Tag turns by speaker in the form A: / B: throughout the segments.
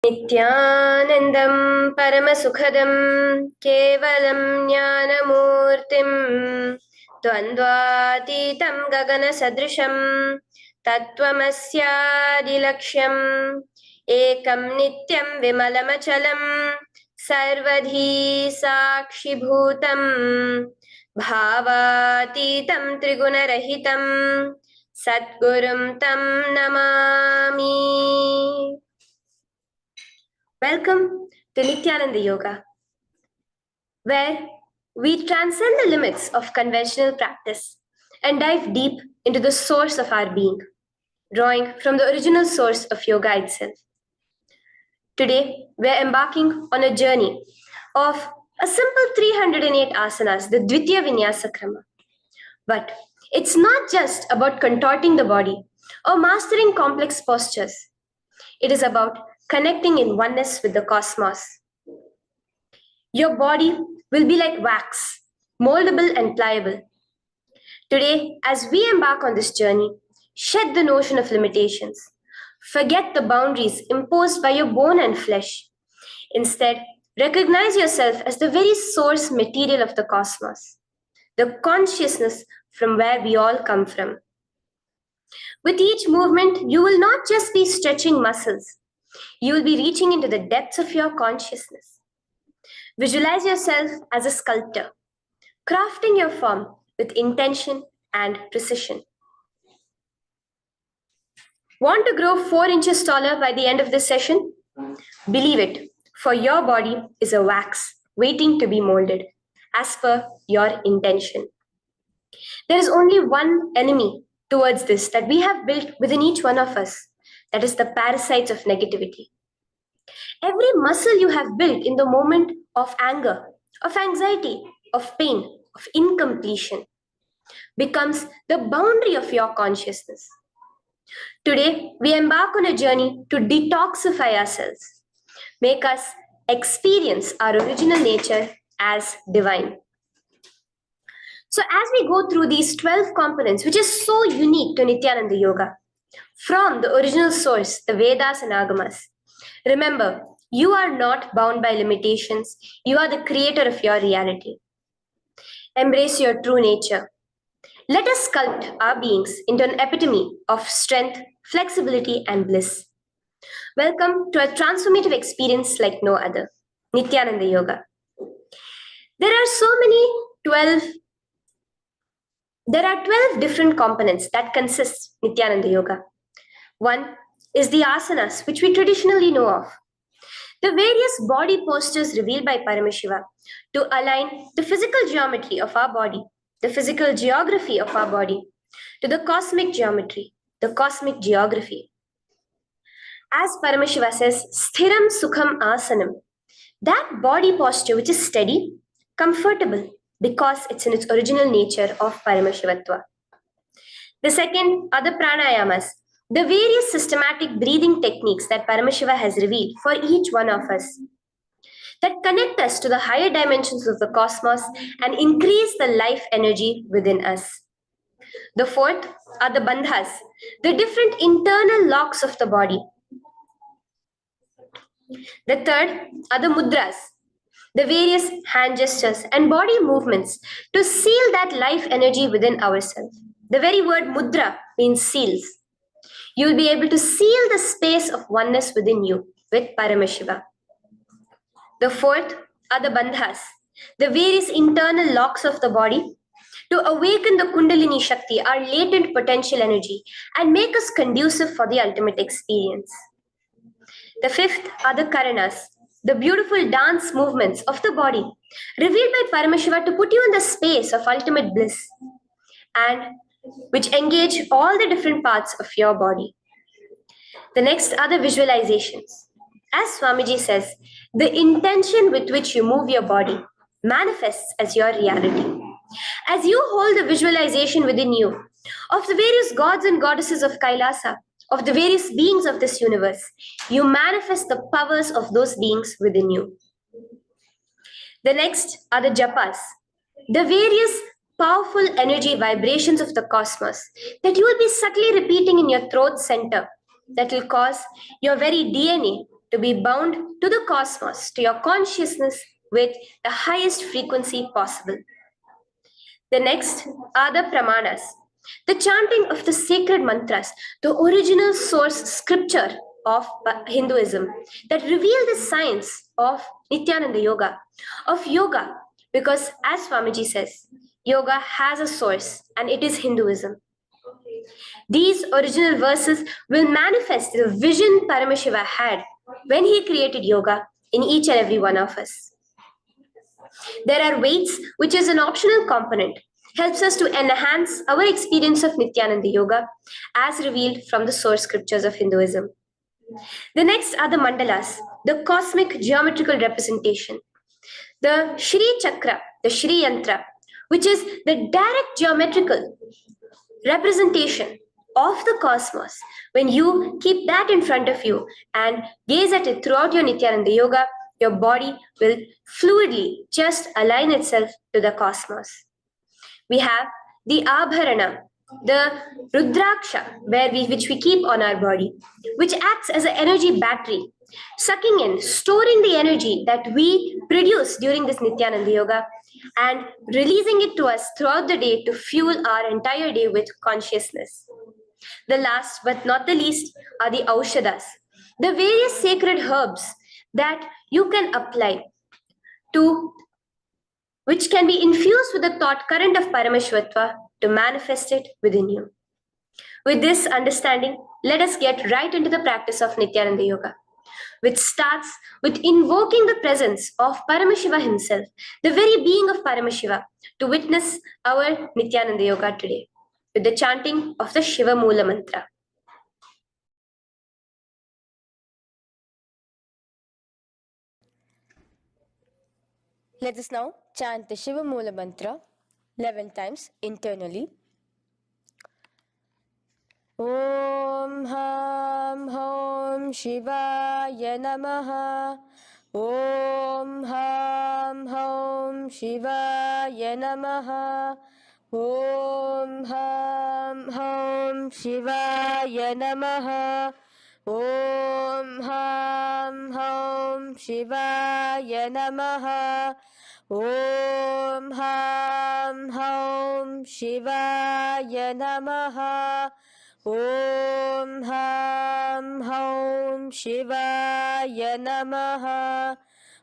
A: Nithyanandam Paramasukhadam Kevalam Jnanamurtim Dvandvatitam Gagana Sadrisham Tattvamasya-dilaksham Ekam Nityam Vimalamachalam Sarvadhi Sakshibhutam Bhavatitam Trigunarahitam Satgurum Tam Namami. Welcome to Nithyananda Yoga, where we transcend the limits of conventional practice and dive deep into the source of our being, drawing from the original source of yoga itself. Today, we're embarking on a journey of a simple 308 asanas, the Dvitiya Vinyasa Krama. But it's not just about contorting the body or mastering complex postures. It is about connecting in oneness with the cosmos. Your body will be like wax, moldable and pliable. Today, as we embark on this journey, shed the notion of limitations. Forget the boundaries imposed by your bone and flesh. Instead, recognize yourself as the very source material of the cosmos, the consciousness from where we all come from. With each movement, you will not just be stretching muscles, you will be reaching into the depths of your consciousness. Visualize yourself as a sculptor, crafting your form with intention and precision. Want to grow 4 inches taller by the end of this session? Believe it, for your body is a wax waiting to be molded as per your intention. There is only one enemy towards this that we have built within each one of us, that is the parasites of negativity. Every muscle you have built in the moment of anger, of anxiety, of pain, of incompletion becomes the boundary of your consciousness. Today, we embark on a journey to detoxify ourselves, make us experience our original nature as divine. So as we go through these 12 components, which is so unique to Nithyananda Yoga, from the original source, the Vedas and Agamas, remember, you are not bound by limitations. You are the creator of your reality. Embrace your true nature. Let us sculpt our beings into an epitome of strength, flexibility, and bliss. Welcome to a transformative experience like no other, Nithyananda Yoga. There are 12 different components that consist Nithyananda Yoga. One is the asanas, which we traditionally know of. The various body postures revealed by Paramashiva to align the physical geometry of our body, the physical geography of our body, to the cosmic geometry, the cosmic geography. As Paramashiva says, sthiram sukham asanam, that body posture which is steady, comfortable, because it's in its original nature of Paramashivatva. The second are the pranayamas, the various systematic breathing techniques that Paramashiva has revealed for each one of us, that connect us to the higher dimensions of the cosmos and increase the life energy within us. The fourth are the bandhas, the different internal locks of the body. The third are the mudras, the various hand gestures and body movements to seal that life energy within ourselves. The very word mudra means seals. You will be able to seal the space of oneness within you with Paramashiva. The fourth are the bandhas, the various internal locks of the body to awaken the Kundalini Shakti, our latent potential energy, and make us conducive for the ultimate experience. The fifth are the karanas, the beautiful dance movements of the body, revealed by Paramashiva to put you in the space of ultimate bliss, and which engage all the different parts of your body. The next are the visualizations. As Swamiji says, the intention with which you move your body manifests as your reality. As you hold the visualization within you of the various gods and goddesses of KAILASA, of the various beings of this universe, you manifest the powers of those beings within you. The next are the japas, the various powerful energy vibrations of the cosmos that you will be subtly repeating in your throat center that will cause your very DNA to be bound to the cosmos, to your consciousness with the highest frequency possible. The next are the pramanas, the chanting of the sacred mantras, the original source scripture of Hinduism that reveal the science of Nithyananda yoga, of yoga, because as Swamiji says, yoga has a source and it is Hinduism. These original verses will manifest the vision Paramashiva had when he created yoga in each and every one of us. There are weights, which is an optional component, helps us to enhance our experience of Nithyananda Yoga as revealed from the source scriptures of Hinduism. The next are the mandalas, the cosmic geometrical representation. The Shri Chakra, the Shri Yantra, which is the direct geometrical representation of the cosmos. When you keep that in front of you and gaze at it throughout your Nithyananda Yoga, your body will fluidly just align itself to the cosmos. We have the Abharana, the Rudraksha, which we keep on our body, which acts as an energy battery, sucking in, storing the energy that we produce during this Nithyananda Yoga and releasing it to us throughout the day to fuel our entire day with consciousness. The last but not the least are the Aushadas, the various sacred herbs that you can apply to which can be infused with the thought current of Parameshwatva to manifest it within you. With this understanding, let us get right into the practice of Nithyananda Yoga, which starts with invoking the presence of Paramashiva himself, the very being of Paramashiva, to witness our Nithyananda Yoga today, with the chanting of the Shiva Moola Mantra.
B: Let us now chant the Shiva Moola Mantra 11 times internally. Om Ham Hom Shivaya Namaha. Om Ham Hom Shivaya Namaha. Om Ham Hom Shivaya Namaha. Om Ham Hom Shivaya Namaha. Om Ham Hom Shivaya Namaha. Om Ham Hom Shivaya Namaha.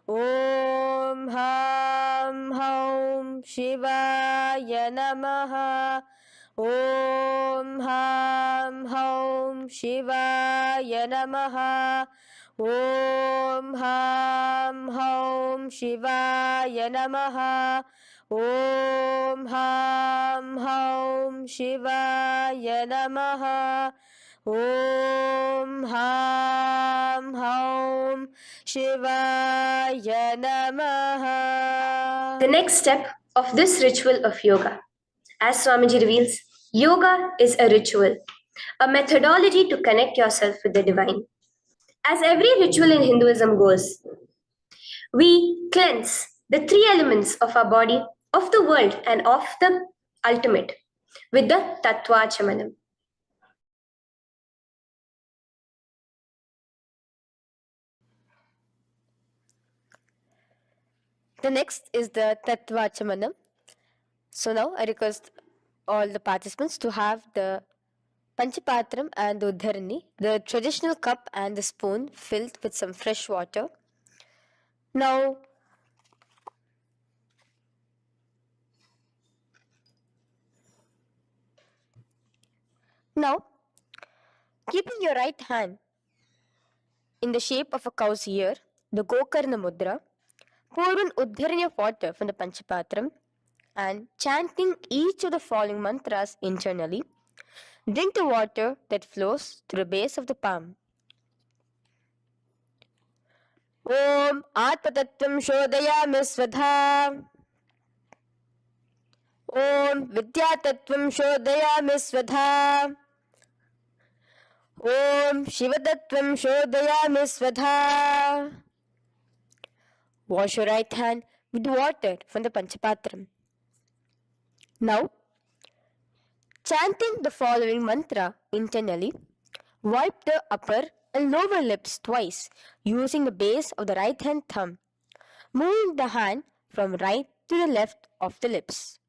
B: Om Ham Hom Shivaya Namaha. Om Ham Hom Shivaya Namaha. Om Ham Hom Shivaya Namaha. Om Ham Hom Shivaya Namaha. Om Ham Hom Shivaya Namaha.
A: The next step of this ritual of yoga, as Swamiji reveals, yoga is a ritual, a methodology to connect yourself with the divine. As every ritual in Hinduism goes, we cleanse the three elements of our body, of the world, and of the ultimate with the Tattvachamanam.
B: The next is the Tattvachamanam. So now I request all the participants to have the Panchapatram and the Uddharani, the traditional cup and the spoon filled with some fresh water. Now, keeping your right hand in the shape of a cow's ear, the Gokarna Mudra, pour an Uddharani of water from the Panchapatram and chanting each of the following mantras internally, drink the water that flows through the base of the palm. Om Atmatattvam Shodayami Svadha. Om Vidyatattvam Shodayami Svadha. Om Shivatattvam Shodayami Svadha. Wash your right hand with water from the Panchapatram. Now, chanting the following mantra internally, wipe the upper and lower lips twice using the base of the right hand thumb, moving the hand from right to the left of the lips.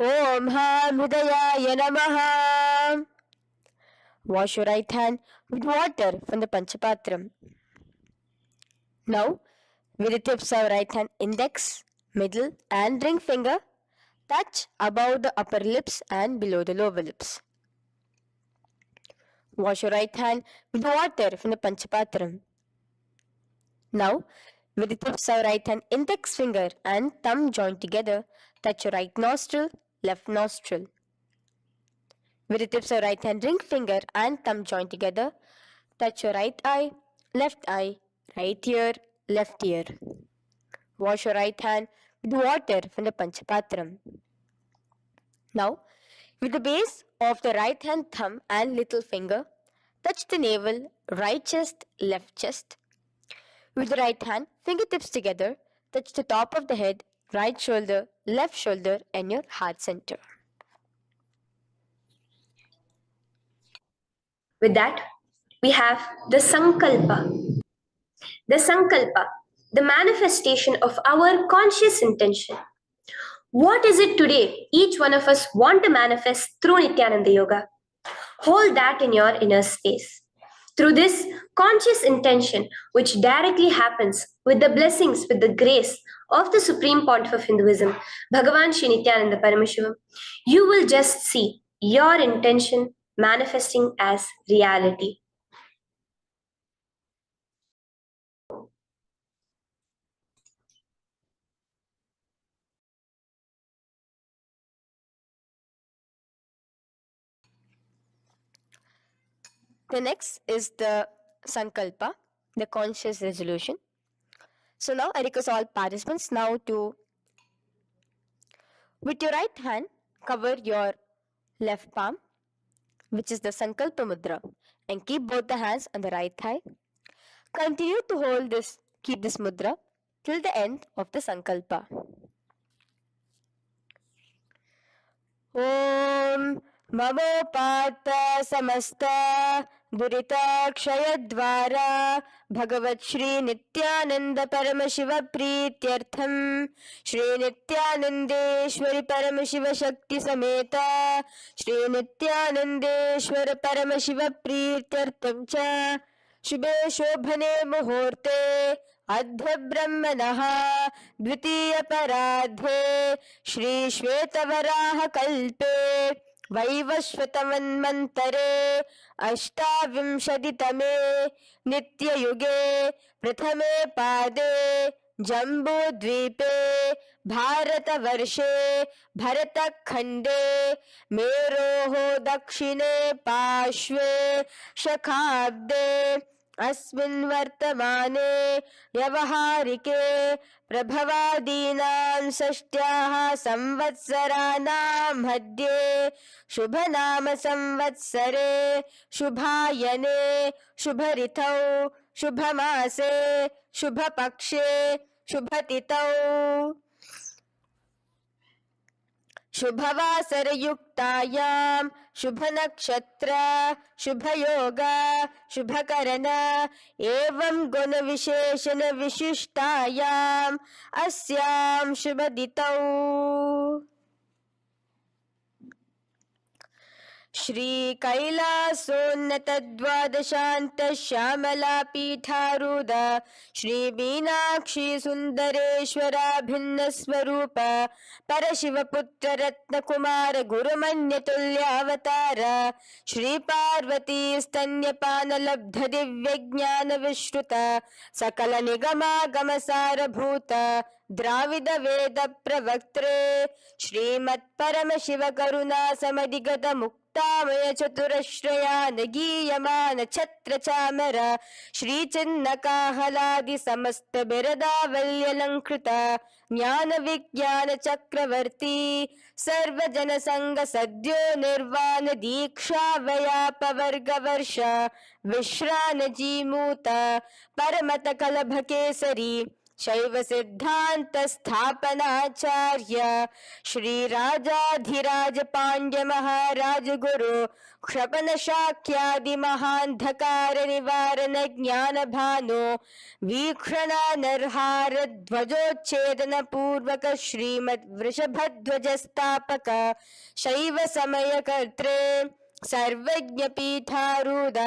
B: Om Ham Hridayaya Namaha. Wash your right hand with water from the Panchapatram. Now, with the tips of right hand index, middle, and ring finger, touch above the upper lips and below the lower lips. Wash your right hand with water from the Panchapatram. Now, with the tips of right hand index finger and thumb joined together, touch your right nostril, left nostril. With the tips of right hand ring finger and thumb joined together, touch your right eye, right ear, left ear. Wash your right hand with water from the Panchapatram. Now, with the base of the right hand thumb and little finger, touch the navel, right chest, left chest. With the right hand, fingertips together, touch the top of the head, right shoulder, left shoulder, and your heart center.
A: With that, we have the Sankalpa. The Sankalpa, the manifestation of our conscious intention. What is it today each one of us want to manifest through Nithyananda Yoga? Hold that in your inner space. Through this conscious intention, which directly happens with the blessings, with the grace of the Supreme Pontiff of Hinduism, Bhagavan Sri Nithyananda Paramashivoham, you will just see your intention manifesting as reality.
B: The next is the Sankalpa, the conscious resolution. So now I request all participants now to, with your right hand, cover your left palm, which is the Sankalpa Mudra, and keep both the hands on the right thigh. Continue to keep this mudra till the end of the Sankalpa. Om Mamopata Samasta Duritakshayaddvara Bhagavat Shri Nithyananda Paramashiva Prityartham Shri Nithyanandeshwari Paramashiva Shakti Sameta Shri Nithyanandeshwara Paramashiva Prityartham Cha शुभे शोभने मुहूर्ते अद्य ब्रह्मणः द्वितीय पराध्ये श्री श्वेतवराह कल्पे वैवस्वतमन्वन्तरे अष्टाविंशतितमे नित्ययुगे प्रथमे पादे जम्बूद्वीपे भारतवर्षे भरतखण्डे मेरोः दक्षिणे पार्श्वे शखाब्दे अस्मिन् वर्तमाने व्यवहारिके प्रभवादीनां षष्ट्याः संवत्सराणां मध्ये शुभनाम संवत्सरे शुभायने शुभऋतौ शुभमासे शुभपक्षे शुभतिथौ शुभवासरयुक्तायां शुभनक्षत्र शुभयोग शुभकरण एवं गुणविशेषण विशिष्टायाम् अस्यां शुभदितौ श्री कैलासोन्नत द्वादशान्त श्यामला पीठारूढ श्री मीनाक्षी सुन्दरेश्वरा भिन्न स्वरूप परशिवपुत्र रत्नकुमार गुरुमन्यतुल्यावतार श्री पार्वती स्तन्यपान लब्ध दिव्य ज्ञान विश्रुत सकल निगमागम सारभूत द्राविड वेद प्रवक्त्रे श्रीमत् परम शिव करुणा समधिगत मुक्तामय चतुरश्रयान गीयमान छत्र चामर श्री चिन्ह काहलादि समस्त बिरदावल्यलंकृत ज्ञान विज्ञान चक्रवर्ती सर्वजन संग सद्यो निर्वाण दीक्षा व्याप वर्ग वर्ष विश्रान जीमूत परमत कलभ केसरी शैव सिद्धांत स्थापनाचार्य श्री राजाधिराज पांड्य महाराज गुरु क्षपन शाक्यादि महांधकार निवारण ज्ञान भानु वीक्षण नरहार ध्वजोच्छेदन पूर्वक श्रीमद वृषभध्वज स्थापक शैव समय कर्त्रे सर्वज्ञ पीठारूढ़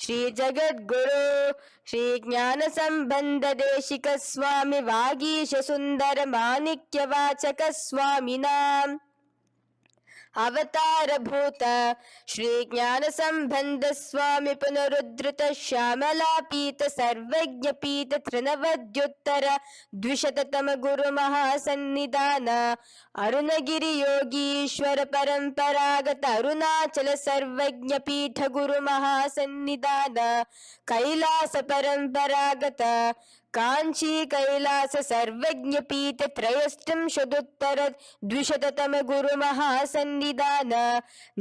B: श्री जगद्गुरु श्री ज्ञान संबंध देशिक स्वामी वागीश सुंदर माणिक्य वाचक स्वामिनां अवतार भूत श्री ज्ञान संबंध स्वामी पुनरुद्धृत श्यामला पीत सर्वज्ञ पीत त्रिनवद्युत्तर द्विशततम गुरु महासन्निधान अरुणगिरि योगीश्वर परंपरागत अरुणाचल सर्वज्ञ पीठ गुरु महासन्निधान कैलास परंपरागत कांची कैलास सर्वज्ञ पीठ त्रयष्टम शतोत्तर द्विशततम गुरु महासन्निधान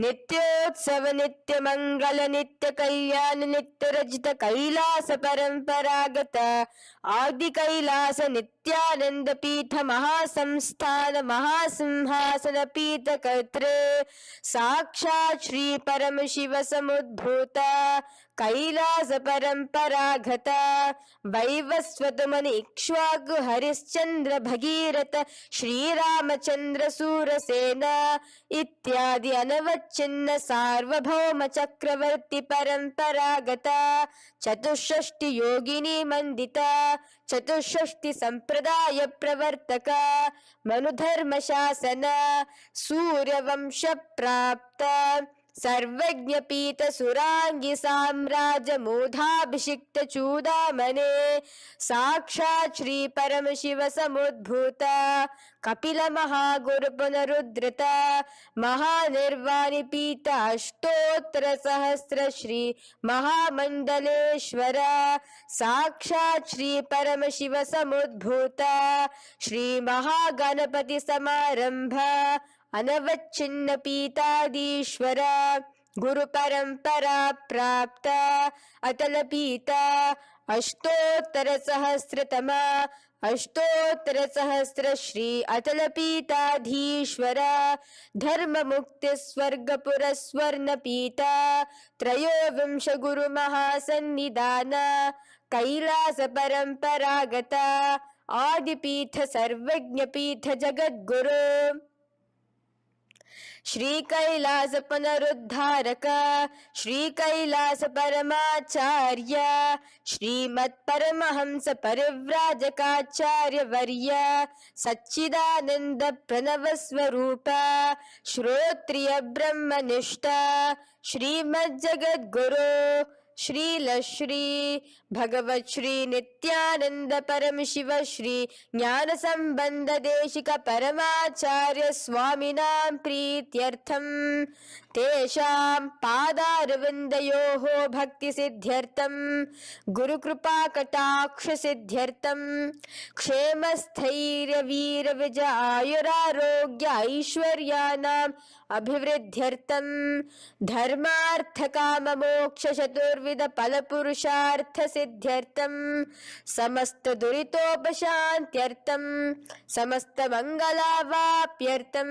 B: नित्योत्सव नित्य मंगल नित्य कल्याण नित्य रजित कैलास परंपरागत आदि कैलास नित्यानंद पीठ महासंस्थान महासिंहासन पीठ कर्त्रे साक्षात् श्री परम शिव समुद्भूत कैलास परंपरागत वैवस्वत मुनि इक्ष्वाकु हरिश्चंद्र भगीरथ श्रीरामचंद्र सूरसेन इत्यादि अनवच्छिन्न सार्वभौम चक्रवर्ती परंपरागत चतुष्षष्टि योगिनी मंडित चतुष्षष्टि संप्रदाय प्रवर्तक मनुधर्म शासन सूर्यवंश प्राप्त सर्वज्ञ पीठ सुरांगी साम्राज्य मूढ़ाभिषिक्त चूड़ामणे साक्षात् श्री परम शिव समुद्भूत कपिल महागुरु पुनरुद्धृत महानिर्वाणी पीठ अष्टोत्तर सहस्र श्री महामंडलेश्वर साक्षात् श्री परम शिव समुद्भूत श्री महागणपति समारंभ अनवच्छिन्न पीताधीश्वर गुरु परंपरा प्राप्त अतल पीत अष्टोत्तर सहस्रतम अष्टोत्तर सहस्र श्री अतल पीताधीश्वर धर्म मुक्ति स्वर्गपुर स्वर्ण पीत त्रयोविंश गुरु महासन्निधान कैलास परंपरागत आदिपीठ सर्वज्ञ पीठ जगद्गुरु श्री कैलास पुनरुद्धारक श्री कैलास परमाचार्य श्रीमत् परमहंस परिव्राजकाचार्य वर्य सच्चिदानंद प्रणव स्वरूप श्रोत्रिय ब्रह्मनिष्ठ श्रीमद् जगद्गुरु श्रील श्री भगवत श्री नित्यानंद परम शिव श्री ज्ञान संबंध देशिक परमाचार्य स्वामिनां प्रीत्यर्थम तेषां पादारविन्दयोः भक्ति सिद्ध्यर्थम गुरु कृपा कटाक्ष सिद्ध्यर्थम क्षेम स्थैर्य वीर विजय आयुरारोग्य ऐश्वर्यानाम् अभिवृद्ध्यर्थम धर्मार्थ काम मोक्ष चतुर्विध फल पुरुषार्थ सिद्ध्यर्थम समस्त दुरितोपशांत्यर्थम समस्त मंगलावाप्यर्थम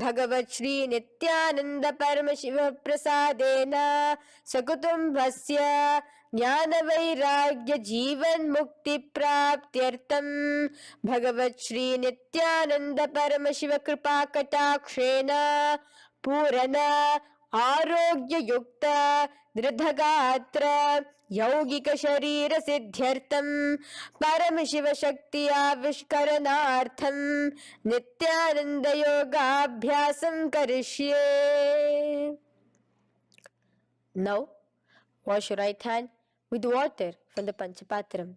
B: भगवत श्री नित्यानंद परम शिव प्रसादेन सकुटुंबस्य ज्ञान वैराग्य जीवन मुक्ति प्राप्त्यर्थम भगवत श्री नित्यानंद परम शिव कृपा कटाक्षेन पूर्ण आरोग्य युक्त दृढ़गात्र यौगिक शरीर सिद्ध्यर्थम परम शिव शक्ति आविष्करणार्थम नित्यानंद योगाभ्यासं करिष्ये. Now wash your right hand with water from the Panchapatram.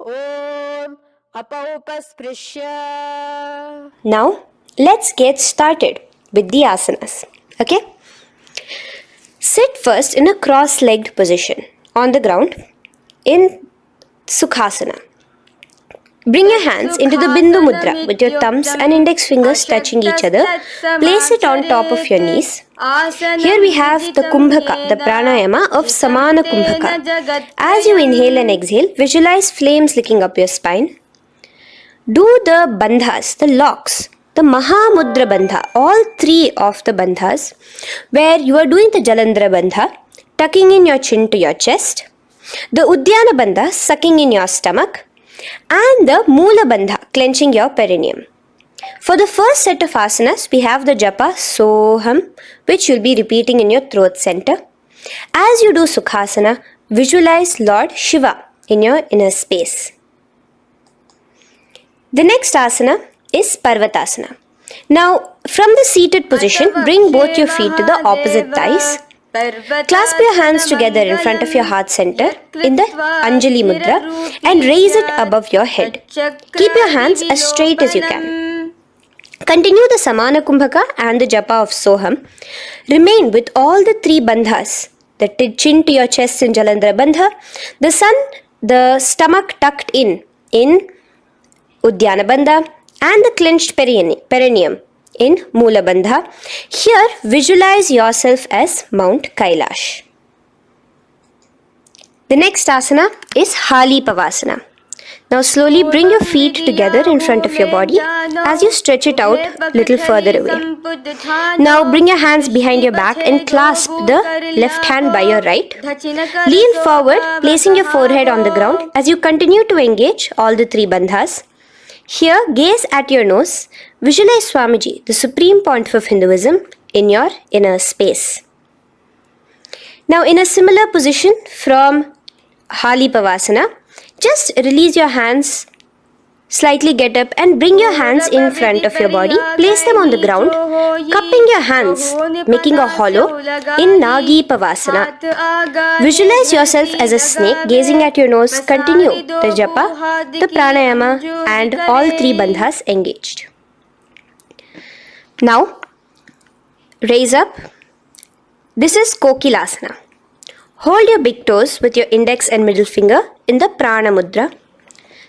B: Om Apaupasprisya.
A: Now, let's get started with the asanas. Okay? Sit first in a cross-legged position on the ground in Sukhasana. Bring your hands into the Bindu Mudra with your thumbs and index fingers touching each other. Place it on top of your knees. Here we have the Kumbhaka, the pranayama of Samana Kumbhaka. As you inhale and exhale, visualize flames licking up your spine. Do the bandhas, the locks, the Mahamudra Bandha, all three of the bandhas, where you are doing the Jalandhara Bandha, tucking in your chin to your chest, the Udyana Bandha, sucking in your stomach, and the Moola Bandha, clenching your perineum. For the first set of asanas, we have the japa Soham, which you'll be repeating in your throat center. As you do Sukhasana, visualize Lord Shiva in your inner space. The next asana is Parvatasana. Now, from the seated position, bring both your feet to the opposite thighs. Clasp your hands together in front of your heart center in the Anjali Mudra and raise it above your head. Keep your hands as straight as you can. Continue the Samana Kumbhaka and the Japa of Soham. Remain with all the three bandhas, the chin to your chest in Jalandhara Bandha, the stomach tucked in Udyana Bandha, and the clenched perineum in Moola Bandha. Here, visualize yourself as Mount Kailash. The next asana is Hali Pavasana. Now slowly bring your feet together in front of your body as you stretch it out a little further away. Now bring your hands behind your back and clasp the left hand by your right. Lean forward, placing your forehead on the ground as you continue to engage all the three bandhas. Here, gaze at your nose. Visualize Swamiji, the supreme pontiff of Hinduism, in your inner space. Now, in a similar position from Hali Pavasana, just release your hands, slightly get up and bring your hands in front of your body. Place them on the ground, cupping your hands, making a hollow in Nagi Pavasana. Visualize yourself as a snake, gazing at your nose. Continue the japa, the pranayama, and all three bandhas engaged. Now, raise up. This is Kokilasana. Hold your big toes with your index and middle finger in the Prana Mudra.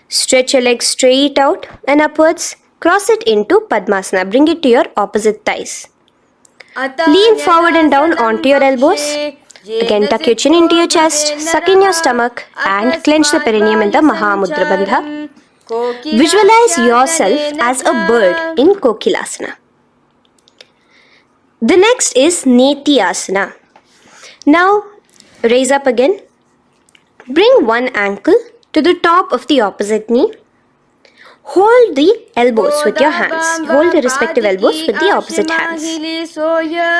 A: Stretch your legs straight out and upwards. Cross it into Padmasana. Bring it to your opposite thighs. Lean forward and down onto your elbows. Again, tuck your chin into your chest, suck in your stomach, and clench the perineum in the Mahamudra Bandha. Visualize yourself as a bird in Kokilasana. The next is Nithyananda. Now, raise up again. Bring one ankle to the top of the opposite knee. Hold the elbows with your hands. Hold the respective elbows with the opposite hands.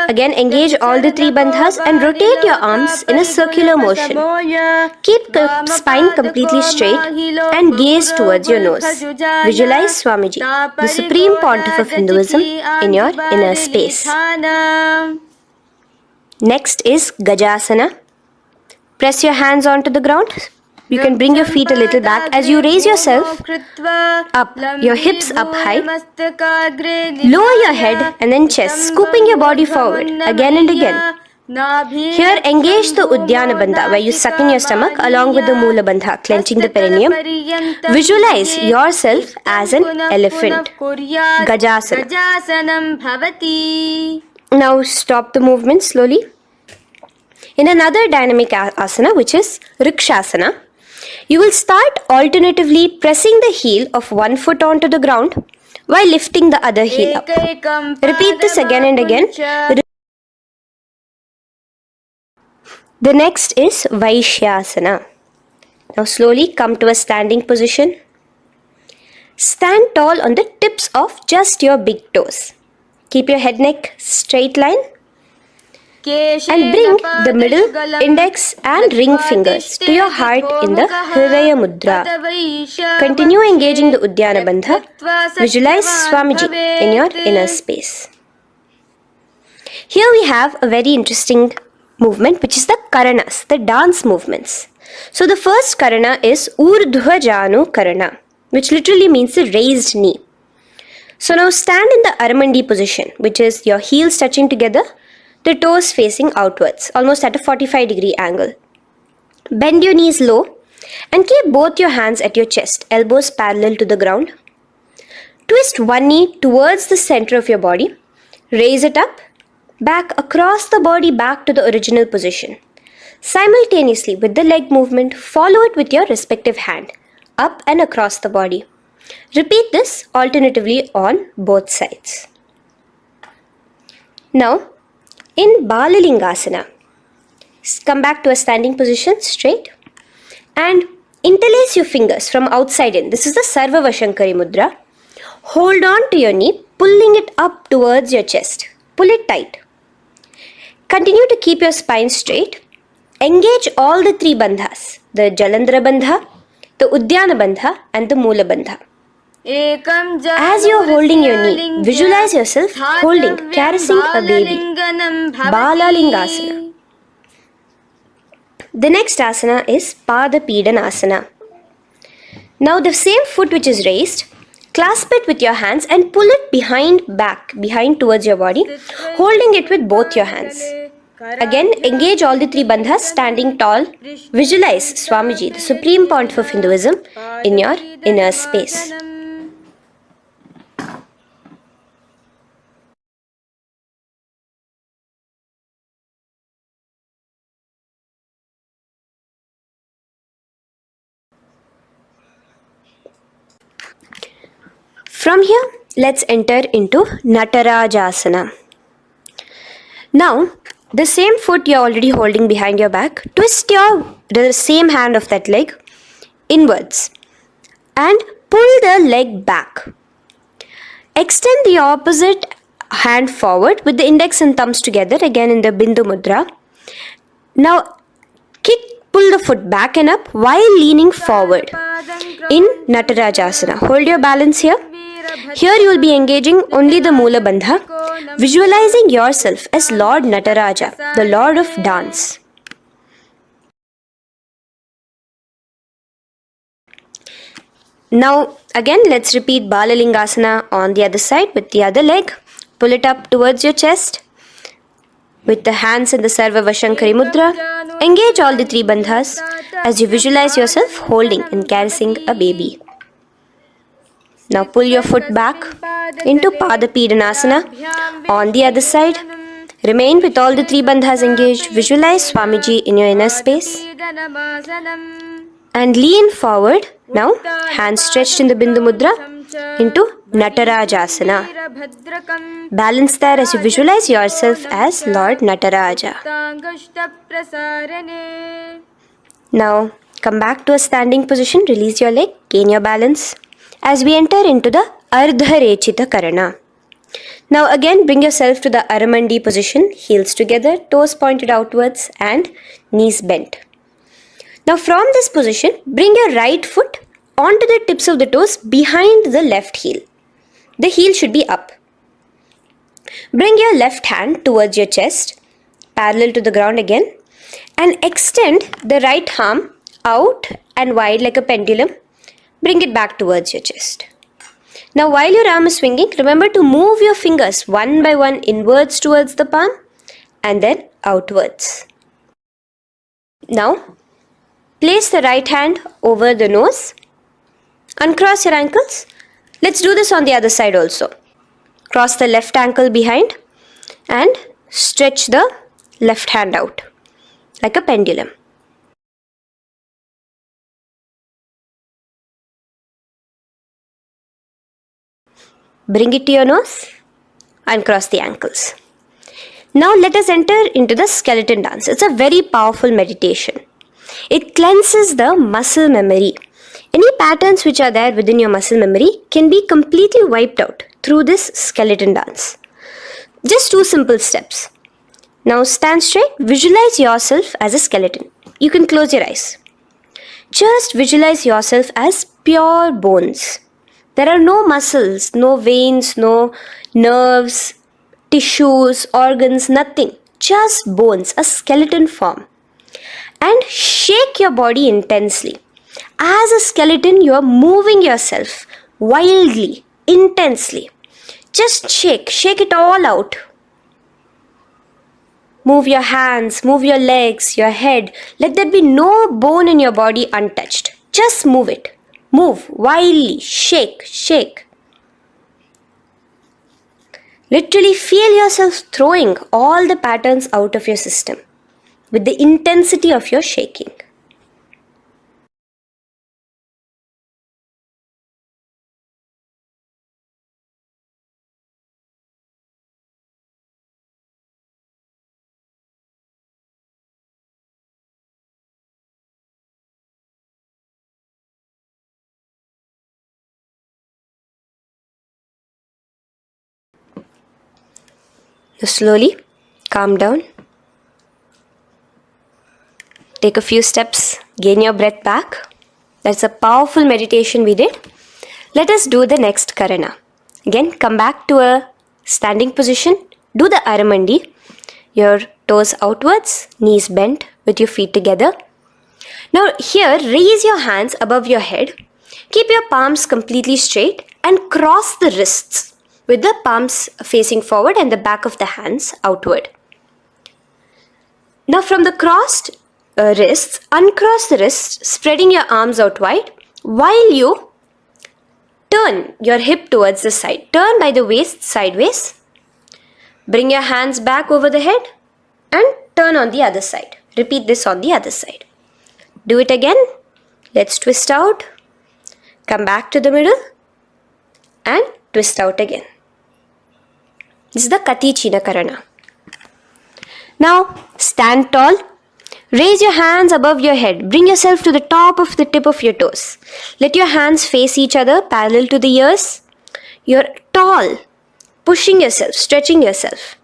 A: Again, engage all the three bandhas and rotate your arms in a circular motion. Keep the spine completely straight and gaze towards your nose. Visualize Swamiji, the supreme pontiff of Hinduism, in your inner space. Next is Gajasana. Press your hands onto the ground. You can bring your feet a little back as you raise yourself up, your hips up high. Lower your head and then chest, scooping your body forward again and again. Here, engage the Udyana Bandha, where you suck in your stomach along with the Moola Bandha, clenching the perineum. Visualize yourself as an elephant. Gajasana. Now stop the movement slowly. In another dynamic asana, which is Rikshasana, you will start alternatively pressing the heel of one foot onto the ground while lifting the other heel up. Repeat this again and again. The next is Vaishyasana. Now slowly come to a standing position. Stand tall on the tips of just your big toes. Keep your head neck straight line. And bring the middle, index and ring fingers to your heart in the Hridaya Mudra. Continue engaging the Udyana Bandha. Visualize Swamiji in your inner space. Here we have a very interesting movement, which is the Karanas, the dance movements. So the first Karana is Urdhva Janu Karana, which literally means the raised knee. So now stand in the Aramandi position, which is your heels touching together, the toes facing outwards, almost at a 45-degree angle. Bend your knees low And keep both your hands at your chest, elbows parallel to the ground. Twist one knee towards the center of your body. Raise it up, back across the body back to the original position. Simultaneously with the leg movement, follow it with your respective hand, up and across the body. Repeat this alternatively on both sides. Now, in Balalingasana, come back to a standing position straight and interlace your fingers from outside in. This is the Sarva Vashankari Mudra. Hold on to your knee, pulling it up towards your chest. Pull it tight. Continue to keep your spine straight. Engage all the three bandhas, the Jalandhara Bandha, the Udyana Bandha and the Moola Bandha. As you are holding your knee, visualize yourself holding, caressing a baby. Balalingasana. The next asana is Pada Asana. Now the same foot which is raised, clasp it with your hands and pull it behind towards your body, holding it with both your hands. Again, engage all the three bandhas, standing tall. Visualize Swamiji, the Supreme Pontiff of Hinduism, in your inner space. From here, let's enter into Natarajasana. Now, the same foot you're already holding behind your back, twist the same hand of that leg inwards and pull the leg back. Extend the opposite hand forward with the index and thumbs together, again in the Bindu Mudra. Now, pull the foot back and up while leaning forward in Natarajasana. Hold your balance here. Here you will be engaging only the Moola Bandha, visualizing yourself as Lord Nataraja, the Lord of Dance. Now again let's repeat Balalingasana on the other side with the other leg. Pull it up towards your chest with the hands in the Sarva Vashankari Mudra. Engage all the three bandhas as you visualize yourself holding and caressing a baby. Now pull your foot back into Pada Asana on the other side. Remain with all the three bandhas engaged. Visualize Swamiji in your inner space. And lean forward. Now hands stretched in the Bindu Mudra into Natarajasana. Balance there as you visualize yourself as Lord Nataraja. Now come back to a standing position. Release your leg. Gain your balance. As we enter into the Ardharechita Karana. Now again bring yourself to the Aramandi position, heels together, toes pointed outwards and knees bent. Now from this position, bring your right foot onto the tips of the toes behind the left heel. The heel should be up. Bring your left hand towards your chest, parallel to the ground again, and extend the right arm out and wide like a pendulum. Bring it back towards your chest. Now while your arm is swinging, remember to move your fingers one by one inwards towards the palm and then outwards. Now place the right hand over the nose. Uncross your ankles. Let's do this on the other side also. Cross the left ankle behind and stretch the left hand out like a pendulum. Bring it to your nose and cross the ankles. Now let us enter into the skeleton dance. It's a very powerful meditation. It cleanses the muscle memory. Any patterns which are there within your muscle memory can be completely wiped out through this skeleton dance. Just 2 simple steps. Now stand straight. Visualize yourself as a skeleton. You can close your eyes. Just visualize yourself as pure bones. There are no muscles, no veins, no nerves, tissues, organs, nothing. Just bones, a skeleton form. And shake your body intensely. As a skeleton, you are moving yourself wildly, intensely. Just shake it all out. Move your hands, move your legs, your head. Let there be no bone in your body untouched. Just move it. Move wildly. Shake, shake. Literally feel yourself throwing all the patterns out of your system with the intensity of your shaking. Now slowly calm down. Take a few steps, gain your breath back. That's a powerful meditation we did. Let us do the next Karana. Again, come back to a standing position. Do the Aramandi. Your toes outwards, knees bent with your feet together. Now here, raise your hands above your head. Keep your palms completely straight and cross the wrists with the palms facing forward and the back of the hands outward. Now from the crossed wrists, uncross the wrists, spreading your arms out wide while you turn your hip towards the side. Turn by the waist sideways. Bring your hands back over the head and turn on the other side. Repeat this on the other side. Do it again. Let's twist out. Come back to the middle and twist out again. This is the Kati China Karana. Now stand tall. Raise your hands above your head. Bring yourself to the top of the tip of your toes. Let your hands face each other parallel to the ears. You're tall, pushing yourself, stretching yourself.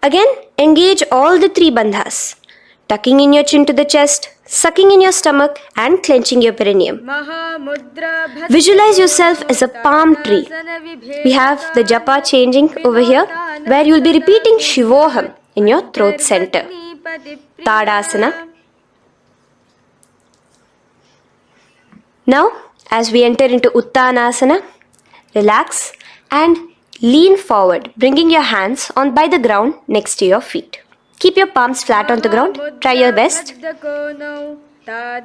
A: Again, engage all the three bandhas. Tucking in your chin to the chest, sucking in your stomach and clenching your perineum. Visualize yourself as a palm tree. We have the japa changing over here where you'll be repeating Shivoham in your throat center. Tadasana. Now, as we enter into Uttanasana, relax and lean forward, bringing your hands on by the ground next to your feet. Keep your palms flat on the ground. Try your best.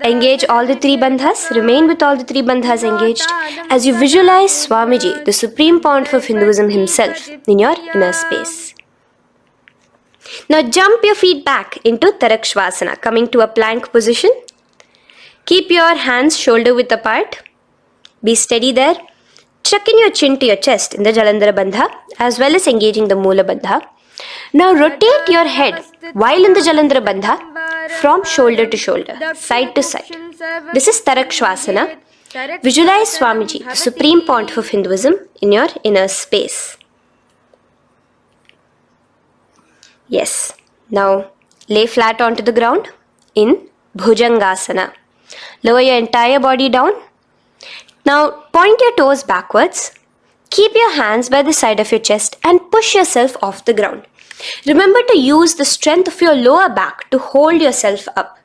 A: Engage all the three bandhas. Remain with all the three bandhas engaged as you visualize Swamiji, the supreme pontiff of Hinduism himself, in your inner space. Now jump your feet back into Tarakshvasana, coming to a plank position. Keep your hands shoulder width apart. Be steady there. Chuck in your chin to your chest in the Jalandhara Bandha as well as engaging the Moola Bandha. Now rotate your head while in the Jalandhara Bandha from shoulder to shoulder, side to side. This is Tarakshvasana. Visualize Swamiji, the supreme pontiff of Hinduism, in your inner space. Yes. Now lay flat onto the ground in Bhujangasana. Lower your entire body down. Now point your toes backwards. Keep your hands by the side of your chest and push yourself off the ground. Remember to use the strength of your lower back to hold yourself up.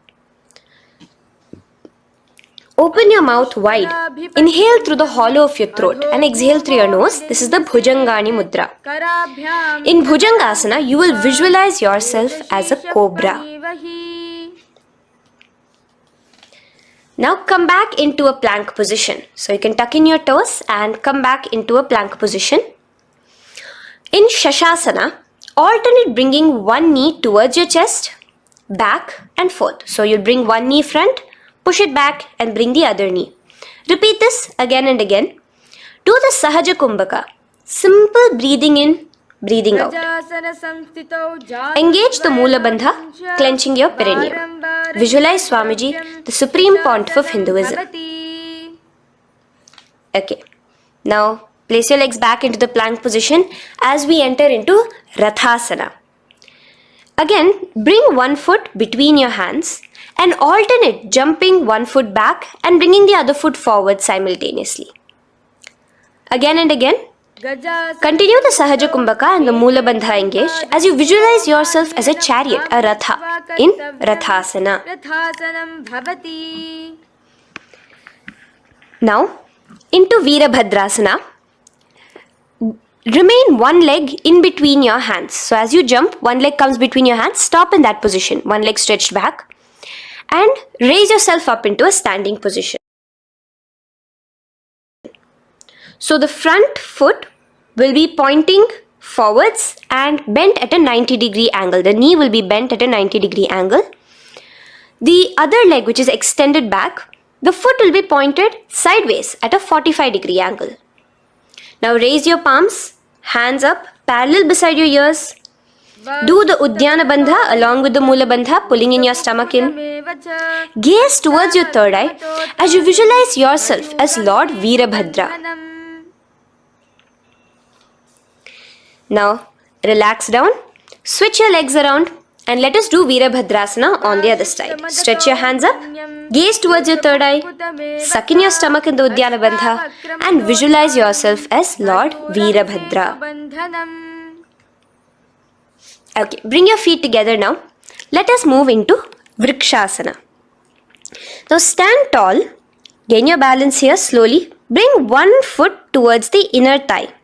A: Open your mouth wide. Inhale through the hollow of your throat and exhale through your nose. This is the Bhujangani Mudra. In Bhujangasana, you will visualize yourself as a cobra. Now come back into a plank position. So you can tuck in your toes and come back into a plank position. In Shashasana, alternate bringing one knee towards your chest, back and forth. So you'll bring one knee front, push it back and bring the other knee. Repeat this again and again. Do the Sahaja Kumbhaka. Simple breathing in, breathing out. Engage the Moola Bandha, clenching your perineum. Visualize Swamiji, the supreme pontiff of Hinduism. Okay. Now place your legs back into the plank position as we enter into Rathasana. Again, bring one foot between your hands and alternate jumping one foot back and bringing the other foot forward simultaneously. Again and again. Continue the Sahaja Kumbhaka and the Moola Bandha engaged as you visualize yourself as a chariot, a Ratha, in Rathasana. Now, into Veerabhadrasana. remain one leg in between your hands. So as you jump, one leg comes between your hands, stop in that position, one leg stretched back, and raise yourself up into a standing position. So the front foot will be pointing forwards and bent at a 90-degree angle. The knee will be bent at a 90-degree angle. The other leg, which is extended back, the foot will be pointed sideways at a 45-degree angle. Now raise your palms, hands up, parallel beside your ears. Do the Uddiyana Bandha along with the Mula Bandha, pulling in your stomach in. Gaze towards your third eye as you visualize yourself as Lord Veerabhadra. Now relax down, switch your legs around, and let us do Veerabhadrasana on the other side. Stretch your hands up, gaze towards your third eye, suck in your stomach in the Uddiyana Bandha, and visualize yourself as Lord Veerabhadra. Okay, bring your feet together now. Let us move into Vrikshasana. Now stand tall, gain your balance here slowly. Bring one foot towards the inner thigh.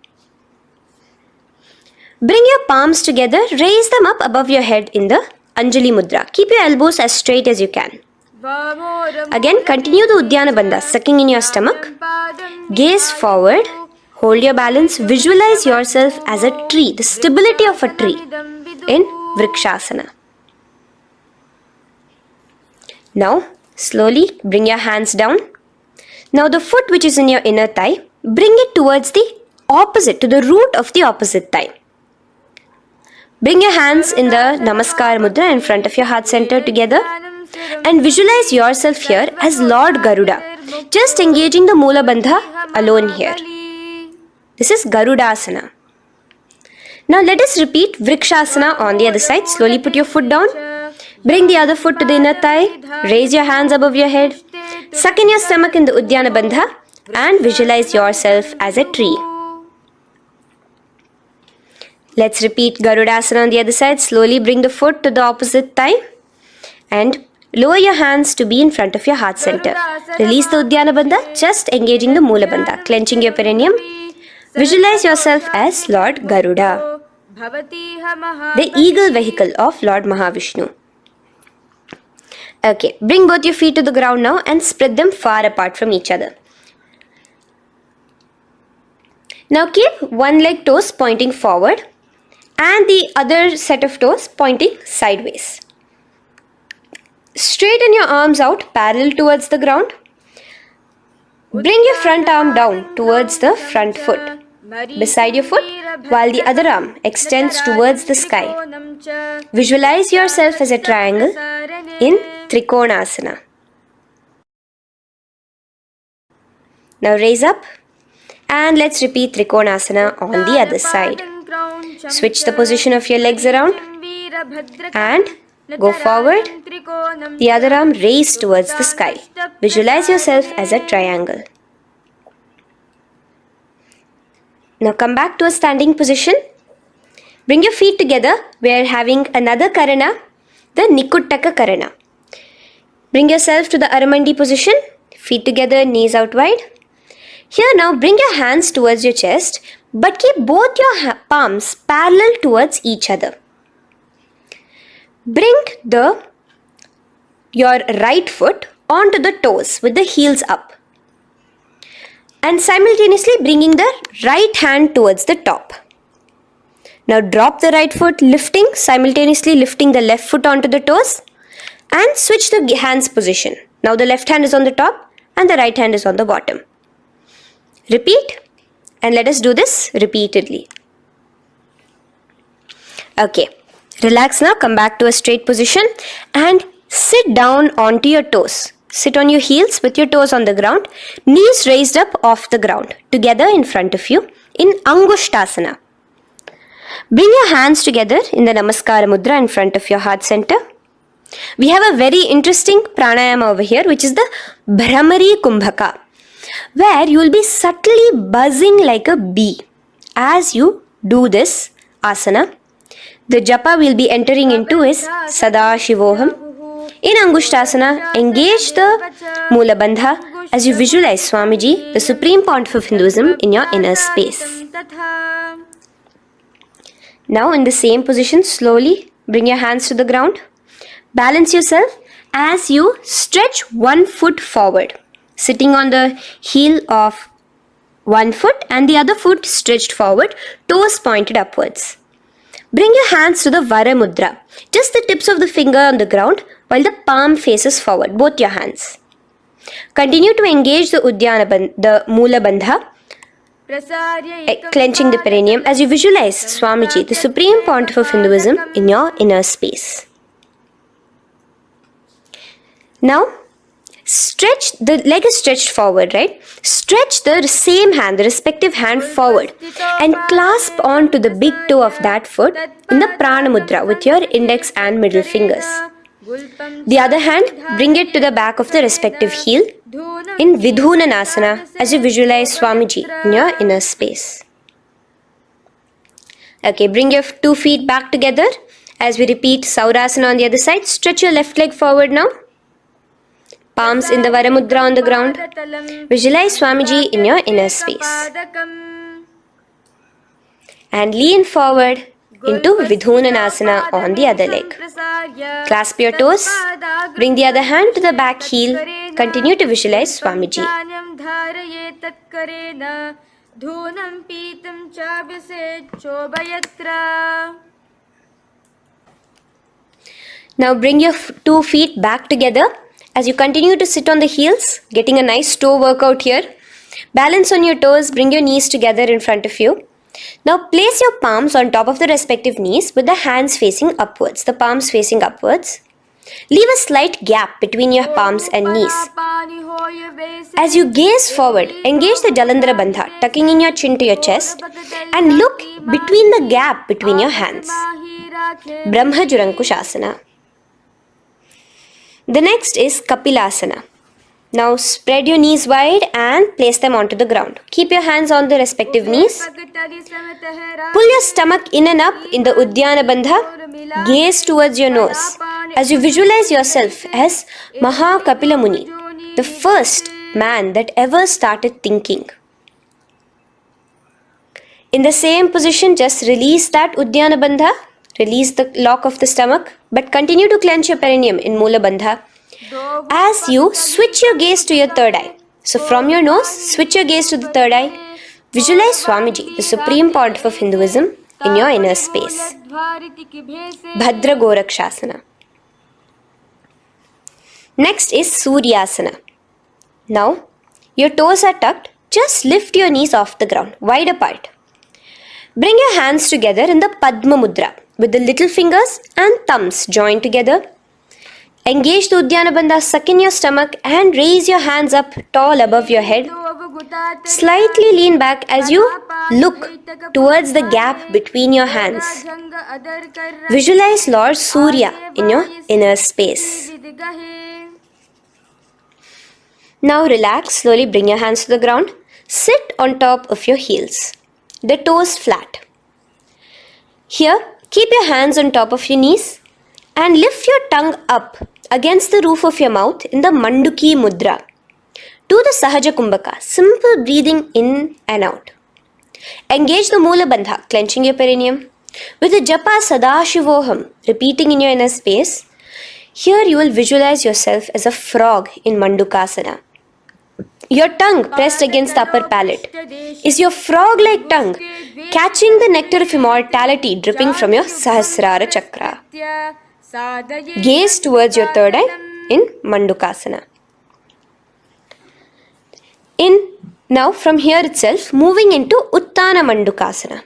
A: Bring your palms together, raise them up above your head in the Anjali Mudra. Keep your elbows as straight as you can. Again, continue the Uddiyana Bandha, sucking in your stomach. Gaze forward, hold your balance, visualize yourself as a tree, the stability of a tree in Vrikshasana. Now, slowly bring your hands down. Now the foot which is in your inner thigh, bring it towards the opposite, to the root of the opposite thigh. Bring your hands in the Namaskar Mudra in front of your heart center together and visualize yourself here as Lord Garuda, just engaging the Mula Bandha alone here. This is Garudasana. Now let us repeat Vrikshasana on the other side. Slowly put your foot down. Bring the other foot to the inner thigh. Raise your hands above your head. Suck in your stomach in the Uddiyana Bandha and visualize yourself as a tree. Let's repeat Garudasana on the other side. Slowly bring the foot to the opposite thigh and lower your hands to be in front of your heart center. Release the Uddiyana Bandha, just engaging the Mula Bandha, clenching your perineum. Visualize yourself as Lord Garuda, the eagle vehicle of Lord Mahavishnu. Okay, bring both your feet to the ground now and spread them far apart from each other. Now keep one leg toes pointing forward and the other set of toes pointing sideways. Straighten your arms out parallel towards the ground. Bring your front arm down towards the front foot, beside your foot, while the other arm extends towards the sky. Visualize yourself as a triangle in Trikonasana. Now raise up and let's repeat Trikonasana on the other side. Switch the position of your legs around and go forward. The other arm raised towards the sky. Visualize yourself as a triangle. Now come back to a standing position. Bring your feet together. We are having another Karana, the Nikuttaka Karana. Bring yourself to the Aramandi position. Feet together, knees out wide. Here now bring your hands towards your chest, but keep both your palms parallel towards each other. Bring your right foot onto the toes with the heels up. And simultaneously bringing the right hand towards the top. Now drop the right foot, simultaneously lifting the left foot onto the toes and switch the hands position. Now the left hand is on the top and the right hand is on the bottom. Repeat and let us do this repeatedly. Okay, relax now, come back to a straight position and sit down onto your toes. Sit on your heels with your toes on the ground, knees raised up off the ground, together in front of you in Angushtasana. Bring your hands together in the Namaskara Mudra in front of your heart center. We have a very interesting pranayama over here, which is the Bhramari Kumbhaka, where you will be subtly buzzing like a bee as you do this asana. The japa we will be entering into is Sadashivoham. In Angushtasana, engage the Mula Bandha as you visualize Swamiji, the Supreme Pontiff of Hinduism, in your inner space. Now in the same position, slowly bring your hands to the ground. Balance yourself as you stretch one foot forward, sitting on the heel of one foot and the other foot stretched forward, toes pointed upwards. Bring your hands to the Vara Mudra, just the tips of the finger on the ground while the palm faces forward, both your hands. Continue to engage the Mula Bandha, clenching the perineum as you visualize Swamiji, the Supreme Pontiff of Hinduism, in your inner space. Now, stretch, the leg is stretched forward, right? Stretch the same hand, the respective hand forward and clasp onto the big toe of that foot in the Prana Mudra with your index and middle fingers. The other hand, bring it to the back of the respective heel in Vidhunanasana as you visualize Swamiji in your inner space. Okay, bring your 2 feet back together as we repeat Saurasana on the other side. Stretch your left leg forward now. Palms in the Vara Mudra on the ground. Visualize Swamiji in your inner space. And lean forward into Vidhunanasana on the other leg. Clasp your toes. Bring the other hand to the back heel. Continue to visualize Swamiji. Now bring your 2 feet back together as you continue to sit on the heels, getting a nice toe workout here. Balance on your toes, bring your knees together in front of you. Now place your palms on top of the respective knees with the hands facing upwards, the palms facing upwards. Leave a slight gap between your palms and knees. As you gaze forward, engage the Jalandhara Bandha, tucking in your chin to your chest and look between the gap between your hands. Brahma Jurankushasana. The next is Kapilasana. Now spread your knees wide and place them onto the ground. Keep your hands on the respective knees. Pull your stomach in and up in the Uddiyana Bandha. Gaze towards your nose as you visualize yourself as Maha Kapila Muni, the first man that ever started thinking. In the same position, just release that Uddiyana Bandha. Release the lock of the stomach, but continue to clench your perineum in Mula Bandha as you switch your gaze to your third eye. So from your nose, switch your gaze to the third eye. Visualize Swamiji, the Supreme Pontiff of Hinduism, in your inner space. Bhadra Gorakshasana. Next is Suryasana. Now, your toes are tucked. Just lift your knees off the ground, wide apart. Bring your hands together in the Padma Mudra with the little fingers and thumbs joined together. Engage the Uddiyana Bandha, suck in your stomach and raise your hands up tall above your head. Slightly lean back as you look towards the gap between your hands. Visualize Lord Surya in your inner space. Now relax, slowly bring your hands to the ground. Sit on top of your heels, the toes flat. Here, keep your hands on top of your knees and lift your tongue up against the roof of your mouth in the Manduki Mudra. Do the Sahaja Kumbhaka, simple breathing in and out. Engage the Mula Bandha, clenching your perineum. With the Japa Sadashivoham, repeating in your inner space, here you will visualize yourself as a frog in Mandukasana. Your tongue pressed against the upper palate. Is your frog-like tongue catching the nectar of immortality dripping from your Sahasrara Chakra? Gaze towards your third eye in Mandukasana. Now from here itself, moving into Uttana Mandukasana.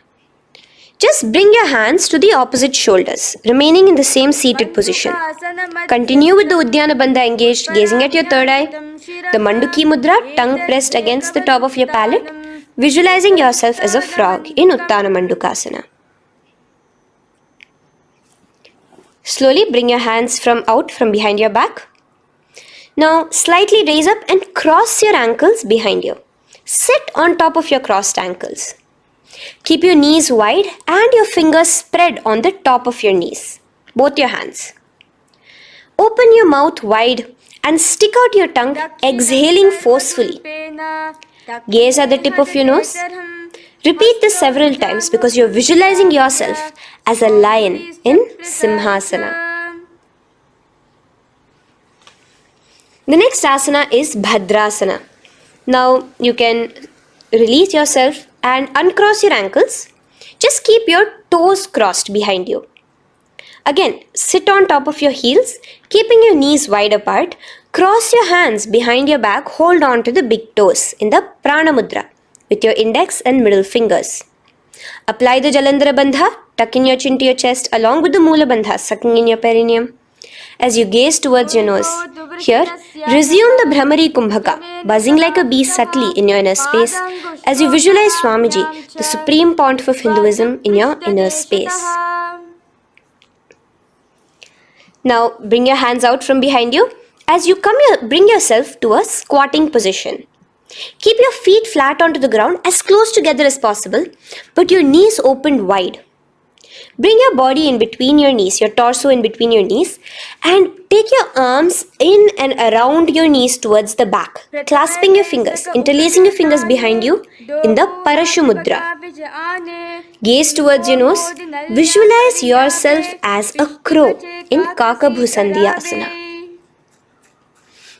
A: Just bring your hands to the opposite shoulders, remaining in the same seated position. Continue with the Uddiyana Bandha engaged, gazing at your third eye. The Manduki Mudra, tongue pressed against the top of your palate, visualizing yourself as a frog in Uttana Mandukasana. Slowly bring your hands out from behind your back. Now slightly raise up and cross your ankles behind you. Sit on top of your crossed ankles. Keep your knees wide and your fingers spread on the top of your knees, both your hands. Open your mouth wide and stick out your tongue, exhaling forcefully. Gaze at the tip of your nose. Repeat this several times because you're visualizing yourself as a lion in Simhasana. The next asana is Bhadrasana. Now you can release yourself and uncross your ankles. Just keep your toes crossed behind you. Again, sit on top of your heels, keeping your knees wide apart. Cross your hands behind your back, hold on to the big toes in the Prana Mudra with your index and middle fingers. Apply the Jalandhara Bandha, tuck in your chin to your chest along with the Mula Bandha, sucking in your perineum. As you gaze towards your nose, here, resume the Brahmari Kumbhaka, buzzing like a bee subtly in your inner space as you visualize Swamiji, the supreme pontiff of Hinduism, in your inner space. Now bring your hands out from behind you. As you bring yourself to a squatting position. Keep your feet flat onto the ground as close together as possible, but your knees opened wide. Bring your body in between your knees, your torso in between your knees, and take your arms in and around your knees towards the back, clasping your fingers, interlacing your fingers behind you in the Parashu Mudra. Gaze towards your nose. Visualize yourself as a crow in Kakabhusandhiya Asana.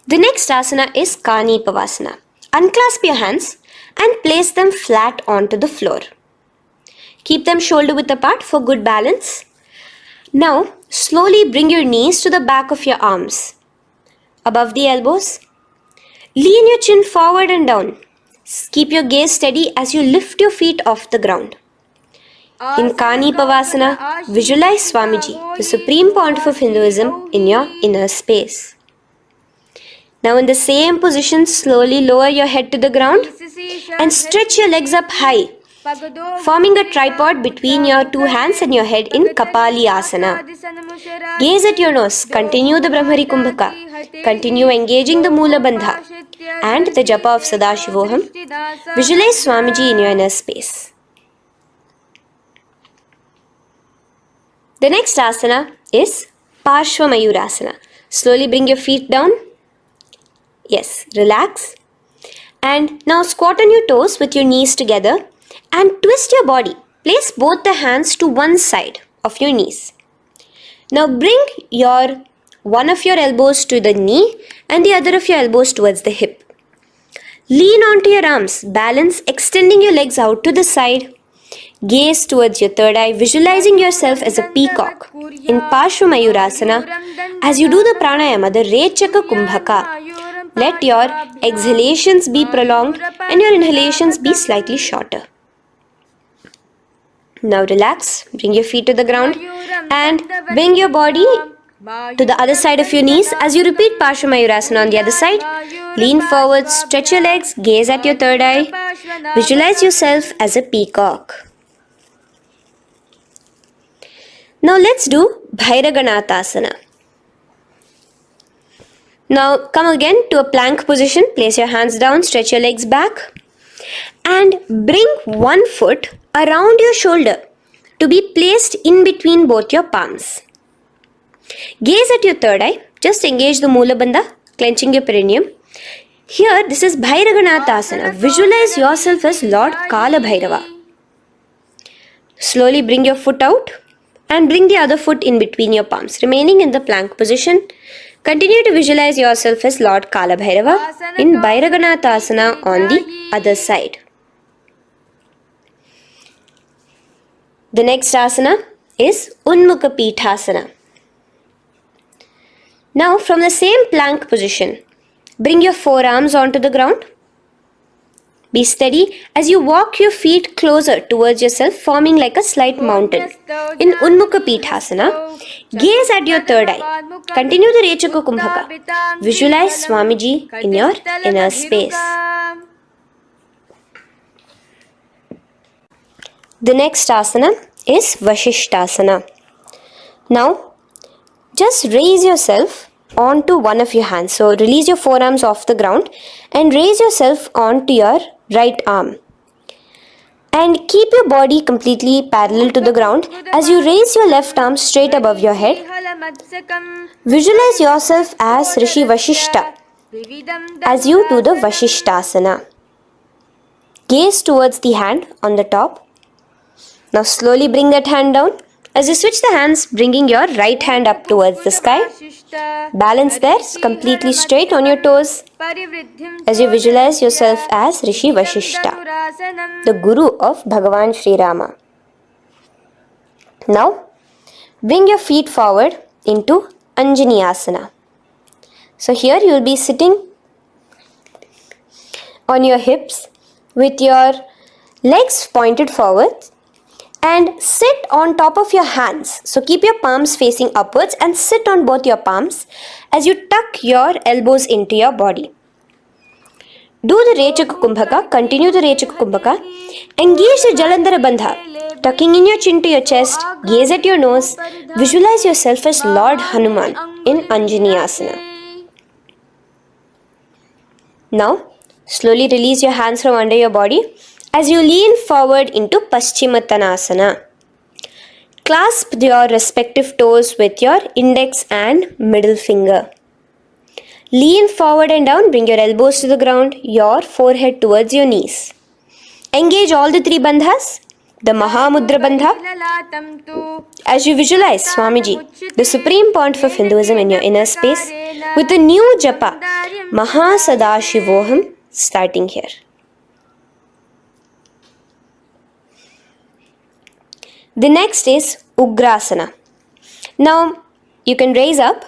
A: The next asana is Kani Pavasana. Unclasp your hands and place them flat onto the floor. Keep them shoulder width apart for good balance. Now, slowly bring your knees to the back of your arms, above the elbows. Lean your chin forward and down. Keep your gaze steady as you lift your feet off the ground. In Kani Pavasana, visualize Swamiji, the supreme pontiff of Hinduism, in your inner space. Now in the same position, slowly lower your head to the ground and stretch your legs up high, forming a tripod between your two hands and your head in Kapali Asana. Gaze at your nose, continue the Brahmari Kumbhaka, continue engaging the Mula Bandha and the Japa of Sadashivoham. Visualize Swamiji in your inner space. The next asana is Parshva Mayurasana. Slowly bring your feet down. Yes, relax. And now squat on your toes with your knees together and twist your body. Place both the hands to one side of your knees. Now bring one of your elbows to the knee and the other of your elbows towards the hip. Lean onto your arms, balance, extending your legs out to the side. Gaze towards your third eye, visualizing yourself as a peacock. In Parshva Mayurasana, as you do the pranayama, the Rechaka Kumbhaka, let your exhalations be prolonged and your inhalations be slightly shorter. Now relax, bring your feet to the ground and bring your body to the other side of your knees. As you repeat Parshva Mayurasana on the other side, lean forward, stretch your legs, gaze at your third eye, visualize yourself as a peacock. Now let's do Bhairaganathasana. Now come again to a plank position. Place your hands down, stretch your legs back and bring one foot around your shoulder to be placed in between both your palms. Gaze at your third eye. Just engage the Mula Bandha, clenching your perineum. Here, this is Bhairaganathasana. Visualize yourself as Lord Kala Bhairava. Slowly bring your foot out and bring the other foot in between your palms, remaining in the plank position. Continue to visualize yourself as Lord Kala Bhairava in Bhairaganathasana on the other side. The next asana is Unmukha Pithasana. Now from the same plank position, bring your forearms onto the ground. Be steady as you walk your feet closer towards yourself, forming like a slight mountain. In Unmukha Pithasana, gaze at your third eye. Continue the Rechaka Kumbhaka. Visualize Swamiji in your inner space. The next asana is Vashishthasana. Now, just raise yourself onto one of your hands. So, release your forearms off the ground and raise yourself onto your right arm. And keep your body completely parallel to the ground as you raise your left arm straight above your head. Visualize yourself as Rishi Vashishta as you do the Vashishthasana. Gaze towards the hand on the top. Now slowly bring that hand down. As you switch the hands, bringing your right hand up towards the sky. Balance there, completely straight on your toes. As you visualize yourself as Rishi Vashishta, the Guru of Bhagavan Sri Rama. Now, bring your feet forward into Anjani Asana. So here you will be sitting on your hips with your legs pointed forward and sit on top of your hands. So keep your palms facing upwards and sit on both your palms as you tuck your elbows into your body. Do the Rechaka Kumbhaka, continue the Rechaka Kumbhaka. Engage the Jalandhara Bandha, tucking in your chin to your chest, gaze at your nose, visualize yourself as Lord Hanuman in Anjani Asana. Now, slowly release your hands from under your body as you lean forward into Paschimottanasana. Clasp your respective toes with your index and middle finger. Lean forward and down, bring your elbows to the ground, your forehead towards your knees. Engage all the three bandhas, the Mahamudra Bandha. As you visualize Swamiji, the supreme point of Hinduism in your inner space, with a new japa, Mahasadashivoham, starting here. The next is Ugrasana. Now, you can raise up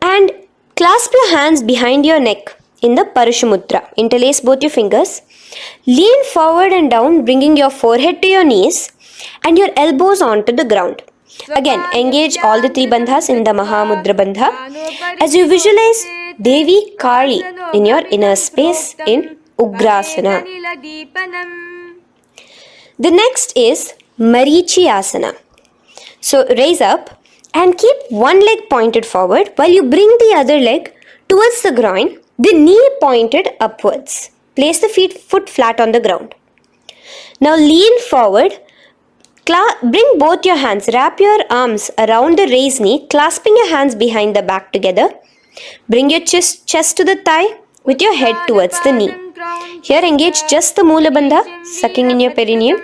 A: and clasp your hands behind your neck in the Parashamudra. Interlace both your fingers. Lean forward and down, bringing your forehead to your knees and your elbows onto the ground. Again, engage all the three bandhas in the Mahamudra Bandha as you visualize Devi Kali in your inner space in Ugrasana. The next is Marichi Asana. So raise up and keep one leg pointed forward while you bring the other leg towards the groin, the knee pointed upwards. Place the foot flat on the ground. Now lean forward, bring both your hands, wrap your arms around the raised knee, clasping your hands behind the back together. Bring your chest to the thigh with your head towards the knee. Here engage just the Moola Bandha, sucking in your perineum,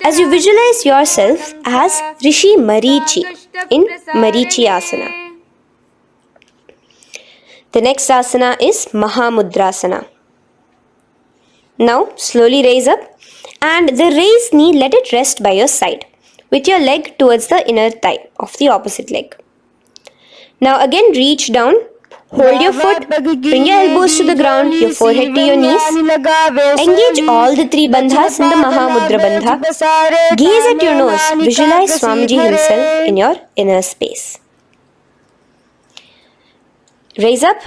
A: as you visualize yourself as Rishi Marichi in Marichi Asana. The next asana is Mahamudrasana. Now slowly raise up and the raised knee, let it rest by your side with your leg towards the inner thigh of the opposite leg. Now again reach down, hold your foot, bring your elbows to the ground, your forehead to your knees. Engage all the three bandhas in the Mahamudra Bandha. Gaze at your nose, visualize Swamiji himself in your inner space. Raise up.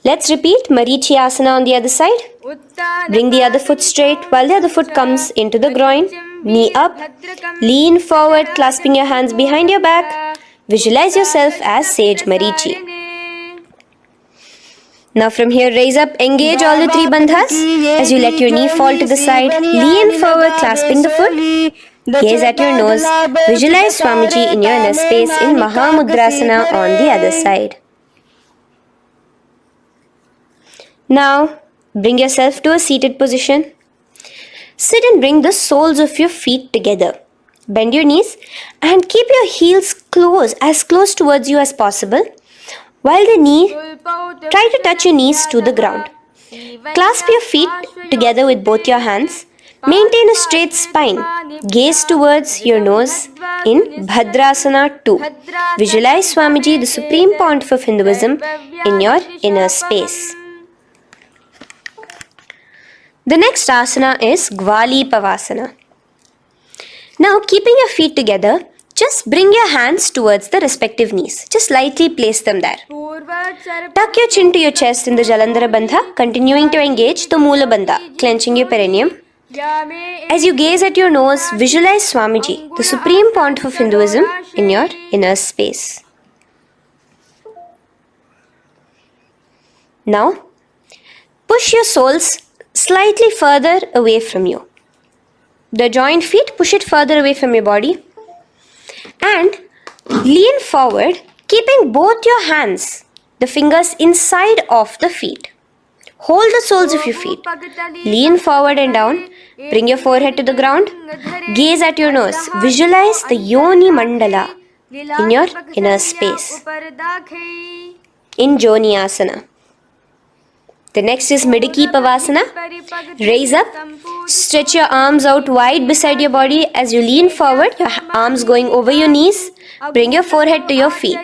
A: Let's repeat Marichi Asana on the other side. Bring the other foot straight while the other foot comes into the groin. Knee up. Lean forward, clasping your hands behind your back. Visualize yourself as Sage Marichi. Now from here, raise up, engage all the three bandhas as you let your knee fall to the side. Lean forward, clasping the foot. Gaze at your nose. Visualize Swamiji in your inner space in Mahamudrasana on the other side. Now, bring yourself to a seated position. Sit and bring the soles of your feet together. Bend your knees and keep your heels as close towards you as possible. While try to touch your knees to the ground. Clasp your feet together with both your hands. Maintain a straight spine. Gaze towards your nose in Bhadrasana 2. Visualize Swamiji, the supreme point of Hinduism, in your inner space. The next asana is Gwali Pavasana. Now, keeping your feet together, just bring your hands towards the respective knees. Just lightly place them there. Tuck your chin to your chest in the Jalandhara Bandha, continuing to engage the Moola Bandha, clenching your perineum. As you gaze at your nose, visualize Swamiji, the supreme point of Hinduism, in your inner space. Now, push your soles slightly further away from you. The joined feet, push it further away from your body. And lean forward, keeping both your hands, the fingers inside of the feet. Hold the soles of your feet. Lean forward and down. Bring your forehead to the ground. Gaze at your nose. Visualize the Yoni Mandala in your inner space. In Joni Asana. The next is Meditative Asana. Raise up. Stretch your arms out wide beside your body as you lean forward, your arms going over your knees. Bring your forehead to your feet.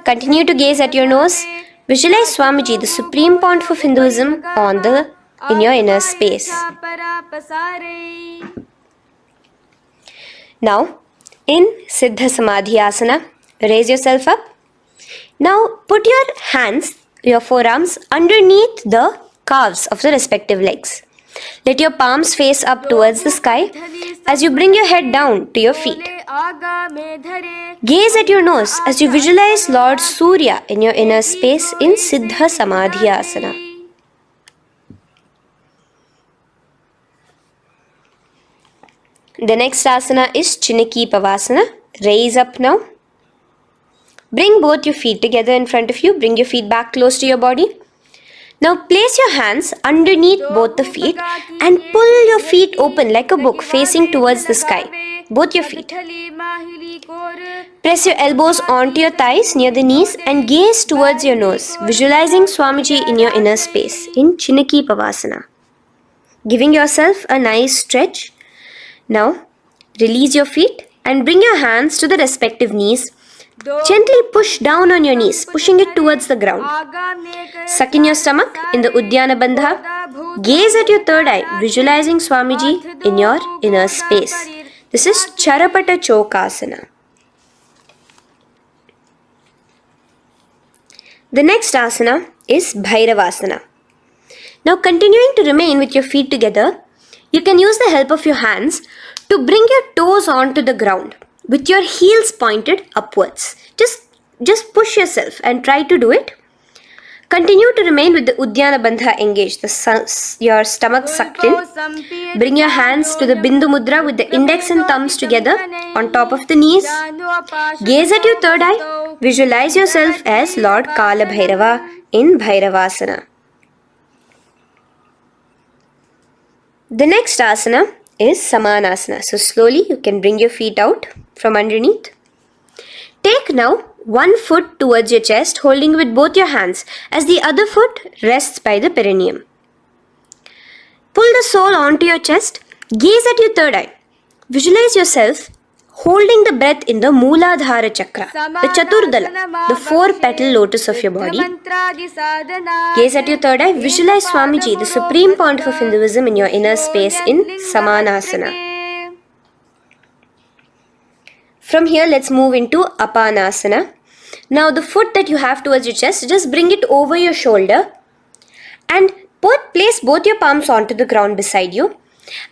A: Continue to gaze at your nose. Visualize Swamiji, the supreme point of Hinduism, in your inner space. Now, in Siddha Samadhi Asana, raise yourself up. Now, put your forearms underneath the calves of the respective legs. Let your palms face up towards the sky as you bring your head down to your feet. Gaze at your nose as you visualize Lord Surya in your inner space in Siddha Samadhi Asana. The next asana is Chiniki Pavasana. Raise up now. Bring both your feet together in front of you. Bring your feet back close to your body. Now place your hands underneath both the feet and pull your feet open like a book facing towards the sky. Both your feet. Press your elbows onto your thighs near the knees and gaze towards your nose, visualizing Swamiji in your inner space in Chiniki Pavasana. Giving yourself a nice stretch. Now release your feet and bring your hands to the respective knees. Gently push down on your knees, pushing it towards the ground. Suck in your stomach in the Uddiyana Bandha. Gaze at your third eye, visualizing Swamiji in your inner space. This is Charapata Chokasana. The next asana is Bhairavasana. Now continuing to remain with your feet together, you can use the help of your hands to bring your toes onto the ground with your heels pointed upwards. Just push yourself and try to do it. Continue to remain with the Uddiyana Bandha engaged, your stomach sucked in. Bring your hands to the Bindu Mudra with the index and thumbs together on top of the knees. Gaze at your third eye. Visualize yourself as Lord Kala Bhairava in Bhairavasana. The next asana is Samanasana. So slowly you can bring your feet out from underneath. Take now one foot towards your chest, holding with both your hands as the other foot rests by the perineum. Pull the sole onto your chest. Gaze at your third eye. Visualize yourself holding the breath in the Mooladhara Chakra, the Chaturdala, the 4-petal lotus of your body. Gaze at your third eye. Visualize Swamiji, the supreme point of Hinduism, in your inner space in Samanasana. From here, let's move into Apanasana. Now, the foot that you have towards your chest, just bring it over your shoulder and place both your palms onto the ground beside you.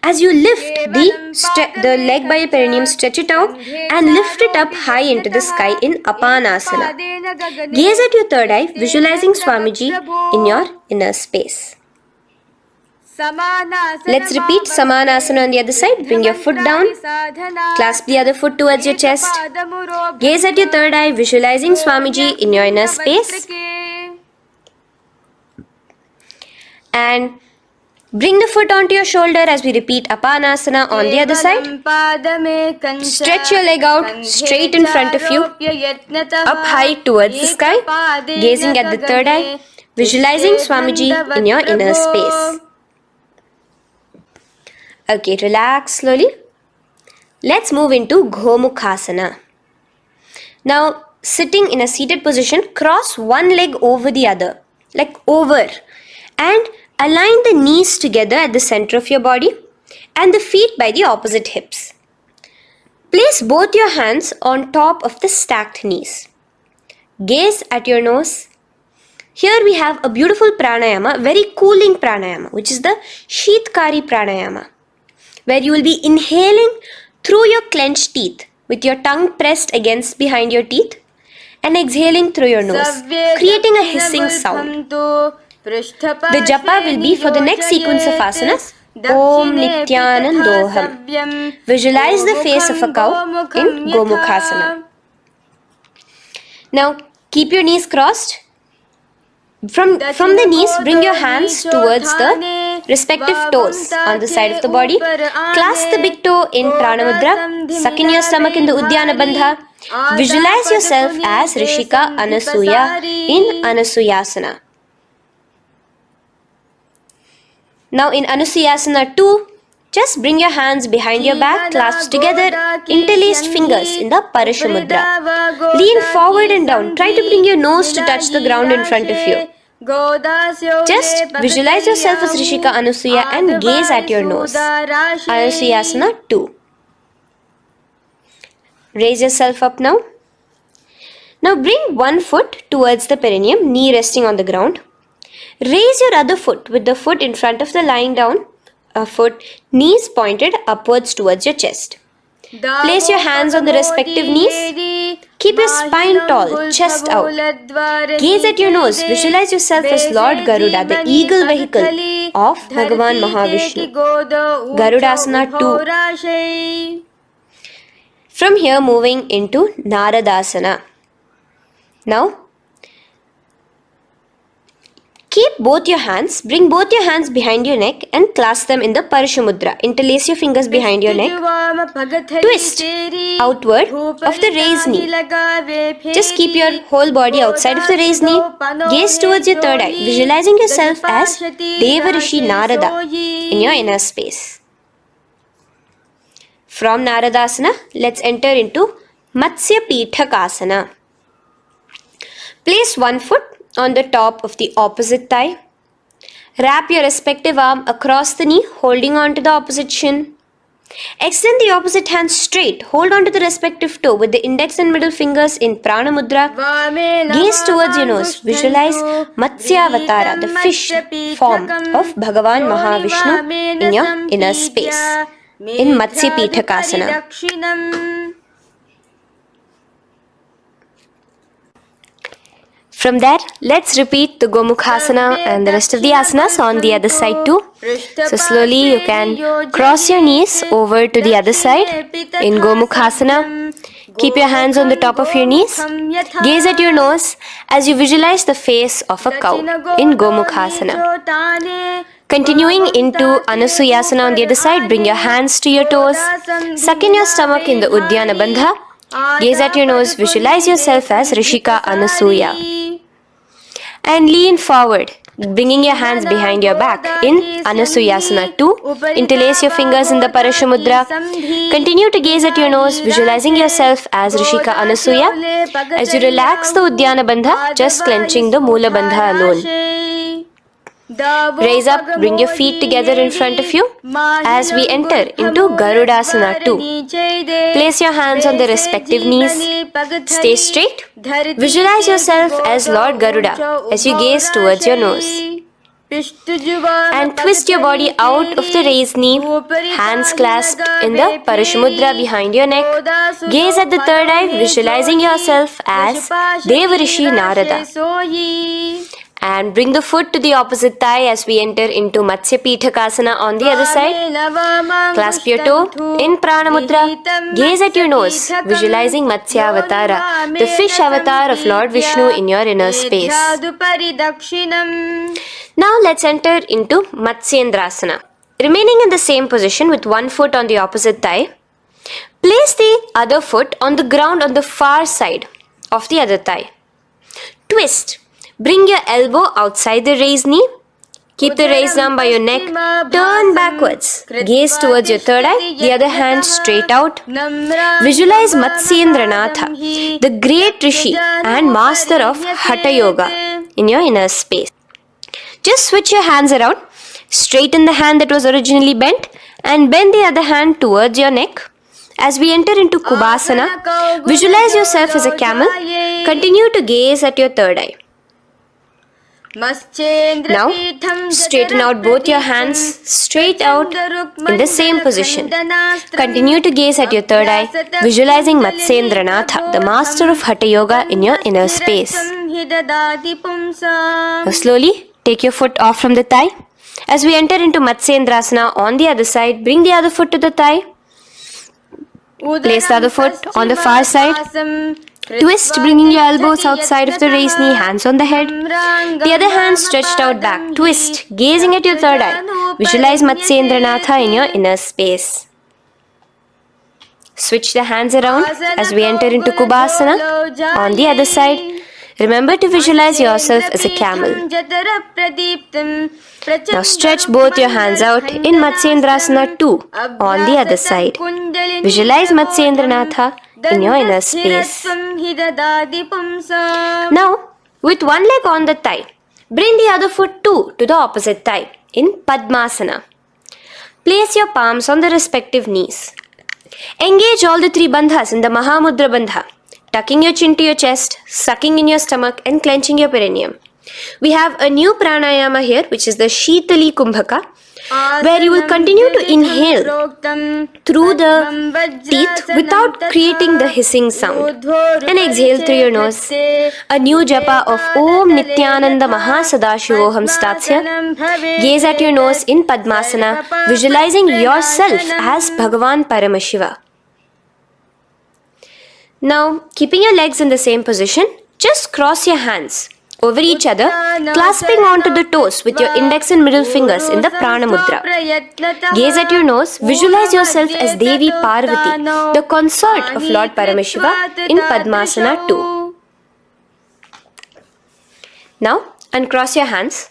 A: As you lift the leg by your perineum, stretch it out and lift it up high into the sky in Apanasana. Gaze at your third eye, visualizing Swamiji in your inner space. Let's repeat Samanasana on the other side. Bring your foot down. Clasp the other foot towards your chest. Gaze at your third eye, visualizing Swamiji in your inner space. And bring the foot onto your shoulder as we repeat Apanasana on the other side. Stretch your leg out straight in front of you, up high towards the sky, gazing at the third eye, visualizing Swamiji in your inner space. Okay, relax slowly. Let's move into Gomukhasana. Now, sitting in a seated position, cross one leg over the other, like over, and align the knees together at the center of your body and the feet by the opposite hips. Place both your hands on top of the stacked knees. Gaze at your nose. Here we have a beautiful pranayama, very cooling pranayama, which is the Sheetkari pranayama, where you will be inhaling through your clenched teeth with your tongue pressed against behind your teeth and exhaling through your nose, creating a hissing sound. The japa will be for the next sequence of asanas. Om Nithyanandoham. Visualize the face of a cow in Gomukhasana. Now keep your knees crossed. From the knees, bring your hands towards the respective toes on the side of the body. Clasp the big toe in Pranamudra. Suck in your stomach in the Uddiyana Bandha. Visualize yourself as Rishika Anasuya in Anasuyasana. Now in Anasuyasana 2, just bring your hands behind your back, clasped together, interlaced fingers in the Parashamudra. Lean forward and down. Try to bring your nose to touch the ground in front of you. Just visualize yourself as Rishika Anasuya and gaze at your nose. Anasuyasana 2. Raise yourself up now. Now bring one foot towards the perineum, knee resting on the ground. Raise your other foot with the foot in front of the lying down foot, knees pointed upwards towards your chest. Place your hands on the respective knees. Keep your spine tall, chest out. Gaze at your nose. Visualize yourself as Lord Garuda, the eagle vehicle of Bhagavan Mahavishnu. Garudasana 2. From here, moving into Naradasana. Now, keep both your hands, bring both your hands behind your neck and clasp them in the Parashamudra. Interlace your fingers behind your neck. Twist outward of the raised knee. Just keep your whole body outside of the raised knee. Gaze towards your third eye, visualizing yourself as Devarishi Narada in your inner space. From Naradasana, let's enter into Matsya Peacock. Place one foot on the top of the opposite thigh. Wrap your respective arm across the knee, holding on to the opposite shin. Extend the opposite hand straight. Hold on to the respective toe with the index and middle fingers in Prana Mudra. Gaze towards your nose. Visualize Matsyavatara, the fish form of Bhagavan Mahavishnu in your inner space in Matsya Peacock. From there, let's repeat the Gomukhasana and the rest of the asanas on the other side too. So slowly you can cross your knees over to the other side in Gomukhasana. Keep your hands on the top of your knees. Gaze at your nose as you visualize the face of a cow in Gomukhasana. Continuing into Anasuyasana on the other side, bring your hands to your toes. Suck in your stomach in the Uddiyana Bandha. Gaze at your nose, visualize yourself as Rishika Anasuya. And lean forward, bringing your hands behind your back in Anasuyasana 2. Interlace your fingers in the Parashamudra. Continue to gaze at your nose, visualizing yourself as Rishika Anasuya. As you relax the Uddiyana Bandha, just clenching the Mula Bandha alone. Raise up, bring your feet together in front of you as we enter into Garudasana 2. Place your hands on the respective knees. Stay straight. Visualize yourself as Lord Garuda as you gaze towards your nose. And twist your body out of the raised knee, hands clasped in the Parashamudra behind your neck. Gaze at the third eye, visualizing yourself as Devarishi Narada. And bring the foot to the opposite thigh as we enter into Matsya Peacock on the other side. Clasp your toe in Prana Mudra. Gaze at your nose, visualizing Matsyavatara, the fish avatar of Lord Vishnu in your inner space. Now let's enter into Matsyendrasana. Remaining in the same position with one foot on the opposite thigh, place the other foot on the ground on the far side of the other thigh. Twist. Bring your elbow outside the raised knee. Keep the raised arm by your neck. Turn backwards. Gaze towards your third eye. The other hand straight out. Visualize Matsyendranatha, the great Rishi and master of Hatha Yoga in your inner space. Just switch your hands around. Straighten the hand that was originally bent and bend the other hand towards your neck. As we enter into Kubhasana, visualize yourself as a camel. Continue to gaze at your third eye. Now, straighten out both your hands straight out in the same position. Continue to gaze at your third eye, visualizing Matsyendranatha, the master of Hatha Yoga in your inner space. Now slowly take your foot off from the thigh. As we enter into Matsyendrasana on the other side, bring the other foot to the thigh. Place the other foot on the far side. Twist, bringing your elbows outside of the raised knee, hands on the head. The other hand stretched out back. Twist, gazing at your third eye. Visualize Matsyendranatha in your inner space. Switch the hands around as we enter into Kubhasana. On the other side, remember to visualize yourself as a camel. Now stretch both your hands out in Matsyendrasana 2 on the other side. Visualize Matsyendranatha in your inner space. Now, with one leg on the thigh, bring the other foot too to the opposite thigh in Padmasana. Place your palms on the respective knees. Engage all the three bandhas in the Mahamudra Bandha, tucking your chin to your chest, sucking in your stomach and clenching your perineum. We have a new pranayama here, which is the Shitali Kumbhaka, where you will continue to inhale through the teeth without creating the hissing sound, and exhale through your nose. A new japa of Om Nithyananda Mahasadashivoham starts here. Gaze at your nose in Padmasana, visualizing yourself as Bhagavan Paramashiva. Now, keeping your legs in the same position, just cross your hands over each other, clasping onto the toes with your index and middle fingers in the Prana Mudra. Gaze at your nose, visualize yourself as Devi Parvati, the consort of Lord Paramashiva in Padmasana 2. Now, uncross your hands.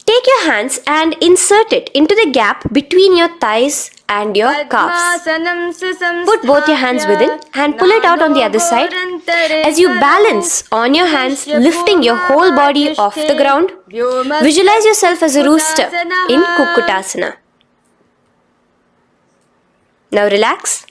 A: Take your hands and insert it into the gap between your thighs and your calves. Put both your hands within and pull it out on the other side. As you balance on your hands, lifting your whole body off the ground, visualize yourself as a rooster in Kukkutasana. Now relax.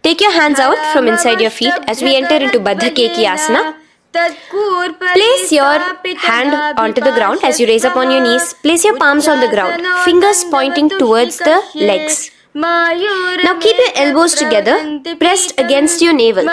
A: Take your hands out from inside your feet as we enter into Baddha Keki Asana. Place your hand onto the ground as you raise up on your knees. Place your palms on the ground, fingers pointing towards the legs. Now keep your elbows together, pressed against your navel.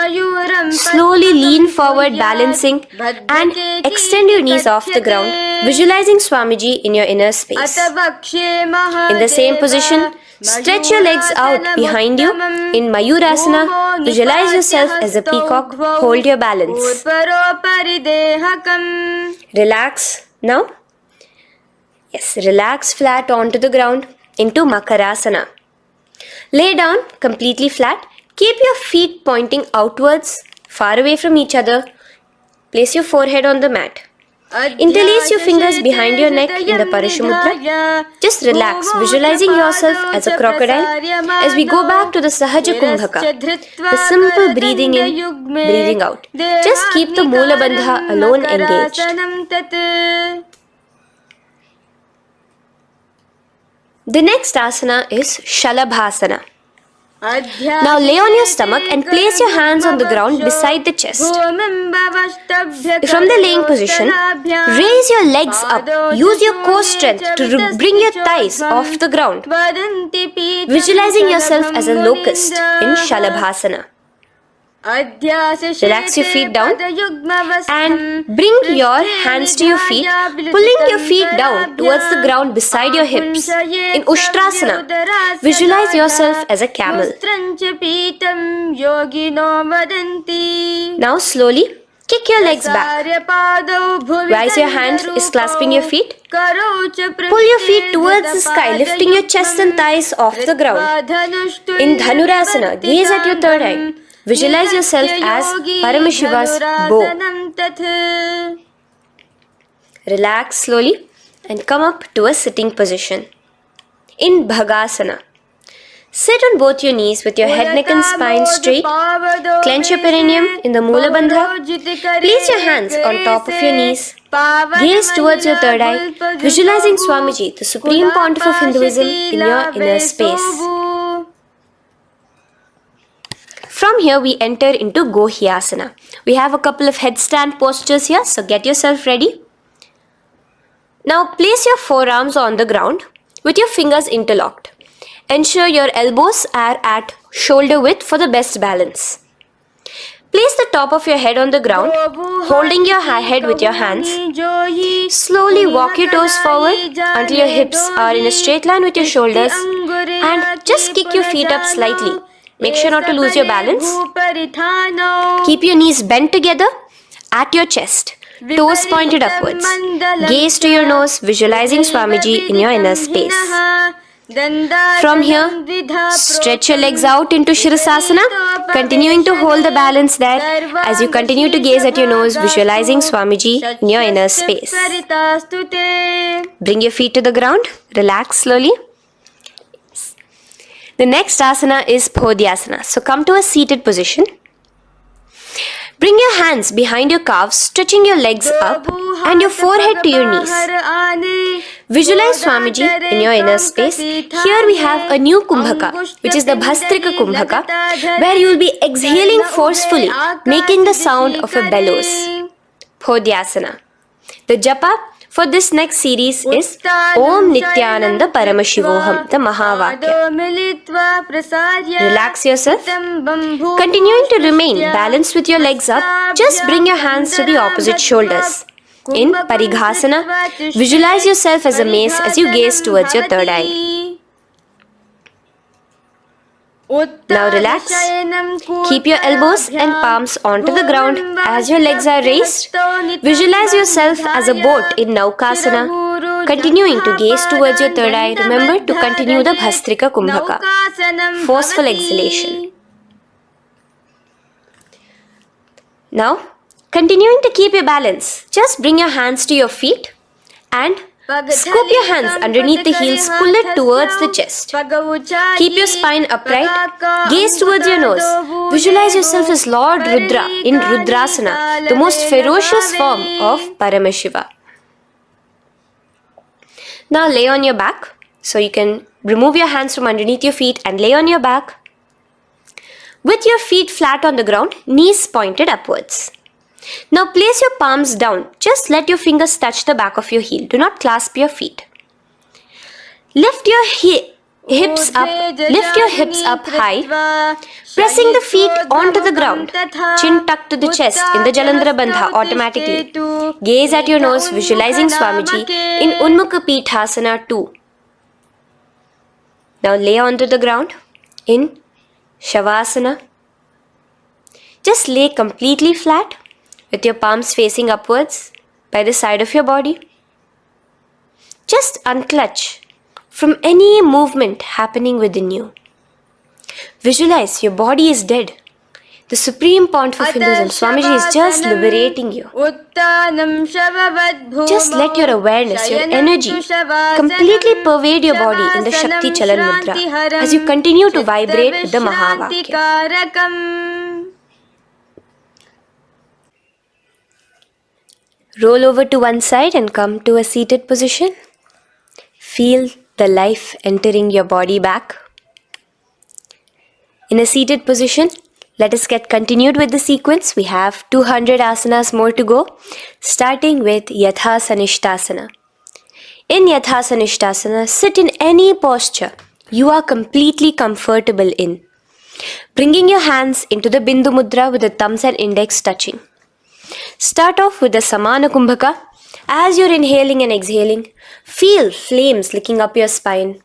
A: Slowly lean forward, balancing, and extend your knees off the ground, visualizing Swamiji in your inner space. In the same position, stretch your legs out behind you. In Mayurasana, visualize yourself as a peacock. Hold your balance. Relax now. Yes, relax flat onto the ground into Makarasana. Lay down completely flat. Keep your feet pointing outwards, far away from each other. Place your forehead on the mat. Interlace your fingers behind your neck in the Parashumudra. Just relax, visualizing yourself as a crocodile as we go back to the Sahaja Kumbhaka, the simple breathing in, breathing out. Just keep the Moola Bandha alone engaged. The next asana is Shalabhasana. Now lay on your stomach and place your hands on the ground beside the chest. From the laying position, raise your legs up. Use your core strength to bring your thighs off the ground. Visualizing yourself as a locust in Shalabhasana. Relax your feet down and bring your hands to your feet, pulling your feet down towards the ground beside your hips. In Ushtrasana, visualize yourself as a camel. Now slowly kick your legs back. Rise your hand is clasping your feet. Pull your feet towards the sky, lifting your chest and thighs off the ground. In Dhanurasana, gaze at your third eye. Visualize yourself as Paramashiva's bow. Relax slowly and come up to a sitting position. In Bhagasana, sit on both your knees with your head, neck and spine straight. Clench your perineum in the Moola Bandha. Place your hands on top of your knees. Gaze towards your third eye, visualizing Swamiji, the Supreme Pontiff of Hinduism, in your inner space. From here we enter into Gohyasana. We have a couple of headstand postures here, so get yourself ready. Now place your forearms on the ground with your fingers interlocked. Ensure your elbows are at shoulder width for the best balance. Place the top of your head on the ground, holding your head with your hands. Slowly walk your toes forward until your hips are in a straight line with your shoulders, and just kick your feet up slightly. Make sure not to lose your balance. Keep your knees bent together at your chest. Toes pointed upwards. Gaze to your nose, visualizing Swamiji in your inner space. From here, stretch your legs out into Shirasasana, continuing to hold the balance there as you continue to gaze at your nose, visualizing Swamiji in your inner space. Bring your feet to the ground, relax slowly. The next asana is Podhyasana. So come to a seated position. Bring your hands behind your calves, stretching your legs up and your forehead to your knees. Visualize Swamiji in your inner space. Here we have a new Kumbhaka, which is the Bhastrika Kumbhaka, where you will be exhaling forcefully, making the sound of a bellows. Podhyasana. The japa for this next series is Om Nithyananda Paramashivoham, the Mahavakya. Relax yourself. Continuing to remain balanced with your legs up, just bring your hands to the opposite shoulders. In Parighasana, visualize yourself as a mace as you gaze towards your third eye. Now relax. Keep your elbows and palms onto the ground as your legs are raised. Visualize yourself as a boat in Naukasana. Continuing to gaze towards your third eye, remember to continue the Bhastrika Kumbhaka. Forceful exhalation. Now, continuing to keep your balance, just bring your hands to your feet and scoop your hands underneath the heels, pull it towards the chest. Keep your spine upright, gaze towards your nose. Visualize yourself as Lord Rudra in Rudrasana, the most ferocious form of Paramashiva. Now lay on your back, so you can remove your hands from underneath your feet and lay on your back. With your feet flat on the ground, knees pointed upwards. Now place your palms down. Just let your fingers touch the back of your heel. Do not clasp your feet. Lift your hips up high, pressing the feet onto the ground. Chin tucked to the chest in the Jalandhara Bandha automatically. Gaze at your nose, visualizing Swamiji in Unmukha Pithasana 2. Now lay onto the ground in Shavasana. Just lay completely flat with your palms facing upwards by the side of your body. Just unclutch from any movement happening within you. Visualize your body is dead. The supreme point of Hinduism, Swamiji is just liberating you. Just let your awareness, your energy completely pervade your body in the Shakti Chalan Mudra as you continue to vibrate with the Mahavakya. Roll over to one side and come to a seated position. Feel the life entering your body back. In a seated position, let us get continued with the sequence. We have 200 asanas more to go, starting with Yathasanishtasana. In Yathasanishtasana, sit in any posture you are completely comfortable in. Bringing your hands into the Bindu Mudra with the thumbs and index touching. Start off with the Samana Kumbhaka. As you're inhaling and exhaling, feel flames licking up your spine.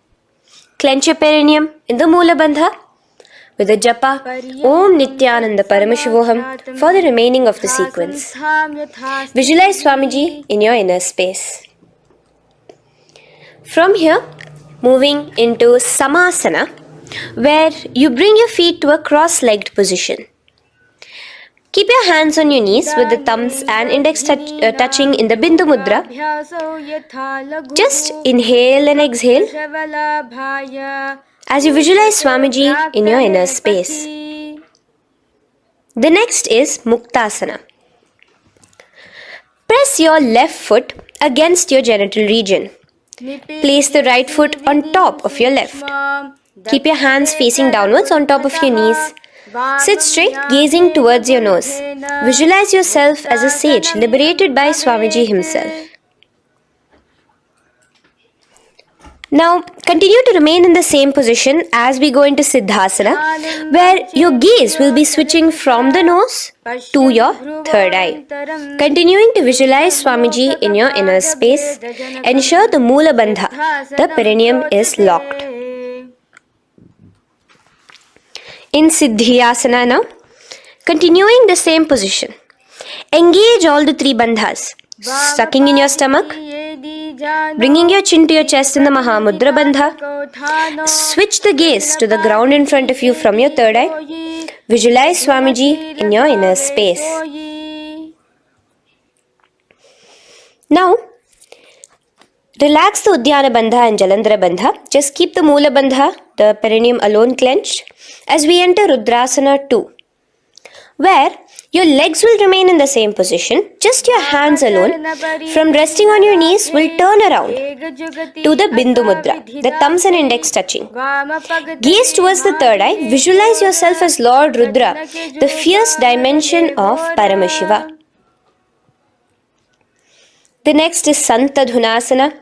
A: Clench your perineum in the Moola Bandha with the japa Om Nithyananda Paramashivoham for the remaining of the sequence. Visualize Swamiji in your inner space. From here, moving into Samasana, where you bring your feet to a cross-legged position. Keep your hands on your knees with the thumbs and index touching in the Bindu Mudra. Just inhale and exhale as you visualize Swamiji in your inner space. The next is Muktasana. Press your left foot against your genital region. Place the right foot on top of your left. Keep your hands facing downwards on top of your knees. Sit straight, gazing towards your nose. Visualize yourself as a sage liberated by Swamiji himself. Now, continue to remain in the same position as we go into Siddhasana, where your gaze will be switching from the nose to your third eye. Continuing to visualize Swamiji in your inner space, ensure the Moola Bandha, the perineum, is locked. in Siddhyasana now. Continuing the same position. Engage all the three bandhas. Sucking in your stomach, bringing your chin to your chest in the Mahamudra Bandha. Switch the gaze to the ground in front of you from your third eye. Visualize Swamiji in your inner space. Now, relax the Uddiyana Bandha and Jalandhara Bandha. Just keep the Moola Bandha, the perineum alone clenched, as we enter Rudrasana 2, where your legs will remain in the same position, just your hands alone, from resting on your knees, will turn around to the Bindu Mudra, the thumbs and index touching. Gaze towards the third eye, visualize yourself as Lord Rudra, the fierce dimension of Paramashiva. The next is Santadhunasana.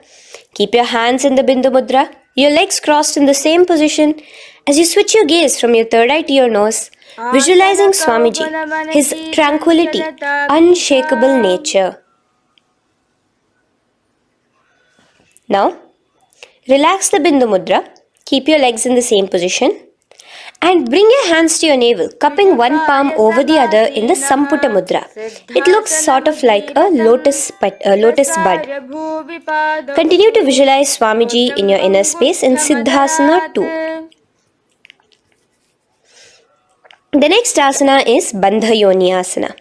A: Keep your hands in the Bindu Mudra, your legs crossed in the same position. As you switch your gaze from your third eye to your nose, visualizing Swamiji, his tranquility, unshakable nature. Now, relax the Bindu Mudra, keep your legs in the same position, and bring your hands to your navel, cupping one palm over the other in the Samputa Mudra. It looks sort of like a lotus bud. Continue to visualize Swamiji in your inner space in Siddhasana 2. The next asana is Bandha Yoni Asana.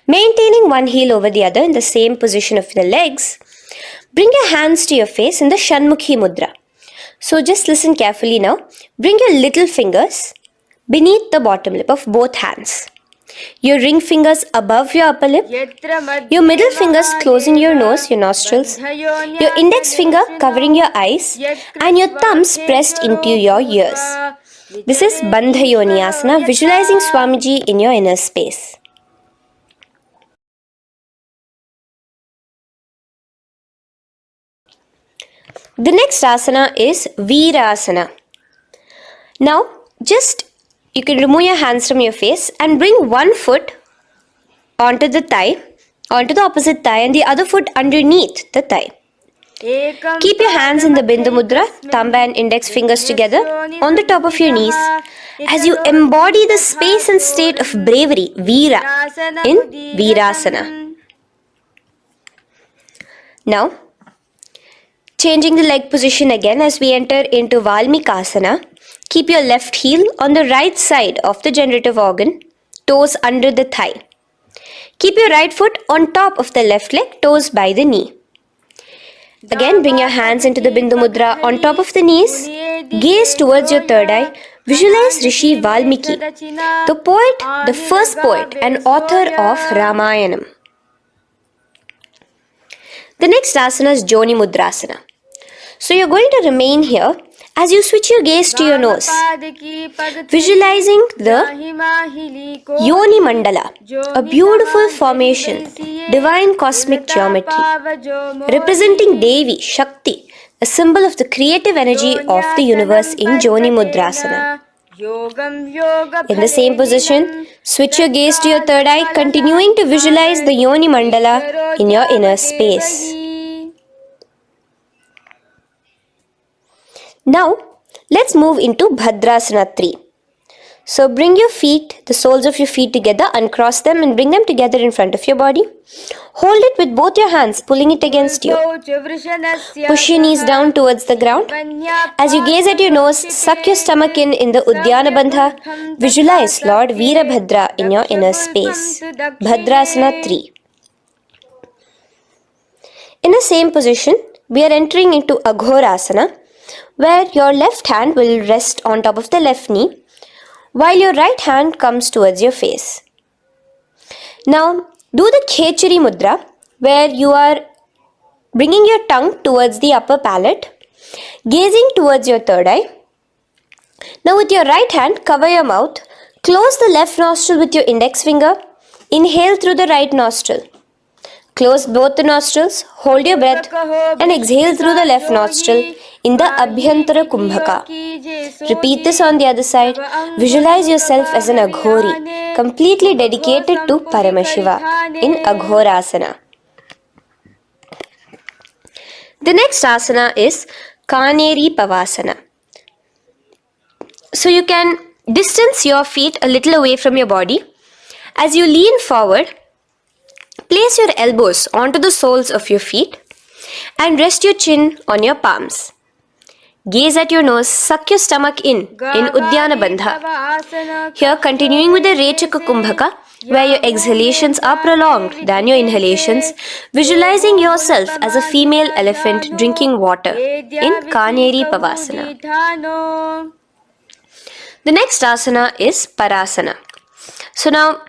A: Maintaining one heel over the other in the same position of the legs, bring your hands to your face in the Shanmukhi Mudra. So just listen carefully now. Bring your little fingers beneath the bottom lip of both hands. Your ring fingers above your upper lip. Your middle fingers closing your nose, your nostrils. Your index finger covering your eyes. And your thumbs pressed into your ears. This is Bandha Yoni Asana, visualizing Swamiji in your inner space. The next asana is Virasana. Now, you can remove your hands from your face and bring one foot onto the opposite thigh, and the other foot underneath the thigh. Keep your hands in the Bindu Mudra, thumb and index fingers together on the top of your knees as you embody the space and state of bravery, Veera, in Virasana. Now, changing the leg position again as we enter into Valmikasana. Keep your left heel on the right side of the generative organ, toes under the thigh. Keep your right foot on top of the left leg, toes by the knee. Again, bring your hands into the Bindu Mudra on top of the knees. Gaze towards your third eye. Visualize Rishi Valmiki, the poet, the first poet and author of Ramayanam. The next asana is Joni Mudrasana. So you're going to remain here as you switch your gaze to your nose, visualizing the Yoni Mandala, a beautiful formation, divine cosmic geometry, representing Devi, Shakti, a symbol of the creative energy of the universe in Joni Mudrasana. In the same position, switch your gaze to your third eye, continuing to visualize the Yoni Mandala in your inner space. Now, let's move into Bhadrasana 3. So bring your feet, the soles of your feet together, uncross them and bring them together in front of your body. Hold it with both your hands, pulling it against you. Push your knees down towards the ground. As you gaze at your nose, suck your stomach in the Uddiyana Bandha. Visualize Lord Veerabhadra in your inner space. Bhadrasana 3. In the same position, we are entering into Aghorasana, where your left hand will rest on top of the left knee, while your right hand comes towards your face. Now, do the Khechari Mudra, where you are bringing your tongue towards the upper palate, gazing towards your third eye. Now, with your right hand, cover your mouth, close the left nostril with your index finger, inhale through the right nostril. Close both the nostrils, hold your breath and exhale through the left nostril in the Abhyantara Kumbhaka. Repeat this on the other side. Visualize yourself as an Aghori, completely dedicated to Paramashiva in Aghorasana. The next asana is Kaneri Pavasana. So you can Distance your feet a little away from your body. As you lean forward, place your elbows onto the soles of your feet and rest your chin on your palms. Gaze at your nose, suck your stomach in Uddiyana Bandha. Here, continuing with the Rechaka Kumbhaka, where your exhalations are prolonged than your inhalations, visualizing yourself as a female elephant drinking water in Kaneri Pavasana. The next asana is Parasana. So now,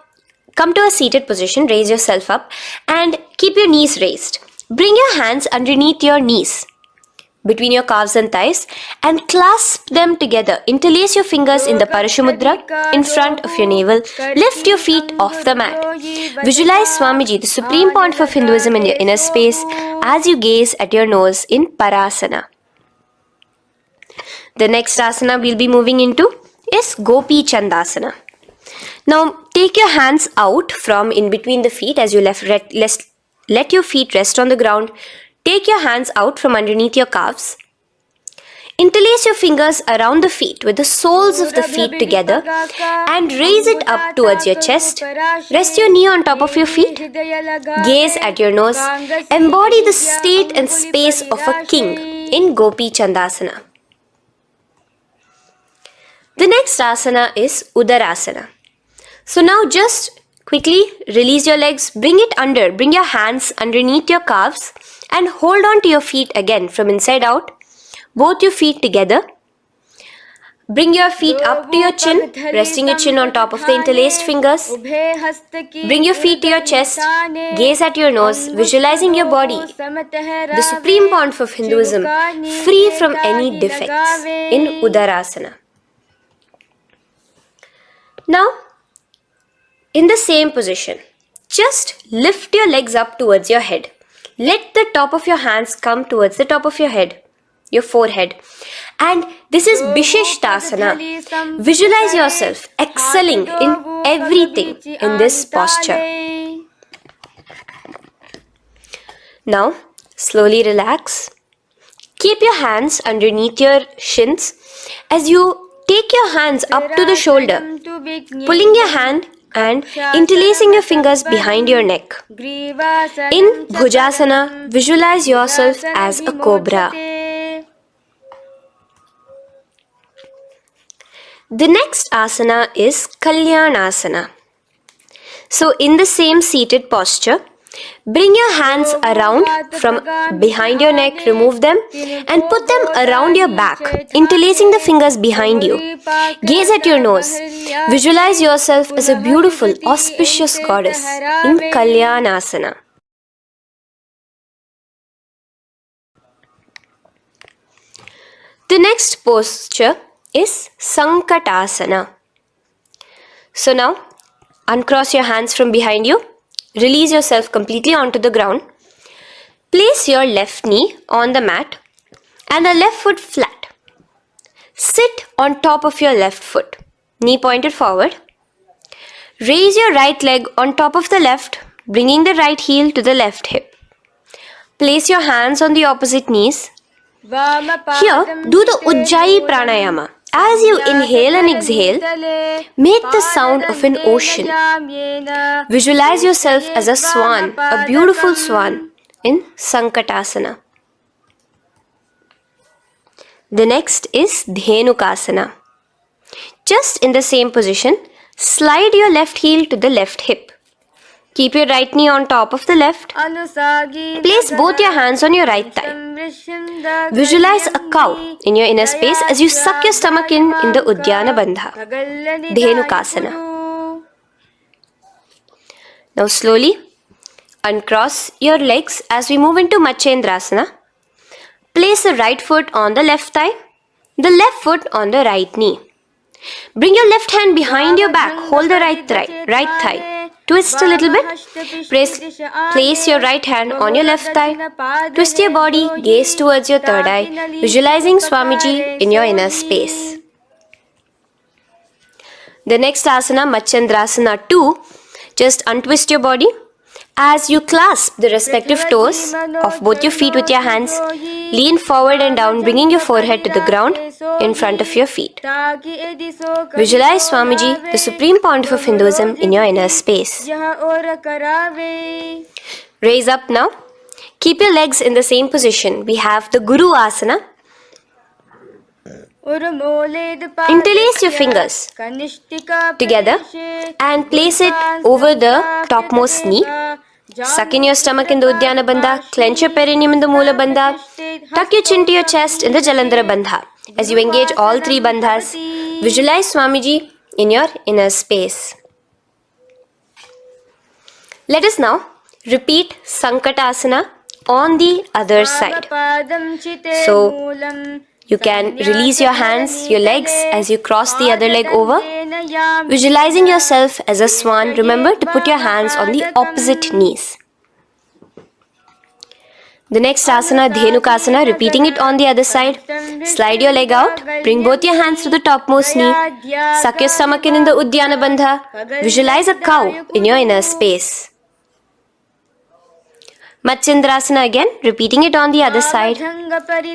A: come to a seated position, raise yourself up and keep your knees raised. Bring your hands underneath your knees, between your calves and thighs, and clasp them together. Interlace your fingers in the Parashamudra in front of your navel. Lift your feet off the mat. Visualize Swamiji, the supreme point of Hinduism, in your inner space as you gaze at your nose in Parasana. The next asana we'll be moving into is Gopi Chandasana. Now take your hands out from in between the feet as you let your feet rest on the ground. Take your hands out from underneath your calves. Interlace your fingers around the feet with the soles of the feet together and raise it up towards your chest. Rest your knee on top of your feet. Gaze at your nose. Embody the state and space of a king in Gopi Chandasana. The next asana is Udarasana. So now just quickly release your legs, bring your hands underneath your calves and hold on to your feet again from inside out. Both your feet together. Bring your feet up to your chin, resting your chin on top of the interlaced fingers. Bring your feet to your chest, gaze at your nose, visualizing your body, the supreme point of Hinduism, free from any defects in Udarasana. Now, in the same position, just lift your legs up towards your head. Let the top of your hands come towards the top of your head, your forehead. And this is Vishishtasana. Visualize yourself excelling in everything in this posture. Now, slowly relax. Keep your hands underneath your shins as you take your hands up to the shoulder, pulling your hand and interlacing your fingers behind your neck. In Bhujasana, visualize yourself as a cobra. The next asana is Kalyanasana. So in the same seated posture, bring your hands around from behind your neck, remove them and put them around your back, interlacing the fingers behind you. Gaze at your nose. Visualize yourself as a beautiful, auspicious goddess in Kalyanasana. The next posture is Sankatasana. So now, uncross your hands from behind you. Release yourself completely onto the ground. Place your left knee on the mat and the left foot flat. Sit on top of your left foot, knee pointed forward. Raise your right leg on top of the left, bringing the right heel to the left hip. Place your hands on the opposite knees. Here, do the Ujjayi Pranayama. As you inhale and exhale, make the sound of an ocean. Visualize yourself as a swan, a beautiful swan in Sankatasana. The next is Dhenukasana. Just in the same position, slide your left heel to the left hip. Keep your right knee on top of the left. Place both your hands on your right thigh. Visualize a cow in your inner space as you suck your stomach in the Uddiyana Bandha, Dhenukasana. Now slowly uncross your legs as we move into Matsyendrasana. Place the right foot on the left thigh, the left foot on the right knee. Bring your left hand behind your back, hold the right thigh. Twist a little bit. Place your right hand on your left thigh. Twist your body, gaze towards your third eye, visualizing Swamiji in your inner space. The next asana, Matsyendrasana 2, just untwist your body. As you clasp the respective toes of both your feet with your hands, lean forward and down, bringing your forehead to the ground in front of your feet. Visualize Swamiji, the supreme pontiff of Hinduism, in your inner space. Raise up now. Keep your legs in the same position. We have the Guru Asana. Interlace your fingers together and place it over the topmost knee. Suck in your stomach in the Uddiyana Bandha, clench your perineum in the Moola Bandha, tuck your chin to your chest in the Jalandhara Bandha. As you engage all three bandhas, visualize Swamiji in your inner space. Let us now repeat Sankatasana on the other side. So, you can release your hands, your legs as you cross the other leg over. Visualizing yourself as a swan, remember to put your hands on the opposite knees. The next asana, Dhenukasana, repeating it on the other side. Slide your leg out, bring both your hands to the topmost knee. Suck your stomach in the Uddiyana Bandha. Visualize a cow in your inner space. Matsyendrasana again, repeating it on the other side.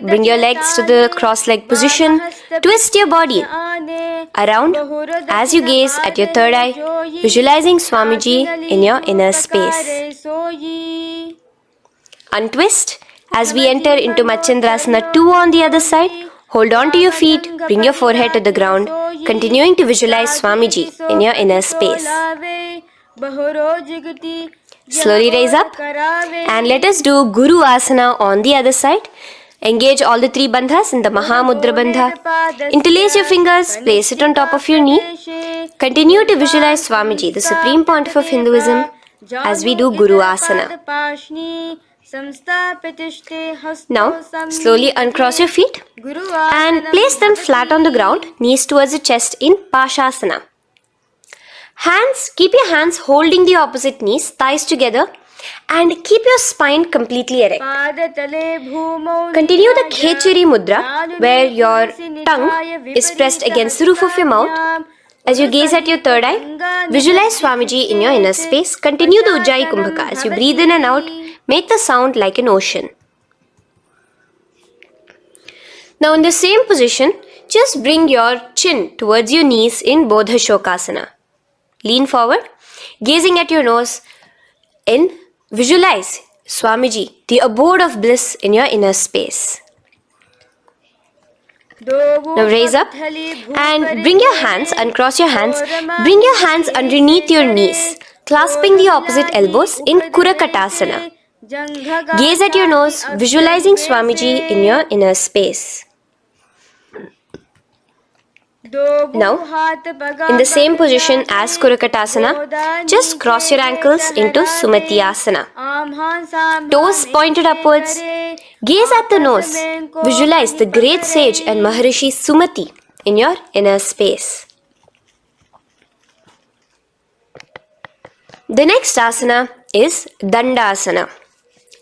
A: Bring your legs to the cross-leg position. Twist your body around as you gaze at your third eye, visualizing Swamiji in your inner space. Untwist as we enter into Matsyendrasana 2 on the other side. Hold on to your feet, bring your forehead to the ground, continuing to visualize Swamiji in your inner space. Slowly raise up and let us do Guru Asana on the other side. Engage all the three bandhas in the Mahamudra Bandha. Interlace your fingers, place it on top of your knee. Continue to visualize Swamiji, the supreme pontiff of Hinduism, as we do Guru Asana. Now, slowly uncross your feet and place them flat on the ground, knees towards the chest in Pashasana. Keep your hands holding the opposite knees, thighs together, and keep your spine completely erect. Continue the Khechari Mudra, where your tongue is pressed against the roof of your mouth. As you gaze at your third eye, visualize Swamiji in your inner space. Continue the Ujjayi Kumbhaka. As you breathe in and out, make the sound like an ocean. Now in the same position, just bring your chin towards your knees in Bodha Shokasana. Lean forward, gazing at your nose, and visualize Swamiji, the abode of bliss in your inner space. Now raise up and bring your hands, uncross your hands, bring your hands underneath your knees, clasping the opposite elbows in Kurakatasana. Gaze at your nose, visualizing Swamiji in your inner space. Now, in the same position as Kurakatasana, just cross your ankles into Sumati Asana. Toes pointed upwards. Gaze at the nose. Visualize the great sage and Maharishi Sumati in your inner space. The next asana is Dandasana.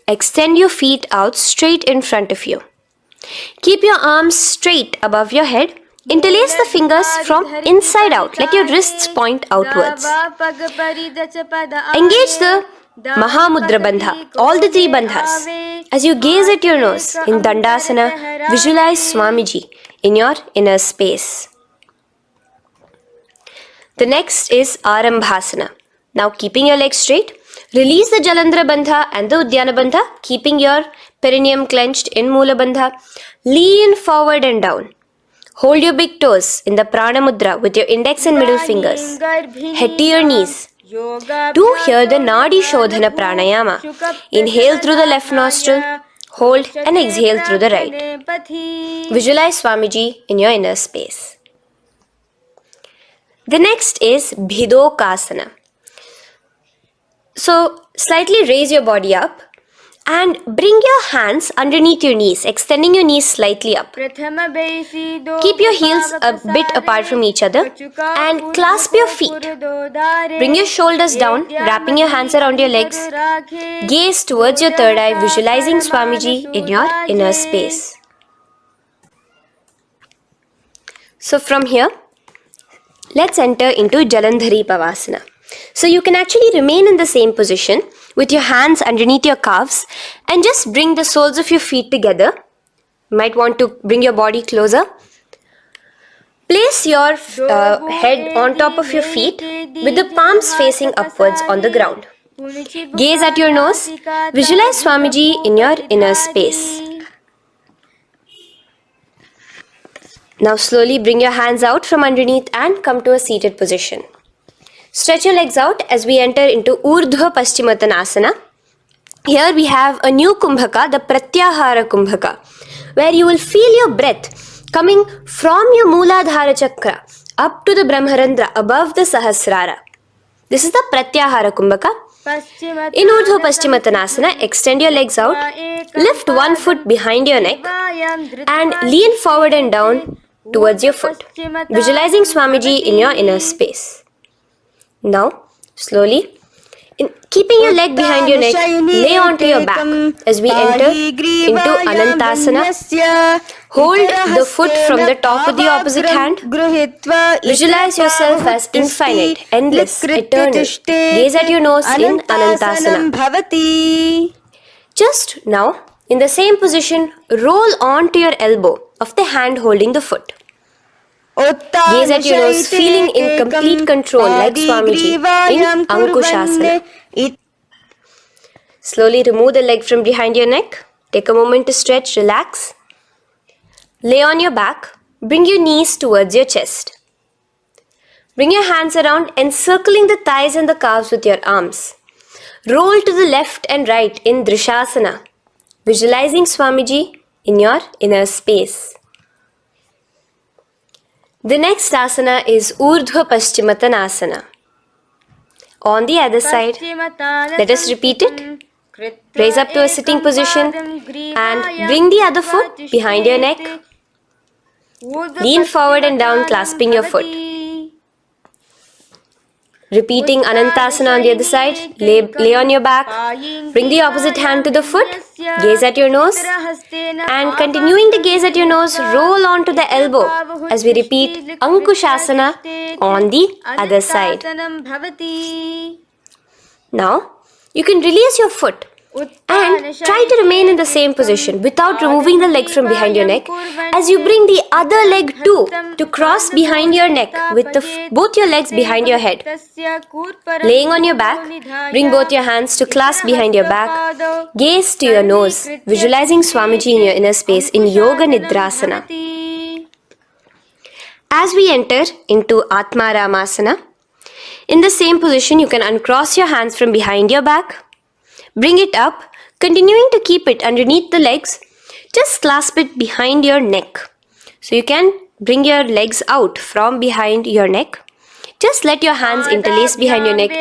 A: Extend your feet out straight in front of you. Keep your arms straight above your head. Interlace the fingers from inside out. Let your wrists point outwards. Engage the Mahamudra Bandha, all the three bandhas. As you gaze at your nose in Dandasana, visualize Swamiji in your inner space. The next is Arambhasana. Now keeping your legs straight, release the Jalandhara Bandha and the Uddiyana Bandha, keeping your perineum clenched in Moola Bandha. Lean forward and down. Hold your big toes in the Prana Mudra with your index and middle fingers. Head to your knees. Do here the Nadi Shodhana Pranayama. Inhale through the left nostril, hold and exhale through the right. Visualize Swamiji in your inner space. The next is Bhidokasana. So, slightly raise your body up and bring your hands underneath your knees, extending your knees slightly up. Keep your heels a bit apart from each other and clasp your feet. Bring your shoulders down, wrapping your hands around your legs. Gaze towards your third eye, visualizing Swamiji in your inner space. So from here, let's enter into Jalandhari Pavasana. So you can actually remain in the same position with your hands underneath your calves and just bring the soles of your feet together. You might want to bring your body closer. Place your head on top of your feet with the palms facing upwards on the ground. Gaze at your nose. Visualize Swamiji in your inner space. Now slowly bring your hands out from underneath and come to a seated position. Stretch your legs out as we enter into Urdhva Paschimottanasana. Here we have a new Kumbhaka, the Pratyahara Kumbhaka, where you will feel your breath coming from your Mooladhara Chakra up to the Brahmarandra above the Sahasrara. This is the Pratyahara Kumbhaka. In Urdhva Paschimottanasana, extend your legs out, lift one foot behind your neck and lean forward and down towards your foot, visualizing Swamiji in your inner space. Now, slowly, keeping your leg behind your neck, lay onto your back as we enter into Anantasana. Hold the foot from the top with the opposite hand. Visualize yourself as infinite, endless, eternal. Gaze at your nose in Anantasana. Just now, in the same position, roll onto your elbow of the hand holding the foot. Gaze at your nose, feeling in complete control like Swamiji in Ankushasana. Slowly remove the leg from behind your neck. Take a moment to stretch, relax. Lay on your back. Bring your knees towards your chest. Bring your hands around, encircling the thighs and the calves with your arms. Roll to the left and right in Drishasana, visualizing Swamiji in your inner space. The next asana is Urdhva Paschimottanasana. On the other side, let us repeat it. Raise up to a sitting position and bring the other foot behind your neck. Lean forward and down, clasping your foot. Repeating Anantasana on the other side, lay on your back, bring the opposite hand to the foot, gaze at your nose, and continuing to gaze at your nose, roll onto the elbow as we repeat Ankushasana on the other side. Now, you can release your foot and try to remain in the same position without removing the leg from behind your neck as you bring the other leg too to cross behind your neck with both your legs behind your head. Laying on your back, bring both your hands to clasp behind your back. Gaze to your nose, visualizing Swamiji in your inner space in Yoga Nidrasana. As we enter into Atmaramasana, in the same position you can uncross your hands from behind your back. Bring it up, continuing to keep it underneath the legs. Just clasp it behind your neck. So you can bring your legs out from behind your neck. Just let your hands interlace behind your neck,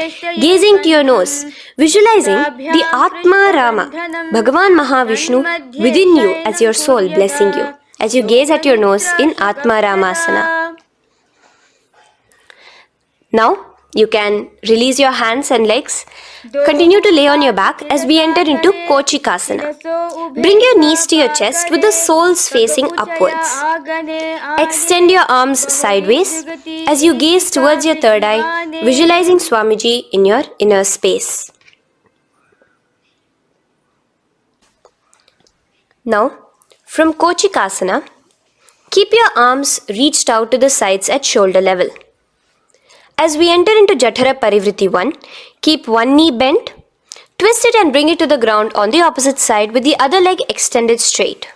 A: gazing to your nose, visualizing the Atma Rama, Bhagavan Mahavishnu within you as your soul blessing you, as you gaze at your nose in Atma Ramasana. Now, you can release your hands and legs. Continue to lay on your back as we enter into Kochikasana. Bring your knees to your chest with the soles facing upwards. Extend your arms sideways as you gaze towards your third eye, visualizing Swamiji in your inner space. Now, from Kochikasana, keep your arms reached out to the sides at shoulder level. As we enter into Jatara Parivritti 1, keep one knee bent, twist it and bring it to the ground on the opposite side with the other leg extended straight.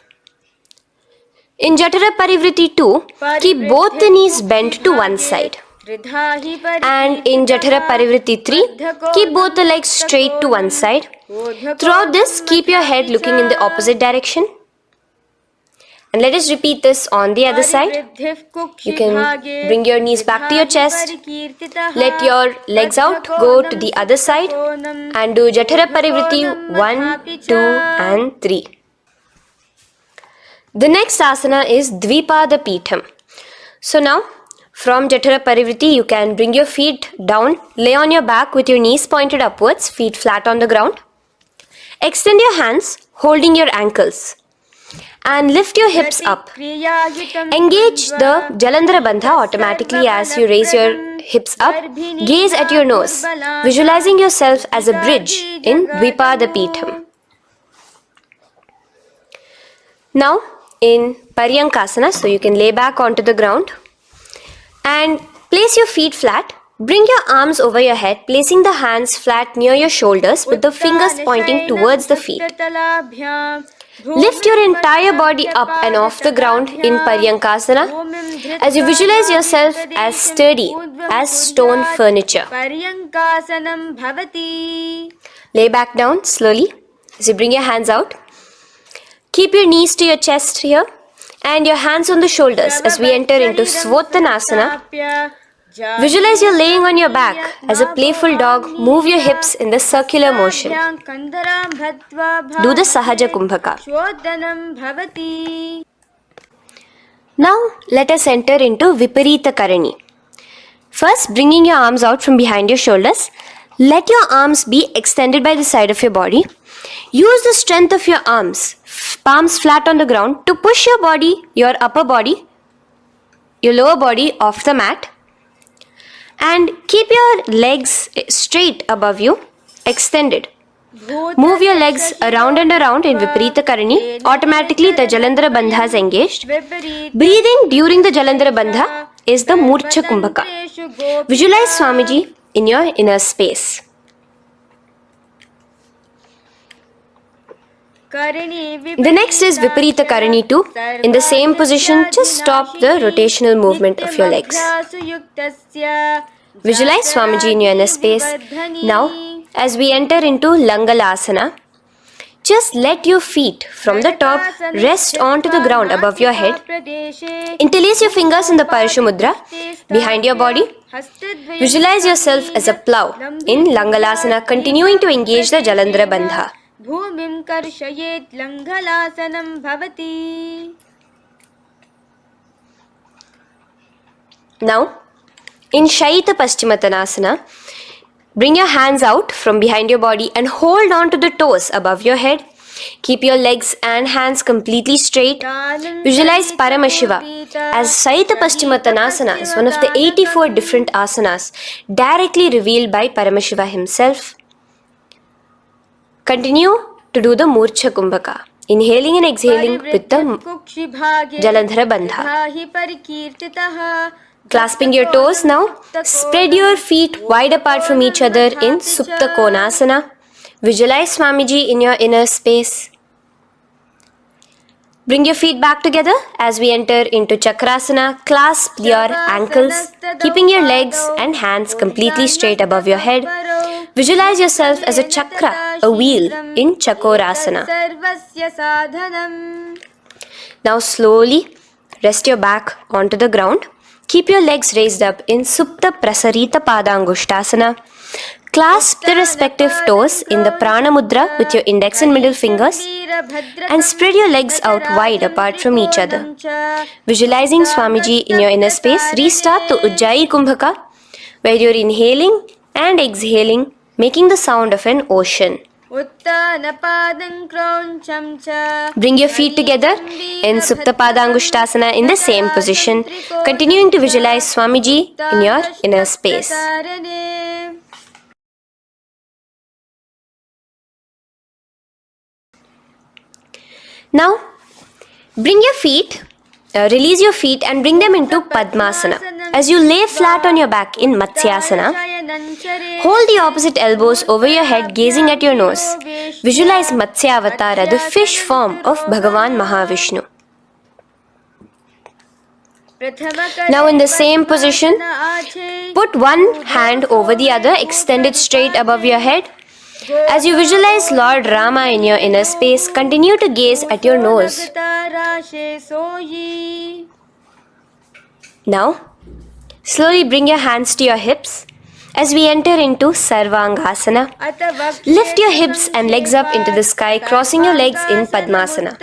A: In Jatara Parivritti 2, keep both the knees bent to one side. And in Jatara Parivritti 3, keep both the legs straight to one side. Throughout this, keep your head looking in the opposite direction. And let us repeat this on the other side. You can bring your knees back to your chest. Let your legs out, go to the other side and do Jatara Parivritti 1, 2 and 3. The next asana is Dvipada Pitham. So now, from Jatara Parivritti, you can bring your feet down, lay on your back with your knees pointed upwards, feet flat on the ground. Extend your hands, holding your ankles. And lift your hips up. Engage the Jalandhara Bandha automatically as you raise your hips up, gaze at your nose, visualizing yourself as a bridge in Dvipadapitham. Now in Paryankasana, so you can lay back onto the ground and place your feet flat. Bring your arms over your head, placing the hands flat near your shoulders with the fingers pointing towards the feet. Lift your entire body up and off the ground in Paryankasana as you visualize yourself as sturdy as stone furniture. Lay back down slowly as you bring your hands out. Keep your knees to your chest here and your hands on the shoulders as we enter into Svottanasana. Visualize you're laying on your back as a playful dog. Move your hips in the circular motion. Do the Sahaja Kumbhaka. Now let us enter into Viparita Karani. First, bringing your arms out from behind your shoulders. Let your arms be extended by the side of your body. Use the strength of your arms, palms flat on the ground, to push your body, your upper body, your lower body off the mat. And keep your legs straight above you, extended. Move your legs around and around in Viparita Karani. Automatically the Jalandhara Bandha is engaged. Breathing during the Jalandhara Bandha is the Murcha Kumbhaka. Visualize Swamiji in your inner space. The next is Viparita Karani 2. In the same position, just stop the rotational movement of your legs. Visualize Swamiji in your inner space. Now, as we enter into Langalasana, just let your feet from the top rest onto the ground above your head. Interlace your fingers in the Parashu Mudra behind your body. Visualize yourself as a plow in Langalasana, continuing to engage the Jalandhara Bandha.
B: भूमिं कर्षयेत् लङ्घलासनं भवति.
A: Now, in Shaita Paschimottanasana, bring your hands out from behind your body and hold on to the toes above your head. Keep your legs and hands completely straight. Visualize Paramashiva as Shaita Paschimottanasana is one of the 84 different asanas directly revealed by Paramashiva himself. Continue to do the Murcha Kumbhaka, inhaling and exhaling with the Jalandhara Bandha. Clasping your toes now, spread your feet wide apart from each other in Supta Konasana. Visualize Swamiji in your inner space. Bring your feet back together as we enter into Chakrasana. Clasp your ankles, keeping your legs and hands completely straight above your head. Visualize yourself as a chakra, a wheel in Chakorasana. Now slowly rest your back onto the ground. Keep your legs raised up in Supta Prasarita Padangushtasana. Clasp the respective toes in the Prana Mudra with your index and middle fingers and spread your legs out wide apart from each other. Visualizing Swamiji in your inner space, restart the Ujjayi Kumbhaka where you're inhaling and exhaling, making the sound of an ocean. Bring your feet together in Supta Padangushtasana in the same position, continuing to visualize Swamiji in your inner space. Now, bring your feet, release your feet and bring them into Padmasana. As you lay flat on your back in Matsyasana, hold the opposite elbows over your head, gazing at your nose. Visualize Matsya Avatara, the fish form of Bhagavan Mahavishnu. Now in the same position, put one hand over the other, extend it straight above your head. As you visualize Lord Rama in your inner space, continue to gaze at your nose. Now, slowly bring your hands to your hips as we enter into Sarvangasana. Lift your hips and legs up into the sky, crossing your legs in Padmasana.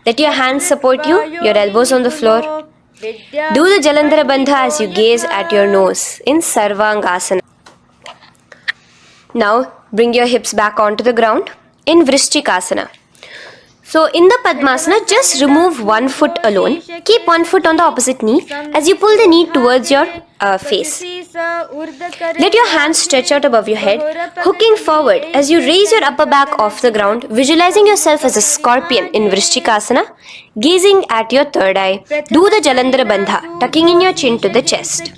A: Let your hands support you, your elbows on the floor. Do the Jalandhara Bandha as you gaze at your nose in Sarvangasana. Now, bring your hips back onto the ground in Vrishchikasana. So, in the Padmasana, just remove one foot alone. Keep one foot on the opposite knee as you pull the knee towards your face. Let your hands stretch out above your head, hooking forward as you raise your upper back off the ground, visualizing yourself as a scorpion in Vrishchikasana, gazing at your third eye. Do the Jalandhara Bandha, tucking in your chin to the chest.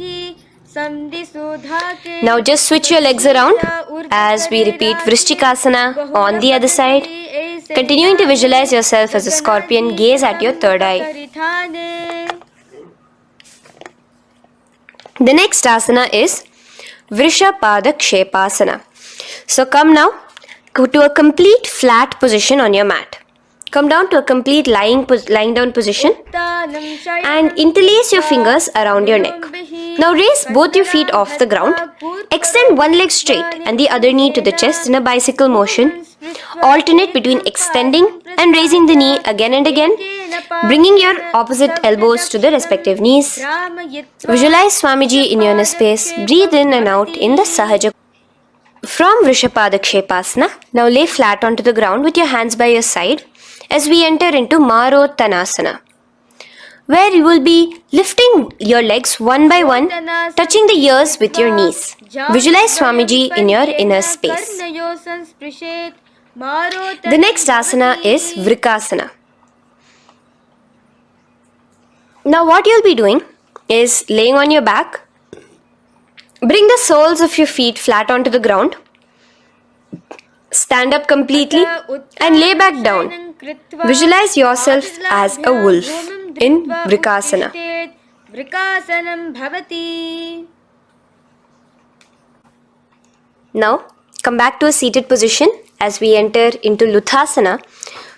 A: Now just switch your legs around as we repeat Vrishchikasana on the other side. Continuing to visualize yourself as a scorpion, gaze at your third eye. The next asana is Vrishapada Kshepasana. So come now to a complete flat position on your mat. Come down to a complete lying down position and interlace your fingers around your neck. Now raise both your feet off the ground. Extend one leg straight and the other knee to the chest in a bicycle motion. Alternate between extending and raising the knee again and again, bringing your opposite elbows to the respective knees. Visualize Swamiji in your inner space. Breathe in and out in the Sahaja. From Vrishapada Kshepasana, now lay flat onto the ground with your hands by your side as we enter into Marottanasana, where you will be lifting your legs one by one, touching the ears with your knees. Visualize Swamiji in your inner space. The next asana is Vrikasana. Now what you'll be doing is laying on your back. Bring the soles of your feet flat onto the ground. Stand up completely and lay back down. Visualize yourself as a wolf in Vrikasana. Now come back to a seated position as we enter into Luthasana,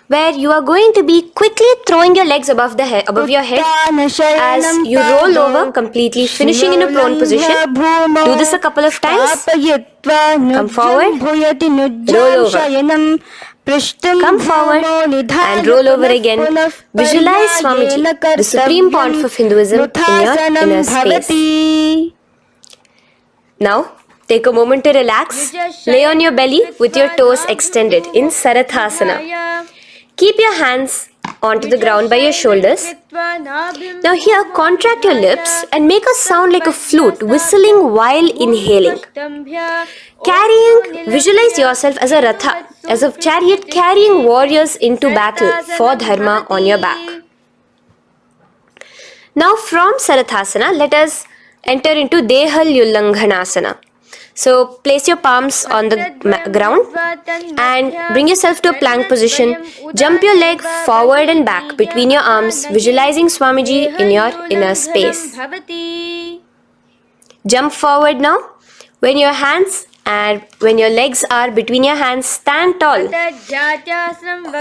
A: where you are going to be quickly throwing your legs above your head as you roll over completely, finishing in a prone position. Do this a couple of times. Come forward, roll over. Come forward and roll over again. Visualize Swamiji, the supreme point of Hinduism, in your inner space. Now take a moment to relax. Lay on your belly with your toes extended in Sarathasana. Keep your hands onto the ground by your shoulders. Now here, contract your lips and make a sound like a flute, whistling while inhaling. Visualize yourself as a ratha, as a chariot carrying warriors into battle for dharma on your back. Now from Sarathasana, let us enter into Dehalyullanghanasana. So place your palms on the ground and bring yourself to a plank position. Jump your leg forward and back between your arms, visualizing Swamiji in your inner space. Jump forward now. When your legs are between your hands, stand tall.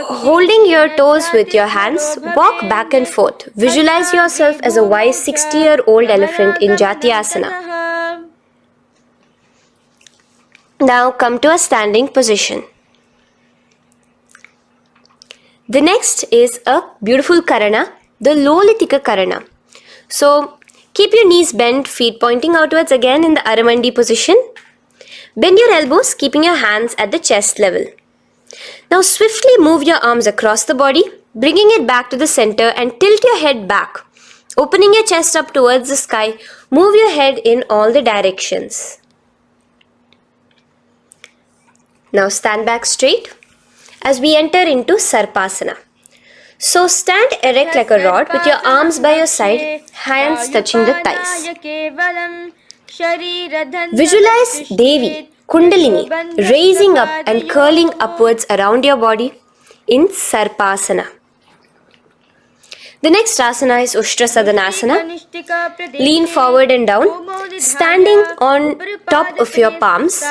A: Holding your toes with your hands, walk back and forth. Visualize yourself as a wise 60-year-old elephant in Jatyasana. Now come to a standing position. The next is a beautiful karana, the Lolitika karana. So keep your knees bent, feet pointing outwards again in the Aramandi position. Bend your elbows, keeping your hands at the chest level. Now swiftly move your arms across the body, bringing it back to the center and tilt your head back. Opening your chest up towards the sky, move your head in all the directions. Now stand back straight as we enter into Sarpasana. So stand erect like a rod with your arms by your side, hands touching the thighs. Visualize Devi, Kundalini, raising up and curling upwards around your body in Sarpasana. The next asana is Ushtrasadanasana. Lean forward and down, standing on top of your palms.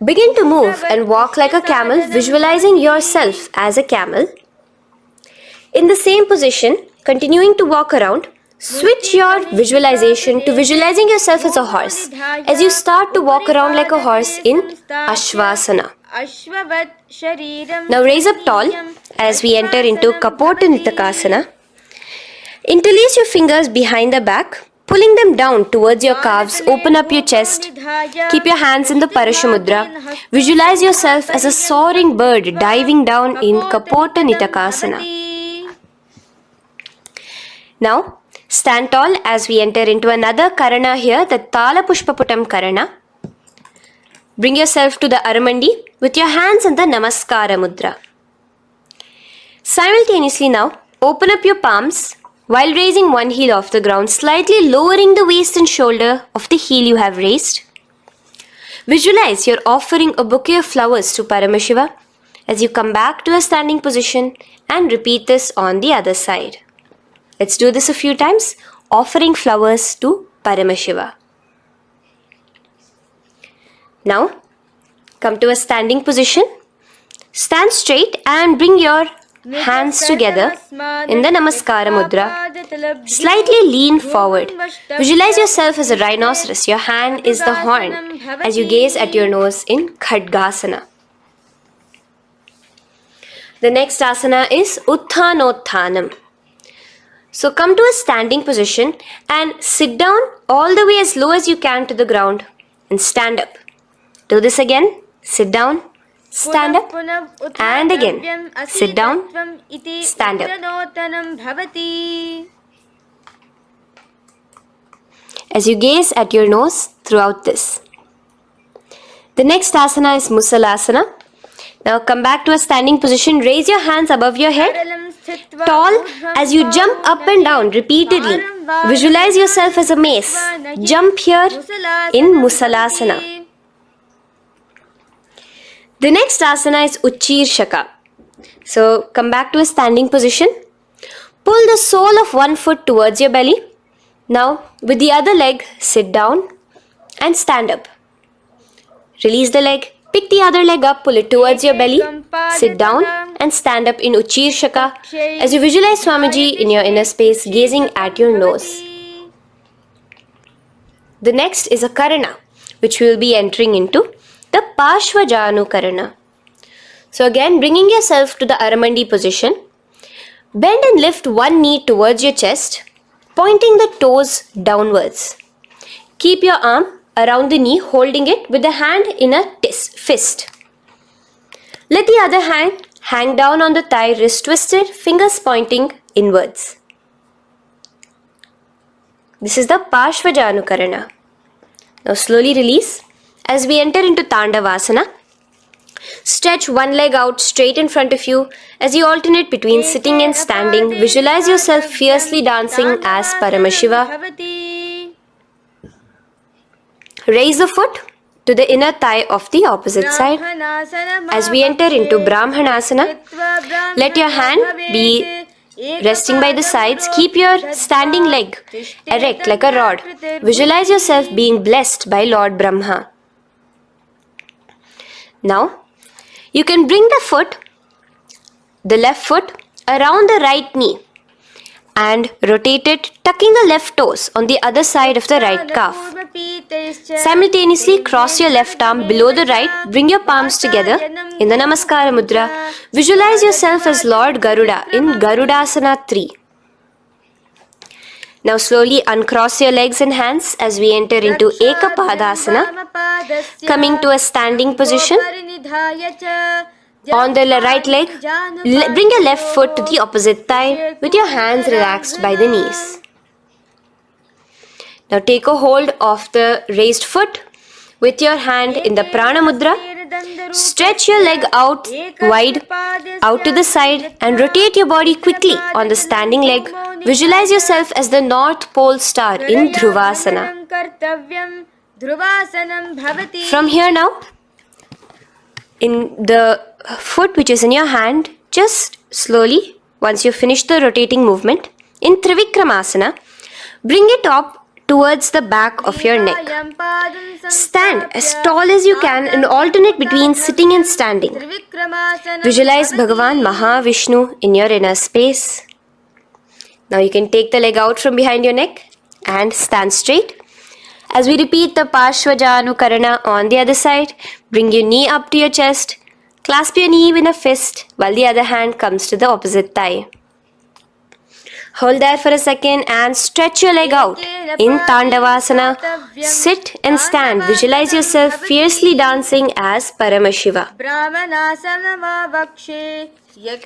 A: Begin to move and walk like a camel, visualizing yourself as a camel. In the same position, continuing to walk around, switch your visualization to visualizing yourself as a horse as you start to walk around like a horse in Ashvasana. Now raise up tall as we enter into Kapota Nitakasana. Interlace your fingers behind the back, pulling them down towards your calves. Open up your chest. Keep your hands in the Parashamudra. Visualize yourself as a soaring bird diving down in Kapota Nitakasana. Now, Stand tall as we enter into another Karana here, the Tala Pushpaputam Karana. Bring yourself to the Aramandi with your hands in the Namaskara Mudra. Simultaneously now, open up your palms while raising one heel off the ground, slightly lowering the waist and shoulder of the heel you have raised. Visualize you're offering a bouquet of flowers to Paramashiva as you come back to a standing position and repeat this on the other side. Let's do this a few times, offering flowers to Paramashiva. Now, come to a standing position. Stand straight and bring your hands together in the Namaskara Mudra. Slightly lean forward. Visualize yourself as a rhinoceros. Your hand is the horn as you gaze at your nose in Khadgasana. The next asana is Utthanotthanam. So come to a standing position and sit down all the way as low as you can to the ground and stand up. Do this again. Sit down, stand up, and again. Sit down, stand up. As you gaze at your nose throughout this. The next asana is Musalasana. Now come back to a standing position. Raise your hands above your head. Tall as you jump up and down repeatedly. Visualize yourself as a mace. Jump here in Musalasana. The next asana is Uchirshaka. So come back to a standing position. Pull the sole of one foot towards your belly. Now with the other leg, sit down and stand up. Release the leg. Pick the other leg up, pull it towards your belly, sit down and stand up in Uchirshaka as you visualize Swamiji in your inner space gazing at your nose. The next is a Karana which we will be entering into, the Parshvajanu Karana. So again, bringing yourself to the Aramandi position, bend and lift one knee towards your chest, pointing the toes downwards. Keep your arm around the knee, holding it with the hand in a fist. Let the other hand hang down on the thigh, wrist twisted, fingers pointing inwards. This is the Parshvajanu Karana. Now slowly release as we enter into Tandavasana. Stretch one leg out straight in front of you as you alternate between sitting and standing. Visualize yourself fiercely dancing as Paramashiva. Raise the foot to the inner thigh of the opposite side. As we enter into Brahmanasana, let your hand be resting by the sides. Keep your standing leg erect like a rod. Visualize yourself being blessed by Lord Brahma. Now, you can bring the left foot around the right knee and rotate it, tucking the left toes on the other side of the right calf. Simultaneously cross your left arm below the right, bring your palms together in the Namaskara Mudra. Visualize yourself as Lord Garuda in Garudasana 3. Now slowly uncross your legs and hands as we enter into Ekapadasana, coming to a standing position. On the right leg, bring your left foot to the opposite thigh with your hands relaxed by the knees. Now take a hold of the raised foot with your hand in the Prana Mudra. Stretch your leg out wide, out to the side and rotate your body quickly on the standing leg. Visualize yourself as the North Pole star in Dhruvasana. From here now, in the foot which is in your hand, just slowly, once you finish the rotating movement, in Trivikramasana, bring it up towards the back of your neck. Stand as tall as you can and alternate between sitting and standing. Visualize Bhagavan Mahavishnu in your inner space. Now you can take the leg out from behind your neck and stand straight. As we repeat the Parshvajanu Karana on the other side, bring your knee up to your chest, clasp your knee in a fist while the other hand comes to the opposite thigh. Hold there for a second and stretch your leg out. In Tandavasana, sit and stand. Visualize yourself fiercely dancing as Paramashiva.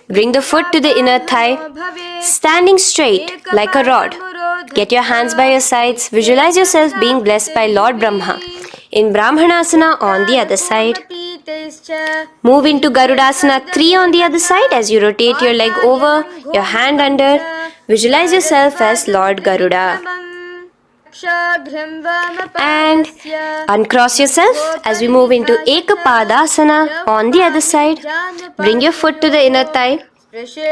A: Bring the foot to the inner thigh, standing straight like a rod. Get your hands by your sides. Visualize yourself being blessed by Lord Brahma. In Brahmanasana on the other side. Move into Garudasana 3 on the other side as you rotate your leg over, your hand under. Visualize yourself as Lord Garuda. And uncross yourself as we move into Ekapadasana on the other side. Bring your foot to the inner thigh,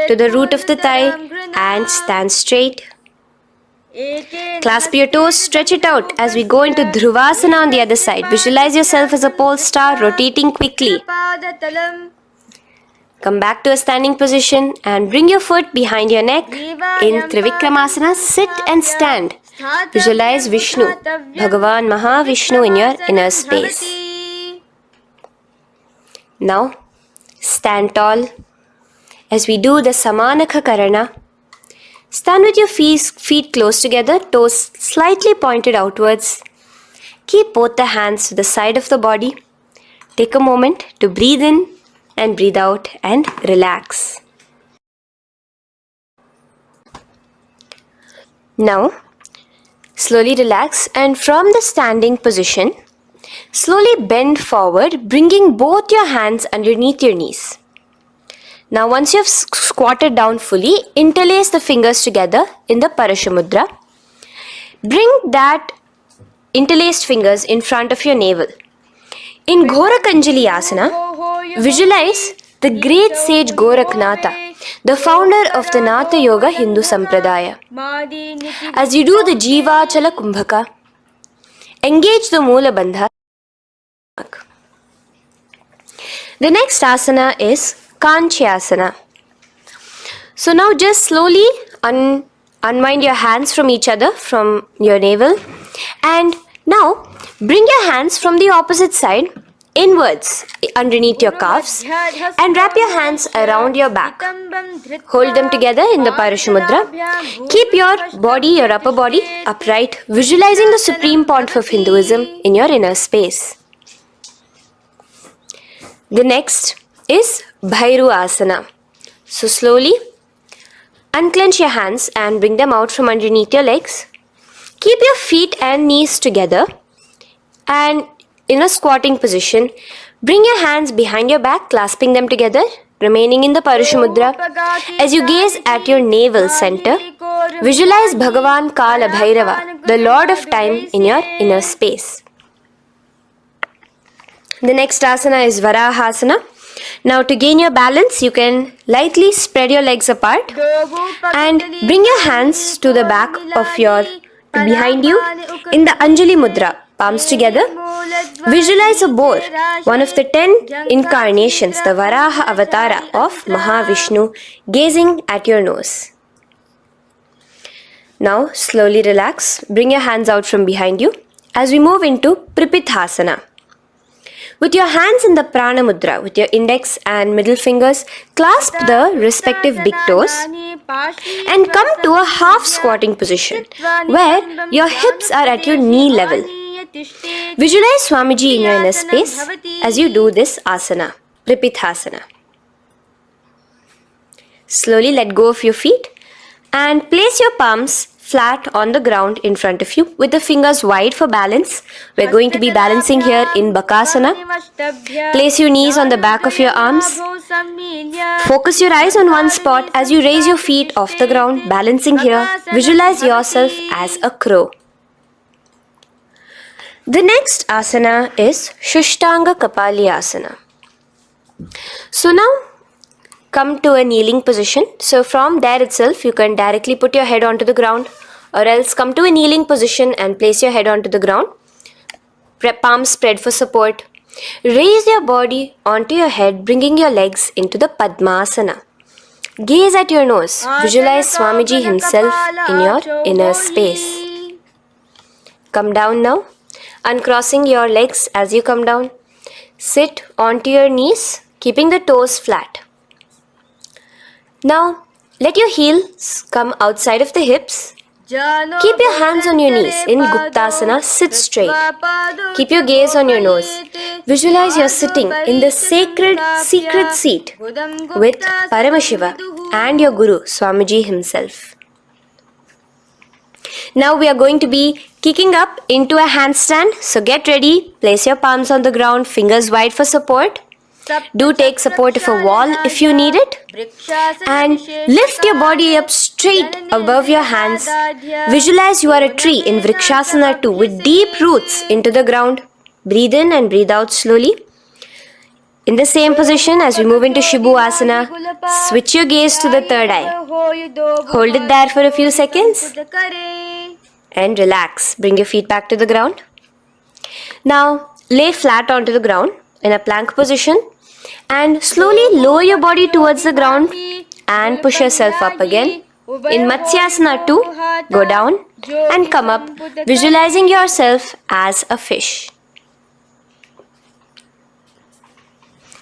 A: to the root of the thigh, and stand straight. Clasp your toes, stretch it out as we go into Dhruvasana on the other side. Visualize yourself as a pole star rotating quickly. Come back to a standing position and bring your foot behind your neck. In Trivikramasana, sit and stand. Visualize Vishnu, Bhagavan Mahavishnu in your inner space. Now, stand tall as we do the Samanakha Karana. Stand with your feet close together, toes slightly pointed outwards. Keep both the hands to the side of the body. Take a moment to breathe in and breathe out and relax. Now, slowly relax and from the standing position, slowly bend forward, bringing both your hands underneath your knees. Now once you have squatted down fully, interlace the fingers together in the Parashamudra. Bring that interlaced fingers in front of your navel. In Gorakanjali Asana, visualize the great sage Goraknatha, the founder of the Natha Yoga Hindu Sampradaya. As you do the Jiva Chala Kumbhaka, engage the Moola Bandha. The next asana is Kanchyasana. So now just slowly unwind your hands from each other, from your navel, and now bring your hands from the opposite side inwards underneath your calves and wrap your hands around your back. Hold them together in the Parashamudra. Keep your body, your upper body, upright, visualizing the supreme pontiff of Hinduism in your inner space. The next is Bhairu Asana. So slowly unclench your hands and bring them out from underneath your legs. Keep your feet and knees together and in a squatting position, bring your hands behind your back, clasping them together, remaining in the Parashamudra. As you gaze at your navel center, visualize Bhagavan Kala Bhairava, the Lord of Time, in your inner space. The next asana is Varahasana. Now to gain your balance, you can lightly spread your legs apart and bring your hands to the back of behind you in the Anjali Mudra, palms together. Visualize a boar, one of the 10 incarnations, the Varaha Avatara of Mahavishnu, gazing at your nose. Now slowly relax, bring your hands out from behind you as we move into Pripithasana. With your hands in the Prana Mudra, with your index and middle fingers, clasp the respective big toes and come to a half squatting position where your hips are at your knee level. Visualize Swamiji in your inner space as you do this asana, Pripithasana. Slowly let go of your feet and place your palms flat on the ground in front of you with the fingers wide for balance. We're going to be balancing here in Bakasana. Place your knees on the back of your arms. Focus your eyes on one spot as you raise your feet off the ground, balancing here. Visualize yourself as a crow. The next asana is Shushtanga Kapali Asana. So now come to a kneeling position. So from there itself, you can directly put your head onto the ground, or else come to a kneeling position and place your head onto the ground. Palms spread for support. Raise your body onto your head, bringing your legs into the Padmasana. Gaze at your nose. Visualize Swamiji himself in your inner space. Come down now, uncrossing your legs as you come down. Sit onto your knees, keeping the toes flat. Now, let your heels come outside of the hips Keep your hands on your knees in Guptasana, sit straight. Keep your gaze on your nose. Visualize you're sitting in the sacred secret seat with Paramashiva and your Guru, Swamiji himself. Now we are going to be kicking up into a handstand. So get ready, place your palms on the ground, fingers wide for support. Do take support of a wall if you need it. And lift your body up straight above your hands. Visualize you are a tree in Vrikshasana 2 with deep roots into the ground. Breathe in and breathe out slowly. In the same position as we move into Shibhu Asana, switch your gaze to the third eye. Hold it there for a few seconds and relax. Bring your feet back to the ground. Now lay flat onto the ground in a plank position and slowly lower your body towards the ground and push yourself up again. In Matsyasana 2, go down and come up, visualizing yourself as a fish.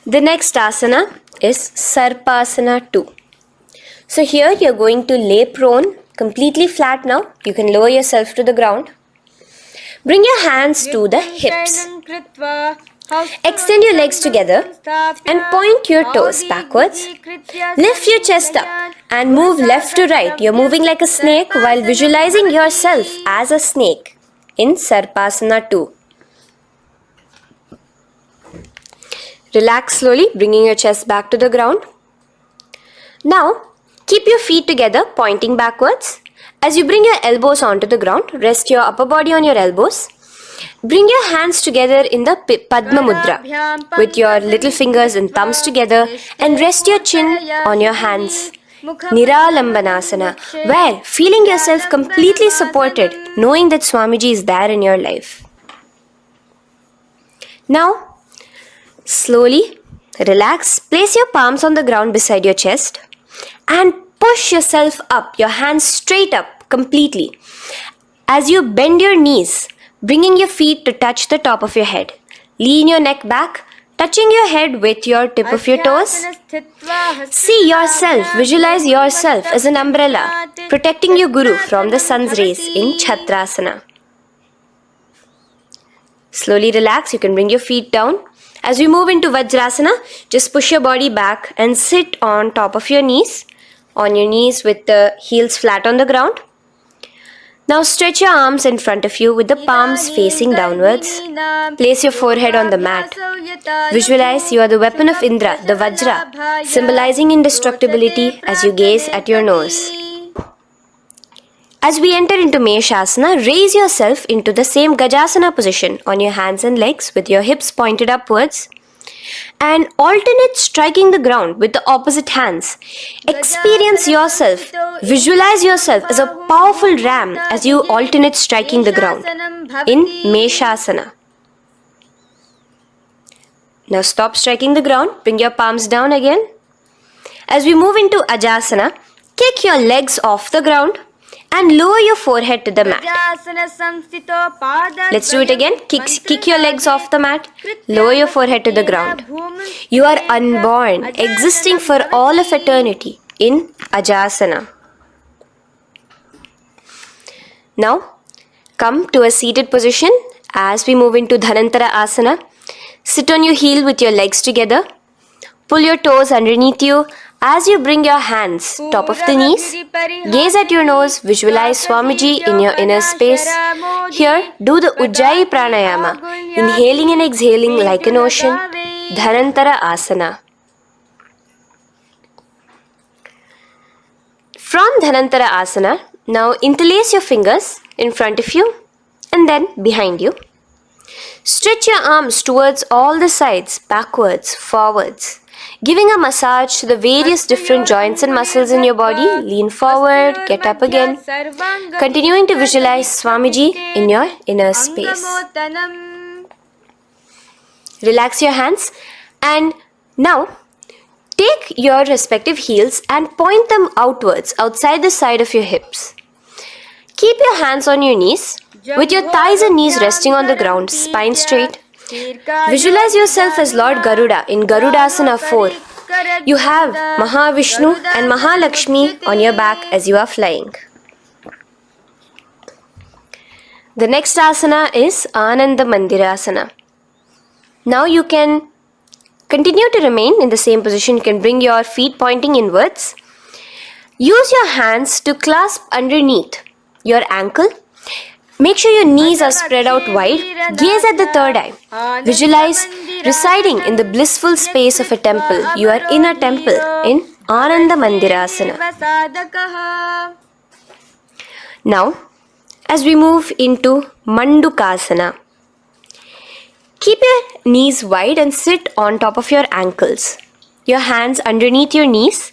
A: The next asana is Sarpasana 2. So here you're going to lay prone, completely flat now. You can lower yourself to the ground. Bring your hands to the hips. Extend your legs together and point your toes backwards. Lift your chest up and move left to right. You're moving like a snake while visualizing yourself as a snake in Sarpasana 2. Relax slowly, bringing your chest back to the ground. Now, keep your feet together, pointing backwards. As you bring your elbows onto the ground, rest your upper body on your elbows. Bring your hands together in the Padma Mudra with your little fingers and thumbs together and rest your chin on your hands. Niralambanasana, where feeling yourself completely supported, knowing that Swamiji is there in your life. Now, slowly relax, place your palms on the ground beside your chest and push yourself up, your hands straight up completely. As you bend your knees, bringing your feet to touch the top of your head. Lean your neck back, touching your head with your tip of your toes. See yourself, visualize yourself as an umbrella, protecting your Guru from the sun's rays in Chhatrasana. Slowly relax, you can bring your feet down. As we move into Vajrasana, just push your body back and sit on top of your knees, with the heels flat on the ground. Now stretch your arms in front of you with the palms facing downwards. Place your forehead on the mat. Visualize you are the weapon of Indra, the Vajra, symbolizing indestructibility as you gaze at your nose. As we enter into Meshasana, raise yourself into the same Gajasana position on your hands and legs with your hips pointed upwards and alternate striking the ground with the opposite hands. Experience yourself, visualize yourself as a powerful ram as you alternate striking the ground in Meshasana. Now stop striking the ground, bring your palms down again. As we move into Ajasana, kick your legs off the ground and lower your forehead to the mat. Let's do it again. Kick your legs off the mat. Lower your forehead to the ground. You are unborn, existing for all of eternity in Ajasana. Now, come to a seated position as we move into Dhanantara Asana. Sit on your heel with your legs together. Pull your toes underneath you. As you bring your hands top of the knees, gaze at your nose, visualize Swamiji in your inner space. Here, do the Ujjayi Pranayama, inhaling and exhaling like an ocean, Dhanantara Asana. From Dhanantara Asana, now interlace your fingers in front of you and then behind you. Stretch your arms towards all the sides, backwards, forwards. Giving a massage to the various different joints and muscles in your body. Lean forward, get up again. Continuing to visualize Swamiji in your inner space. Relax your hands and now take your respective heels and point them outwards, outside the side of your hips. Keep your hands on your knees with your thighs and knees resting on the ground, spine straight. Visualize yourself as Lord Garuda in Garudasana 4. You have Mahavishnu and Mahalakshmi on your back as you are flying. The next asana is Ananda Mandirasana. Now you can continue to remain in the same position. You can bring your feet pointing inwards. Use your hands to clasp underneath your ankle. Make sure your knees are spread out wide. Gaze at the third eye. Visualize residing in the blissful space of a temple. You are in a temple in Ananda Mandirasana. Now, as we move into Mandukasana, keep your knees wide and sit on top of your ankles. Your hands underneath your knees.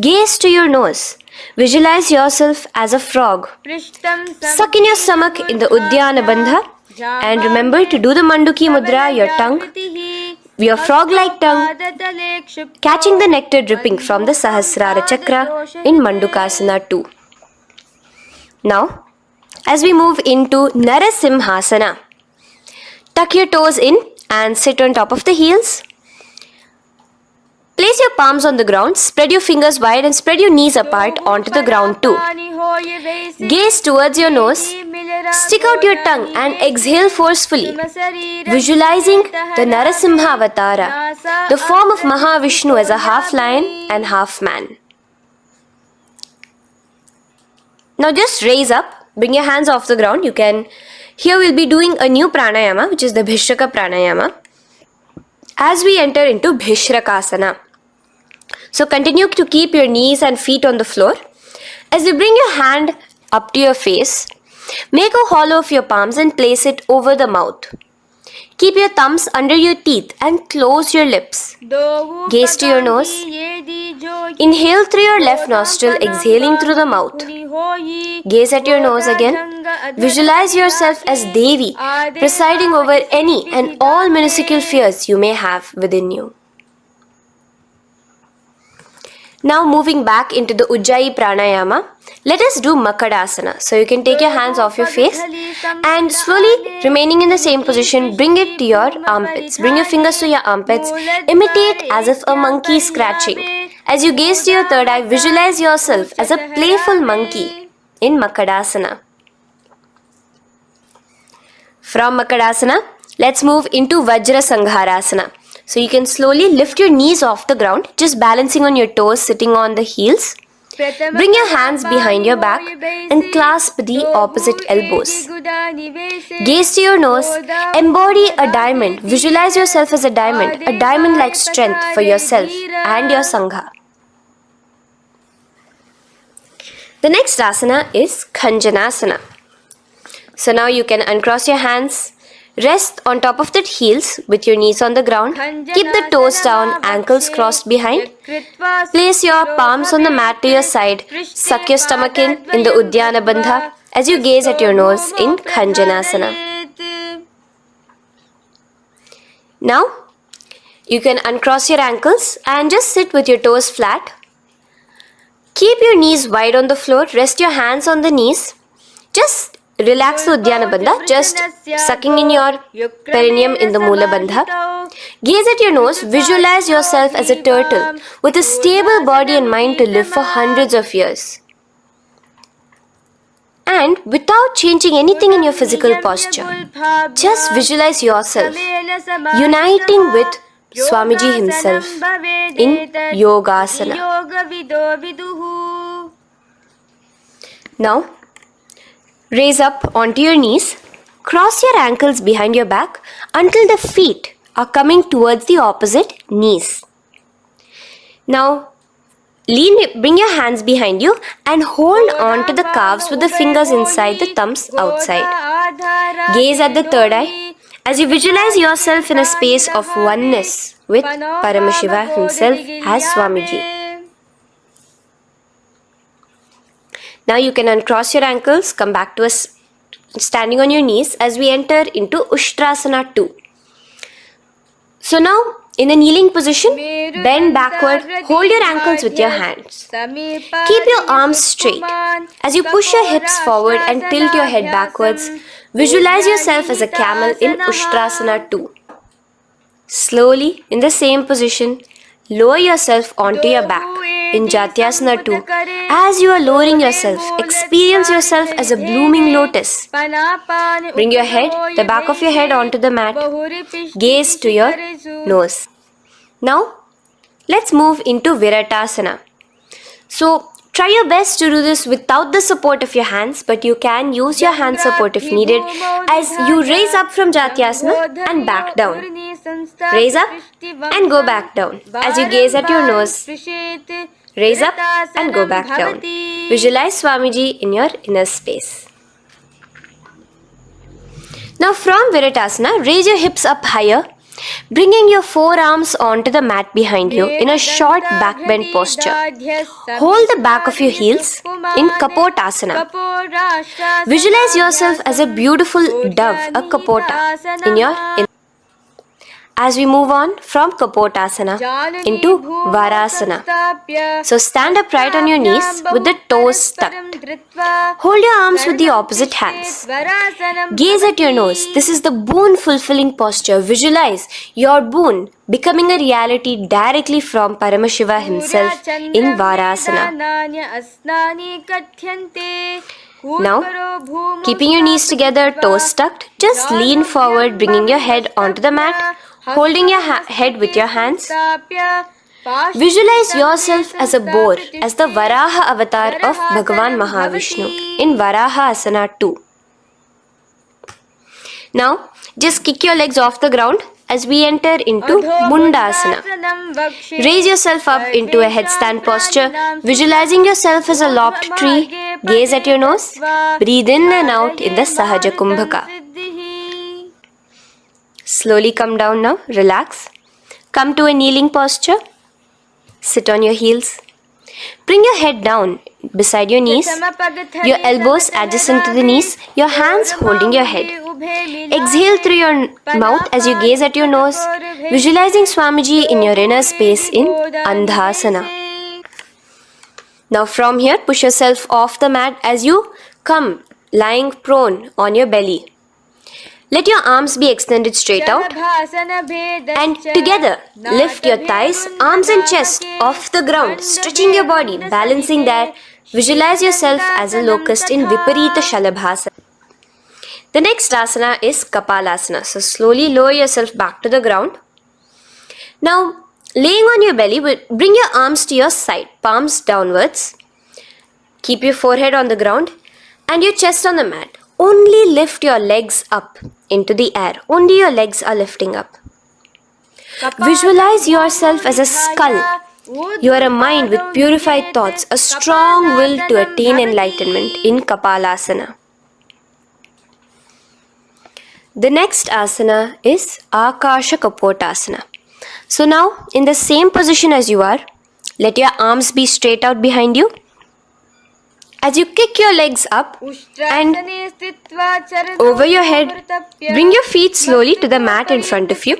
A: Gaze to your nose. Visualize yourself as a frog. Suck in your stomach in the Uddiyana Bandha. And remember to do the Manduki Mudra, your tongue, your frog-like tongue, catching the nectar dripping from the Sahasrara Chakra in Mandukasana 2. Now, as we move into Narasimhasana, tuck your toes in and sit on top of the heels. Place your palms on the ground, spread your fingers wide and spread your knees apart onto the ground too. Gaze towards your nose, stick out your tongue and exhale forcefully, visualizing the Narasimha Avatara, the form of Mahavishnu as a half lion and half man. Now just raise up, bring your hands off the ground. Here we'll be doing a new pranayama, which is the Bhishraka pranayama, as we enter into Bhishrakasana. So continue to keep your knees and feet on the floor. As you bring your hand up to your face, make a hollow of your palms and place it over the mouth. Keep your thumbs under your teeth and close your lips. Gaze to your nose. Inhale through your left nostril, exhaling through the mouth. Gaze at your nose again. Visualize yourself as Devi, presiding over any and all minuscule fears you may have within you. Now moving back into the Ujjayi Pranayama, let us do Makadasana. So you can take your hands off your face and slowly remaining in the same position, bring it to your armpits. Bring your fingers to your armpits. Imitate as if a monkey is scratching. As you gaze to your third eye, visualize yourself as a playful monkey in Makadasana. From Makadasana, let's move into Vajra Sangharasana. So you can slowly lift your knees off the ground, just balancing on your toes, sitting on the heels. Bring your hands behind your back and clasp the opposite elbows. Gaze to your nose, embody a diamond. Visualize yourself as a diamond-like strength for yourself and your Sangha. The next asana is Khanjanasana. So now you can uncross your hands. Rest on top of the heels with your knees on the ground. Keep the toes down, ankles crossed behind. Place your palms on the mat to your side. Suck your stomach in the Uddiyana Bandha as you gaze at your nose in Khanjanasana. Now, you can uncross your ankles and just sit with your toes flat. Keep your knees wide on the floor. Rest your hands on the knees. Just relax the Uddiyana Bandha, just sucking in your perineum in the Mula Bandha. Gaze at your nose, visualize yourself as a turtle with a stable body and mind to live for hundreds of years. And without changing anything in your physical posture, just visualize yourself uniting with Swamiji himself in Yogasana. Now, raise up onto your knees, cross your ankles behind your back until the feet are coming towards the opposite knees. Now, bring your hands behind you and hold on to the calves with the fingers inside, the thumbs outside. Gaze at the third eye as you visualize yourself in a space of oneness with Paramashiva himself as Swamiji. Now you can uncross your ankles, come back to standing on your knees as we enter into Ushtrasana 2. So now, in a kneeling position, bend backward, hold your ankles with your hands. Keep your arms straight. As you push your hips forward and tilt your head backwards, visualize yourself as a camel in Ushtrasana 2. Slowly, in the same position, lower yourself onto your back. in Jatyasana 2. As you are lowering yourself, experience yourself as a blooming lotus. Bring your head, the back of your head onto the mat. Gaze to your nose. Now, let's move into Viratasana. So, try your best to do this without the support of your hands, but you can use your hand support if needed as you raise up from Jatyasana and back down. Raise up and go back down as you gaze at your nose. Raise up and go back down. Visualize Swamiji in your inner space. Now from Viratasana, raise your hips up higher, bringing your forearms onto the mat behind you in a short back bend posture. Hold the back of your heels in Kapotasana. Visualize yourself as a beautiful dove, a Kapota, in your inner. As we move on from Kapotasana into Varasana. So stand upright on your knees with the toes tucked. Hold your arms with the opposite hands. Gaze at your nose. This is the boon fulfilling posture. Visualize your boon becoming a reality directly from Paramashiva himself in Varasana. Now, keeping your knees together, toes tucked, just lean forward, bringing your head onto the mat, holding your head with your hands. Visualize yourself as a boar, as the Varaha avatar of Bhagavan Mahavishnu in Varaha Asana 2. Now, just kick your legs off the ground as we enter into Mundasana. Raise yourself up into a headstand posture, visualizing yourself as a lopped tree. Gaze at your nose. Breathe in and out in the Sahaja Kumbhaka. Slowly come down now. Relax. Come to a kneeling posture. Sit on your heels. Bring your head down beside your knees, your elbows adjacent to the knees, your hands holding your head. Exhale through your mouth as you gaze at your nose, visualizing Swamiji in your inner space in Andhasana. Now from here, push yourself off the mat as you come lying prone on your belly. Let your arms be extended straight out and together lift your thighs, arms and chest off the ground, stretching your body, balancing there. Visualize yourself as a locust in Viparita Shalabhasana. The next asana is Kapalasana. So slowly lower yourself back to the ground. Now laying on your belly, bring your arms to your side, palms downwards. Keep your forehead on the ground and your chest on the mat. Only lift your legs up into the air. Only your legs are lifting up. Visualize yourself as a skull. You are a mind with purified thoughts, a strong will to attain enlightenment in Kapalasana. The next asana is Akasha Kapotasana. So now, in the same position as you are, let your arms be straight out behind you. As you kick your legs up and over your head, bring your feet slowly to the mat in front of you.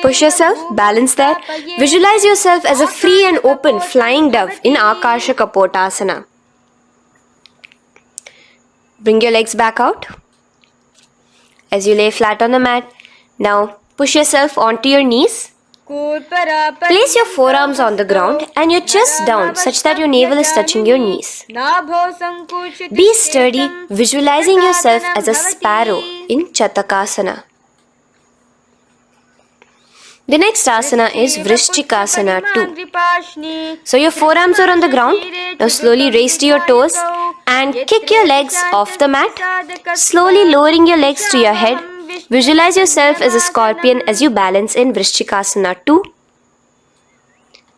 A: Push yourself, balance there. Visualize yourself as a free and open flying dove in Akasha Kapotasana. Bring your legs back out as you lay flat on the mat. Now push yourself onto your knees. Place your forearms on the ground and your chest down such that your navel is touching your knees. Be sturdy, visualizing yourself as a sparrow in Chatakasana. The next asana is Vrishchikasana 2. So your forearms are on the ground. Now slowly raise to your toes and kick your legs off the mat. Slowly lowering your legs to your head. Visualize yourself as a scorpion as you balance in Vrishchikasana 2.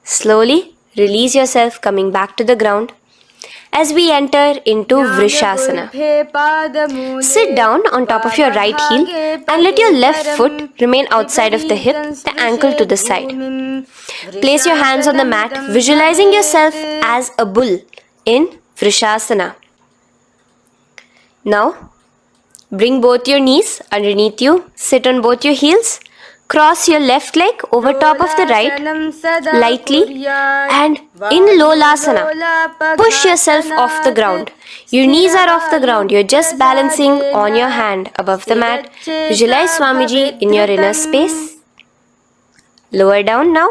A: Slowly release yourself, coming back to the ground as we enter into Vrishasana. Sit down on top of your right heel and let your left foot remain outside of the hip, the ankle to the side. Place your hands on the mat, visualizing yourself as a bull in Vrishasana. Now, bring both your knees underneath you, sit on both your heels, cross your left leg over top of the right, lightly, and in Lolasana, push yourself off the ground. Your knees are off the ground, you're just balancing on your hand above the mat. Visualize Swamiji in your inner space. Lower down now.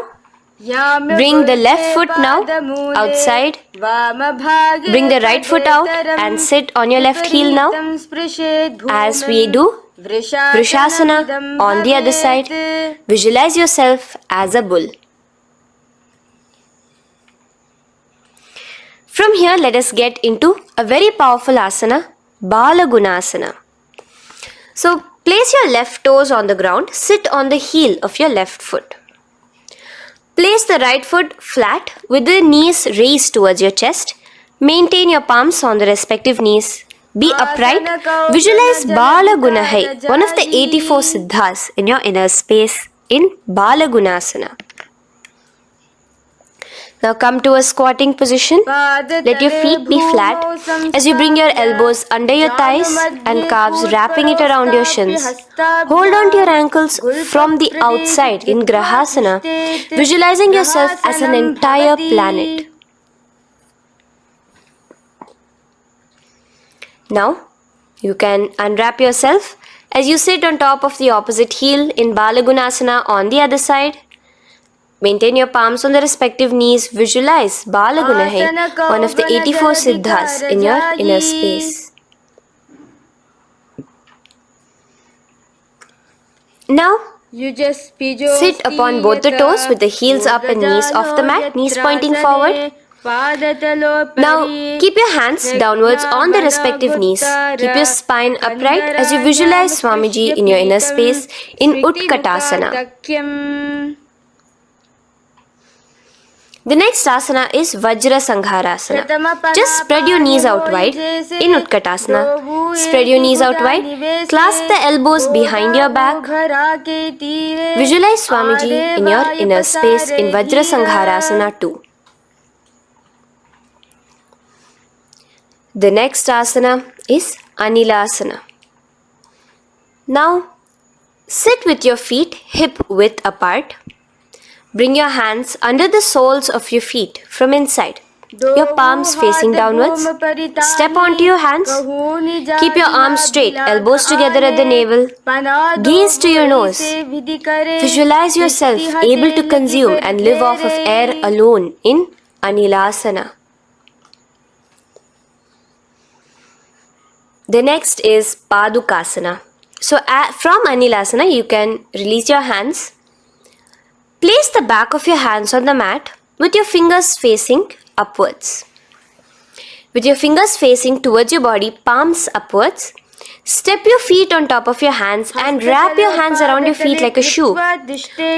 A: Bring the left foot now outside. Bring the right foot out and sit on your left heel now. As we do Vrishasana on the other side, visualize yourself as a bull. From here, let us get into a very powerful asana, Balagunasana. So, place your left toes on the ground, sit on the heel of your left foot. Place the right foot flat with the knees raised towards your chest. Maintain your palms on the respective knees. Be upright. Visualize Balagunahai, one of the 84 siddhas in your inner space in Balagunasana. Now come to a squatting position. Let your feet be flat as you bring your elbows under your thighs and calves, wrapping it around your shins. Hold on to your ankles from the outside in Grahasana, visualizing yourself as an entire planet. Now you can unwrap yourself as you sit on top of the opposite heel in Balagunasana on the other side. Maintain your palms on the respective knees. Visualize Balagunahai, one of the 84 siddhas in your inner space. Now, sit upon both the toes with the heels up and knees off the mat, knees pointing forward. Now, keep your hands downwards on the respective knees. Keep your spine upright as you visualize Swamiji in your inner space in Utkatasana. The next asana is Vajra Sangharasana. Just spread your knees out wide in Utkatasana. Spread your knees out wide. Clasp the elbows behind your back. Visualize Swamiji in your inner space in Vajra Sangharasana too. The next asana is Anilasana. Now, sit with your feet hip width apart. Bring your hands under the soles of your feet from inside. Your palms facing downwards. Step onto your hands. Keep your arms straight, elbows together at the navel. Gaze to your nose. Visualize yourself able to consume and live off of air alone in Anilasana. The next is Padukasana. So from Anilasana, you can release your hands. Place the back of your hands on the mat with your fingers facing upwards. With your fingers facing towards your body, palms upwards. Step your feet on top of your hands and wrap your hands around your feet like a shoe.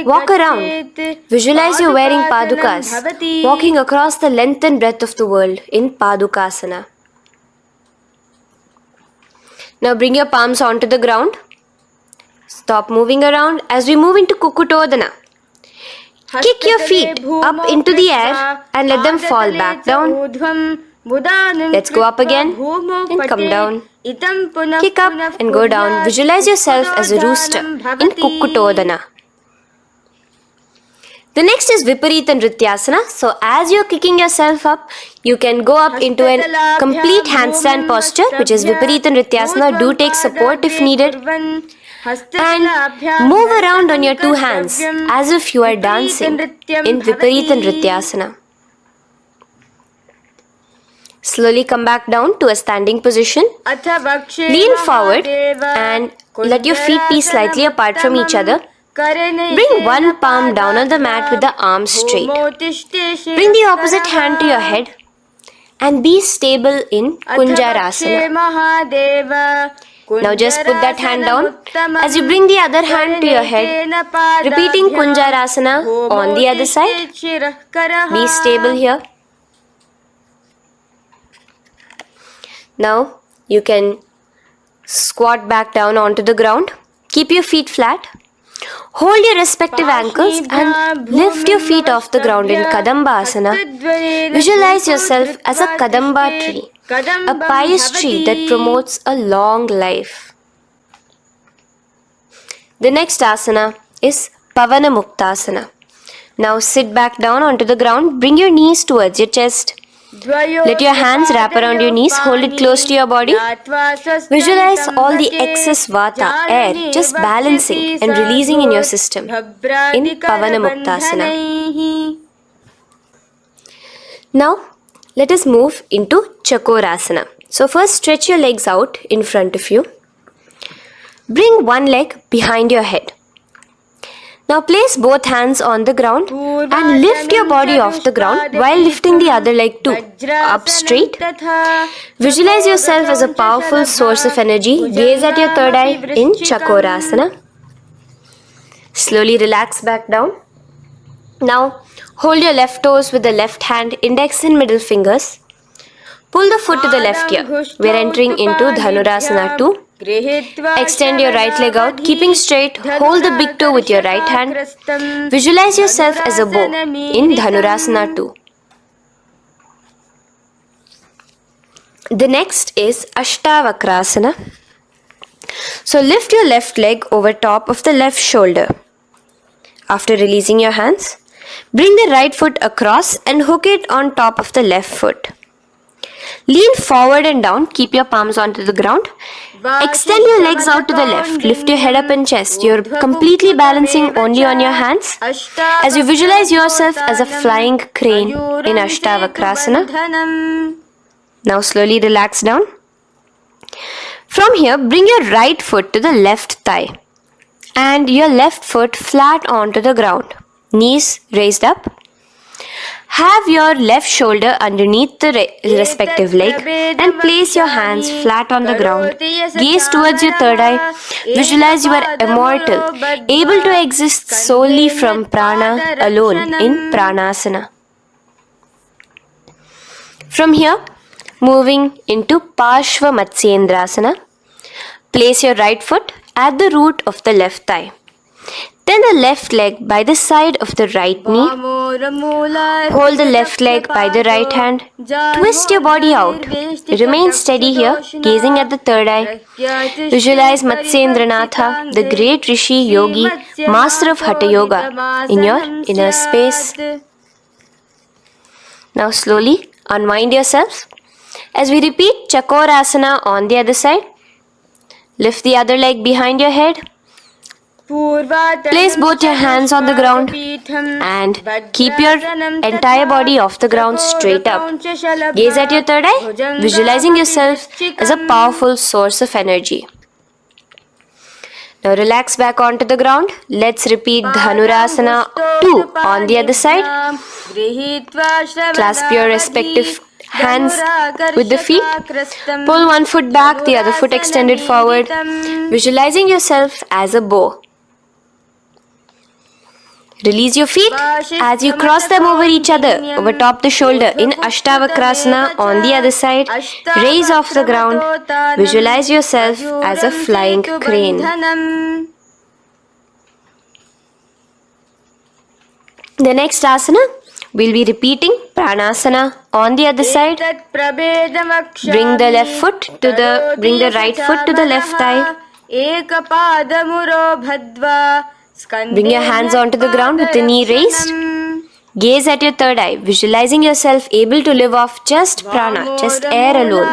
A: Walk around. Visualize you're wearing padukas, walking across the length and breadth of the world in Padukasana. Now bring your palms onto the ground. Stop moving around as we move into Kukutodana. Kick your feet up into the air and let them fall back down. Let's go up again and come down. Kick up and go down. Visualize yourself as a rooster in Kukutodana. The next is Viparita Nrityasana. So as you're kicking yourself up, you can go up into a complete handstand posture, which is Viparita Nrityasana. Do take support if needed. And move around on your two hands as if you are dancing in Viparita Nrityasana. Slowly come back down to a standing position. Lean forward and let your feet be slightly apart from each other. Bring one palm down on the mat with the arms straight. Bring the opposite hand to your head and be stable in Kunjarasana. Now just put that hand down as you bring the other hand to your head, repeating Kunjarasana on the other side. Be stable here. Now you can squat back down onto the ground. Keep your feet flat. Hold your respective ankles and lift your feet off the ground in Kadamba Asana. Visualize yourself as a Kadamba tree, a pious tree that promotes a long life. The next asana is Pavana Muktasana. Now sit back down onto the ground, bring your knees towards your chest. Let your hands wrap around your knees, hold it close to your body. Visualize all the excess vata, air, just balancing and releasing in your system in Pavana Muktasana. Now, let us move into Chakorasana. So first stretch your legs out in front of you. Bring one leg behind your head. Now place both hands on the ground and lift your body off the ground while lifting the other leg too, up straight. Visualize yourself as a powerful source of energy. Gaze at your third eye in Chakorasana. Slowly relax back down. Now hold your left toes with the left hand, index and middle fingers. Pull the foot to the left ear. We are entering into Dhanurasana 2. Extend your right leg out, keeping straight. Hold the big toe with your right hand. Visualize yourself as a bow in Dhanurasana 2. The next is Ashtavakrasana. So lift your left leg over top of the left shoulder. After releasing your hands, bring the right foot across and hook it on top of the left foot. Lean forward and down, keep your palms onto the ground. Extend your legs out to the left, lift your head up and chest. You're completely balancing only on your hands as you visualize yourself as a flying crane in Ashtavakrasana. Now slowly relax down. From here, bring your right foot to the left thigh and your left foot flat onto the ground. Knees raised up. Have your left shoulder underneath the respective leg and place your hands flat on the ground. Gaze towards your third eye. Visualize you are immortal, able to exist solely from prana alone in Pranasana. From here, moving into Parshva Matsyendrasana. Place your right foot at the root of the left thigh. Then the left leg by the side of the right knee. Hold the left leg by the right hand. Twist your body out. Remain steady here, gazing at the third eye. Visualize Matsyendranatha, the great Rishi Yogi, master of Hatha Yoga, in your inner space. Now slowly unwind yourself. As we repeat Chakorasana on the other side, lift the other leg behind your head. Place both your hands on the ground and keep your entire body off the ground straight up. Gaze at your third eye, visualizing yourself as a powerful source of energy. Now relax back onto the ground. Let's repeat Dhanurasana 2 on the other side. Clasp your respective hands with the feet. Pull one foot back, the other foot extended forward, visualizing yourself as a bow. Release your feet as you cross them over each other, over top the shoulder in Ashtavakrasana on the other side. Raise off the ground. Visualize yourself as a flying crane. The next asana, we'll be repeating Pranasana on the other side. Bring the right foot to the left thigh. Bring your hands onto the ground with the knee raised. Gaze at your third eye, visualizing yourself able to live off just prana, just air alone.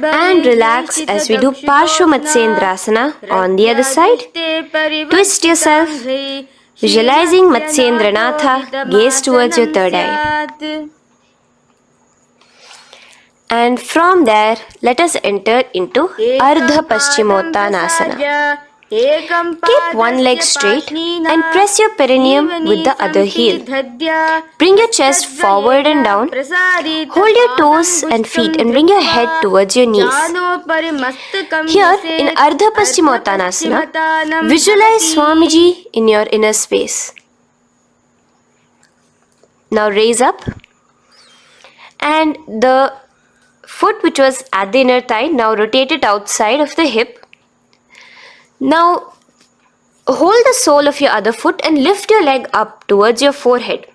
A: And relax as we do Parshva Matsyendrasana on the other side. Twist yourself, visualizing Matsyendranatha, gaze towards your third eye. And from there, let us enter into Ardha Paschimottanasana. Keep one leg straight and press your perineum with the other heel. Bring your chest forward and down. Hold your toes and feet and bring your head towards your knees. Here in Ardha Paschimottanasana, visualize Swamiji in your inner space. Now raise up, and the foot which was at the inner thigh, now rotate it outside of the hip. Now hold the sole of your other foot and lift your leg up towards your forehead.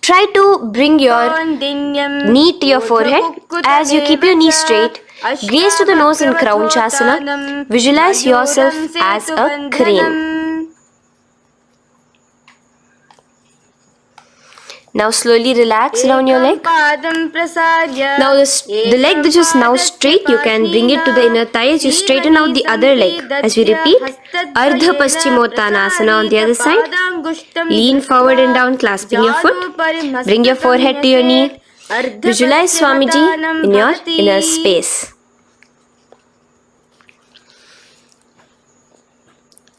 A: Try to bring your knee to your forehead as you keep your knee straight. Gaze to the nose in Kraunchasana. Visualize yourself as a crane. Now slowly relax down your leg. Now the leg that is now straight, you can bring it to the inner thigh as you straighten out the other leg. As we repeat, Ardha Paschimottanasana on the other side. Lean forward and down, clasping your foot. Bring your forehead to your knee. Visualize Swamiji in your inner space.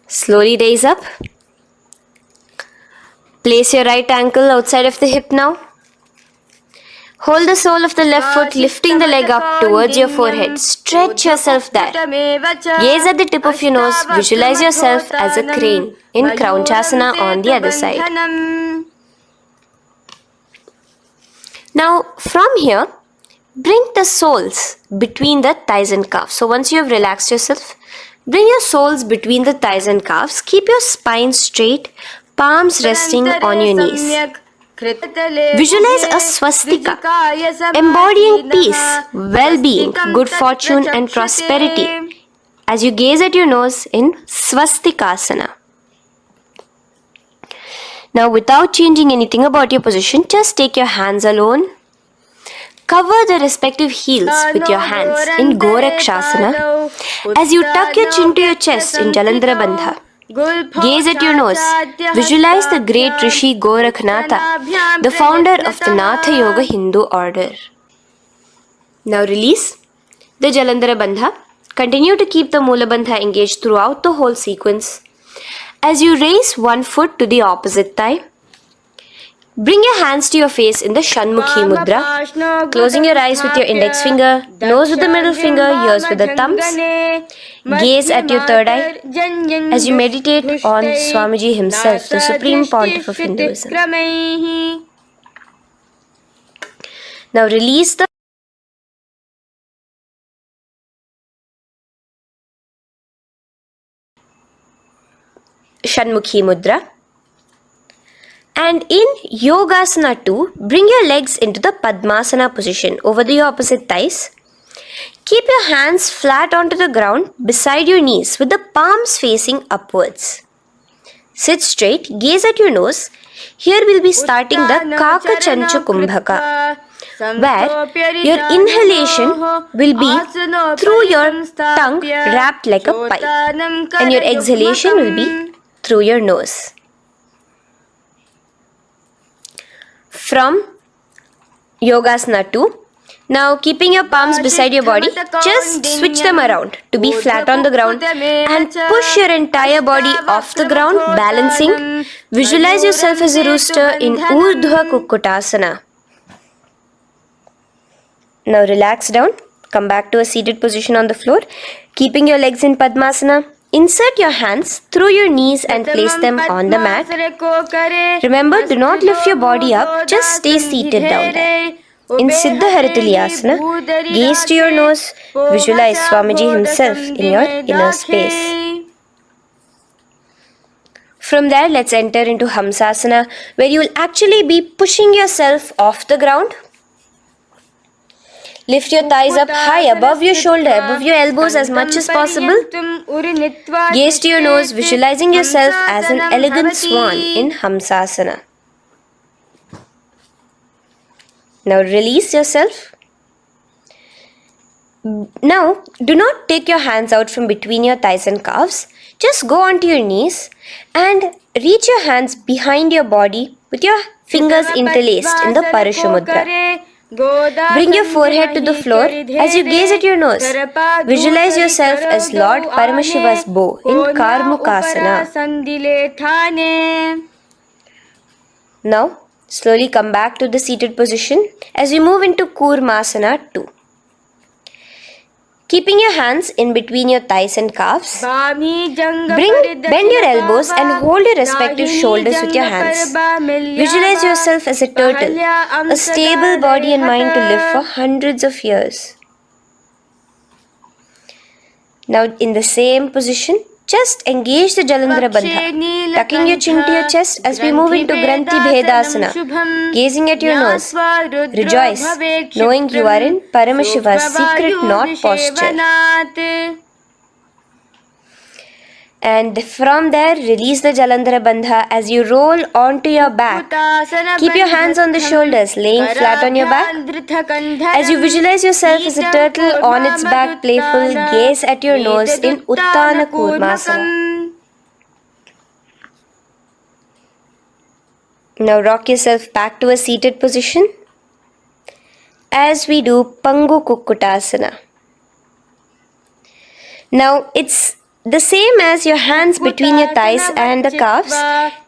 A: Slowly raise up. Place your right ankle outside of the hip now. Hold the sole of the left foot, lifting the leg up towards your forehead. Stretch yourself there. Gaze at the tip of your nose. Visualize yourself as a crane in Kraunchasana on the other side. Now, from here, bring the soles between the thighs and calves. So once you have relaxed yourself, bring your soles between the thighs and calves. Keep your spine straight, palms resting on your knees. Visualize a swastika, embodying peace, well-being, good fortune and prosperity as you gaze at your nose in swastikasana. Now without changing anything about your position, just take your hands alone. Cover the respective heels with your hands in Gorakshasana as you tuck your chin to your chest in Jalandhara Bandha. Gaze at your nose. Visualize the great Rishi Gorakhnatha, the founder of the Natha Yoga Hindu order. Now release the Jalandhara Bandha. Continue to keep the Mula Bandha engaged throughout the whole sequence. As you raise one foot to the opposite thigh, bring your hands to your face in the Shanmukhi Mudra, closing your eyes with your index finger, nose with the middle finger, ears with the thumbs. Gaze at your third eye as you meditate on Swamiji himself, the Supreme Pontiff of Hinduism. Now release the Shanmukhi Mudra. And in Yogasana 2, bring your legs into the Padmasana position over the opposite thighs. Keep your hands flat onto the ground beside your knees with the palms facing upwards. Sit straight, gaze at your nose. Here we'll be starting the Kaka Chanchu Kumbhaka, where your inhalation will be through your tongue wrapped like a pipe, and your exhalation will be through your nose. From Yogasana 2, now keeping your palms beside your body, just switch them around to be flat on the ground and push your entire body off the ground, balancing. Visualize yourself as a rooster in Urdhva Kukkutasana. Now relax down, come back to a seated position on the floor, keeping your legs in Padmasana. Insert your hands through your knees and place them on the mat. Remember, do not lift your body up, just stay seated down there. In Siddha Haritali Asana, gaze to your nose, visualize Swamiji himself in your inner space. From there, let's enter into Hamsasana, where you will actually be pushing yourself off the ground. Lift your thighs up high above your shoulder, above your elbows as much as possible. Gaze to your nose, visualizing yourself as an elegant swan in Hamsasana. Now release yourself. Now, do not take your hands out from between your thighs and calves. Just go onto your knees and reach your hands behind your body with your fingers interlaced in the Parashu Mudra. Bring your forehead to the floor as you gaze at your nose. Visualize yourself as Lord Paramashiva's bow in Karmukasana. Now, slowly come back to the seated position as we move into Kurmasana 2. Keeping your hands in between your thighs and calves, bend your elbows and hold your respective shoulders with your hands. Visualize yourself as a turtle, a stable body and mind to live for hundreds of years. Now in the same position, just engage the Jalandhara Bandha, tucking your chin to your chest as we move into Granthi Bhedasana, gazing at your nose. Rejoice, knowing you are in Paramashiva's secret knot posture. And from there, release the Jalandhara Bandha as you roll onto your back. Keep your hands on the shoulders, laying flat on your back. As you visualize yourself as a turtle on its back, playful, gaze at your nose in Uttana Kurmasana. Now rock yourself back to a seated position as we do Pangu Kukkutasana. Now it's the same as your hands between your thighs and the calves,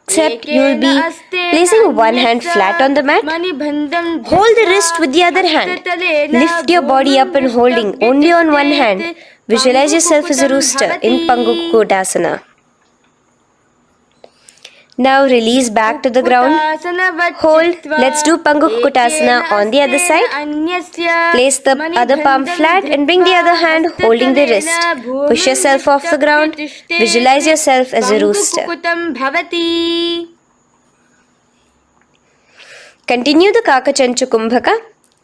A: except you will be placing one hand flat on the mat. Hold the wrist with the other hand. Lift your body up and holding only on one hand. Visualize yourself as a rooster in Pangu Kukkutasana. Now release back to the ground. Hold. Let's do Pangu Kukkutasana on the other side. Place the other palm flat and bring the other hand holding the wrist. Push yourself off the ground. Visualize yourself as a rooster. Continue the Kakachanchu Kumbhaka,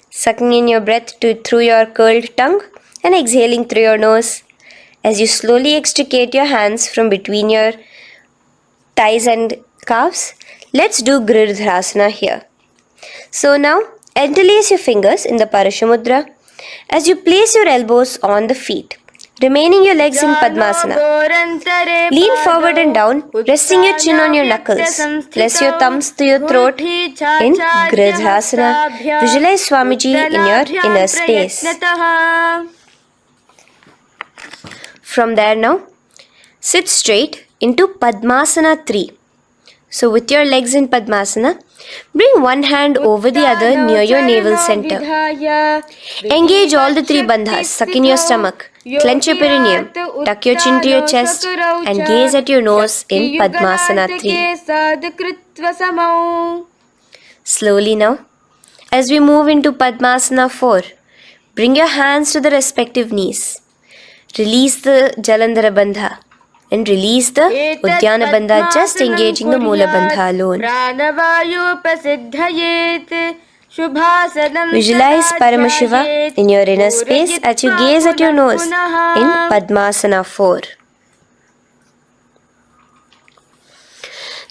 A: sucking in your breath through your curled tongue and exhaling through your nose. As you slowly extricate your hands from between your thighs and calves, let's do Girdharasana here. So now, interlace your fingers in the Parashamudra as you place your elbows on the feet, remaining your legs in Padmasana. Lean forward and down, resting your chin on your knuckles. Place your thumbs to your throat in Girdharasana. Visualize Swamiji in your inner space. From there now, sit straight into Padmasana 3. So with your legs in Padmasana, bring one hand over the other near your navel center. Engage all the three bandhas, suck in your stomach, clench your perineum, tuck your chin to your chest and gaze at your nose in Padmasana 3. Slowly now, as we move into Padmasana 4, bring your hands to the respective knees. Release the Jalandhara Bandha and release the Uddiyana Bandha, just engaging the Moola Bandha alone. Visualize Paramashiva in your inner space as you gaze at your nose in Padmasana 4.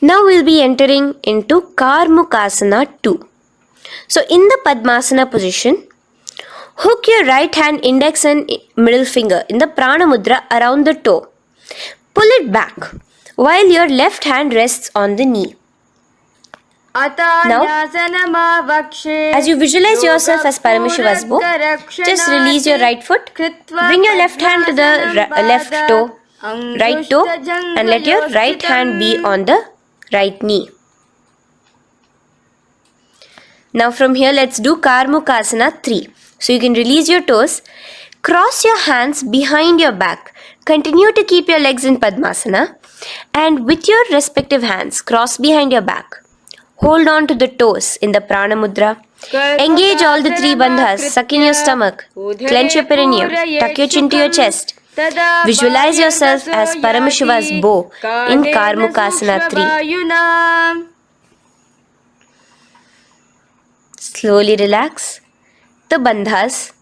A: Now we'll be entering into Karmukasana 2. So in the Padmasana position, hook your right hand index and middle finger in the Prana Mudra around the toe. Pull it back while your left hand rests on the knee. Now, as you visualize yourself as Paramashiva's bow, just release your right foot, bring your left hand to the left toe, right toe, and let your right hand be on the right knee. Now from here, let's do Karmukasana 3. So you can release your toes, cross your hands behind your back, continue to keep your legs in Padmasana, and with your respective hands, cross behind your back. Hold on to the toes in the Prana Mudra. Engage all the three bandhas, suck in your stomach, clench your perineum, tuck your chin to your chest. Visualize yourself as Paramashiva's bow in Karmukasana 3. Slowly relax the bandhas,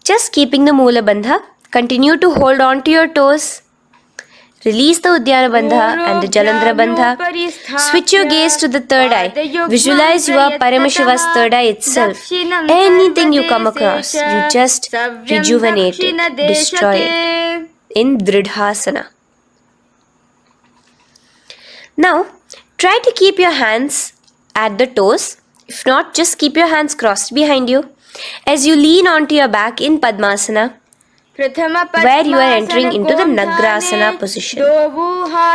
A: just keeping the Moola Bandha. Continue to hold on to your toes. Release the Uddiyana Bandha and the Jalandhara Bandha. Switch your gaze to the third eye. Visualize you are Paramashiva's third eye itself. Anything you come across, you just rejuvenate it, destroy it in Dridhasana. Now, try to keep your hands at the toes. If not, just keep your hands crossed behind you as you lean onto your back in Padmasana, where you are entering into the Nagrasana position.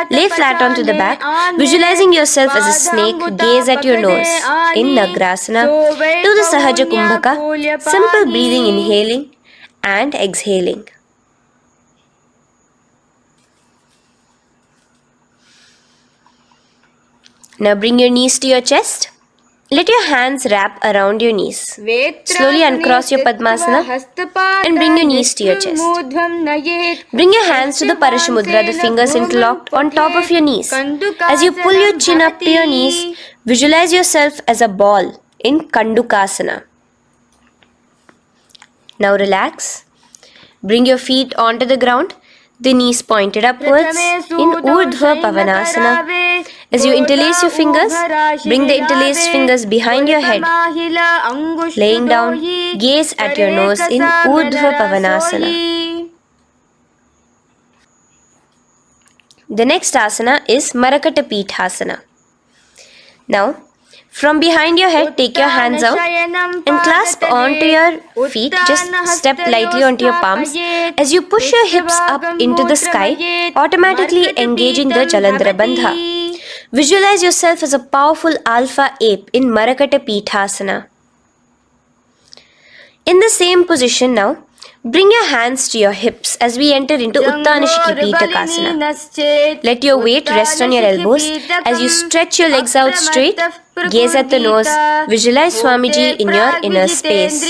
A: Lay flat onto the back, visualizing yourself as a snake, gaze at your nose in Nagrasana. Do the Sahaja Kumbhaka, simple breathing, inhaling and exhaling. Now bring your knees to your chest. Let your hands wrap around your knees. Slowly uncross your Padmasana and bring your knees to your chest. Bring your hands to the Parashamudra, the fingers interlocked on top of your knees. As you pull your chin up to your knees, visualize yourself as a ball in Kandukasana. Now relax. Bring your feet onto the ground. the knees pointed upwards in Urdhva Pavanasana. As you interlace your fingers, bring the interlaced fingers behind your head. Laying down, gaze at your nose in Urdhva Pavanasana. The next asana is Marakata Peethasana. Now, from behind your head, take your hands out and clasp onto your feet. Just step lightly onto your palms. As you push your hips up into the sky, automatically engaging the Jalandhara Bandha. Visualize yourself as a powerful alpha ape in Marakata Peethasana. In the same position now, bring your hands to your hips as we enter into Uttanashiki Peetakasana. Let your weight rest on your elbows as you stretch your legs out straight. Gaze at the nose. Visualize Swamiji in your inner space.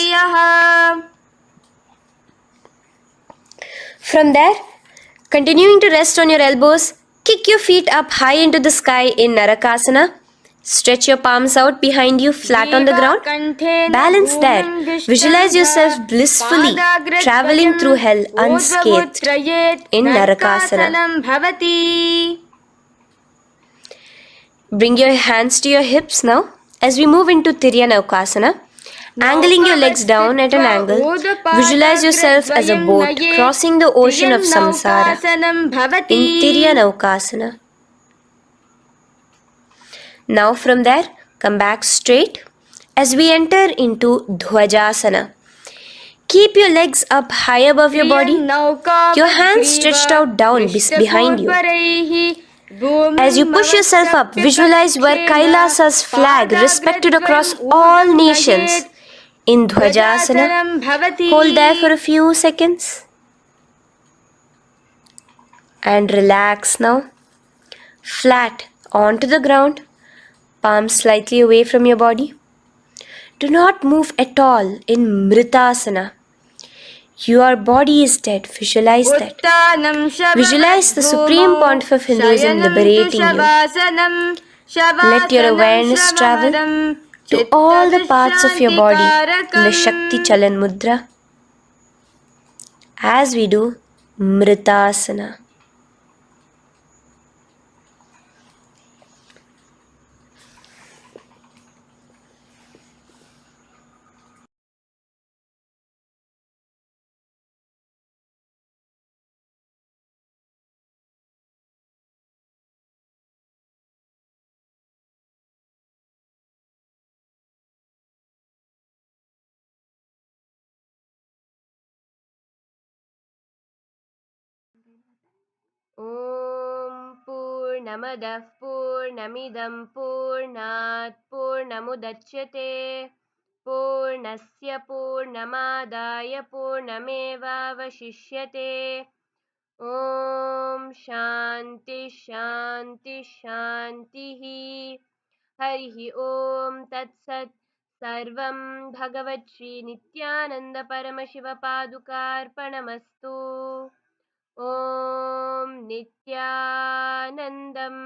A: From there, continuing to rest on your elbows, kick your feet up high into the sky in Narakasana. Stretch your palms out behind you, flat on the ground. Balance there. Visualize yourself blissfully traveling through hell unscathed in Narakasana. Bring your hands to your hips now as we move into Tiryanavkasana. Angling your legs down at an angle, visualize yourself as a boat crossing the ocean of samsara in Tiryanavkasana. Now from there, come back straight as we enter into Dhwajasana. Keep your legs up high above your body, your hands stretched out down behind you. As you push yourself up, visualize where KAILASA's flag respected across all nations in Dhwajasana. Hold there for a few seconds and relax now. Flat onto the ground, palms slightly away from your body. Do not move at all in Mritasana. Your body is dead. Visualize that. Visualize the Supreme Pontiff of Hinduism liberating you. Let your awareness travel to all the parts of your body in the Shakti Chalan Mudra as we do Mritasana. Om Purnamadah Purnamidam Purnat Purnamudachyate Purnasya Purnamadaya Purnamevavashishyate Om Shanti Shanti Shantihi Harihi Om Tat Sat Sarvam Bhagavat Shri Nithyananda Paramashiva Padukarpanamastu Om Nithyanandam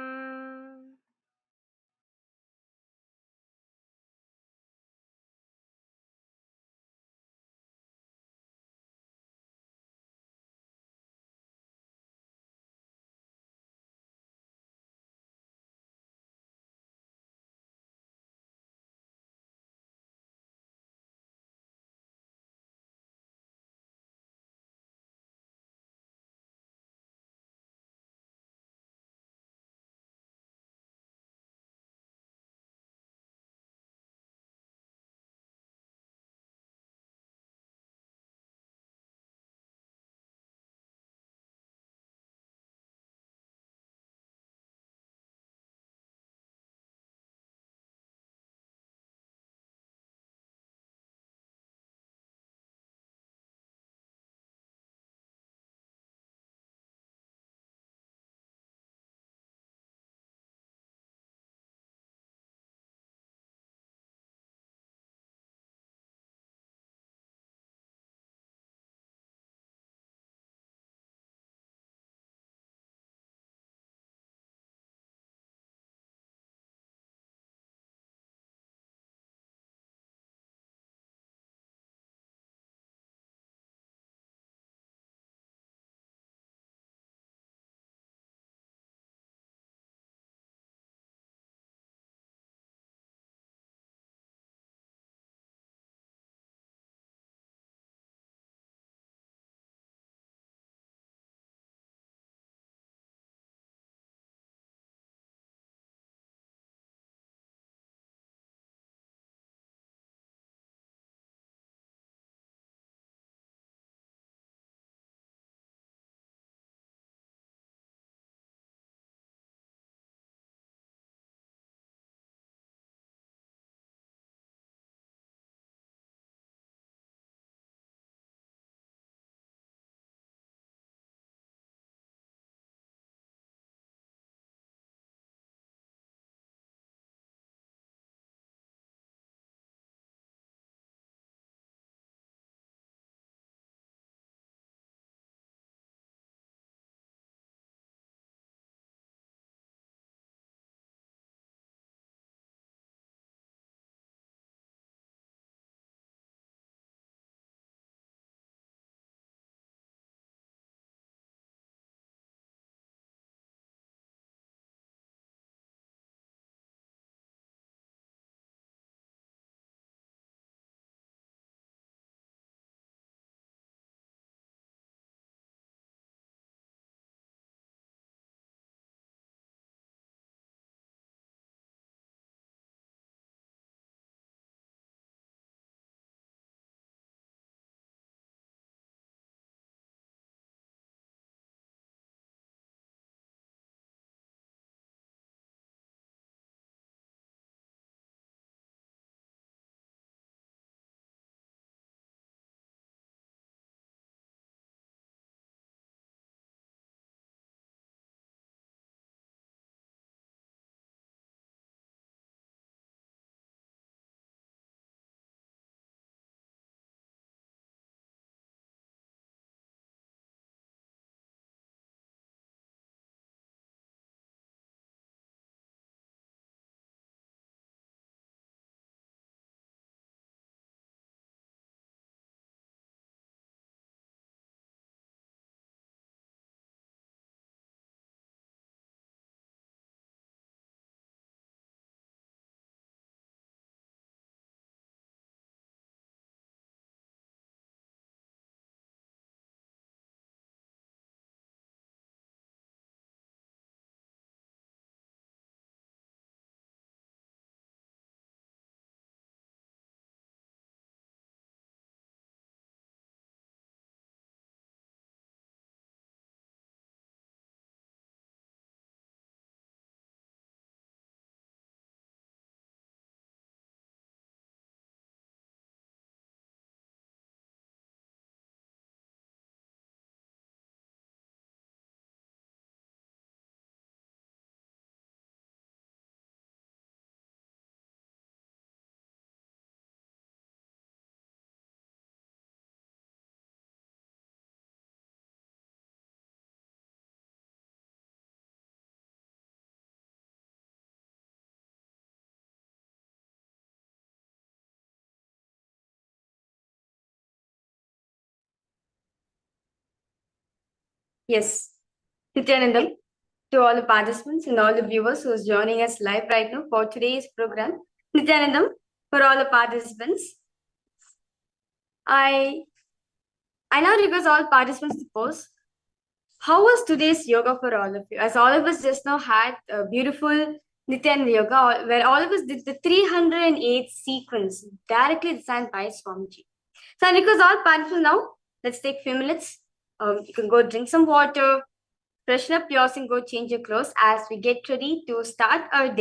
C: Yes. Nithyanandam, to all the participants and all the viewers who is joining us live right now for today's program. Nithyanandam, for all the participants, I now request all participants to pose. How was today's yoga for all of you? As all of us just now had a beautiful Nityananda yoga where all of us did the 308 sequence directly designed by Swamiji. So I request all participants now, let's take a few minutes. You can go drink some water, freshen up yours and go change your clothes as we get ready to start a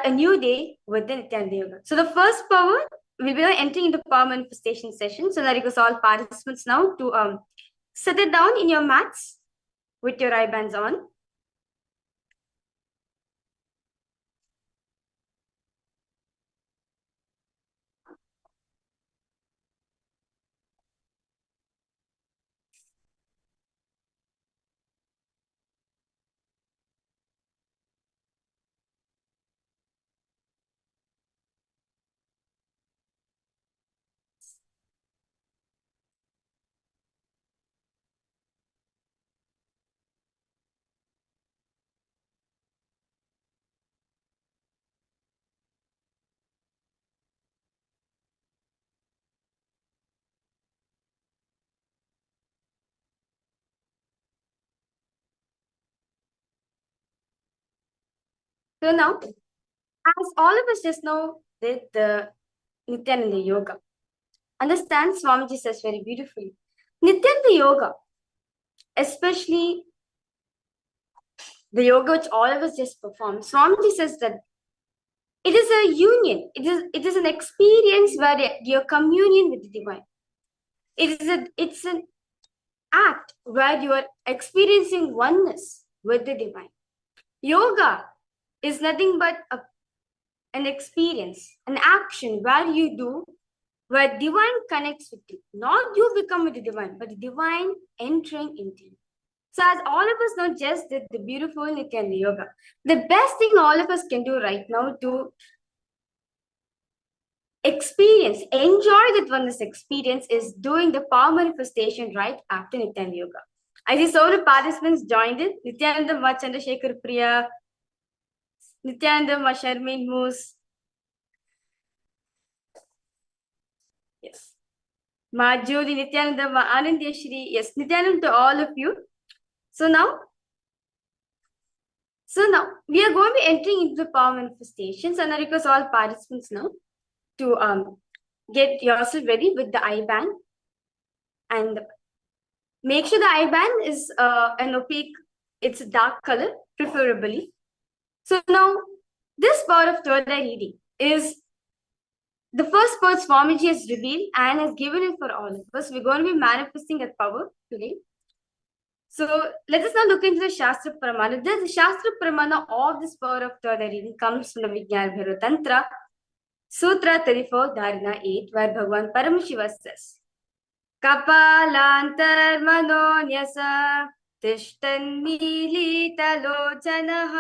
C: new day with the Nityananda Yoga. So the first power, we'll be entering into power manifestation session. So I request all participants now to sit it down in your mats with your eye bands on. So now, as all of us just know did the Nityananda Yoga, understand Swamiji says very beautifully. Nityananda Yoga, especially the yoga which all of us just performed, Swamiji says that it is a union. It is an experience where your communion with the divine. It's an act where you are experiencing oneness with the divine. Yoga is nothing but an experience, an action where you do, where divine connects with you. Not you become with the divine, but the divine entering into you. So as all of us know just did the beautiful Nityananda Yoga, the best thing all of us can do right now to enjoy that oneness experience is doing the power manifestation right after Nityananda Yoga. I see so many participants joined it. Nityananda Ma Chandrasekhar Priya, Nityananda Ma Sharmin Moose. Yes. Ma Jyoti, Nityananda Ma Anandya Shri. Yes, Nityananda to all of you. So now we are going to be entering into the power manifestations, and I request all participants now to get yourself ready with the eye band and make sure the eye band is an opaque, it's a dark color, preferably. So now, this power of third eye reading is the first word Swamiji has revealed and has given it for all of us. We're going to be manifesting that power today. So let us now look into the Shastra Pramana. The Shastra Pramana of this power of third eye reading comes from the Vijnana Bhairav Tantra, Sutra 34, Dharana 8, where Bhagavan Paramashiva says, Kapalantarmanonyasa तिष्ठन्मीलितलोचनः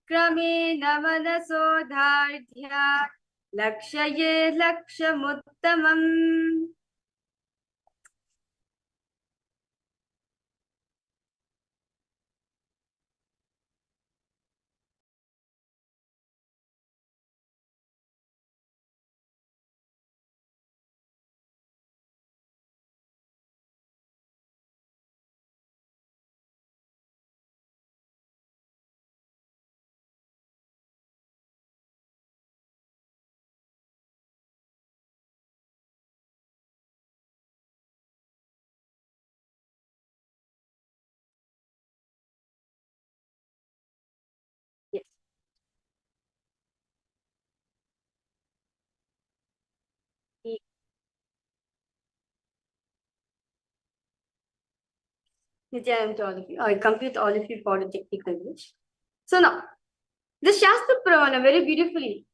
C: क्रमेण मनसोधार्ध्या लक्ष्ये लक्ष्यमुत्तमम्. Yes. Nityananda to all of you. I complete all of you for the technical glitch. So now, the Shastra Pramana very beautifully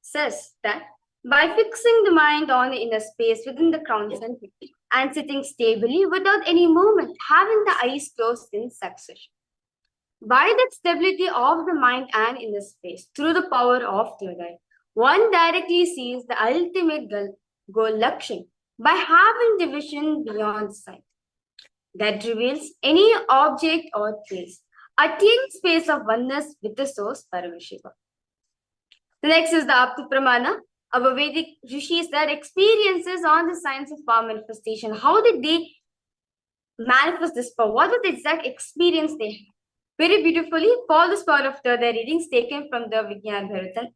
C: says that by fixing the mind on the inner space within the crown center and sitting stably without any movement, having the eyes closed in succession. By that stability of the mind and inner space, through the power of third eye, one directly sees the ultimate goal, Lakshya, by having the vision beyond sight. that reveals any object or place, attaining space of oneness with the source Paramashiva. The next is the Apti Pramana, our Vedic rishis that experiences on the science of power manifestation. How did they manifest this power? What was the exact experience they had? Very beautifully, all this power of the readings taken from the Vijnana Bharatan,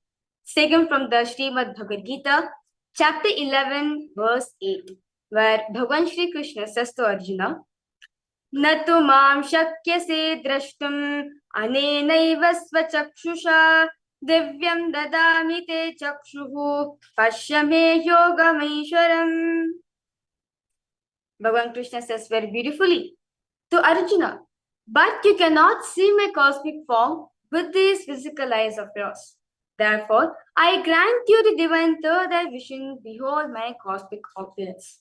C: taken from the Srimad Bhagavad Gita, chapter 11, verse 8, where Bhagavan Shri Krishna says to Arjuna, न तु मां शक्यसे द्रष्टुम् अनेनैव स्वचक्षुषा दिव्यं ददामि ते चक्षुः पश्य मे योगमैश्वरम्. Bhagavan Krishna says very beautifully to Arjuna, but you cannot see my cosmic form with these physical eyes of yours. Therefore, I grant you the divine third eye vision, behold my cosmic opulence.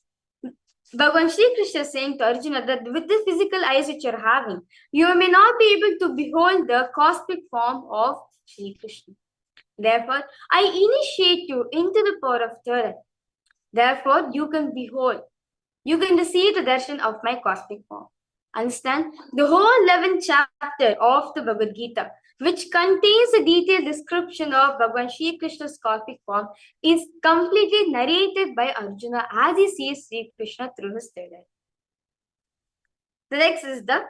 C: Bhagavan Shri Krishna is saying to Arjuna that with the physical eyes which you are having, you may not be able to behold the cosmic form of Shri Krishna. Therefore, I initiate you into the power of third eye. Therefore, you can behold, you can receive the darshan of my cosmic form. Understand? The whole 11th chapter of the Bhagavad Gita, which contains a detailed description of Bhagavan Shri Krishna's cosmic form, is completely narrated by Arjuna as he sees Sri Krishna through his third eye. The next is the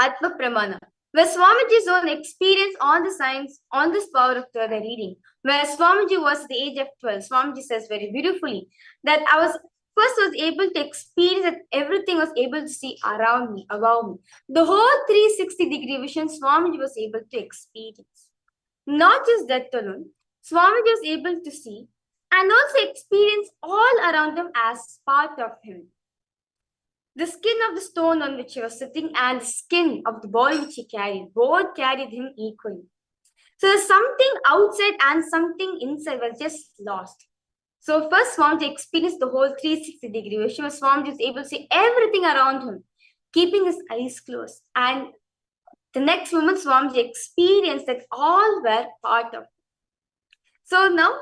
C: Atma Pramana, where Swamiji's own experience on the science, on this power of third eye reading, where Swamiji was at the age of 12, Swamiji says very beautifully that I was able to experience that everything was able to see around me, above me. The whole 360-degree vision Swamiji was able to experience. Not just that alone, Swamiji was able to see and also experience all around him as part of him. The skin of the stone on which he was sitting and the skin of the body which he carried, both carried him equally. So there's something outside and something inside was just lost. So first Swamiji experienced the whole 360-degree vision where Swamiji was able to see everything around him, keeping his eyes closed. And the next moment Swamiji experienced that all were part of him. So now,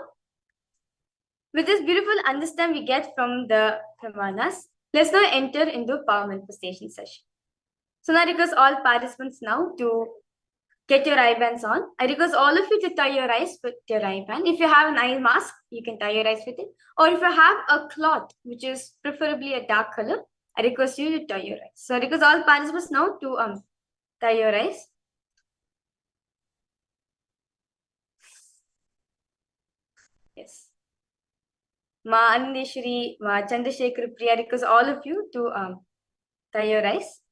C: with this beautiful understanding we get from the Pramanas, let's now enter into power manifestation session. So now I request all participants now to get your eye bands on. I request all of you to tie your eyes with your eye band. If you have an eye mask, you can tie your eyes with it. Or if you have a cloth, which is preferably a dark color, I request you to tie your eyes. So I request all participants now to tie your eyes. Yes. Ma Andeshri, Ma Chandrasekhar Priya, I request all of you to tie your eyes.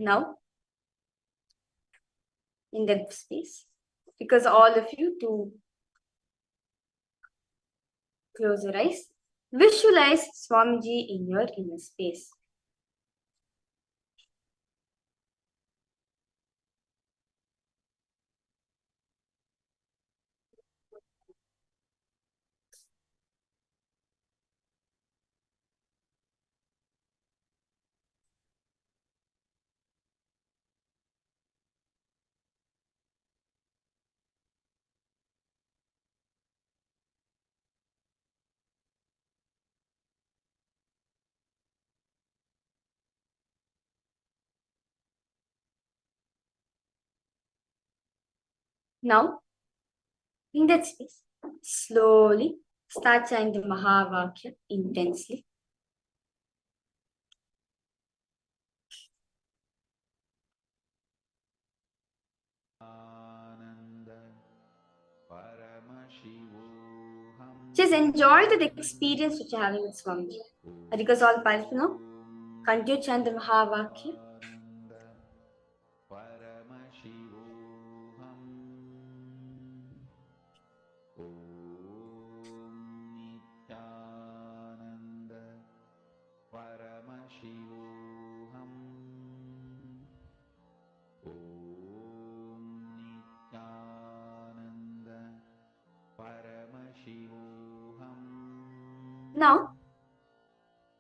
C: Now, in that space, because all of you to close your eyes, visualize Swamiji in your inner space. Now, in that space, slowly start chanting the Mahavakya intensely. Just enjoy the experience which you're having with Swamiji. Because all participants now, continue chant the Mahavakya.
D: Paramashivoham Om Nithyananda Paramashivoham.
C: Now,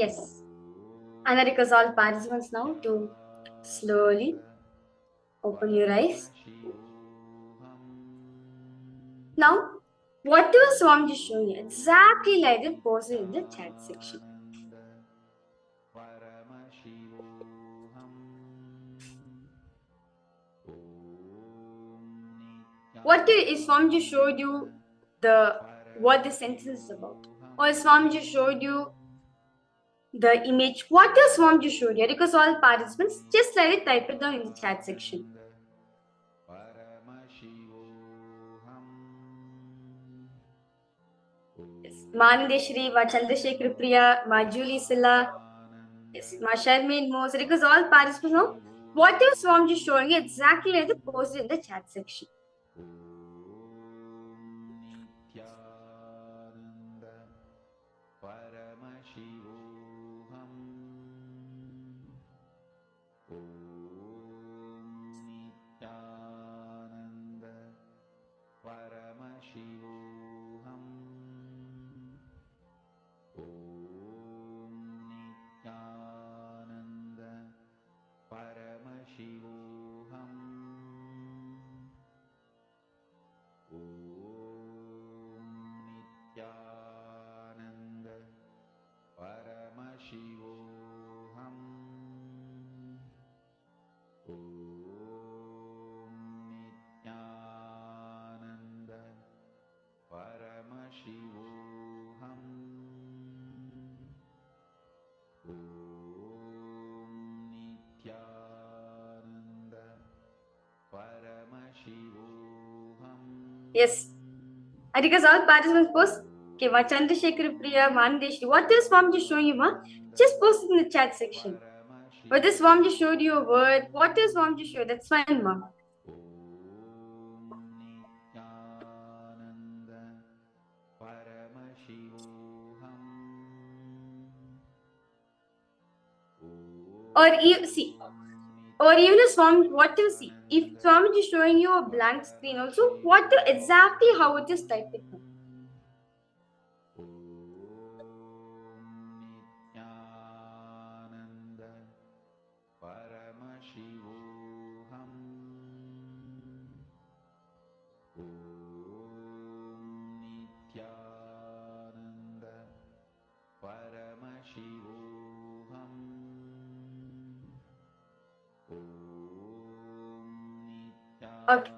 C: Yes. And I request all participants now to slowly open your eyes. Now, whatever Swamiji showing you, exactly like it posted in the chat section. What if Swamiji showed you what the sentence is about? Or Swamiji showed you the image? What does Swamiji showed you? Because all participants just let it type it down in the chat section. Yes. Manindeshri, Ma Chandrasekhar Priya, Ma Julie Silla, yes, Ma Sharmin Mose, because all participants know what is Swamiji showing you exactly like the posted in the chat section. Yes. I think all participants post, okay, Ma Chandrasekhar Priya, Mandesh, what is Swamiji showing you, Ma? Just post it in the chat section. But this Swamiji showed you a word. What is Swamiji showed? That's fine, Ma. Or you see, or even a Swami, what you see. If Swamiji is showing you a blank screen also, what exactly how it is typed it now. Okay.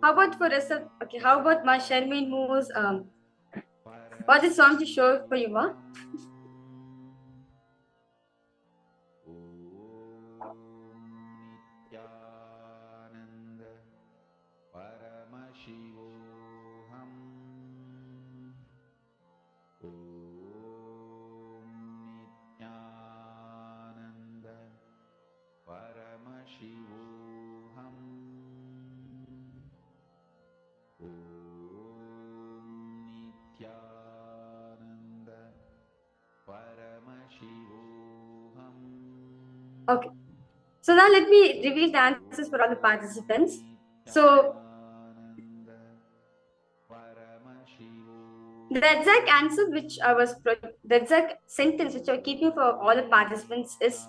C: How about for us? Okay, how about Ma Sharmin moves? What is Swamiji show for you, Ma? Okay. So now let me reveal the answers for all the participants. So the exact answer which the exact sentence which I'm keeping for all the participants is,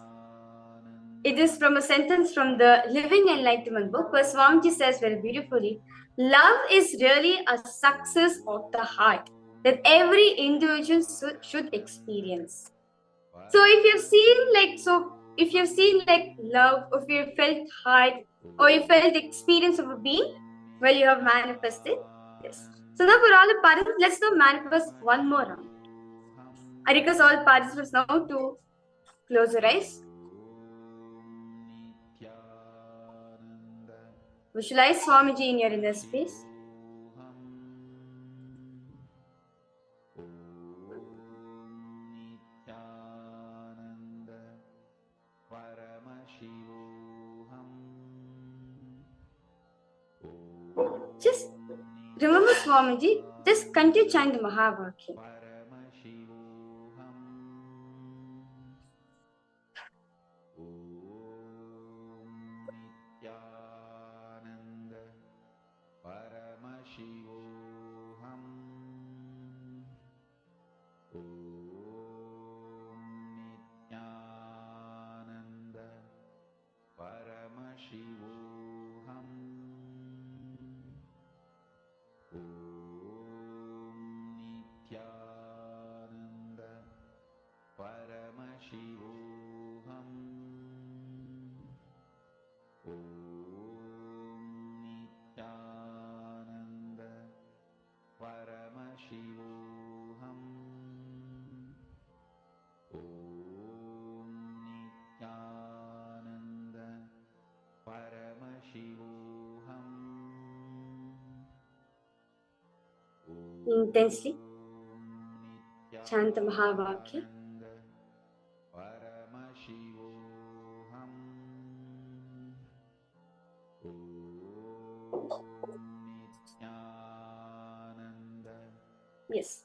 C: it is from a sentence from the Living Enlightenment book where Swamiji says very beautifully, love is really a success of the heart that every individual should experience. So if you've seen like love, if you felt heart, or you felt experience of a being, well, you have manifested. Yes. So now for all the participants, let's now manifest one more round. I request all participants now to close your eyes. Visualize Swamiji in your inner space. Just remember Swamiji, just continue chanting the Mahavakya. intensely. Chant the Mahavakya.
D: Paramashivoham. Nithyananda.
C: Yes.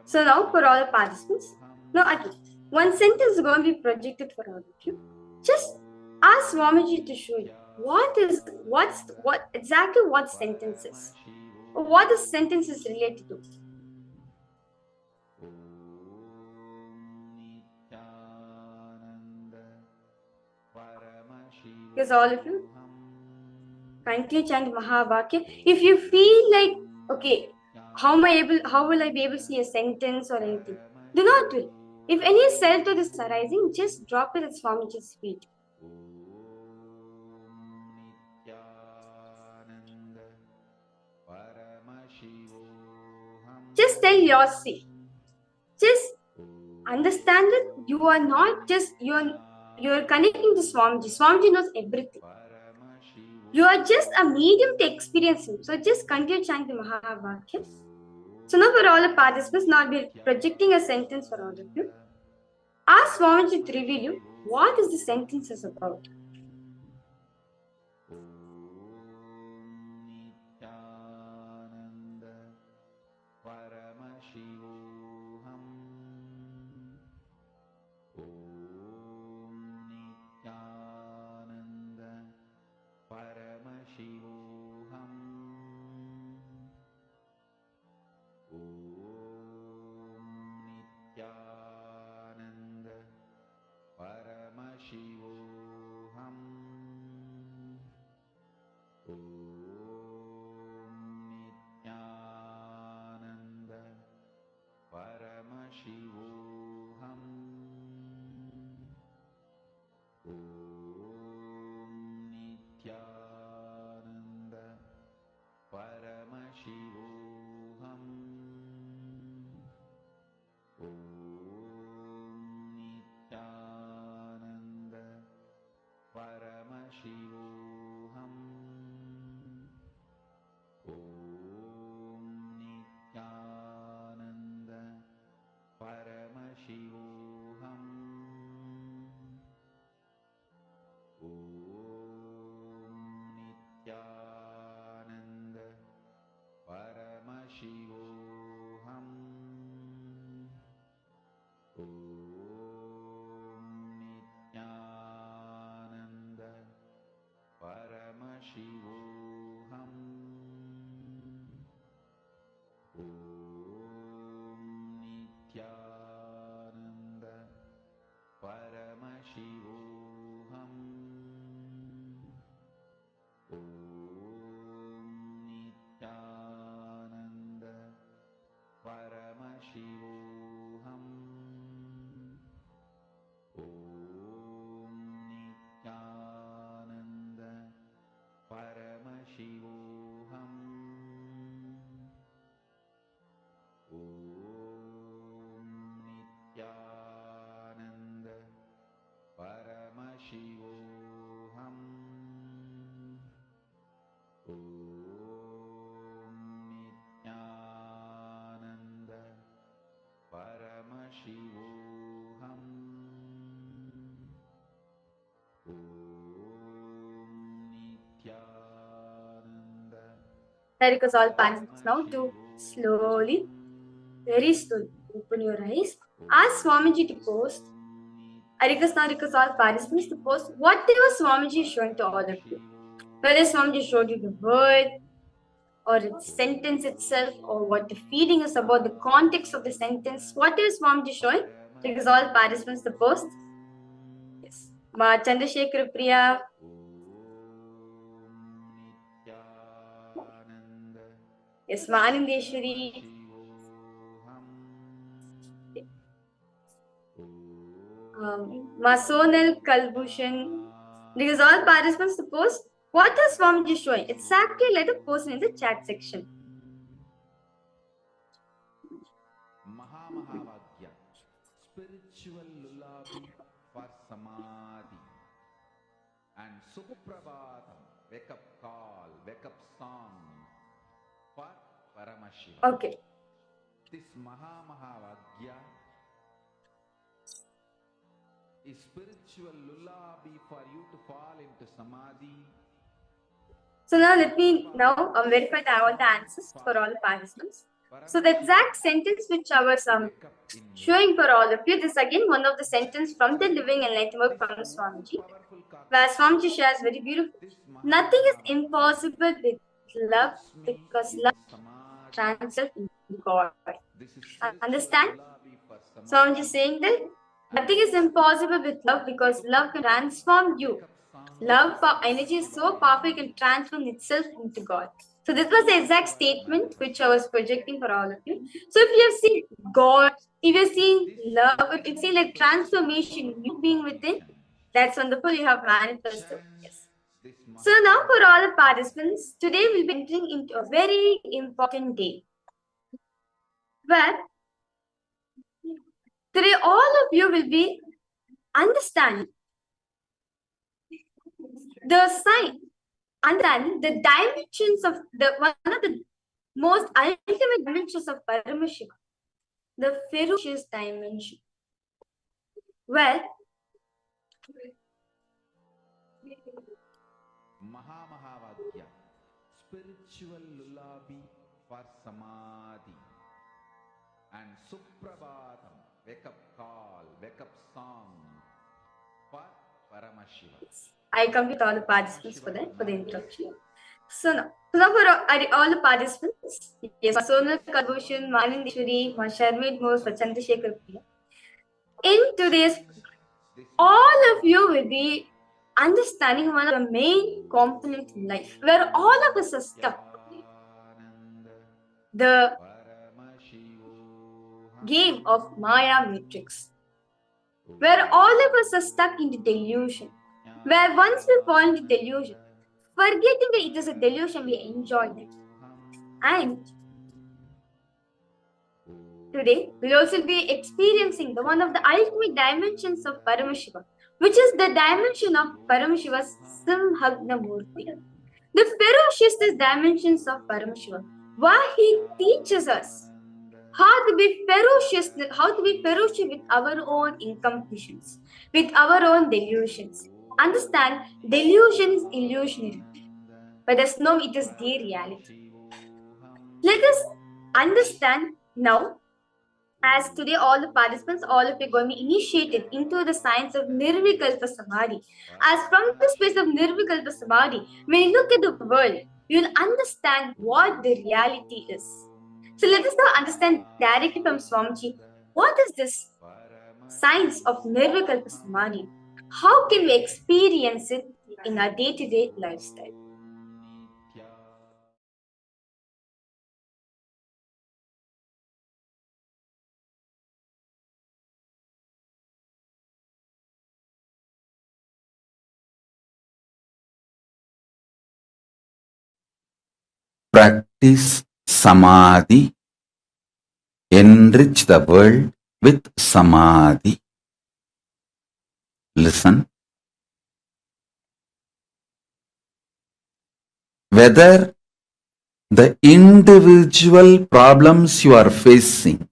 C: So now for all the participants, now again, one sentence is going to be projected for all of you. Just ask Swamiji to show you what exactly what sentence is, or what the sentence is related to. Because all of you kindly chant Mahavakya. If you feel like, okay, how will I be able to see a sentence or anything? Do not do it. If any self-doubt is arising, just drop it at Swamiji's feet. Just tell yourself. Just understand that you are not just you're connecting to Swamiji. Swamiji knows everything. You are just a medium to experience him. So just continue chanting Mahavakya. So now for all the participants, now I'll be projecting a sentence for all of you. Ask Swamiji to reveal you what is the sentence is about.
D: Paramashivoham. Nithyananda. Paramashivoham. Nithyananda. Paramashivoham. Nithyananda. Paramashivoham. Nithyananda. Paramashivoham. Nithyananda. Paramashivoham. Nithyananda. Paramashivoham. Nithyananda. Paramashivoham. Nithyananda. Paramashivoham. Nithyananda. Paramashivoham. Nithyananda. Paramashivoham. Nithyananda. Paramashivoham. Nithyananda. Paramashivoham. Nithyananda. Paramashivoham. Nithyananda.
C: That because all participants now do slowly, very slowly open your eyes. Ask Swamiji to post. I request now because all participants to post whatever Swamiji is showing to all of you. Whether Swamiji showed you the word or its sentence itself, or what the feeling is about, the context of the sentence, whatever Swamiji showing, because all participants to post. Yes. Ma Chandrasekhar Priya. Yes, Ma Anandeshwari. Ma Sonal Kalbhushan. Because all participants to post what is Swamiji showing. Exactly let a person in the chat section.
D: Mahamahavagyam, spiritual lullaby for Samadhi, and Suprabhatam, wake up call, wake up song for Paramashiva.
C: Okay.
D: This Mahamahavagyā is spiritual lullaby for you to fall into samadhi.
C: So now let me verify all the answers for all the participants. So the exact sentence which I was showing for all of you, this again one of the sentence from the Living Enlightenment from Swamiji, where Swamiji shares very beautiful. Nothing is impossible with love because love transcends into God. Understand? So I'm just saying that nothing is impossible with love because love can transform you. Love for energy is so powerful, it can transform itself into God. So this was the exact statement which I was projecting for all of you. So if you have seen God, if you're seeing love, if you see like transformation, you being within, that's wonderful. You have manifested. Yes. So now for all the participants, today we'll be entering into a very important day where today all of you will be understanding the sign, understanding the dimensions of the one of the most ultimate dimensions of Paramashiva, the ferocious dimension. Well,
D: Mahamahavagyā, spiritual lullaby for samadhi, and Suprabhatam, wake up call, wake up song for Paramashiva.
C: I complete all the participants for that, for the introduction. So now for all the participants, yes, Sonal Kalbhushan, Manindeshwari, Sharmit Mose, Chandrasekhar Priya. In today's program, all of you will be understanding one of the main components in life, where all of us are stuck. The game of Maya Matrix, where all of us are stuck in the delusion, where once we fall into delusion, forgetting that it is a delusion, we enjoyed it. And today, we'll also be experiencing the one of the ultimate dimensions of Paramashiva, which is the dimension of Paramashiva's Simhagna Murti. The ferociousness dimensions of Paramashiva, why he teaches us how to be ferocious with our own incompletions, with our own delusions. Understand, delusion is illusionary, but there's no, it is the reality. Let us understand now, as today all the participants, all of you are going to be initiated into the science of Nirvikalpa Samadhi. As from the space of Nirvikalpa Samadhi, when you look at the world, you'll understand what the reality is. So let us now understand directly from Swamiji, what is this science of Nirvikalpa Samadhi? How can we experience it in our day-to-day lifestyle?
E: Practice Samadhi. Enrich the world with Samadhi. Listen. Whether the individual problems you are facing,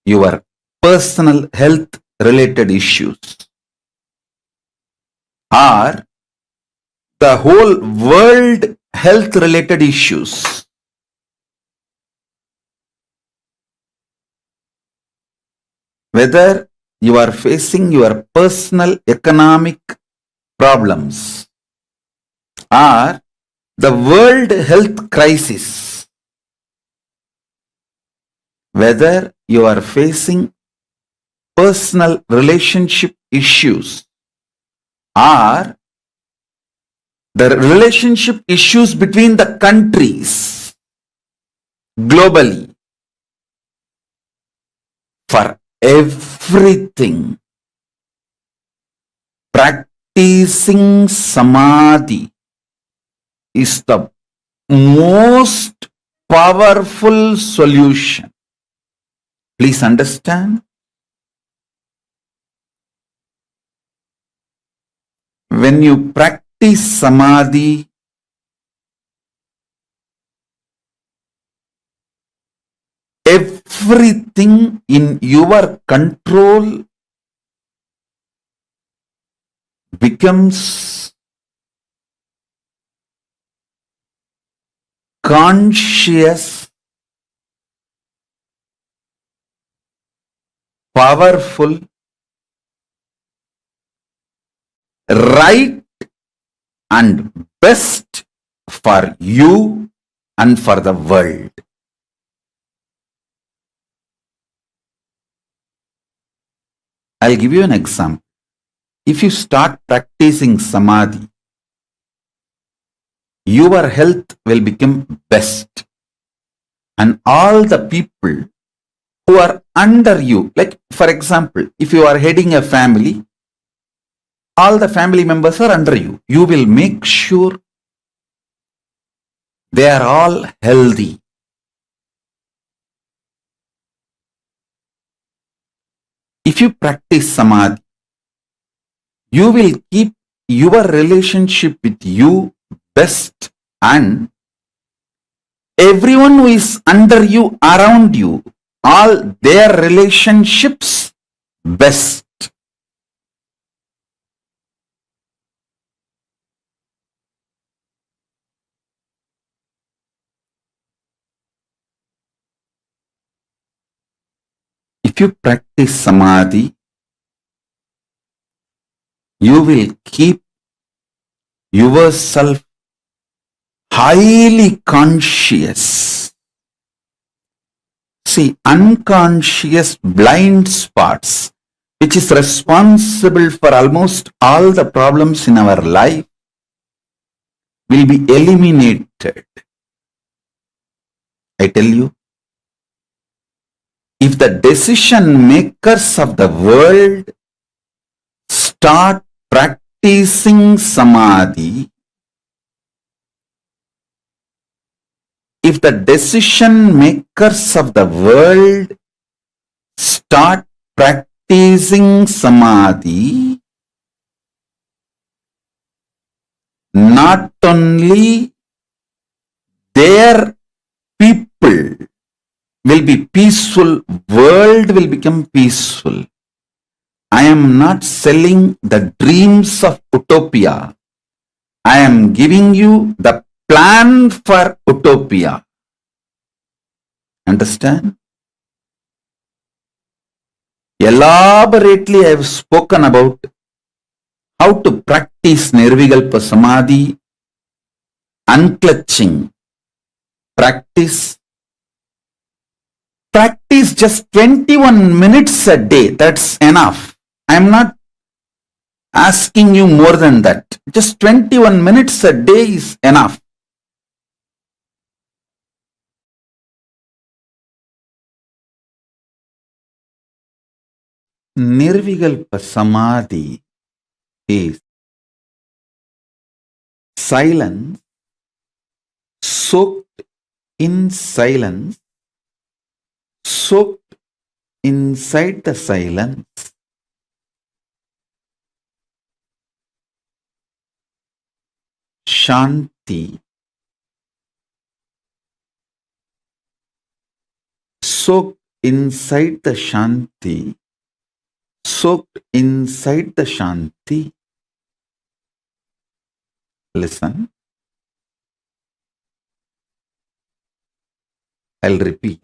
E: your personal health related issues, or the whole world health related issues, whether you are facing your personal economic problems or the world health crisis, whether you are facing personal relationship issues or the relationship issues between the countries globally, for everything, practicing samadhi is the most powerful solution. Please understand. When you practice samadhi, everything in your control becomes conscious, powerful, right, and best for you and for the world. I'll give you an example. If you start practicing samadhi, your health will become best. And all the people who are under you, like for example, if you are heading a family, all the family members are under you. You will make sure they are all healthy. If you practice samadhi, you will keep your relationship with you best, and everyone who is under you, around you, all their relationships best. If you practice samadhi, you will keep yourself highly conscious. See, unconscious blind spots, which is responsible for almost all the problems in our life, will be eliminated. I tell you, if the decision makers of the world start practicing samadhi, if the decision makers of the world start practicing samadhi, not only their people will be peaceful, world will become peaceful. I am not selling the dreams of utopia. I am giving you the plan for utopia. Understand? Elaborately I have spoken about how to practice Nirvikalpa Samadhi, unclutching practice. Practice just 21 minutes a day. That's enough. I am not asking you more than that. Just 21 minutes a day is enough. Nirvikalpa Samadhi is silence, soaked in silence, soaked inside the silence, Shanti, soaked inside the Shanti, soaked inside the Shanti. Listen, I'll repeat.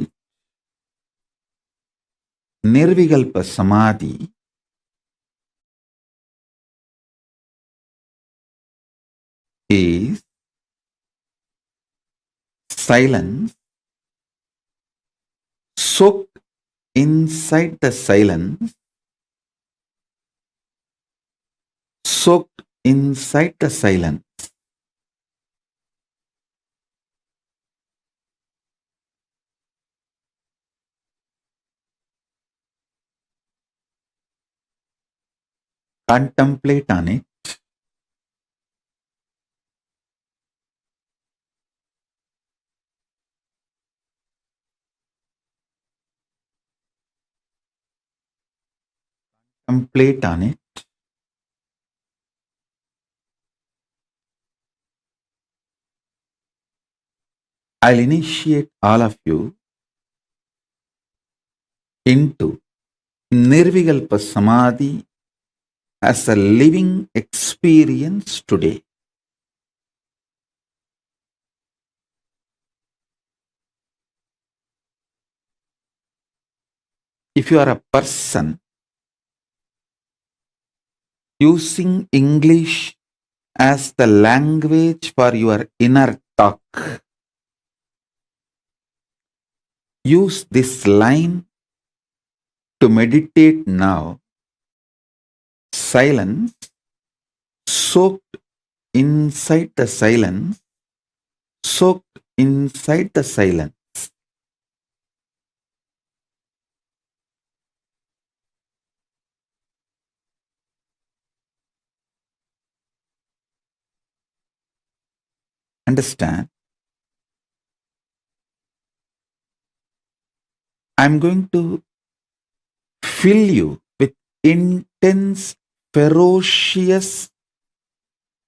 E: Nirvikalpa Samadhi is silence, soaked inside the silence, soaked inside the silence. Contemplate on it. Contemplate on it. I'll initiate all of you into Nirvikalpa Samadhi as a living experience today. If you are a person using English as the language for your inner talk, use this line to meditate now. Silence, soaked inside the silence, soaked inside the silence. Understand? I'm going to fill you with intense, ferocious,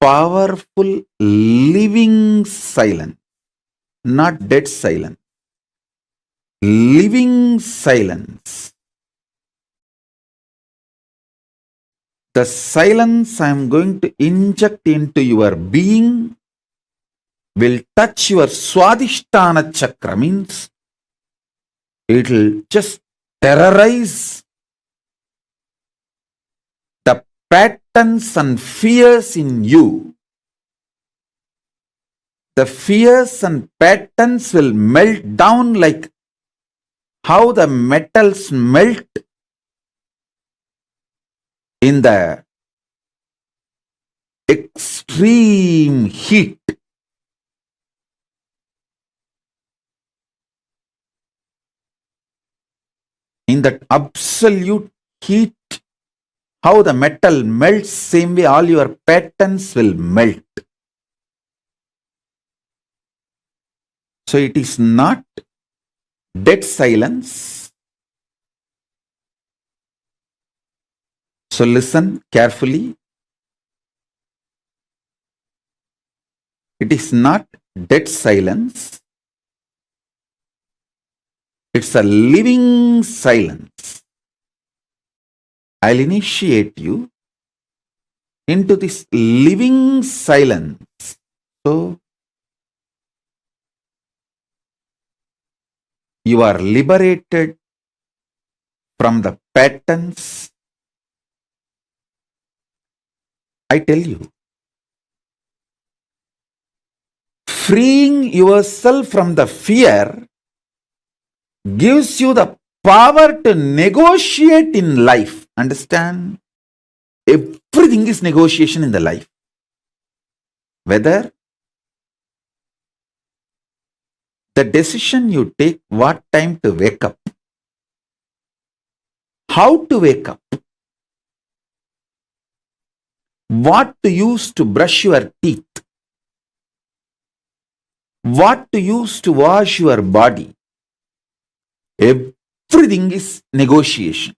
E: powerful, living silence, not dead silence. Living silence. The silence I'm going to inject into your being will touch your Swadhisthana chakra, means it will just terrorize the patterns and fears in you. The fears and patterns will melt down like how the metals melt in the extreme heat. In that absolute heat, how the metal melts, same way all your patterns will melt. So it is not dead silence. So listen carefully. It is not dead silence. It's a living silence. I'll initiate you into this living silence. So you are liberated from the patterns. I tell you, freeing yourself from the fear gives you the power to negotiate in life. Understand? Everything is negotiation in the life. Whether the decision you take, what time to wake up, how to wake up, what to use to brush your teeth, what to use to wash your body, everything is negotiation.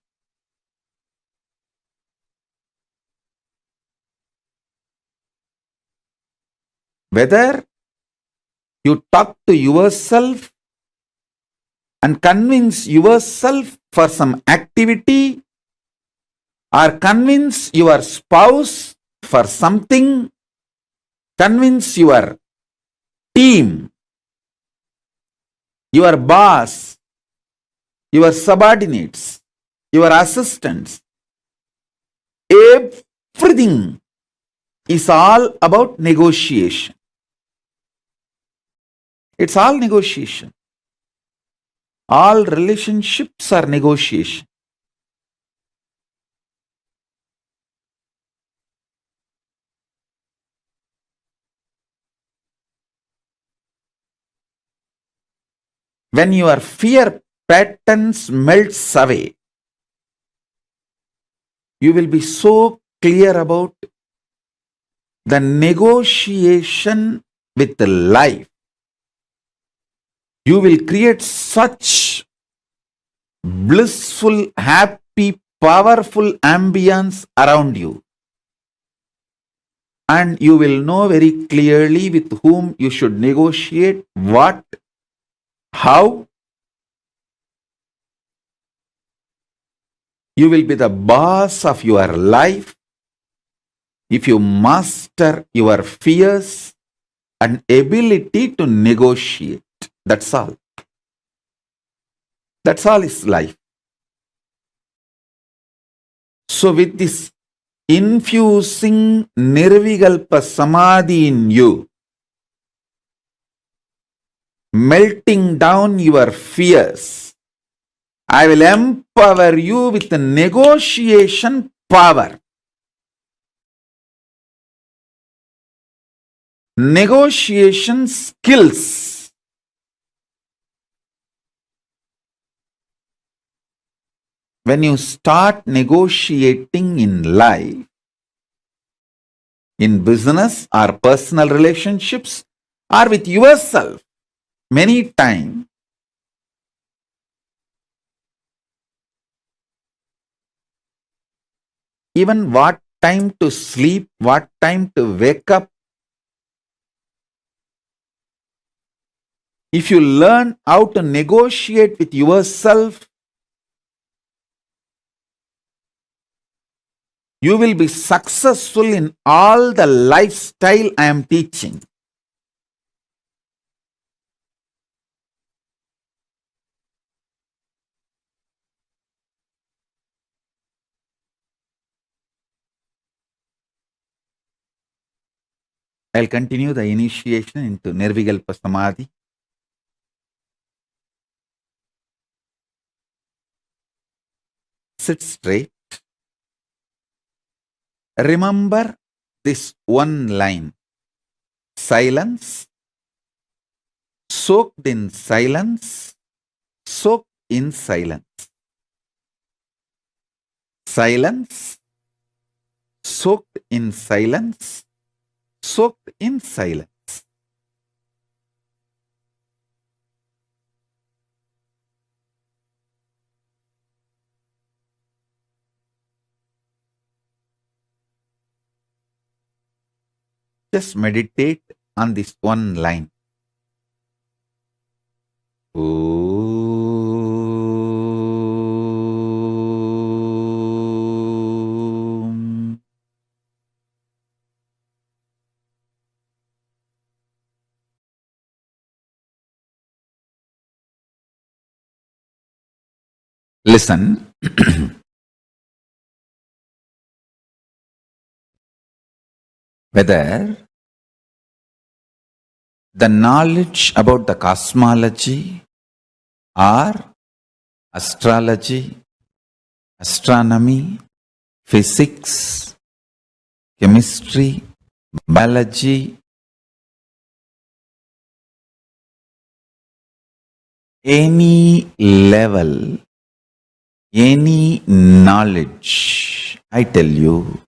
E: Whether you talk to yourself and convince yourself for some activity, or convince your spouse for something, convince your team, your boss, your subordinates, your assistants, everything is all about negotiation. It's all negotiation. All relationships are negotiation. When your fear patterns melts away, you will be so clear about the negotiation with the life. You will create such blissful, happy, powerful ambience around you. And you will know very clearly with whom you should negotiate, what, how. You will be the boss of your life if you master your fears and ability to negotiate. That's all. That's all is life. So with this infusing Nirvikalpa Samadhi in you, melting down your fears, I will empower you with the negotiation power. Negotiation skills. When you start negotiating in life, in business or personal relationships or with yourself, many times, even what time to sleep, what time to wake up, if you learn how to negotiate with yourself, you will be successful in all the lifestyle I am teaching. I'll continue the initiation into Nirvikalpa Samadhi. Sit straight. Remember this one line. Silence. Soaked in silence. Soaked in silence. Silence. Soaked in silence. Soaked in silence. Just meditate on this one line. Om. Listen. Whether the knowledge about the cosmology or astrology, astronomy, physics, chemistry, biology, any level, any knowledge, I tell you,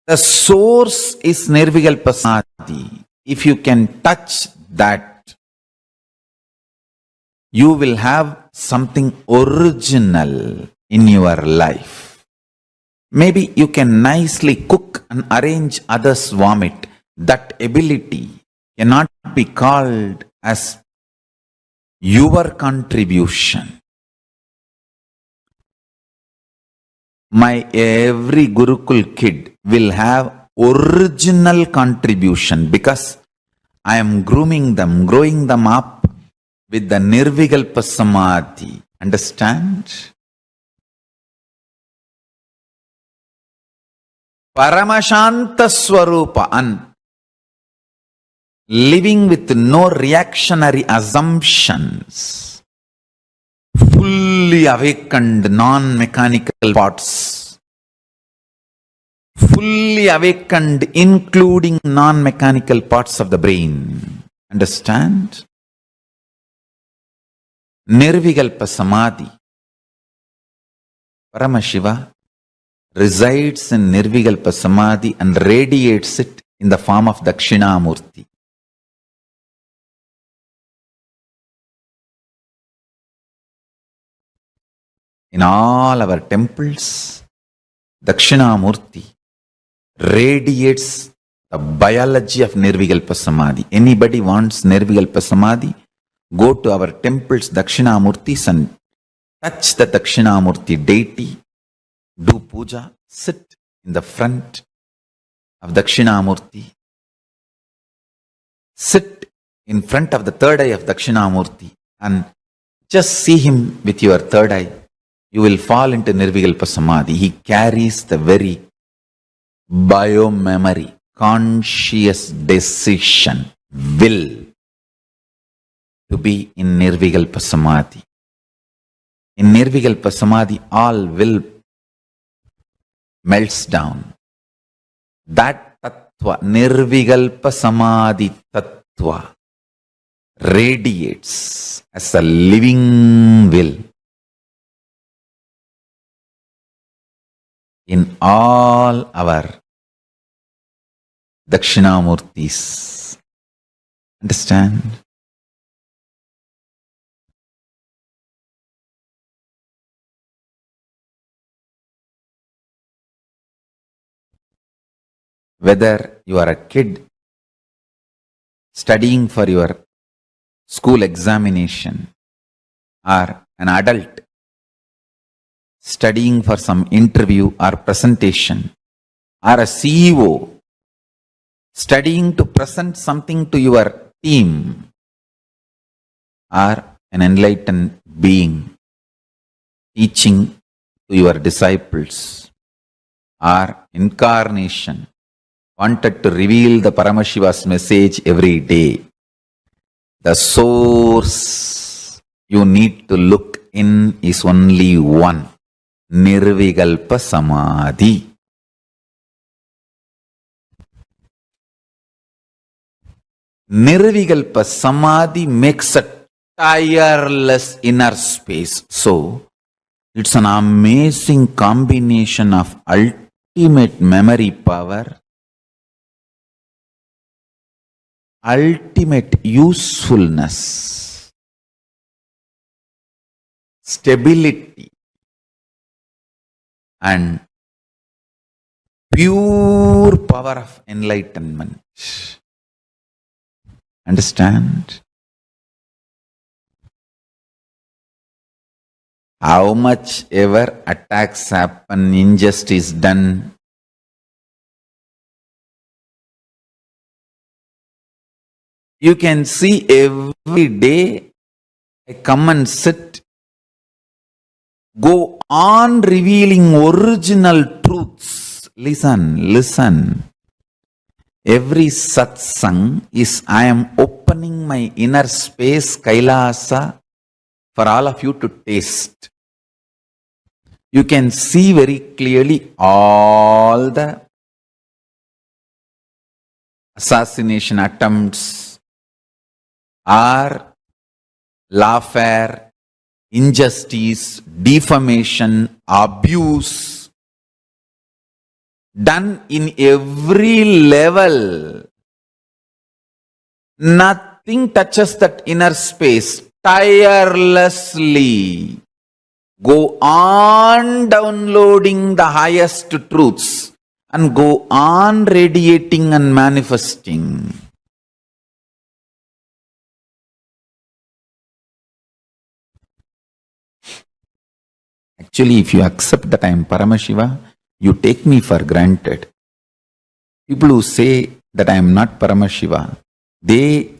E: the source is Nirvikalpa Samadhi. If you can touch that, you will have something original in your life. Maybe you can nicely cook and arrange others' vomit. That ability cannot be called as your contribution. My every Gurukul kid will have original contribution because I am grooming them, growing them up with the Nirvikalpa Samadhi. Understand? Paramashanta Swarupa, and living with no reactionary assumptions. Fully awakened non-mechanical parts. Fully awakened including non-mechanical parts of the brain. Understand? Nirvikalpa Samadhi. Paramashiva resides in Nirvikalpa Samadhi and radiates it in the form of Dakshinamurti. In all our temples, Dakshinamurti radiates the biology of Nirvikalpa Samadhi. Anybody wants Nirvikalpa Samadhi, go to our temples, Dakshinamurtis, and touch the Dakshinamurti deity, do puja, sit in the front of Dakshinamurti, sit in front of the third eye of Dakshinamurti and just see him with your third eye. You will fall into Nirvikalpa Samadhi. He carries the very bio-memory, conscious decision, will to be in Nirvikalpa Samadhi. In Nirvikalpa Samadhi, all will melts down. That tattva, Nirvikalpa Samadhi tattva, radiates as a living will in all our Dakshinamurtis. Understand? Whether you are a kid studying for your school examination or an adult studying for some interview or presentation, or a CEO studying to present something to your team, or an enlightened being teaching to your disciples, or incarnation wanted to reveal the Paramashiva's message every day. The source you need to look in is only one, Nirvikalpa Samadhi. Nirvikalpa Samadhi makes a tireless inner space. So, it's an amazing combination of ultimate memory power, ultimate usefulness, stability, and pure power of enlightenment. Understand? How much ever attacks happen, injustice done, you can see every day I come and sit, go on revealing original truths. Listen. Every satsang is I am opening my inner space, Kailasa, for all of you to taste. You can see very clearly all the assassination attempts, or lawfare, injustice, defamation, abuse, done in every level. Nothing touches that inner space. Tirelessly go on downloading the highest truths and go on radiating and manifesting. Actually, if you accept that I am Paramashiva, you take me for granted. People who say that I am not Paramashiva, they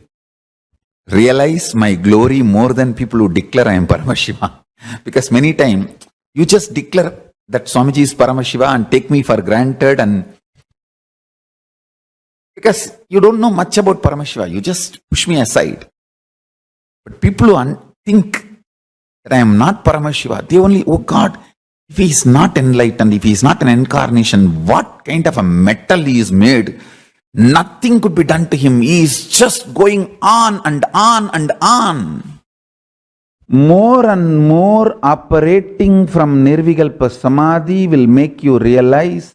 E: realize my glory more than people who declare I am Paramashiva. Because many times, you just declare that Swamiji is Paramashiva and take me for granted, and because you don't know much about Paramashiva, you just push me aside. But people who think that I am not Paramashiva, they only, oh God, if he is not enlightened, if he is not an incarnation, what kind of a metal he is made? Nothing could be done to him. He is just going on and on and on. More and more operating from Nirvikalpa Samadhi will make you realize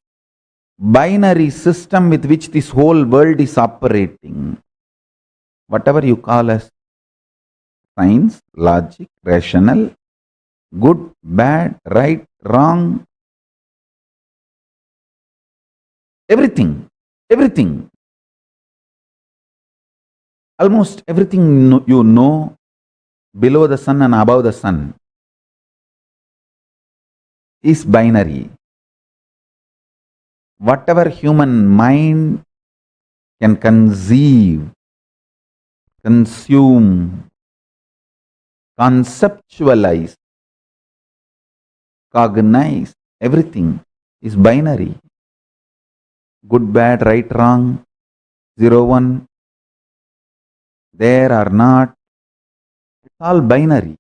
E: binary system with which this whole world is operating. Whatever you call as science, logic, rational, good, bad, right, wrong, everything. Almost everything you know below the sun and above the sun is binary. Whatever human mind can conceive, consume, conceptualize, cognize, everything is binary. Good, bad, right, wrong, 0, 1, there or not, it's all binary.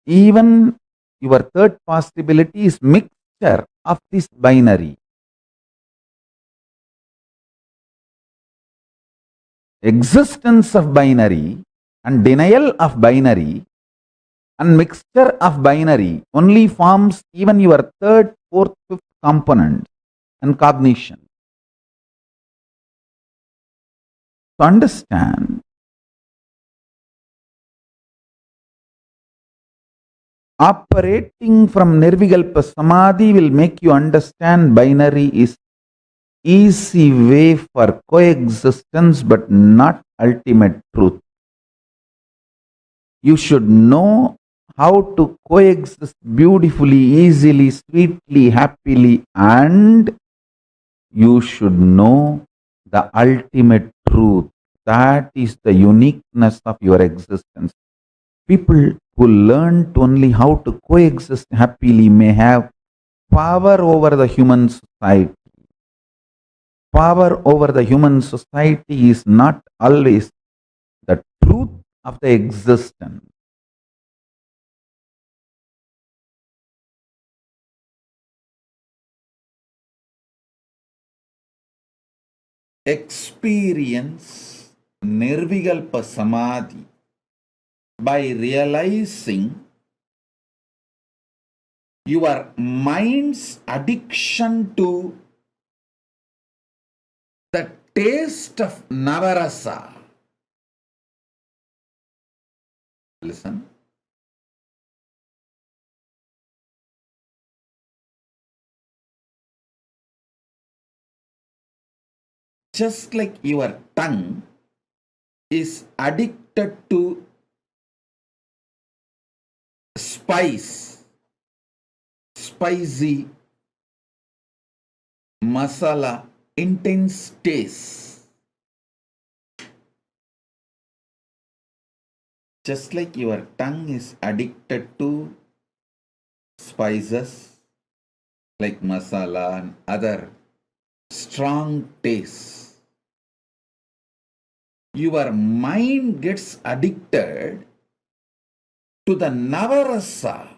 E: Even your third possibility is mixture of this binary. Existence of binary and denial of binary and mixture of binary only forms even your third, fourth, fifth component and cognition. To understand, operating from Nirvikalpa Samadhi will make you understand binary is easy way for coexistence but not ultimate truth. You should know how to coexist beautifully, easily, sweetly, happily, and you should know the ultimate truth. That is the uniqueness of your existence. People who learned only how to coexist happily may have power over the human society. Power over the human society is not always the truth of the existence. Experience Nirvikalpa Samadhi by realizing your mind's addiction to the taste of Navarasa. Listen. Just like your tongue is addicted to spice, spicy, masala, intense taste. Just like your tongue is addicted to spices like masala and other strong tastes, your mind gets addicted to the Navarasa,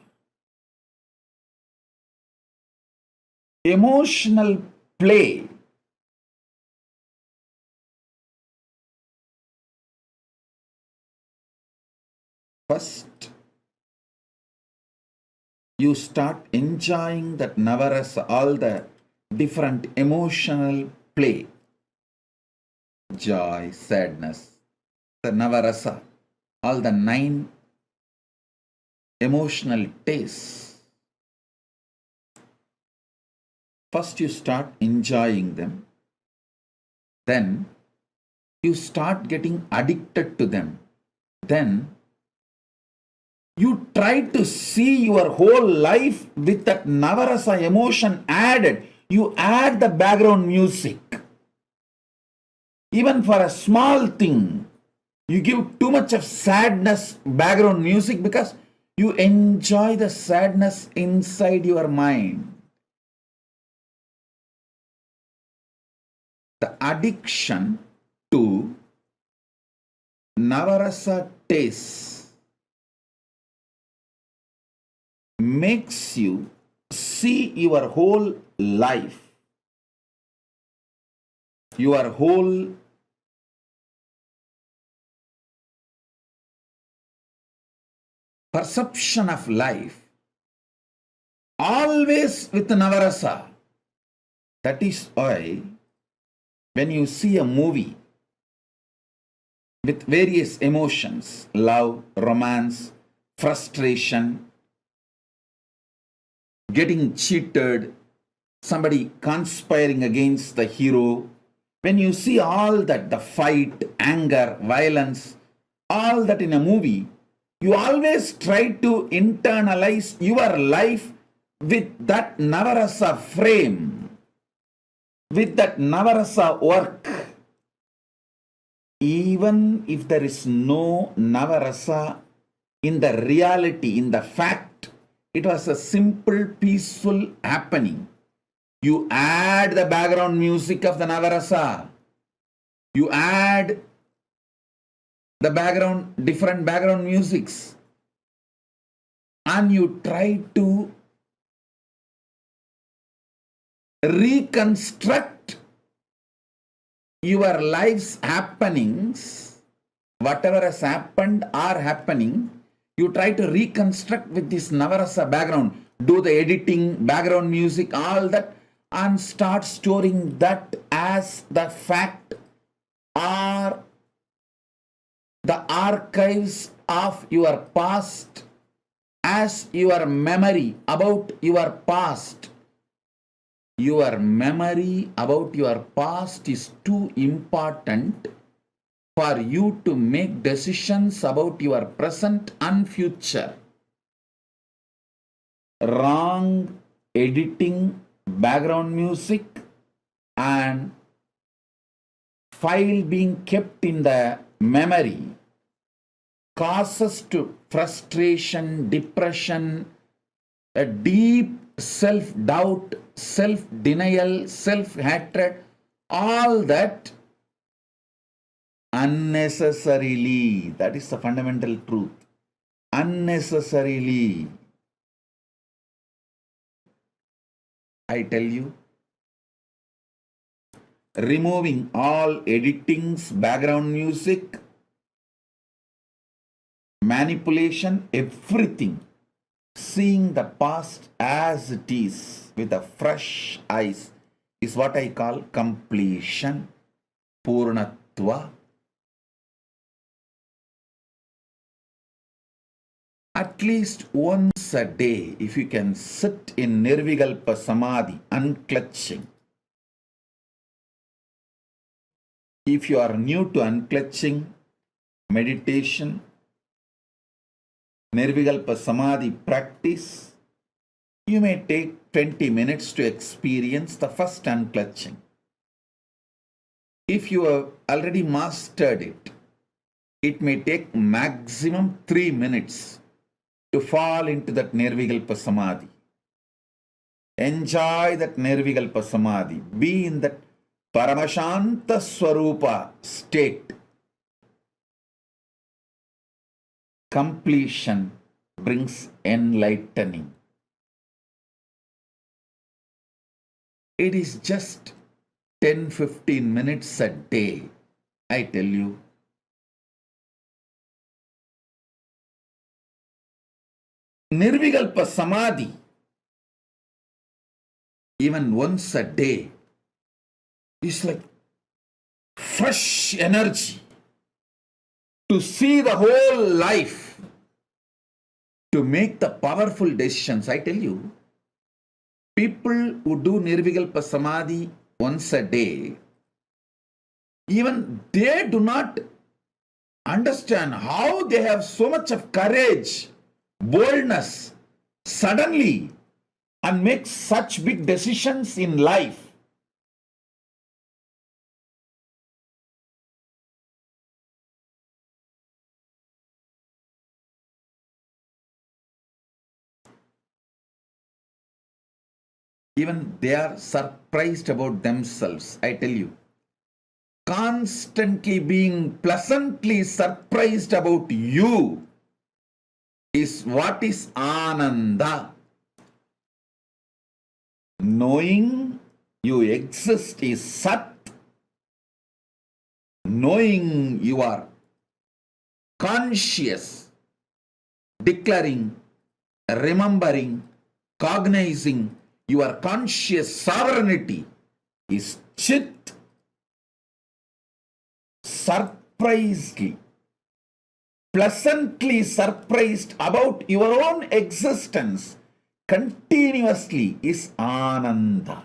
E: emotional play. First, you start enjoying that Navarasa, all the different emotional play, joy, sadness, the Navarasa, all the 9 emotional tastes. First, you start enjoying them. Then, you start getting addicted to them. Then, you try to see your whole life with that Navarasa emotion added. You add the background music. Even for a small thing, you give too much of sadness background music because you enjoy the sadness inside your mind. The addiction to Navarasa taste makes you see your whole life, your whole perception of life always with Navarasa. That is why when you see a movie with various emotions, love, romance, frustration, getting cheated, somebody conspiring against the hero, When you see all that, the fight, anger, violence, all that in a movie, you always try to internalize your life with that Navarasa frame, with that Navarasa work. Even if there is no Navarasa in the reality, in the fact, it was a simple, peaceful happening. You add the background music of the Navarasa. You add the background, different background musics. And you try to reconstruct your life's happenings, whatever has happened or happening, you try to reconstruct with this Navarasa background, do the editing, background music, all that, and start storing that as the fact or the archives of your past, as your memory about your past. Your memory about your past is too important for you to make decisions about your present and future. Wrong editing, background music, and file being kept in the memory causes to frustration, depression, a deep self-doubt, self-denial, self-hatred, all that unnecessarily. That is the fundamental truth. Unnecessarily. I tell you, removing all editings, background music, manipulation, everything, seeing the past as it is with a fresh eyes is what I call completion, purnatva. At least once a day, if you can sit in Nirvikalpa Samadhi, unclutching. If you are new to unclutching meditation, Nirvikalpa Samadhi practice, you may take 20 minutes to experience the first unclutching. If you have already mastered it, it may take maximum 3 minutes to fall into that Nirvikalpa Samadhi. Enjoy that Nirvikalpa Samadhi. Be in that Paramashanta Swarupa state. Completion brings enlightening. It is just 10-15 minutes a day, I tell you. Nirvikalpa Samadhi, even once a day, is like fresh energy to see the whole life, to make the powerful decisions. I tell you, people who do Nirvikalpa Samadhi once a day, even they do not understand how they have so much of courage, boldness, suddenly, and make such big decisions in life. Even they are surprised about themselves, I tell you. Constantly being pleasantly surprised about you is what is Ananda. Knowing you exist is Sat. Knowing you are conscious, declaring, remembering, cognizing your conscious sovereignty is Chit. Surprisingly, pleasantly surprised about your own existence continuously is Ananda.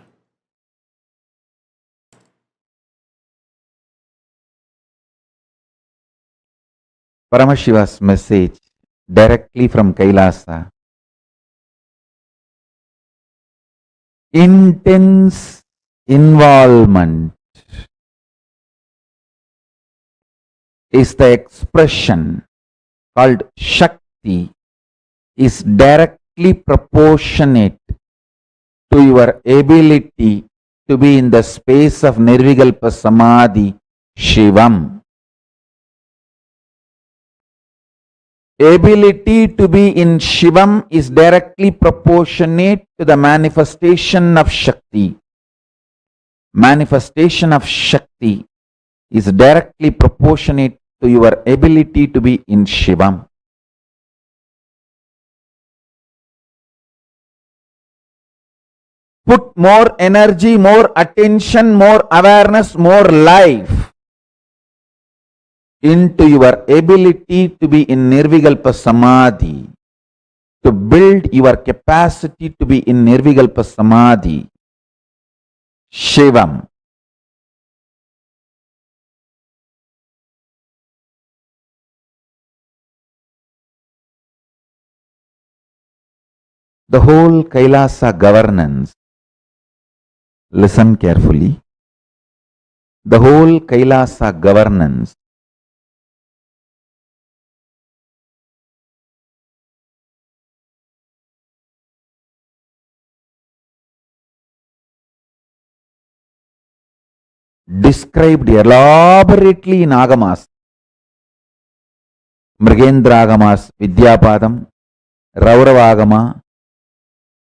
E: Paramashiva's message directly from KAILASA. Intense involvement is the expression called Shakti, is directly proportionate to your ability to be in the space of Nirvikalpa Samadhi, Shivam. Ability to be in Shivam is directly proportionate to the manifestation of Shakti. Manifestation of Shakti is directly proportionate to your ability to be in Shivam. Put more energy, more attention, more awareness, more life into your ability to be in Nirvikalpa Samadhi, to build your capacity to be in Nirvikalpa Samadhi, Shivam. The whole KAILASA governance, listen carefully, the whole KAILASA governance described elaborately in Agamas, Mrigendra Agamas, Vidyapadam, Raurava Agama.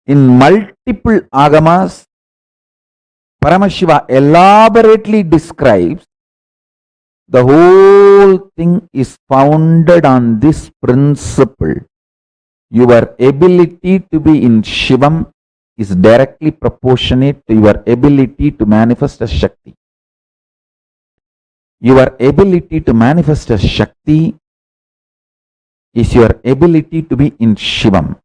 E: In multiple Agamas, Paramashiva elaborately describes the whole thing is founded on this principle. Your ability to be in Shivam is directly proportionate to your ability to manifest as Shakti. Your ability to manifest as Shakti is your ability to be in Shivam.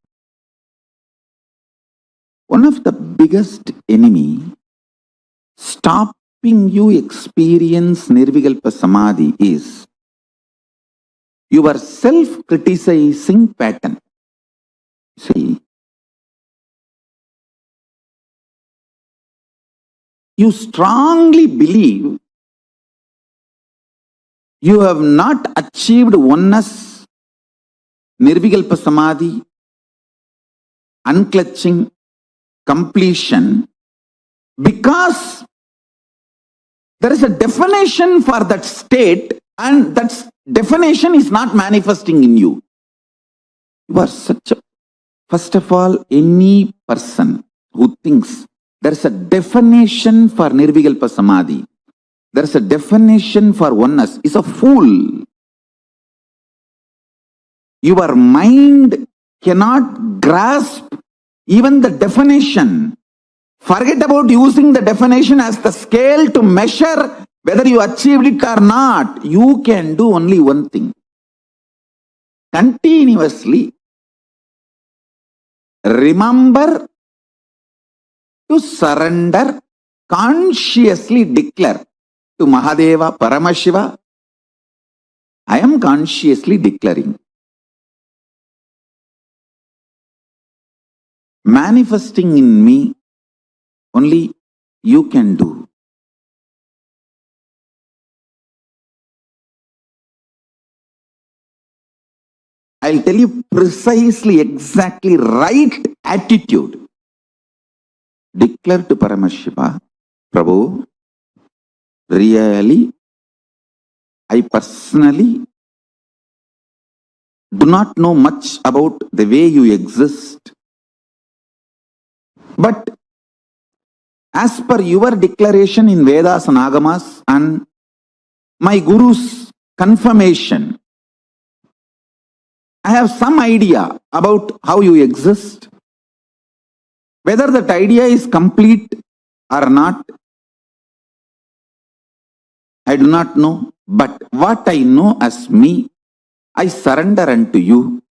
E: One of the biggest enemy stopping you experience Nirvikalpa Samadhi is your self-criticizing pattern. See, you strongly believe you have not achieved oneness, Nirvikalpa Samadhi, unclutching, completion, because there is a definition for that state and that definition is not manifesting in you. You are such a, first of all, any person who thinks there is a definition for Nirvikalpa Samadhi, there is a definition for oneness, is a fool. Your mind cannot grasp even the definition. Forget about using the definition as the scale to measure whether you achieved it or not. You can do only one thing. Continuously remember to surrender, consciously declare to Mahadeva, Paramashiva, I am consciously declaring. Manifesting in me only you can do. I'll tell you precisely, exactly right attitude. Declare to Paramashiva, Prabhu, really, I personally do not know much about the way you exist. But as per your declaration in Vedas and Agamas and my Guru's confirmation, I have some idea about how you exist. Whether that idea is complete or not, I do not know. But what I know as me, I surrender unto you.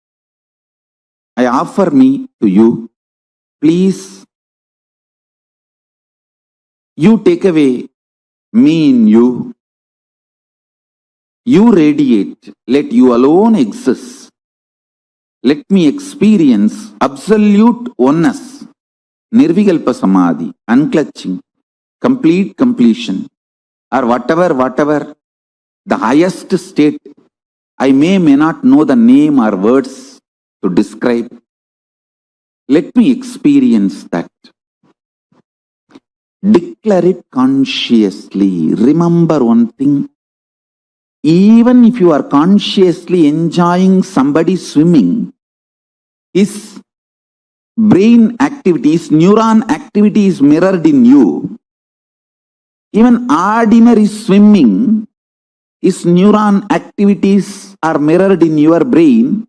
E: I offer me to you. Please, you take away me in you. You radiate. Let you alone exist. Let me experience absolute oneness. Nirvikalpa Samadhi, unclutching, complete completion, or whatever the highest state. I may not know the name or words to describe. Let me experience that. Declare it consciously. Remember one thing. Even if you are consciously enjoying somebody swimming, his brain activity, his neuron activity is mirrored in you. Even ordinary swimming, his neuron activities are mirrored in your brain.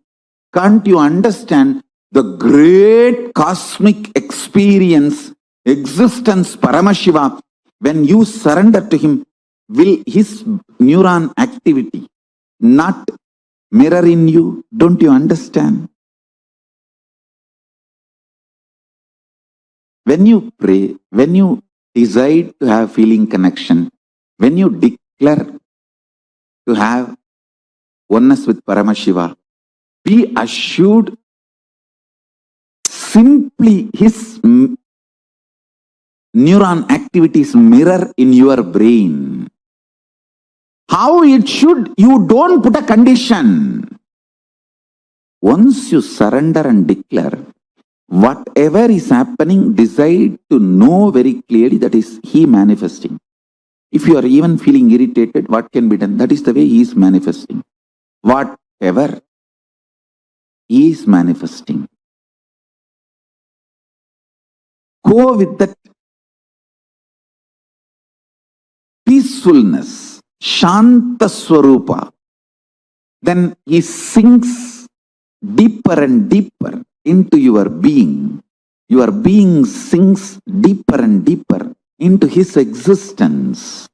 E: Can't you understand the great cosmic experience, existence, Paramashiva, when you surrender to him, will his neuron activity not mirror in you? Don't you understand? When you pray, when you decide to have feeling connection, when you declare to have oneness with Paramashiva, be assured simply his neuron activities mirror in your brain. How it should, you don't put a condition. Once you surrender and declare, whatever is happening, decide to know very clearly that is he manifesting. If you are even feeling irritated, what can be done? That is the way he is manifesting. Whatever he is manifesting. Go with that peacefulness, Shanta Swarupa. Then he sinks deeper and deeper into your being. Your being sinks deeper and deeper into his existence.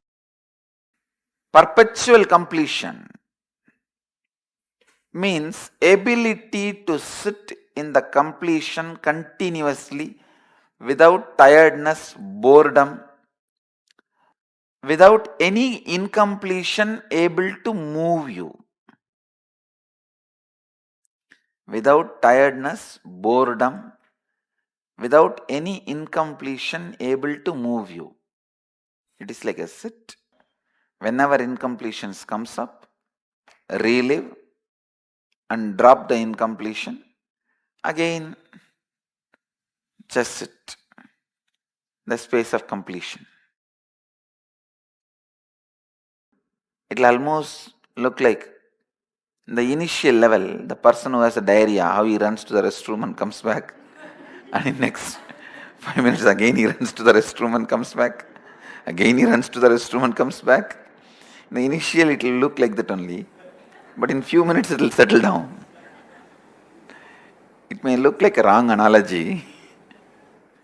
E: Perpetual completion means ability to sit in the completion continuously without tiredness, boredom, without any incompletion able to move you. Without tiredness, boredom, without any incompletion able to move you. It is like a sit. Whenever incompletions comes up, relive and drop the incompletion. Again, just sit. The space of completion. It will almost look like the initial level, the person who has a diarrhea, how he runs to the restroom and comes back. And in next 5 minutes again he runs to the restroom and comes back. Again he runs to the restroom and comes back. In the initial it will look like that only. But in few minutes it will settle down. It may look like a wrong analogy.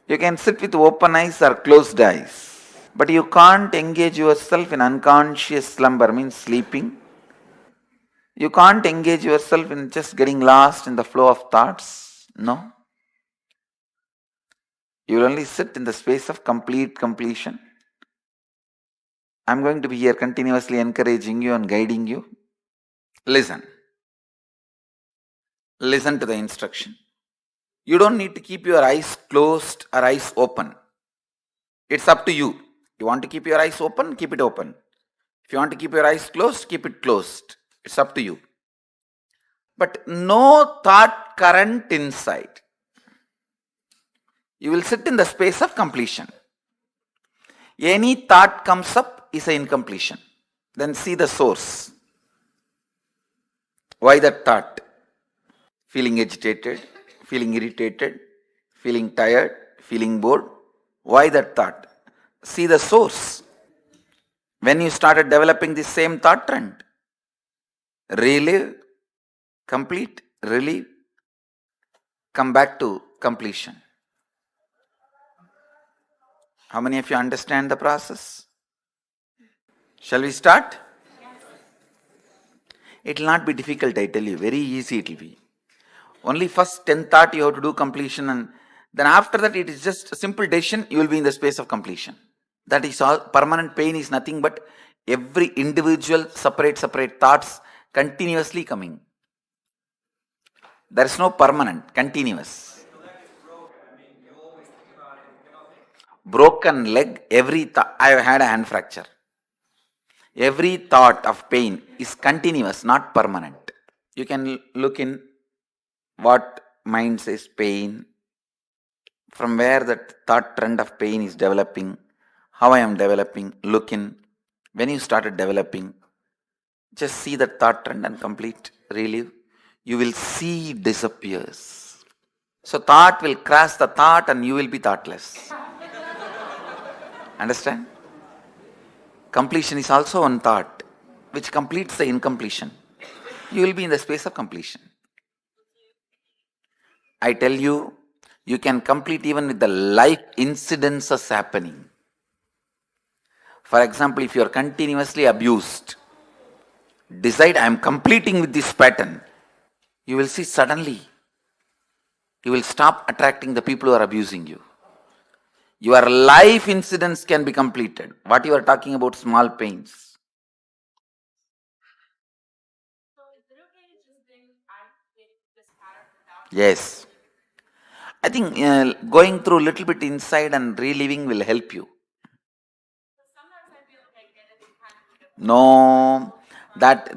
E: You can sit with open eyes or closed eyes. But you can't engage yourself in unconscious slumber, means sleeping. You can't engage yourself in just getting lost in the flow of thoughts. No. You will only sit in the space of complete completion. I'm going to be here continuously encouraging you and guiding you. Listen. Listen to the instruction. You don't need to keep your eyes closed or eyes open. It's up to you. You want to keep your eyes open, keep it open. If you want to keep your eyes closed, keep it closed. It's up to you. But no thought current inside. You will sit in the space of completion. Any thought comes up is an incompletion. Then see the source. Why that thought? Feeling agitated, feeling irritated, feeling tired, feeling bored. Why that thought? See the source. When you started developing the same thought trend, relive, complete, relieve, come back to completion. How many of you understand the process? Shall we start? It will not be difficult, I tell you. Very easy it will be. Only first 10 thought you have to do completion, and then after that it is just a simple decision, you will be in the space of completion. That is all. Permanent pain is nothing but Every individual separate thoughts continuously coming. There is no permanent, continuous. Broken leg, I have had a hand fracture. Every thought of pain is continuous, not permanent. You can look in what mind says pain, from where that thought trend of pain is developing, how I am developing, look in. When you started developing, just see that thought trend and complete relieve. You will see it disappears. So thought will crash the thought and you will be thoughtless. Understand? Completion is also one thought which completes the incompletion. You will be in the space of completion. I tell you, you can complete even with the life incidences happening. For example, if you are continuously abused, decide I am completing with this pattern. You will see suddenly, you will stop attracting the people who are abusing you. Your life incidents can be completed. What you are talking about, small pains. Yes. I think going through a little bit inside and reliving will help you. No, that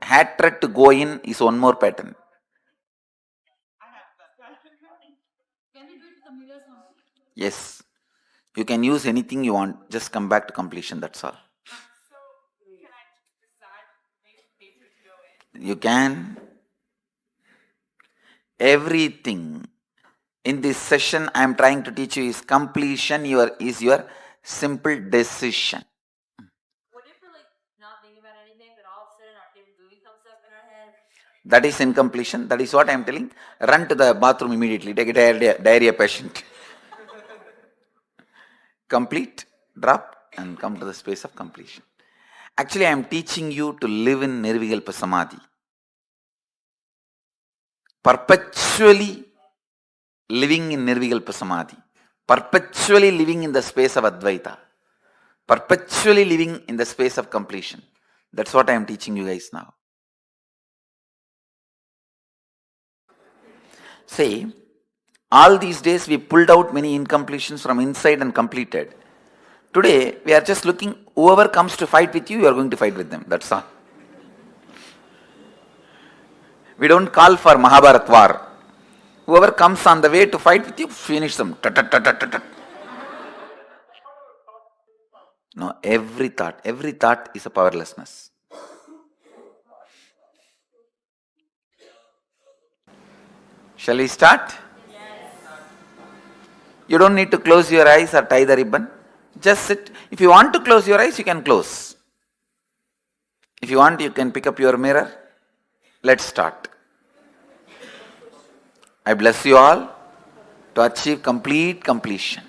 E: hatred to go in is one more pattern. Yes, you can use anything you want. Just come back to completion. That's all. You can. Everything in this session I am trying to teach you is completion. Is your simple decision. That is incompletion. That is what I am telling. Run to the bathroom immediately. Take a diarrhea patient. Complete, drop, and come to the space of completion. Actually, I am teaching you to live in Nirvikalpa Samadhi. Perpetually living in Nirvikalpa Samadhi. Perpetually living in the space of Advaita. Perpetually living in the space of completion. That's what I am teaching you guys now. Say, all these days we pulled out many incompletions from inside and completed. Today, we are just looking, whoever comes to fight with you, you are going to fight with them. That's all. We don't call for Mahabharat war. Whoever comes on the way to fight with you, finish them. No, every thought is a powerlessness. Shall we start? You don't need to close your eyes or tie the ribbon. Just sit. If you want to close your eyes, you can close. If you want, you can pick up your mirror. Let's start. I bless you all to achieve complete completion.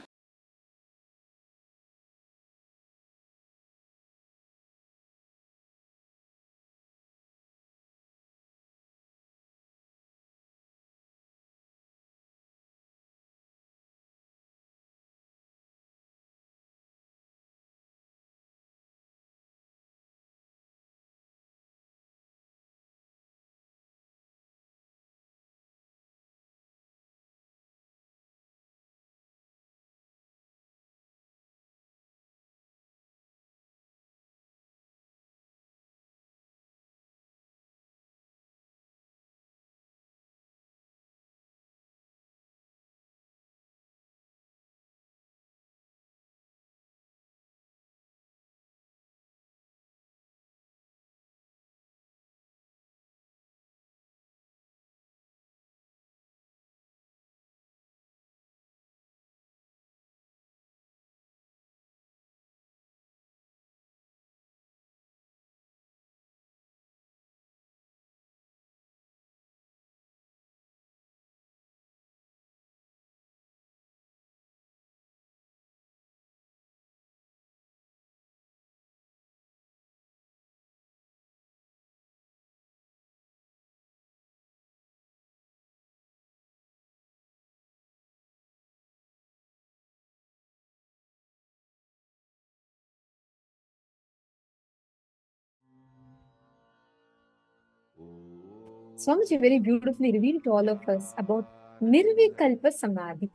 F: Swamiji very beautifully revealed to all of us about Nirvikalpa Samadhi.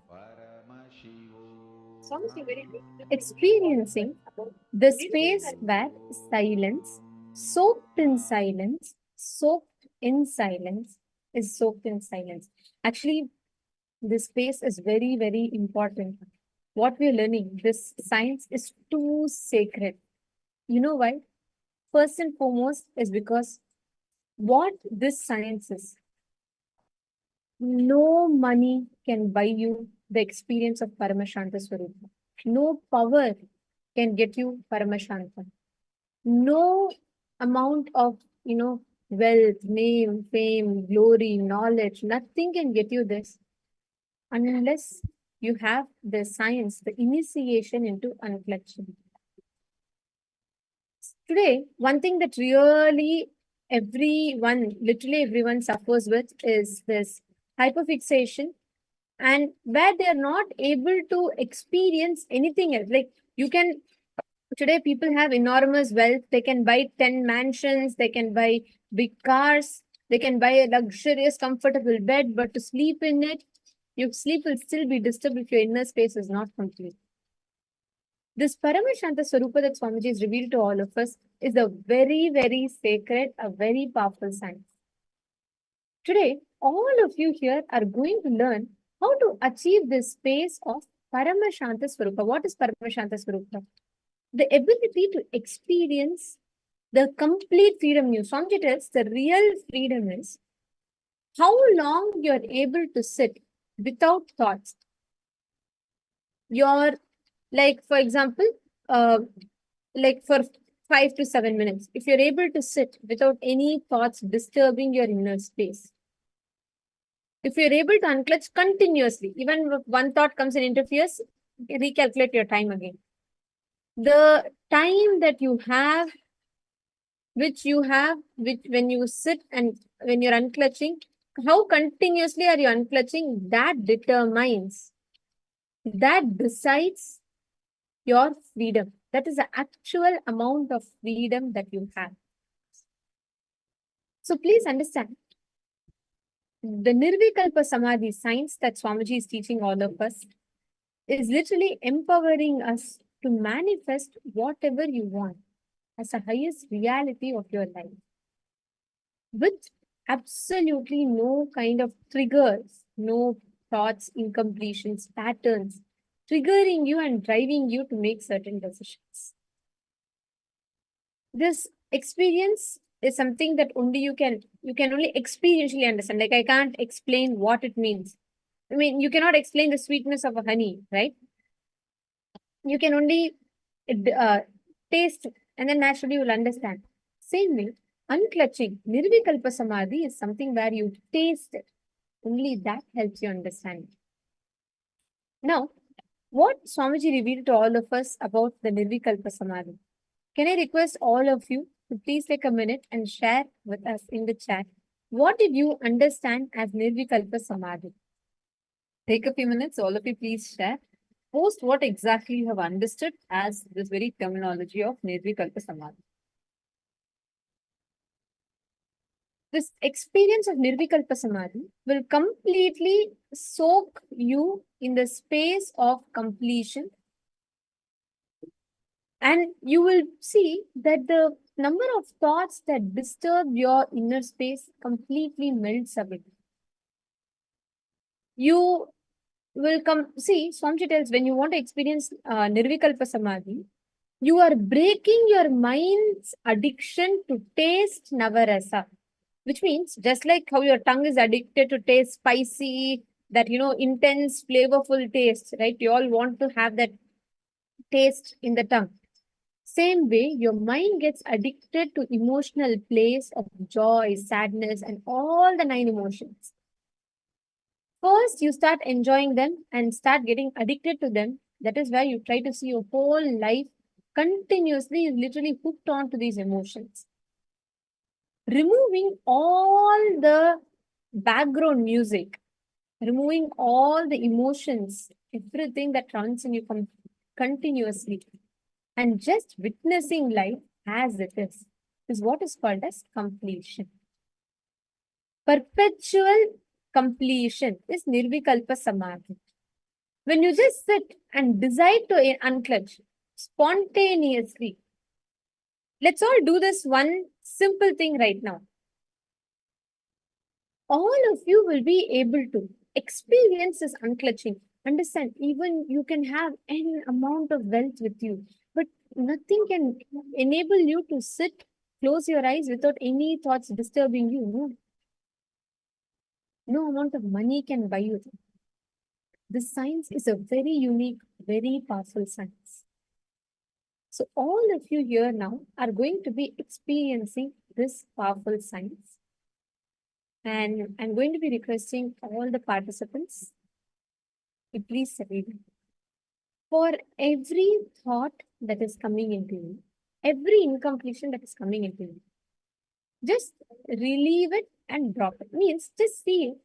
F: Swamiji very beautifully experiencing the space where silence, soaked in silence, soaked in silence, is soaked in silence. Actually, this space is very, very important. What we are learning, this science is too sacred. You know why? First and foremost is because what this science is, no money can buy you the experience of Paramashanta Swarupa. No power can get you Paramashanta. No amount of, wealth, name, fame, glory, knowledge, nothing can get you this unless you have the science, the initiation into unclutching. Today, one thing that really literally everyone suffers with is this hyperfixation, and where they are not able to experience anything else. Like today people have enormous wealth. They can buy 10 mansions, they can buy big cars, they can buy a luxurious, comfortable bed, but to sleep in it, your sleep will still be disturbed if your inner space is not complete. This Paramashanta Swarupa that Swamiji has revealed to all of us is a very, very sacred, a very powerful science. Today, all of you here are going to learn how to achieve this space of Paramashanta Swarupa. What is Paramashanta Swarupa? The ability to experience the complete freedom. Swamiji tells the real freedom is how long you're able to sit without thoughts. You're like, for example, like for 5 to 7 minutes, if you're able to sit without any thoughts disturbing your inner space, if you're able to unclutch continuously, even if one thought comes and interferes, recalculate your time again. The time that you have, when you sit and when you're unclutching, how continuously are you unclutching, that determines, that decides your freedom. That is the actual amount of freedom that you have. So please understand, the Nirvikalpa Samadhi science that Swamiji is teaching all of us is literally empowering us to manifest whatever you want as the highest reality of your life, with absolutely no kind of triggers, no thoughts, incompletions, patterns triggering you and driving you to make certain decisions. This experience is something that only you can only experientially understand. Like, I can't explain what it means. I mean, you cannot explain the sweetness of a honey, right? You can only taste, and then naturally you will understand. Same way, unclutching, Nirvikalpa Samadhi is something where you taste it. Only that helps you understand. Now, what Swamiji revealed to all of us about the Nirvikalpa Samadhi? Can I request all of you to please take a minute and share with us in the chat, what did you understand as Nirvikalpa Samadhi? Take a few minutes, all of you please share. Post what exactly you have understood as this very terminology of Nirvikalpa Samadhi. This experience of Nirvikalpa Samadhi will completely soak you in the space of completion, and you will see that the number of thoughts that disturb your inner space completely melts away. You will Swamiji tells, when you want to experience Nirvikalpa Samadhi, you are breaking your mind's addiction to taste Navarasa, which means just like how your tongue is addicted to taste spicy, that, intense, flavorful taste, right? You all want to have that taste in the tongue. Same way, your mind gets addicted to emotional place of joy, sadness, and all the 9 emotions. First, you start enjoying them and start getting addicted to them. That is where you try to see your whole life continuously is literally hooked on to these emotions. Removing all the background music, removing all the emotions, everything that runs in you continuously, and just witnessing life as it is what is called as completion. Perpetual completion is Nirvikalpa Samadhi. When you just sit and decide to unclutch spontaneously, let's all do this one simple thing right now. All of you will be able to experience this unclutching. Understand, even you can have any amount of wealth with you, but nothing can enable you to sit, close your eyes without any thoughts disturbing you. No amount of money can buy you that. This science is a very unique, very powerful science. So all of you here now are going to be experiencing this powerful science. And I'm going to be requesting all the participants to please settle down. For every thought that is coming into you, every incompletion that is coming into you, just relieve it and drop it. Means just see it.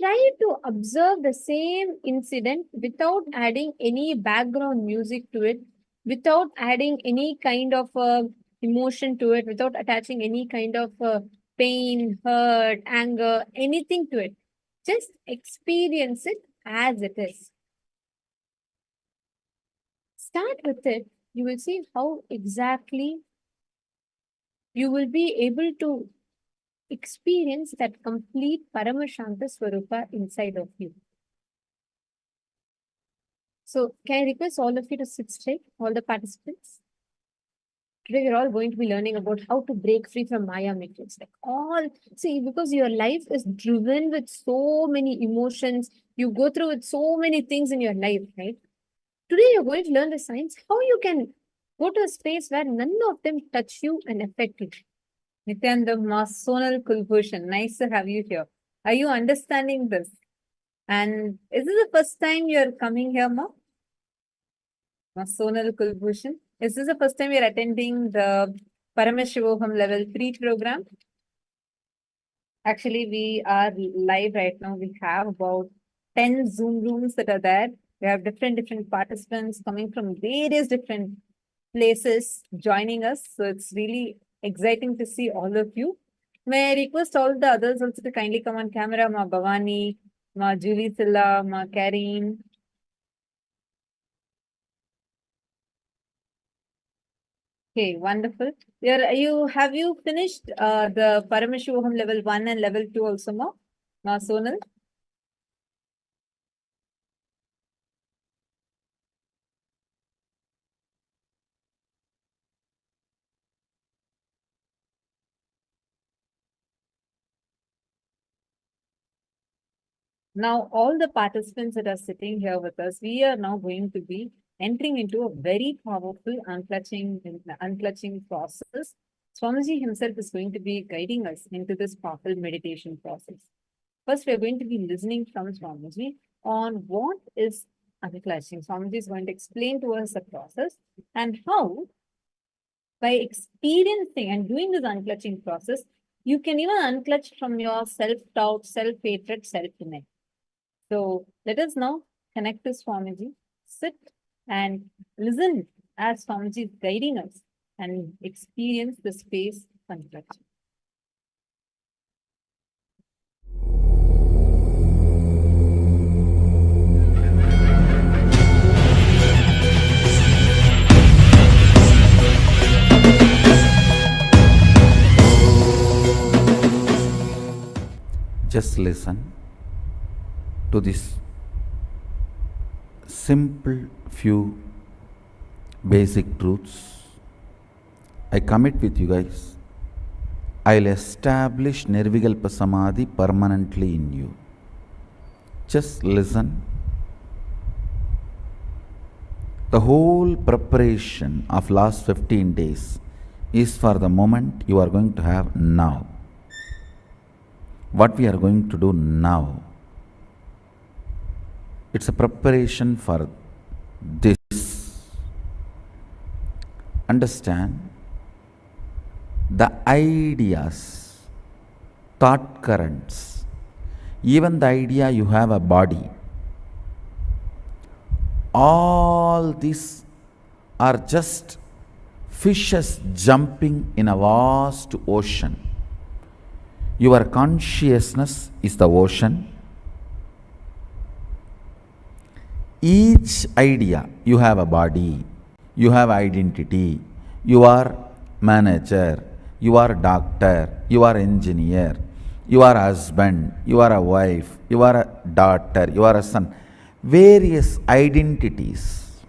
F: Try to observe the same incident without adding any background music to it, without adding any kind of emotion to it, without attaching any kind of pain, hurt, anger, anything to it. Just experience it as it is. Start with it. You will see how exactly you will be able to experience that complete Paramashanta Swarupa inside of you. So, can I request all of you to sit straight, all the participants? Today, we're all going to be learning about how to break free from Maya matrix. See, because your life is driven with so many emotions, you go through with so many things in your life, right? Today, you're going to learn the science, how you can go to a space where none of them touch you and affect you. Nithyananda, Sonal Kulbhushan, nice to have you here. Are you understanding this? And is this the first time you're coming here, Ma? Sonal Kulbhushan. Is this the first time you're attending the Paramashivoham Level-3 program? Actually, we are live right now. We have about 10 Zoom rooms that are there. We have different participants coming from various different places joining us. So it's really exciting to see all of you. May I request all the others also to kindly come on camera, Ma Bhavani, Ma Julie Silla, Ma Karine. Okay, wonderful. Have you finished the Paramashivoham level 1 and level 2 also, Ma Sonal? Now, all the participants that are sitting here with us, we are now going to be entering into a very powerful unclutching process. Swamiji himself is going to be guiding us into this powerful meditation process. First, we are going to be listening from Swamiji on what is unclutching. Swamiji is going to explain to us the process and how, by experiencing and doing this unclutching process, you can even unclutch from your self-doubt, self-hatred, self-denial. So let us now connect to Swamiji, sit and listen as Swamiji is guiding us and experience the space of unclutching.
E: Just listen to this simple few basic truths. I commit with you guys. I'll establish Nirvikalpa Samadhi permanently in you. Just listen. The whole preparation of last 15 days is for the moment you are going to have now. What we are going to do now, it's a preparation for this. Understand, the ideas, thought currents, even the idea you have a body, all these are just fishes jumping in a vast ocean. Your consciousness is the ocean. Each idea, you have a body, you have identity, you are manager, you are doctor, you are engineer, you are husband, you are a wife, you are a daughter, you are a son. Various identities,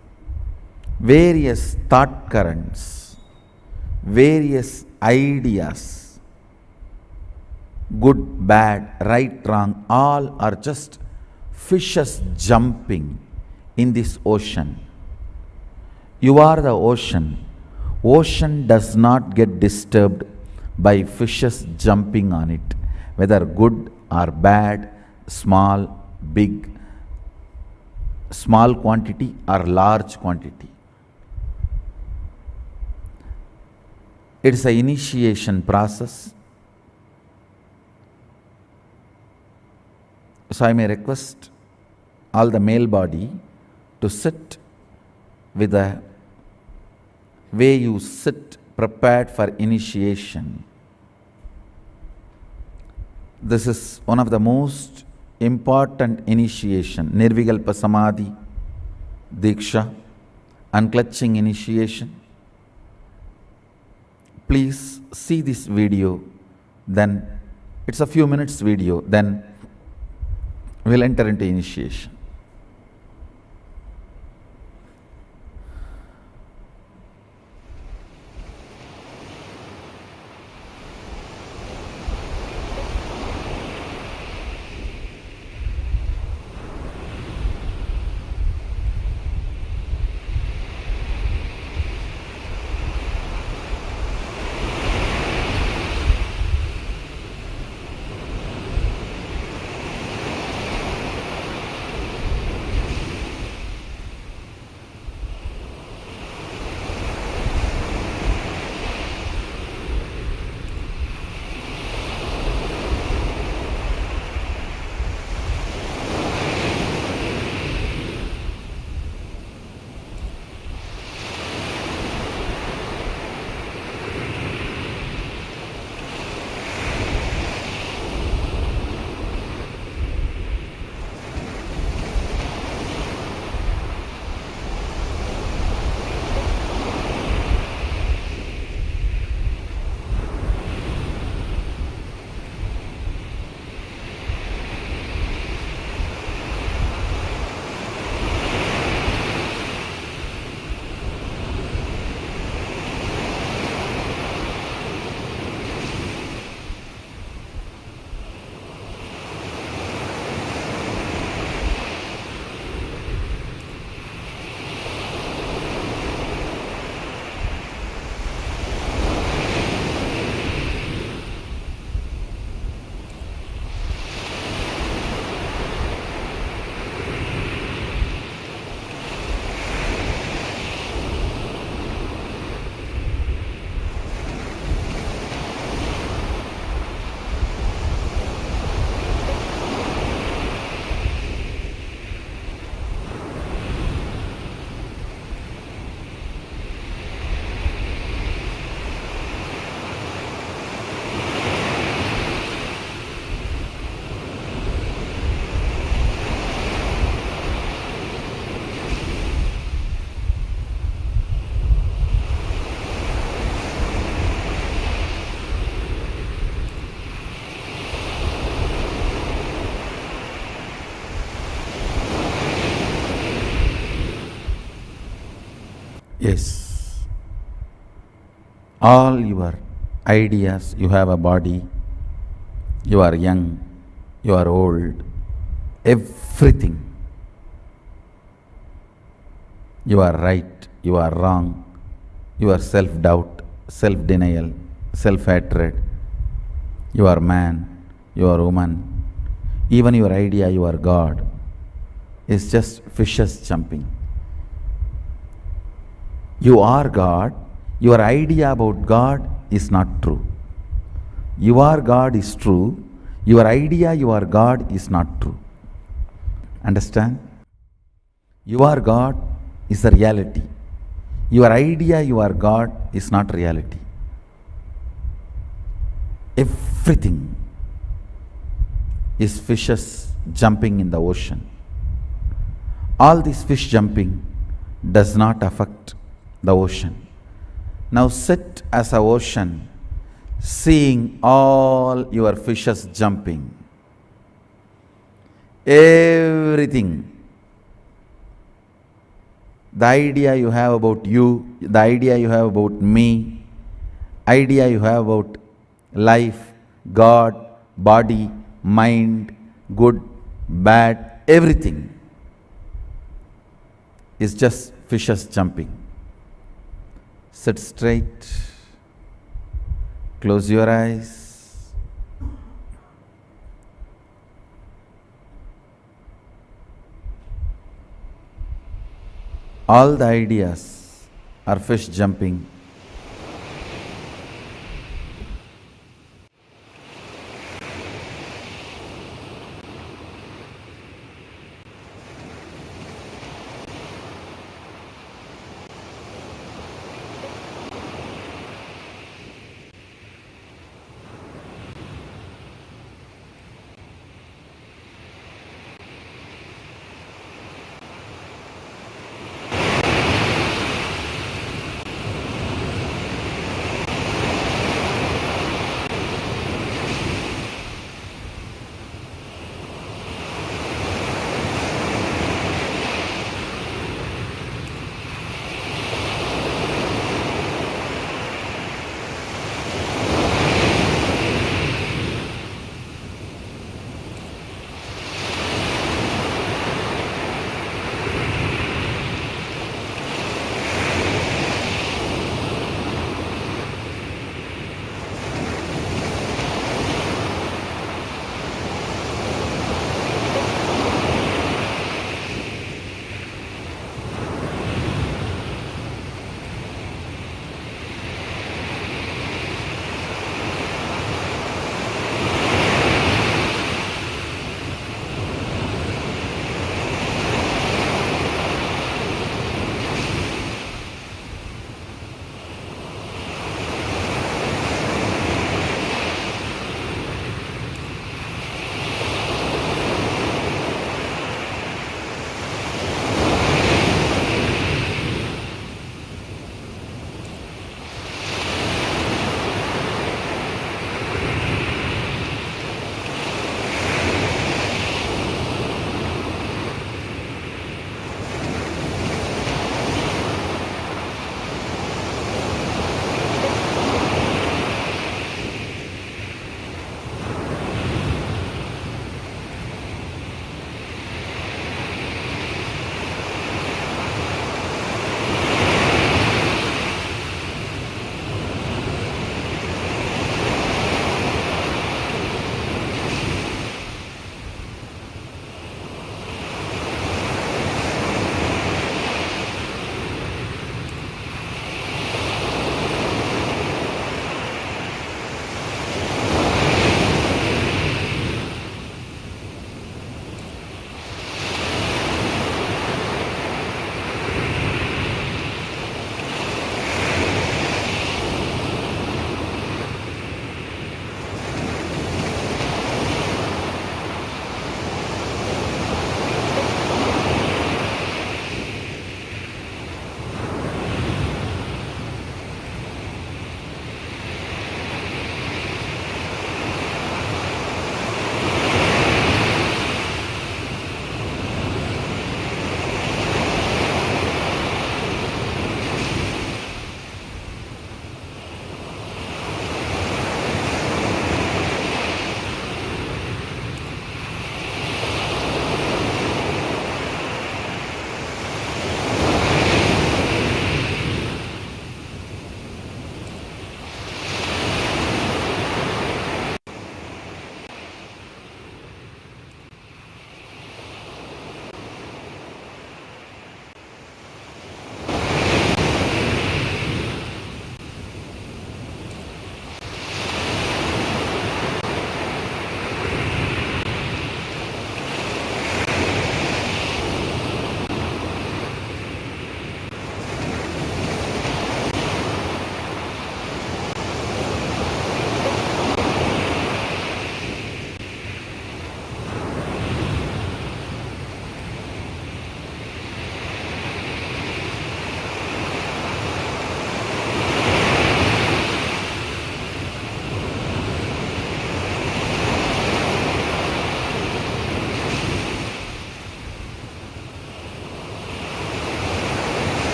E: various thought currents, various ideas, good, bad, right, wrong, all are just fishes jumping in this ocean. You are the ocean. Ocean does not get disturbed by fishes jumping on it, whether good or bad, small, big, small quantity or large quantity. It is an initiation process. So I may request all the male body to sit with the way you sit prepared for initiation. This is one of the most important initiation, Nirvikalpa Samadhi, Diksha, Unclutching Initiation. Please see this video, then it's a few minutes video, then we'll enter into initiation. Yes, all your ideas, you have a body, you are young, you are old, everything. You are right, you are wrong, your self-doubt, self-denial, self-hatred, you are man, you are woman, even your idea, you are God, is just fishes jumping. You are God, your idea about God is not true. You are God is true, your idea you are God is not true. Understand? You are God is the reality. Your idea you are God is not reality. Everything is fishes jumping in the ocean. All this fish jumping does not affect the ocean. Now sit as an ocean, seeing all your fishes jumping. Everything. The idea you have about you, the idea you have about me, idea you have about life, God, body, mind, good, bad, everything is just fishes jumping. Sit straight, close your eyes. All the ideas are fish jumping.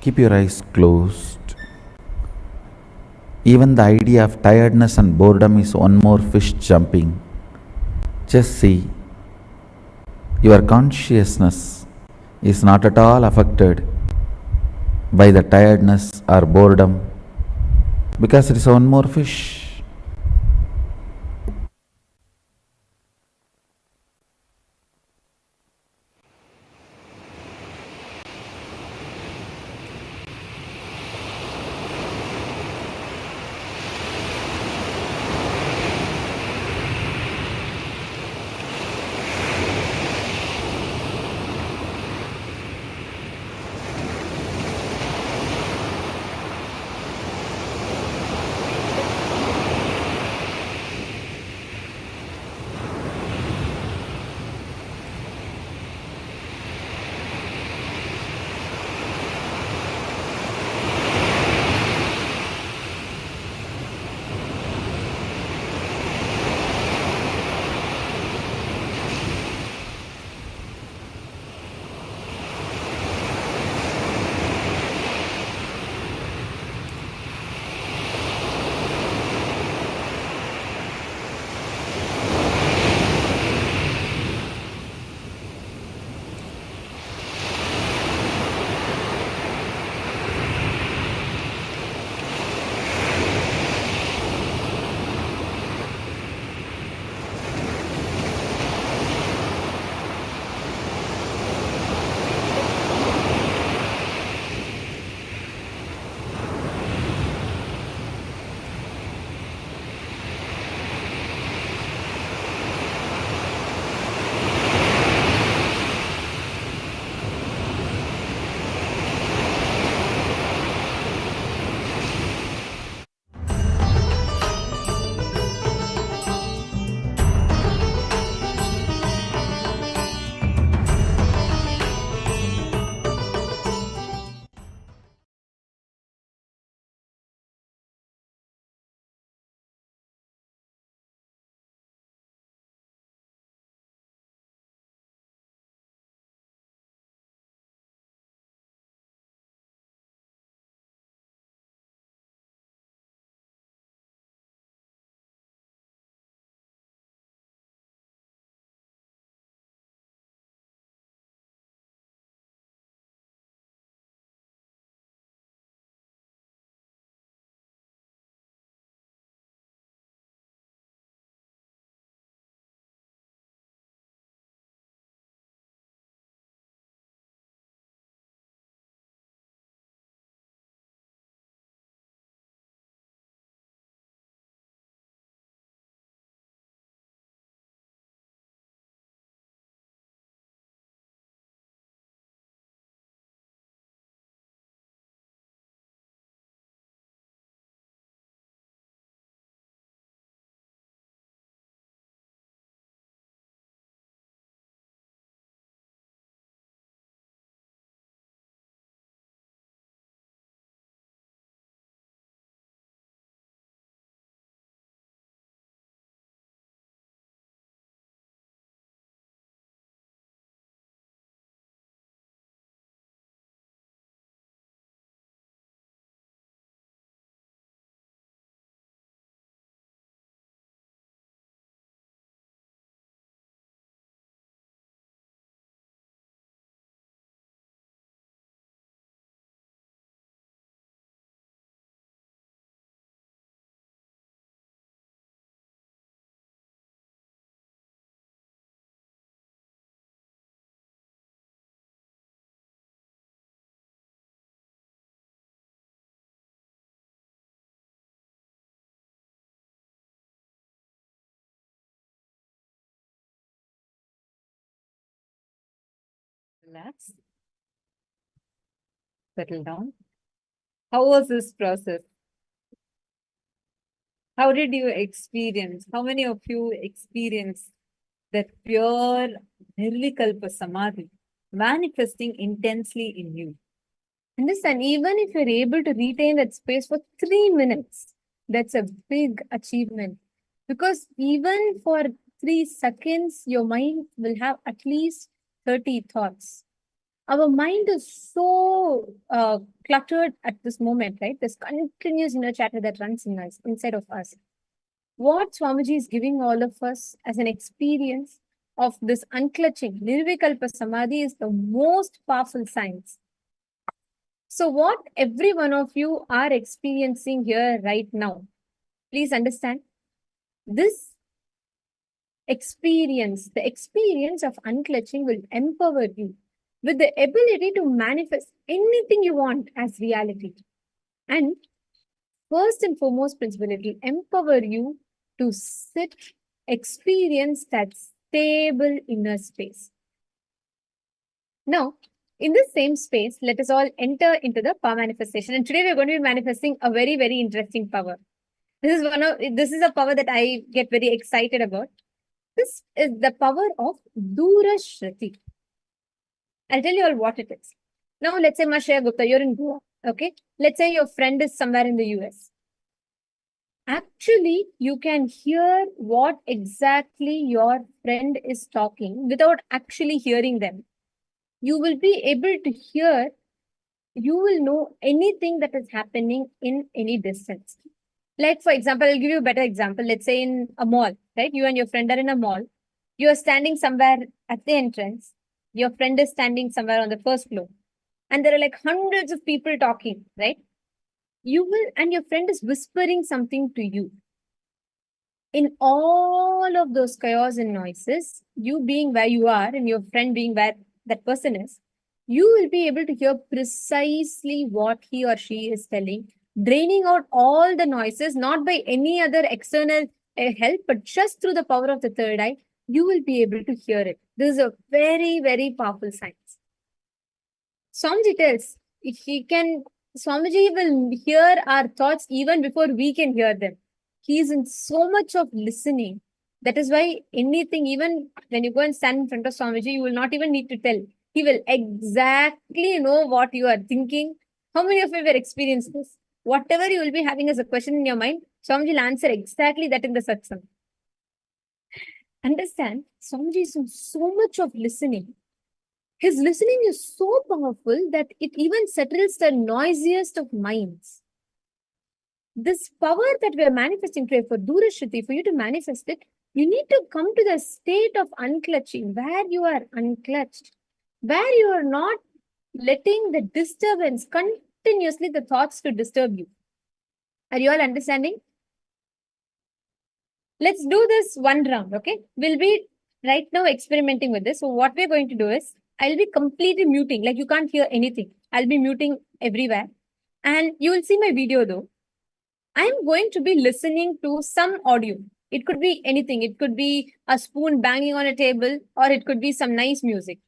E: Keep your eyes closed. Even the idea of tiredness and boredom is one more fish jumping. Just see, your consciousness is not at all affected by the tiredness or boredom because it is one more fish.
F: Relax, settle down. How was this process? How did you experience? How many of you experienced that pure Nirvikalpa Samadhi manifesting intensely in you? Understand, even if you're able to retain that space for 3 minutes, that's a big achievement. Because even for 3 seconds, your mind will have at least 30 thoughts. Our mind is so cluttered at this moment, right? This continuous inner chatter that runs in us, inside of us. What Swamiji is giving all of us as an experience of this unclutching, Nirvikalpa Samadhi, is the most powerful science. So what every one of you are experiencing here right now, please understand, this experience, the experience of unclutching will empower you with the ability to manifest anything you want as reality. And first and foremost principle, it will empower you to sit, experience that stable inner space. Now, in this same space, let us all enter into the power manifestation. And today we're going to be manifesting a very, very interesting power. This is a power that I get very excited about. This is the power of Durashruti. I'll tell you all what it is. Now, let's say Mashaya Gupta, you're in Goa. Okay. Let's say your friend is somewhere in the US. Actually, you can hear what exactly your friend is talking without actually hearing them. You will be able to hear, you will know anything that is happening in any distance. Like, for example, I'll give you a better example. Let's say in a mall, right? You and your friend are in a mall. You are standing somewhere at the entrance. Your friend is standing somewhere on the first floor. And there are like hundreds of people talking, right? You will, and your friend is whispering something to you. In all of those chaos and noises, you being where you are and your friend being where that person is, you will be able to hear precisely what he or she is telling, draining out all the noises, not by any other external help, but just through the power of the third eye, you will be able to hear it. This is a very, very powerful science. Swamiji tells, Swamiji will hear our thoughts even before we can hear them. He is in so much of listening. That is why anything, even when you go and stand in front of Swamiji, you will not even need to tell. He will exactly know what you are thinking. How many of you have experienced this? Whatever you will be having as a question in your mind, Swamiji will answer exactly that in the satsang. Understand, Swamiji is in so much of listening. His listening is so powerful that it even settles the noisiest of minds. This power that we are manifesting today for Durashruti, for you to manifest it, you need to come to the state of unclutching, where you are unclutched, where you are not letting the disturbance, continuously the thoughts to disturb you. Are you all understanding? Let's do this one round, okay? We'll be right now experimenting with this. So what we're going to do is, I'll be completely muting, like you can't hear anything. I'll be muting everywhere. And you will see my video though. I'm going to be listening to some audio. It could be anything. It could be a spoon banging on a table, or it could be some nice music.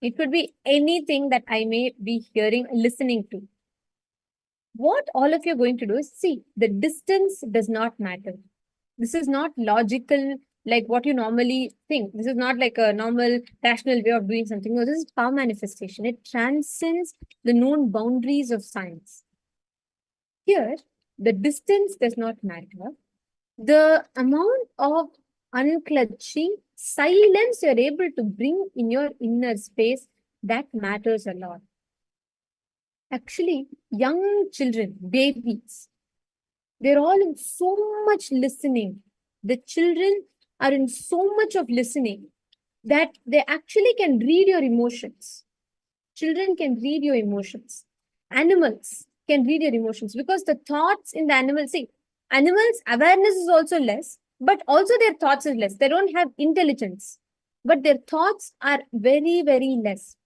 F: It could be anything that I may be hearing, listening to. What all of you are going to do is, see, the distance does not matter. This is not logical, like what you normally think. This is not like a normal rational way of doing something. No, this is power manifestation. It transcends the known boundaries of science. Here, the distance does not matter. The amount of unclutching, silence you're able to bring in your inner space, that matters a lot. Actually, young children, babies, they're all in so much listening. The children are in so much of listening that they actually can read your emotions. Children can read your emotions. Animals can read your emotions because the thoughts in the animals, see, animals' awareness is also less, but also their thoughts is less. They don't have intelligence, but their thoughts are very, very less.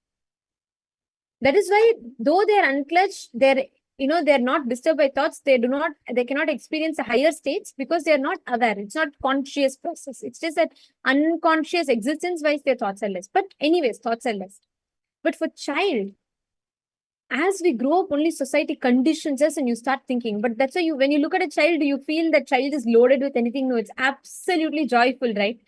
F: That is why, though they are unclutched, they're not disturbed by thoughts. They cannot experience the higher states because they are not aware. It's not conscious process. It's just that unconscious existence wise their thoughts are less. But anyways, thoughts are less. But for child, as we grow up, only society conditions us and you start thinking. But that's why when you look at a child, do you feel that child is loaded with anything? No, it's absolutely joyful, right?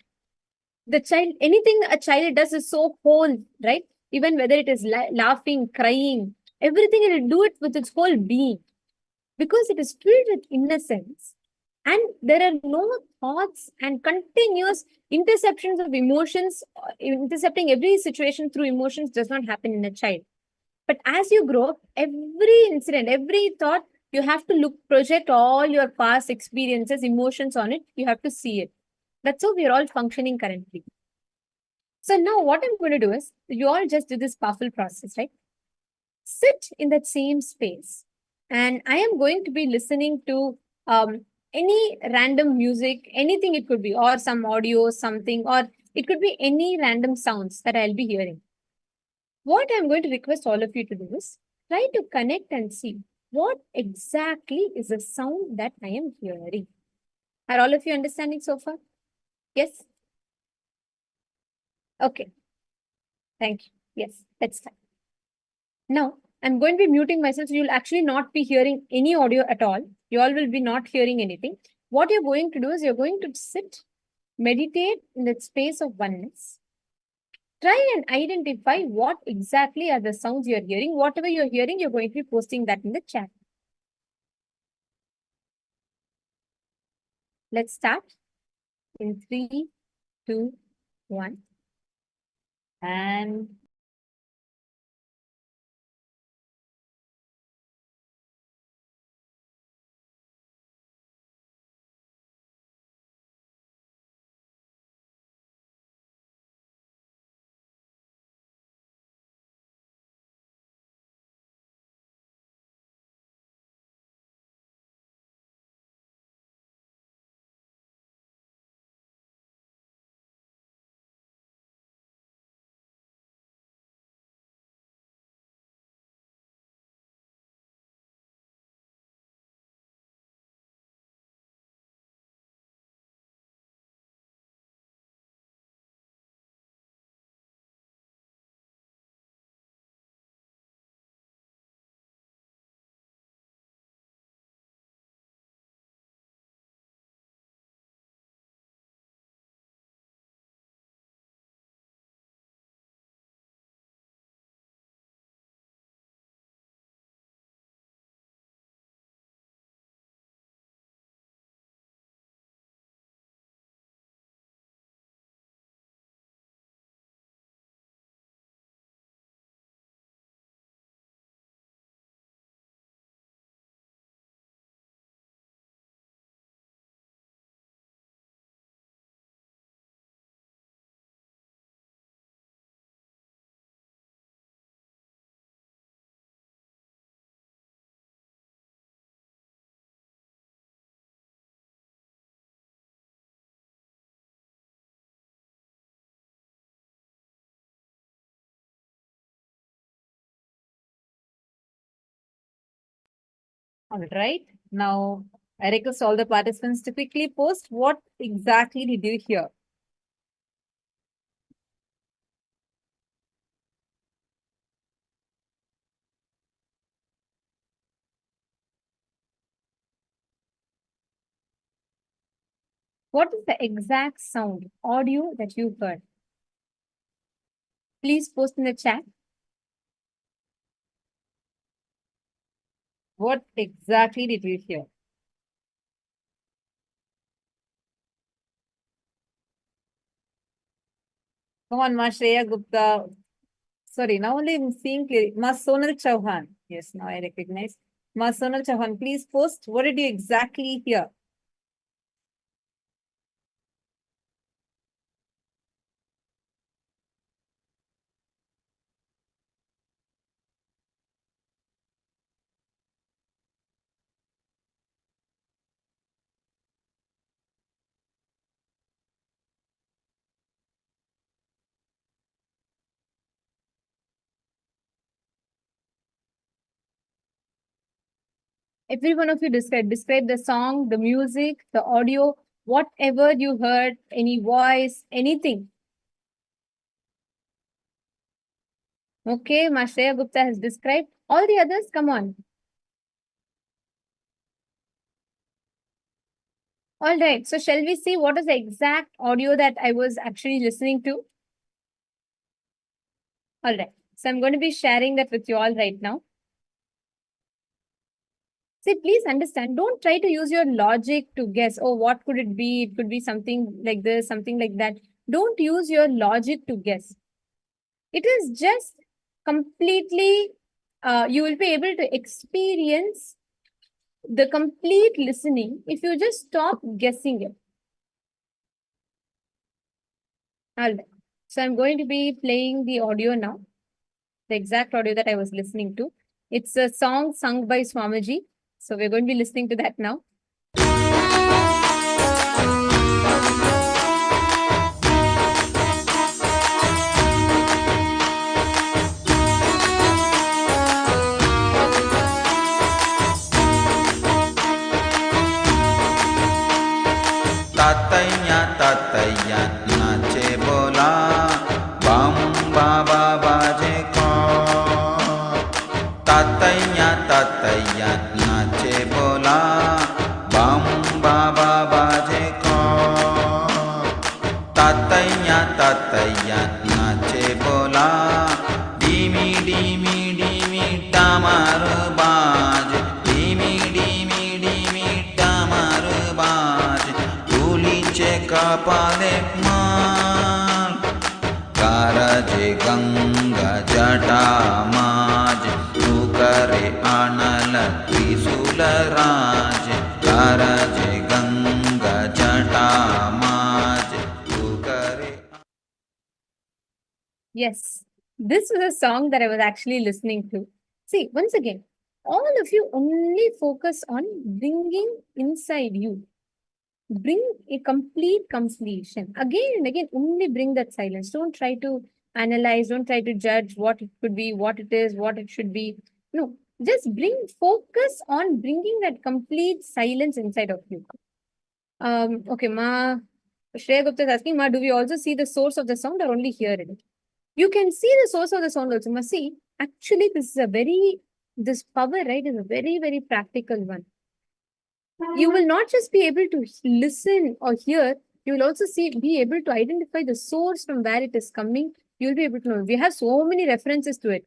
F: The child, anything a child does is so whole, right? Even whether it is laughing, crying, everything, it will do it with its whole being because it is filled with innocence. And there are no thoughts and continuous interceptions of emotions. Intercepting every situation through emotions does not happen in a child. But as you grow, every incident, every thought, you have to project all your past experiences, emotions on it. You have to see it. That's how we're all functioning currently. So now what I'm going to do is, you all just do this powerful process, right? Sit in that same space. And I am going to be listening to any random music, anything it could be, or some audio, something, or it could be any random sounds that I'll be hearing. What I'm going to request all of you to do is try to connect and see what exactly is the sound that I am hearing. Are all of you understanding so far? Yes? Okay. Thank you. Yes, let's start. Now, I'm going to be muting myself, so you'll actually not be hearing any audio at all. You all will be not hearing anything. What you're going to do is you're going to sit, meditate in that space of oneness. Try and identify what exactly are the sounds you're hearing. Whatever you're hearing, you're going to be posting that in the chat. Let's start in 3, 2, 1. And all right. Now, I request all the participants to quickly post what exactly did you hear. What is the exact sound, audio that you heard? Please post in the chat. What exactly did you hear? Come on, Ma Shreya Gupta. Sorry, now only I'm seeing clearly. Ma Sonal Chauhan. Yes, now I recognize. Ma Sonal Chauhan, please post. What did you exactly hear? Every one of you describe the song, the music, the audio, whatever you heard, any voice, anything. Okay, Ma Shreya Gupta has described. All the others, come on. All right, so shall we see what is the exact audio that I was actually listening to? All right, so I'm going to be sharing that with you all right now. See, please understand, don't try to use your logic to guess, oh, what could it be? It could be something like this, something like that. Don't use your logic to guess. It is just completely you will be able to experience the complete listening if you just stop guessing it. All right. So I'm going to be playing the audio now, the exact audio that I was listening to. It's a song sung by Swamiji. So we're going to be listening to that now.
E: तातैया नाचे बोला बम बाबा बाजे को तातैया नाचे बोला बम बाबा बाजे को तातैया नाचे बोला डीमी डीमी डीमी टमर बाज डीमी डीमी डीमी टमर बाज चे कपाले मान कारजे गंगा जटा माज तू करे अनल त्रिशूल राज कारजे गंगा जटा माज तू करे.
F: Yes, this was a song that I was actually listening to. See, once again, all of you only focus on bringing inside you. Bring a complete completion. Again and again, only bring that silence. Don't try to analyze, don't try to judge what it could be, what it is, what it should be. No, just focus on bringing that complete silence inside of you. Okay, Ma, Shreya Gupta is asking, Ma, do we also see the source of the sound or only hear it? You can see the source of the sound also. Ma, see, actually, this power, right, is a very, very practical one. You will not just be able to listen or hear, you will also be able to identify the source from where it is coming. You'll be able to know. We have so many references to it.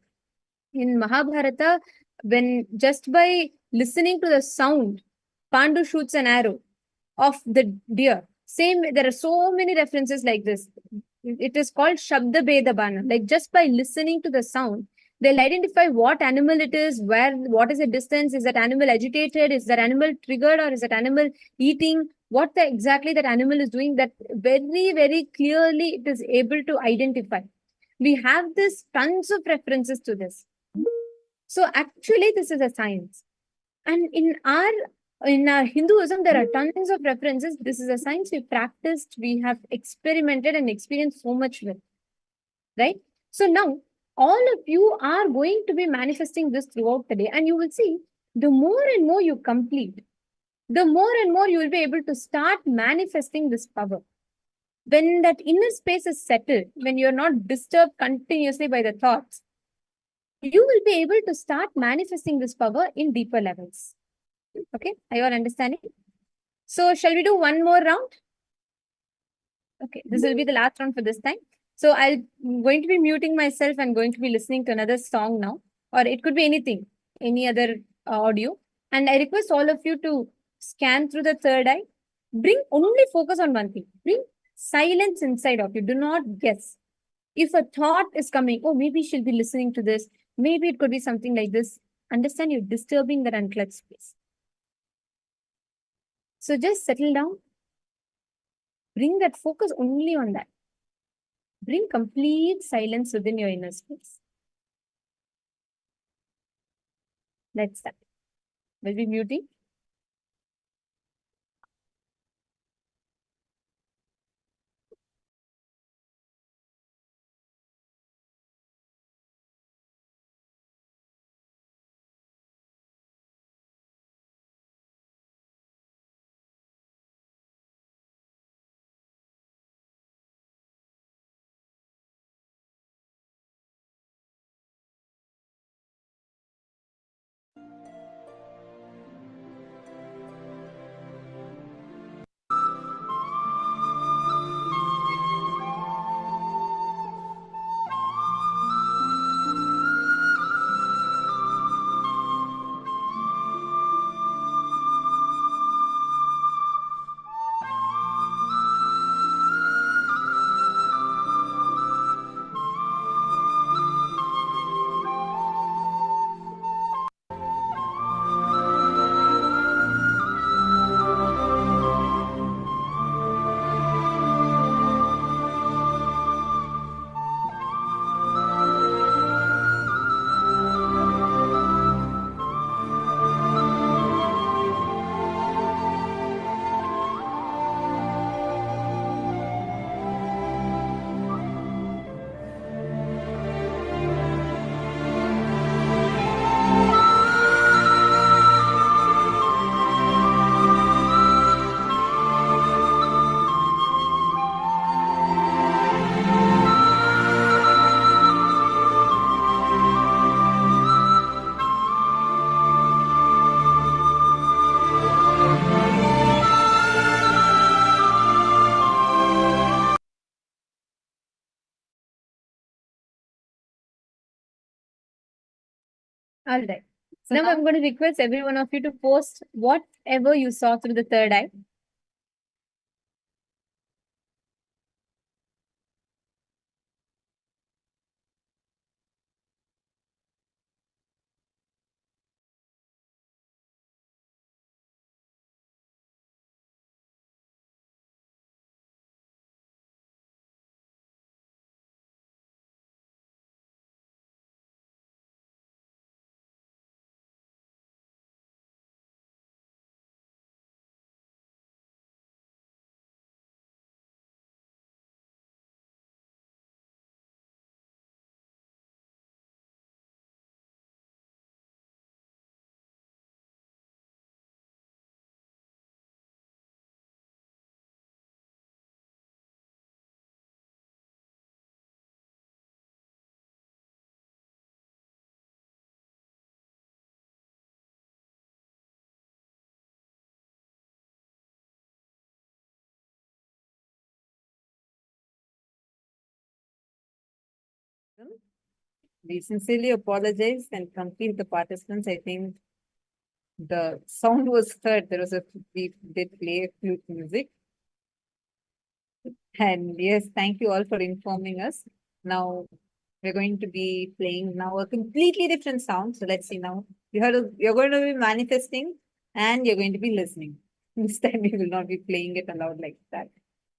F: In Mahabharata, when just by listening to the sound, Pandu shoots an arrow of the deer. There are so many references like this. It is called Shabda Beda Bana. Like just by listening to the sound, they'll identify what animal it is, what is the distance, is that animal agitated, is that animal triggered, or is that animal eating, what exactly that animal is doing, that very, very clearly it is able to identify. We have tons of references to this. So actually, this is a science. And in our Hinduism, there are tons of references. This is a science we practiced, we have experimented and experienced so much with. Right? So now, all of you are going to be manifesting this throughout the day, and you will see the more and more you complete, the more and more you will be able to start manifesting this power. When that inner space is settled, when you're not disturbed continuously by the thoughts, you will be able to start manifesting this power in deeper levels. Okay, are you all understanding? So shall we do one more round? Okay, this will be the last round for this time. So I'm going to be muting myself and going to be listening to another song now, or it could be anything, any other audio. And I request all of you to scan through the third eye. Bring only focus on one thing. Bring silence inside of you. Do not guess. If a thought is coming, oh, maybe she'll be listening to this. Maybe it could be something like this. Understand, you're disturbing that unclutched space. So just settle down. Bring that focus only on that. Bring complete silence within your inner space. Let's start. We'll be muting. All right. So now I'm going to request every one of you to post whatever you saw through the third eye.
G: We sincerely apologize and complete the participants. I think the sound was heard. We did play flute music. And yes, thank you all for informing us. Now we're going to be playing now a completely different sound. So let's see now. You're going to be manifesting and you're going to be listening. This time we will not be playing it aloud like that.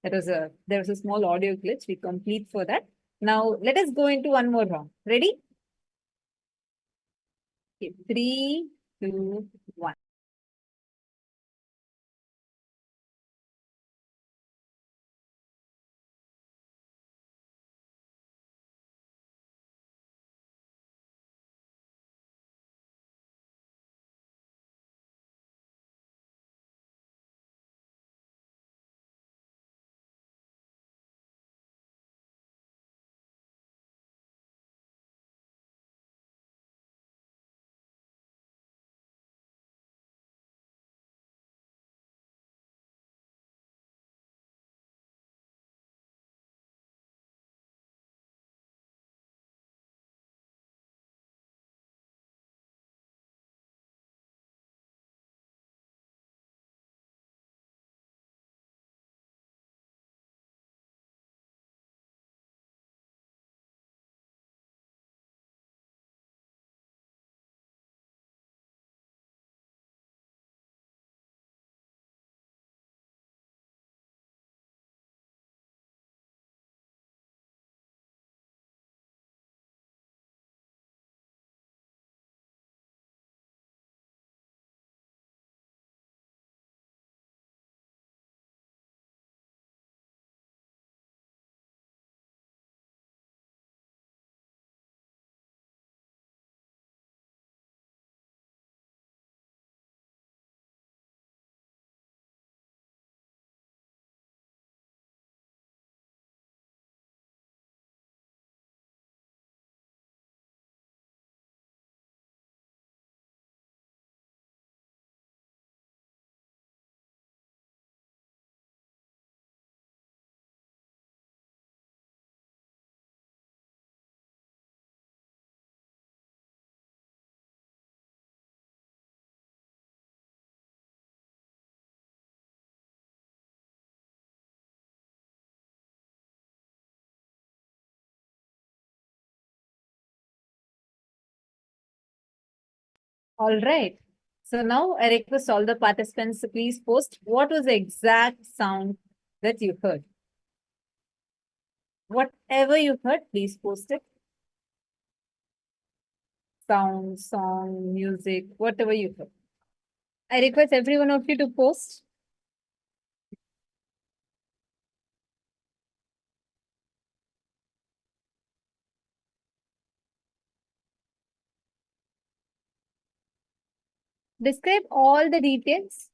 G: There was a small audio glitch. We complete for that. Now let us go into one more round. Ready? Okay, 3, 2, 1. All right. So now I request all the participants to please post what was the exact sound that you heard. Whatever you heard, please post it. Sound, song, music, whatever you heard.
F: I request every one of you to post. Describe all the details.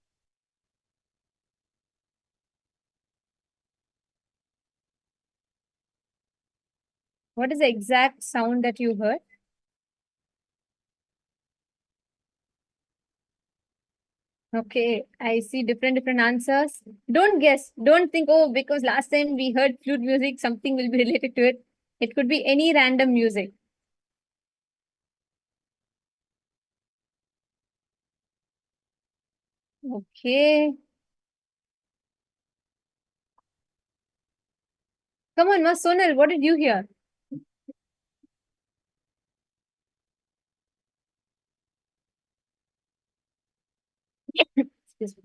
F: What is the exact sound that you heard? Okay, I see different answers. Don't guess. Don't think, oh, because last time we heard flute music, something will be related to it. It could be any random music. Okay. Come on, Ma Sonal, what did you hear? Excuse me.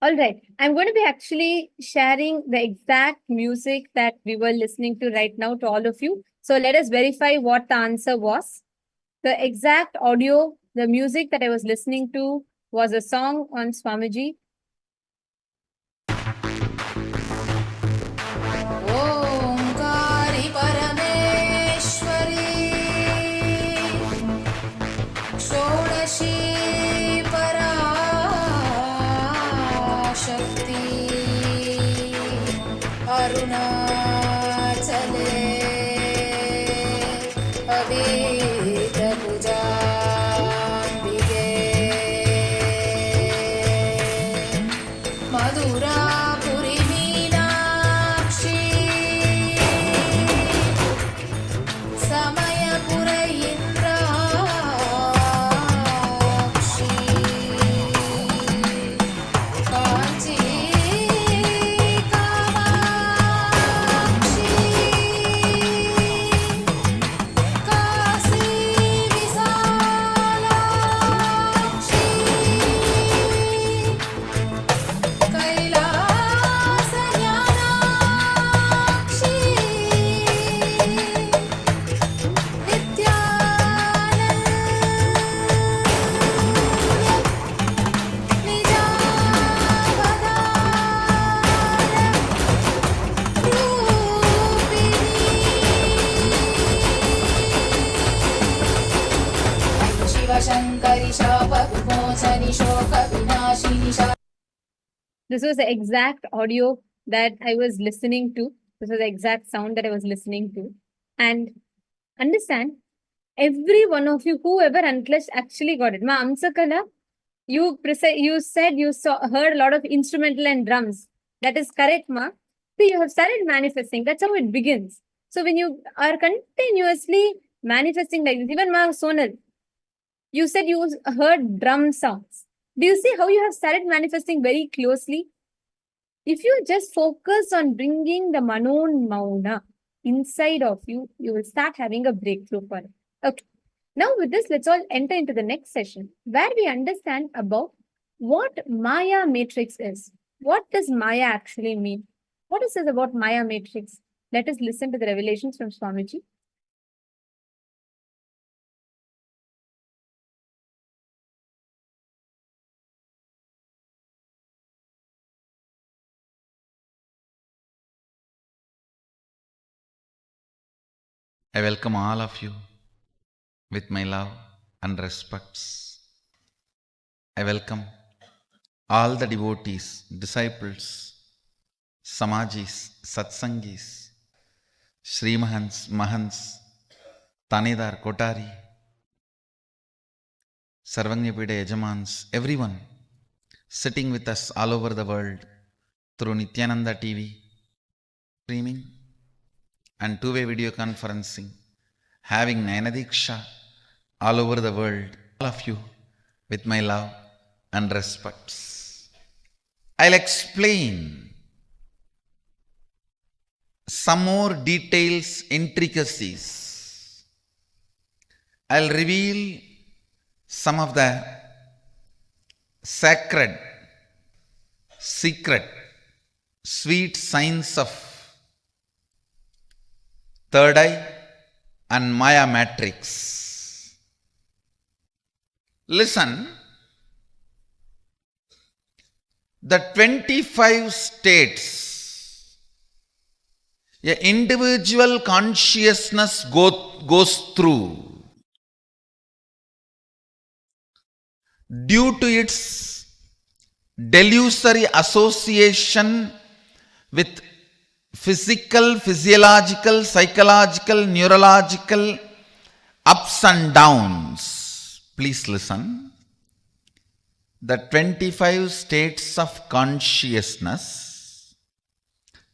F: All right. I'm going to be actually sharing the exact music that we were listening to right now to all of you. So let us verify what the answer was. The exact audio, the music that I was listening to was a song on Swamiji.
H: Omkari परमेश्वरी षोडशी पराशक्ति अरुणाचले अवेदपूजाम्बिके मधुरापुरी मीनाक्षी समयपुर इंद्राक्षी कांची कामाक्षी काशी विशालाक्षी कैलास ज्ञानाक्षी शिव शंकरी शाप विमोचनी शोक विनाशिनी
F: This was the exact audio that I was listening to. This was the exact sound that I was listening to. And understand, every one of you, whoever unclutched, actually got it. Ma Amsakala, you said you heard a lot of instrumental and drums. That is correct, Ma. See, you have started manifesting. That's how it begins. So when you are continuously manifesting like this, even Ma Sonal, you said you heard drum sounds. Do you see how you have started manifesting very closely? If you just focus on bringing the Manon Mauna inside of you, you will start having a breakthrough for it. Okay. Now with this, let's all enter into the next session where we understand about what Maya matrix is. What does Maya actually mean? What is this about Maya matrix? Let us listen to the revelations from Swamiji.
E: I welcome all of you with my love and respects. I welcome all the devotees, disciples, Samajis, Satsangis, Srimahans, Mahans, Tanidar, Kotari, Sarvanyapida Yajamans, everyone sitting with us all over the world through Nithyananda TV, streaming and two-way video conferencing, having Nayanadiksha all over the world, all of you with my love and respects. I'll explain some more details, intricacies. I'll reveal some of the sacred, secret, sweet signs of third eye and Maya matrix. Listen, the 25 states an individual consciousness goes through due to its delusory association with physical, physiological, psychological, neurological ups and downs. Please listen. The 25 states of consciousness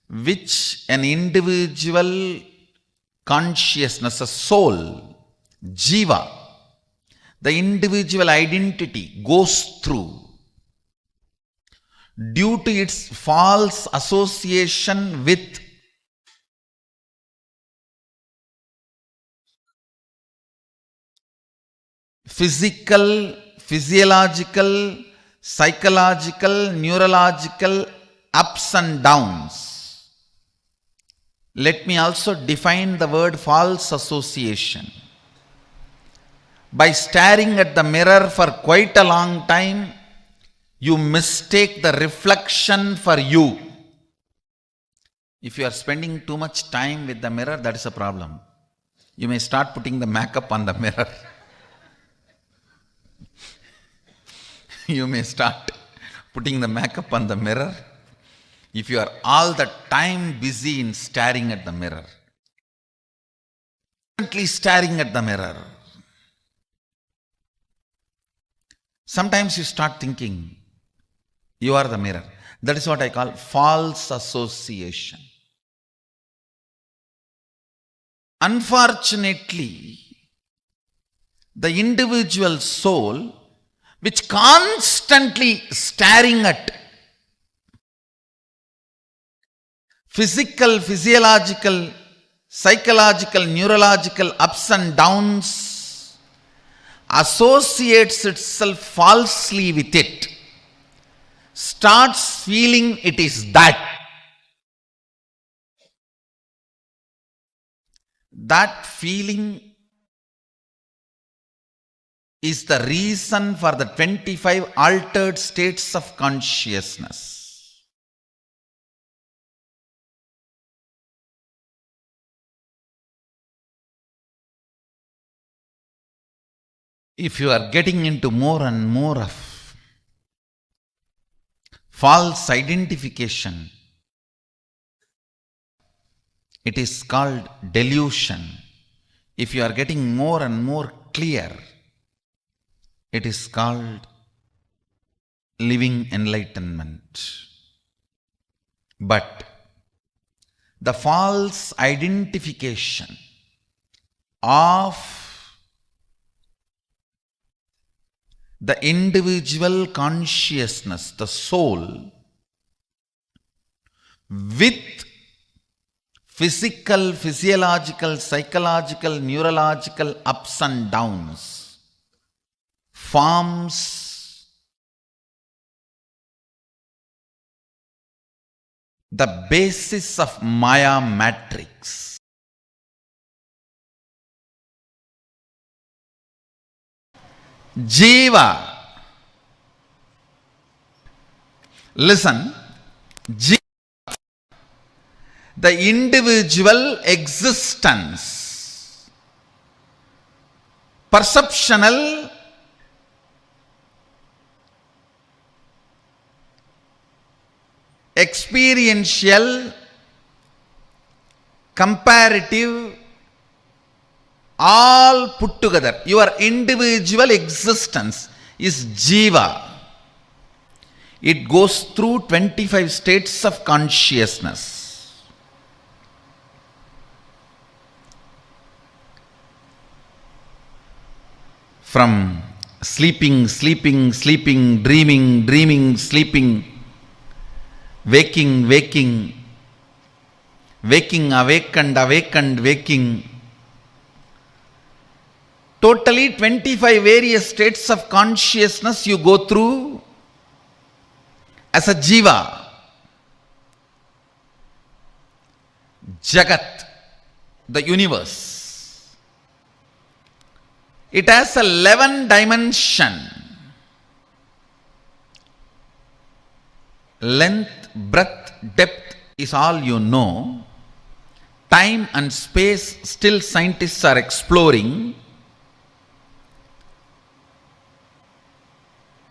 E: which an individual consciousness, a soul, jiva, the individual identity goes through due to its false association with physical, physiological, psychological, neurological ups and downs. Let me also define the word false association. By staring at the mirror for quite a long time, you mistake the reflection for you. If you are spending too much time with the mirror, that is a problem. You may start putting the makeup on the mirror. You may start putting the makeup on the mirror if you are all the time busy in staring at the mirror. Constantly staring at the mirror. Sometimes you start thinking, you are the mirror. That is what I call false association. Unfortunately, the individual soul, which constantly staring at physical, physiological, psychological, neurological ups and downs, associates itself falsely with it, starts feeling it is that. That feeling is the reason for the 25 altered states of consciousness. If you are getting into more and more of false identification, it is called delusion. If you are getting more and more clear, it is called living enlightenment. But the false identification of the individual consciousness, the soul, with physical, physiological, psychological, neurological ups and downs forms the basis of Maya matrix. Jiva. Listen. Jiva, the individual existence, perceptional, experiential, comparative, all put together. Your individual existence is Jiva. It goes through 25 states of consciousness. From sleeping, sleeping, sleeping, dreaming, dreaming, sleeping, waking, waking, waking, awakened, awakened, waking. Totally 25 various states of consciousness you go through as a Jiva. Jagat, the universe. It has 11 dimension. Length, breadth, depth is all you know. Time and space still scientists are exploring.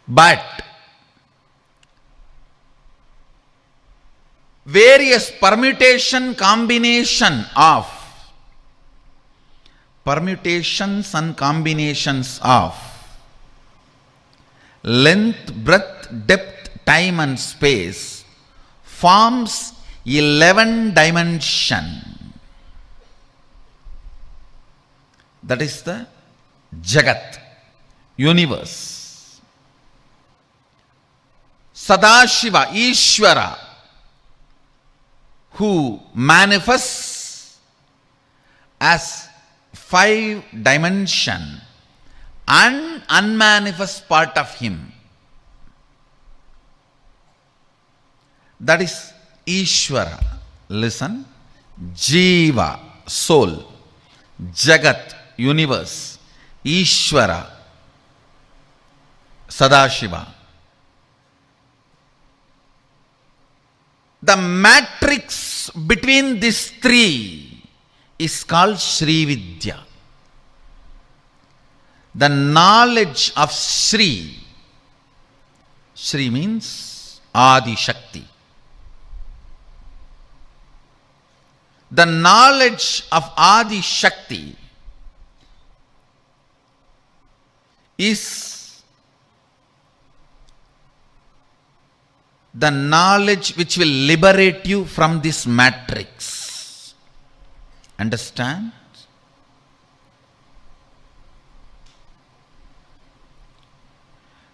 E: But various permutations and combinations of length, breadth, depth, time and space forms 11 dimension. That is the Jagat. universe. Sadashiva, Ishvara, who manifests as 5-dimension and unmanifest part of him. That is Ishvara. Listen. Jiva, soul. Jagat, universe. Ishvara, Sadashiva. The matrix between these three is called Sri Vidya. The knowledge of Sri. Sri means Adi Shakti. The knowledge of Adi Shakti is the knowledge which will liberate you from this matrix. Understand?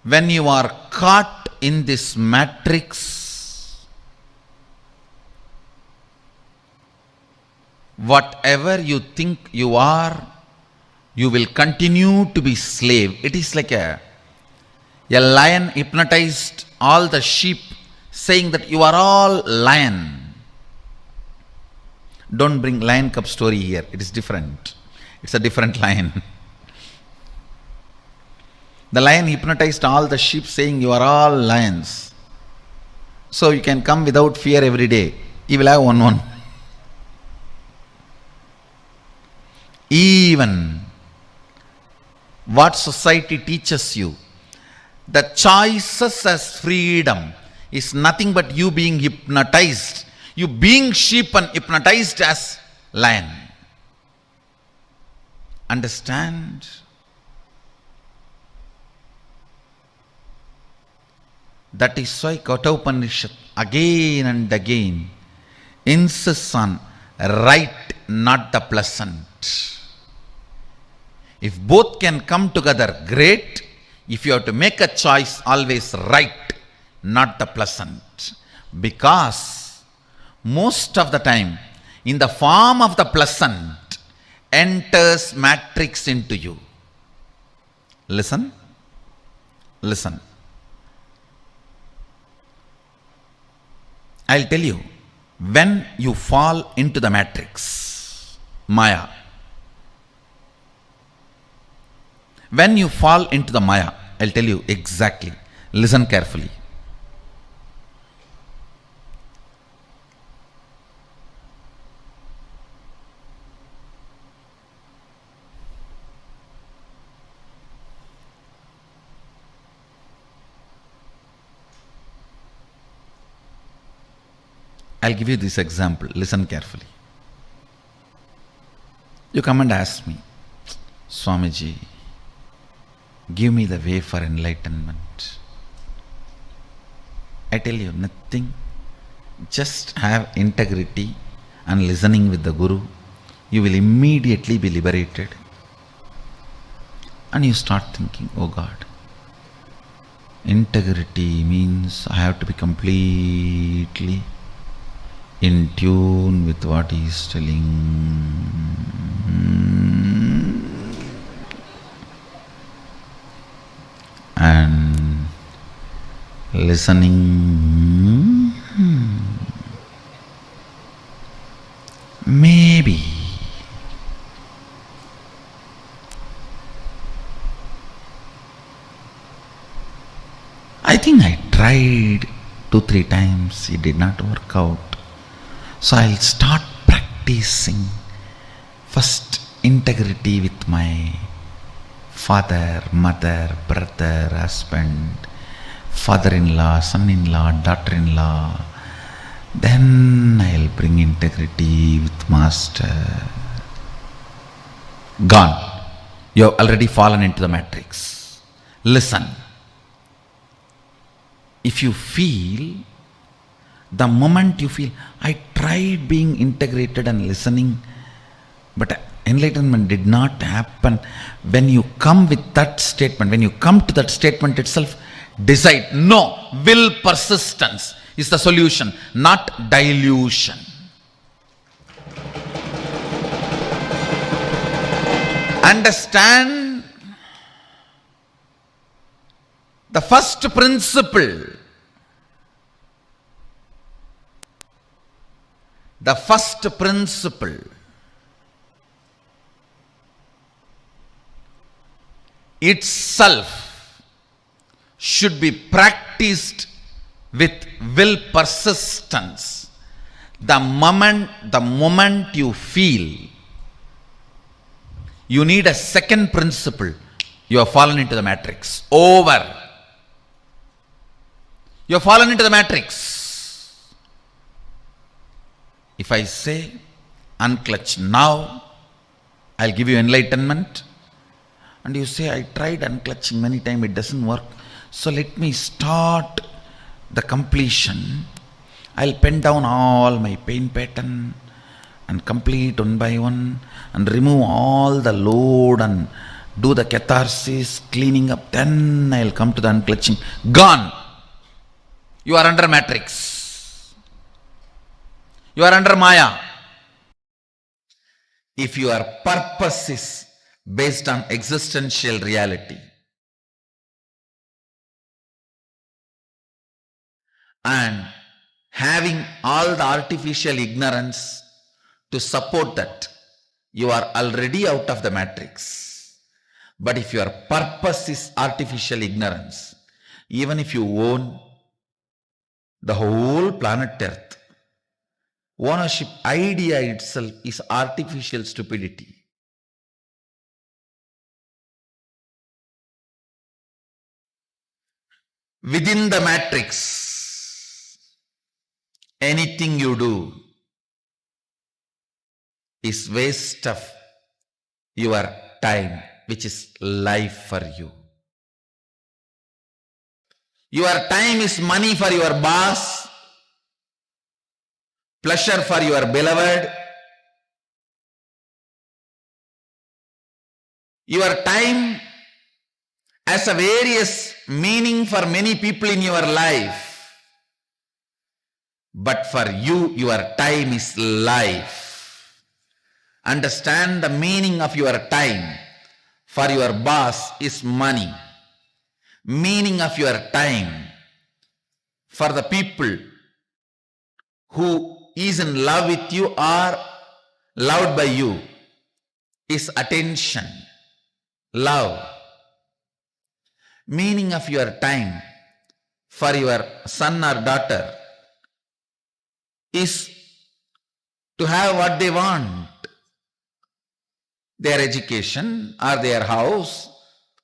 E: When you are caught in this matrix, whatever you think you are, you will continue to be slave. It is like a lion hypnotized all the sheep, saying that you are all lion. Don't bring lion cub story here. It is different. It's a different lion. The lion hypnotized all the sheep, saying you are all lions. So you can come without fear every day. You will have one. Even what society teaches you, the choices as freedom is nothing but you being hypnotized. You being sheep and hypnotized as lion. Understand? That is why Kathopanishad again and again insists on right, not the pleasant. If both can come together, great. If you have to make a choice, always right, not the pleasant. Because most of the time, in the form of the pleasant, enters matrix into you. Listen. Listen. I'll tell you, when you fall into the matrix, Maya, when you fall into the Maya, I'll tell you exactly. Listen carefully. I'll give you this example. Listen carefully. You come and ask me, Swamiji, give me the way for enlightenment. I tell you, nothing. Just have integrity and listening with the Guru. You will immediately be liberated. And you start thinking, oh God, integrity means I have to be completely in tune with what he is telling. And listening, maybe. I think I tried 2-3 times, it did not work out. So I'll start practicing first integrity with my father, mother, brother, husband, father-in-law, son-in-law, daughter-in-law. Then I'll bring integrity with master. Gone. You have already fallen into the matrix. Listen. If you feel, the moment you feel, I tried being integrated and listening, but Enlightenment did not happen. When you come with that statement, when you come to that statement itself, decide. No, will persistence is the solution, not delusion. Understand the first principle. The first principle itself should be practiced with will persistence. The moment you feel you need a second principle, you have fallen into the matrix. Over. You have fallen into the matrix. If I say, unclutch now, I'll give you enlightenment. And you say, I tried unclutching many times, it doesn't work. So let me start the completion. I'll pen down all my pain pattern and complete one by one and remove all the load and do the catharsis, cleaning up. Then I'll come to the unclutching. Gone. You are under matrix. You are under Maya. If your purpose is based on existential reality and having all the artificial ignorance to support that, you are already out of the matrix. But if your purpose is artificial ignorance, even if you own the whole planet Earth, ownership idea itself is artificial stupidity. Within the matrix, anything you do is waste of your time, which is life for you. Your time is money for your boss, pleasure for your beloved. Your time has a various meaning for many people in your life. But for you, your time is life. Understand the meaning of your time. For your boss is money. Meaning of your time for the people who is in love with you or loved by you is attention, love. Meaning of your time for your son or daughter is to have what they want, their education or their house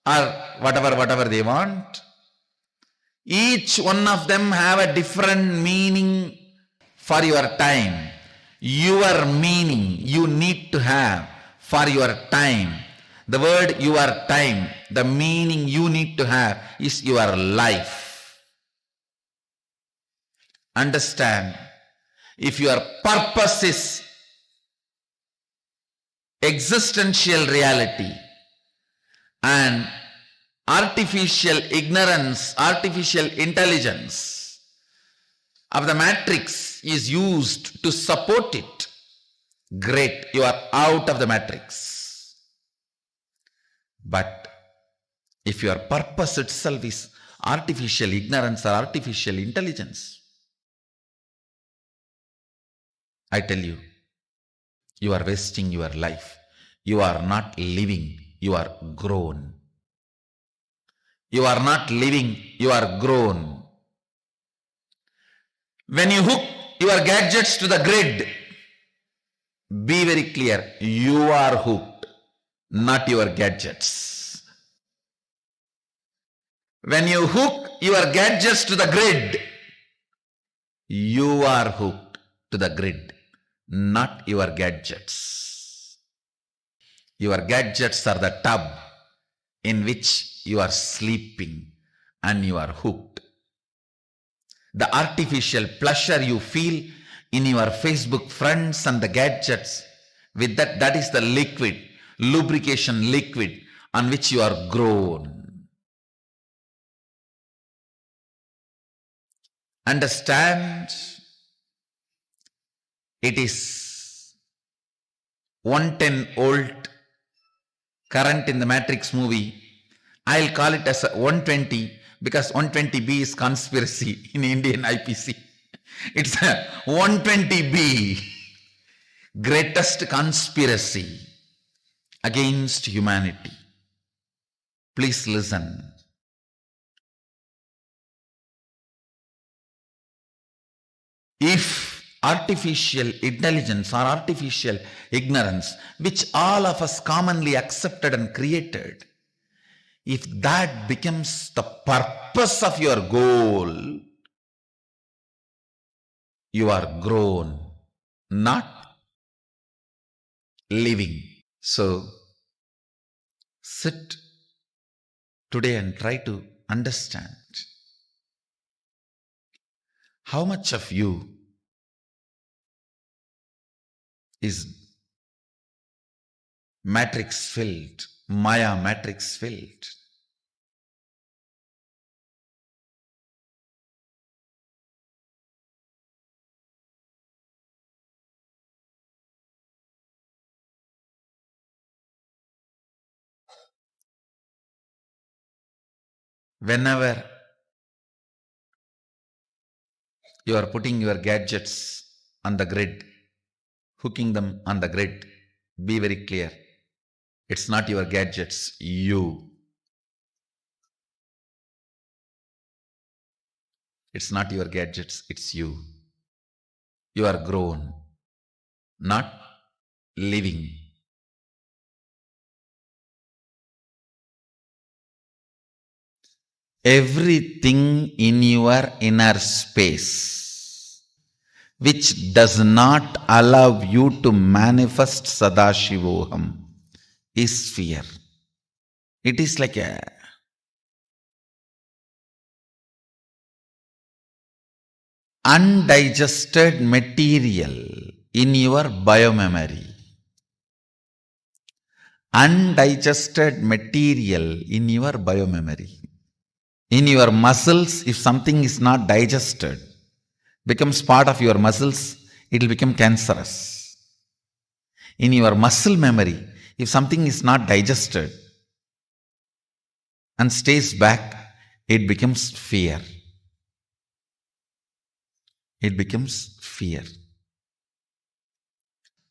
E: or whatever they want. Each one of them have a different meaning for your time. Your meaning you need to have for your time. The word your time, the meaning you need to have is your life. Understand, if your purpose is existential reality and artificial ignorance, artificial intelligence of the matrix is used to support it, great, you are out of the matrix. But if your purpose itself is artificial ignorance or artificial intelligence, I tell you, you are wasting your life. You are not living, you are grown. You are not living, you are grown. When you hook your gadgets to the grid, be very clear, you are hooked, not your gadgets. When you hook your gadgets to the grid, you are hooked to the grid, not your gadgets. Your gadgets are the tub in which you are sleeping and you are hooked. The artificial pleasure you feel in your Facebook friends and the gadgets With that, that is the liquid, lubrication liquid on which you are grown. Understand, it is 110 volt current in the Matrix movie. I'll call it as a 120 because 120B is conspiracy in Indian IPC. It's a 120B, greatest conspiracy against humanity. Please listen. If artificial intelligence or artificial ignorance, which all of us commonly accepted and created, if that becomes the purpose of your goal, you are grown, not living. So, sit today and try to understand how much of you is matrix filled, Maya matrix filled. Whenever you are putting your gadgets on the grid, hooking them on the grid, be very clear. It's not your gadgets, you. It's not your gadgets, it's you. You are grown, not living. Everything in your inner space which does not allow you to manifest Sadashivoham is fear. It is like a undigested material in your biomemory. Undigested material in your biomemory. In your muscles, if something is not digested, becomes part of your muscles, it will become cancerous. In your muscle memory, if something is not digested and stays back, it becomes fear. It becomes fear.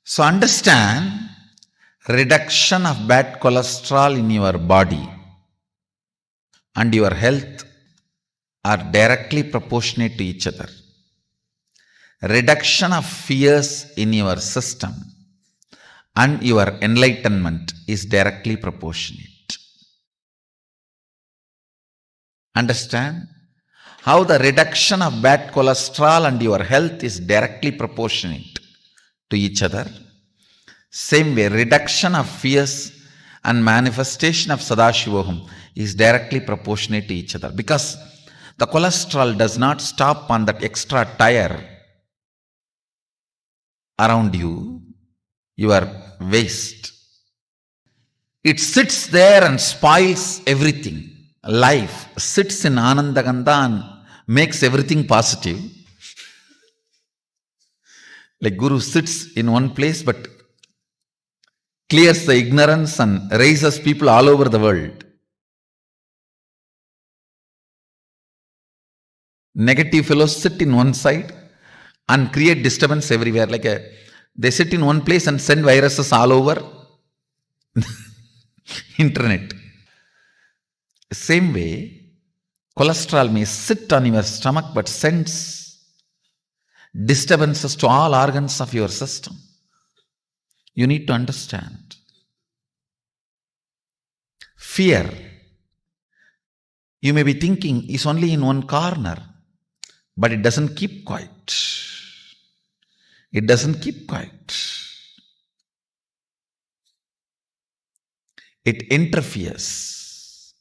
E: So understand, reduction of bad cholesterol in your body and your health are directly proportionate to each other. Reduction of fears in your system and your enlightenment is directly proportionate. Understand how the reduction of bad cholesterol and your health is directly proportionate to each other. Same way, reduction of fears and manifestation of Sadashivoham is directly proportionate to each other, because the cholesterol does not stop on that extra tire around you, your waist. It sits there and spoils everything. Life sits in Anandagandha and makes everything positive. Like Guru sits in one place but clears the ignorance and raises people all over the world. Negative fellows sit in one side and create disturbance everywhere. They sit in one place and send viruses all over internet. Same way, cholesterol may sit on your stomach but sends disturbances to all organs of your system. You need to understand. Fear, you may be thinking, is only in one corner, but it doesn't keep quiet. It doesn't keep quiet. It interferes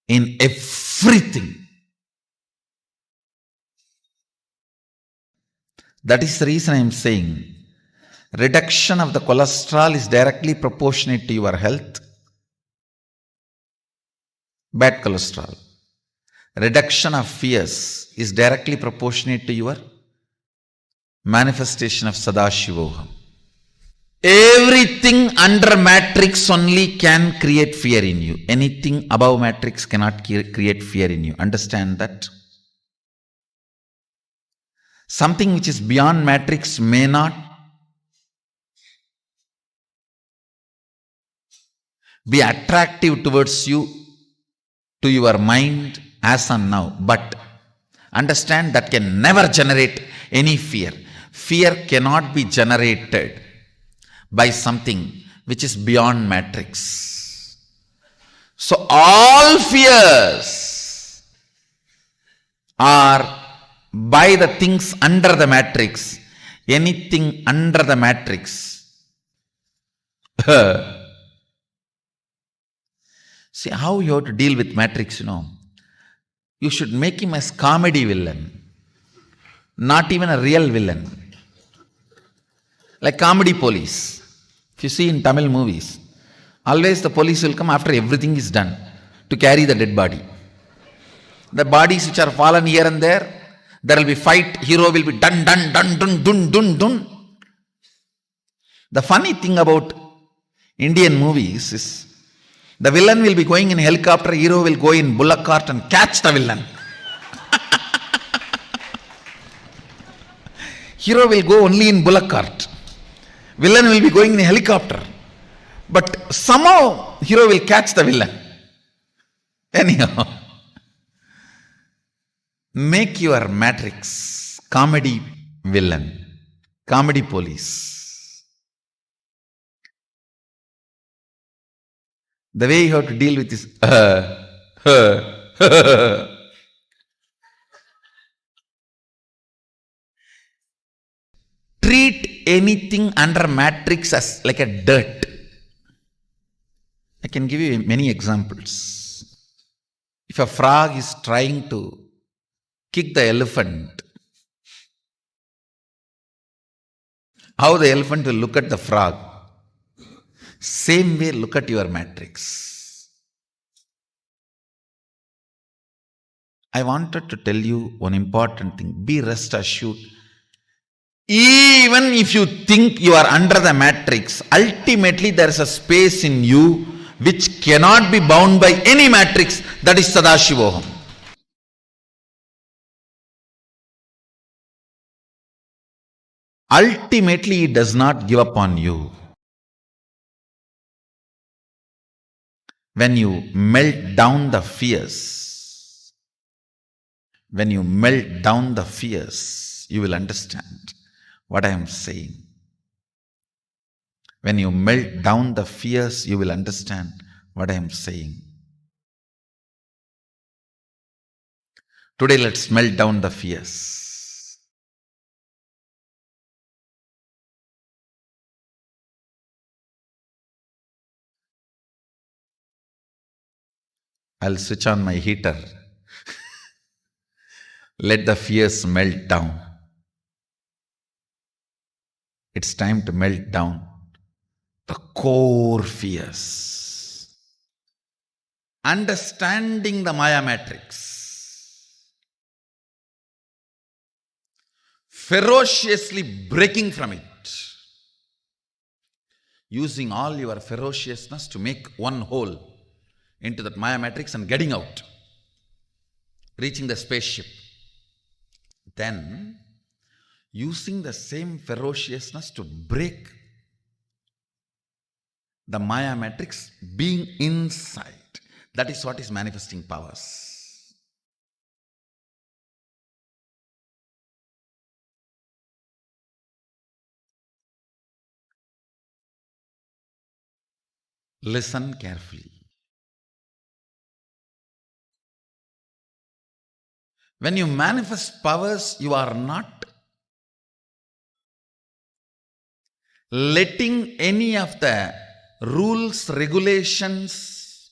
E: in everything. That is the reason I am saying reduction of the cholesterol is directly proportionate to your health, bad cholesterol. Reduction of fears is directly proportionate to your manifestation of Sadashivoham. Everything under matrix only can create fear in you. Anything above matrix cannot create fear in you. Understand that? Something which is beyond matrix may not be attractive towards you, to your mind as on now. But understand that can never generate any fear. Fear cannot be generated by something which is beyond matrix. So all fears are by the things under the matrix. Anything under the matrix. See how you have to deal with matrix, You should make him as comedy villain, not even a real villain. Like comedy police. If you see in Tamil movies, always the police will come after everything is done to carry the dead body. The bodies which are fallen here and there will be fight, hero will be dun dun dun dun dun dun dun. The funny thing about Indian movies is the villain will be going in helicopter, hero will go in bullock cart and catch the villain. Hero will go only in bullock cart. Villain will be going in a helicopter. But somehow hero will catch the villain. Anyhow, make your matrix comedy villain, comedy police. The way you have to deal with this, treat anything under matrix as like a dirt. I can give you many examples. If a frog is trying to kick the elephant, how the elephant will look at the frog? Same way, look at your matrix. I wanted to tell you one important thing. Be rest assured. Even if you think you are under the matrix, ultimately there is a space in you which cannot be bound by any matrix. That is Sadashivoham. Ultimately, it does not give up on you. When you melt down the fears, you will understand what I am saying. When you melt down the fears, you will understand what I am saying. Today, let's melt down the fears. I'll switch on my heater. Let the fears melt down. It's time to melt down the core fears. Understanding the Maya matrix. Ferociously breaking from it. Using all your ferociousness to make one hole into that Maya matrix and getting out. Reaching the spaceship. Then, using the same ferociousness to break the Maya matrix, being inside. That is what is manifesting powers. Listen carefully. When you manifest powers, you are not letting any of the rules, regulations,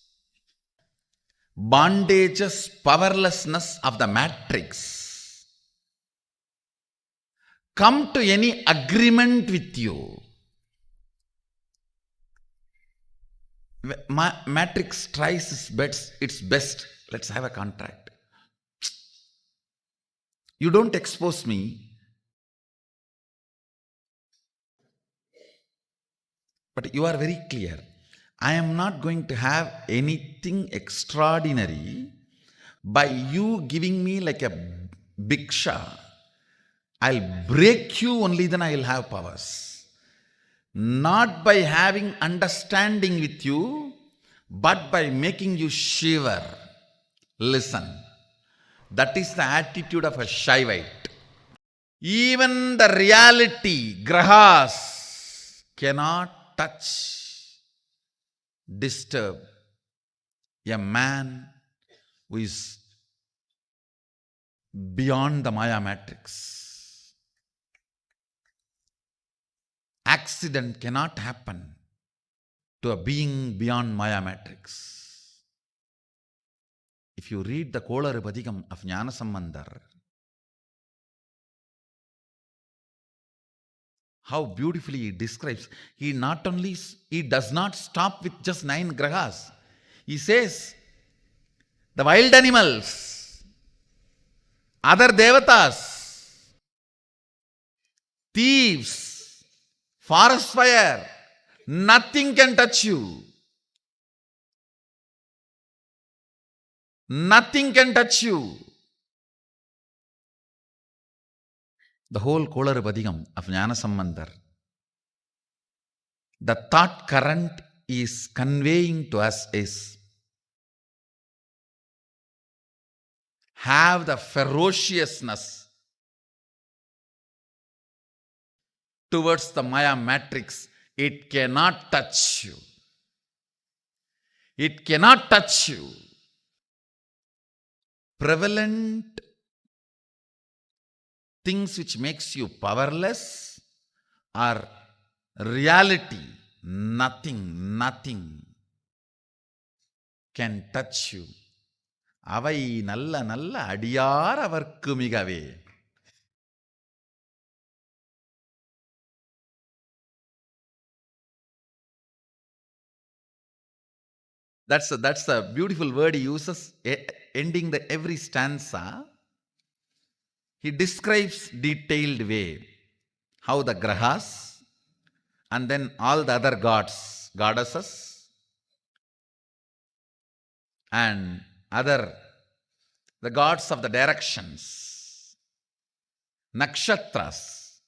E: bondages, powerlessness of the matrix come to any agreement with you. Matrix tries its best. Let's have a contract. You don't expose me, but you are very clear. I am not going to have anything extraordinary by you giving me like a bhiksha. I'll break you, only then I'll have powers. Not by having understanding with you, but by making you shiver. Listen, that is the attitude of a Shaivite. Even the reality, grahas, cannot touch, disturb a man who is beyond the Maya matrix. Accident cannot happen to a being beyond Maya matrix. If you read the Kolar Padikam of Jnanasambandar, how beautifully he describes, he does not stop with just 9 grahas. He says, the wild animals, other devatas, thieves, forest fire, nothing can touch you. Nothing can touch you. The whole Kolar Padikam of Jnanasambandar, the thought current is conveying to us is, have the ferociousness towards the Maya matrix. It cannot touch you. It cannot touch you. Prevalent things which makes you powerless are reality. Nothing can touch you. Avai nalla adiyar avarkku migave. That's a beautiful word he uses, ending every stanza. He describes detailed way how the grahas and then all the other gods, goddesses and the gods of the directions, nakshatras,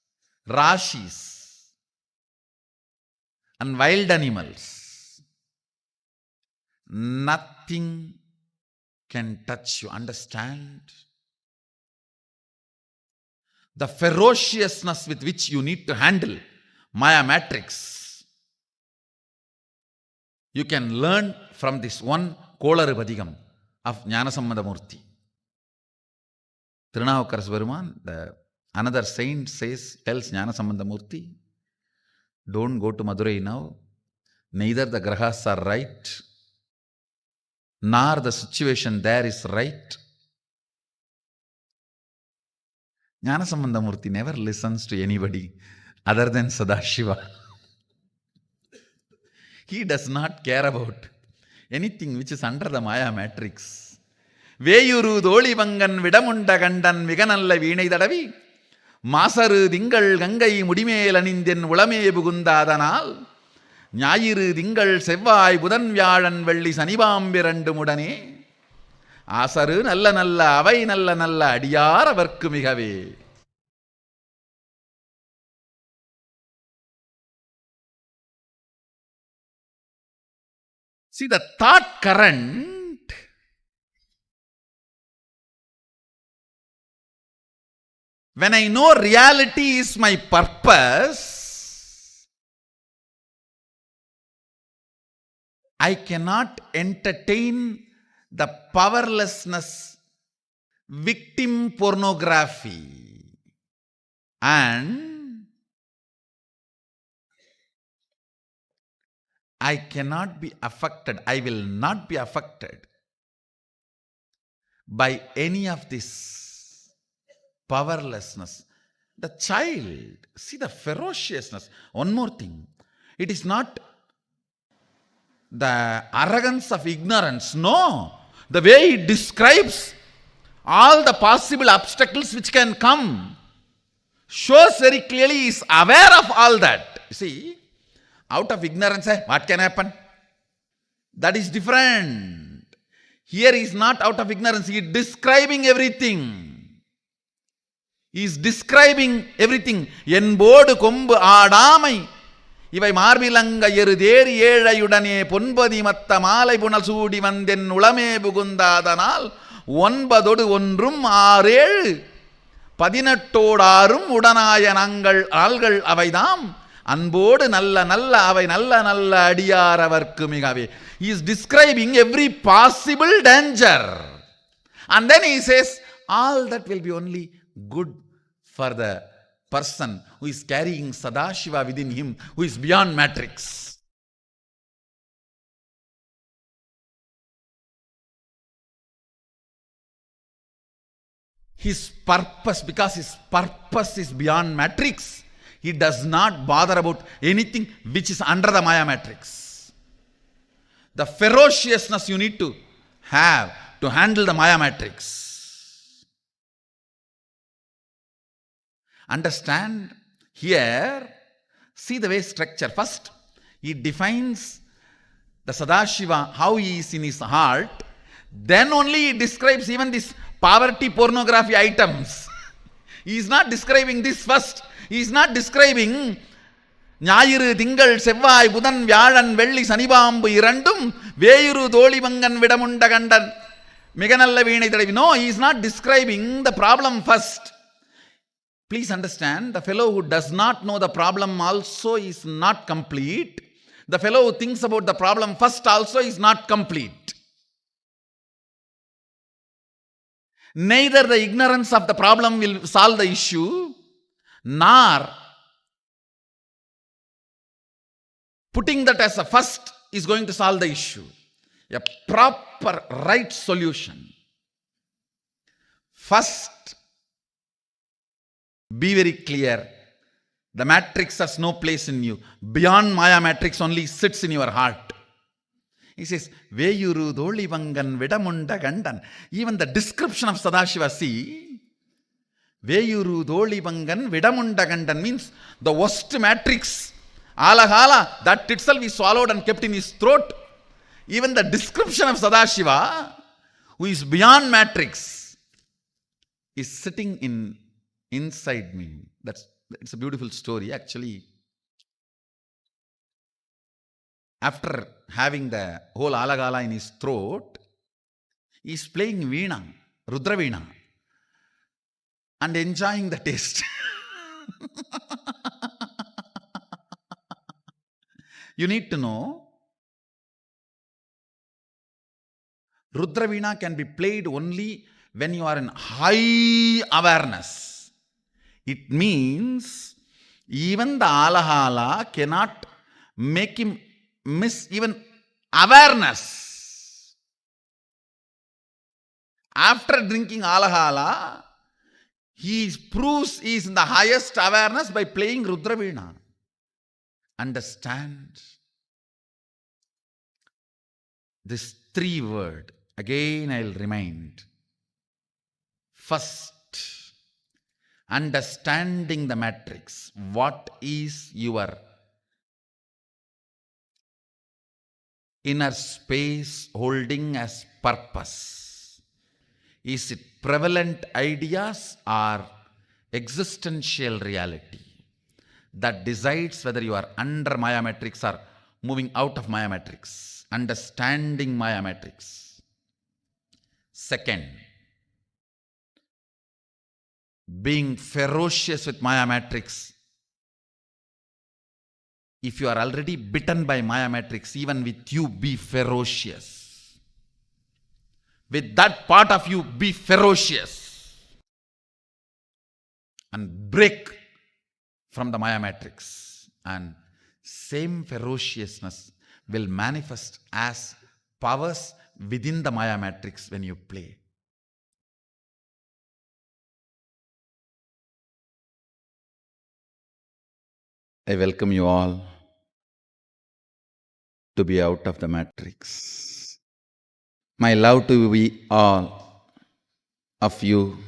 E: rashis and wild animals, nothing can touch you. Understand? The ferociousness with which you need to handle Maya matrix, you can learn from this one Kolar Padikam of Jnanasambandamurti. Tirunavukkaras Peruman, another saint tells Jnanasambandamurti, don't go to Madurai now. Neither the grahas are right, nor the situation there is right. Jnanasambandamurti never listens to anybody other than Sadashiva. He does not care about anything which is under the Maya matrix. Veyuru Dolivangan Vidamunda Gandan Viganalla Vinay Dadavi Masaru Dingal Gangai Mudimelanindian Ulame Bugundadanal Nyayiru Dingal Sevai Budan Vyadan Velli Sanibam Birandu Mudane Asaru Nalla Avai Nalla Adiyara Varkumigave. See, the thought current when I know reality is my purpose, I cannot entertain the powerlessness, victim pornography, and I cannot be affected, I will not be affected by any of this powerlessness. the child, see the ferociousness. One more thing, it is not the arrogance of ignorance. No, the way it describes all the possible obstacles which can come shows very clearly he is aware of all that. You see, out of ignorance, what can happen? That is different. Here he is not out of ignorance, he is describing everything. He is describing everything. என்போடு கொம்பு ஆடாமை இவை மார்பிலங்க எருதேறி ஏழையுடனே பொன்பதி மத்த மாலை புனல் சூடி வந்தென் உளமே புகுந்தாதனால் 9 ஒன்றும் 6 18 உடனாய ஆள்கள் அவைதாம் அன்போடு நல்ல நல்ல அவை நல்ல நல்ல அடியார் அவர்க்கு மிகவே. He is describing every possible danger. And then he says, all that will be only good for the person who is carrying Sadashiva within him, who is beyond matrix. His purpose, because his purpose is beyond matrix, he does not bother about anything which is under the Maya matrix. The ferociousness you need to have to handle the Maya matrix. Understand here, see the way structure. First, he defines the Sadashiva, how he is in his heart. Then only he describes even this poverty pornography items. He is not describing this first. He is not describing ஞாயிறு திங்கள் செவ்வாய் புதன் வியாழன் வெள்ளி சனிபாம்பு இரண்டும் வேயுரு தோழிமங்கன் விடமுண்ட கண்டன் மிக நல்ல வீணை தடவி. No, he is not describing the problem first. Please understand, the fellow who does not know the problem also is not complete. The fellow who thinks about the problem first also is not complete. Neither the ignorance of the problem will solve the issue, nor putting that as a first is going to solve the issue. A proper right solution. First, be very clear. The matrix has no place in you. Beyond Maya matrix only sits in your heart. He says, Veyuru Dolivangan Vidamunda Gandan. Even the description of Sadashiva, see, Veyuru Dolivangan Vidamunda Gandan means the worst matrix. Alahala, that itself is swallowed and kept in his throat. Even the description of Sadashiva, who is beyond matrix, is sitting inside me. It's a beautiful story. Actually, after having the whole alagala in his throat, he is playing veena, Rudra veena, and enjoying the taste. You need to know, Rudra veena can be played only when you are in high awareness. It means even the alahala cannot make him miss even awareness. After drinking alahala, he proves he is in the highest awareness by playing Rudra veena. Understand this 3 word. Again, I'll remind. First, understanding the matrix. What is your inner space holding as purpose? Is it prevalent ideas or existential reality that decides whether you are under Maya matrix or moving out of Maya matrix? Understanding Maya matrix. Second, being ferocious with Maya matrix. If you are already bitten by Maya matrix, even with you, be ferocious. With that part of you, be ferocious. And break from the Maya matrix. And same ferociousness will manifest as powers within the Maya matrix when you play. I welcome you all to be out of the matrix. My love to we all of you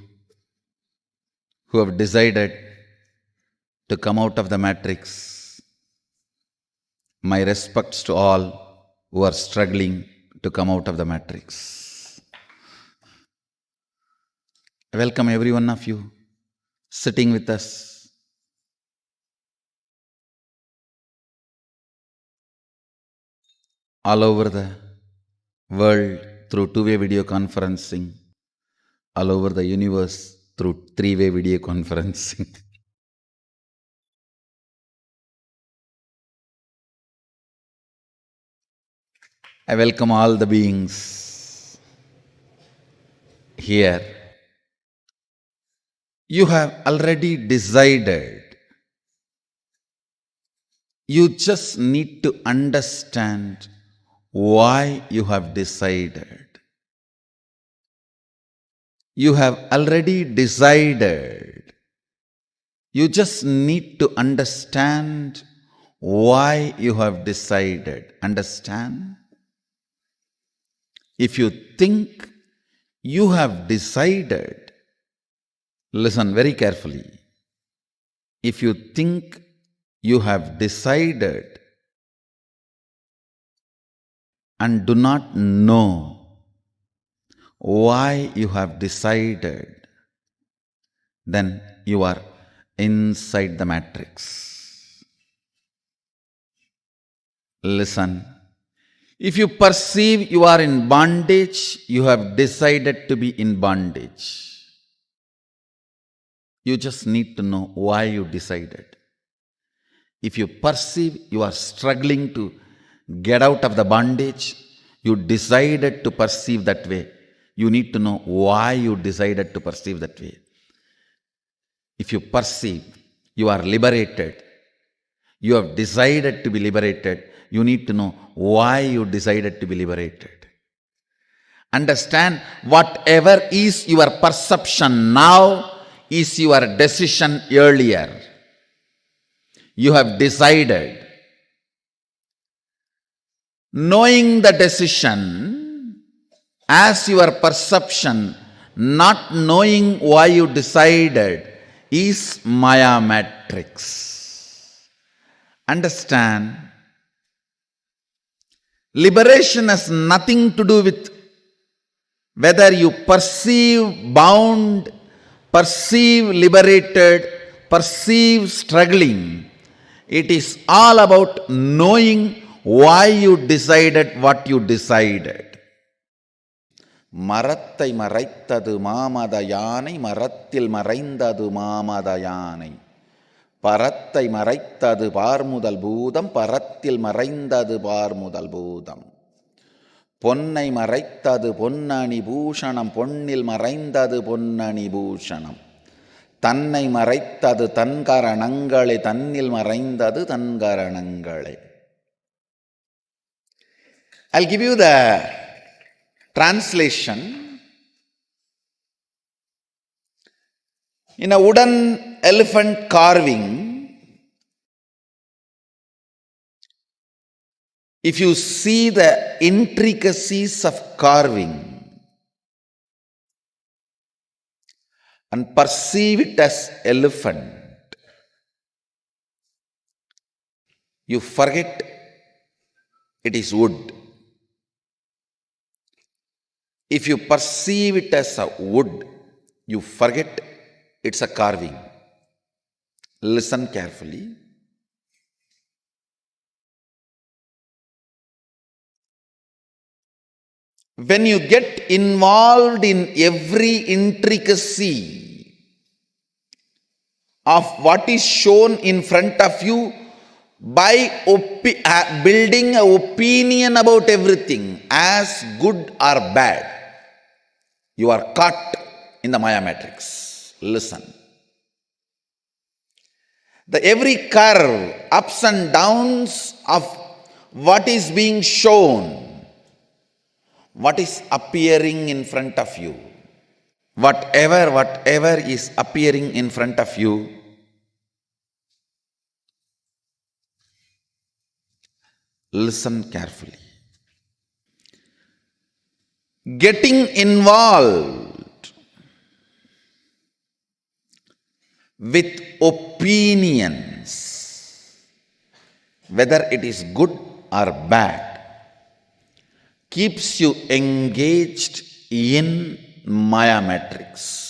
E: who have decided to come out of the matrix. My respects to all who are struggling to come out of the matrix. I welcome every one of you sitting with us. All over the world through two-way video conferencing, all over the universe through three-way video conferencing. I welcome all the beings here. You have already decided. You just need to understand why you have decided. You have already decided. You just need to understand why you have decided. Understand? If you think you have decided, listen very carefully. If you think you have decided and do not know why you have decided, then you are inside the matrix. Listen. If you perceive you are in bondage, you have decided to be in bondage. You just need to know why you decided. If you perceive you are struggling to get out of the bondage, you decided to perceive that way. You need to know why you decided to perceive that way. If you perceive you are liberated, you have decided to be liberated, you need to know why you decided to be liberated. Understand, whatever is your perception now is your decision earlier. You have decided. Knowing the decision as your perception, not knowing why you decided, is Maya matrix. Understand? Liberation has nothing to do with whether you perceive bound, perceive liberated, perceive struggling. It is all about knowing why you decided what you decided. மரத்தை மறைத்தது மாமத யானை, மரத்தில் மறைந்தது மாமத யானை. பரத்தை மறைத்தது பார்முதல் பூதம், பரத்தில் மறைந்தது பார்முதல் பூதம். பொன்னை மறைத்தது பொன்னணி பூஷணம், பொன்னில் மறைந்தது பொன்னணி பூஷணம். தன்னை மறைத்தது தன்கரணங்களே, தன்னில் மறைந்தது தன்கரணங்களே. I'll give you the translation. In a wooden elephant carving, if you see the intricacies of carving and perceive it as elephant, you forget it is wood. If you perceive it as a wood, you forget it's a carving. Listen carefully. When you get involved in every intricacy of what is shown in front of you by building an opinion about everything as good or bad, you are caught in the Maya matrix. Listen. Every curve, ups and downs of what is being shown, what is appearing in front of you, whatever is appearing in front of you, Listen carefully. Getting involved with opinions, whether it is good or bad, keeps you engaged in Maya matrix.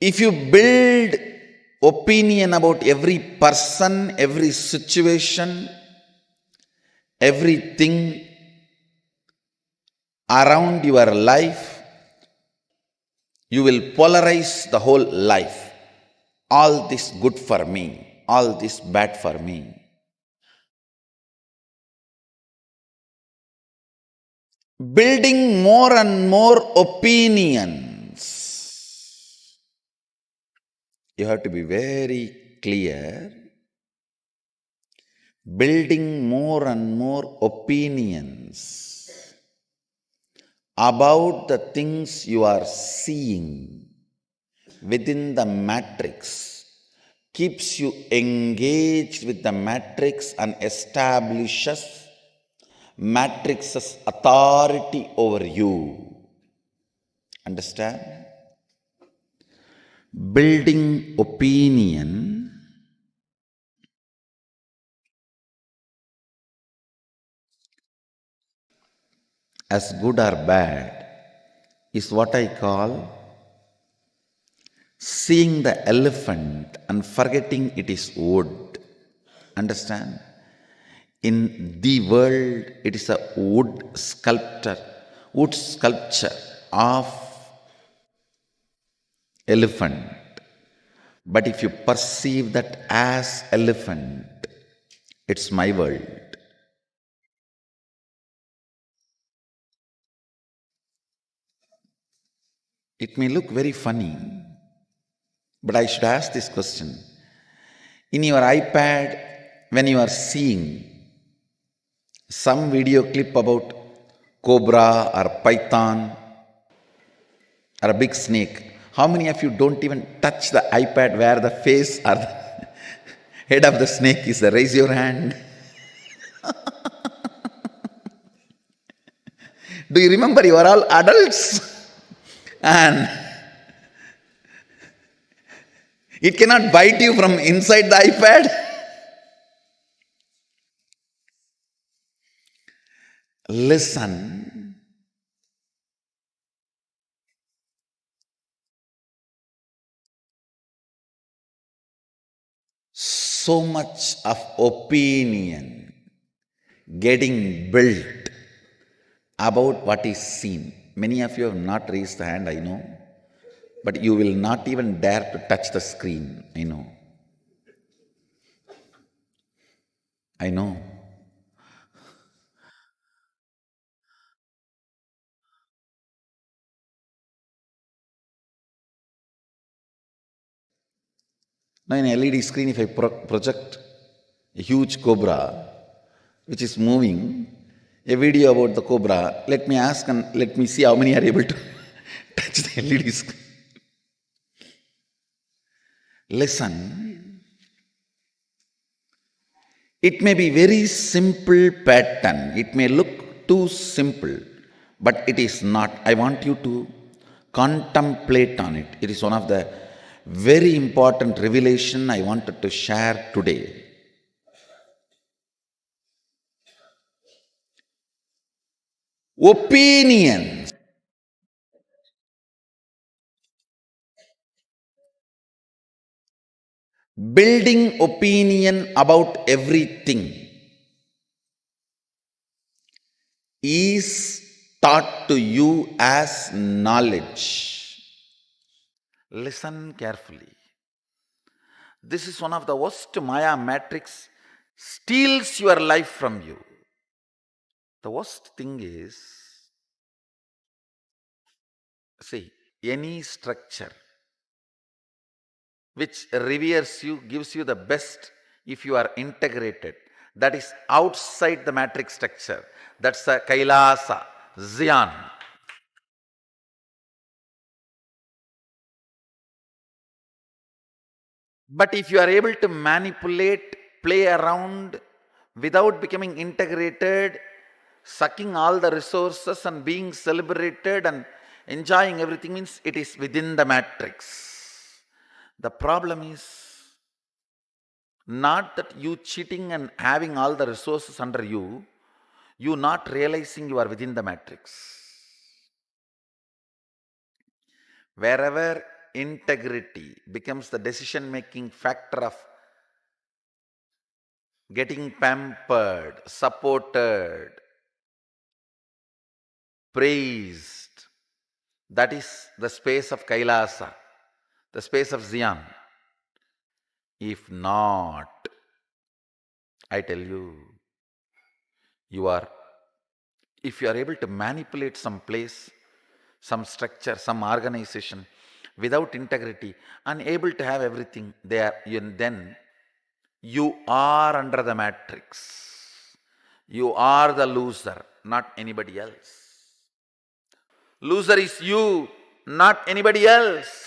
E: If you build opinion about every person, every situation, everything around your life, you will polarize the whole life. All this good for me, all this bad for me. Building more and more opinions. You have to be very clear. Building more and more opinions about the things you are seeing within the matrix keeps you engaged with the matrix and establishes matrix's authority over you. Understand? Building opinion as good or bad is what I call seeing the elephant and forgetting it is wood. Understand? In the world, it is a wood sculpture of elephant. But if you perceive that as elephant, it's my world. It may look very funny, but I should ask this question. In your iPad, when you are seeing some video clip about cobra or python or a big snake, how many of you don't even touch the iPad where the face or the head of the snake is? Raise your hand. Do you remember you are all adults? And it cannot bite you from inside the iPad. Listen. So much of opinion getting built about what is seen. Many of you have not raised the hand, I know. But you will not even dare to touch the screen, I know. I know. Now in LED screen, if I project a huge cobra which is moving, a video about the cobra, let me ask and let me see how many are able to touch the LED screen. Listen. It may be very simple pattern. It may look too simple, but it is not. I want you to contemplate on it. It is one of the very important revelation I wanted to share today. Opinions. Building opinion about everything is taught to you as knowledge. Listen carefully. This is one of the worst Maya matrix, steals your life from you. The worst thing is, see, any structure which reveres you, gives you the best if you are integrated. That is outside the matrix structure. That's the KAILASA, Zion. But if you are able to manipulate, play around without becoming integrated, sucking all the resources and being celebrated and enjoying everything, means it is within the matrix. The problem is not that you cheating and having all the resources under you, you not realizing you are within the matrix. Wherever integrity becomes the decision-making factor of getting pampered, supported, praised, that is the space of Kailasa, the space of Zion. If not, I tell you, if you are able to manipulate some place, some structure, some organization without integrity, unable to have everything there, then you are under the matrix. You are the loser, not anybody else. Loser is you, not anybody else.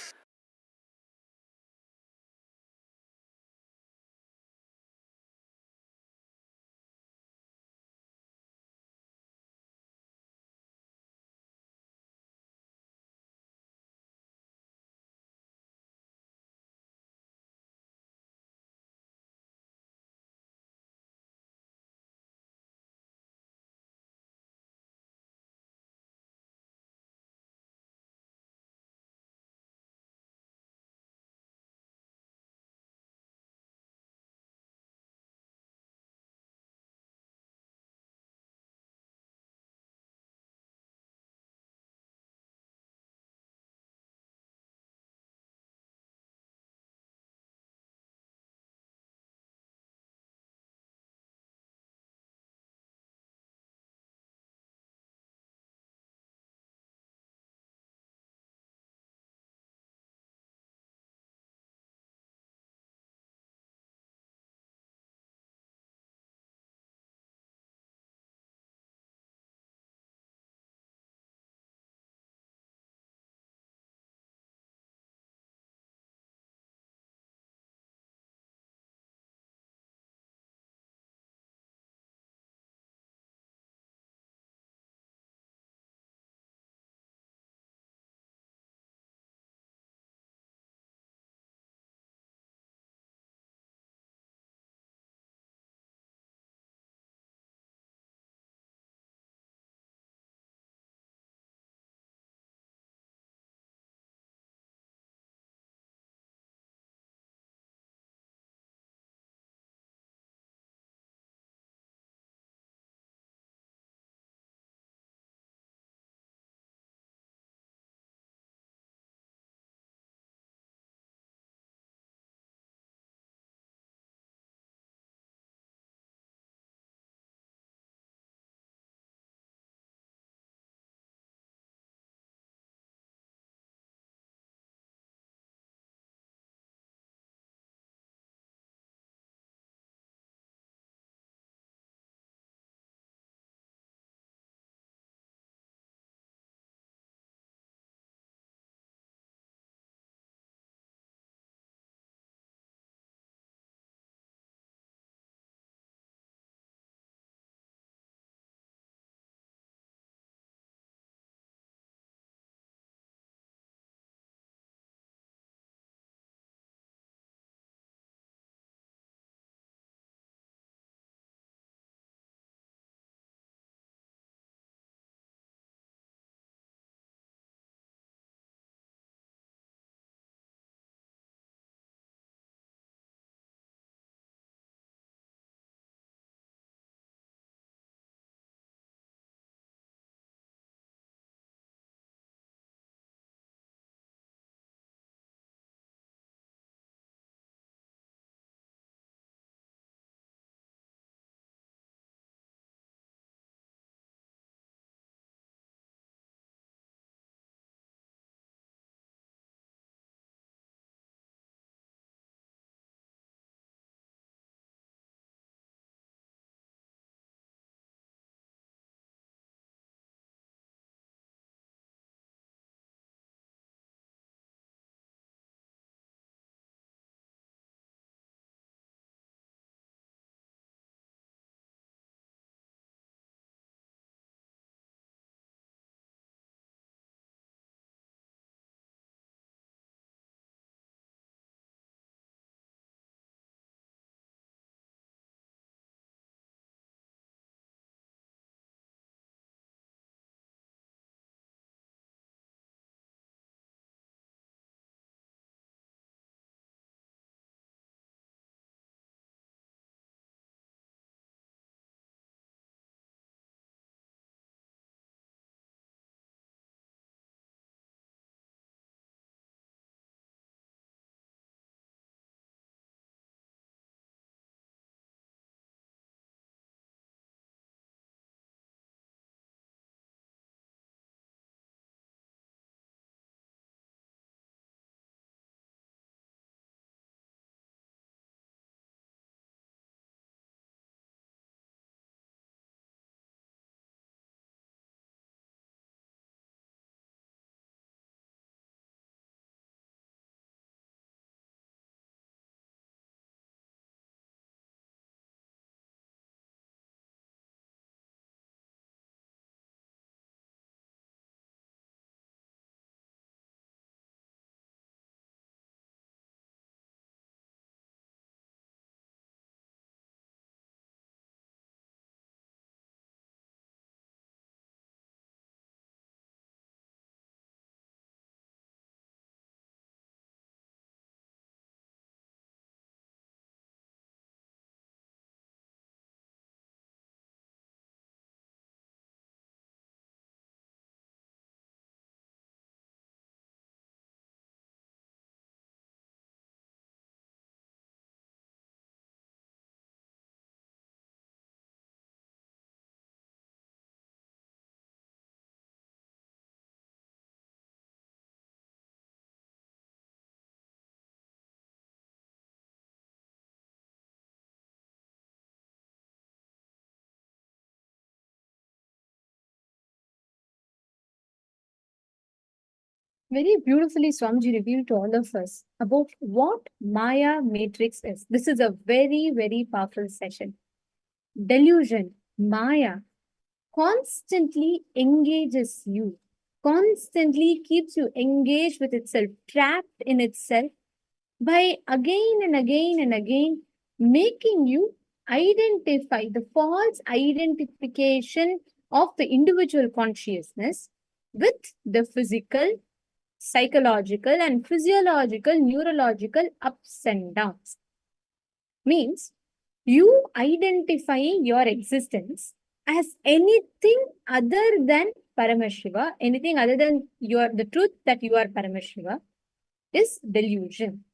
F: Very beautifully, Swamiji revealed to all of us about what Maya Matrix is. This is a very, very powerful session. Delusion, Maya, constantly engages you, constantly keeps you engaged with itself, trapped in itself, by again and again and again making you identify the false identification of the individual consciousness with the physical, psychological, and physiological, neurological ups and downs. Means you identifying your existence as anything other than Paramashiva, anything other than the truth that you are Paramashiva, is delusion.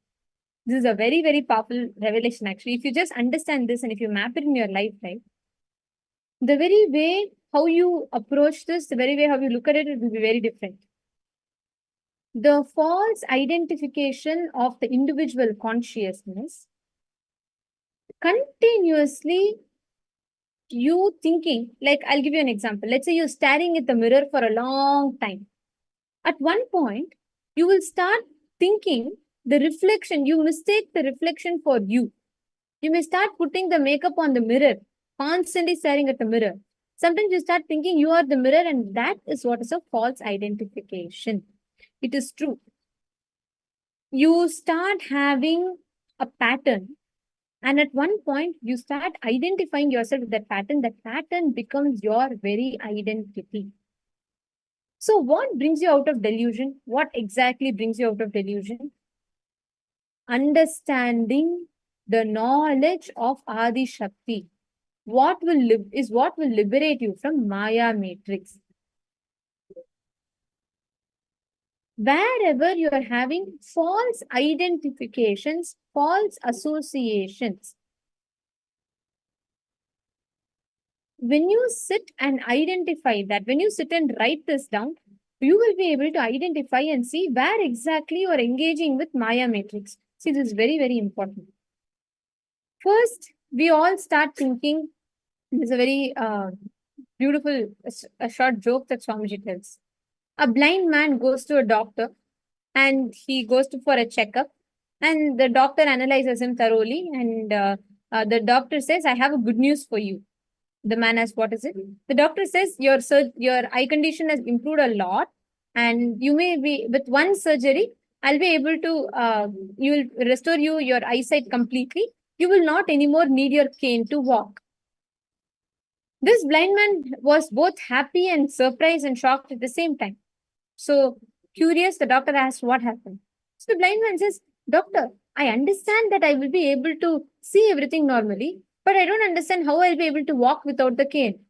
F: This is a very, very powerful revelation, actually. If you just understand this and if you map it in your life, right, the very way how you approach this, the very way how you look at it will be very different. The false identification of the individual consciousness continuously you thinking, like I'll give you an example. Let's say you're staring at the mirror for a long time. At one point, you will start thinking the reflection, you mistake the reflection for you. You may start putting the makeup on the mirror, constantly staring at the mirror. Sometimes you start thinking you are the mirror, and that is what is a false identification. It is true. You start having a pattern, and at one point you start identifying yourself with that pattern. That pattern becomes your very identity. So what brings you out of delusion? What exactly brings you out of delusion? Understanding the knowledge of Adi Shakti. What will liberate you from Maya matrix. Wherever you are having false identifications, false associations, when you sit and identify that, when you sit and write this down, you will be able to identify and see where exactly you are engaging with Maya matrix. See, this is very, very important. First, we all start thinking, there's a very beautiful, a short joke that Swamiji tells. A blind man goes to a doctor and he goes for a checkup, and the doctor analyzes him thoroughly, and the doctor says, I have a good news for you. The man asks, what is it? The doctor says, your eye condition has improved a lot, and you may be, with one surgery, I'll be able to, you will restore your eyesight completely. You will not anymore need your cane to walk. This blind man was both happy and surprised and shocked at the same time. So, curious, the doctor asked what happened. So, the blind man says, Doctor, I understand that I will be able to see everything normally, but I don't understand how I'll be able to walk without the cane.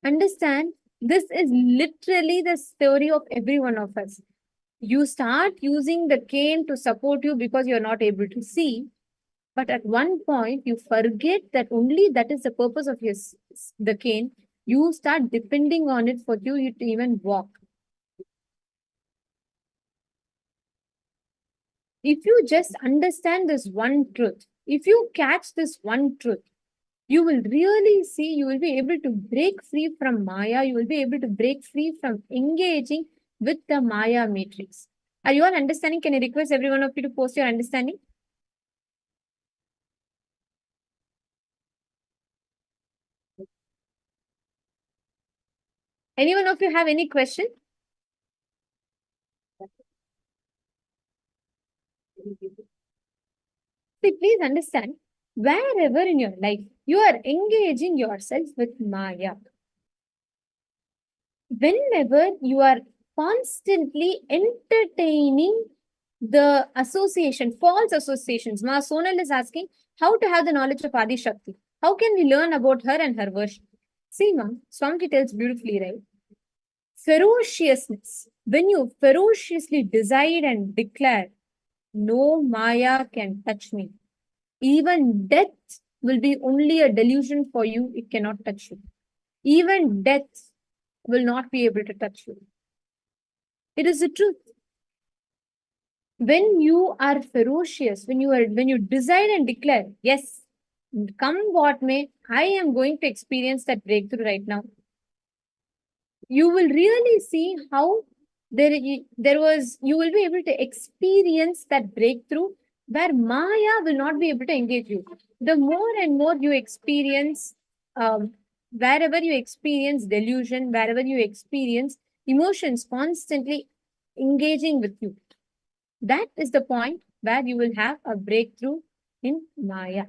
F: Understand, this is literally the story of every one of us. You start using the cane to support you because you're not able to see. But at one point, you forget that only that is the purpose of the cane. You start depending on it for you to even walk. If you just understand this one truth, if you catch this one truth, you will really see, you will be able to break free from Maya. You will be able to break free from engaging with the Maya matrix. Are you all understanding? Can I request every one of you to post your understanding? Any one of you have any question? See, please understand, wherever in your life you are engaging yourself with Maya, whenever you are constantly entertaining the association, false associations. Ma Sonal is asking how to have the knowledge of Adi Shakti. How can we learn about her and her worship? See, ma, Swamiji tells beautifully, right? Ferociousness. When you ferociously decide and declare, no Maya can touch me. Even death will be only a delusion for you. It cannot touch you. Even death will not be able to touch you. It is the truth. When you are ferocious, when you decide and declare, yes, come what may, I am going to experience that breakthrough right now. You will really see how you will be able to experience that breakthrough where Maya will not be able to engage you. The more and more you experience, wherever you experience delusion, wherever you experience emotions constantly engaging with you, that is the point where you will have a breakthrough in Maya.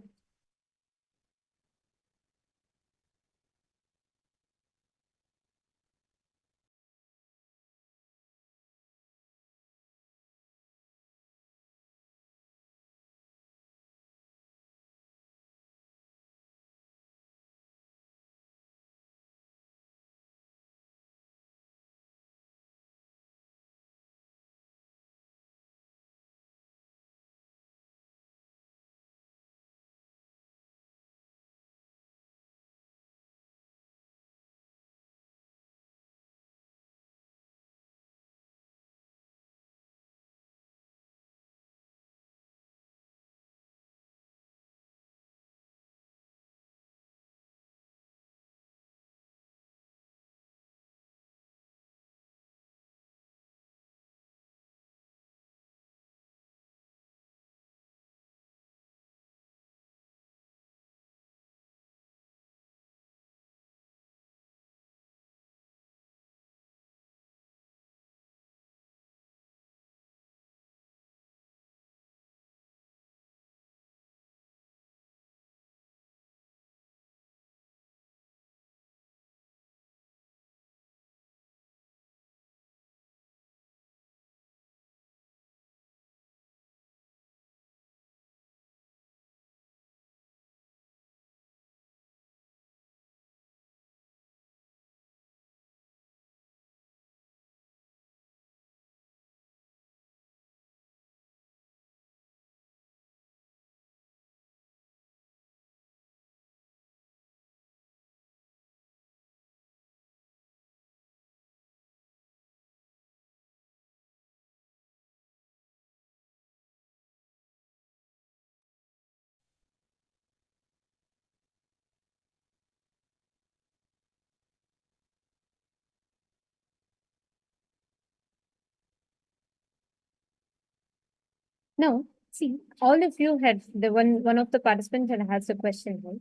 F: Now, see, all of you had one of the participants had asked a question, right?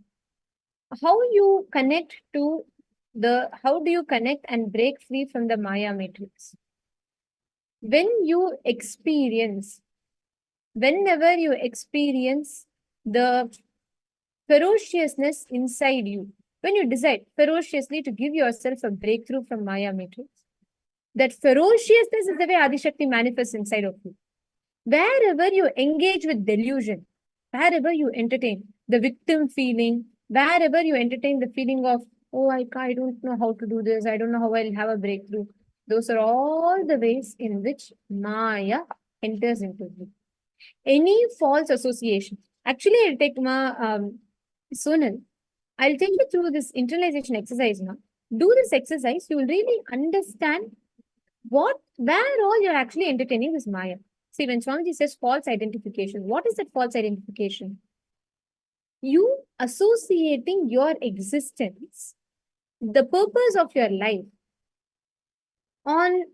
F: How do you connect and break free from the Maya matrix? Whenever you experience the ferociousness inside you, when you decide ferociously to give yourself a breakthrough from Maya matrix, that ferociousness is the way Adishakti manifests inside of you. Wherever you engage with delusion, wherever you entertain the victim feeling, wherever you entertain the feeling of, oh, I don't know how to do this, I don't know how I'll have a breakthrough, those are all the ways in which Maya enters into you. Any false association. Actually, I'll take Sonal, I'll take you through this internalization exercise now. Do this exercise, you will really understand where all you're actually entertaining is Maya. See, when Swamiji says false identification, what is that false identification? You associating your existence, the purpose of your life, on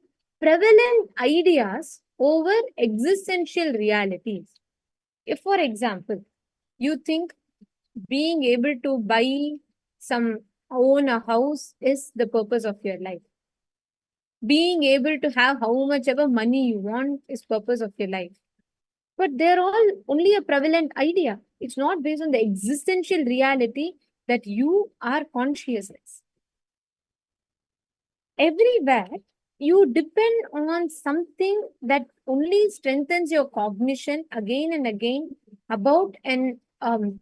F: prevalent ideas over existential realities. If, for example, you think being able to own a house is the purpose of your life, being able to have how much ever money you want is purpose of your life. But they're all only a prevalent idea. It's not based on the existential reality that you are consciousness. Everywhere you depend on something that only strengthens your cognition again and again about an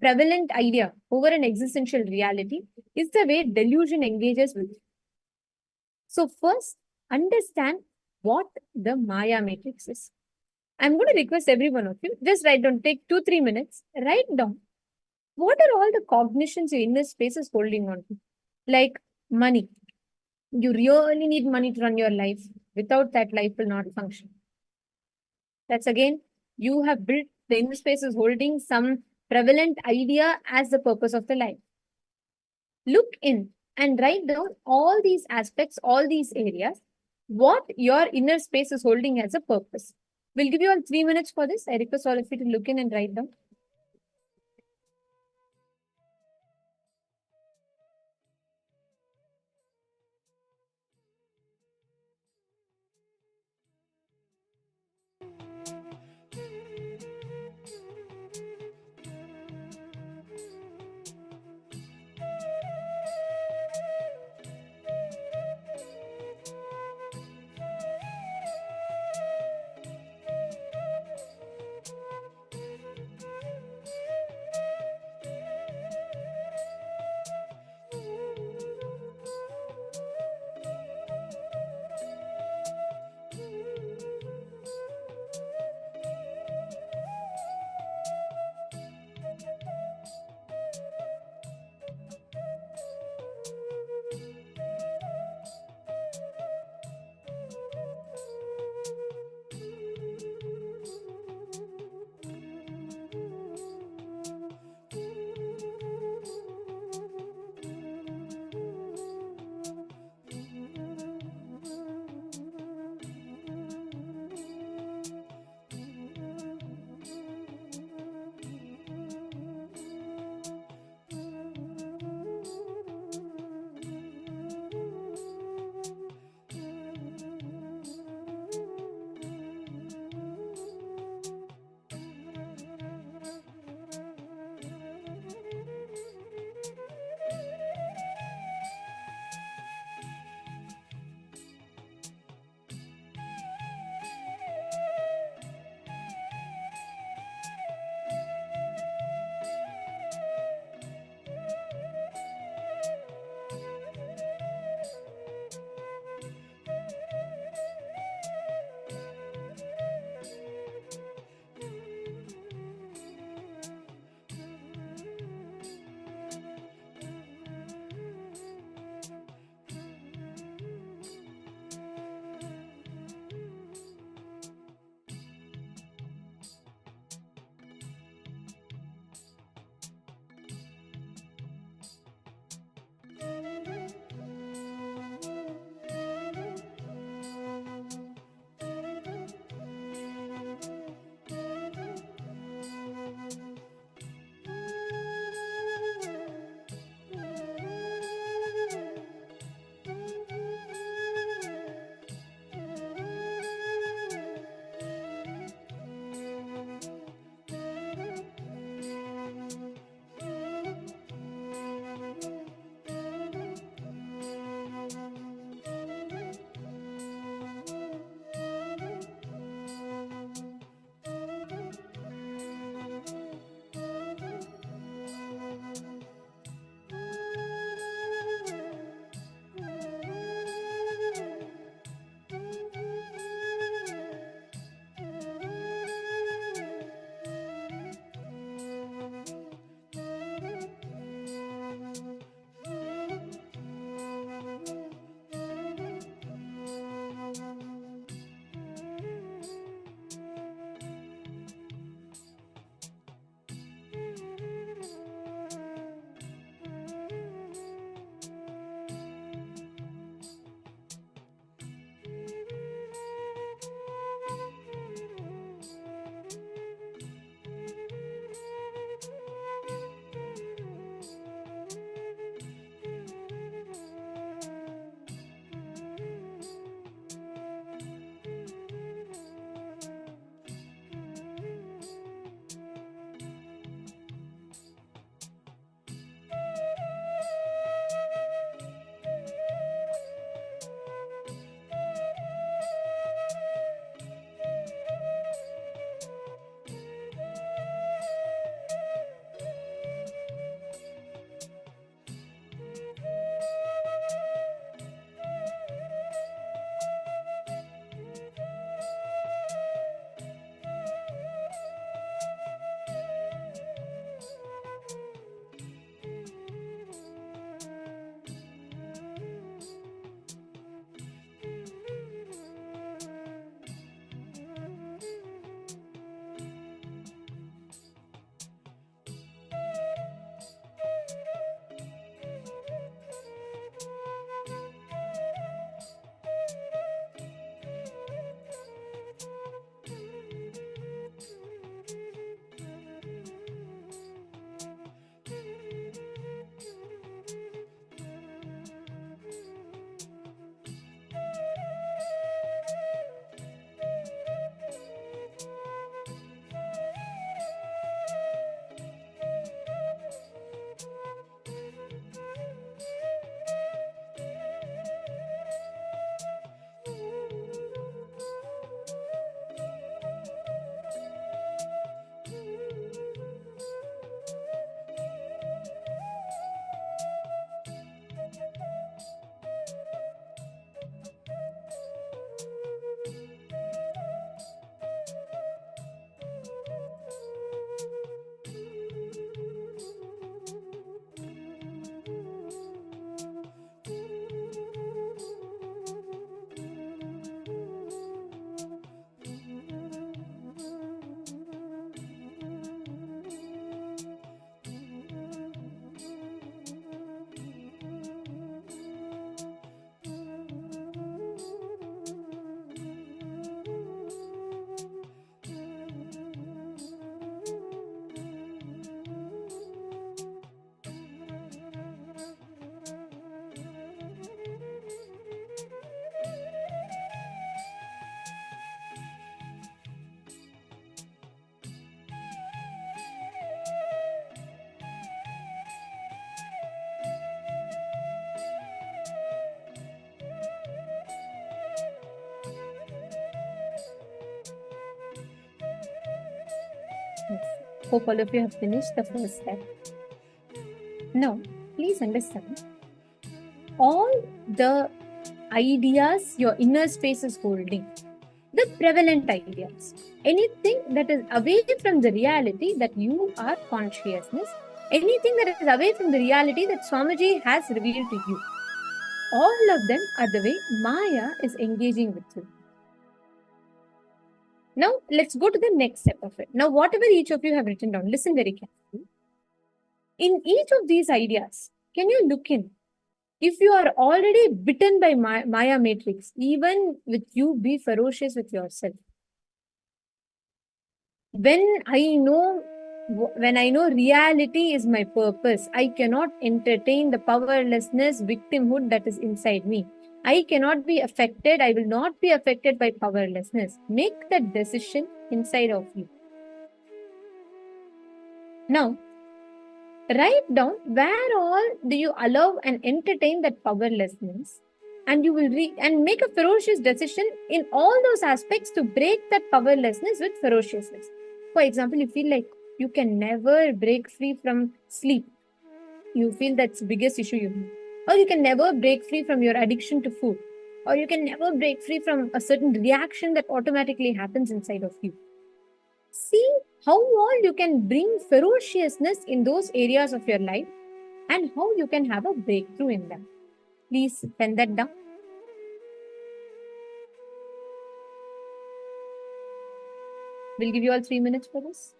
F: prevalent idea over an existential reality is the way delusion engages with you. So first, understand what the Maya matrix is. I'm going to request every one of you, just write down, take 2-3 minutes, write down what are all the cognitions your inner space is holding on to. Like money. You really need money to run your life. Without that, life will not function. That's again, you have built, the inner space is holding some prevalent idea as the purpose of the life. Look in and write down all these aspects, all these areas. what your inner space is holding as a purpose. We'll give you all 3 minutes for this. I request all of you to look in and write down. Yes. Hope all of you have finished the first step. Now, please understand all the ideas your inner space is holding, the prevalent ideas, anything that is away from the reality that you are consciousness, anything that is away from the reality that Swamiji has revealed to you. All of them are the way Maya is engaging with you. Now, let's go to the next step of it. Now, whatever each of you have written down, listen very carefully. In each of these ideas, can you look in? If you are already bitten by Maya matrix, even with you be ferocious with yourself. When I know reality is my purpose, I cannot entertain the powerlessness, victimhood that is inside me. I cannot be affected. I will not be affected by powerlessness. Make that decision inside of you. Now, write down where all do you allow and entertain that powerlessness, and you will and make a ferocious decision in all those aspects to break that powerlessness with ferociousness. For example, you feel like you can never break free from sleep. You feel that's the biggest issue you have. Or you can never break free from your addiction to food. Or you can never break free from a certain reaction that automatically happens inside of you. See how all you can bring ferociousness in those areas of your life and how you can have a breakthrough in them. Please pen that down. We'll give you all 3 minutes for this.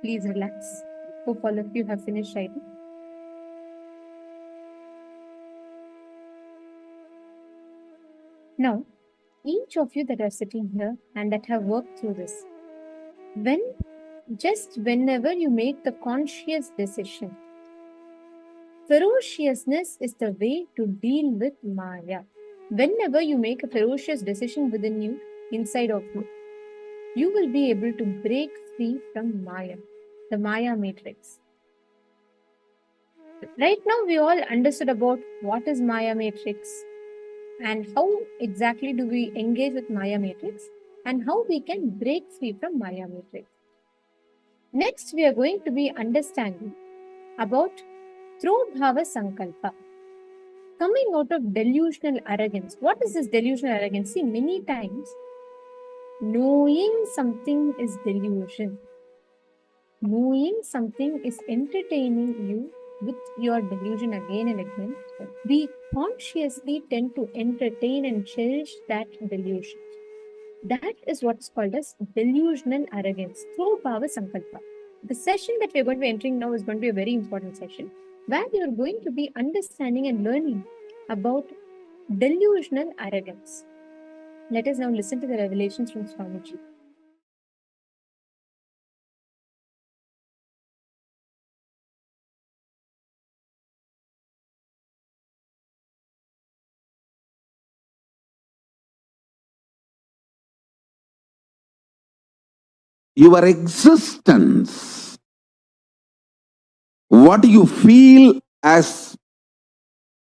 F: Please relax. Hope all of you have finished writing. Now, each of you that are sitting here and that have worked through this, whenever you make the conscious decision, ferociousness is the way to deal with Maya. Whenever you make a ferocious decision within you, inside of you, you will be able to break free from Maya, the Maya matrix. Right now, we all understood about what is Maya matrix and how exactly do we engage with Maya matrix and how we can break free from Maya matrix. Next, we are going to be understanding about Bhava Sankalpa. Coming out of delusional arrogance. What is this delusional arrogance? See, many times, knowing something is delusion. Knowing something is entertaining you with your delusion again and again. We consciously tend to entertain and cherish that delusion. That is what's called as delusional arrogance through Bhava Sankalpa. The session that we're going to be entering now is going to be a very important session where you're going to be understanding and learning about delusional arrogance. Let us now listen to the revelations from Swamiji.
E: Your existence, what you feel as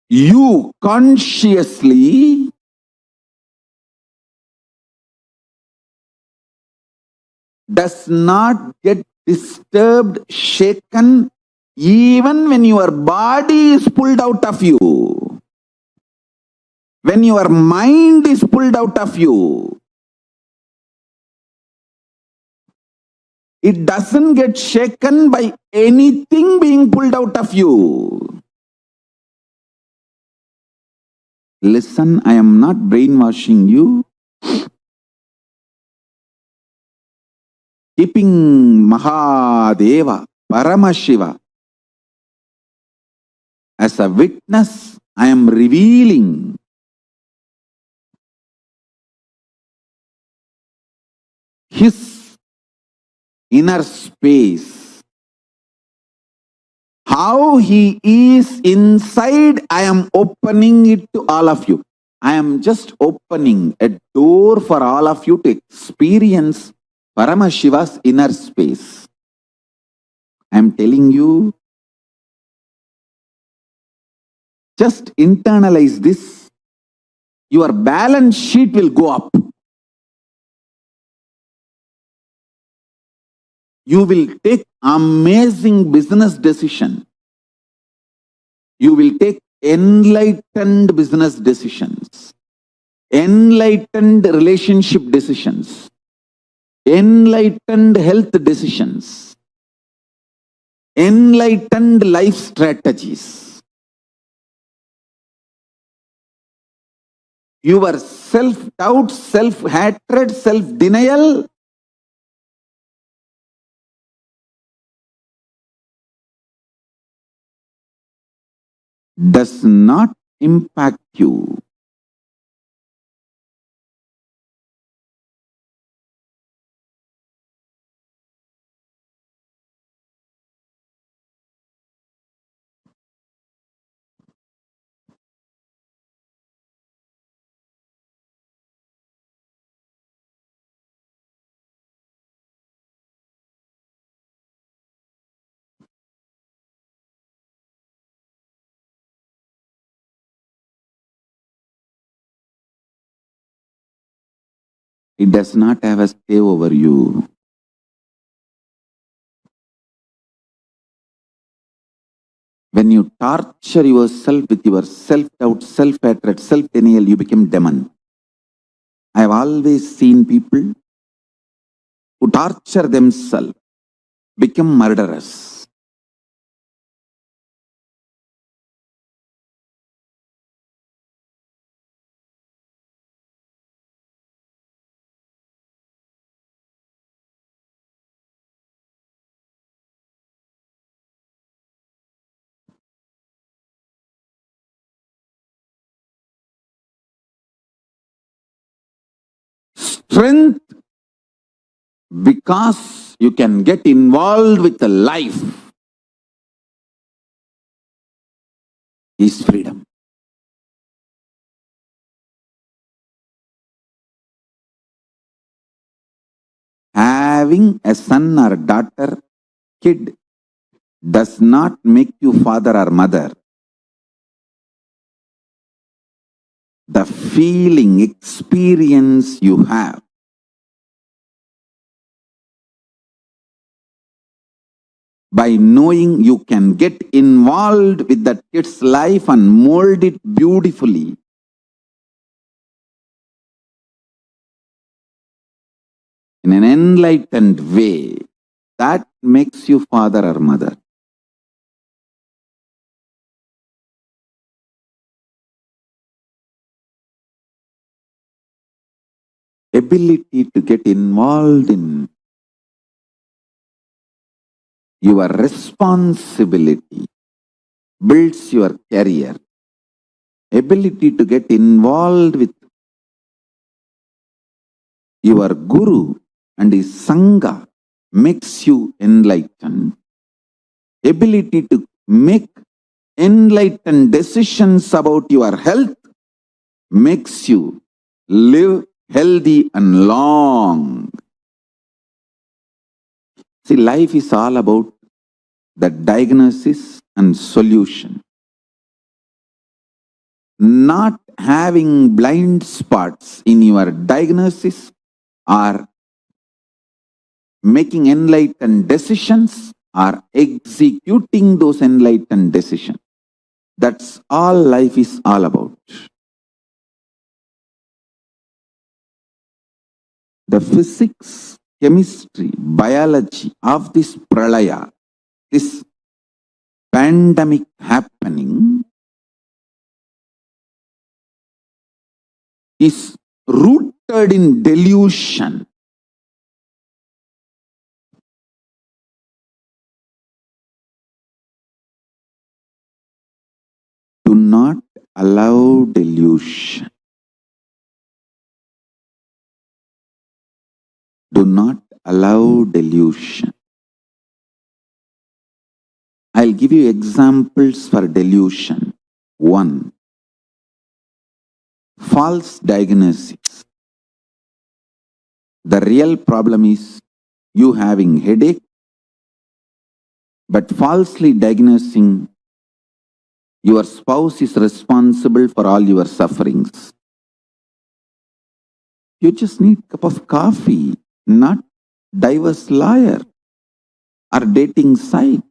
E: you consciously, does not get disturbed, shaken, even when your body is pulled out of you. When your mind is pulled out of you, it doesn't get shaken by anything being pulled out of you. Listen, I am not brainwashing you. Keeping Mahadeva, Paramashiva as a witness, I am revealing his inner space. How he is inside, I am opening it to all of you. I am just opening a door for all of you to experience Paramashiva's inner space. I am telling you, just internalize this. Your balance sheet will go up. You will take amazing business decision. You will take enlightened business decisions, enlightened relationship decisions, enlightened health decisions, enlightened life strategies. Your self-doubt, self-hatred, self-denial does not impact you. It does not have a stay over you. When you torture yourself with your self-doubt, self-hatred, self-denial, you become demon. I have always seen people who torture themselves become murderers. strength because you can get involved with the life is freedom. Having a son or daughter, kid, does not make you father or mother. The feeling, experience you have by knowing you can get involved with that kid's life and mold it beautifully in an enlightened way, that makes you father or mother. Ability to get involved in your responsibility builds your career. Ability to get involved with your guru and his sangha makes you enlightened. Ability to make enlightened decisions about your health makes you live healthy and long. See, life is all about the diagnosis and solution. Not having blind spots in your diagnosis or making enlightened decisions or executing those enlightened decisions. That's all life is all about. The physics, chemistry, biology of this pralaya, this pandemic happening, is rooted in delusion. Do not allow delusion. Do not allow delusion. I'll give you examples for delusion. 1. False diagnosis. The real problem is you having headache, but falsely diagnosing your spouse is responsible for all your sufferings. You just need a cup of coffee, not diverse lawyer or dating site.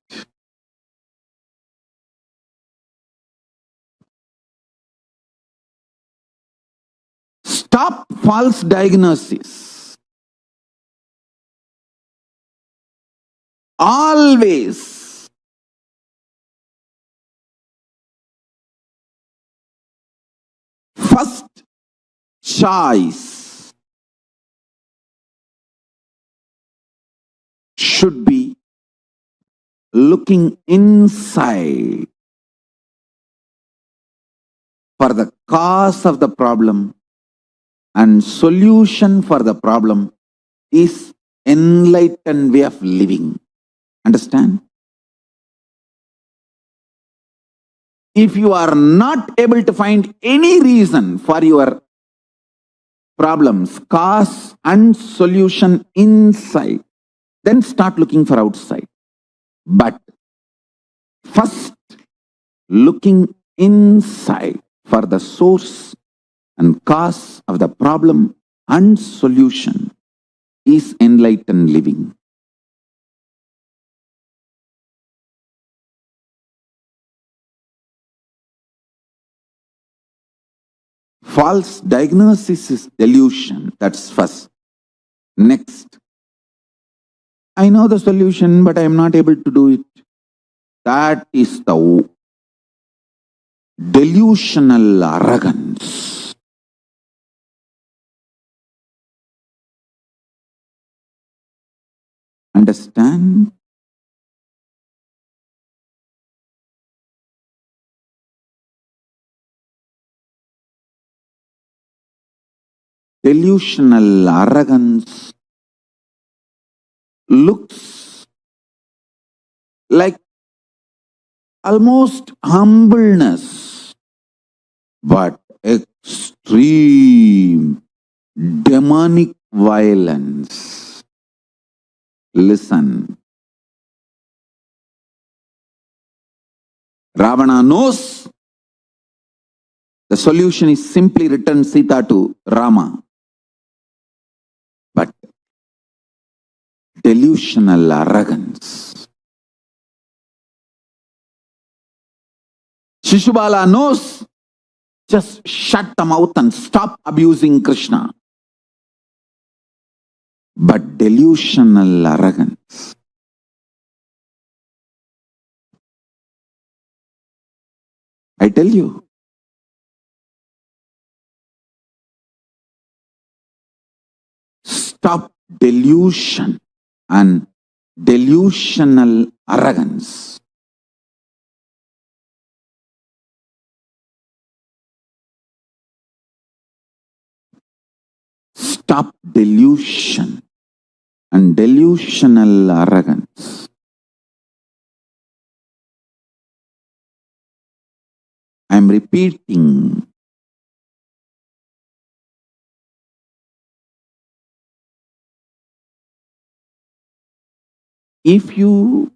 E: Stop false diagnosis. Always first choice should be looking inside for the cause of the problem, and solution for the problem is enlightened way of living. Understand? If you are not able to find any reason for your problems, cause and solution inside, then start looking for outside. But first, looking inside for the source and cause of the problem and solution is enlightened living. False diagnosis is delusion. That's first. Next, I know the solution, but I am not able to do it. That is the delusional arrogance. Understand? delusional arrogance looks like almost humbleness, but extreme demonic violence. Listen. Ravana knows the solution is simply return Sita to Rama. But delusional arrogance. Shishubala knows, just shut the mouth and stop abusing Krishna. But delusional arrogance. I tell you, stop delusion and delusional arrogance. Stop delusion and delusional arrogance. I am repeating. If you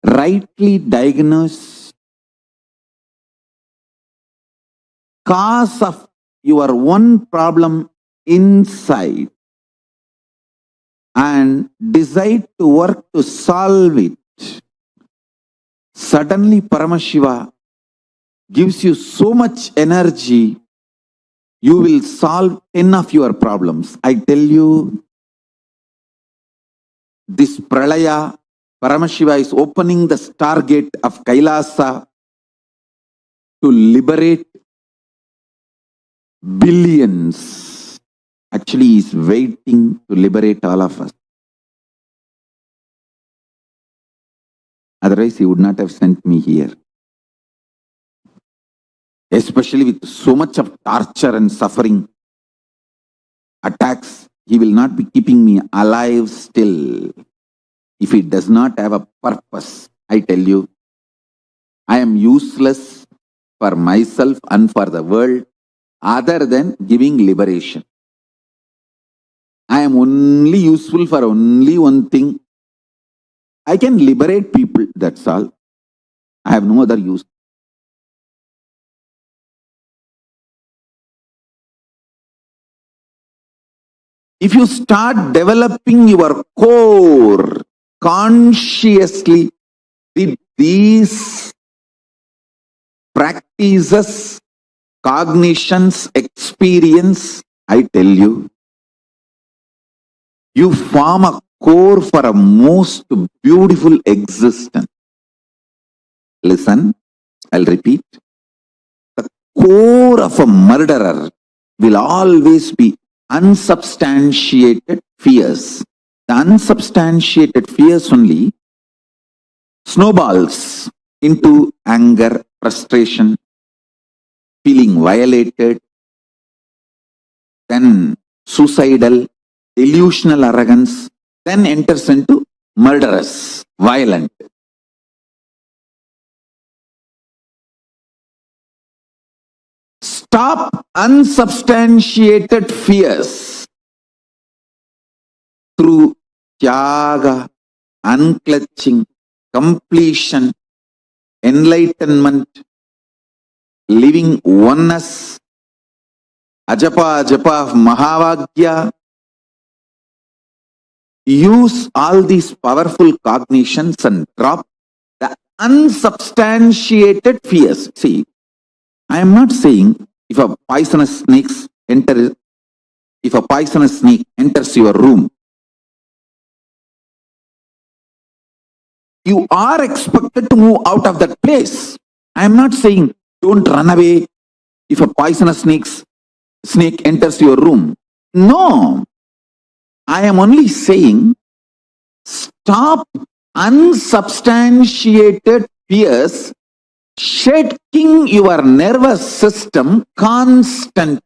E: rightly diagnose cause of your one problem inside and decide to work to solve it, suddenly Paramashiva gives you so much energy, you will solve 10 of your problems. I tell you, this Pralaya, Paramashiva is opening the stargate of KAILASA to liberate billions. Actually, he is waiting to liberate all of us. Otherwise, he would not have sent me here. Especially with so much of torture and suffering, attacks, he will not be keeping me alive still if he does not have a purpose. I tell you, I am useless for myself and for the world other than giving liberation. I am only useful for only one thing. I can liberate people, that's all. I have no other use. If you start developing your core consciously with these practices, cognitions, experience, I tell you, you form a core for a most beautiful existence. Listen, I'll repeat. The core of a murderer will always be unsubstantiated fears. The unsubstantiated fears only snowballs into anger, frustration, feeling violated, then suicidal, delusional arrogance, then enters into murderous, violent. Stop unsubstantiated fears through tyaga, unclutching, completion, enlightenment, living oneness, ajapa of Mahavagya. Use all these powerful cognitions and drop the unsubstantiated fears. See, I am not saying if a poisonous snake enters your room, you are expected to move out of that place. I am not saying don't run away if a poisonous snake enters your room. No, I am only saying stop unsubstantiated fears shaking your nervous system constantly.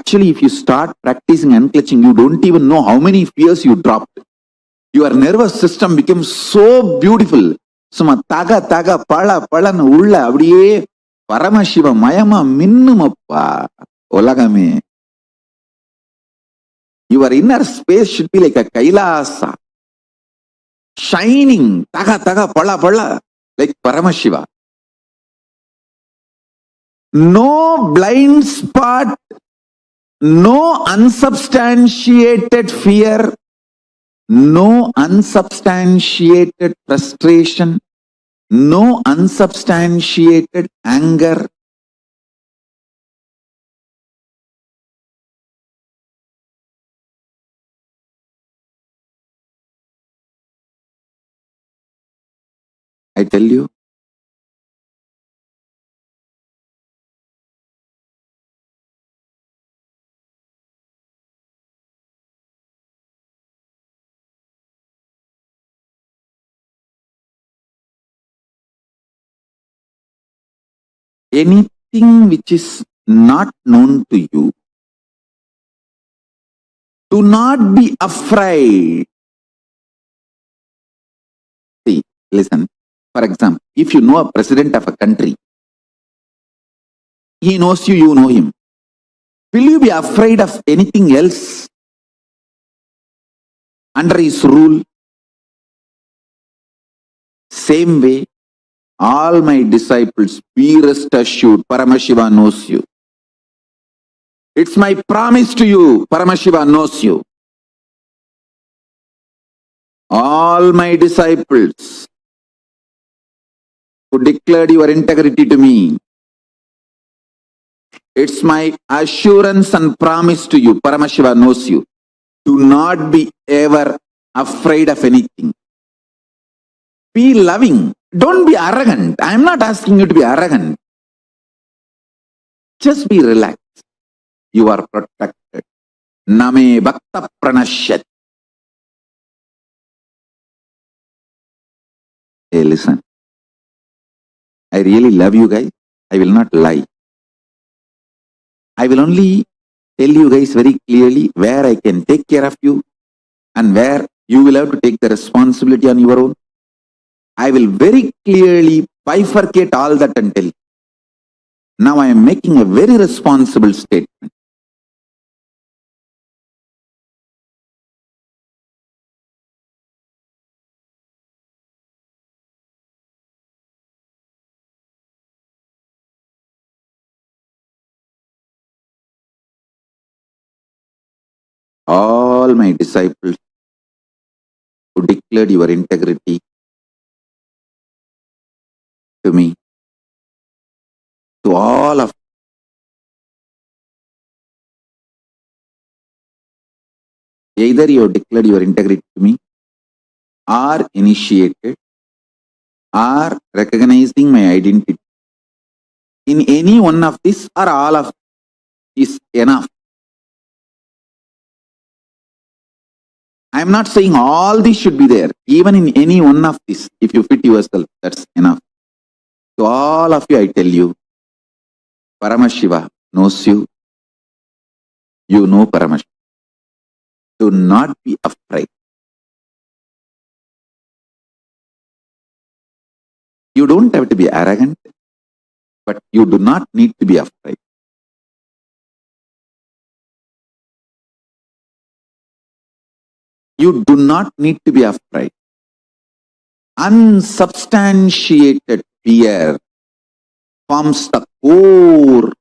E: Actually, if you start practicing unclutching, you don't even know how many fears you dropped. Your nervous system becomes so beautiful. Suma taga taga pala palan ulla abdiye Paramashiva mayama minnumappa olagame. Your inner space should be like a KAILASA, shining taga taga pala pala like Paramashiva. No blind spot, no unsubstantiated fear, no unsubstantiated frustration, no unsubstantiated anger. I tell you, anything which is not known to you, do not be afraid. See, listen. For example, if you know a president of a country, he knows you, you know him. Will you be afraid of anything else under his rule? Same way, all my disciples, be rest assured, Paramashiva knows you. It's my promise to you, Paramashiva knows you. All my disciples who declared your integrity to me, it's my assurance and promise to you, Paramashiva knows you. Do not be ever afraid of anything. Be loving. Don't be arrogant. I am not asking you to be arrogant. Just be relaxed. You are protected. Name bhakta pranashyat. Hey, listen. I really love you guys. I will not lie. I will only tell you guys very clearly where I can take care of you and where you will have to take the responsibility on your own. I will very clearly bifurcate all that and tell you. Now I am making a very responsible statement. All my disciples who declared your integrity to me, to all of either you have declared your integrity to me, or initiated, or recognizing my identity. In any one of this or all of is enough. I am not saying all these should be there. Even in any one of these, if you fit yourself, that's enough. To all of you, I tell you, Paramashiva knows you. You know Paramashiva. Do not be afraid. You don't have to be arrogant, but you do not need to be afraid. You do not need to be afraid. Unsubstantiated fear forms the core,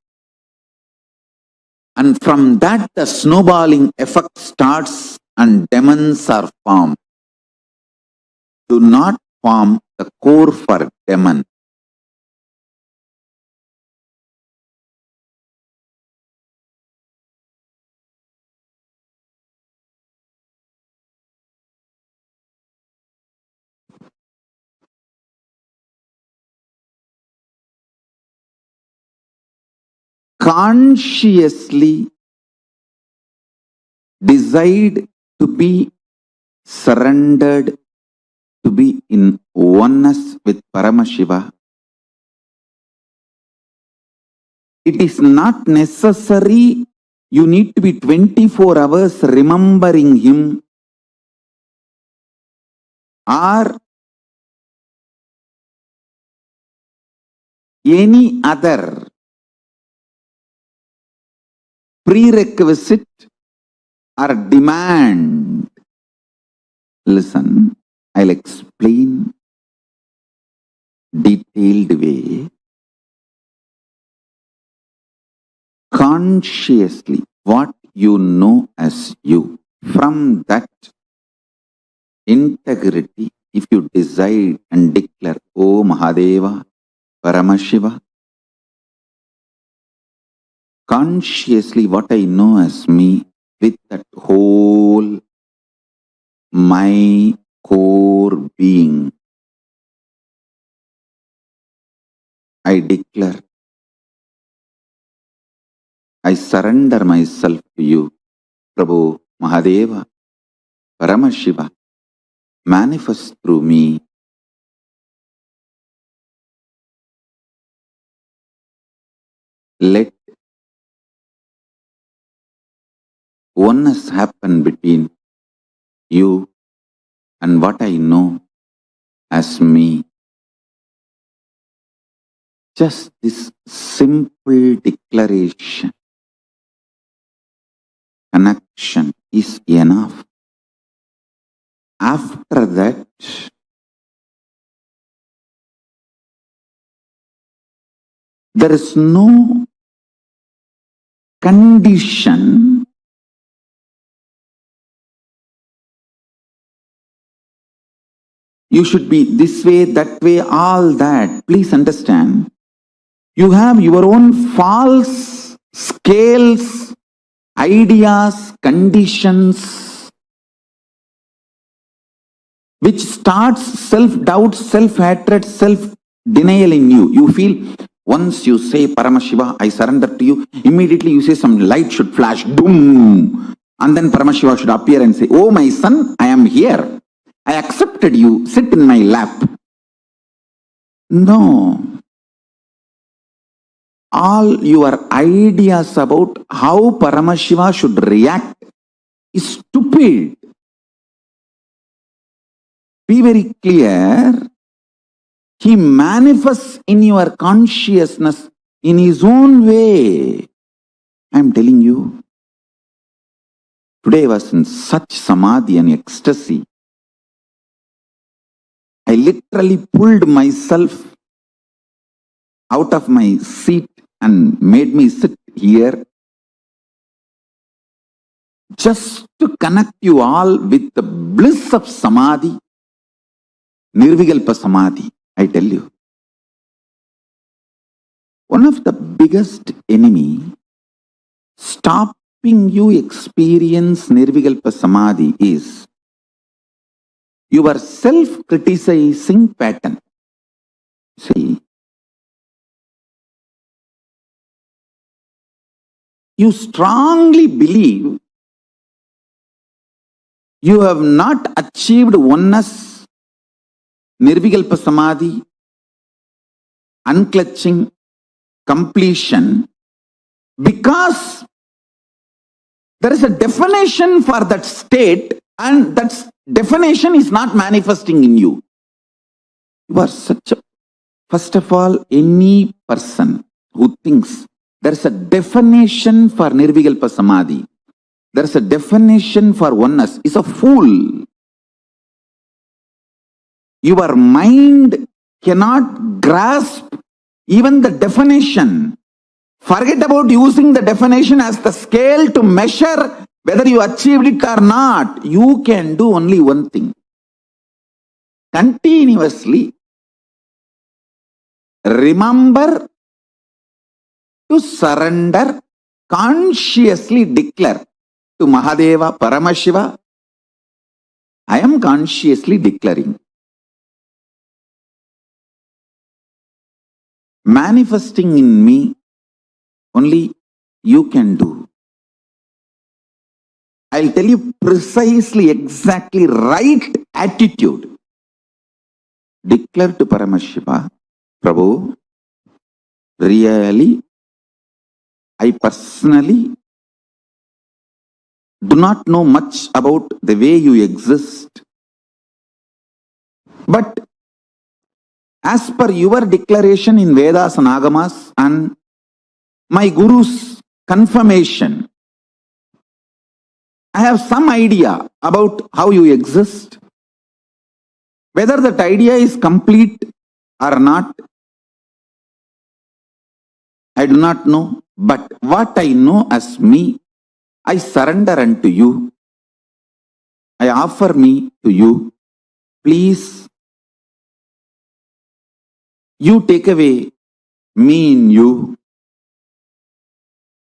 E: and from that the snowballing effect starts and demons are formed. Do not form the core for demon. Consciously decide to be surrendered, to be in oneness with Paramashiva. It is not necessary You need to be 24 hours remembering him or any other prerequisite or demand. Listen, I'll explain detailed way. Consciously, what you know as you, from that integrity, if you decide and declare, O Mahadeva, Paramashiva, consciously what I know as me, with that whole my core being, I declare, I surrender myself to you, Prabhu, Mahadeva, Paramashiva, manifest through me. Let oneness happen between you and what I know as me. Just this simple declaration, connection is enough. After that, there is no condition you should be this way, that way, all that. Please understand, you have your own false scales, ideas, conditions, which starts self-doubt, self-hatred, self-denial in you. You feel, once you say, Paramashiva, I surrender to you, immediately you say some light should flash, boom, and then Paramashiva should appear and say, oh my son, I am here. I accepted you, sit in my lap. No. All your ideas about how Paramashiva should react is stupid. Be very clear. He manifests in your consciousness in his own way. I am telling you, today I was in such samadhi and ecstasy. I literally pulled myself out of my seat and made me sit here just to connect you all with the bliss of samadhi, Nirvikalpa Samadhi. I tell you, one of the biggest enemy stopping you experience Nirvikalpa Samadhi is your self-criticizing pattern. See, you strongly believe you have not achieved oneness, Nirvikalpa Samadhi, unclutching, completion, because there is a definition for that state and that definition is not manifesting in you. You are such a, first of all, any person who thinks there is a definition for Nirvikalpa Samadhi, there is a definition for oneness, is a fool. Your mind cannot grasp even the definition. Forget about using the definition as the scale to measure whether you achieved it or not. You can do only one thing. Continuously remember to surrender, consciously declare to Mahadeva, Paramashiva, I am consciously declaring. Manifesting in me, only you can do. I'll tell you precisely, exactly right attitude. Declare to Paramashiva, Prabhu, really, I personally do not know much about the way you exist. But as per your declaration in Vedas and Agamas and my Guru's confirmation, I have some idea about how you exist. Whether that idea is complete or not, I do not know. But what I know as me, I surrender unto you. I offer me to you. Please, you take away me in you.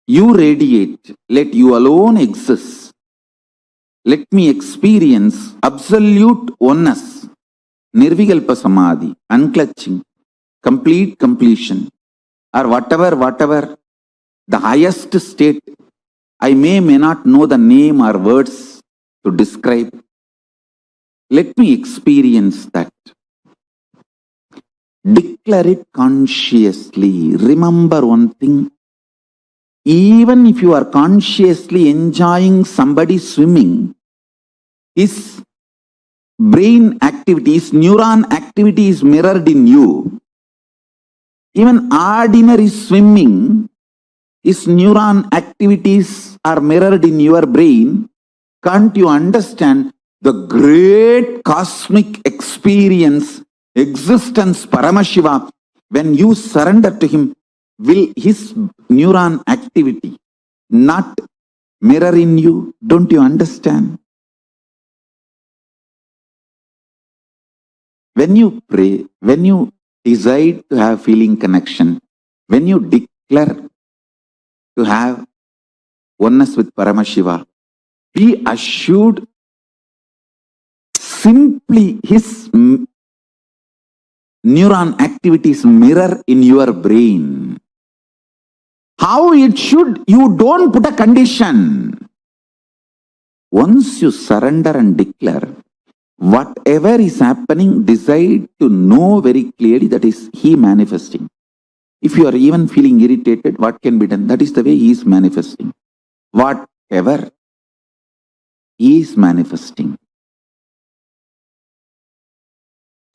E: You radiate. Let you alone exist. Let me experience absolute oneness. Nirvikalpa Samadhi, unclutching, complete completion, or whatever the highest state. I may not know the name or words to describe. Let me experience that. Declare it consciously. Remember one thing. Even if you are consciously enjoying somebody swimming, his brain activity, his neuron activity is mirrored in you. Even ordinary swimming, his neuron activities are mirrored in your brain. Can't you understand the great cosmic experience, existence, Paramashiva, when you surrender to him? Will his neuron activity not mirror in you? Don't you understand? When you pray, when you decide to have feeling connection, when you declare to have oneness with Paramashiva, be assured simply his neuron activities mirror in your brain. How it should, you don't put a condition. Once you surrender and declare, whatever is happening, decide to know very clearly that is he manifesting. If you are even feeling irritated, what can be done? That is the way he is manifesting. Whatever he is manifesting.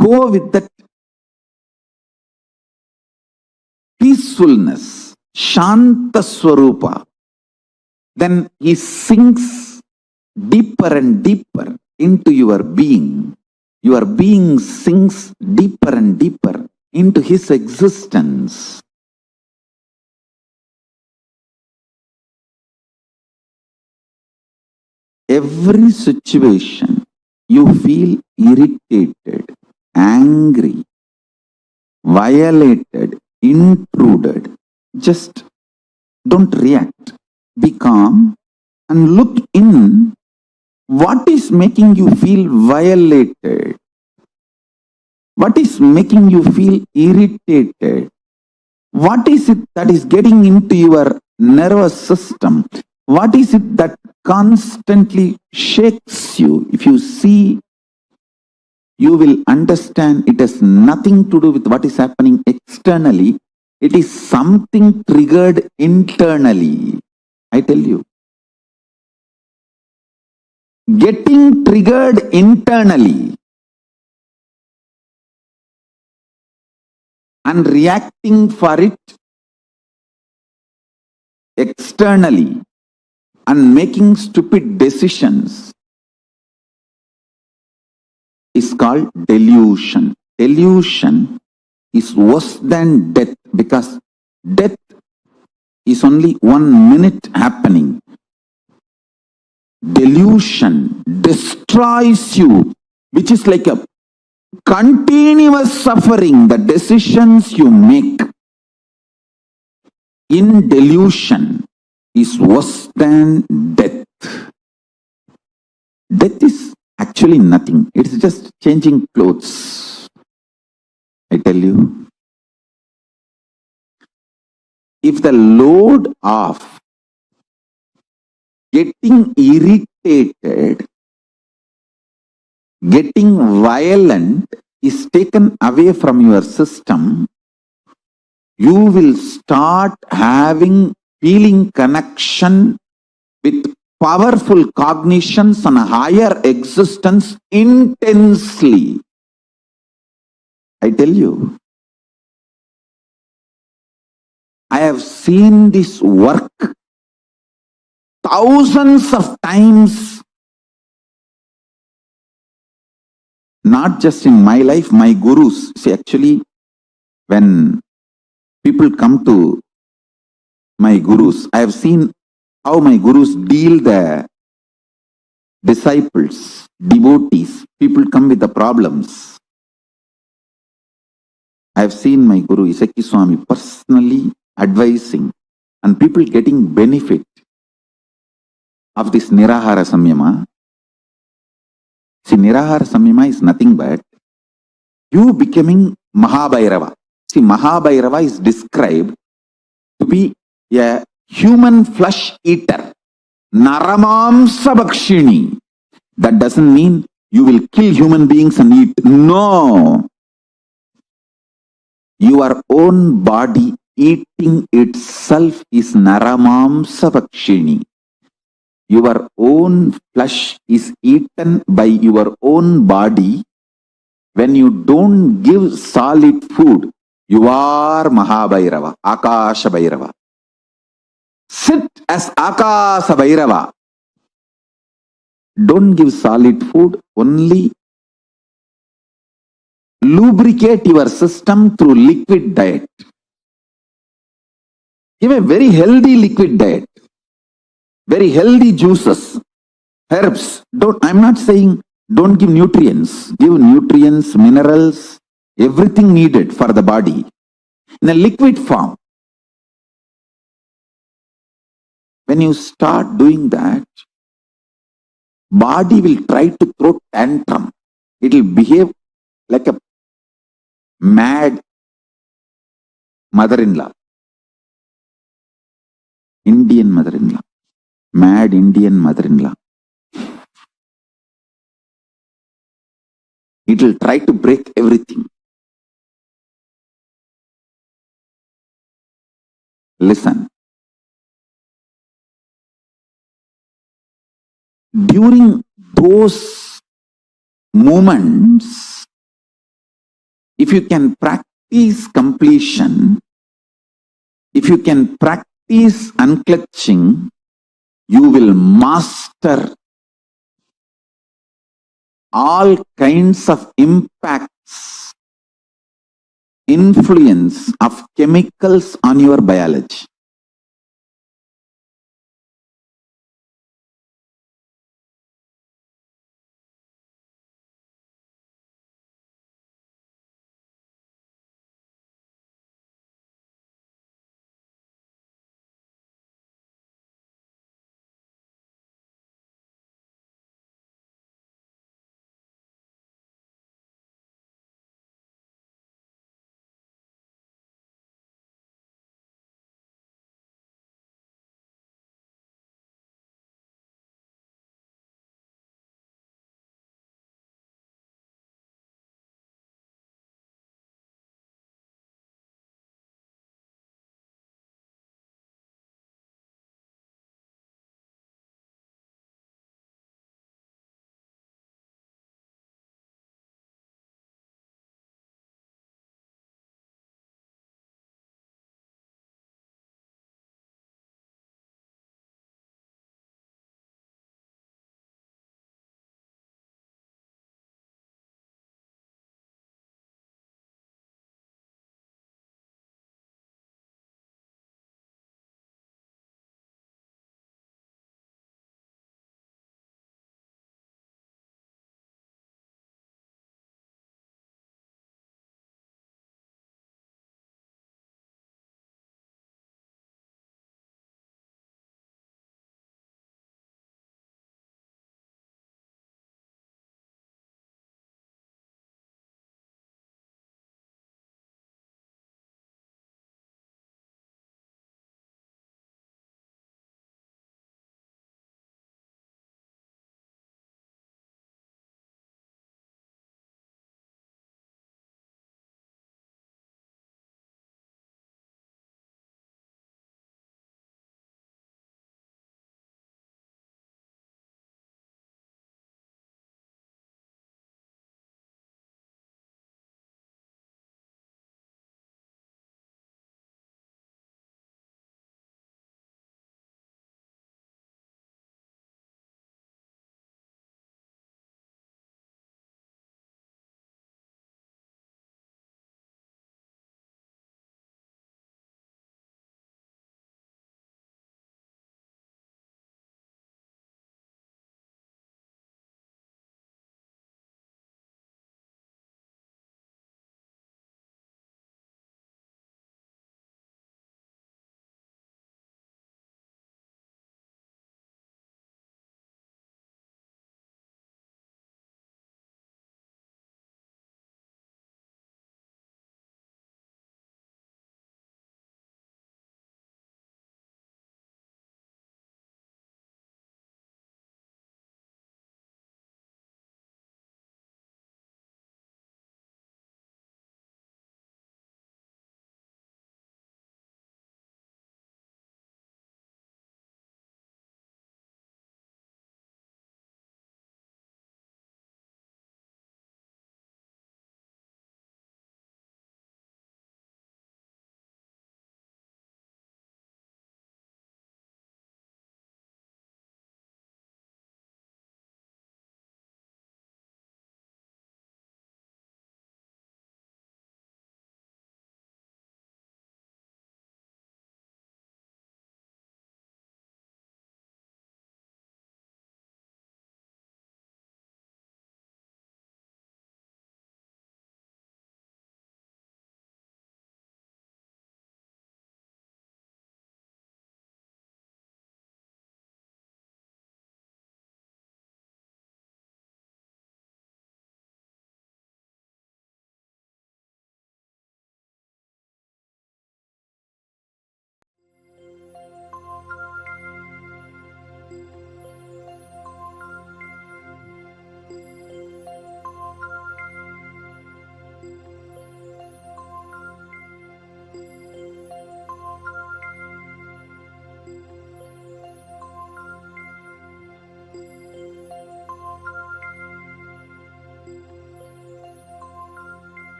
E: Go with that peacefulness, Shanta Swarupa. Then he sinks deeper and deeper into your being. Your being sinks deeper and deeper into his existence. Every situation you feel irritated, angry, violated, intruded, just don't react. Be calm and look in. What is making you feel violated? What is making you feel irritated? What is it that is getting into your nervous system? What is it that constantly shakes you? If you see, you will understand it has nothing to do with what is happening externally. It is something triggered internally. I tell you. Getting triggered internally and reacting for it externally and making stupid decisions is called delusion. Delusion is worse than death, because death is only 1 minute happening. Delusion destroys you, which is like a continuous suffering. The decisions you make in delusion is worse than death. Death is actually nothing. It's just changing clothes. I tell you. If the load of getting irritated, getting violent is taken away from your system, you will start having feeling connection with powerful cognitions and higher existence intensely. I tell you, I have seen this work thousands of times, not just in my life, my gurus. See, actually, when people come to my gurus, I have seen how my gurus deal the disciples, devotees. People come with the problems. I have seen my Guru Isaki Swami personally advising and people getting benefit of this Nirahara Samyama. See, Nirahara Samyama is nothing but you becoming Mahabhairava. See, Mahabhairava is described to be a human flesh eater. Naramamsa Bhakshini. That doesn't mean you will kill human beings and eat. No. Your own body eating itself is Naramamsa Bhakshini. Your own flesh is eaten by your own body. When you don't give solid food, you are Mahabhairava, Akasha Bhairava. Sit as Akasha Bhairava. Don't give solid food, only lubricate your system through liquid diet. Give a very healthy liquid diet, very healthy juices, herbs. I'm not saying don't give nutrients. Give nutrients, minerals, everything needed for the body in a liquid form. When you start doing that, body will try to throw tantrum. It will behave like a mad mother-in-law, Indian mother-in-law, mad Indian mother-in-law. It will try to break everything. Listen. During those moments, if you can practice completion, if you can practice unclutching, you will master all kinds of impacts, influence of chemicals on your biology.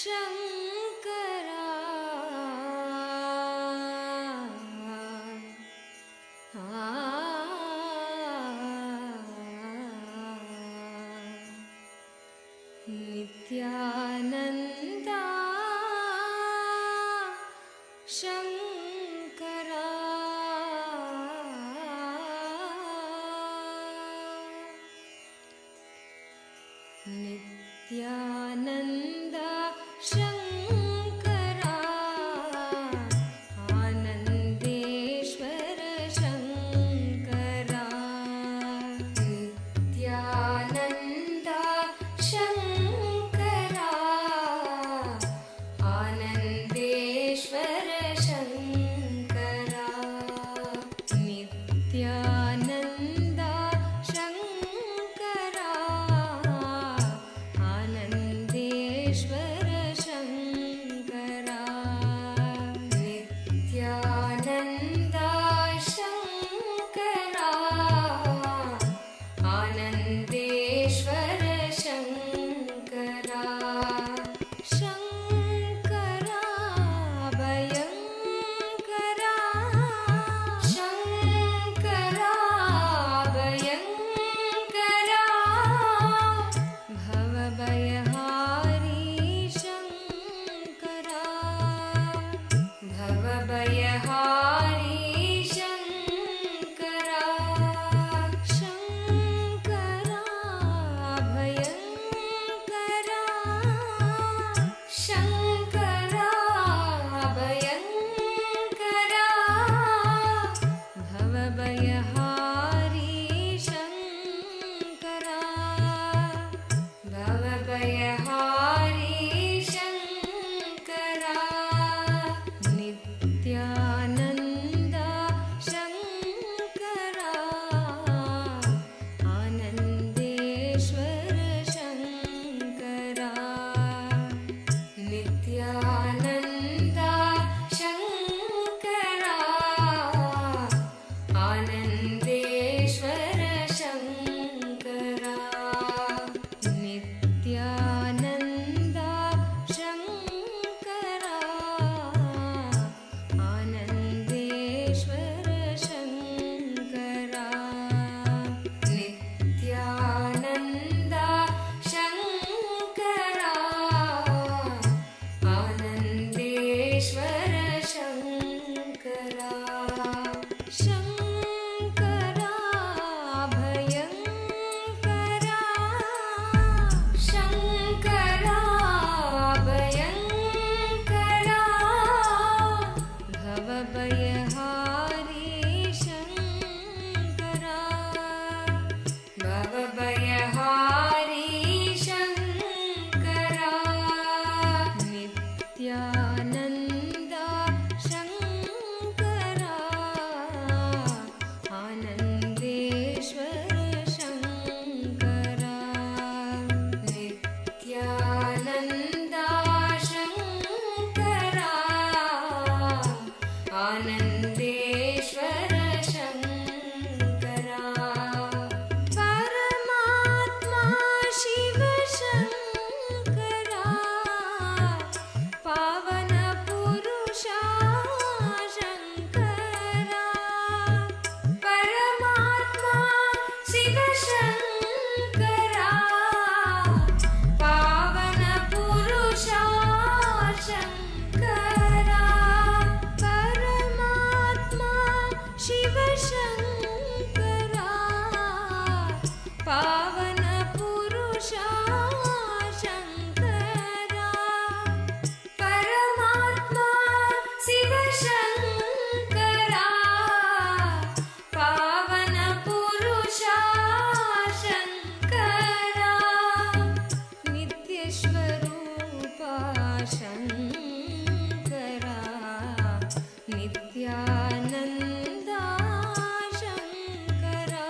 H: Shankara. Nithyananda Shankara. Nithyananda Shankara. Anandeshwara Shankara. Nithyananda Shankara. Anandeshwara Shankara. Nithyananda Shankara. Anandeshwara Shankara. Nithyananda Shankara. Anandeshwara Shankara. Shankara Bhayankara. Shankara Bhayankara. Bhavabhayahari Shankara. Bhavabhayahari Shankara. Shankara Bhayankara. Shankara Bhayankara. Bhavabhayahari Shankara. Bhavabhayahari Shankara. Nithyananda Shankara. Anandeshwara Shankara. Nithyananda Shankara. Anandeshwara Shankara. Nithyananda Shankara. Anandeshwara Shankara. Nithyananda Shankara. Anandeshwara Shankara. Shankara Bhayankara. Shankara Bhayankara. Bhavabhayahari Shankara. Bhavabhayahari Shankara. Nithyananda Shankara. Anandeshwara Shankara. Nithyananda Shankara. Anandeshwara Shankara. Paramatma Shiva Shankara. Pavana Purusha Shankara. Paramatma Shiva Shankara. Pavana Purusha Shankara. Paramatma Shiva Shankara. Pavana Purusha Shankara. Paramatma Shiva Shankara. Pavana Purusha Shankara. Nityashwarupa Shankara. Nithyananda Shankara.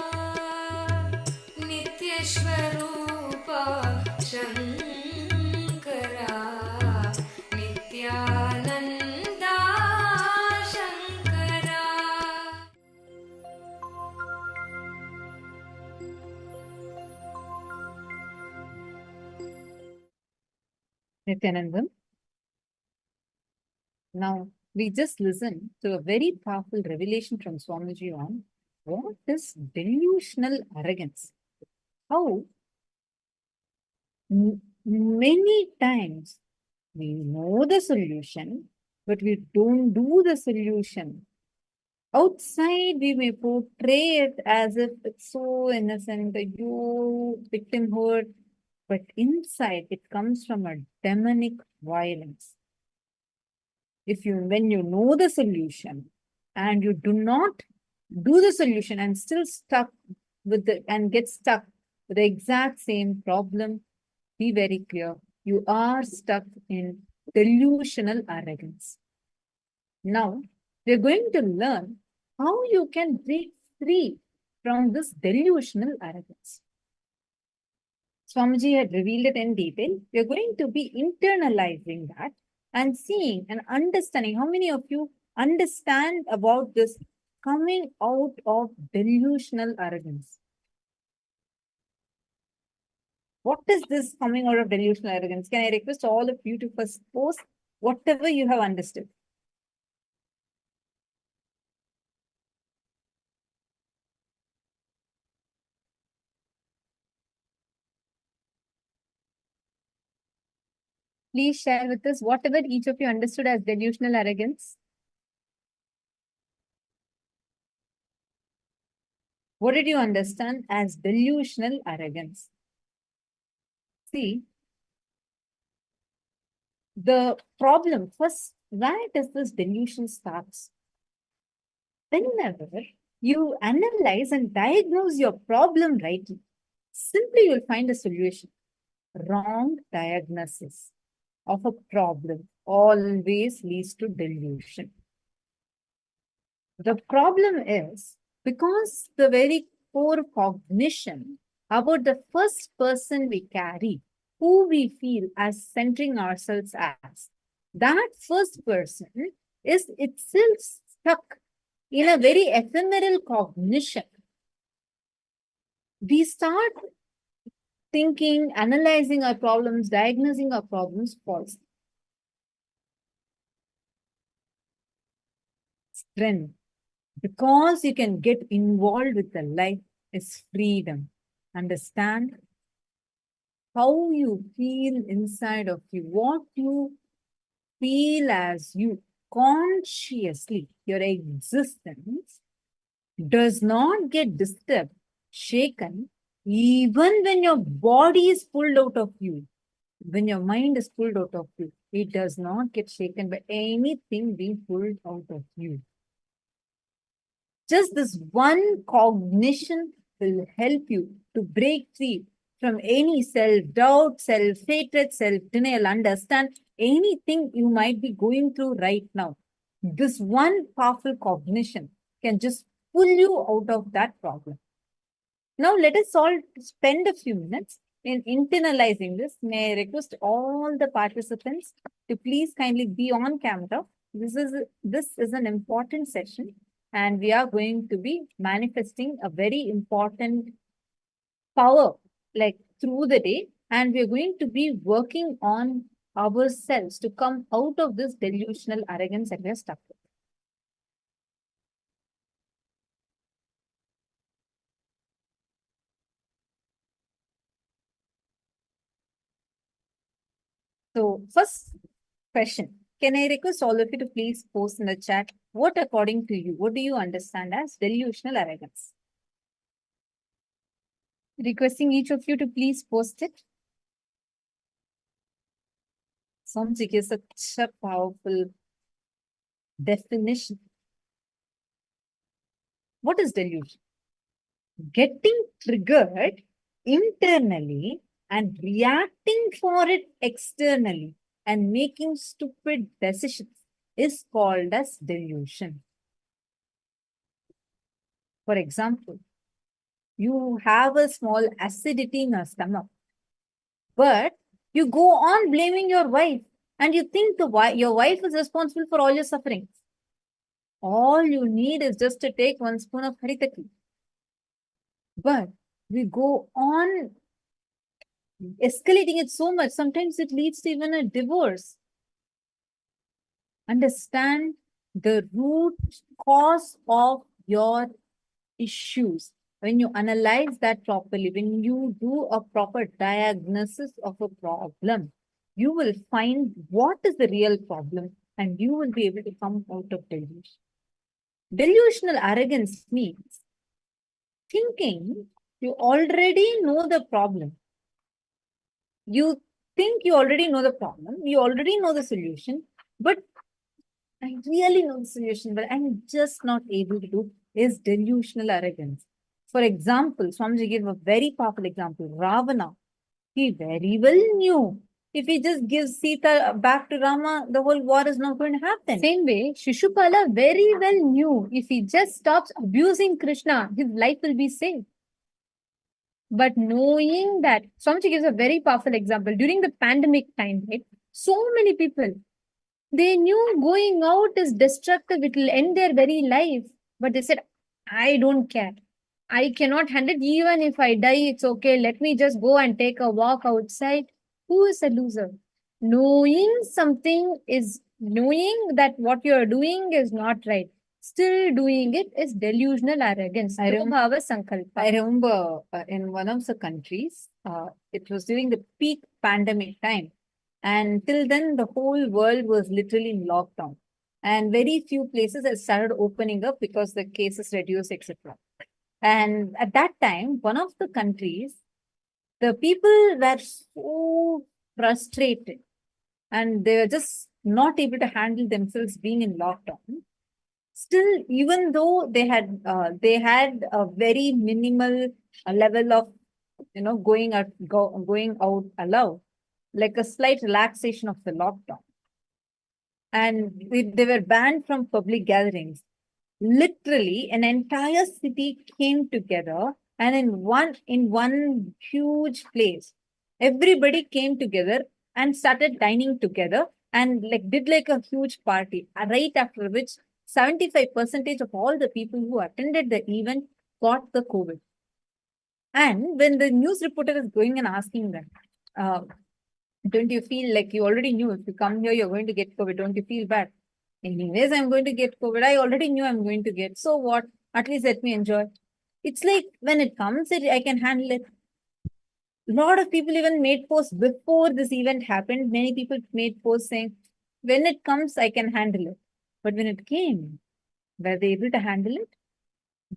H: Nityashwarupa Shankara. Nithyananda Shankara.
G: Nithyananda. Now, we just listened to a very powerful revelation from Swamiji on what is delusional arrogance. How many times we know the solution, but we don't do the solution. Outside, we may portray it as if it's so innocent, you victimhood, but inside, it comes from a demonic violence. When you know the solution and you do not do the solution and still stuck with get stuck with the exact same problem, be very clear. You are stuck in delusional arrogance. Now, we're going to learn how you can break free from this delusional arrogance. Swamiji had revealed it in detail. We're going to be internalizing that and seeing and understanding. How many of you understand about this coming out of delusional arrogance? What is this coming out of delusional arrogance? Can I request all of you to first post whatever you have understood? Please share with us whatever each of you understood as delusional arrogance. What did you understand as delusional arrogance? See, the problem first, where does this delusion starts? Whenever you analyze and diagnose your problem rightly, simply you'll find a solution. Wrong diagnosis of a problem always leads to delusion. The problem is because the very core cognition about the first person we carry, who we feel as centering ourselves as, that first person is itself stuck in a very ephemeral cognition. We start thinking, analyzing our problems, diagnosing our problems falsely. Strength, because you can get involved with the life, is freedom. Understand how you feel inside of you, what you feel as you consciously, your existence does not get disturbed, shaken, even when your body is pulled out of you, when your mind is pulled out of you. It does not get shaken by anything being pulled out of you. Just this one cognition will help you to break free from any self-doubt, self-hatred, self-denial. Understand anything you might be going through right now. This one powerful cognition can just pull you out of that problem. Now, let us all spend a few minutes in internalizing this. May I request all the participants to please kindly be on camera. This is an important session, and we are going to be manifesting a very important power like through the day, and we are going to be working on ourselves to come out of this delusional arrogance that we are stuck with. So, first question, can I request all of you to please post in the chat what according to you, what do you understand as delusional arrogance? Requesting each of you to please post it. Sounds like such a powerful definition. What is delusion? Getting triggered internally and reacting for it externally and making stupid decisions is called as delusion. For example, you have a small acidity in your stomach, but you go on blaming your wife and you think your wife is responsible for all your sufferings. All you need is just to take 1 spoon of haritaki. But we go on escalating it so much, sometimes it leads to even a divorce. Understand the root cause of your issues. When you analyze that properly, when you do a proper diagnosis of a problem, you will find what is the real problem and you will be able to come out of delusion. Delusional arrogance means thinking you already know the problem. You think you already know the problem, you already know the solution, but I really know the solution, but I'm just not able to do is delusional arrogance. For example, Swamiji gave a very powerful example. Ravana, he very well knew if he just gives Sita back to Rama, the whole war is not going to happen.
F: Same way, Shishupala very well knew if he just stops abusing Krishna, his life will be safe. But knowing that, Swamiji gives a very powerful example. During the pandemic time, right, so many people, they knew going out is destructive, it will end their very life. But they said, I don't care. I cannot handle it. Even if I die, it's okay. Let me just go and take a walk outside. Who is a loser? Knowing that what you are doing is not right. Still doing it is delusional arrogance.
G: I
F: Bhava Sankalpa.
G: I remember in one of the countries, it was during the peak pandemic time. And till then, the whole world was literally in lockdown. And very few places had started opening up because the cases reduced, etc. And at that time, one of the countries, the people were so frustrated and they were just not able to handle themselves being in lockdown. Still, even though they had a very minimal level of going out allowed, like a slight relaxation of the lockdown, and they were banned from public gatherings. Literally, an entire city came together, and in one huge place, everybody came together and started dining together and did a huge party. Right after which, 75% of all the people who attended the event got the COVID. And when the news reporter is going and asking them, don't you feel like you already knew if you come here, you're going to get COVID? Don't you feel bad? Anyways, I'm going to get COVID. I already knew I'm going to get. So what? At least let me enjoy. It's like when it comes, I can handle it. A lot of people even made posts before this event happened. Many people made posts saying, when it comes, I can handle it. But when it came, were they able to handle it?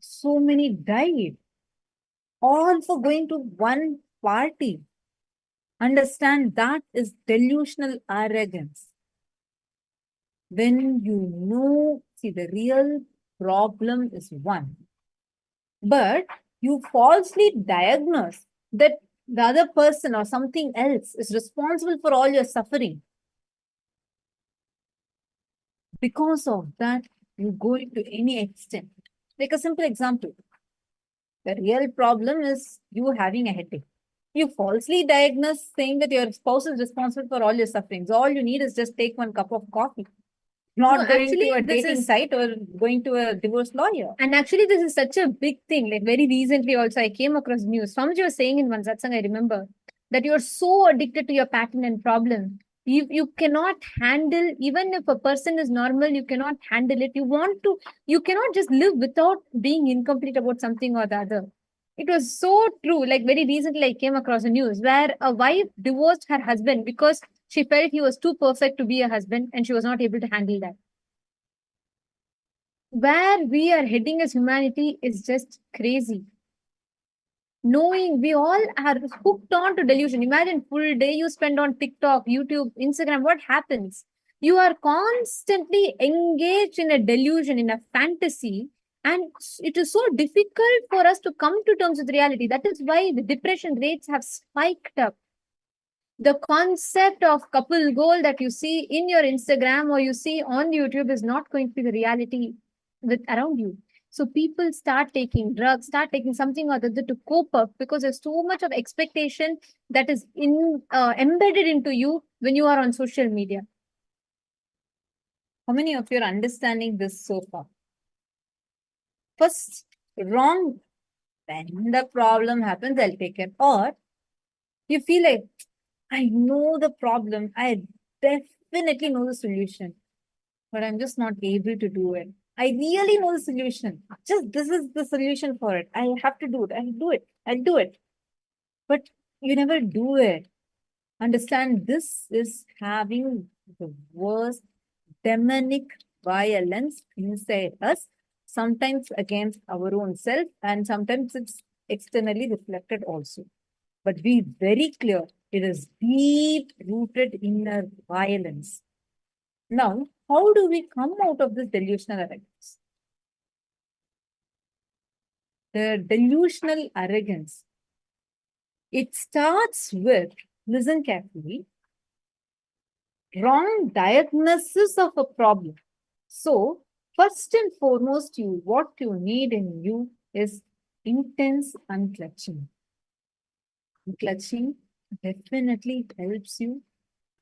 G: So many died. All for going to one party. Understand that is delusional arrogance. When you know, see, the real problem is one, but you falsely diagnose that the other person or something else is responsible for all your suffering. Because of that, you go into any extent. Like a simple example. The real problem is you having a headache. You falsely diagnose saying that your spouse is responsible for all your sufferings. All you need is just take one cup of coffee. Not going to a dating site or going to a divorce lawyer.
F: And actually, this is such a big thing. Like very recently also, I came across news. Swamiji was saying in one satsang, I remember, that you're so addicted to your pattern and problem. You cannot handle, even if a person is normal, you cannot handle it. You cannot just live without being incomplete about something or the other. It was so true. Like very recently, I came across a news where a wife divorced her husband because she felt he was too perfect to be a husband and she was not able to handle that. Where we are heading as humanity is just crazy. Knowing we all are hooked on to delusion. Imagine full day you spend on TikTok, YouTube, Instagram. What happens? You are constantly engaged in a delusion, in a fantasy, and it is so difficult for us to come to terms with reality. That is why the depression rates have spiked up. The concept of couple goal that you see in your Instagram or you see on YouTube is not going to be the reality with around you. So people start taking drugs, start taking something or the other to cope up because there's so much of expectation that is embedded into you when you are on social media.
G: How many of you are understanding this so far? First, wrong. When the problem happens, I'll take it. Or you feel like, I know the problem. I definitely know the solution. but I'm just not able to do it. I really know the solution. Just this is the solution for it. I have to do it. I'll do it. I'll do it. But you never do it. Understand, this is having the worst demonic violence inside us, sometimes against our own self, and sometimes it's externally reflected also. But be very clear, it is deep rooted inner violence. Now, how do we come out of this delusional arrogance? The delusional arrogance, it starts with, listen carefully, wrong diagnosis of a problem. So, first and foremost, what you need in you is intense unclutching. Unclutching definitely helps you,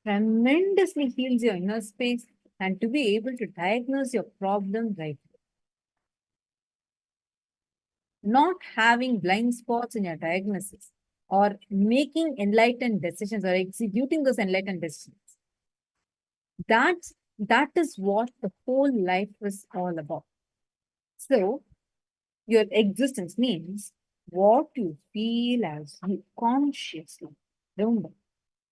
G: tremendously heals your inner space, and to be able to diagnose your problem right. Not having blind spots in your diagnosis or making enlightened decisions or executing those enlightened decisions. That is what the whole life is all about. So, your existence means what you feel as you consciously. Remember,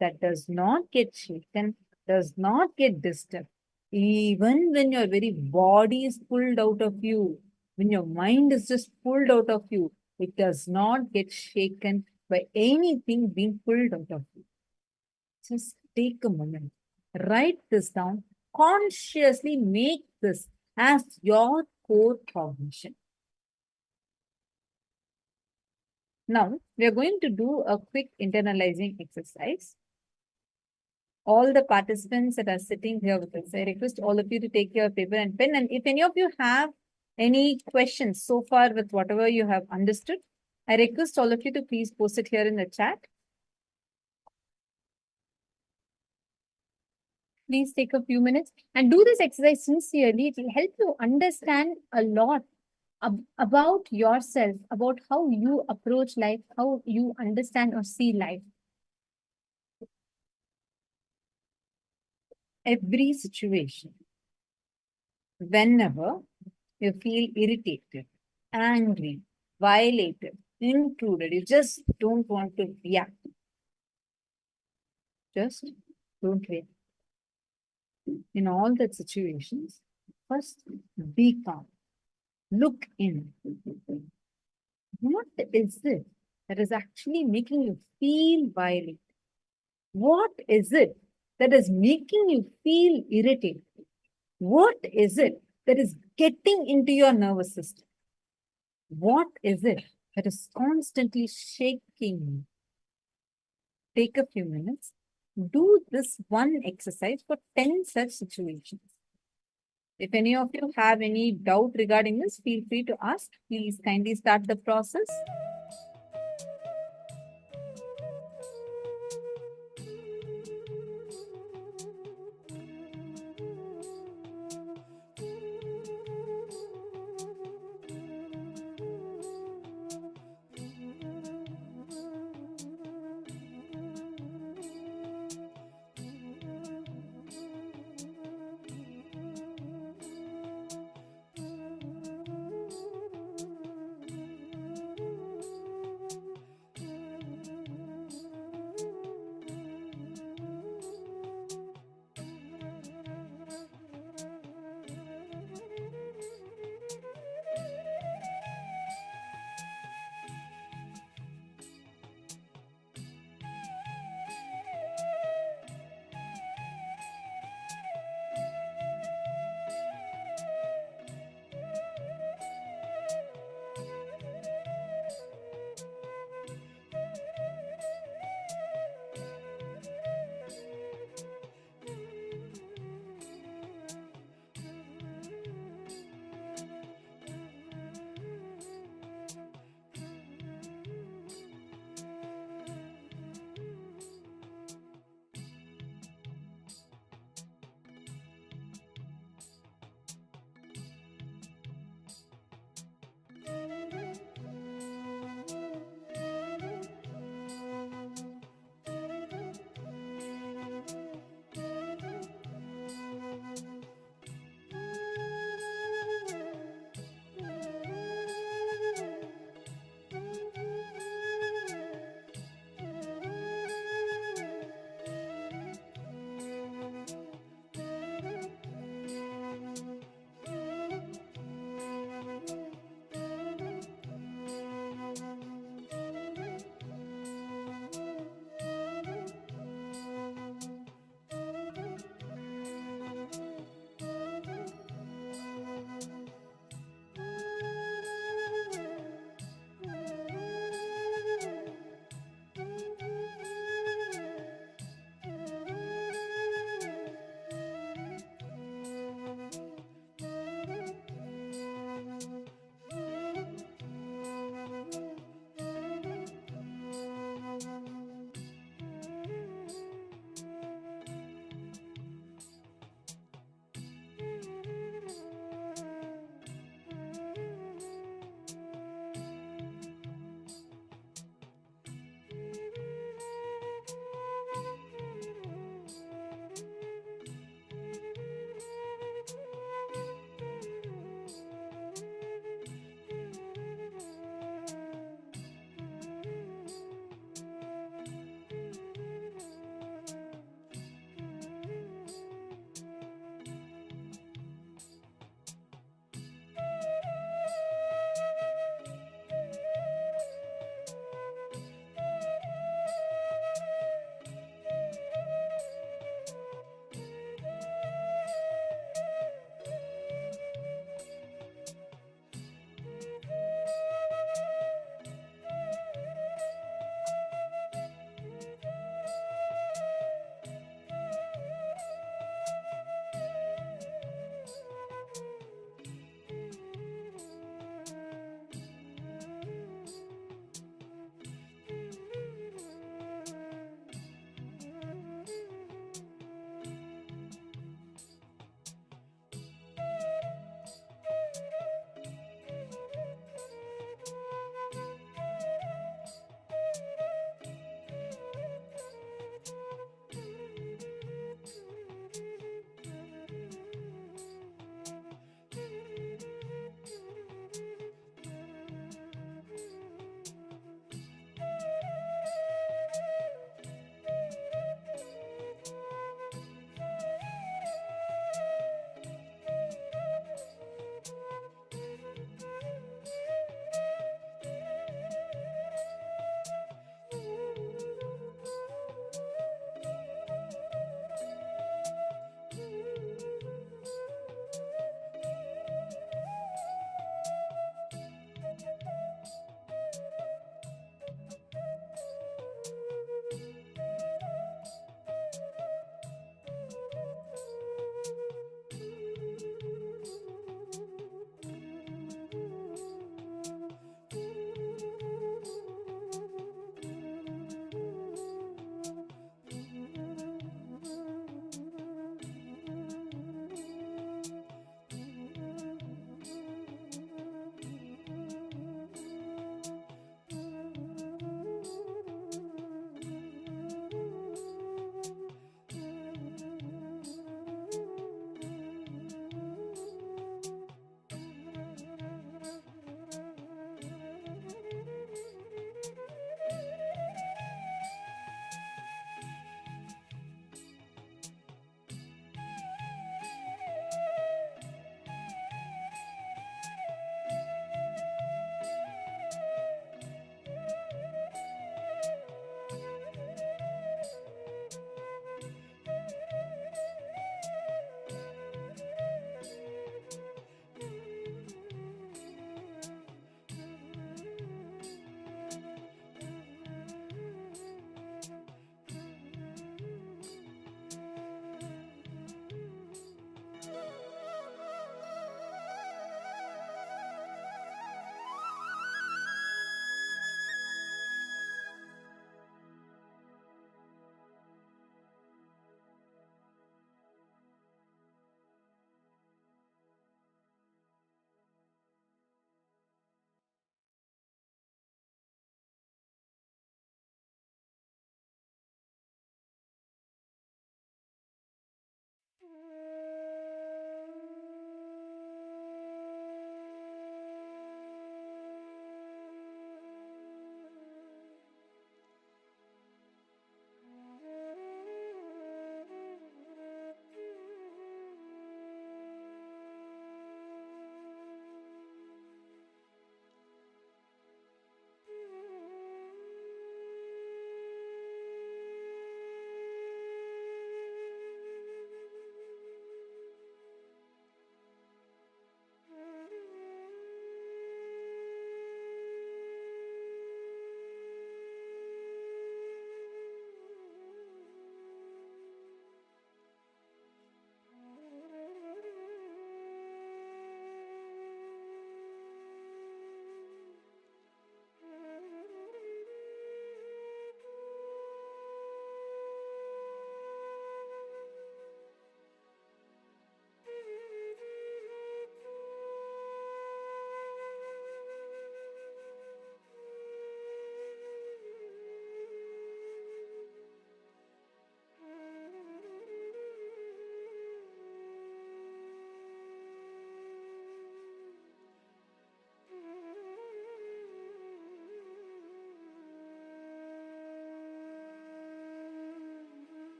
G: that does not get shaken, does not get disturbed. Even when your very body is pulled out of you, when your mind is just pulled out of you, it does not get shaken by anything being pulled out of you. Just take a moment, write this down, consciously make this as your core cognition. Now, we are going to do a quick internalizing exercise. All the participants that are sitting here with us, I request all of you to take your paper and pen. And if any of you have any questions so far with whatever you have understood, I request all of you to please post it here in the chat. Please take a few minutes and do this exercise sincerely. It will help you understand a lot about yourself, about how you approach life, how you understand or see life. Every situation, whenever you feel irritated, angry, violated, intruded, you just don't want to react. Just don't react. In all that situations, first be calm. Look in. What is it that is actually making you feel violated? What is it that is making you feel irritated? What is it that is getting into your nervous system? What is it that is constantly shaking you? Take a few minutes. Do this one exercise for 10 such situations. If any of you have any doubt regarding this, feel free to ask. Please kindly start the process.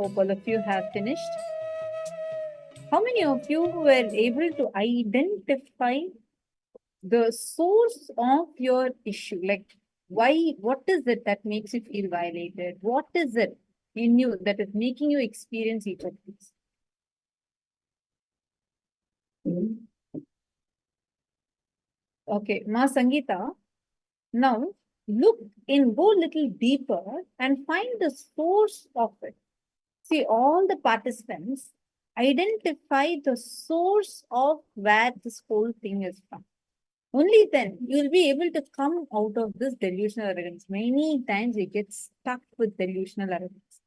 G: Hope all of you have finished. How many of you were able to identify the source of your issue? Like, why, what is it that makes you feel violated? What is it in you that is making you experience each of these? Okay, Ma Sangeeta, now look in, go a little deeper and find the source of it. See, all the participants identify the source of where this whole thing is from. Only then you'll be able to come out of this delusional arrogance. Many times we get stuck with delusional arrogance.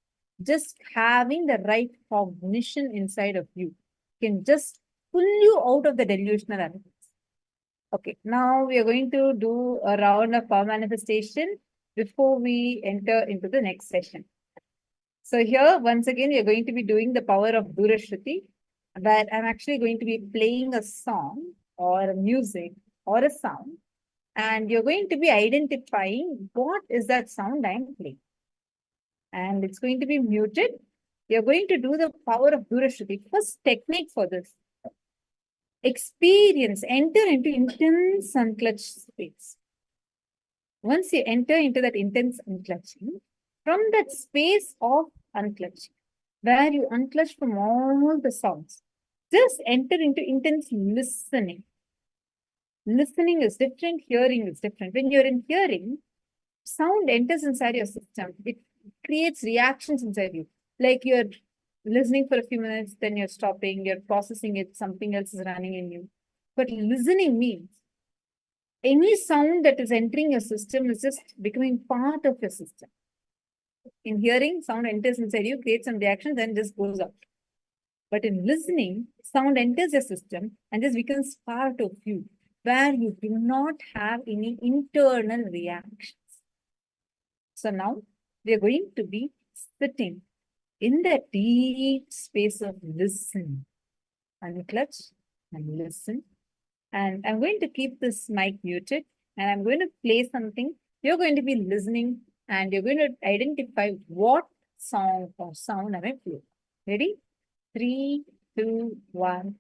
G: Just having the right cognition inside of you can just pull you out of the delusional arrogance. Okay, now we are going to do a round of power manifestation before we enter into the next session. So here, once again, we are going to be doing the power of Durashruti, where I'm actually going to be playing a song or a music or a sound, and you're going to be identifying what is that sound I'm playing. And it's going to be muted. You're going to do the power of Durashruti. First technique for this. Experience, enter into intense unclutched space. Once you enter into that intense unclutching, from that space of unclutching, where you unclutch from all the sounds, just enter into intense listening. Listening is different, hearing is different. When you're in hearing, sound enters inside your system. It creates reactions inside you. Like you're listening for a few minutes, then you're stopping, you're processing it, something else is running in you. But listening means any sound that is entering your system is just becoming part of your system. In hearing, sound enters inside you, creates some reaction, then just goes out. But in listening, sound enters your system and just becomes part of you, where you do not have any internal reactions. So now we are going to be sitting in that deep space of listen. Unclutch and listen. And I'm going to keep this mic muted and I'm going to play something. You're going to be listening and you're going to identify what song or sound am I playing. Ready? 3, 2, 1.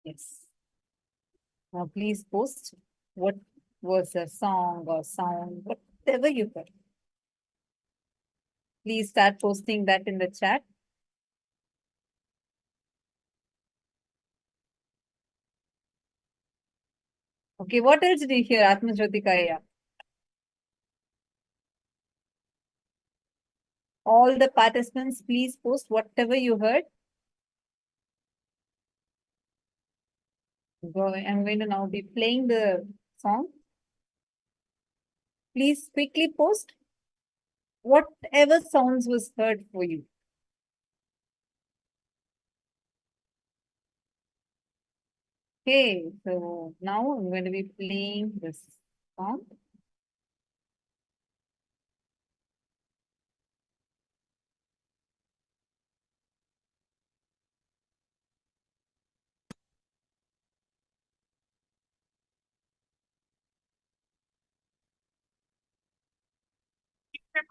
G: Yes. Now please post what was a song or sound, whatever you heard. Please start posting that in the chat. Okay, what else did you hear, Atmajyotikaya? all the participants, please post whatever you heard. I'm going to now be playing the song. Please quickly post whatever sounds was heard for you. Okay, so now I'm going to be playing this song.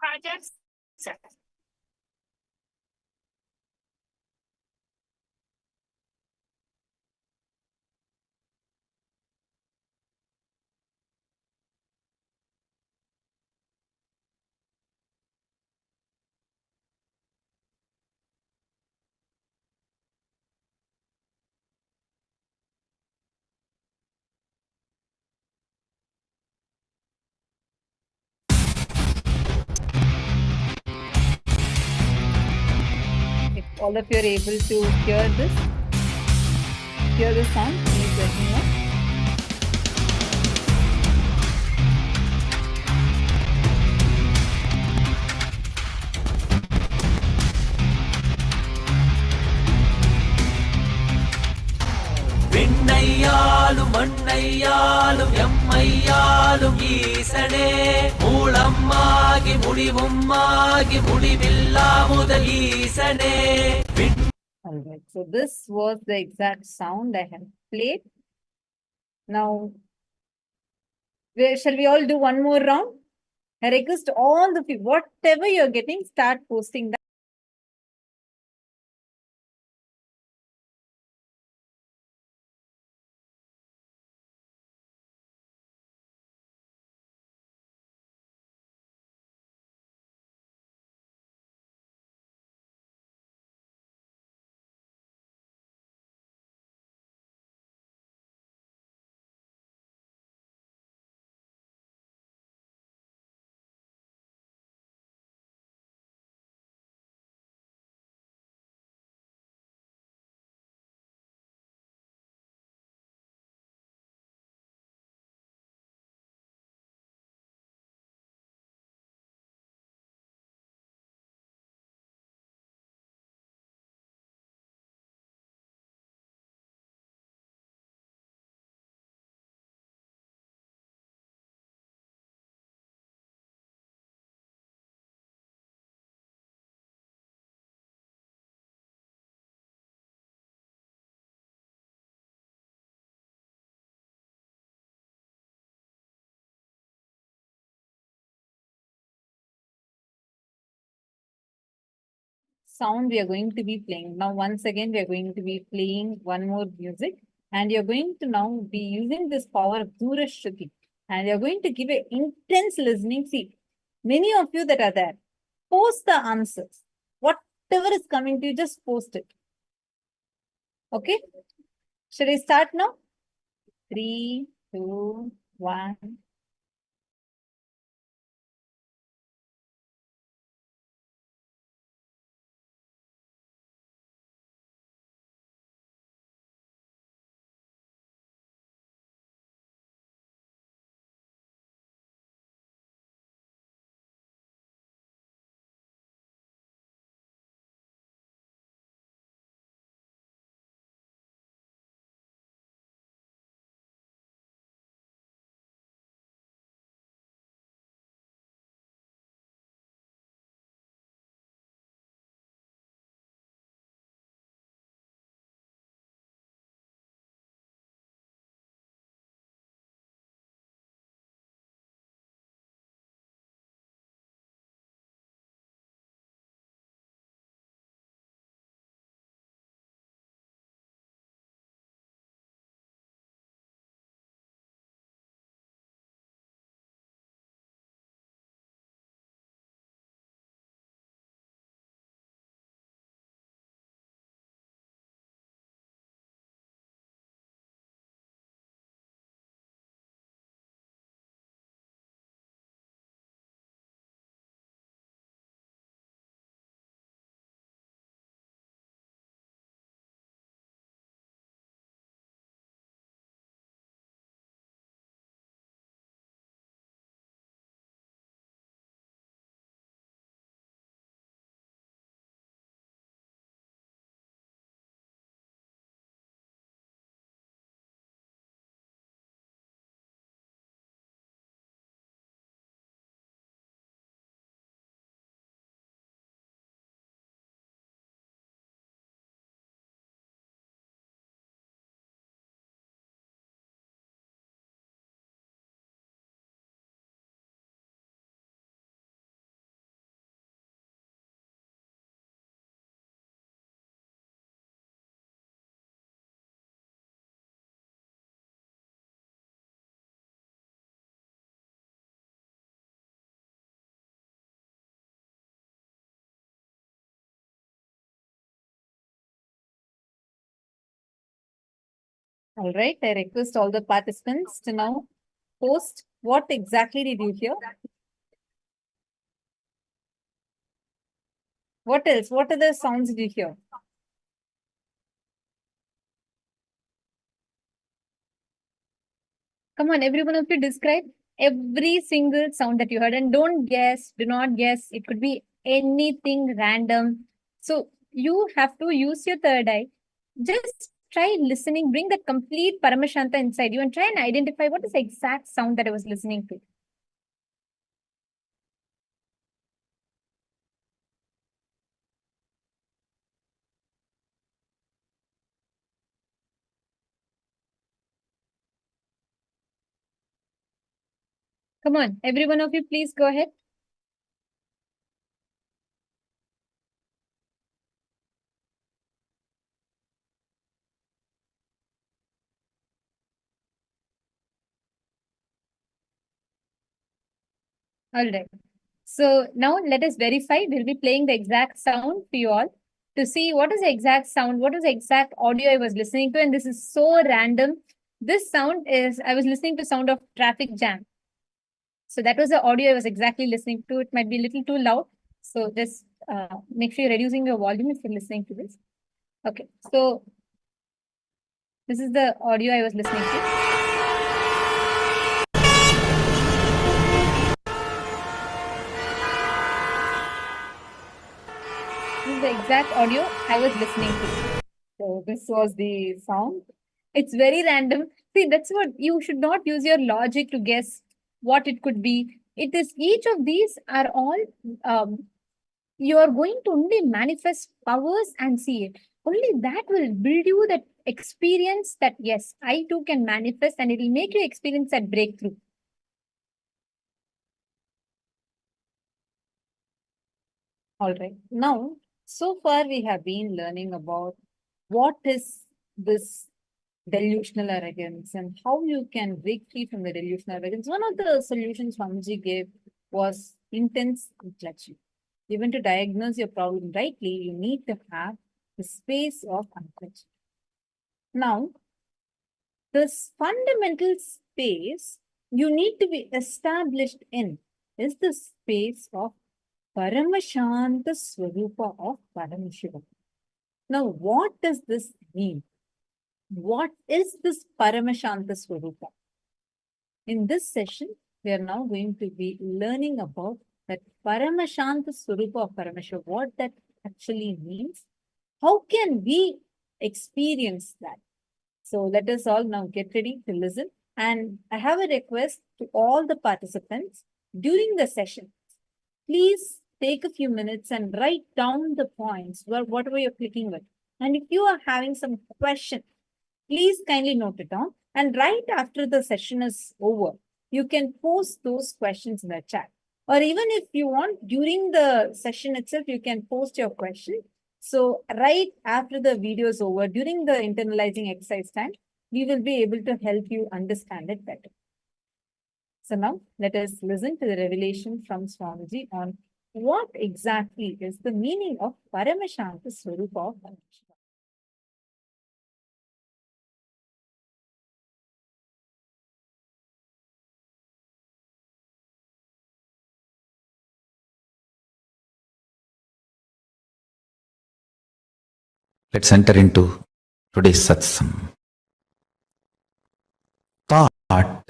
F: Projects.
G: If all of you are able to hear the sound, please let me know.
I: விண்ணையாலும் மண்ணையாலும் எம்மையாலும் ஈசனே மூலமாகி முடிவுமாகி முடிவில்லா முதல் ஈசனே.
G: All right, so this was the exact sound I have played. Now, shall we all do one more round? I request all the people, whatever you're getting, start posting that. Sound we are going to be playing. Now, once again, we are going to be playing one more music, and you're going to now be using this power of Durashruti, and you're going to give an intense listening. See, many of you that are there, post the answers. Whatever is coming to you, just post it. Okay? Should I start now? 3, 2, 1. All right, I request all the participants to now post what exactly did you hear? What else? What other sounds did you hear?
F: Come on, every one of you describe every single sound that you heard and don't guess, do not guess. It could be anything random. So you have to use your third eye. Just try listening, bring that complete Paramashanta inside you and try and identify what is the exact sound that I was listening to. Come on, every one of you, please go ahead. All right. So now let us verify. We'll be playing the exact sound for you all to see what is the exact sound, what is the exact audio I was listening to. And this is so random. This sound is, I was listening to sound of traffic jam. So that was the audio I was exactly listening to. It might be a little too loud. So just make sure you're reducing your volume if you're listening to this. Okay. So this is the audio I was listening to. This is the exact audio I was listening to.
G: So this was the sound.
F: It's very random. See, that's what you should not use your logic to guess what it could be. It is each of these are all you are going to only manifest powers and see it. Only that will build you that experience that yes, I too can manifest, and it will make you experience that breakthrough.
G: All right. Now, so far we have been learning about what is this delusional arrogance and how you can break free from the delusional arrogance. One of the solutions Swamiji gave was intense unclutching. Even to diagnose your problem rightly, you need to have the space of unclutching. Now, this fundamental space you need to be established in is the space of Paramashanta Swarupa of Paramashivoham. Now, what does this mean? What is this Paramashanta Swarupa? In this session, we are now going to be learning about that Paramashanta Swarupa of Paramashivoham, what that actually means. How can we experience that? So let us all now get ready to listen. And I have a request to all the participants during the session. Please take a few minutes and write down the points, whatever you're clicking with. And if you are having some question, please kindly note it down. And right after the session is over, you can post those questions in the chat. Or even if you want, during the session itself, you can post your question. So right after the video is over, during the internalizing exercise time, we will be able to help you understand it better. So now let us listen to the revelation from Swamiji on what exactly is the meaning of Paramashanta Swarupa of Paramashivoham.
E: Let's enter into today's satsang. Thought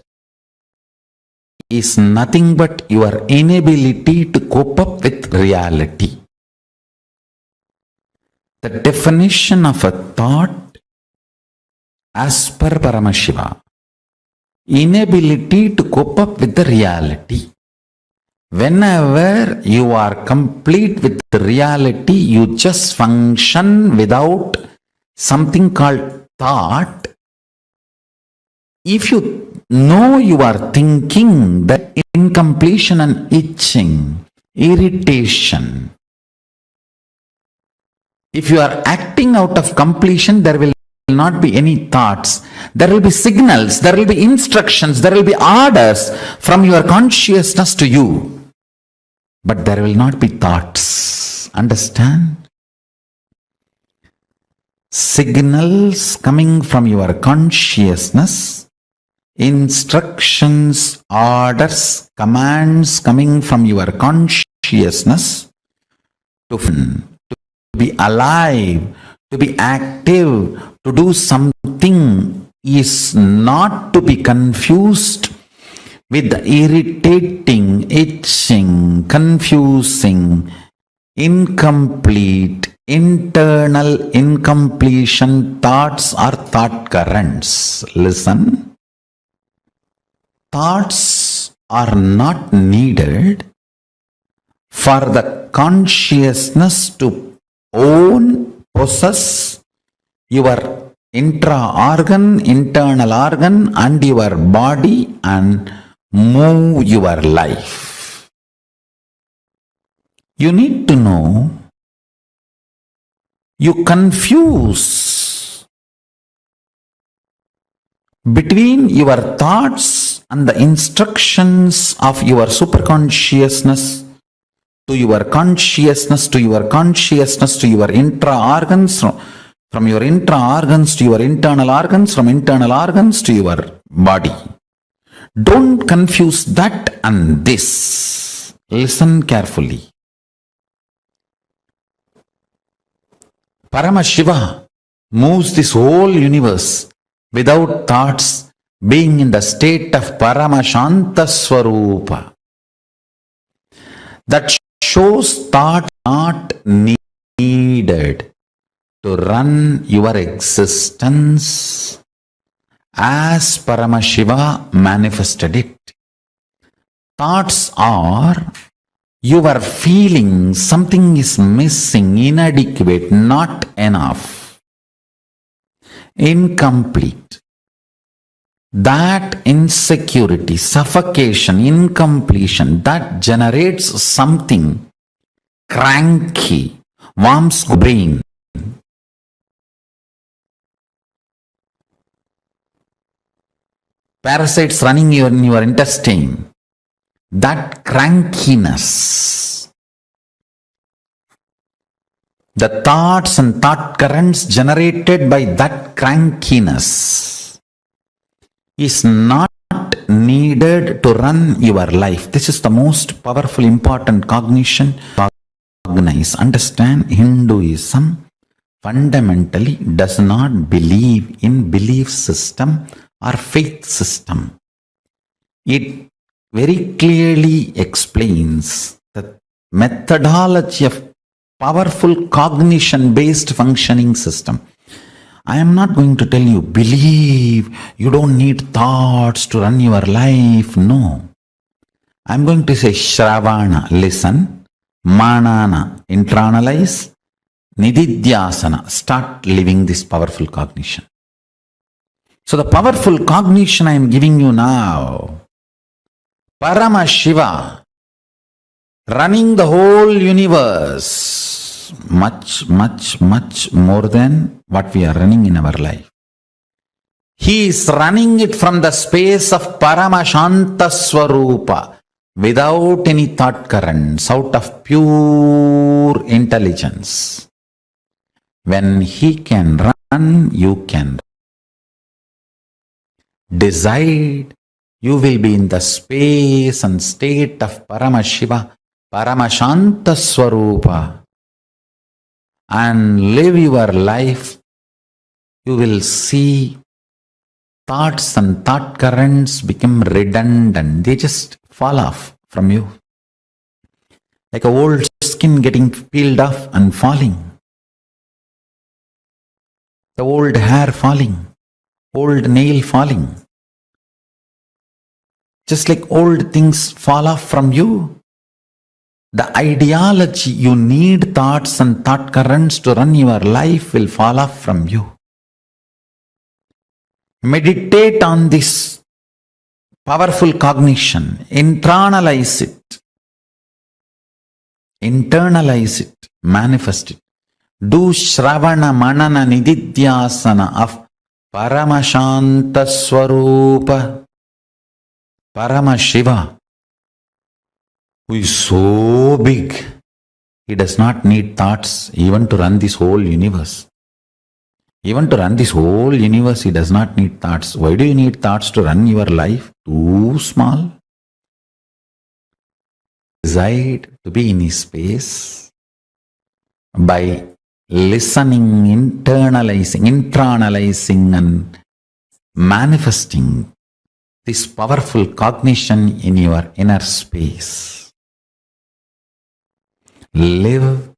E: is nothing but your inability to cope up with reality. The definition of a thought as per Paramashiva, inability to cope up with the reality. Whenever you are complete with the reality, you just function without something called thought. If you know you are thinking, that incompletion and itching, irritation. If you are acting out of completion, there will not be any thoughts. There will be signals, there will be instructions, there will be orders from your consciousness to you. But there will not be thoughts. Understand? signals coming from your consciousness, instructions, orders, commands coming from your consciousness to be alive, to be active, to do something is not to be confused with the irritating, itching, confusing, incomplete, internal incompletion thoughts or thought currents. Listen. Thoughts are not needed for the consciousness to own, possess your intra-organ, internal organ and your body and move your life. You need to know, you confuse between your thoughts and the instructions of your superconsciousness to your consciousness, to your consciousness, to your intra-organs, from your intra-organs to your internal organs, from internal organs to your body. Don't confuse that and this. Listen carefully. Paramashiva moves this whole universe without thoughts, being in the state of Paramashanta Swarupa. That shows thought not needed to run your existence as Paramashiva manifested it. Thoughts are your feeling something is missing, inadequate, not enough, incomplete. That insecurity, suffocation, incompletion, that generates something cranky, warms brain. Parasites running in your intestine. That crankiness, the thoughts and thought currents generated by that crankiness is not needed to run your life. This is the most powerful, important cognition. Cognize, understand, Hinduism fundamentally does not believe in belief system or faith system. It very clearly explains the methodology of powerful cognition-based functioning system. I am not going to tell you, believe, you don't need thoughts to run your life. No. I am going to say Shravana, listen, Manana, internalize, Nididhyasana, start living this powerful cognition. So the powerful cognition I am giving you now, Paramashiva, running the whole universe, much more than what we are running in our life. He is running it from the space of Paramashanta Swarupa, without any thought currents, out of pure intelligence. When he can run, you can decide. You will be in the space and state of Paramashiva, Paramashanta Swarupa, and live your life. You will see thoughts and thought currents become redundant. They just fall off from you. Like an old skin getting peeled off and falling. The old hair falling. Old nail falling. Just like old things fall off from you. The ideology you need thoughts and thought currents to run your life will fall off from you. Meditate on this powerful cognition. Internalize it. Manifest it. Do Shravana Manana Nididhyasana of Paramashanta Swarupa. Paramashiva, who is so big, he does not need thoughts even to run this whole universe. Even to run this whole universe, he does not need thoughts. Why do you need thoughts to run your life? Too small. Decide to be in his space by listening, internalizing and manifesting this powerful cognition in your inner space. Live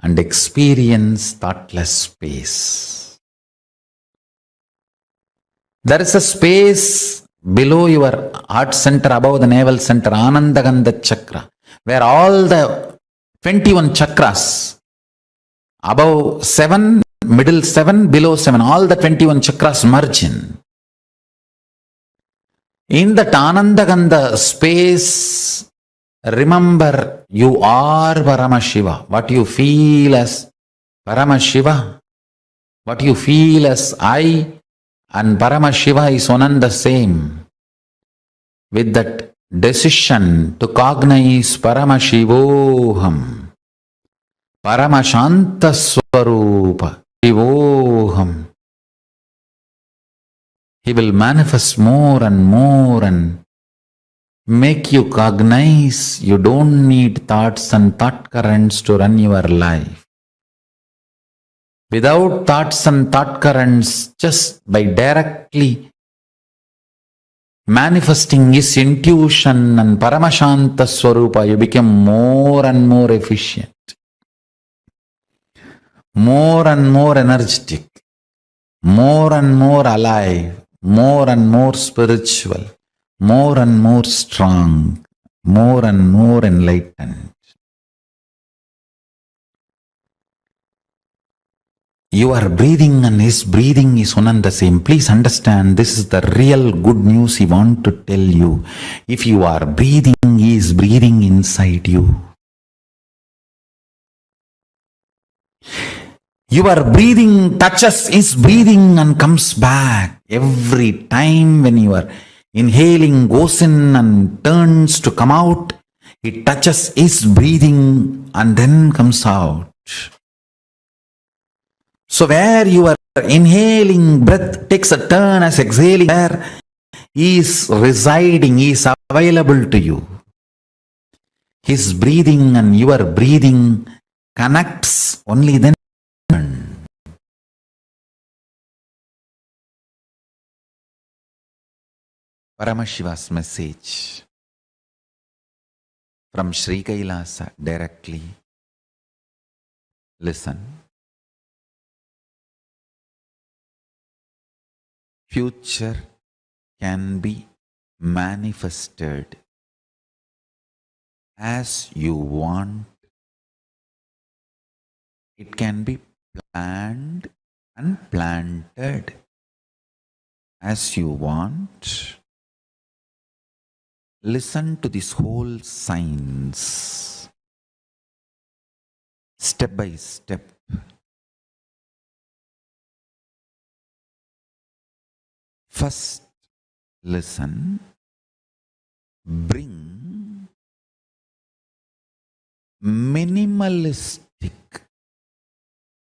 E: and experience thoughtless space. There is a space below your heart center, above the navel center, Anandagandha chakra, where all the 21 chakras, above 7, middle 7, below 7, all the 21 chakras merge in. In that Anandagandha space, remember you are Paramashiva. What you feel as Paramashiva, what you feel as I and Paramashiva is one and the same. With that decision to cognize Paramashivoham, Paramashanta Swarupa, Shivoham, he will manifest more and make you cognize you don't need thoughts and thought currents to run your life. Without thoughts and thought currents, just by directly manifesting his intuition and Paramashanta Swarupa, you become more and more efficient, more and more energetic, more and more alive, more and more spiritual, more and more strong, more and more enlightened. Your breathing and his breathing is one and the same. Please understand, this is the real good news he wants to tell you. If you are breathing, he is breathing inside you. Your breathing touches his breathing and comes back. Every time when you are inhaling, goes in and turns to come out, it touches his breathing and then comes out. So where you are inhaling, breath takes a turn as exhaling, where he is residing, he is available to you. His breathing and your breathing connects only then. Paramashiva's message from Sri KAILASA directly. Listen. Future can be manifested as you want. It can be planned and planted as you want. Listen to this whole science, step by step. First, listen, bring minimalistic,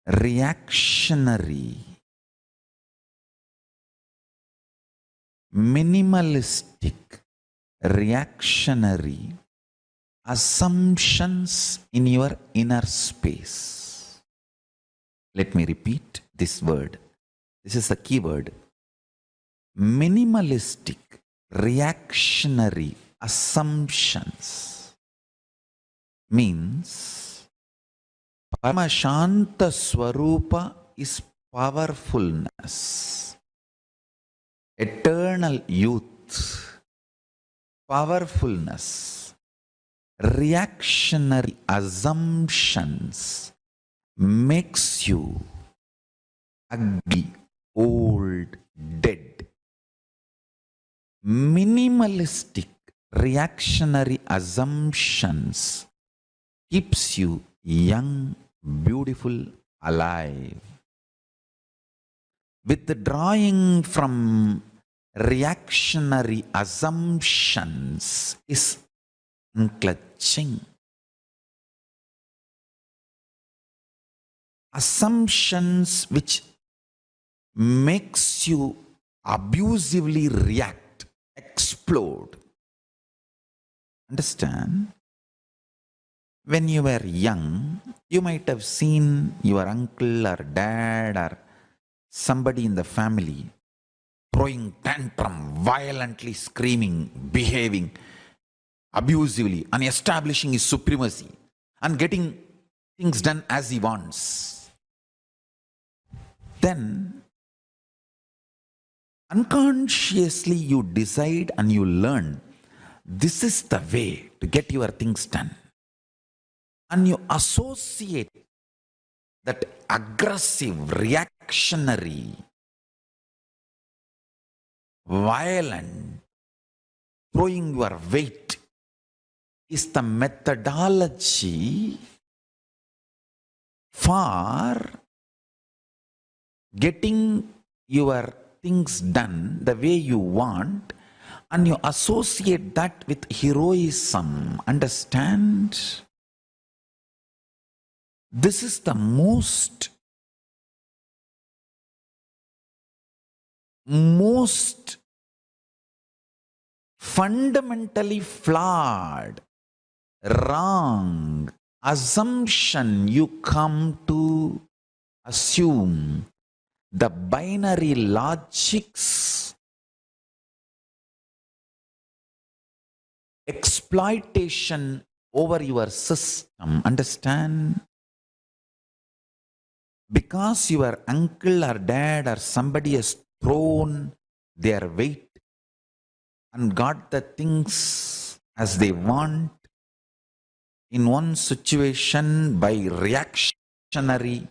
E: reactionary, assumptions in your inner space. Let me repeat this word. This is the key word. Minimalistic, reactionary assumptions means Paramashanta Swarupa is powerfulness, eternal youth, powerfulness. Reactionary assumptions makes you ugly, old, dead. Minimalistic, reactionary assumptions keeps you young, beautiful, alive. Withdrawing from reactionary assumptions is unclutching. Assumptions which makes you abusively react, explode. Understand? When you were young, you might have seen your uncle or dad or somebody in the family throwing tantrum, violently screaming, behaving abusively, and establishing his supremacy and getting things done as he wants. Then unconsciously you decide and you learn this is the way to get your things done. And you associate that aggressive, reactionary, violent, throwing your weight is the methodology for getting your things done the way you want, and you associate that with heroism. Understand? This is the most fundamentally flawed, wrong assumption you come to assume. The binary logic's exploitation over your system. Understand? Because your uncle or dad or somebody has thrown their weight and got the things as they want in one situation by reactionary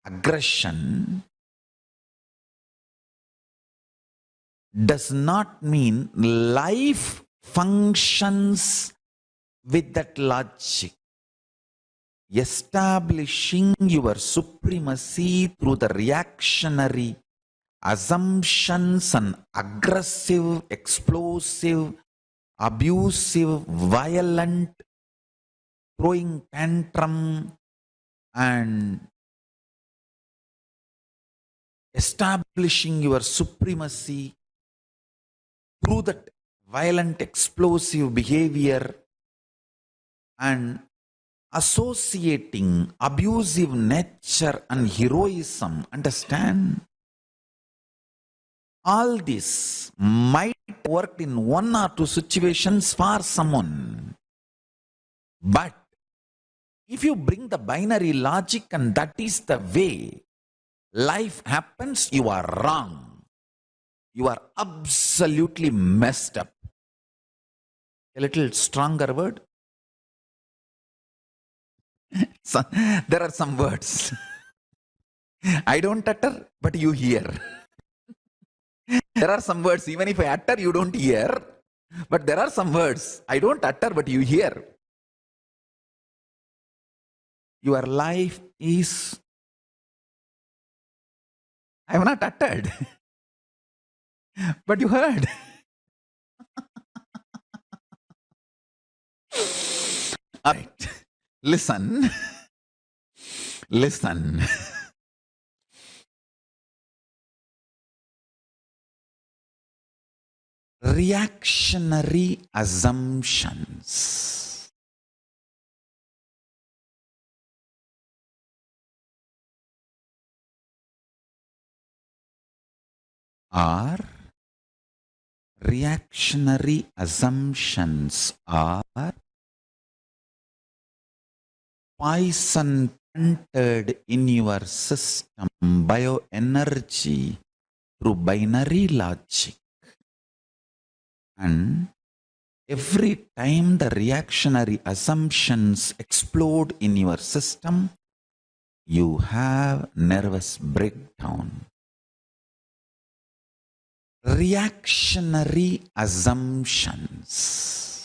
E: aggression, does not mean life functions with that logic. Establishing your supremacy through the reactionary assumptions and aggressive, explosive, abusive, violent, throwing tantrum and establishing your supremacy through that violent, explosive behavior and associating abusive nature and heroism. Understand? All this might work in one or two situations for someone. But if you bring the binary logic and that is the way life happens, you are wrong. You are absolutely messed up. A little stronger word. So, there are some words I don't utter, but you hear. There are some words, even if I utter, you don't hear. But there are some words I don't utter, but you hear. Your life is, I have not uttered, but you heard. All right. Listen. Listen. Reactionary assumptions are poison entered in your system, bioenergy through binary logic. And every time the reactionary assumptions explode in your system, you have nervous breakdown. Reactionary assumptions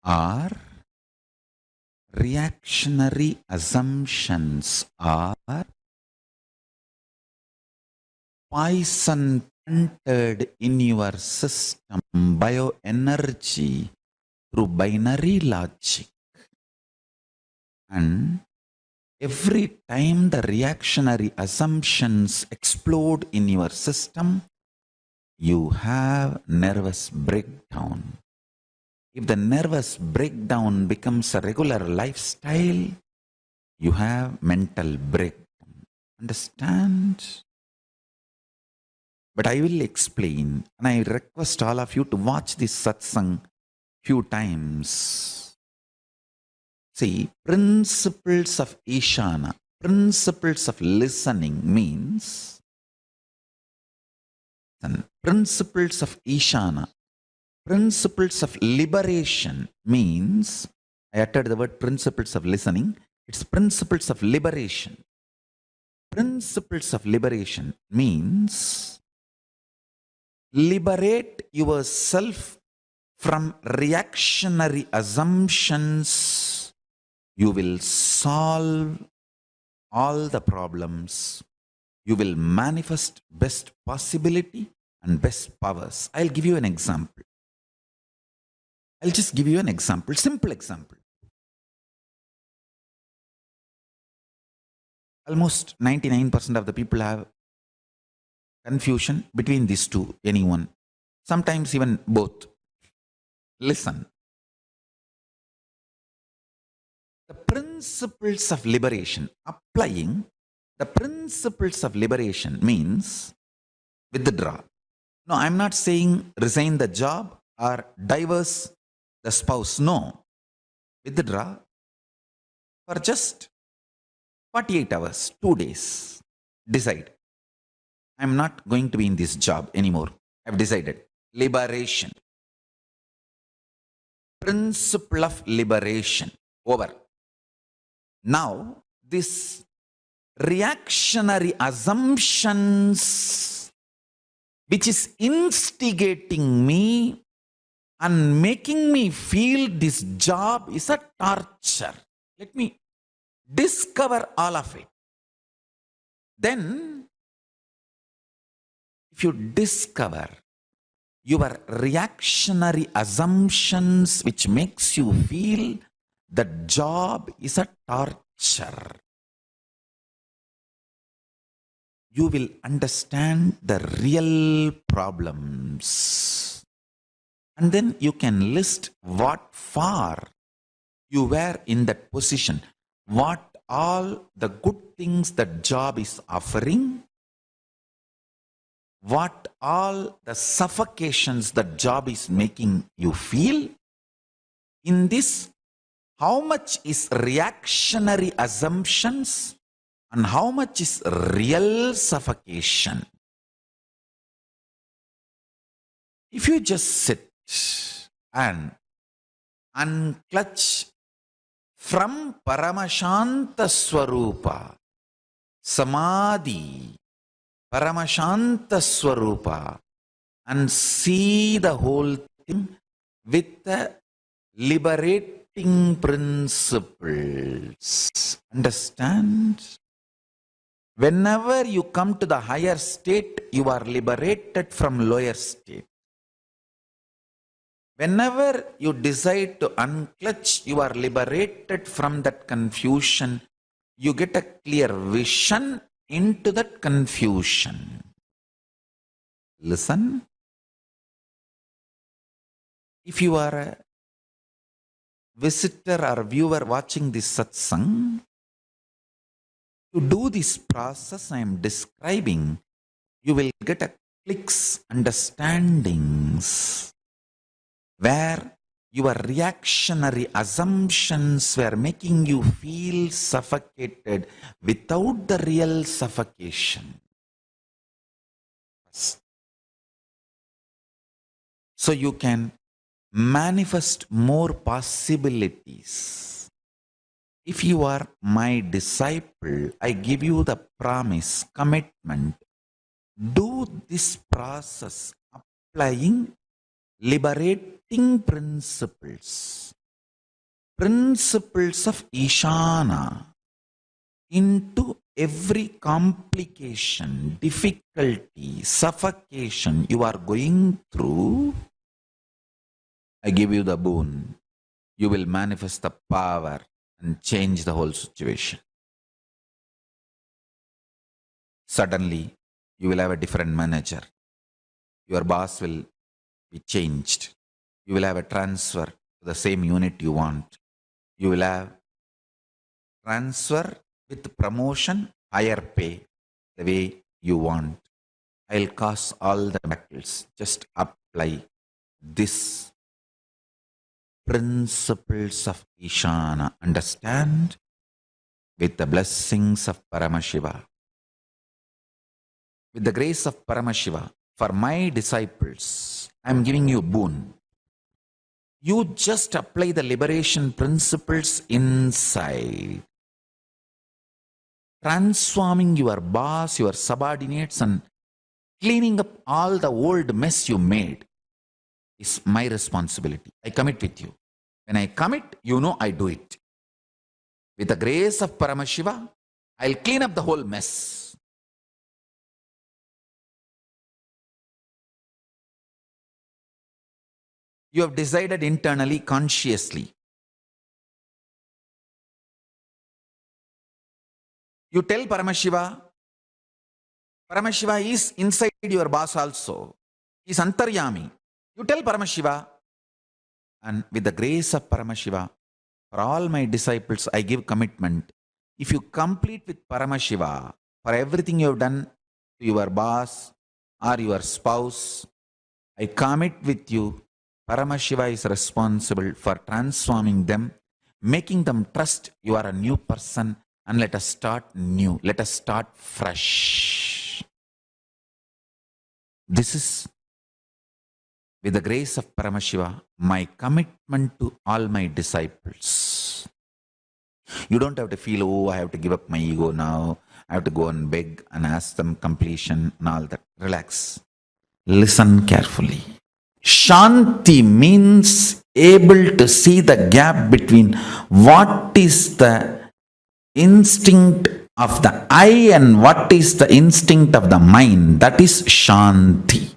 E: are poison entered in your system, bioenergy through binary logic. And every time the reactionary assumptions explode in your system, you have nervous breakdown. If the nervous breakdown becomes a regular lifestyle, you have mental breakdown. Understand? But I will explain, and I request all of you to watch this satsang few times. See, principles of Ishana, principles of listening means, and principles of Ishana, principles of liberation means, I uttered the word principles of listening, it's principles of liberation. Principles of liberation means liberate yourself from reactionary assumptions. You will solve all the problems. You will manifest best possibility and best powers. I'll give you an example. I'll just give you an example, simple example. Almost 99% of the people have confusion between these two, anyone. Sometimes even both. Listen. The principles of liberation, applying the principles of liberation means withdraw. No, I'm not saying resign the job or divorce the spouse. No. Withdraw for just 48 hours, 2 days. Decide. I'm not going to be in this job anymore. I've decided. Liberation. Principle of liberation. Over. Now, this reactionary assumptions which is instigating me and making me feel this job is a torture. Let me discover all of it. Then, if you discover your reactionary assumptions which makes you feel the job is a torture, you will understand the real problems. And then you can list what for you were in that position, what all the good things that job is offering, what all the suffocations that job is making you feel. In this, how much is reactionary assumptions and how much is real suffocation? If you just sit and unclutch from Paramashanta Swarupa, Samadhi, Paramashanta Swarupa, and see the whole thing with the liberating principles. Understand? Whenever you come to the higher state, you are liberated from lower state. Whenever you decide to unclutch, you are liberated from that confusion. You get a clear vision into that confusion. Listen. If you are a visitor or viewer watching this satsang, to do this process I am describing, you will get a clicks understandings where your reactionary assumptions were making you feel suffocated without the real suffocation. So you can manifest more possibilities. If you are my disciple, I give you the promise, commitment. Do this process applying liberating principles, principles of Ishana into every complication, difficulty, suffocation you are going through. I give you the boon. you will manifest the power and change the whole situation. Suddenly, you will have a different manager. Your boss will be changed. You will have a transfer to the same unit you want. You will have transfer with promotion, higher pay, the way you want. I'll cause all the miracles. Just apply this principles of Ishana. Understand? With the blessings of Paramashiva. With the grace of Paramashiva, for my disciples, I'm giving you a boon. You just apply the liberation principles inside. Transforming your boss, your subordinates, and cleaning up all the old mess you made is my responsibility. I commit with you. When I commit, you know I do it. With the grace of Paramashiva, I'll clean up the whole mess. You have decided internally, consciously. You tell Paramashiva, Paramashiva is inside your boss also. He is Antaryami. You tell Paramashiva, and with the grace of Paramashiva, for all my disciples, I give commitment. If you complete with Paramashiva, for everything you have done to your boss or your spouse, I commit with you, Paramashiva is responsible for transforming them, making them trust you are a new person, and let us start new. Let us start fresh. This is, with the grace of Paramashiva, my commitment to all my disciples. You don't have to feel, oh, I have to give up my ego now. I have to go and beg and ask them completion and all that. Relax. Listen carefully. Shanti means able to see the gap between what is the instinct of the I and what is the instinct of the mind. That is Shanti.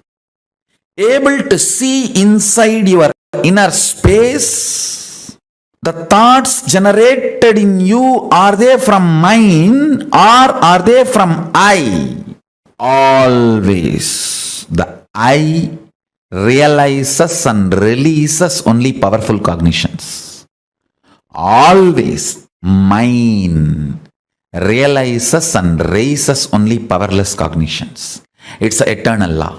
E: Able to see inside your inner space. The thoughts generated in you, are they from mind or are they from I? Always the I realizes and releases only powerful cognitions. Always mind realizes and raises only powerless cognitions. It's an eternal law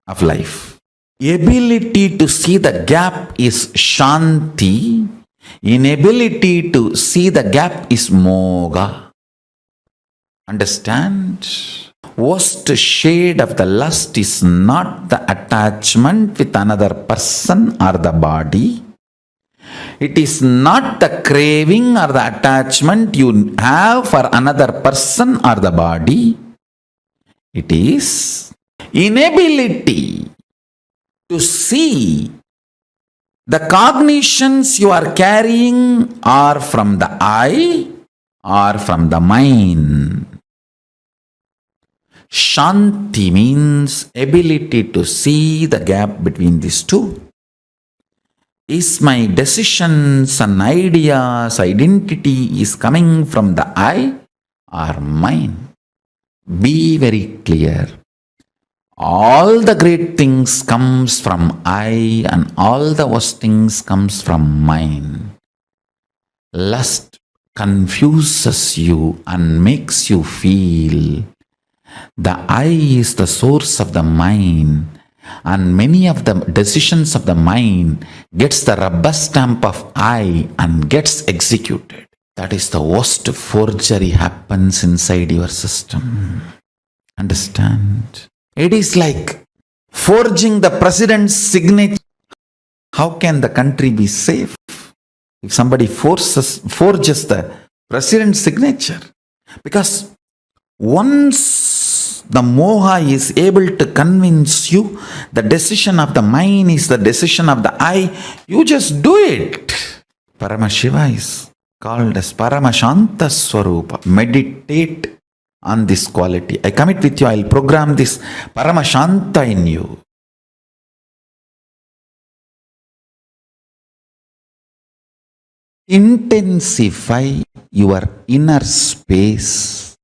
E: of life. Ability to see the gap is Shanti. Inability to see the gap is Moga. Understand? Worst shade of the lust is not the attachment with another person or the body. It is not the craving or the attachment you have for another person or the body. It is inability to see the cognitions you are carrying are from the I or from the mind. Shanti means ability to see the gap between these two. Is my decisions and ideas, identity is coming from the I or mind? Be very clear. All the great things comes from I and all the worst things comes from mind. Lust confuses you and makes you feel the I is the source of the mind, and many of the decisions of the mind gets the rubber stamp of I and gets executed. That is the worst forgery happens inside your system. Understand? It is like forging the president's signature. How can the country be safe if somebody forges the president's signature? Because once the moha is able to convince you the decision of the mind is the decision of the I, you just do it. Paramashiva is called as Paramashanta Swarupa. Meditate on this quality. I commit with you, I'll program this Paramashanta in you. intensify your inner space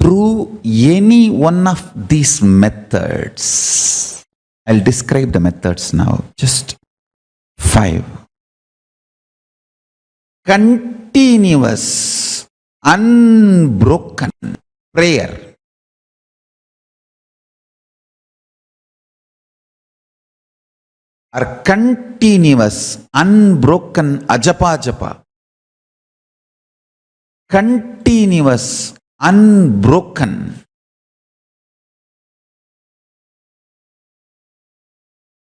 E: through any one of these methods. I'll describe the methods now. Just 5. Continuous, unbroken prayer. Or continuous, unbroken ajapa japa. Continuous, unbroken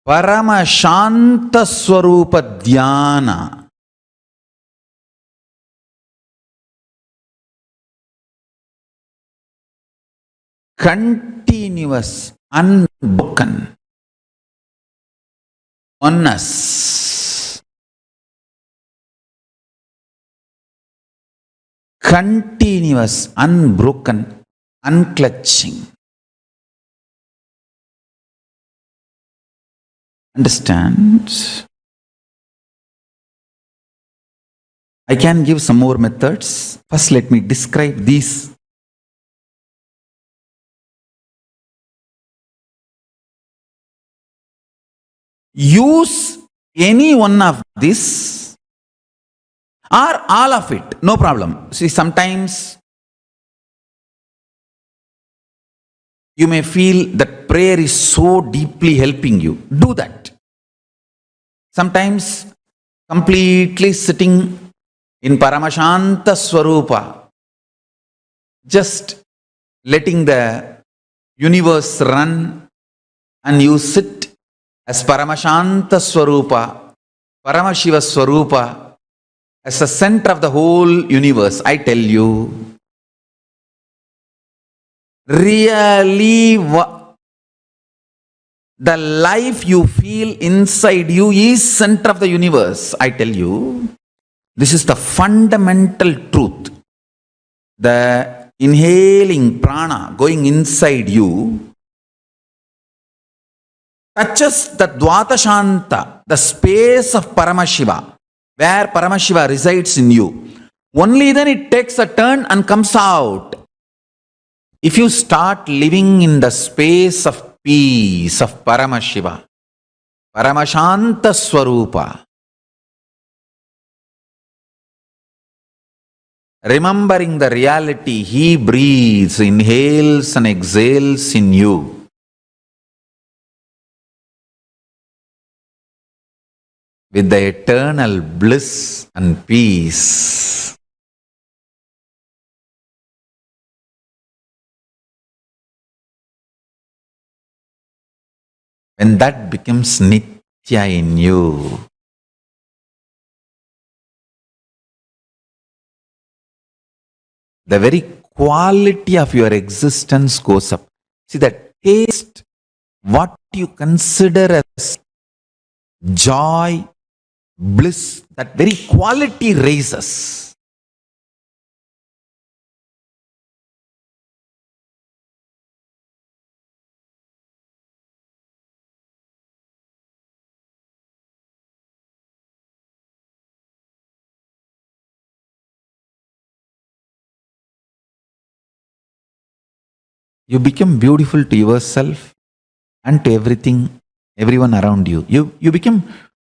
E: Paramashanta Swarupa Dhyana. Continuous, unbroken oneness. Continuous, unbroken, unclutching. Understand? I can give some more methods. First, let me describe these. Use any one of this or all of it, no problem. See, sometimes you may feel that prayer is so deeply helping you. Do that. Sometimes completely sitting in Paramashanta Swarupa, just letting the universe run, and you sit as Paramashanta Swarupa, Paramashiva Swarupa, as the center of the whole universe. I tell you, really, the life you feel inside you is center of the universe. I tell you, this is the fundamental truth. The inhaling prana going inside you touches the Dvata Shanta, the space of Paramashiva, where Paramashiva resides in you. Only then it takes a turn and comes out. If you start living in the space of peace of Paramashiva, Paramashanta Swarupa, remembering the reality, he breathes, inhales and exhales in you. With the eternal bliss and peace. When that becomes Nitya in you, the very quality of your existence goes up. See, that taste, what you consider as joy, bliss, that very quality raises. You become beautiful to yourself and to everyone around you. You become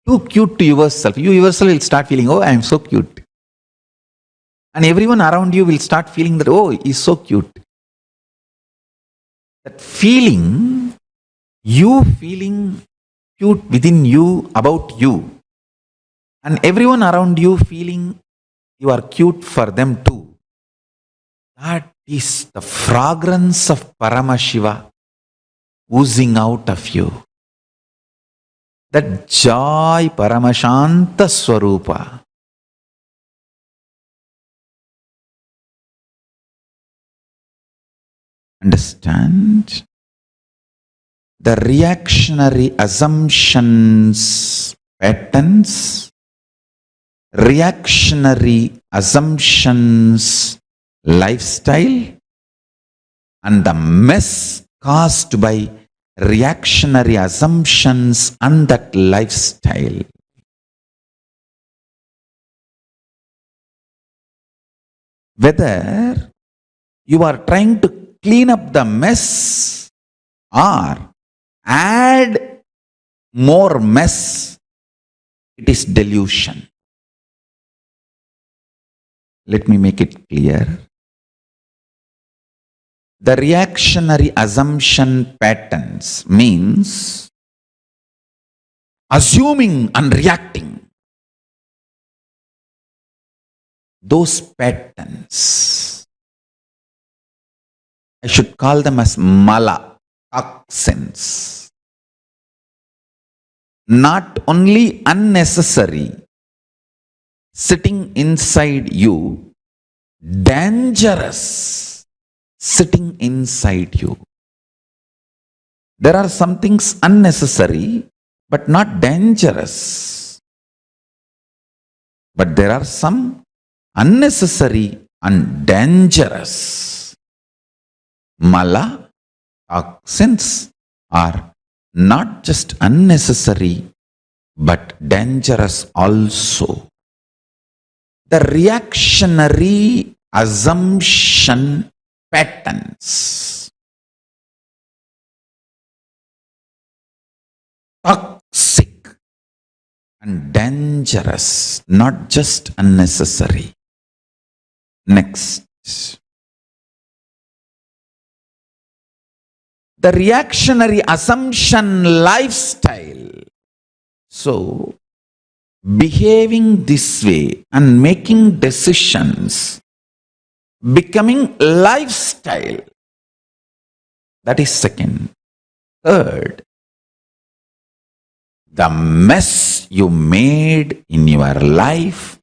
E: too cute to yourself. You yourself will start feeling, oh, I am so cute. And everyone around you will start feeling that, oh, he's so cute. That feeling, you feeling cute within you, about you, and everyone around you feeling you are cute for them too. That is the fragrance of Paramashiva oozing out of you. That joy, Paramashanta Swarupa. Understand? The reactionary assumptions, patterns, reactionary assumptions, lifestyle, and the mess caused by reactionary assumptions and that lifestyle. whether you are trying to clean up the mess or add more mess, it is delusion. Let me make it clear. The reactionary assumption patterns means assuming and reacting. Those patterns, I should call them as mala, toxins. Not only unnecessary, sitting inside you, dangerous, sitting inside you. There are some things unnecessary, but not dangerous. But there are some unnecessary and dangerous. Mala, toxins are not just unnecessary, but dangerous also. The reactionary assumption patterns, toxic and dangerous, not just unnecessary. Next. The reactionary assumption lifestyle. So, behaving this way and making decisions, becoming lifestyle. That is second. Third, the mess you made in your life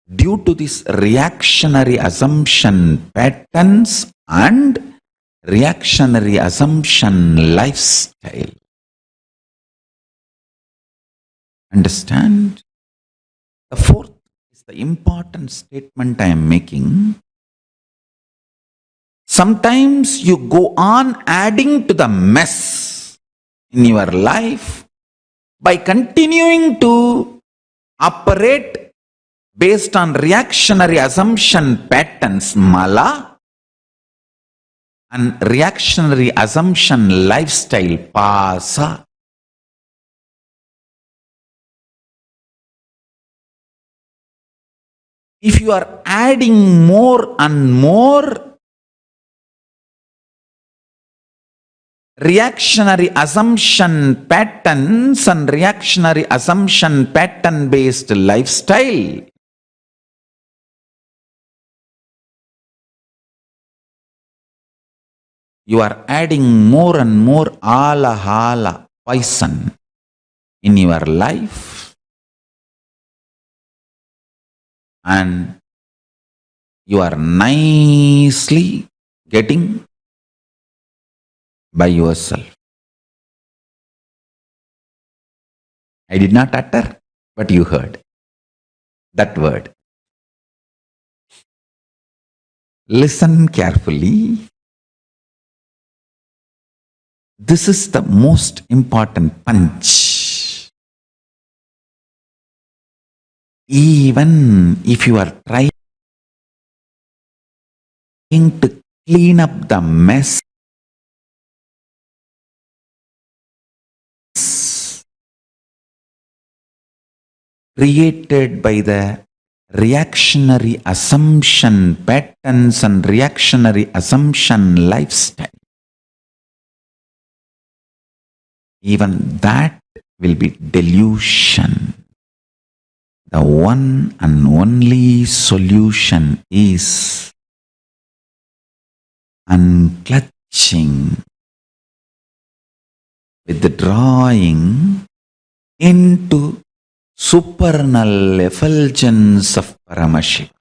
E: due to this reactionary assumption patterns and reactionary assumption lifestyle. Understand? The fourth is the important statement I am making. Sometimes you go on adding to the mess in your life by continuing to operate based on reactionary assumption patterns, mala, and reactionary assumption lifestyle, pasa. If you are adding more and more reactionary assumption patterns and reactionary assumption pattern based lifestyle, you are adding more and more alahala, poison in your life, and you are nicely getting by yourself. I did not utter, but you heard that word. Listen carefully. This is the most important punch. Even if you are trying to clean up the mess created by the reactionary assumption patterns and reactionary assumption lifestyle, even that will be delusion. The one and only solution is unclutching, withdrawing into supernal effulgence of Paramashivoham.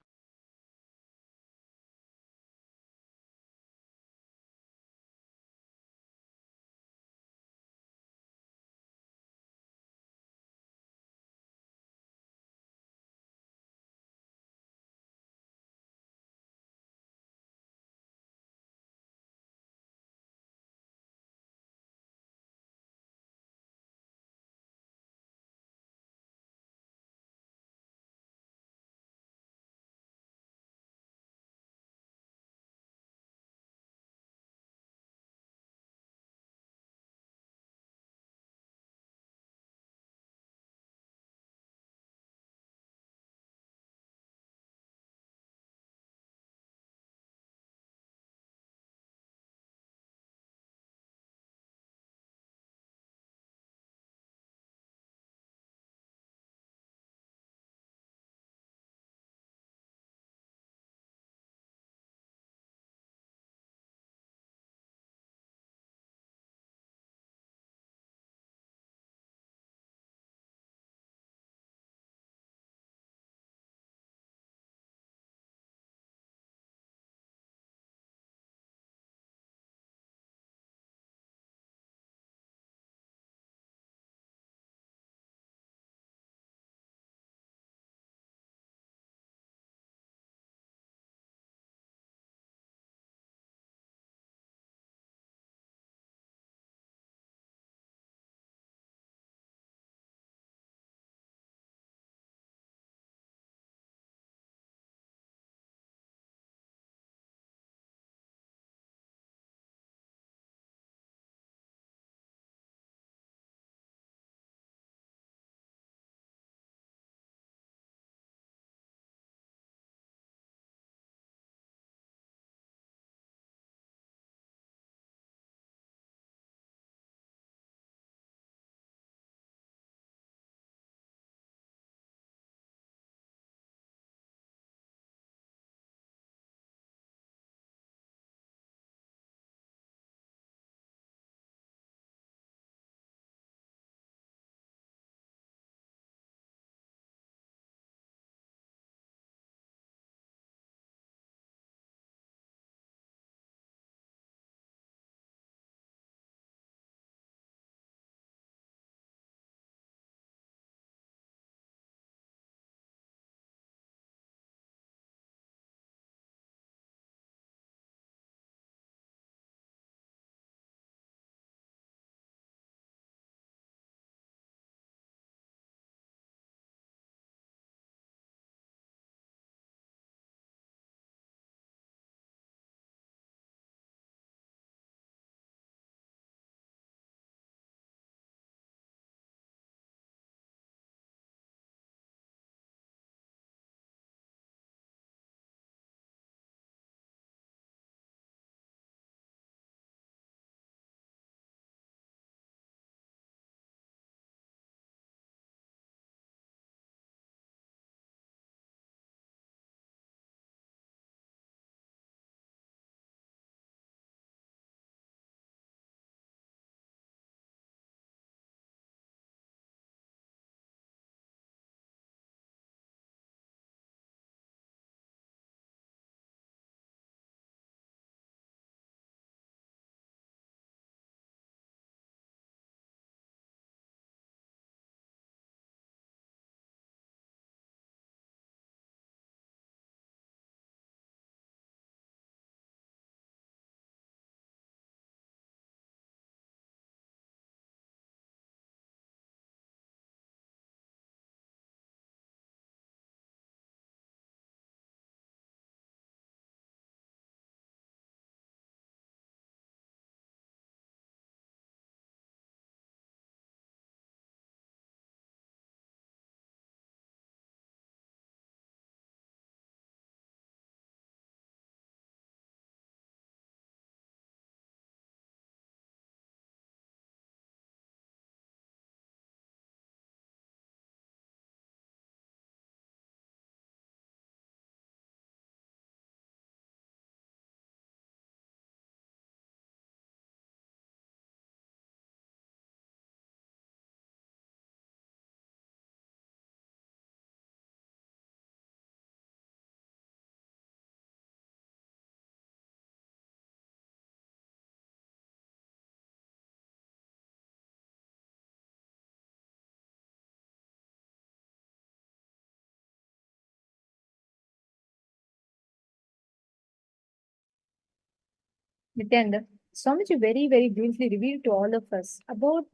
F: Nityananda, Swamiji very, very beautifully revealed to all of us about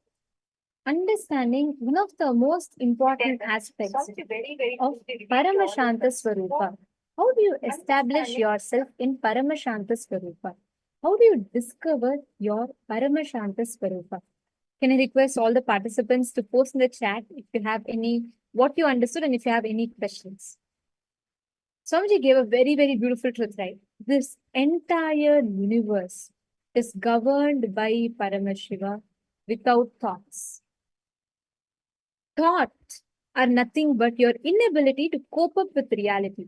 F: understanding one of the most important aspects of Paramashanta Swarupa. How do you establish yourself in Paramashanta Swarupa? How do you discover your Paramashanta Swarupa? Can I request all the participants to post in the chat if you have any, what you understood and if you have any questions? Swamiji gave a very, very beautiful truth, right? This entire universe is governed by Paramashiva without thoughts. Thoughts are nothing but your inability to cope up with reality.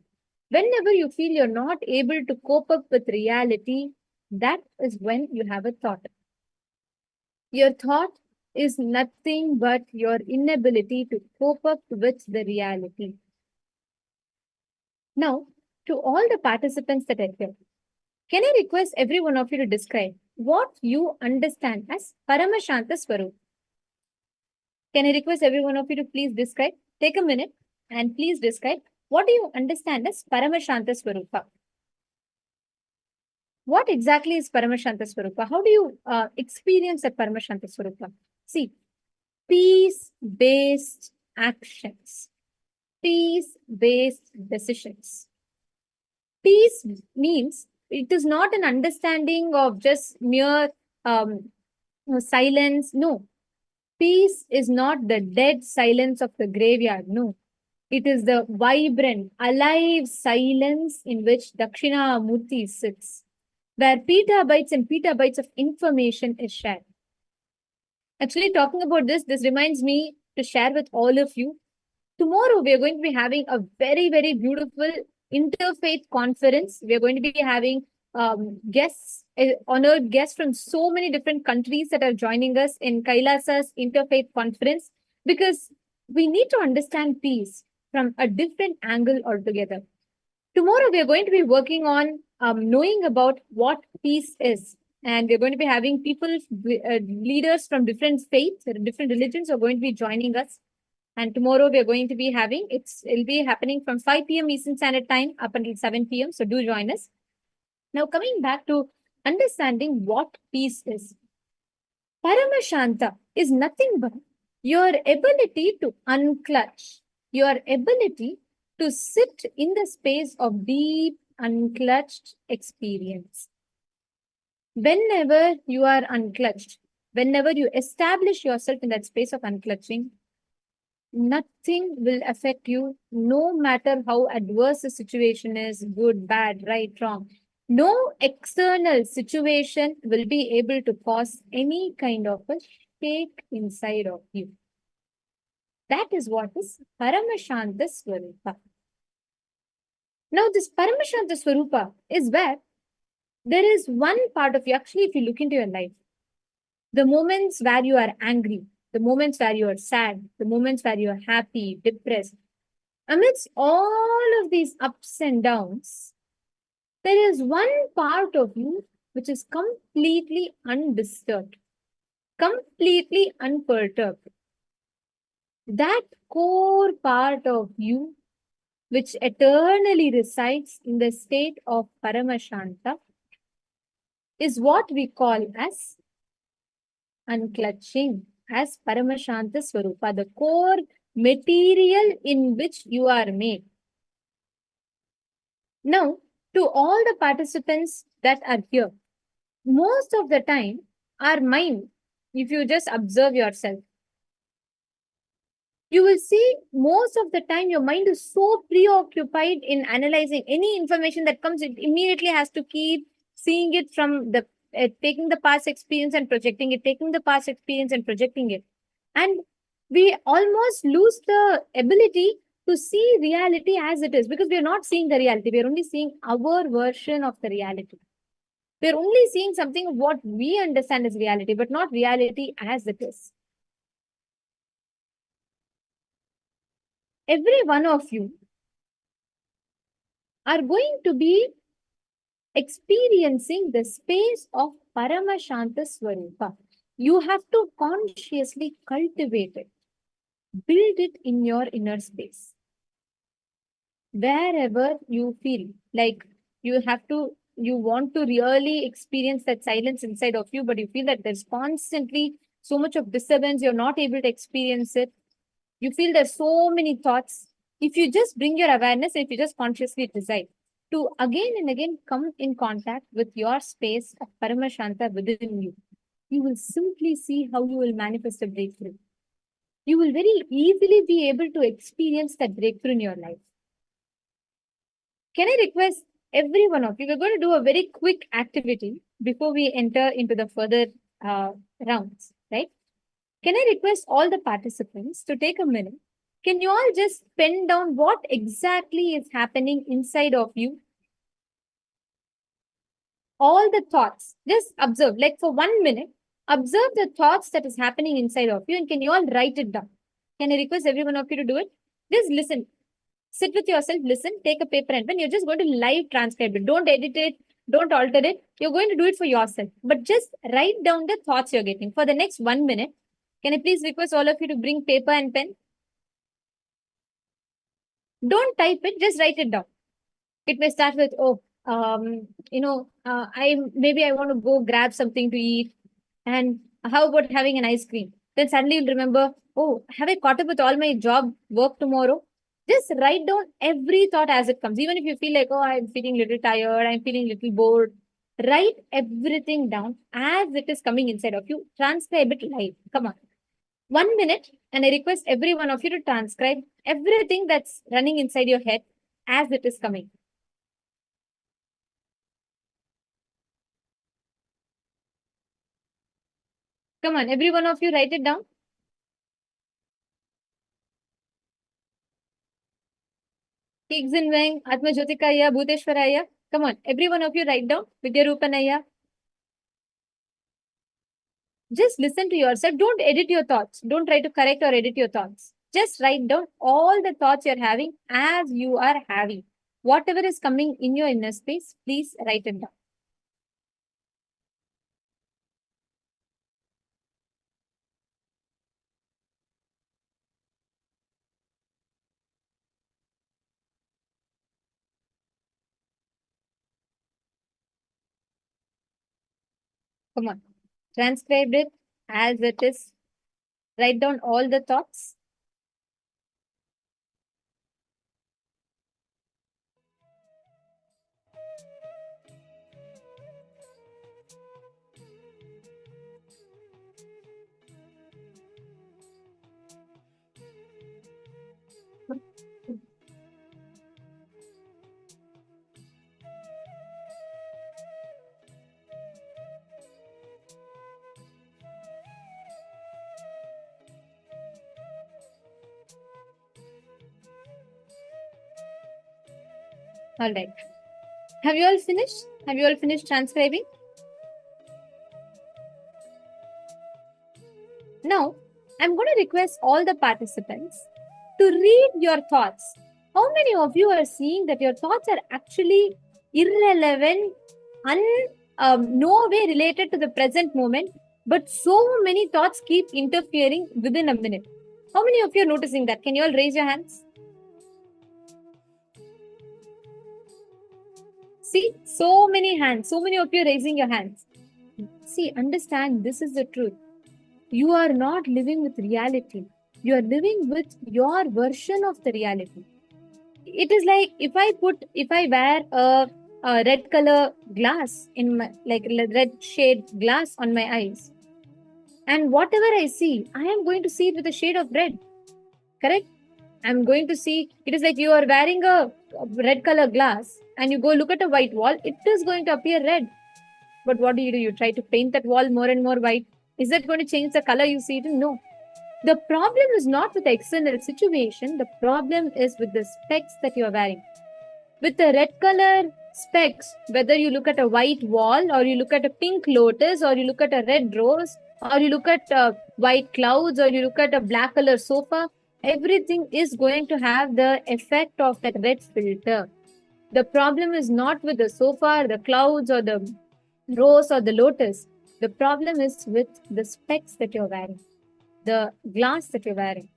F: Whenever you feel you're not able to cope up with reality, that is when you have a thought. Your thought is nothing but your inability to cope up with the reality. Now, to all the participants that are here, can I request every one of you to describe what you understand as Paramashanta Swarup? Can I request every one of you to please describe? Take a minute and please describe what do you understand as Paramashanta Swarupa? What exactly is Paramashanta Swarupa? How do you experience a Paramashanta Swarupa? See, peace-based actions, peace-based decisions. Peace means it is not an understanding of just mere silence. No. Peace is not the dead silence of the graveyard. No. It is the vibrant, alive silence in which Dakshina Murti sits, where petabytes and petabytes of information is shared. Actually, talking about this reminds me to share with all of you. Tomorrow, we are going to be having a very, very beautiful interfaith conference. We are going to be having guests, honored guests from so many different countries that are joining us in KAILASA's interfaith conference, because we need to understand peace from a different angle altogether. Tomorrow, we are going to be working on knowing about what peace is. And we're going to be having people, leaders from different faiths, different religions are going to be joining us. And tomorrow we are going to be having, it'll be happening from 5 p.m. Eastern Standard Time up until 7 p.m. So do join us. Now coming back to understanding what peace is. Paramashanta is nothing but your ability to unclutch, your ability to sit in the space of deep, unclutched experience. Whenever you are unclutched, whenever you establish yourself in that space of unclutching, nothing will affect you, no matter how adverse the situation is, good, bad, right, wrong. No external situation will be able to cause any kind of a shake inside of you. That is what is Paramashanta Swarupa. Now, this Paramashanta Swarupa is where there is one part of you, actually, if you look into your life, the moments where you are angry, the moments where you are sad, the moments where you are happy, depressed, amidst all of these ups and downs, there is one part of you which is completely undisturbed, completely unperturbed. That core part of you, which eternally resides in the state of Paramashanta, is what we call as unclutching, as Paramashanta Swarupa, the core material in which you are made. Now, to all the participants that are here, most of the time, our mind, if you just observe yourself, you will see most of the time your mind is so preoccupied in analyzing any information that comes, it immediately has to keep seeing it from the taking the past experience and projecting it, taking the past experience and projecting it. And we almost lose the ability to see reality as it is, because we are not seeing the reality. We are only seeing our version of the reality. We are only seeing something of what we understand as reality, but not reality as it is. Every one of you are going to be experiencing the space of Paramashanta Swarupa. You have to consciously cultivate it, build it in your inner space. Wherever you feel like you have to you want to really experience that silence inside of you, but you feel that there's constantly so much of disturbance, you're not able to experience it. You feel there's so many thoughts. If you just bring your awareness, if you just consciously decide to again and again come in contact with your space of Paramashanta within you, you will simply see how you will manifest a breakthrough. You will very easily be able to experience that breakthrough in your life. Can I request every one of you, we're going to do a very quick activity before we enter into the further rounds, right? Can I request all the participants to take a minute? Can you all just pen down what exactly is happening inside of you? All the thoughts, just observe, like for 1 minute, observe the thoughts that is happening inside of you, and can you all write it down? Can I request every one of you to do it? Just listen. Sit with yourself, listen, take a paper and pen. You're just going to live transcribe it. Don't edit it, don't alter it. You're going to do it for yourself. But just write down the thoughts you're getting. For the next 1 minute, can I please request all of you to bring paper and pen? Don't type it, just write it down. It may start with, I want to go grab something to eat. And how about having an ice cream? Then suddenly you'll remember, oh, have I caught up with all my job work tomorrow? Just write down every thought as it comes. Even if you feel like, oh, I'm feeling a little tired, I'm feeling a little bored. Write everything down as it is coming inside of you. Transcribe it live. Come on. 1 minute, and I request every one of you to transcribe everything that's running inside your head as it is coming. Come on, every one of you write it down. Kigzinweng, Atmajyotikaya, Bhuteshwaraya. Come on, every one of you write down Vidyarupanaya. Just listen to yourself. Don't edit your thoughts. Don't try to correct or edit your thoughts. Just write down all the thoughts you're having as you are having. Whatever is coming in your inner space, please write it down. Come on. Transcribe it as it is. Write down all the thoughts. All right. Have you all finished? Have you all finished transcribing? Now, I'm going to request all the participants to read your thoughts. How many of you are seeing that your thoughts are actually irrelevant, no way related to the present moment, but so many thoughts keep interfering within a minute? How many of you are noticing that? Can you all raise your hands? See, so many hands, so many of you raising your hands. See, understand, this is the truth. You are not living with reality. You are living with your version of the reality. It is like if I wear a red color glass in my, like red shade glass on my eyes, and whatever I see, I am going to see it with a shade of red. Correct? I'm going to see, it is like you are wearing a red color glass and you go look at a white wall, it is going to appear red. But what do? You try to paint that wall more and more white. Is that going to change the color you see it in? No. The problem is not with the external situation. The problem is with the specs that you are wearing. With the red color specs, whether you look at a white wall or you look at a pink lotus or you look at a red rose or you look at white clouds or you look at a black color sofa, everything is going to have the effect of that red filter. The problem is not with the sofa, the clouds or the rose or the lotus. The problem is with the specs that you're wearing, the glass that you're wearing.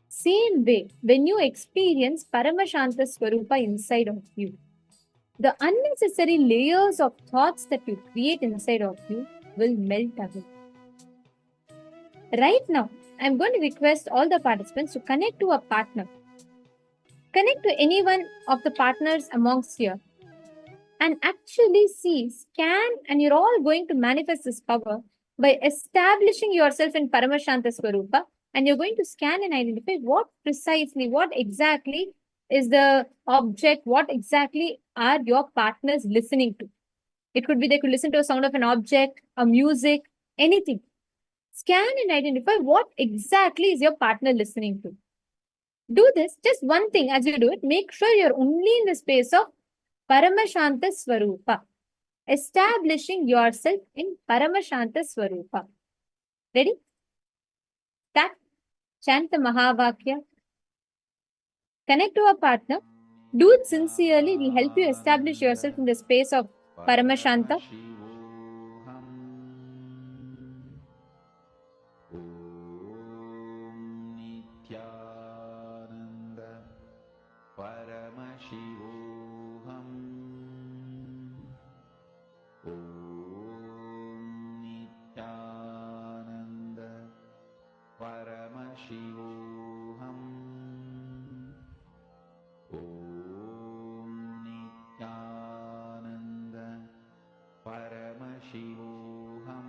F: Same way, when you experience Paramashanta Swarupa inside of you, the unnecessary layers of thoughts that you create inside of you will melt away. Right now, I'm going to request all the participants to connect to a partner. Connect to any one of the partners amongst you and actually see, scan, and you're all going to manifest this power by establishing yourself in Paramashanta Swarupa, and you're going to scan and identify what exactly is the object, what exactly are your partners listening to. It could be they could listen to a sound of an object, a music, anything. Scan and identify what exactly is your partner listening to. Do this, just one thing as you do it, make sure you're only in the space of Paramashanta Swarupa, establishing yourself in Paramashanta Swarupa. Ready? Start. Chant the Mahavakya. Connect to a partner. Do it sincerely. It will help you establish yourself in the space of Paramashanta.
D: Paramashivoham Om Nithyananda Paramashivoham Om Nithyananda Paramashivoham Om Nithyananda Paramashivoham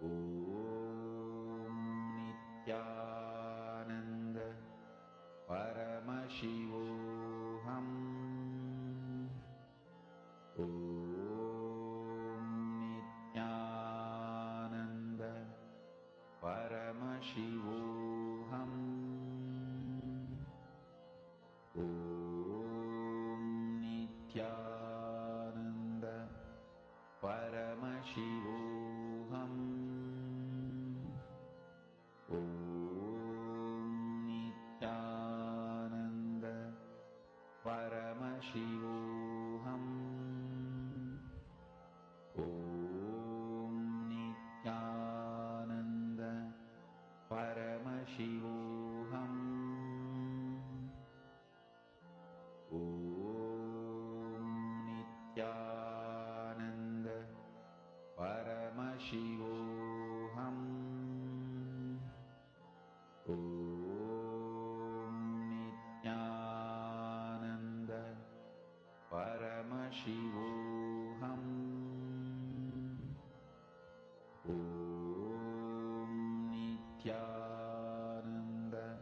D: Om Nithyananda Paramashivoham Om Nithyananda Paramashivoham Om Nithyananda Paramashivoham Om Nithyananda Paramashivoham Om Nithyananda Paramashivoham Om Nithyananda Paramashivoham Om Nithyananda Paramashivoham Om Nithyananda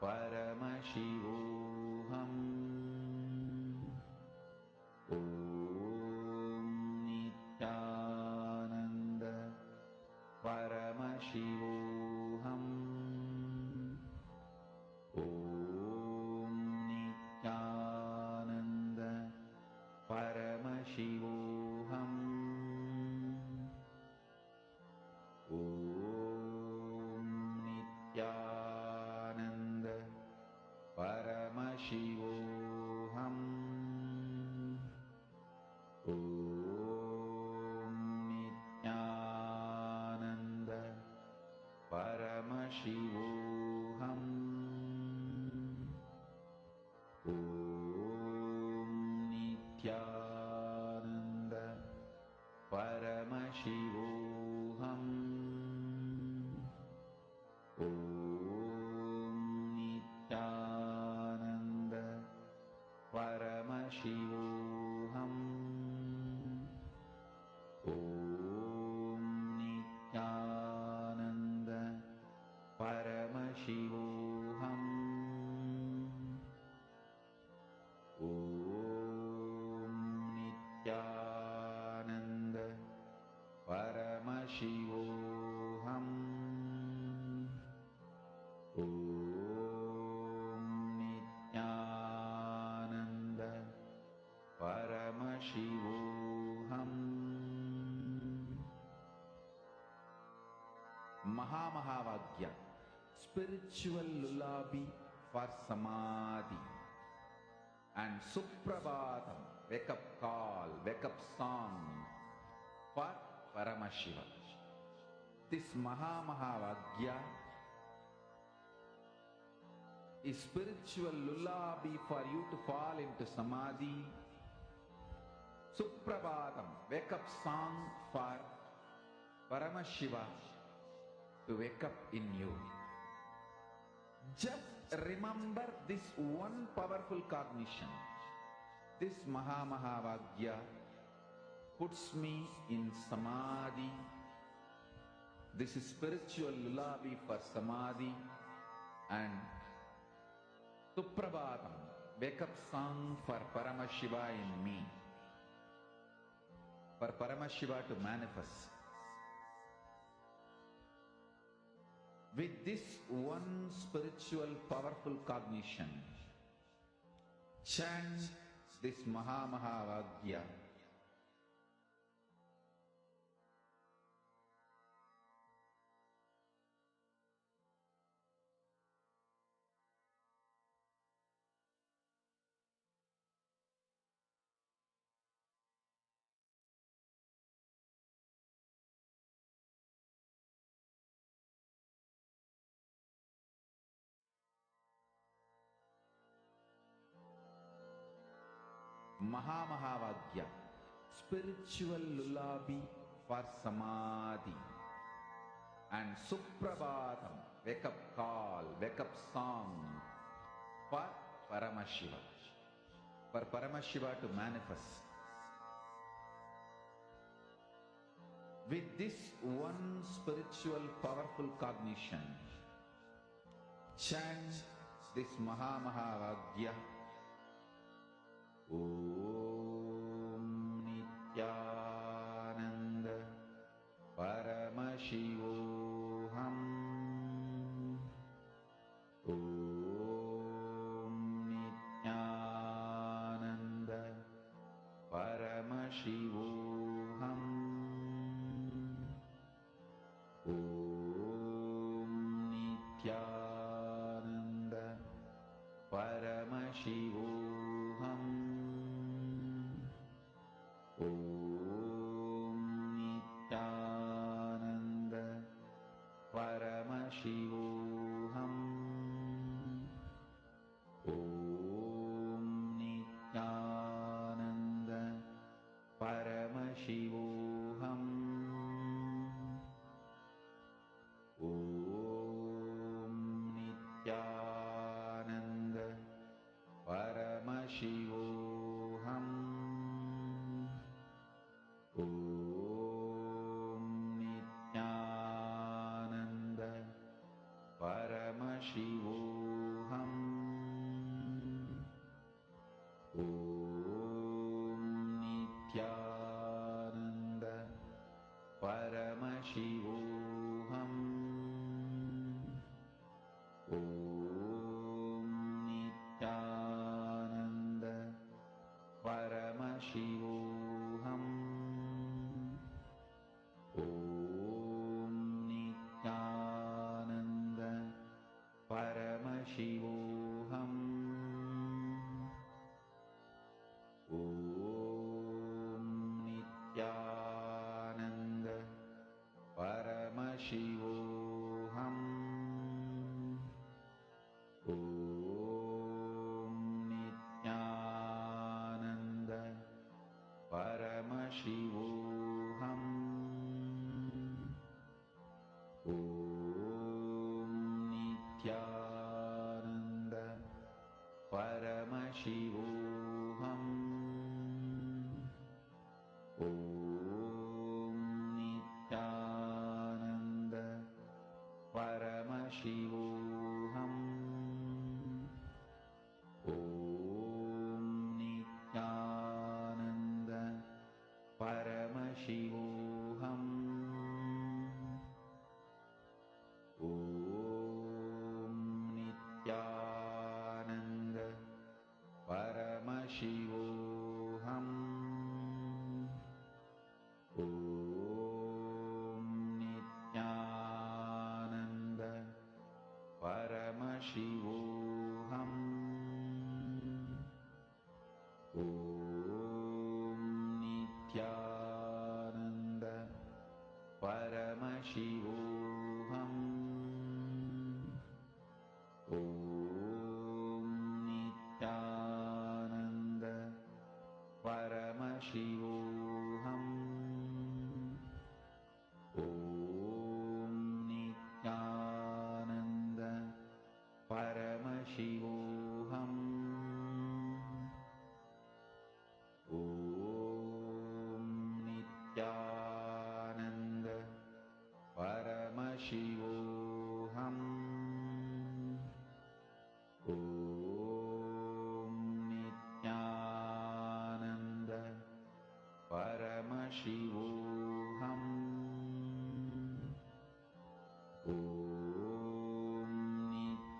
D: Paramashivoham Om Nithyananda Paramashivoham Om Nithyananda Paramashivoham Om Nithyananda Paramashivoham Om Nithyananda Paramashivoham Om Nithyananda Paramashivoham Om Nithyananda Paramashivoham Om Nithyananda Paramashivoham Om Nithyananda Paramashivoham Mahamahavagya, spiritual lullaby for Samadhi, and Suprabhatam, wake up call, wake up song for Paramashiva. This Mahamahavagya a spiritual lullaby for you to fall into Samadhi. Suprabhatam, wake up song for Paramashiva to wake up in you. Just remember this one powerful cognition. This Mahavagya puts me in Samadhi. This is spiritual lullaby for Samadhi. And Suprabhatam, wake up song for Paramashiva in me. For Paramashiva to manifest. With this one spiritual powerful cognition, chant this Mahavagya. Mahavagya, spiritual lullaby for Samadhi. And Suprabhatam, wake up call, wake up song for Paramashiva. For Paramashiva to manifest. With this one spiritual powerful cognition, chant this Mahavagya. Om Nithyananda Paramashivoham. Om Nithyananda Paramashivoham. Om Nithyananda Paramashivoham. Om Nithyananda Paramashivoham. Om Nithyananda Paramashivoham. Om Nithyananda Paramashivoham. Om Nithyananda Paramashivoham. Om Nithyananda Paramashivoham. Om Nithyananda Paramashivoham. Om Nithyananda Paramashivoham. Om Nithyananda Paramashivoham. Om Nithyananda Paramashivoham. Om Nithyananda Paramashivoham. Om Nithyananda Paramashivoham. Om Nithyananda Paramashivoham. Om Nithyananda Paramashivoham. Om Nithyananda Paramashivoham. Om Nithyananda Paramashivoham. Om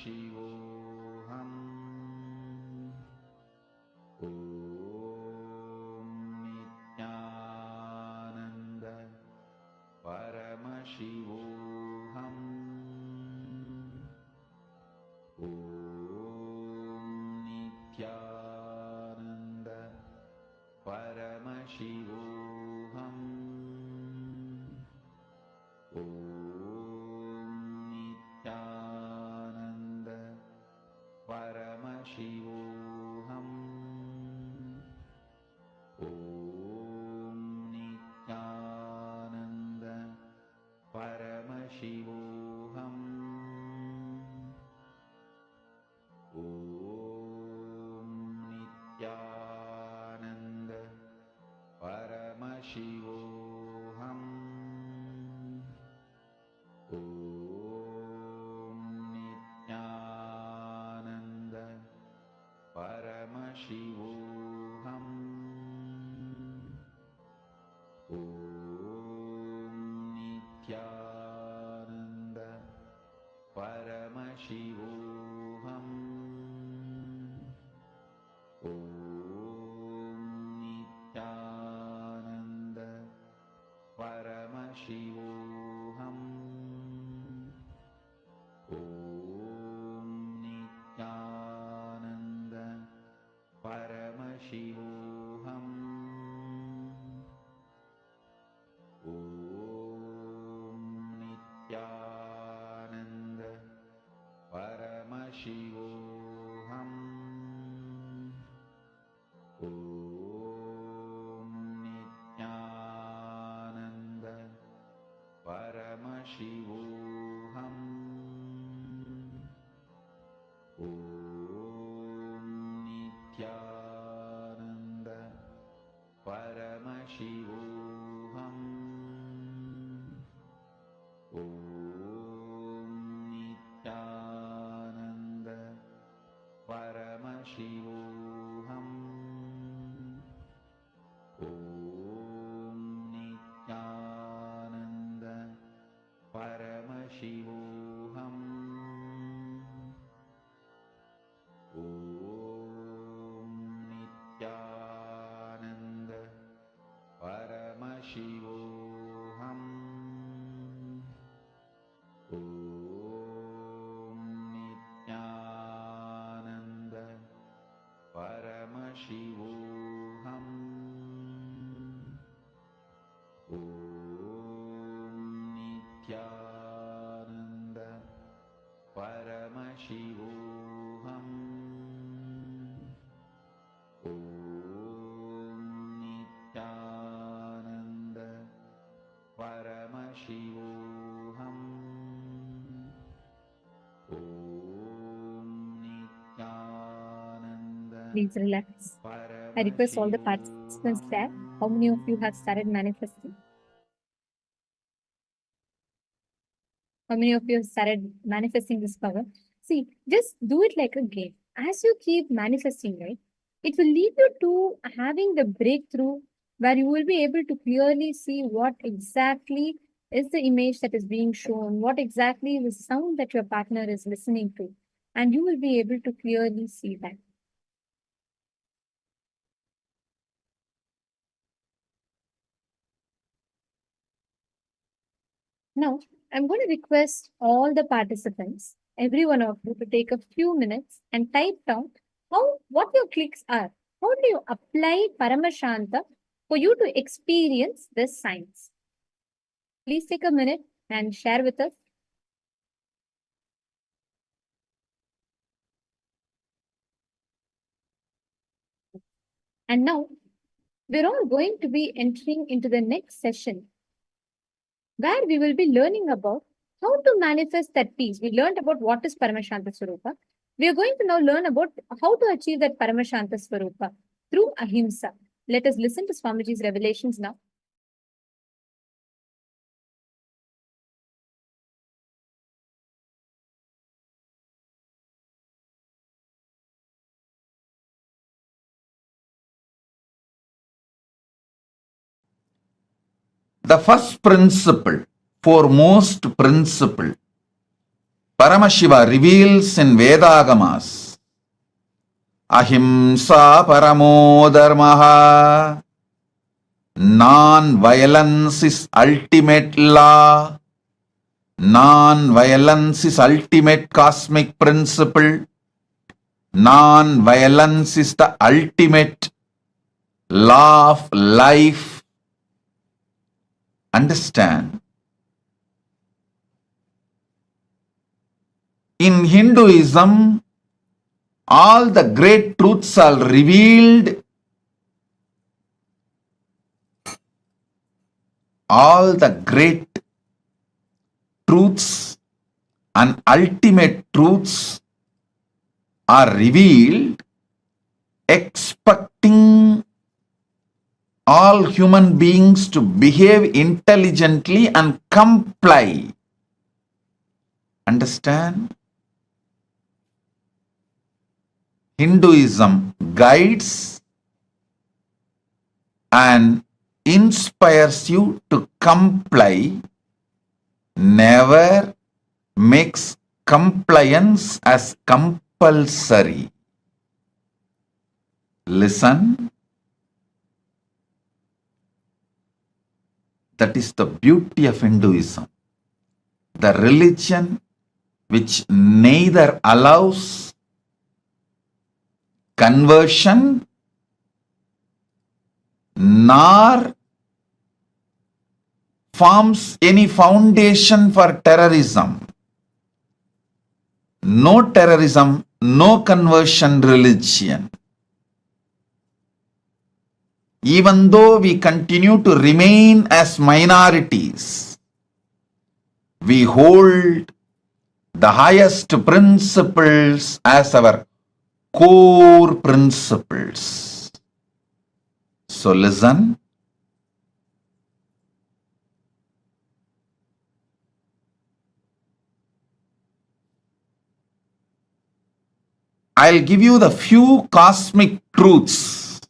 E: Paramashivoham. Om Nithyananda Paramashivoham. Om Nithyananda Paramashivoham. Om Nithyananda Paramashivoham. Om Nithyananda Paramashivoham. Om Nithyananda Paramashivoham. Om Nithyananda Paramashivoham. Om Nithyananda Paramashivoham. Om Nithyananda Paramashivoham. Om Nithyananda Paramashivoham. Om Nithyananda Paramashivoham. Om Nithyananda Paramashivoham. Om Nithyananda Paramashivoham. Om Nithyananda Paramashivoham. Om Nithyananda Paramashivoham. Om Nithyananda Paramashivoham. Om Nithyananda Paramashivoham. Om Nithyananda Paramashivoham. Om Nithyananda Paramashivoham. Om Nithyananda
F: Please relax. I request all the participants there. How many of you have started manifesting? How many of you have started manifesting this power? See, just do it like a game. As you keep manifesting, right, it will lead you to having the breakthrough where you will be able to clearly see what exactly is the image that is being shown, what exactly is the sound that your partner is listening to, and you will be able to clearly see that. Now, I'm going to request all the participants, every one of you, to take a few minutes and type down what your clicks are. How do you apply Paramashanta for you to experience this science? Please take a minute and share with us. And now, we're all going to be entering into the next session where we will be learning about how to manifest that peace. We learned about what is Paramashanta Swarupa. We are going to now learn about how to achieve that Paramashanta Swarupa through Ahimsa. Let us listen to Swamiji's revelations now.
E: The first principle, foremost principle Paramashiva reveals in Vedagamas, Ahimsa Paramo Dharmaha, non-violence is ultimate law, non-violence is ultimate cosmic principle, non-violence is the ultimate law of life. Understand? In Hinduism, all the great truths are revealed. All the great truths and ultimate truths are revealed, expecting all human beings to behave intelligently and comply. Understand? Hinduism guides and inspires you to comply, never makes compliance as compulsory. Listen. That is the beauty of Hinduism. The religion which neither allows conversion nor forms any foundation for terrorism. No terrorism, no conversion religion. Even though we continue to remain as minorities, we hold the highest principles as our core principles. So listen. I'll give you the few cosmic truths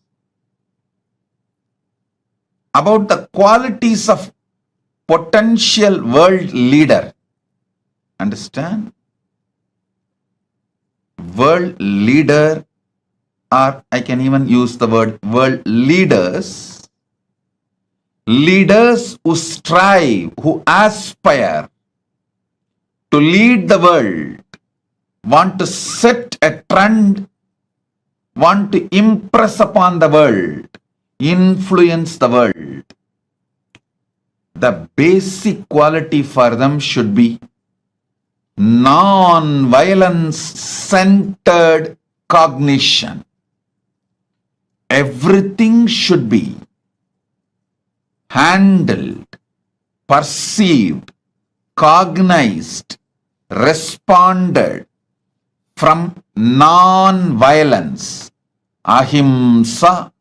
E: about the qualities of potential world leader. Understand? World leader, or I can even use the word world leaders. Leaders who strive, who aspire to lead the world, want to set a trend, want to impress upon the world, influence the world. The basic quality for them should be non-violence centered cognition. Everything should be handled, perceived, cognized, responded from non-violence. Ahimsa.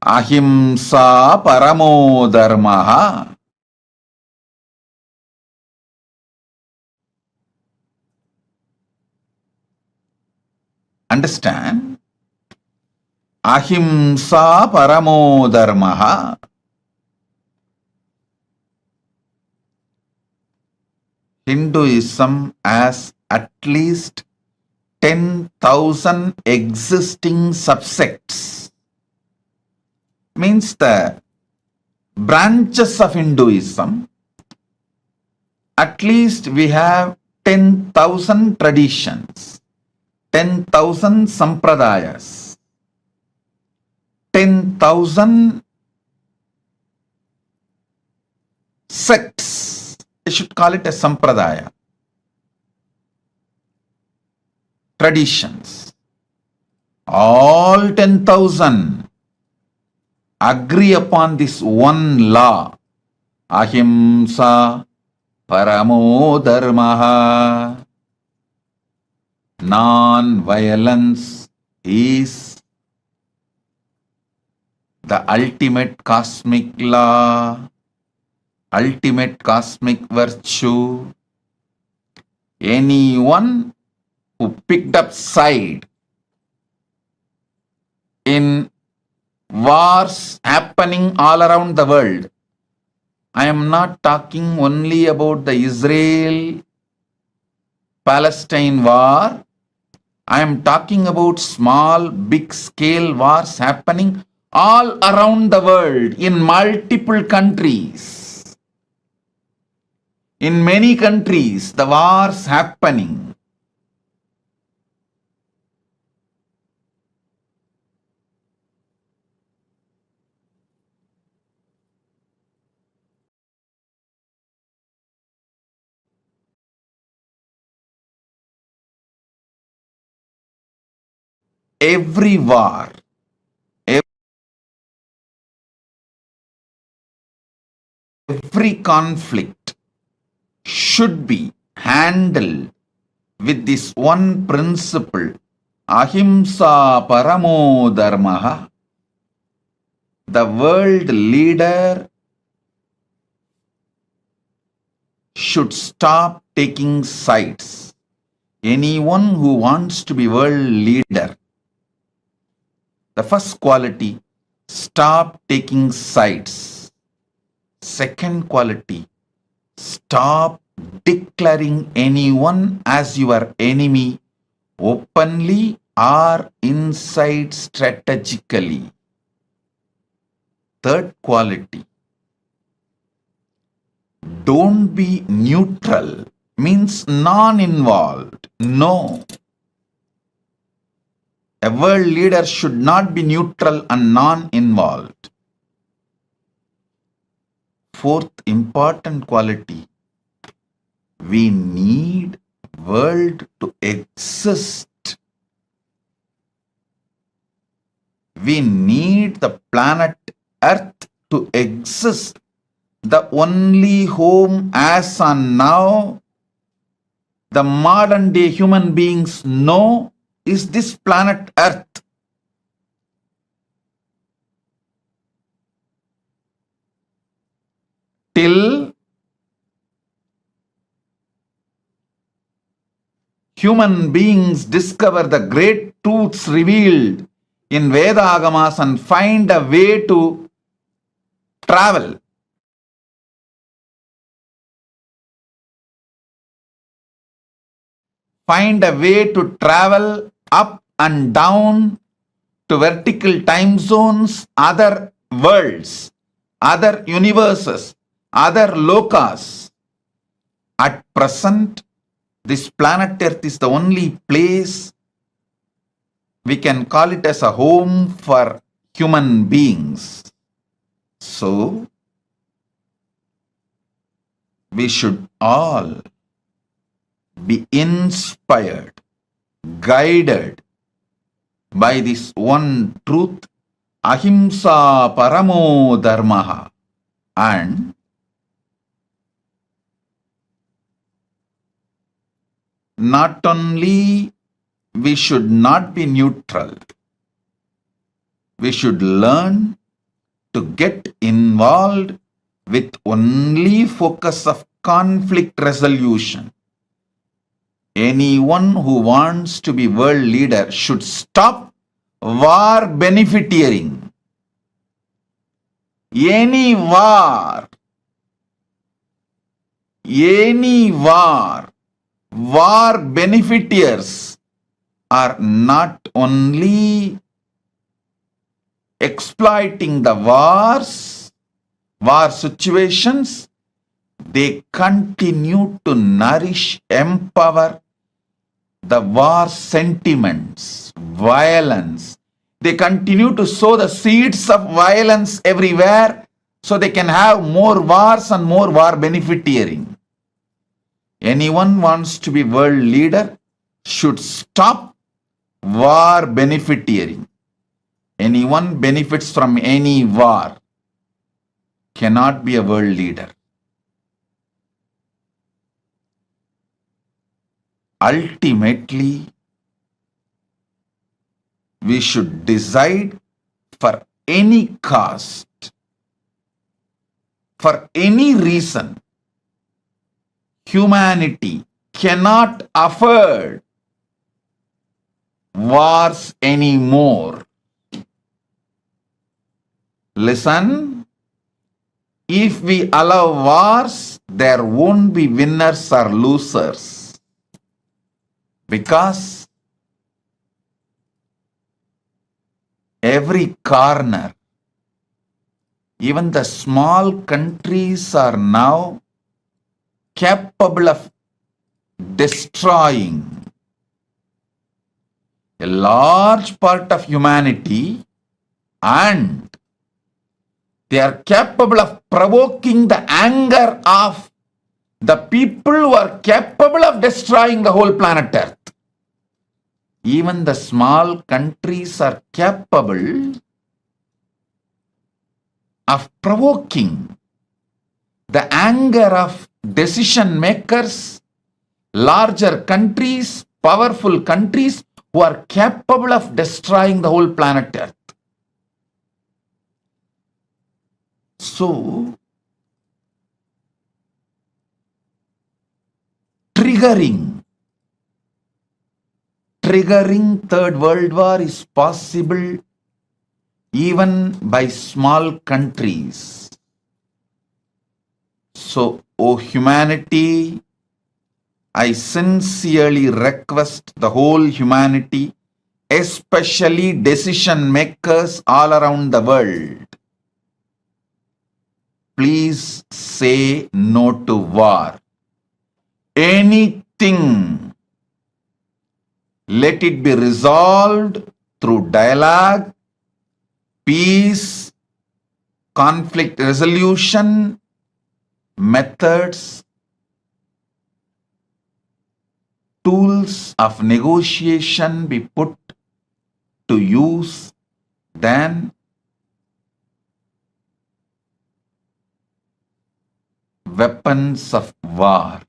E: Ahimsa paramo dharmaha. Understand? Ahimsa paramo dharmaha. Hinduism has at least 10,000 existing subsects. Means the branches of Hinduism, at least we have 10,000 traditions, 10,000 sampradayas, 10,000 sects. I should call it a sampradaya. Traditions. All 10,000 agree upon this one law. Ahimsa paramo dharmaha. Non-violence is the ultimate cosmic law, ultimate cosmic virtue. Anyone who picked up side in wars happening all around the world. I am not talking only about the Israel Palestine war. I am talking about small, big scale wars happening all around the world in multiple countries. In many countries, the wars happening. Every war, every conflict should be handled with this one principle, ahimsa paramo dharmaha. The world leader should stop taking sides. Anyone who wants to be world leader, the first quality, stop taking sides. Second quality, stop declaring anyone as your enemy openly or inside strategically. Third quality, don't be neutral, means non-involved. No. A world leader should not be neutral and non-involved. Fourth important quality, we need world to exist. We need the planet Earth to exist. The only home as on now the modern day human beings know is this planet Earth. Till human beings discover the great truths revealed in Veda Agamas and find a way to travel. Find a way to travel up and down to vertical time zones, other worlds, other universes, other lokas. At present, this planet Earth is the only place we can call it as a home for human beings. So, we should all be inspired, guided by this one truth, ahimsa paramo dharmaha, and not only we should not be neutral, we should learn to get involved with only focus of conflict resolution. Anyone who wants to be world leader should stop war benefiteering. Any war, war benefiteers are not only exploiting the war situations, they continue to nourish, empower the war sentiments, violence. They continue to sow the seeds of violence everywhere so they can have more wars and more war benefiteering. Anyone wants to be world leader should stop war benefiteering. Anyone benefits from any war cannot be a world leader. Ultimately, we should decide for any cost, for any reason. Humanity cannot afford wars anymore. Listen, if we allow wars, there won't be winners or losers. Because every corner, even the small countries are now capable of destroying a large part of humanity, and they are capable of provoking the anger of the people who are capable of destroying the whole planet Earth. Even the small countries are capable of provoking the anger of decision makers, larger countries, powerful countries who are capable of destroying the whole planet Earth. So, triggering Third World War is possible even by small countries. So, O humanity, I sincerely request the whole humanity, especially decision makers all around the world, please say no to war. Anything, let it be resolved through dialogue, peace, conflict resolution methods, tools of negotiation be put to use than weapons of war.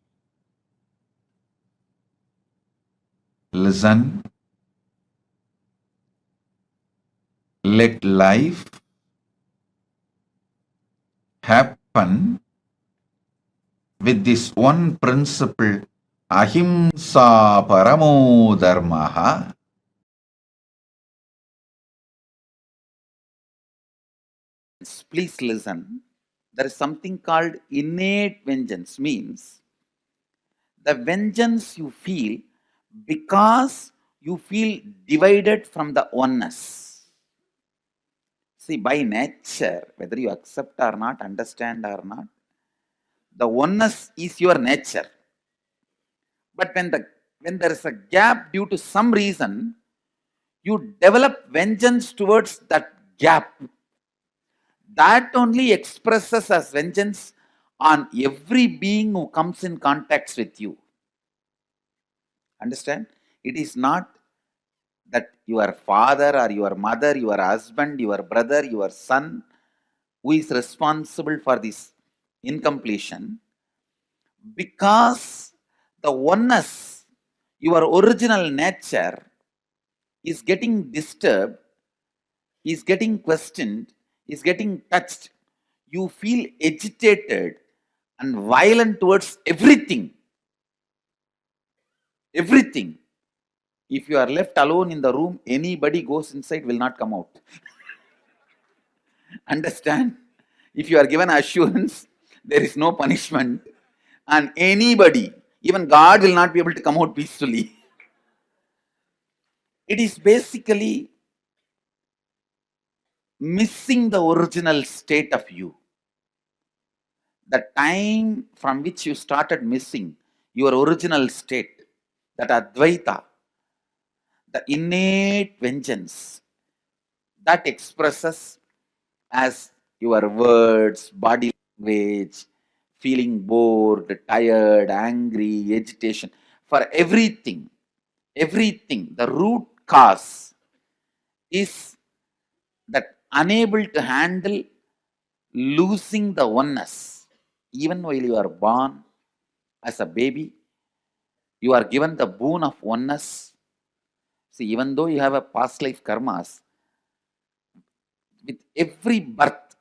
E: Listen, let life happen with this one principle, ahimsa paramo dharmaha. Please listen. There is something called innate vengeance, means the vengeance you feel because you feel divided from the oneness. See, by nature, whether you accept or not, understand or not, the oneness is your nature. But when there is a gap due to some reason, you develop vengeance towards that gap. That only expresses as vengeance on every being who comes in contact with you. Understand? It is not that your father or your mother, your husband, your brother, your son, who is responsible for this incompletion, because the oneness, your original nature, is getting disturbed, is getting questioned, is getting touched. You feel agitated and violent towards everything. Everything. If you are left alone in the room, anybody goes inside will not come out. Understand? If you are given assurance, there is no punishment, and anybody, even God, will not be able to come out peacefully. It is basically missing the original state of you. The time from which you started missing your original state, that Advaita, the innate vengeance, that expresses as your words, body language, feeling bored, tired, angry, agitation, for everything, the root cause is that unable to handle losing the oneness. Even while you are born as a baby, you are given the boon of oneness. See, even though you have a past life karmas, with every birth,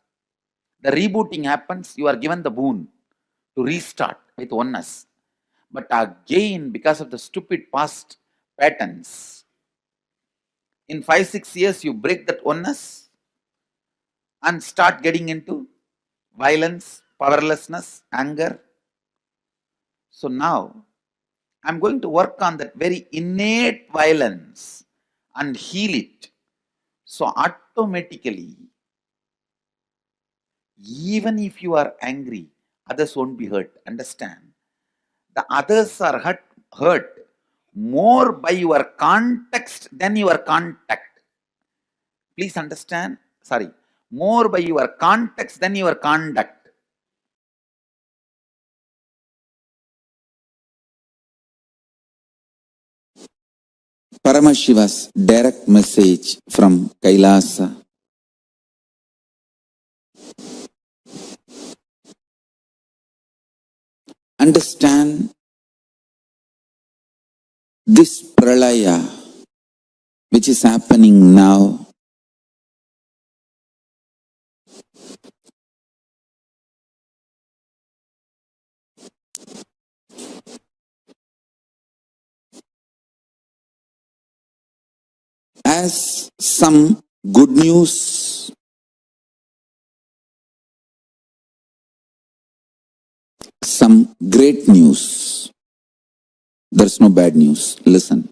E: the rebooting happens, you are given the boon to restart with oneness. But again, because of the stupid past patterns, in 5-6 years, you break that oneness and start getting into violence, powerlessness, anger. So now, I'm going to work on that very innate violence and heal it. So automatically, even if you are angry, others won't be hurt. Understand? The others are hurt more by your context than your contact. Please understand? Sorry. More by your context than your conduct. Paramashiva's direct message from KAILASA. Understand this pralaya which is happening now. As some good news, some great news. There's no bad news. Listen.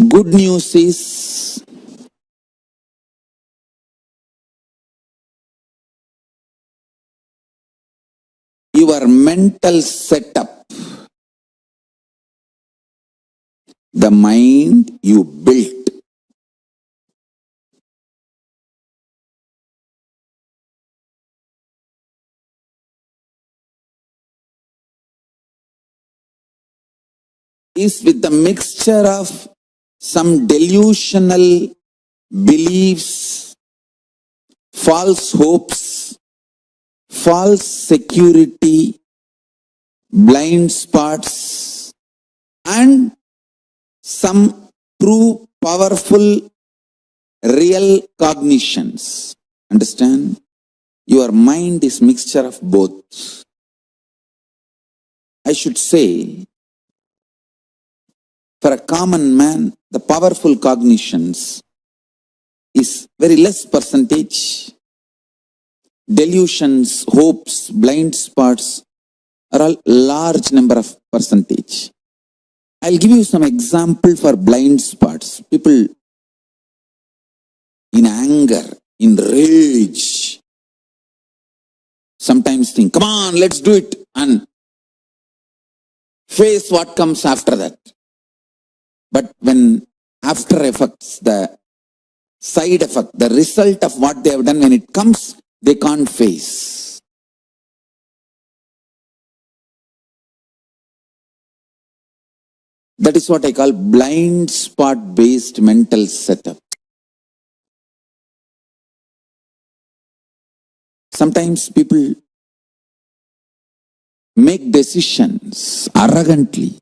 E: Good news is your mental setup, the mind you built, is with the mixture of some delusional beliefs, false hopes, false security, blind spots, and some true, powerful, real cognitions. Understand? Your mind is mixture of both. I should say, for a common man, the powerful cognitions is very less percentage. Delusions, hopes, blind spots are all large number of percentage. I'll give you some example for blind spots. People in anger, in rage, sometimes think, come on, let's do it, and face what comes after that. But when after effects, the side effect, the result of what they have done, when it comes, they can't face. That is what I call blind spot based mental setup. Sometimes people make decisions arrogantly.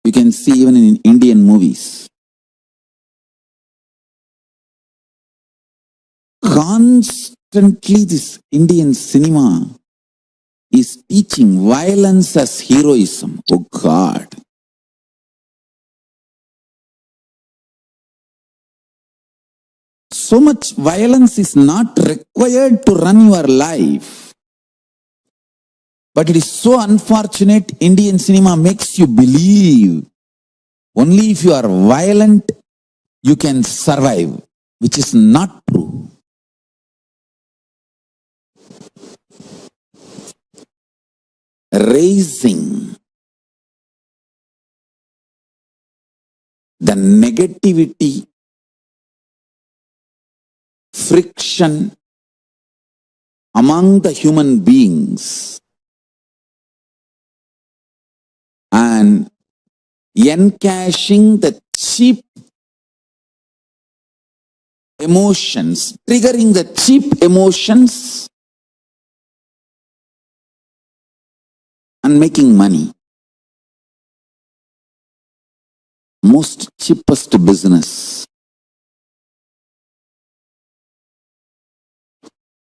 E: You can see even in Indian movies. Constantly this Indian cinema is teaching violence as heroism. Oh God. So much violence is not required to run your life. But it is so unfortunate, Indian cinema makes you believe only if you are violent, you can survive, which is not true. Raising the negativity, friction among the human beings and encashing the cheap emotions, triggering the cheap emotions and making money. Most cheapest business.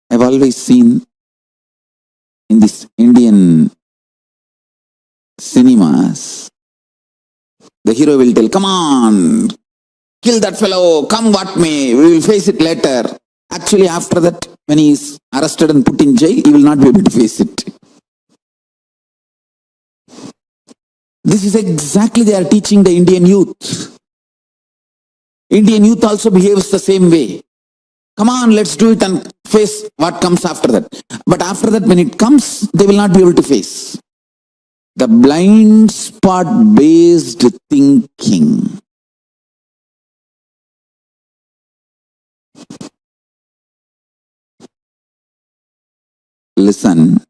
E: I've always seen in this Indian cinemas, the hero will tell, come on, kill that fellow, come what may, we will face it later. Actually, after that, when he is arrested and put in jail, he will not be able to face it. This is exactly they are teaching the Indian youth. Indian youth also behaves the same way. Come on, let's do it and face what comes after that. But after that, when it comes, they will not be able to face. The blind spot based thinking. Listen.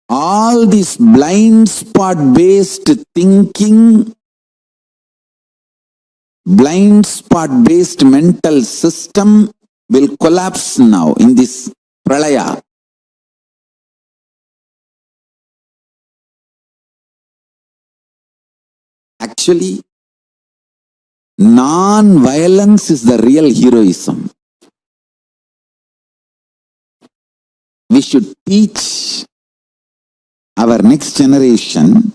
E: All this blind spot based thinking, blind spot based mental system will collapse now in this pralaya. Actually, non-violence is the real heroism. We should teach our next generation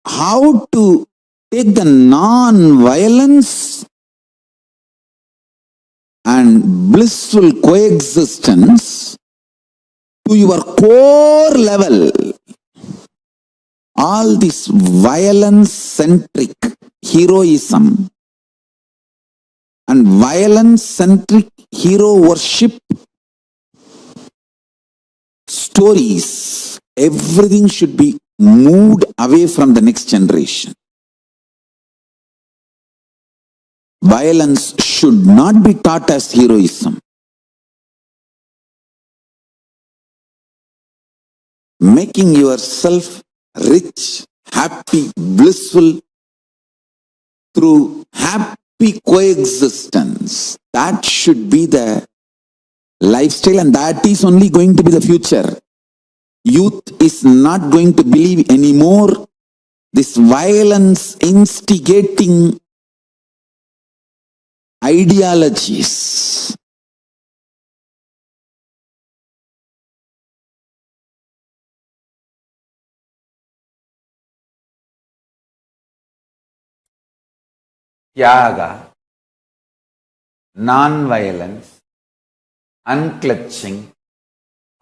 E: how to take the non-violence and blissful coexistence to your core level. All this violence-centric heroism and violence-centric hero worship stories, everything should be moved away from the next generation. Violence should not be taught as heroism. Making yourself rich, happy, blissful through happy coexistence. That should be the lifestyle, and that is only going to be the future. Youth is not going to believe anymore this violence instigating ideologies. Tyaga, non-violence, unclutching,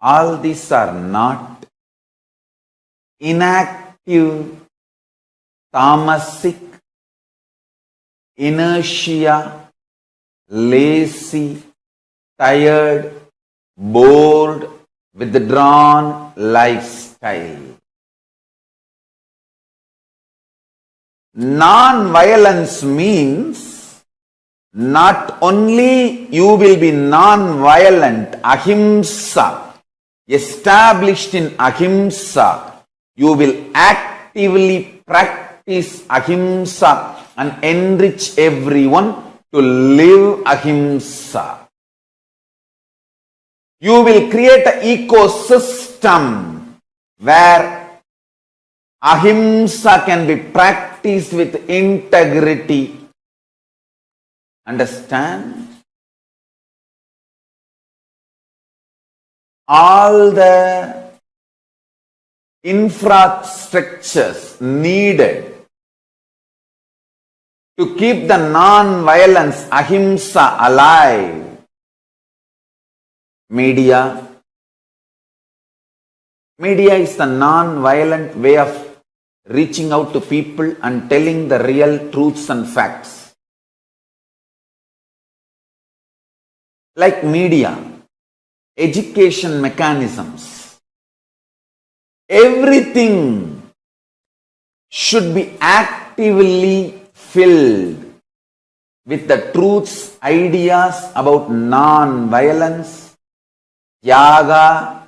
E: all these are not inactive, tamasic, inertia, lazy, tired, bored, withdrawn lifestyle. Non-violence means not only you will be non-violent, ahimsa, established in ahimsa, you will actively practice ahimsa and enrich everyone to live ahimsa. You will create an ecosystem where ahimsa can be practiced with integrity. Understand? All the infrastructures needed to keep the non-violence ahimsa alive. Media is the non-violent way of reaching out to people and telling the real truths and facts. Like media, education mechanisms, everything should be actively filled with the truths, ideas about non-violence, tyaga,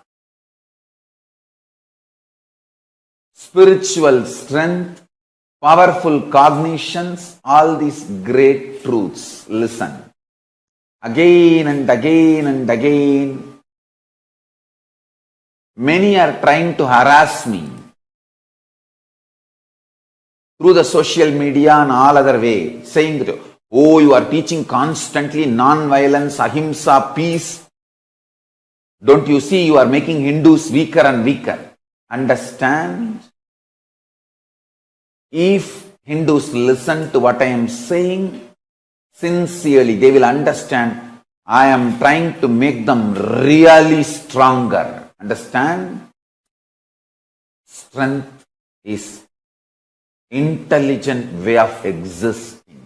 E: spiritual strength, powerful cognitions, all these great truths. Listen. Again and again and again, many are trying to harass me through the social media and all other way, saying that, oh, you are teaching constantly non-violence, ahimsa, peace. Don't you see you are making Hindus weaker and weaker? Understand? If Hindus listen to what I am saying sincerely, they will understand I am trying to make them really stronger. Understand? Strength is intelligent way of existing.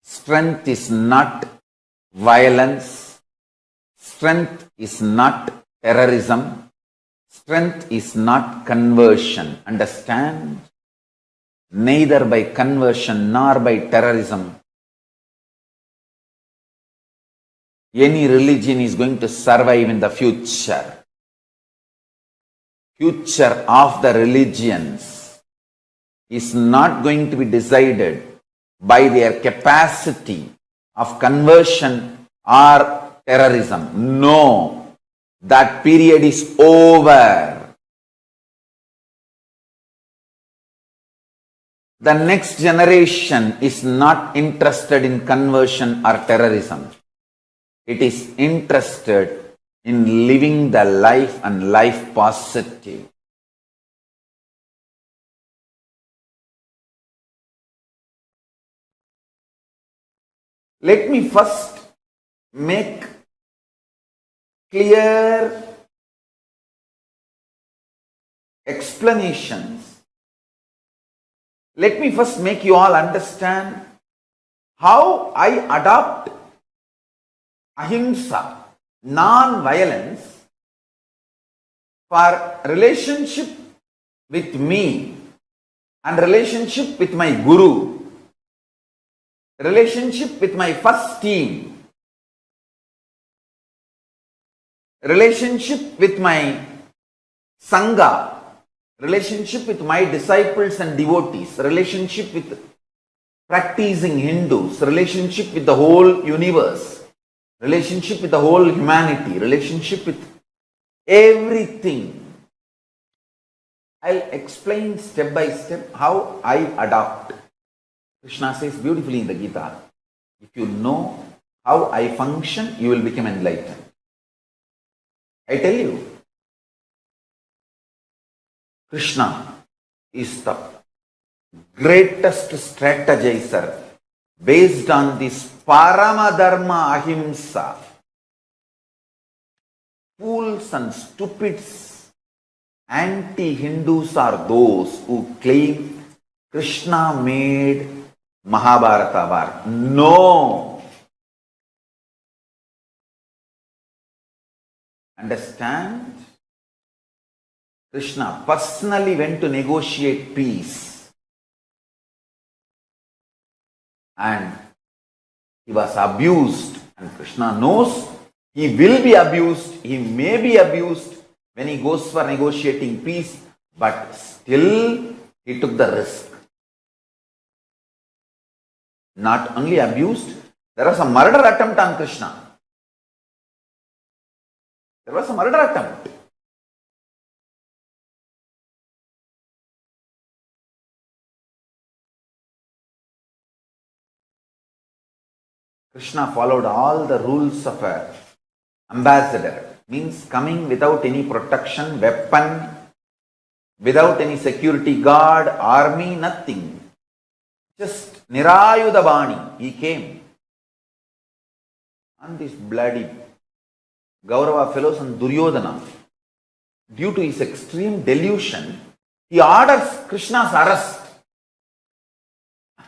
E: Strength is not violence. Strength is not terrorism. Strength is not conversion. Understand? Neither by conversion nor by terrorism any religion is going to survive in the future. Future of the religions is not going to be decided by their capacity of conversion or terrorism. No, that period is over. The next generation is not interested in conversion or terrorism. It is interested in living the life and life positive. Let me first make clear explanations. Let me first make you all understand how I adopt ahimsa, non-violence, for relationship with me and relationship with my guru, relationship with my first team, relationship with my sangha, relationship with my disciples and devotees, relationship with practicing Hindus, relationship with the whole universe, relationship with the whole humanity, relationship with everything. I'll explain step by step how I adopt. Krishna says beautifully in the Gita, if you know how I function, you will become enlightened. I tell you, Krishna is the greatest strategizer based on this Paramadharma Ahimsa. Fools and stupids, anti-Hindus are those who claim Krishna made Mahabharata war. No. Understand? Krishna personally went to negotiate peace. And he was abused. And Krishna knows he will be abused. He may be abused when he goes for negotiating peace. But still, he took the risk. Not only abused, there was a murder attempt on Krishna. There was a murder attempt. Krishna followed all the rules of an ambassador. Means coming without any protection, weapon, without any security guard, army, nothing. Just Nirayudha Bani, he came. And these bloody Gaurava fellows and Duryodhana, due to his extreme delusion, he orders Krishna's arrest.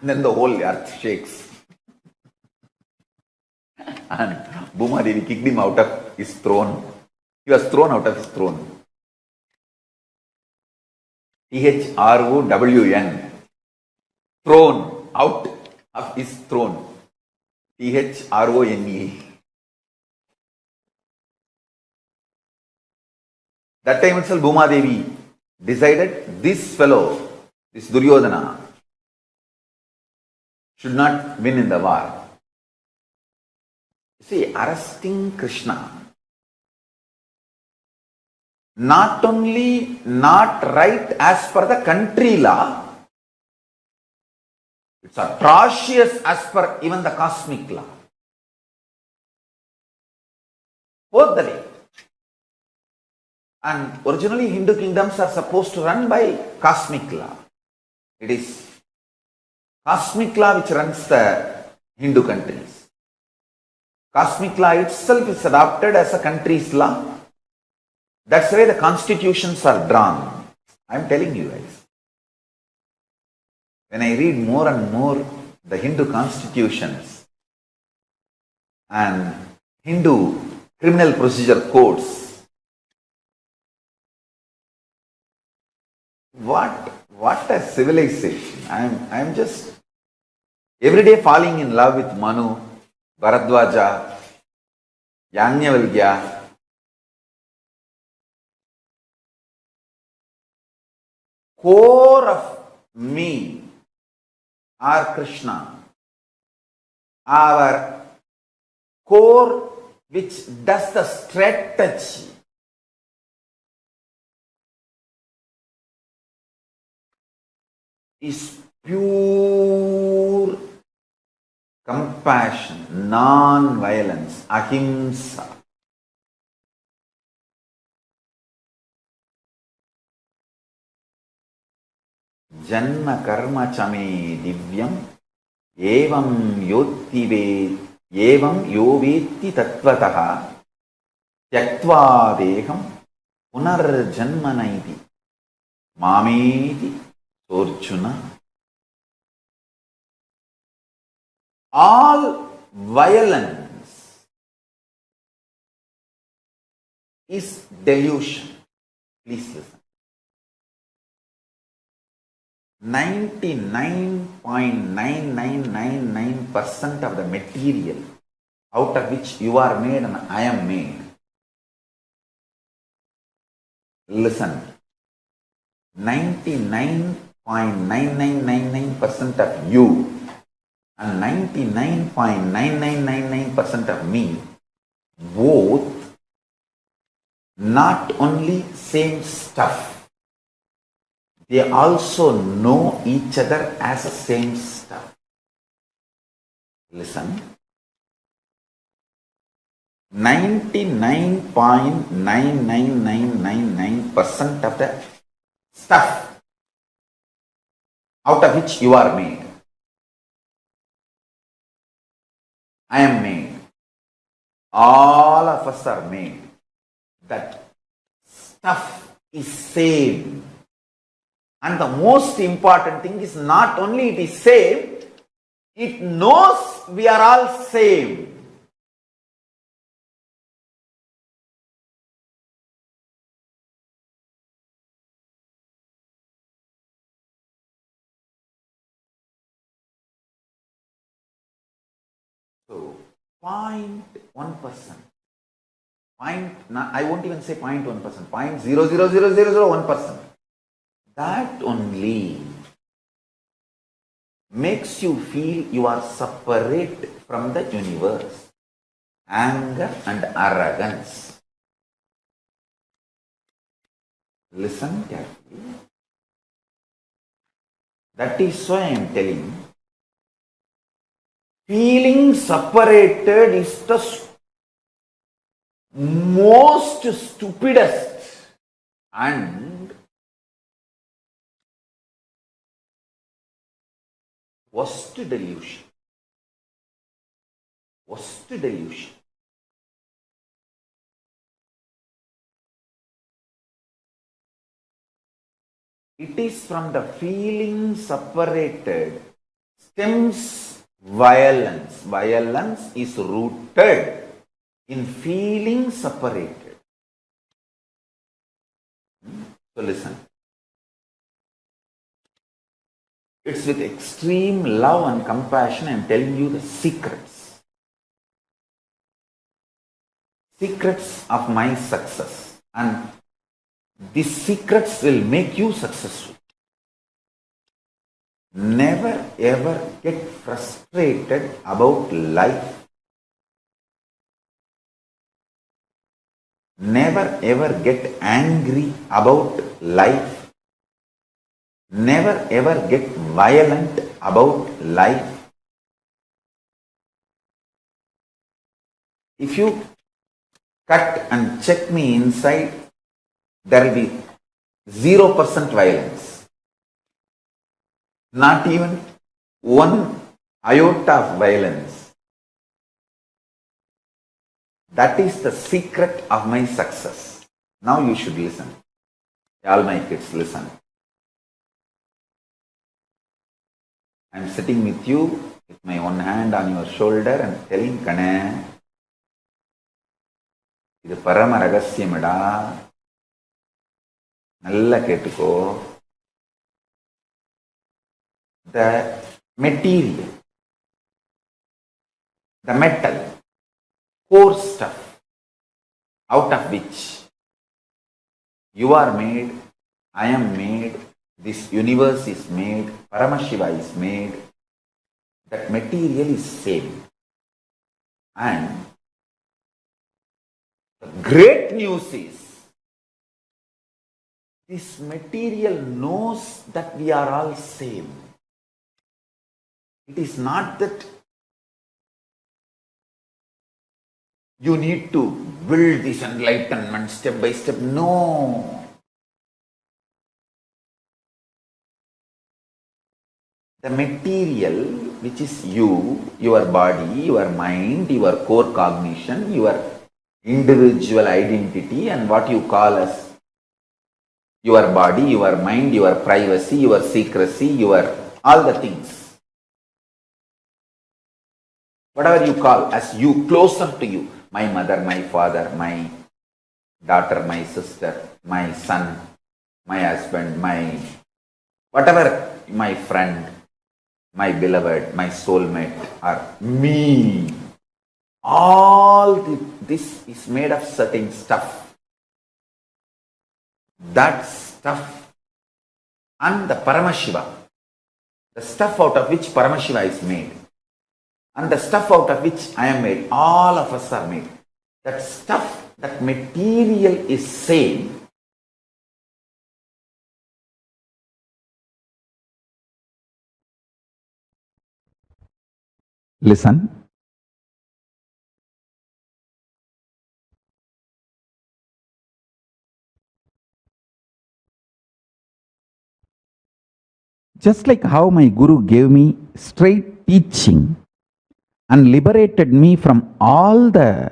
E: And then the whole earth shakes. And Bhuma Devi kicked him out of his throne. He was thrown out of his throne. THROWN. Thrown out of his throne. THRONE. That time itself Bhuma Devi decided this fellow, this Duryodhana, should not win in the war. See, arresting Krishna, not only not right as per the country law, it's atrocious as per even the cosmic law. Both the way. And originally Hindu kingdoms are supposed to run by cosmic law. It is cosmic law which runs the Hindu countries. Cosmic law itself is adopted as a country's law. That's why the constitutions are drawn. I'm telling you guys. When I read more and more the Hindu constitutions and Hindu criminal procedure codes, what a civilization. I'm just every day falling in love with Manu, Bharadwaja, Yajnavalkya. Core of me are Krishna. Our core which does the strategy is pure compassion, non-violence, ahimsa. Janma karma chame divyam evam yovetti tattvataha tyaktva deham punarjanmanaiti mameti Arjuna. All violence is delusion. Please listen. 99.9999% of the material out of which you are made and I am made. Listen. 99.9999% of you and 99.9999% of me, both not only same stuff, they also know each other as the same stuff. Listen. 99.99999% of the stuff out of which you are made, I am made, all of us are made. That stuff is same. And the most important thing is not only it is same, it knows we are all same. So 0.1%. I won't even say 0.1%, 0.00001%. That only makes you feel you are separate from the universe. Anger and arrogance. Listen carefully. That is why I am telling you, feeling separated is the most stupidest and worst delusion. Worst delusion. It is from the feeling separated stems violence. Violence is rooted in feeling separated. So listen. It's with extreme love and compassion I am telling you the secrets. Secrets of my success. And these secrets will make you successful. Never ever get frustrated about life. Never ever get angry about life. Never ever get violent about life. If you cut and check me inside, there will be 0% violence. Not even one iota of violence. That is the secret of my success. Now you should listen. All my kids, listen. I am sitting with you with my one hand on your shoulder and telling, Kane, இது பரம ரகசியமடா, நல்லா கேட்டுக்கோ. The material, the metal, core stuff out of which you are made, I am made, this universe is made, Paramashiva is made, that material is same. And the great news is, this material knows that we are all same. It is not that you need to build this enlightenment step by step. No. The material, which is you, your body, your mind, your core cognition, your individual identity, and what you call as your body, your mind, your privacy, your secrecy, your all the things. Whatever you call as you, closer to you, my mother, my father, my daughter, my sister, my son, my husband, my whatever, my friend, my beloved, my soulmate, or me. All this is made of certain stuff. That stuff and the Paramashiva, the stuff out of which Paramashiva is made, and the stuff out of which I am made, all of us are made. That stuff, that material is same. Listen. Just like how my Guru gave me straight teaching and liberated me from all the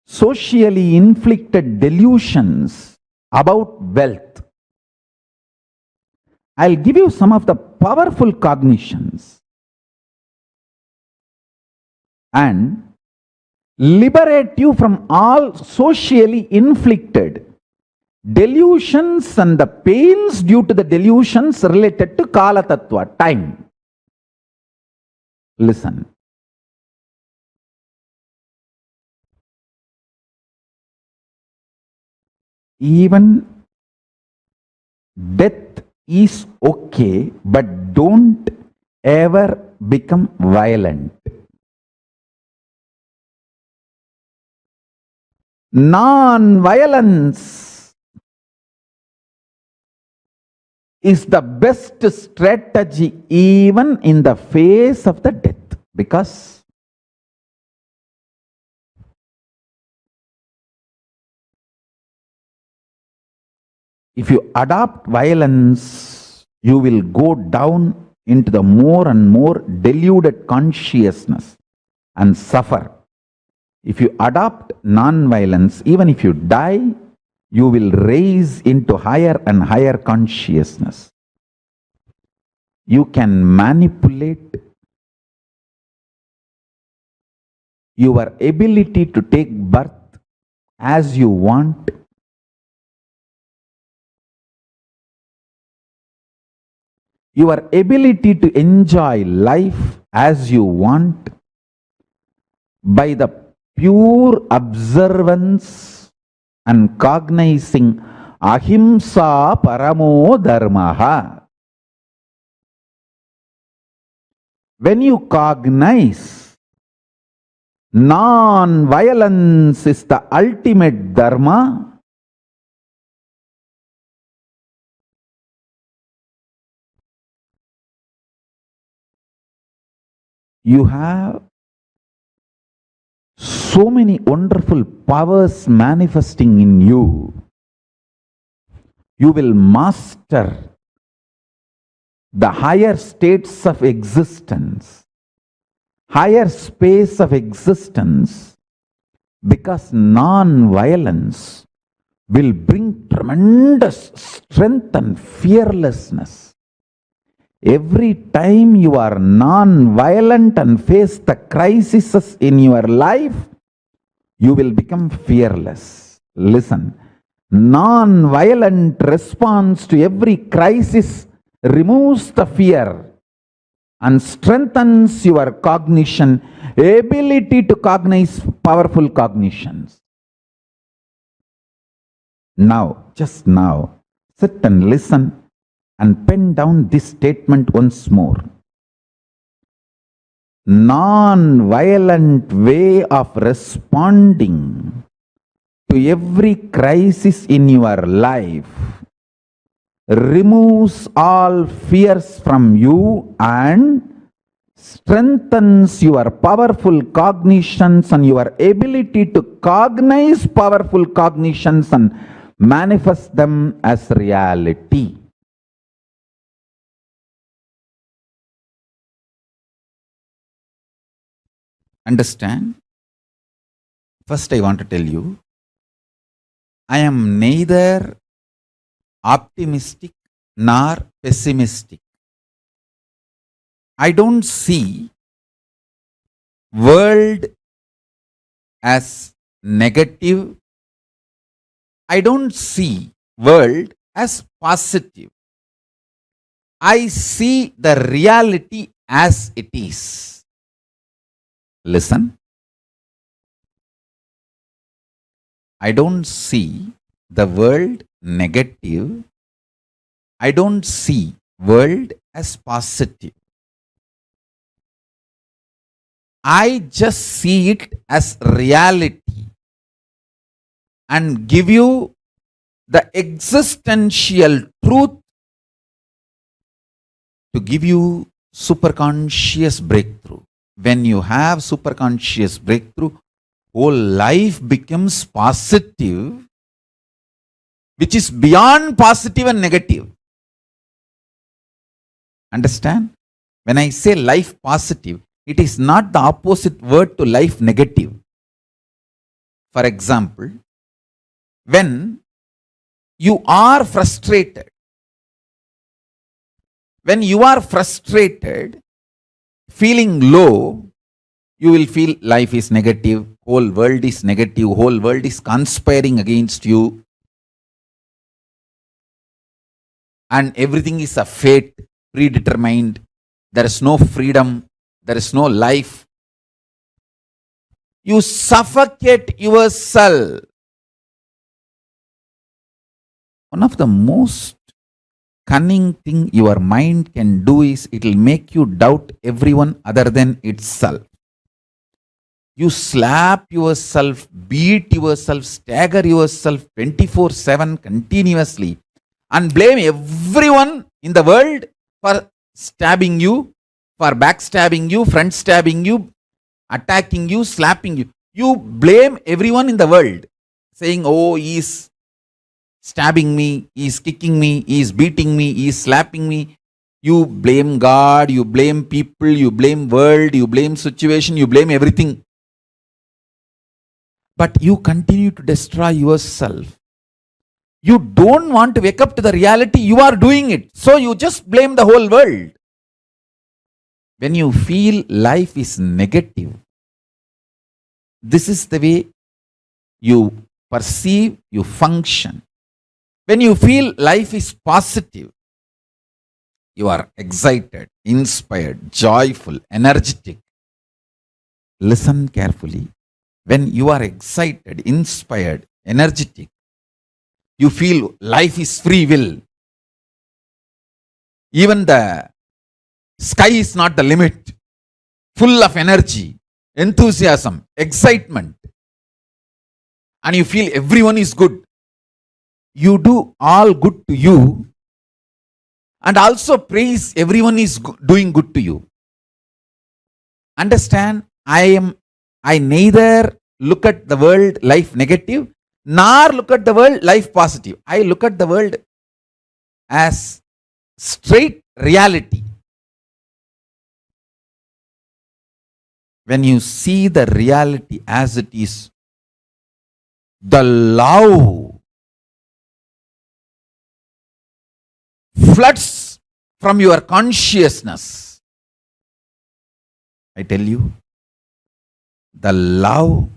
E: socially inflicted delusions about wealth, I'll give you some of the powerful cognitions and liberate you from all socially inflicted delusions and the pains due to the delusions related to Kala Tattva, time. Listen. Even death is okay, but don't ever become violent. Non-violence is the best strategy even in the face of the death, because if you adopt violence, you will go down into the more and more deluded consciousness and suffer. If you adopt non-violence, even if you die, you will raise into higher and higher consciousness. You can manipulate your ability to take birth as you want. Your ability to enjoy life as you want by the pure observance and cognizing ahimsa paramo dharmaha. When you cognize non-violence is the ultimate dharma, you have so many wonderful powers manifesting in you. You will master the higher states of existence, higher space of existence, because non-violence will bring tremendous strength and fearlessness. Every time you are non-violent and face the crises in your life, you will become fearless. Listen, non-violent response to every crisis removes the fear and strengthens your cognition, ability to cognize powerful cognitions. Now, just now, sit and listen and pen down this statement once more. Non-violent way of responding to every crisis in your life removes all fears from you and strengthens your powerful cognitions and your ability to cognize powerful cognitions and manifest them as reality. Understand? First, I want to tell you, I am neither optimistic nor pessimistic. I don't see world as negative. I don't see world as positive. I see the reality as it is. Listen. I don't see the world negative. I don't see world as positive. I just see it as reality and give you the existential truth to give you superconscious breakthrough. When you have superconscious breakthrough, whole life becomes positive, which is beyond positive and negative. Understand? When I say life positive, it is not the opposite word to life negative. For example, when you are frustrated, feeling low, you will feel life is negative, whole world is negative, whole world is conspiring against you, and everything is a fate, predetermined. There is no freedom, there is no life. You suffocate yourself. One of the most cunning thing your mind can do is it will make you doubt everyone other than itself. You slap yourself, beat yourself, stagger yourself 24/7 continuously and blame everyone in the world for stabbing you, for backstabbing you, front stabbing you, attacking you, slapping you. You blame everyone in the world, saying, oh, he is stabbing me, he is kicking me, he is beating me, he is slapping me. You blame God, you blame people, you blame world, you blame situation, you blame everything. But you continue to destroy yourself. You don't want to wake up to the reality you are doing it. So you just blame the whole world. When you feel life is negative, this is the way you perceive, you function. When you feel life is positive, you are excited, inspired, joyful, energetic. Listen carefully. When you are excited, inspired, energetic, you feel life is free will. Even the sky is not the limit. Full of energy, enthusiasm, excitement. And you feel everyone is good. You do all good to you and also praise everyone is doing good to you. Understand, I neither look at the world life negative, nor look at the world life positive. I look at the world as straight reality. When you see the reality as it is, the love floods from your consciousness. I tell you, the love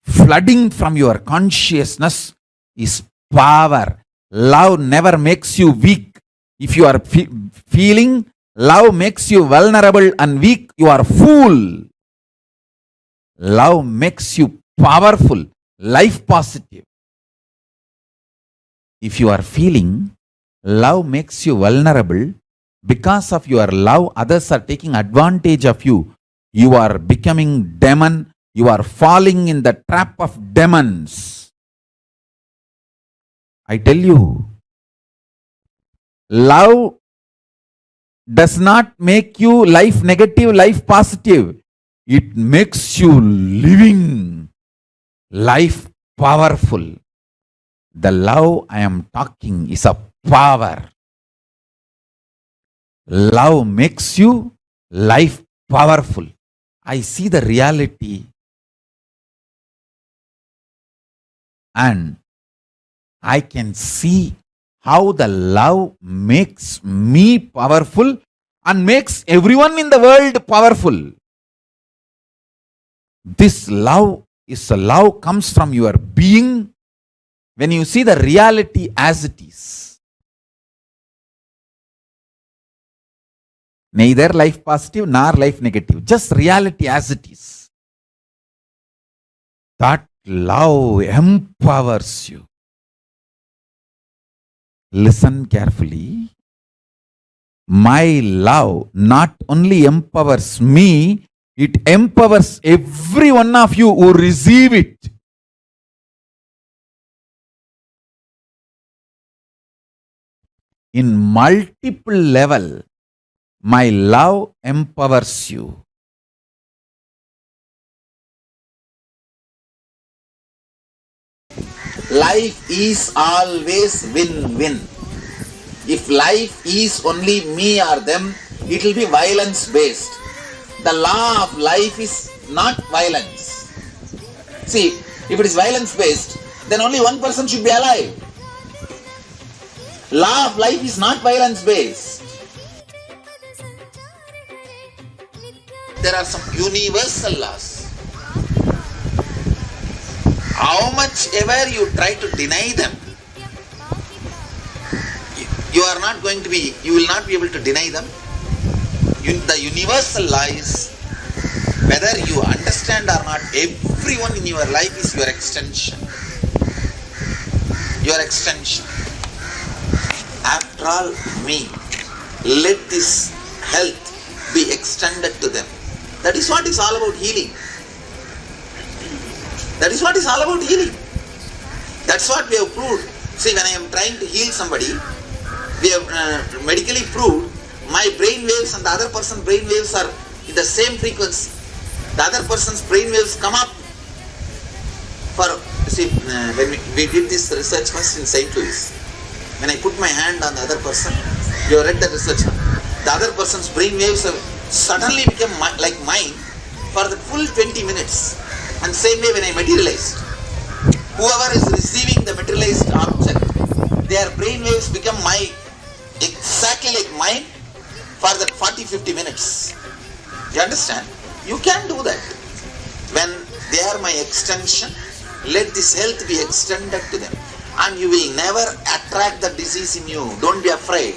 E: flooding from your consciousness is power. Love never makes you weak. If you are feeling love makes you vulnerable and weak, you are fool. Love makes you powerful, life positive. If you are feeling love makes you vulnerable, because of your love, others are taking advantage of you. You are becoming demon. You are falling in the trap of demons. I tell you, love does not make you life negative, life positive. It makes you living life powerful. The love I am talking is a power. Love makes you life powerful. I see the reality and I can see how the love makes me powerful and makes everyone in the world powerful. This love is a love comes from your being when you see the reality as it is. Neither life positive nor life negative, just reality as it is. That love empowers you. Listen carefully. My love not only empowers me, it empowers every one of you who receive it. In multiple level, my love empowers you. Life is always win-win. If life is only me or them, it will be violence-based. The law of life is not violence. See, if it is violence-based, then only one person should be alive. Law of life is not violence-based. There are some universal laws. How much ever you try to deny them, you will not be able to deny them. The universal law is, whether you understand or not, everyone in your life is your extension. Your extension. After all, me, let this health be extended to them. That is what is all about healing. That is what is all about healing. That's what we have proved. See, when I am trying to heal somebody, we have medically proved my brain waves and the other person's brain waves are in the same frequency. The other person's brain waves come up. When we did this research first in St. Louis, when I put my hand on the other person, you have read that research. The other person's brain waves have suddenly become like mine for the full 20 minutes. And same way when I materialized, whoever is receiving the materialized object, their brain waves become exactly like mine for that 40-50 minutes. You understand? You can do that. When they are my extension, let this health be extended to them. And you will never attract the disease in you. Don't be afraid.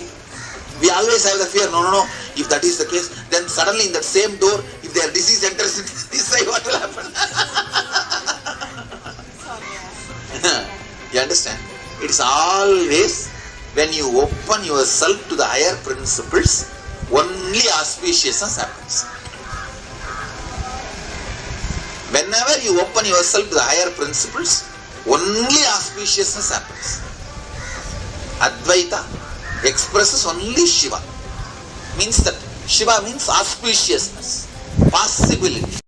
E: We always have the fear, no. If that is the case, then suddenly in that same door, if their disease enters into this side, what will happen? You understand? It is always when you open yourself to the higher principles, only auspiciousness happens. Whenever you open yourself to the higher principles, only auspiciousness happens. Advaita expresses only Shiva. Means that Shiva means auspiciousness, possibility.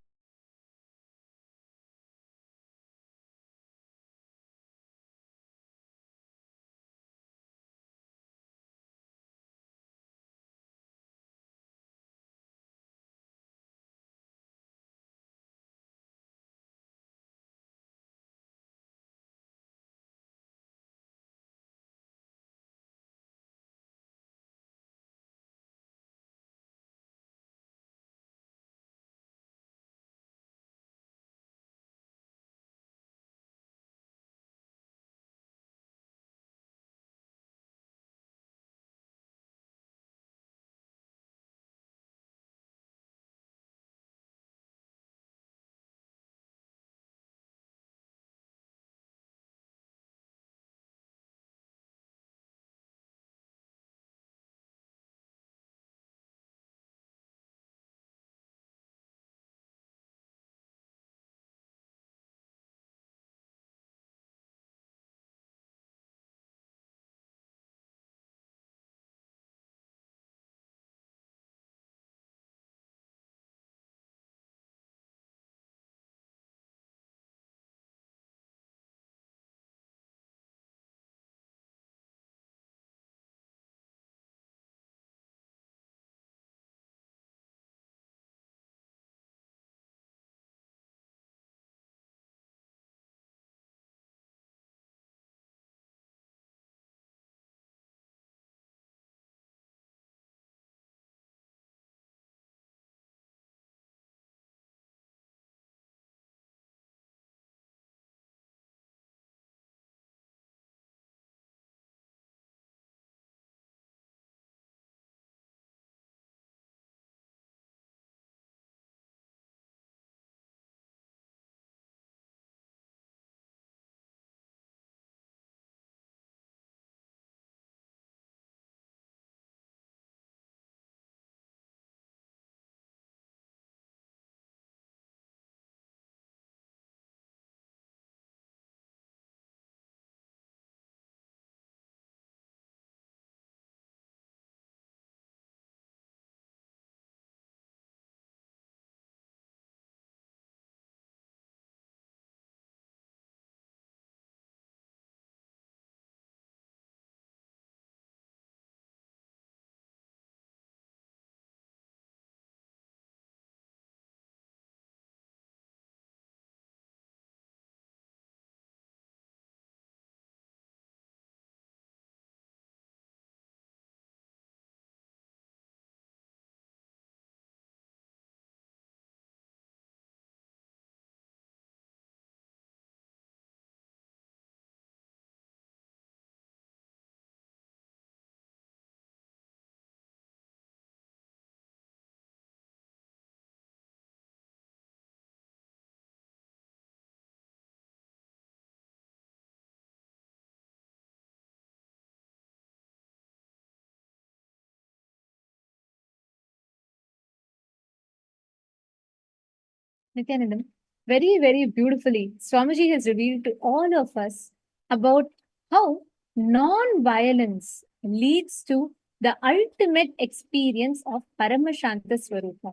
F: Nithyanandam, very, very beautifully, Swamiji has revealed to all of us about how non-violence leads to the ultimate experience of Paramashanta Swarupa.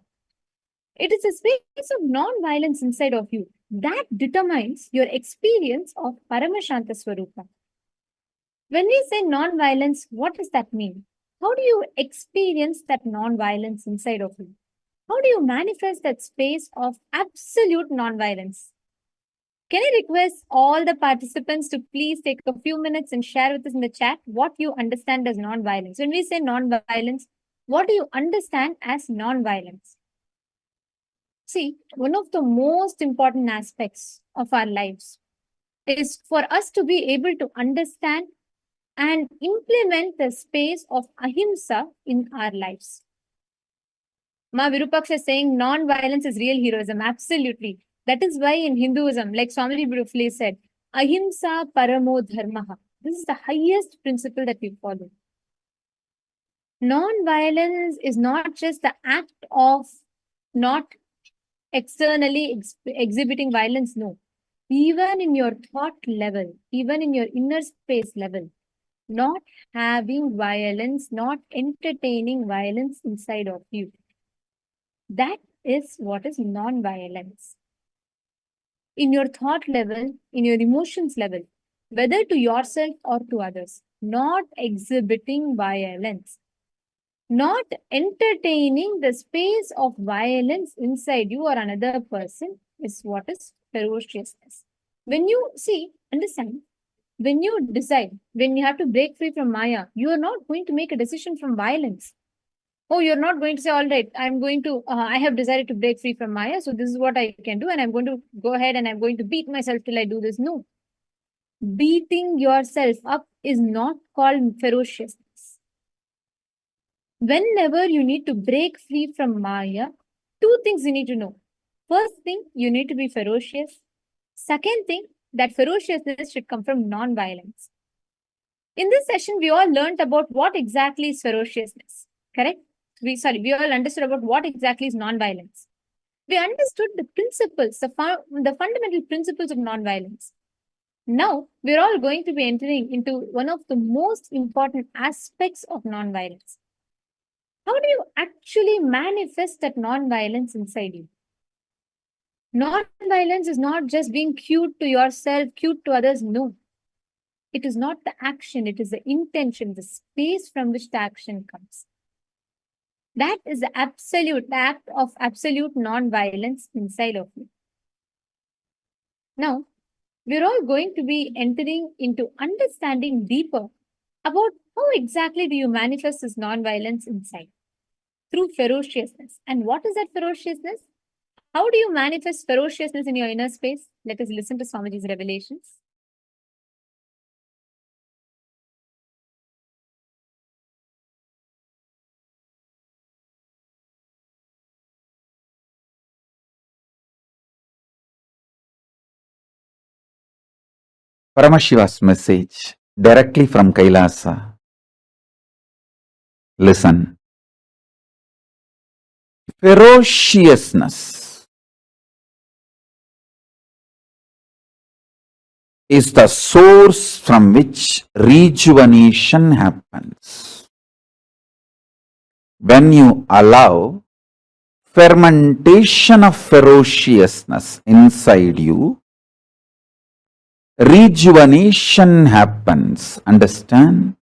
F: It is a space of non-violence inside of you that determines your experience of Paramashanta Swarupa. When we say non-violence, what does that mean? How do you experience that non-violence inside of you? How do you manifest that space of absolute non-violence? Can I request all the participants to please take a few minutes and share with us in the chat what you understand as non-violence? When we say non-violence, what do you understand as non-violence? See, one of the most important aspects of our lives is for us to be able to understand and implement the space of ahimsa in our lives. Ma Virupaksha is saying non-violence is real heroism. Absolutely. That is why in Hinduism, like Swamiji beautifully said, ahimsa paramo dharmaha. This is the highest principle that we follow. Non-violence is not just the act of not externally exhibiting violence, no. Even in your thought level, even in your inner space level, not having violence, not entertaining violence inside of you. That is what is non-violence. In your thought level, in your emotions level, whether to yourself or to others, not exhibiting violence, not entertaining the space of violence inside you or another person is what is ferociousness. When you see, understand, when you decide, when you have to break free from Maya, you are not going to make a decision from violence. Oh, you're not going to say, all right, I have decided to break free from Maya, so this is what I can do, and I'm going to go ahead and I'm going to beat myself till I do this. No. Beating yourself up is not called ferociousness. Whenever you need to break free from Maya, two things you need to know. First thing, you need to be ferocious. Second thing, that ferociousness should come from non-violence. In this session, we all learned about what exactly is ferociousness, correct? We all understood about what exactly is non-violence. We understood the principles, the fundamental principles of non-violence. Now, we're all going to be entering into one of the most important aspects of non-violence. How do you actually manifest that non-violence inside you? Non-violence is not just being cute to yourself, cute to others. No. It is not the action, it is the intention, the space from which the action comes. That is the absolute act of absolute non-violence inside of you. Now, we're all going to be entering into understanding deeper about how exactly do you manifest this non-violence inside through ferociousness. And what is that ferociousness? How do you manifest ferociousness in your inner space? Let us listen to Swamiji's revelations.
E: Paramashiva's message directly from KAILASA. Listen. Ferociousness is the source from which rejuvenation happens. When you allow fermentation of ferociousness inside you, rejuvenation happens. Understand?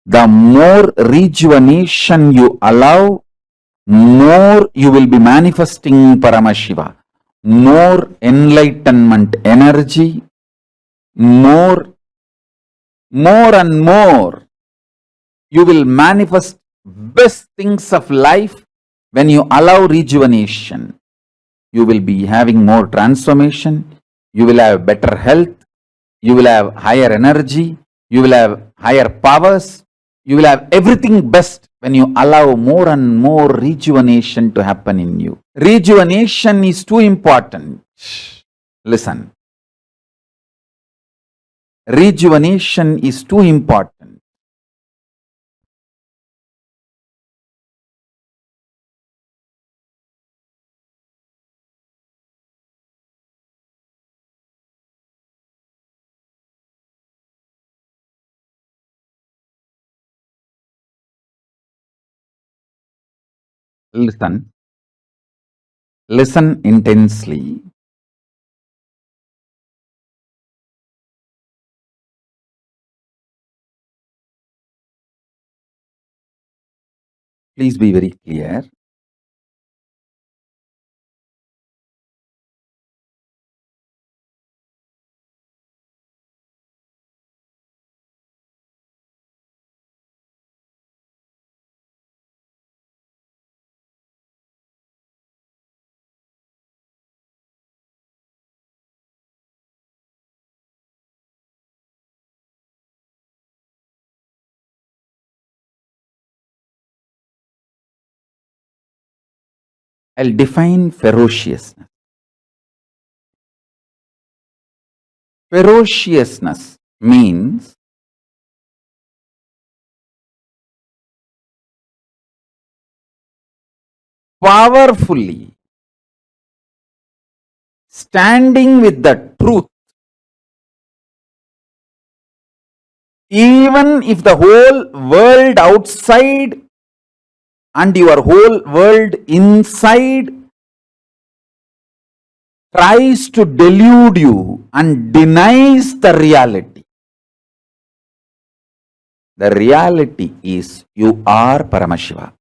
E: The more rejuvenation you allow, more you will be manifesting Paramashiva, more enlightenment energy, more and more you will manifest best things of life. When you allow rejuvenation, you will be having more transformation, you will have better health, you will have higher energy, you will have higher powers, you will have everything best when you allow more and more rejuvenation to happen in you. Rejuvenation is too important. Listen. Rejuvenation is too important. Listen. Listen intensely. Please be very clear. I'll define ferociousness. Ferociousness means powerfully standing with the truth, even if the whole world outside and your whole world inside tries to delude you and denies the reality. The reality is you are Paramashiva.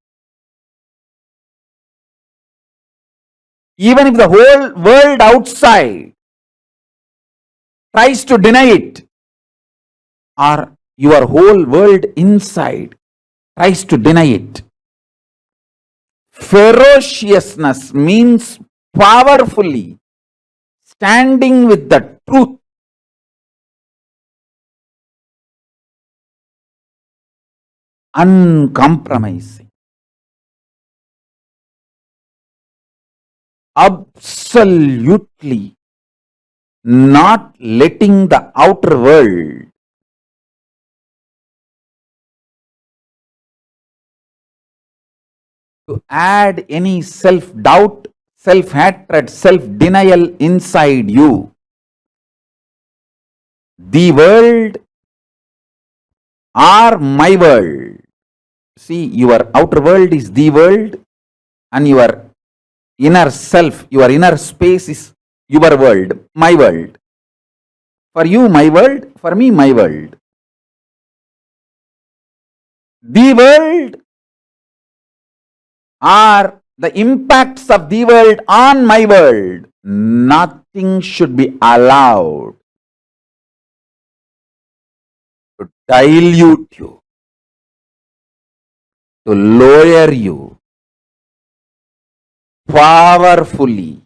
E: Even if the whole world outside tries to deny it, or your whole world inside tries to deny it. Ferociousness means powerfully standing with the truth, uncompromising, absolutely not letting the outer world to add any self-doubt, self-hatred, self-denial inside you. The world or my world. See, your outer world is the world and your inner self, your inner space is your world, my world. For you, my world, for me, my world. The world or the impacts of the world on my world, nothing should be allowed to dilute you, to lower you, powerfully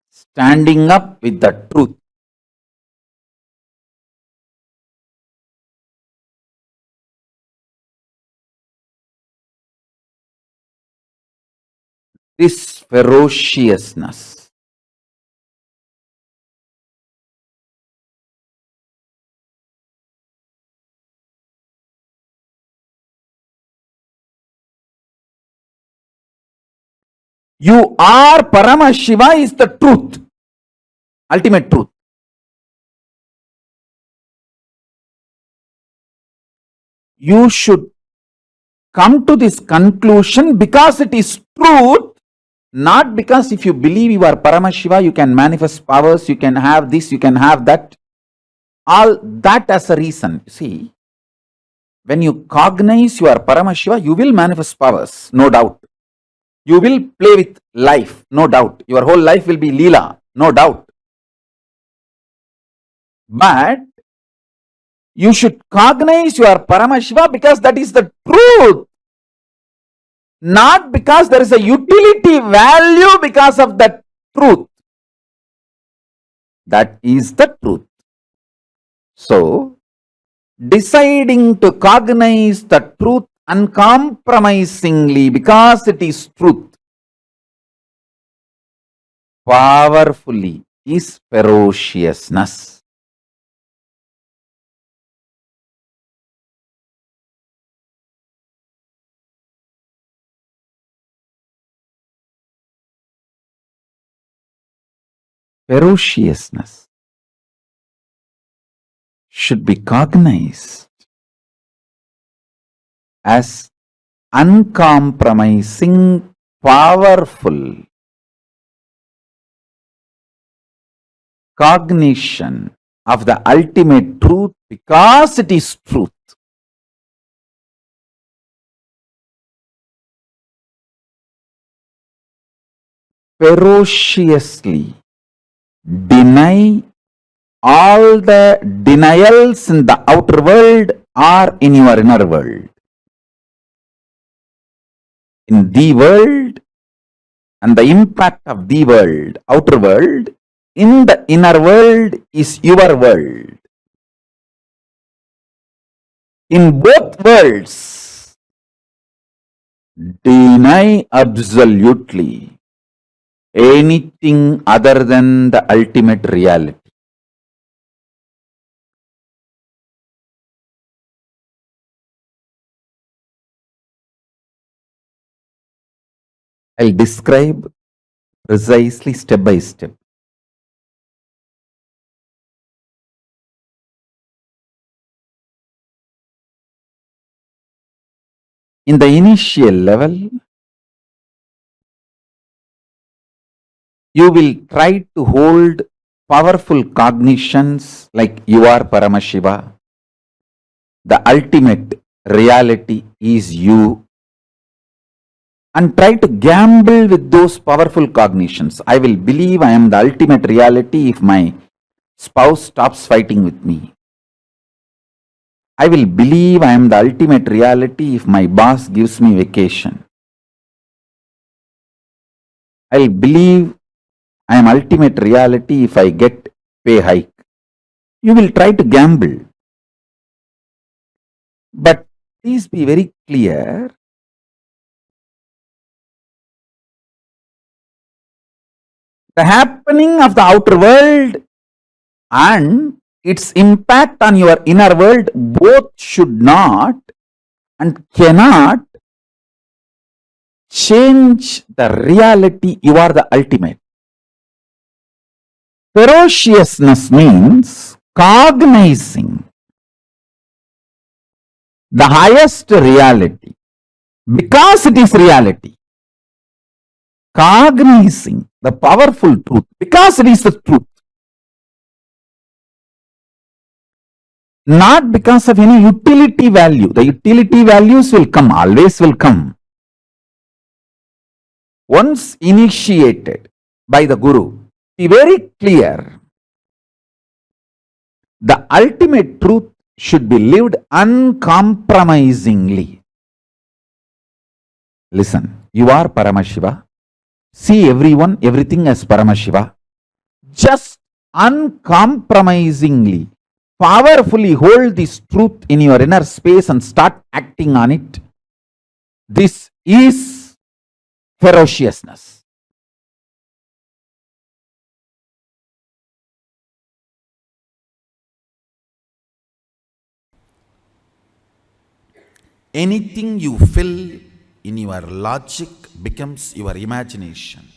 E: standing up with the truth. This ferociousness you are Paramashiva is the truth, ultimate truth. You should come to this conclusion because it is truth, not because if you believe you are Paramashiva, you can manifest powers, you can have this, you can have that. All that as a reason. See, when you cognize you are Paramashiva, you will manifest powers, no doubt. You will play with life, no doubt. Your whole life will be Leela, no doubt. But you should cognize you are Paramashiva because that is the truth. Not because there is a utility value because of that truth. That is the truth. So, deciding to cognize the truth uncompromisingly because it is truth, powerfully is ferociousness. Ferociousness should be cognized as uncompromising powerful cognition of the ultimate truth because it is truth. Ferociously deny all the denials in the outer world or in your inner world. In the world and the impact of the world, outer world, in the inner world is your world. In both worlds, deny absolutely anything other than the ultimate reality. I'll describe precisely step by step. In the initial level, you will try to hold powerful cognitions like you are Paramashiva. The ultimate reality is you. And try to gamble with those powerful cognitions. I will believe I am the ultimate reality if my spouse stops fighting with me. I will believe I am the ultimate reality if my boss gives me vacation. I will believe I am ultimate reality if I get pay hike. You will try to gamble. But please be very clear. The happening of the outer world and its impact on your inner world both should not and cannot change the reality. You are the ultimate. Ferociousness means cognizing the highest reality because it is reality. Cognizing the powerful truth because it is the truth. Not because of any utility value. The utility values will come, always will come. Once initiated by the Guru, be very clear. The ultimate truth should be lived uncompromisingly. Listen, you are Paramashiva. See everyone, everything as Paramashiva. Just uncompromisingly, powerfully hold this truth in your inner space and start acting on it. This is ferociousness. Anything you fill in your logic becomes your imagination,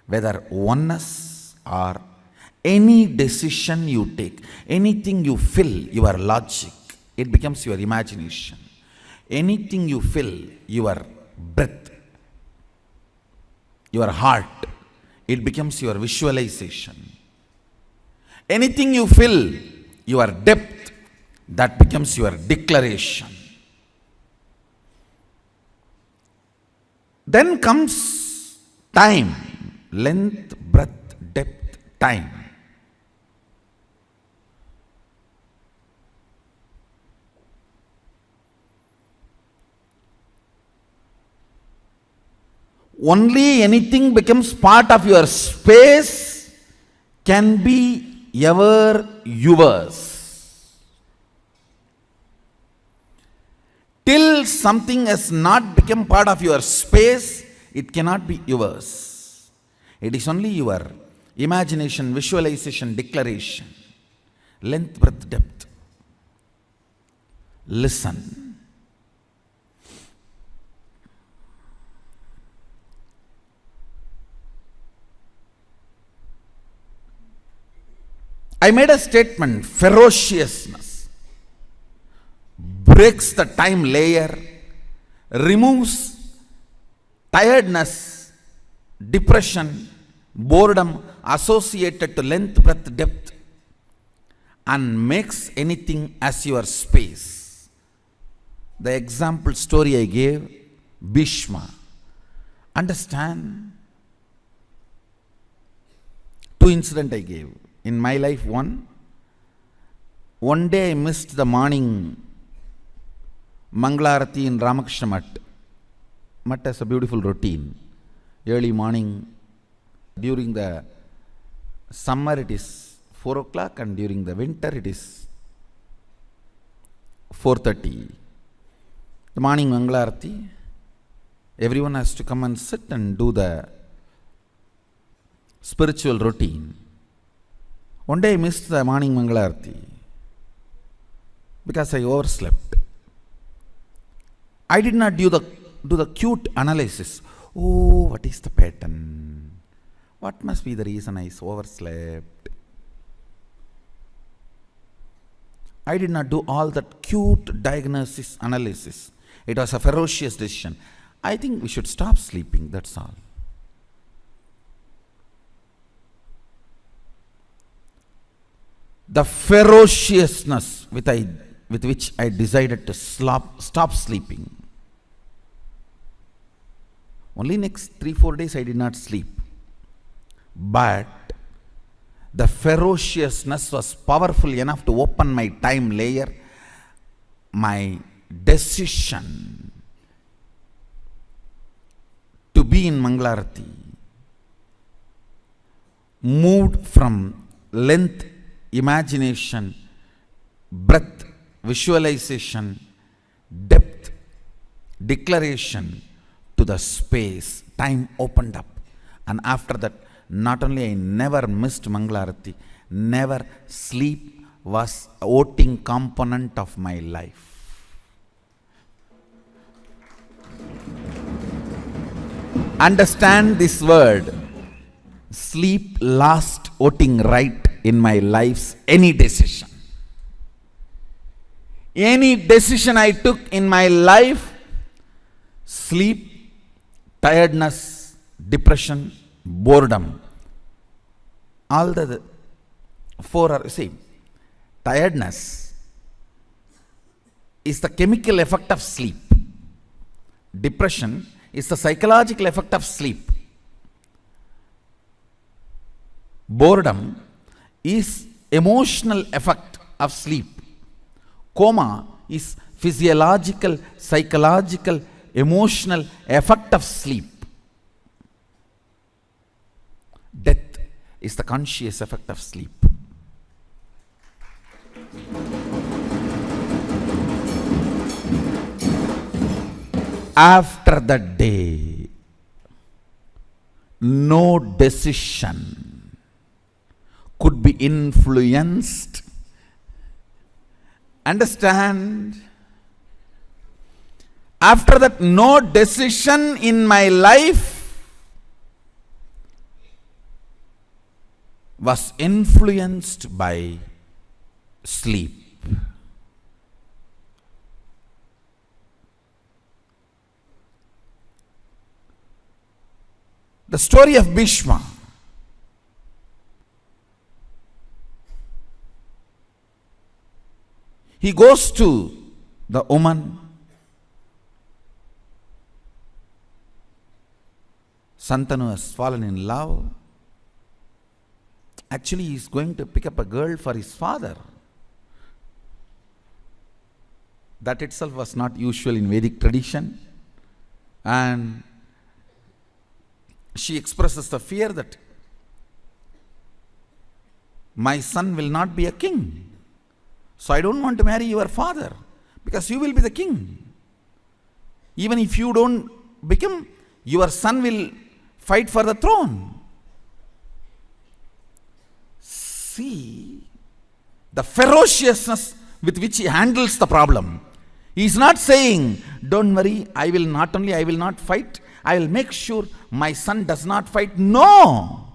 E: whether oneness or any decision you take, anything you fill your logic, it becomes your imagination. Anything you fill your breath, your heart, it becomes your visualization. Anything you fill your depth, that becomes your declaration. Then comes time, length, breadth, depth, time. Only anything becomes part of your space can be ever yours. Till something has not become part of your space, it cannot be yours. It is only your imagination, visualization, declaration. Length, breadth, depth. Listen. I made a statement, ferociousness breaks the time layer, removes tiredness, depression, boredom associated to length, breadth, depth, and makes anything as your space. The example story I gave, Bhishma. Understand? Two incidents I gave. In my life, one day I missed the morning Manglarati in Ramakrishna Mutt. Mutt has a beautiful routine. Early morning, during the summer it is 4 o'clock and during the winter it is 4:30. The morning Manglarati, everyone has to come and sit and do the spiritual routine. One day I missed the morning Mangalarti because I overslept. I did not do the cute analysis. Oh, what is the pattern? What must be the reason I overslept? I did not do all that cute diagnosis analysis. It was a ferocious decision. I think we should stop sleeping, that's all. The ferociousness with which I decided to stop sleeping. Only next 3-4 days I did not sleep. But the ferociousness was powerful enough to open my time layer. My decision to be in Mangalarati moved from length, imagination, breadth, visualization, depth, declaration to the space. Time opened up. And after that, not only I never missed Mangalarati, never sleep was a voting component of my life. Understand this word. Sleep lost voting right in my life's any decision. Any decision I took in my life, sleep, tiredness, depression, boredom, all the four are, see, tiredness is the chemical effect of sleep. Depression is the psychological effect of sleep. Boredom is emotional effect of sleep. Coma is physiological, psychological, emotional effect of sleep. Death is the conscious effect of sleep. After that day, no decision could be influenced. Understand? After that, no decision in my life was influenced by sleep. The story of Bhishma. He goes to the woman. Santanu has fallen in love. Actually, he is going to pick up a girl for his father. That itself was not usual in Vedic tradition. And she expresses the fear that my son will not be a king. So I don't want to marry your father because you will be the king. Even if you don't become, your son will fight for the throne. See the ferociousness with which he handles the problem. He is not saying, don't worry, I will not fight, I will make sure my son does not fight. No!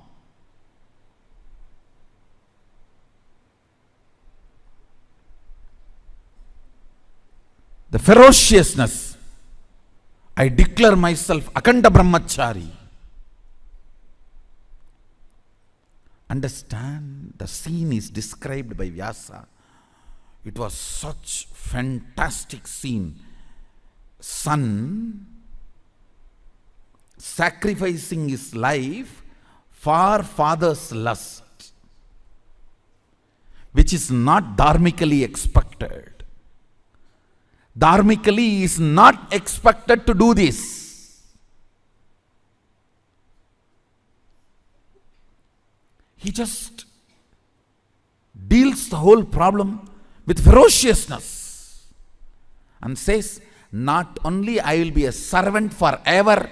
E: The ferociousness. I declare myself Akanda Brahmachari. Understand, the scene is described by Vyasa. It was such fantastic scene. Son sacrificing his life for father's lust, which is not dharmically expected. Dharmically, he is not expected to do this. He just deals the whole problem with ferociousness and says, not only I will be a servant forever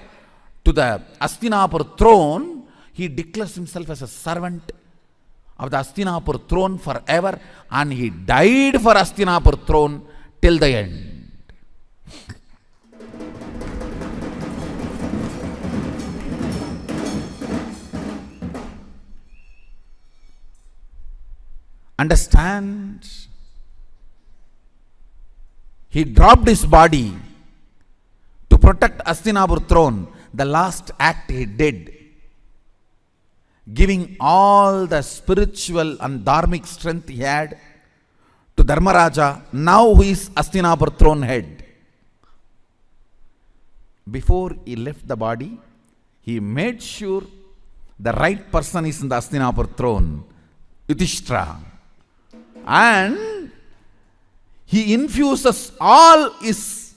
E: to the Hastinapur throne, he declares himself as a servant of the Hastinapur throne forever, and he died for Hastinapur throne till the end. Understand? He dropped his body to protect Hastinapur throne. The last act he did, giving all the spiritual and dharmic strength he had to Dharmaraja, now who is Hastinapur throne head. Before he left the body, he made sure the right person is in the Hastinapur throne, Yudhishthira. And he infuses all his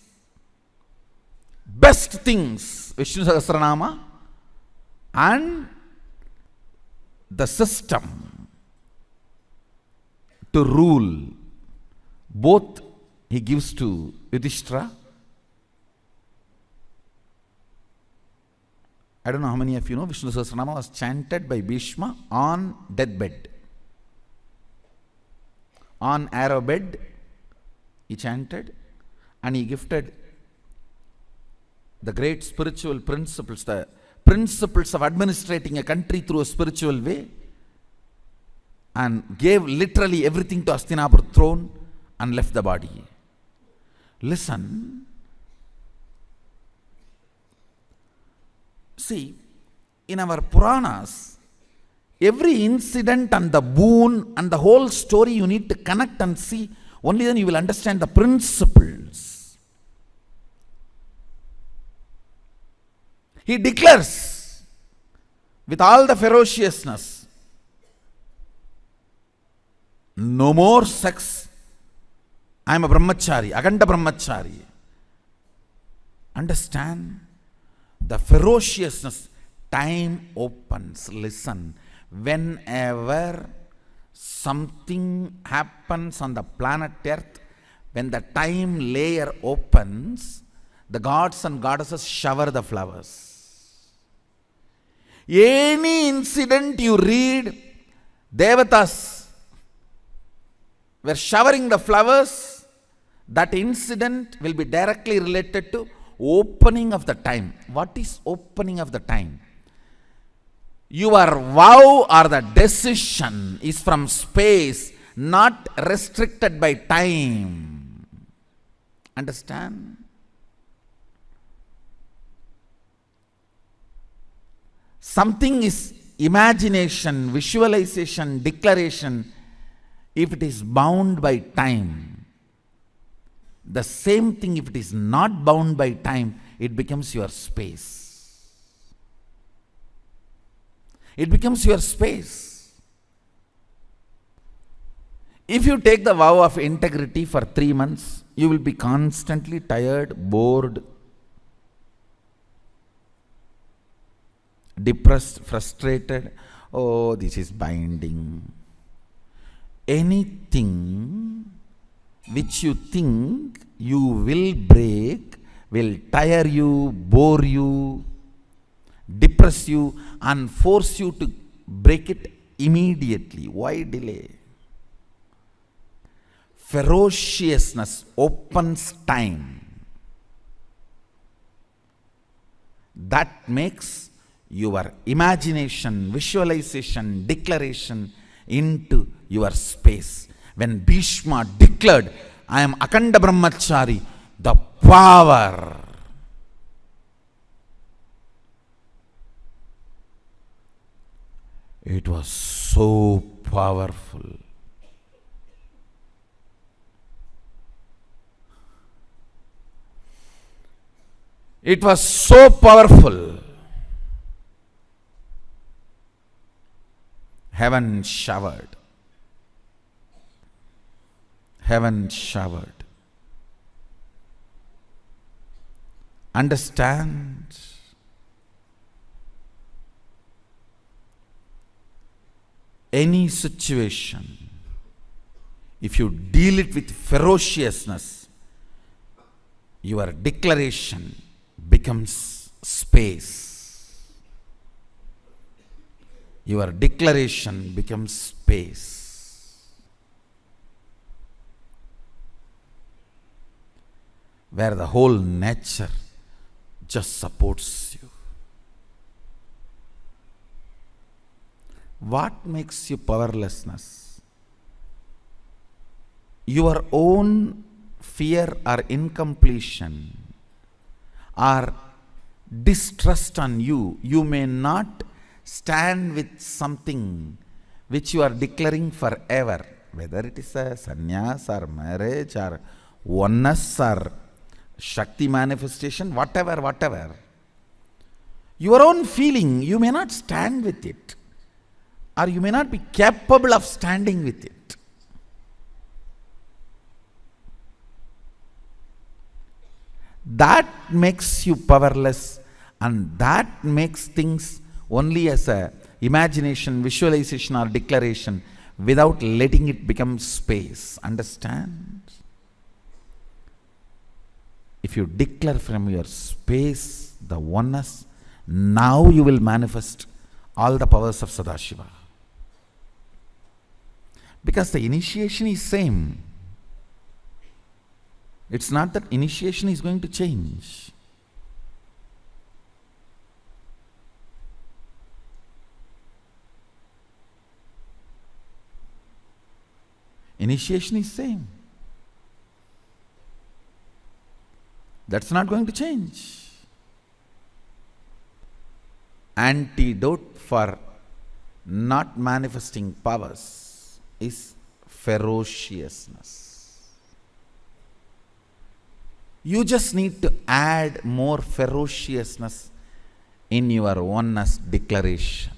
E: best things, Vishnu Sahasranama, and the system to rule. Both he gives to Yudhishthira. I don't know how many of you know, Vishnu Sahasranama was chanted by Bhishma on deathbed. On arrow bed, he chanted, and he gifted the great spiritual principles, the principles of administrating a country through a spiritual way, and gave literally everything to Hastinapur throne and left the body. Listen. See, in our Puranas, every incident and the boon and the whole story you need to connect and see. Only then you will understand the principles. He declares with all the ferociousness, no more sex. I am a brahmachari, Aganda brahmachari. Understand the ferociousness. Time opens. Listen. Whenever something happens on the planet Earth, when the time layer opens, the gods and goddesses shower the flowers. Any incident you read, Devatas were showering the flowers, that incident will be directly related to opening of the time. What is opening of the time? Your vow or the decision is from space, not restricted by time. Understand? Something is imagination, visualization, declaration, if it is bound by time. The same thing, if it is not bound by time, it becomes your space. It becomes your space. If you take the vow of integrity for 3 months, you will be constantly tired, bored, depressed, frustrated. Oh, this is binding. Anything which you think you will break will tire you, bore you, depress you, and force you to break it immediately. Why delay? Ferociousness opens time. That makes your imagination, visualization, declaration into your space. When Bhishma declared, I am Akanda Brahmachari, the power It was so powerful. It was so powerful. Heaven showered. Heaven showered. Understand? Any situation, if you deal it with ferociousness, your declaration becomes space. Your declaration becomes space. Where the whole nature just supports you. What makes you powerlessness? Your own fear or incompletion or distrust on you. You may not stand with something which you are declaring forever, whether it is a sannyas or marriage or oneness or Shakti manifestation, whatever. Your own feeling, you may not stand with it, or you may not be capable of standing with it. That makes you powerless, and that makes things only as a imagination, visualization or declaration without letting it become space. Understand? If you declare from your space the oneness, now you will manifest all the powers of Sadashiva. Because the initiation is same. It's not that initiation is going to change. Initiation is same. That's not going to change. Antidote for not manifesting powers is ferociousness. You just need to add more ferociousness in your oneness declaration.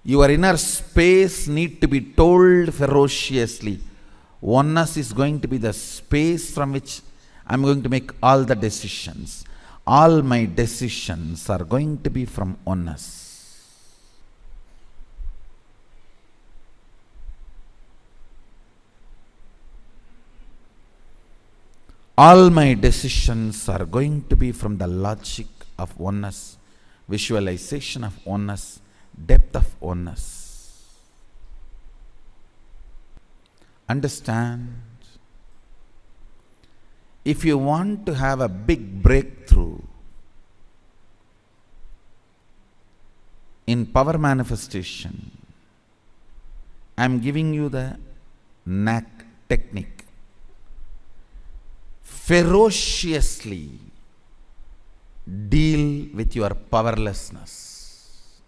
E: Your inner space need to be told ferociously. Oneness is going to be the space from which I am going to make all the decisions. All my decisions are going to be from oneness. All my decisions are going to be from the logic of oneness, visualization of oneness, depth of oneness. Understand? If you want to have a big breakthrough in power manifestation, I am giving you the knack technique. Ferociously deal with your powerlessness.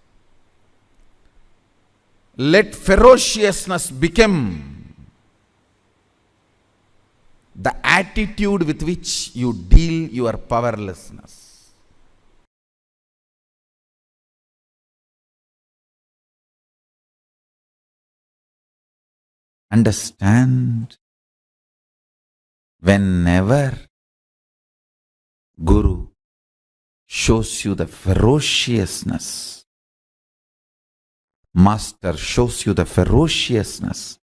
E: Let ferociousness become the attitude with which you deal your powerlessness. Understand? Whenever Guru shows you the ferociousness, Master shows you the ferociousness,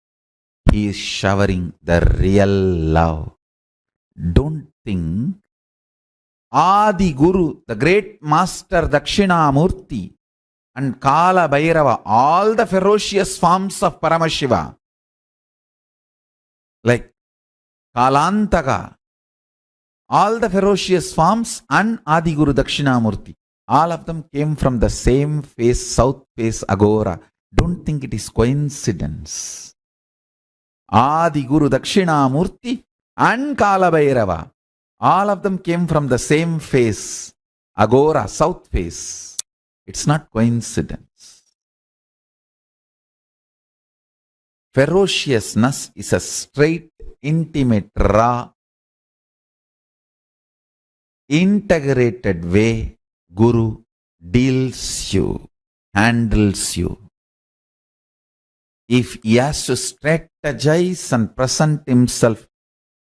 E: he is showering the real love. Don't think Adi Guru, the great Master Dakshinamurti and Kala Bhairava, all the ferocious forms of Paramashiva, like Kalantaka, all the ferocious forms and Adi Guru Dakshinamurti, all of them came from the same face, south face Agora. Don't think it is coincidence. Adi Guru Dakshinamurti and Kala Bhairava, all of them came from the same face, Agora, south face. It's not coincidence. Ferociousness is a straight, intimate, raw, integrated way Guru deals you, handles you. If he has to strategize and present himself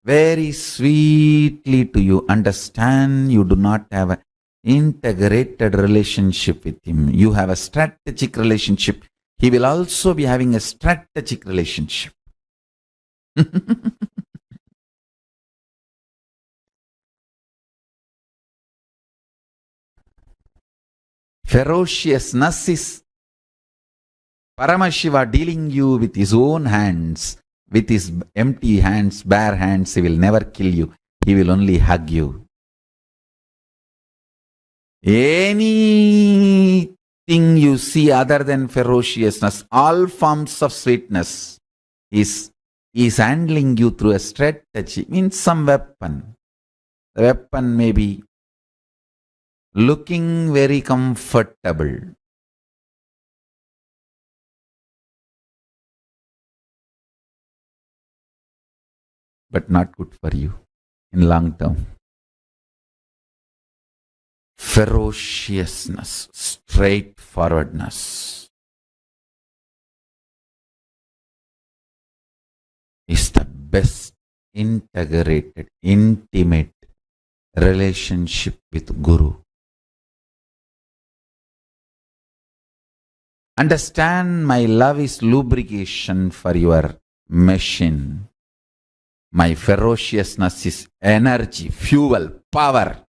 E: very sweetly to you, understand you do not have an integrated relationship with him. You have a strategic relationship. He will also be having a strategic relationship. Ferociousness is Paramashiva dealing you with his own hands. With his empty hands, bare hands, he will never kill you. He will only hug you. Anything you see other than ferociousness, all forms of sweetness, is handling you through a strategy, means some weapon. The weapon may be looking very comfortable. But not good for you in long term. Ferociousness, straightforwardness is the best integrated, intimate relationship with Guru. Understand, my love is lubrication for your machine. My ferociousness is energy, fuel, power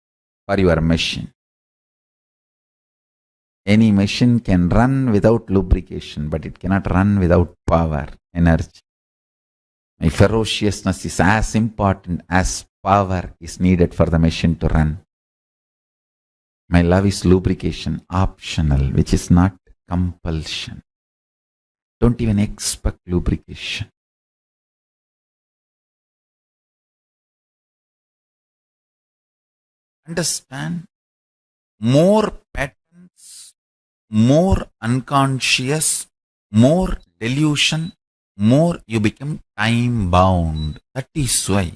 E: for your machine. Any machine can run without lubrication, but it cannot run without power, energy. My ferociousness is as important as power is needed for the machine to run. My love is lubrication, optional, which is not compulsion. Don't even expect lubrication. Understand, more patterns, more unconscious, more delusion, more you become time bound. That is why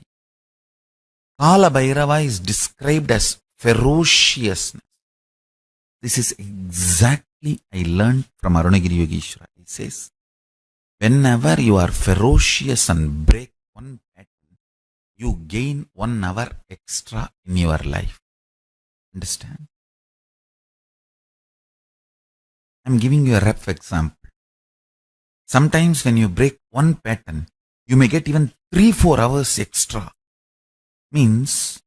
E: Kala Bhairava is described as ferociousness. This is exactly I learned from Arunagiri Yogeshwara. He says, whenever you are ferocious and break one pattern, you gain 1 hour extra in your life. Understand? I'm giving you a rough example. Sometimes when you break one pattern, you may get even 3-4 hours extra. Means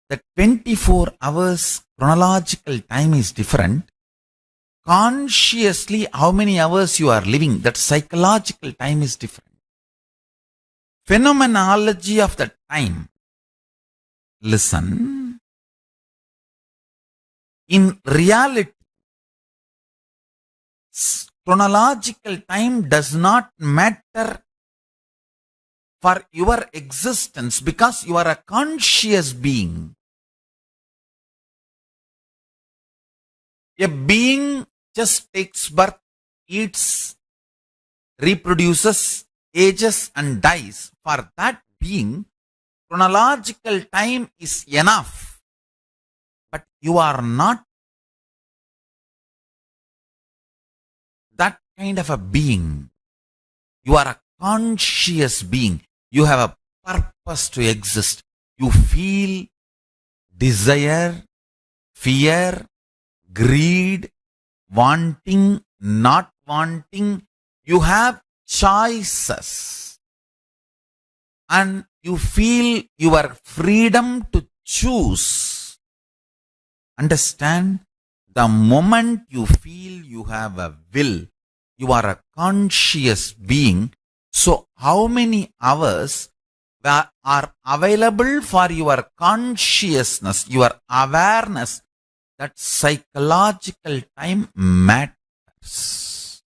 E: that 24 hours chronological time is different. Consciously, how many hours you are living, that psychological time is different. Phenomenology of the time. Listen. In reality, chronological time does not matter for your existence because you are a conscious being. A being just takes birth, eats, reproduces, ages and dies. For that being, chronological time is enough. But you are not that kind of a being. You are a conscious being. You have a purpose to exist. You feel desire, fear, greed, wanting, not wanting. You have choices. And you feel your freedom to choose. Understand? The moment you feel you have a will, you are a conscious being. So how many hours are available for your consciousness, your awareness? That psychological time matters.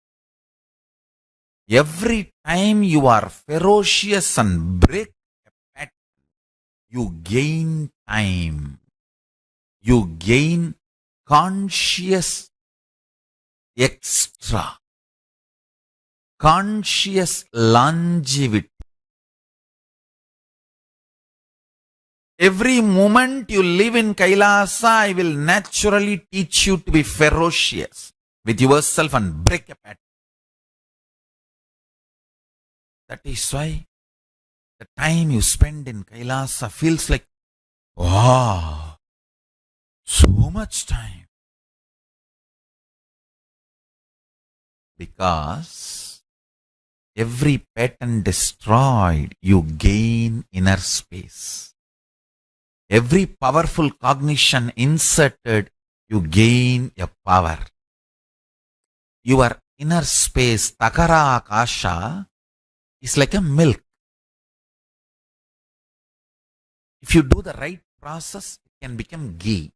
E: Every time you are ferocious and break a pattern, you gain time. You gain conscious extra, conscious longevity. Every moment you live in Kailasa, I will naturally teach you to be ferocious with yourself and break a pattern. That is why the time you spend in Kailasa feels like, wow, so much time. Because every pattern destroyed, you gain inner space. Every powerful cognition inserted, you gain a power. Your inner space, Takara Akasha, is like a milk. If you do the right process, it can become ghee.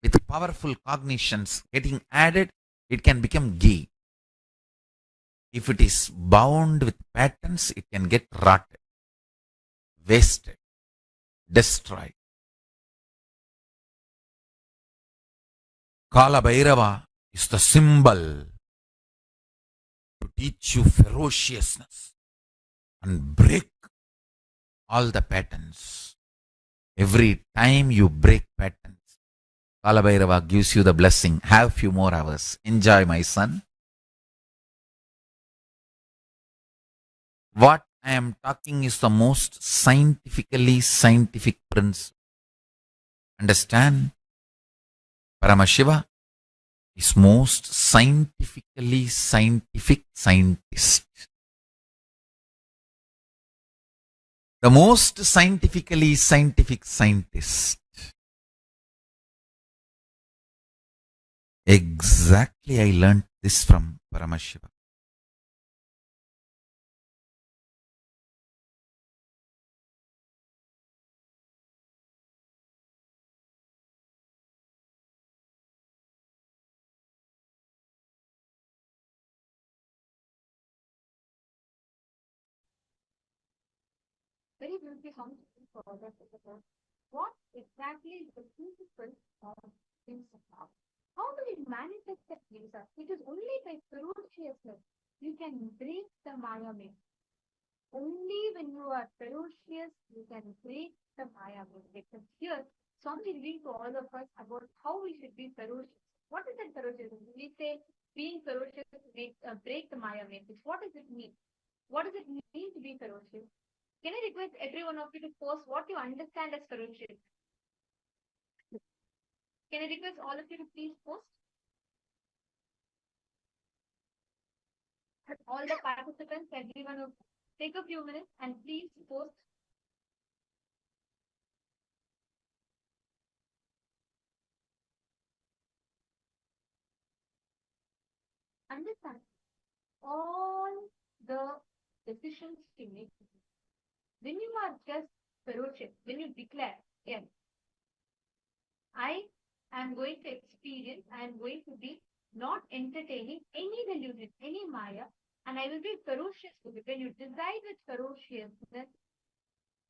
E: With powerful cognitions getting added, it can become ghee. If it is bound with patterns, it can get rotted, wasted, destroyed. Kala Bhairava is the symbol to teach you ferociousness and break all the patterns. Every time you break patterns, Kala Bhairava gives you the blessing. Have few more hours. Enjoy, my son. What I am talking is the most scientific principle. Understand? Paramashiva is most scientific scientist. The most scientific scientist. Exactly, I learned this from Paramashiva.
F: Very beautifully for that. What exactly is the principle of things about? How do we manifest that Hilsa? It is only by ferociousness you can break the Maya matrix. Only when you are ferocious, you can break the Maya matrix. And here, Swami reading to all of us about how we should be ferocious. What is that ferociousness? We say being ferocious break the Maya matrix. What does it mean? What does it mean to be ferocious? Can I request every one of you to post what you understand as ferocious? Can I request all of you to please post? All the participants, everyone, take a few minutes and please post. Understand all the decisions you make. When you are just ferocious, when you declare, yes, I am going to experience, I am going to be not entertaining any delusion, any Maya, and I will be ferocious with it. When you decide with ferociousness,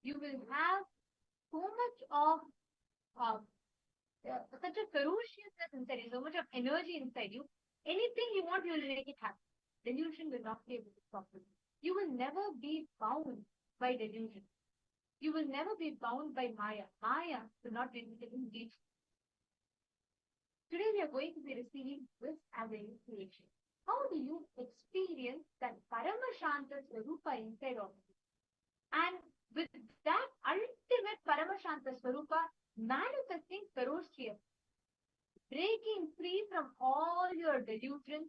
F: you will have so much of such a ferociousness inside you, so much of energy inside you. Anything you want, you will make it happen. Delusion will not be able to stop you. You will never be bound by delusion. You will never be bound by Maya. Maya will not be able to engage. Today we are going to be receiving this as an inspiration. How do you experience that Paramashanta Swarupa inside of you? And with that ultimate Paramashanta Swarupa manifesting ferocious, breaking free from all your delusions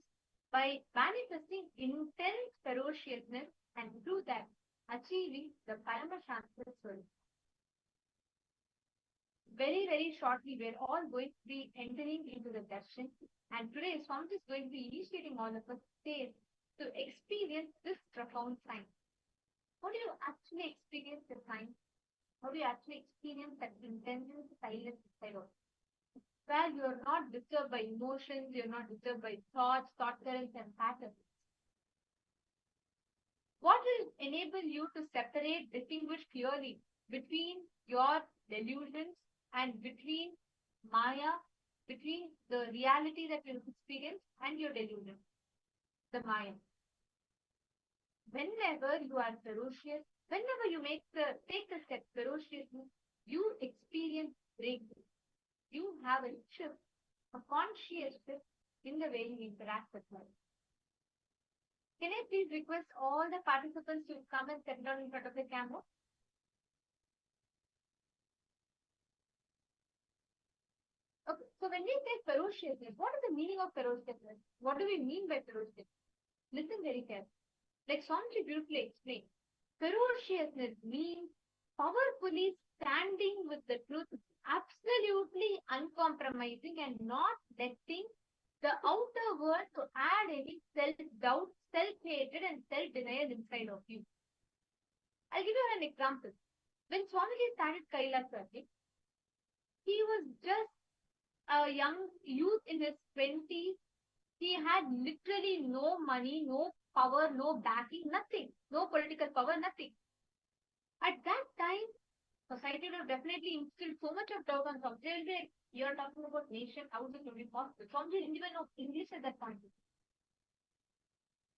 F: by manifesting intense ferociousness, and through that achieving the Paramashanta Swarupa. Very, very shortly, we're all going to be entering into the darshan. And today, Swami is going to be initiating all of us today to experience this profound sign. How do you actually experience the sign? How do you actually experience that intense silence inside of you? Where you're not disturbed by emotions, you're not disturbed by thoughts, thought currents, and patterns. What will enable you to separate, distinguish clearly between your delusions and between Maya between the reality that you experience and your delusion, the Maya. Whenever you are ferocious, whenever you take a step ferociously, you experience breakthrough. You have a shift, a conscious shift in the way you interact with life. Can I please request all the participants to come and sit down in front of the camera? Okay, so when we say ferociousness, what is the meaning of ferociousness? What do we mean by ferociousness? Listen very carefully. Like Swamiji beautifully explained, ferociousness means powerfully standing with the truth, absolutely uncompromising and not letting the outer world to add any self-doubt, self-hatred and self-denial inside of you. I'll give you an example. When Swamiji started KAILASA, he was just a young youth in his 20s. He had literally no money, no power, no backing, nothing, no political power, nothing. At that time, society would have definitely instilled so much of doubt on Swamiji. They'll be like, you're talking about nation, how is it going to be possible? Swamiji didn't even know English at that point.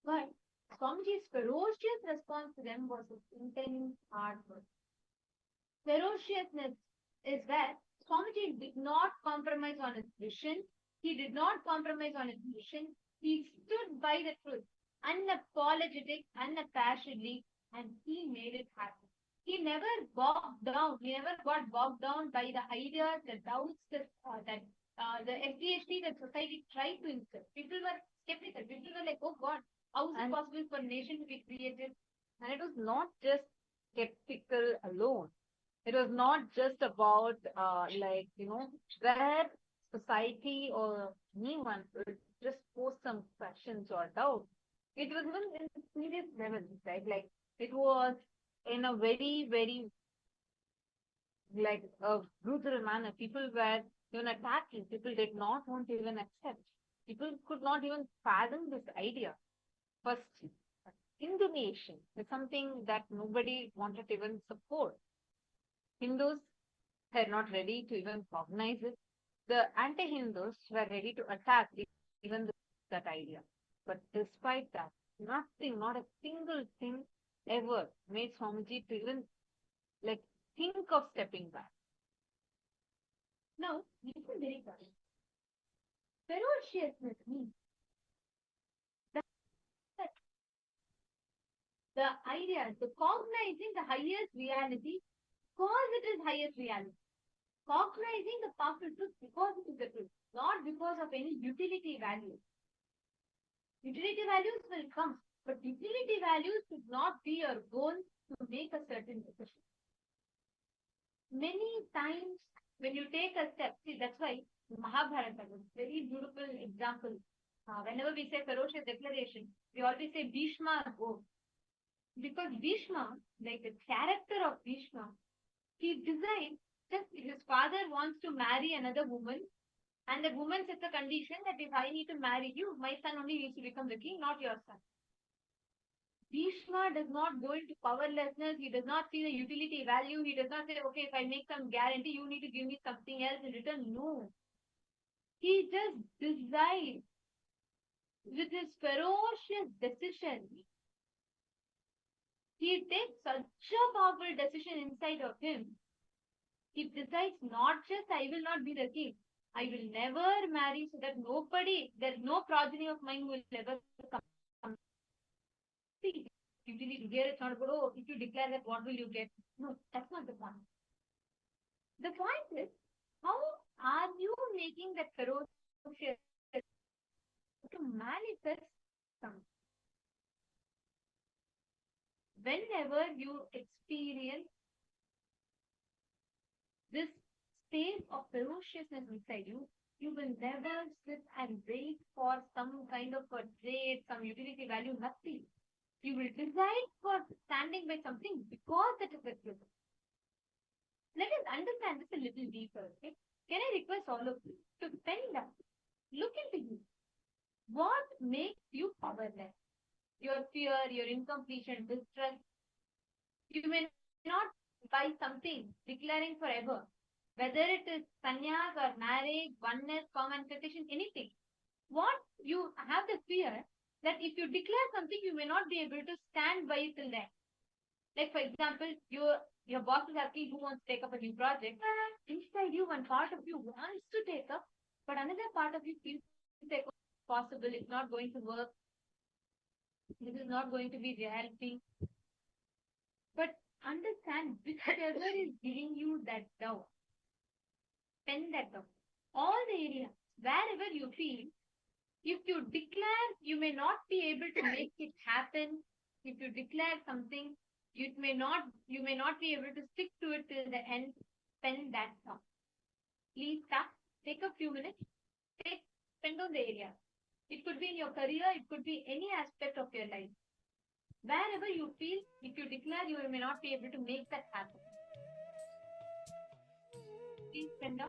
F: But Swamiji's ferocious response to them was his intense hard work. Ferociousness is where Swamiji did not compromise on his vision. He did not compromise on his mission. He stood by the truth, unapologetic, unabashedly, and he made it happen. He never bogged down. He never got bogged down by the ideas, the doubts, the SDHD that society tried to instill. People were skeptical. People were like, "Oh God, how is it possible for a nation to be created?"
G: And it was not just skeptical alone. It was not just about where society or anyone would just pose some questions or doubts. It was even in serious levels, right? Like it was in a very, very like a brutal manner. People were even attacking. People did not want to even accept. People could not even fathom this idea. First, Indonesian is something that nobody wanted to even support. Hindus were not ready to even recognize it. The anti-Hindus were ready to attack even that idea. But despite that, nothing, not a single thing ever made Swamiji to even like think of stepping back.
F: Now, listen very carefully. Ferociousness means that the idea, the cognizing the highest reality because it is highest reality. Cognizing the powerful truth because it is the truth, not because of any utility value. Utility values will come, but utility values should not be your goal to make a certain decision. Many times when you take a step, see, that's why Mahabharata is a very beautiful example. Whenever we say ferocious declaration, we always say Bhishma go. Because Bhishma, like the character of Bhishma, he decides just his father wants to marry another woman, and the woman sets a condition that if I need to marry you, my son only needs to become the king, not your son. Bhishma does not go into powerlessness. He does not see the utility value. He does not say, okay, if I make some guarantee, you need to give me something else in return. No. He just decides with his ferocious decision. He takes such a powerful decision inside of him. He decides not just I will not be the king. I will never marry so that there's no progeny of mine will ever come. See, here it's not about, oh, if you declare that, what will you get? No, that's not the point. The point is, how are you making that ferocious to manifest something? Whenever you experience this state of ferociousness inside you, you will never sit and wait for some kind of a trade, some utility value, nothing. You will decide for standing by something because that is the truth. Let us understand this a little deeper. Okay? Can I request all of you to spend up, look into you. What makes you powerless? Your fear, your incompletion, distress. You may not buy something declaring forever. whether it is sannyas or marriage, oneness, karma, manifestation, anything. What you have the fear that if you declare something, you may not be able to stand by it till then. Like for example, your boss is asking who wants to take up a new project. Inside you, one part of you wants to take up, but another part of you feels like possible. It's not going to work. This is not going to be reality. But understand, whichever is giving you that doubt, pen that down. All the areas, wherever you feel, if you declare, you may not be able to make it happen. If you declare something, you may not be able to stick to it till the end. Pen that down. Please stop. Take a few minutes. Pen down the area. It could be in your career. It could be any aspect of your life. Wherever you feel, if you declare, you may not be able to make that happen. Please pen down.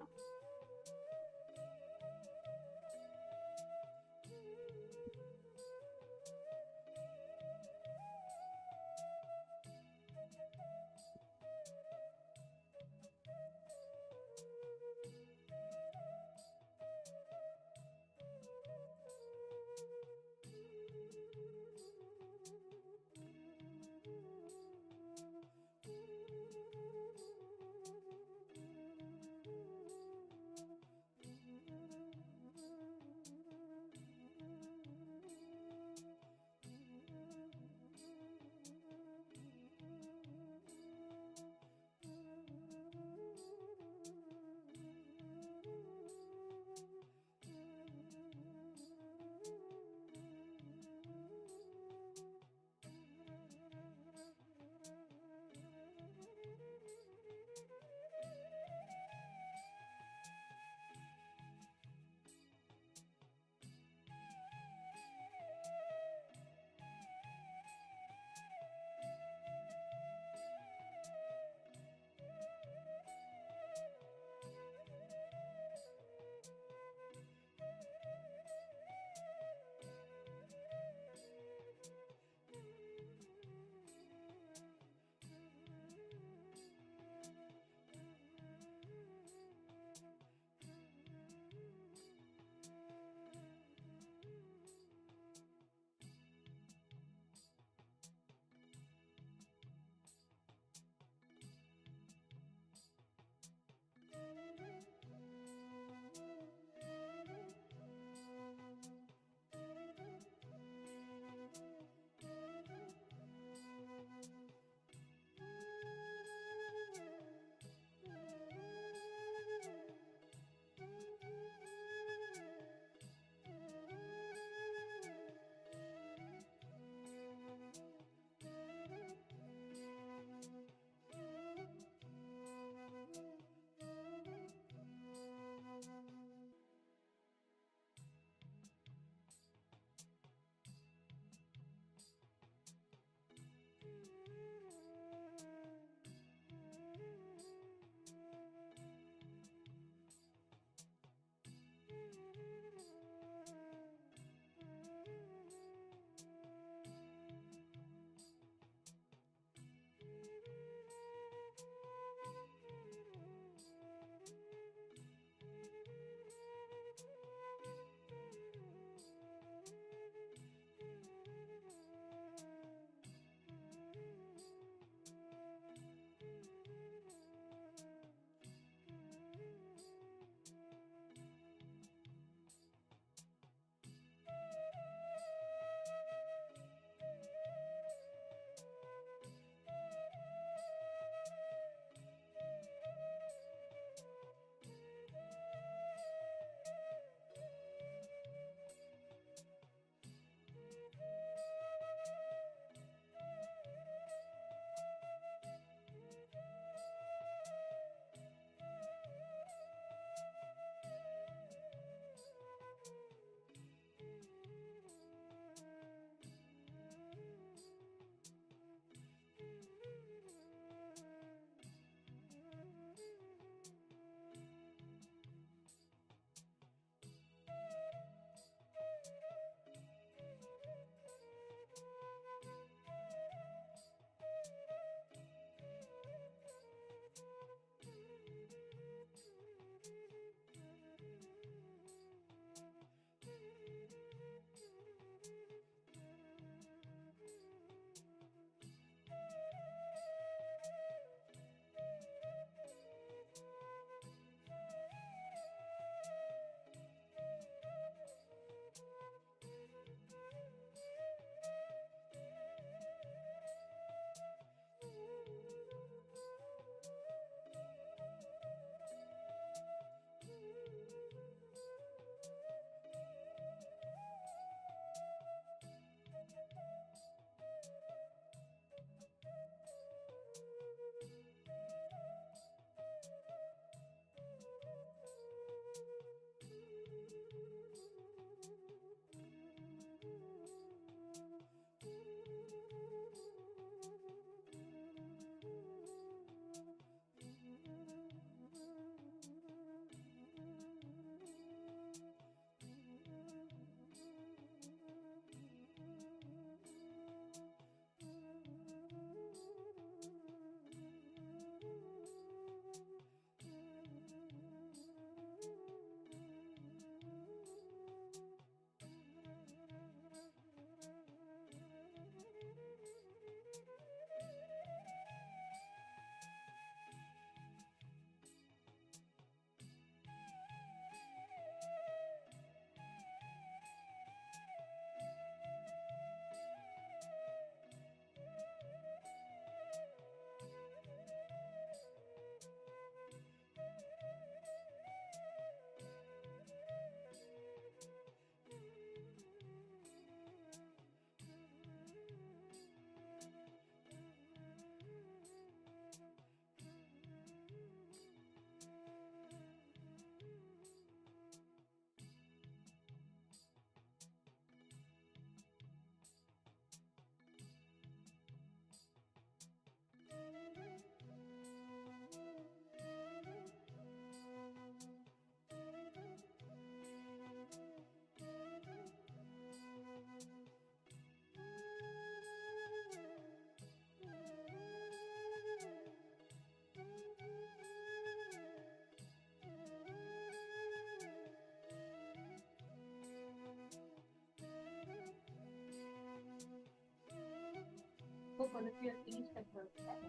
F: all of you have finished the first step.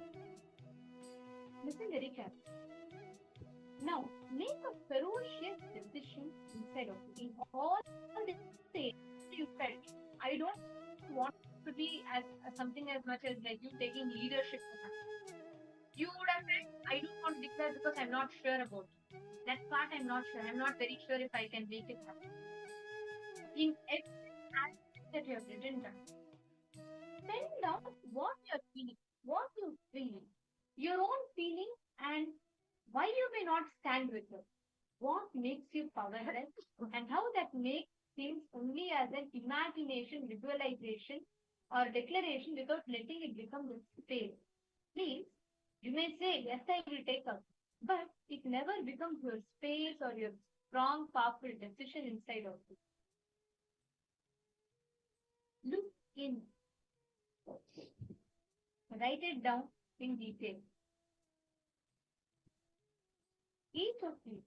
F: Listen very carefully. Now, make a ferocious decision inside of you. In all the things you felt, I don't want to be as something as much as like you taking leadership for that. You would have felt, I don't want to declare because I'm not sure about it. That part I'm not sure. I'm not very sure if I can make it happen. In every aspect that you have written down, pen down what you're feeling, what you feel, your own feeling, and why you may not stand with it. What makes you powerless, and how that makes things only as an imagination, visualization, or declaration without letting it become the space. Please, you may say, yes, I will take up, but it never becomes your space or your strong, powerful decision inside of you. Look in. Write it down in detail. Each of you,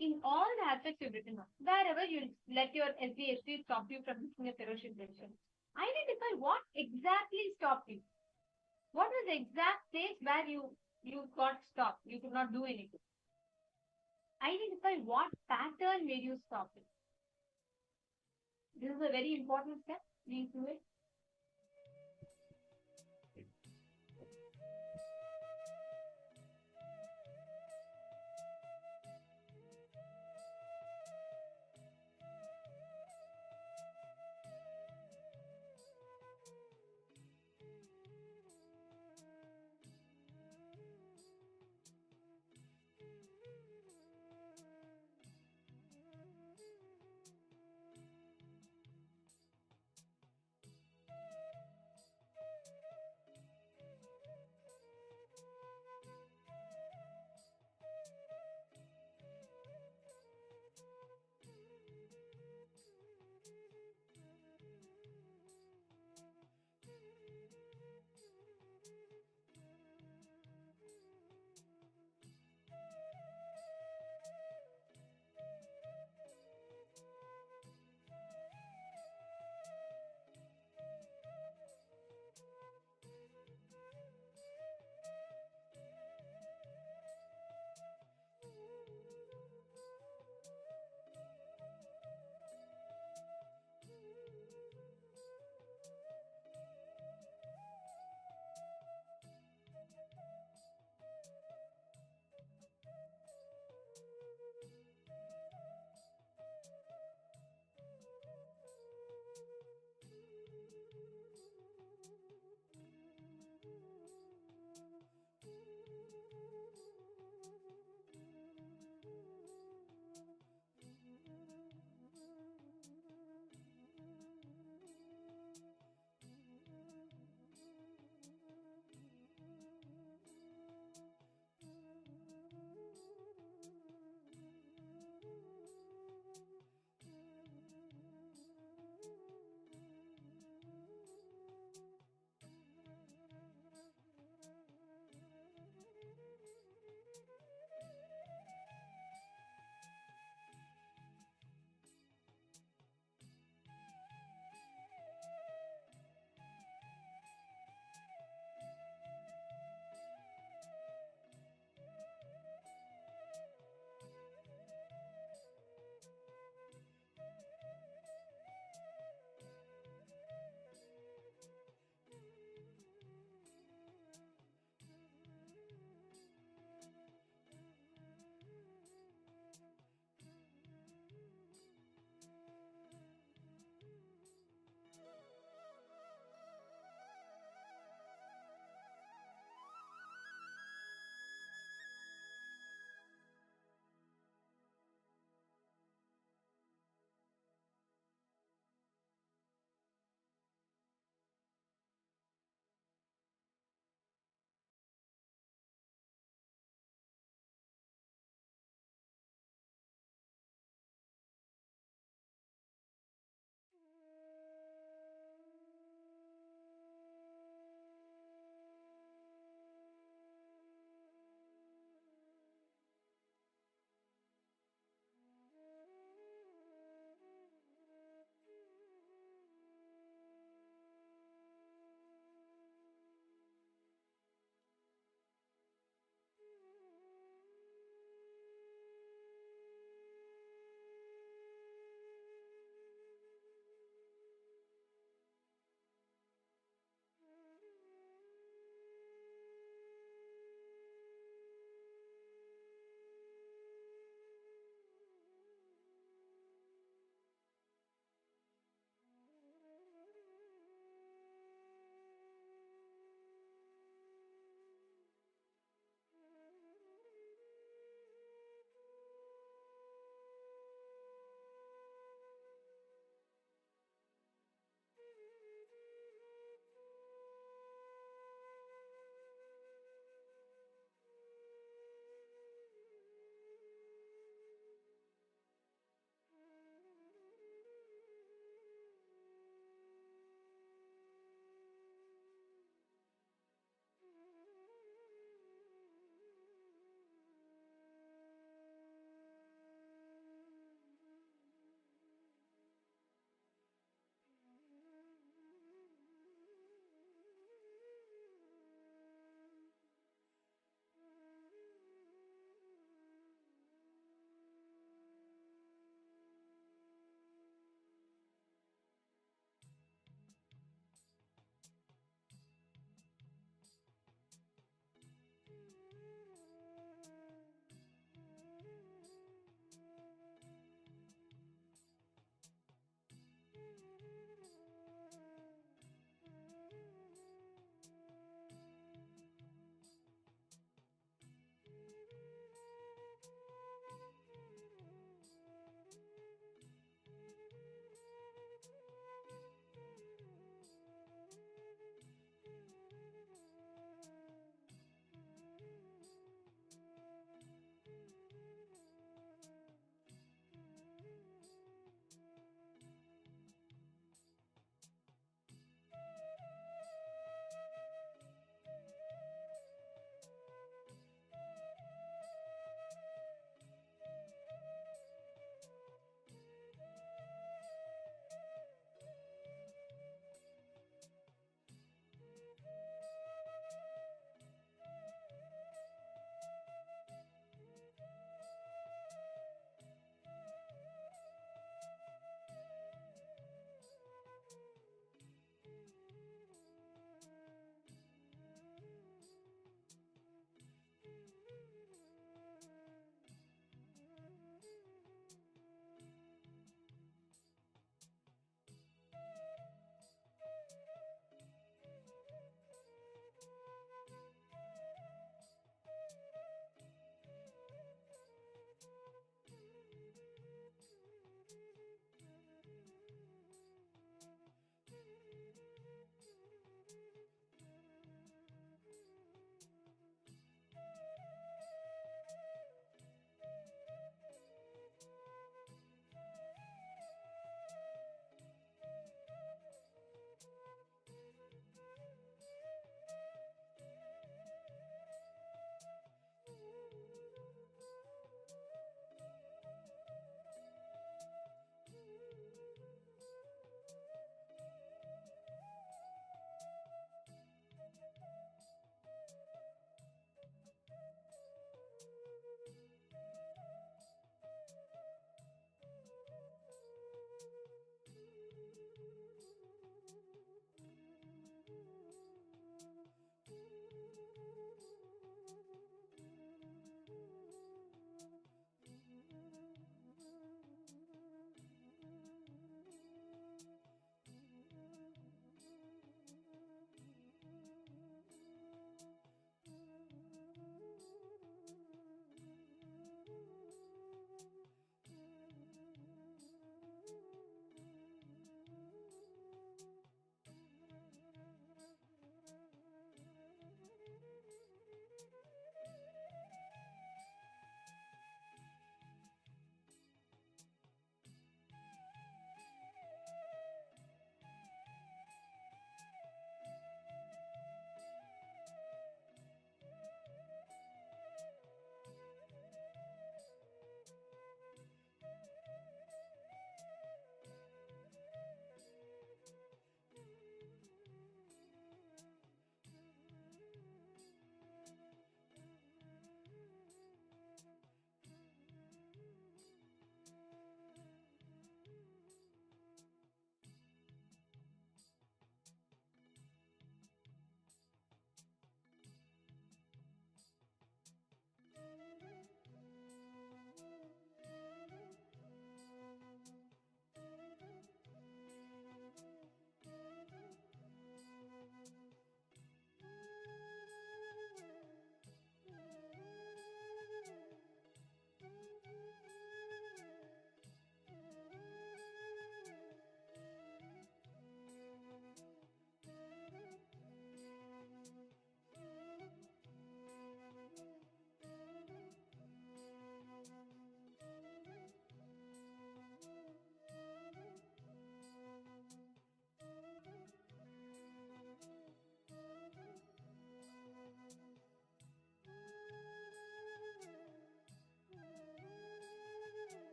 F: in all the aspects you've written on, wherever you let your SDHD stop you from making a ferocious decision, identify what exactly stopped you. What was the exact place where you got stopped? You could not do anything. Identify what pattern made you stop it. This is a very important step. Please do it.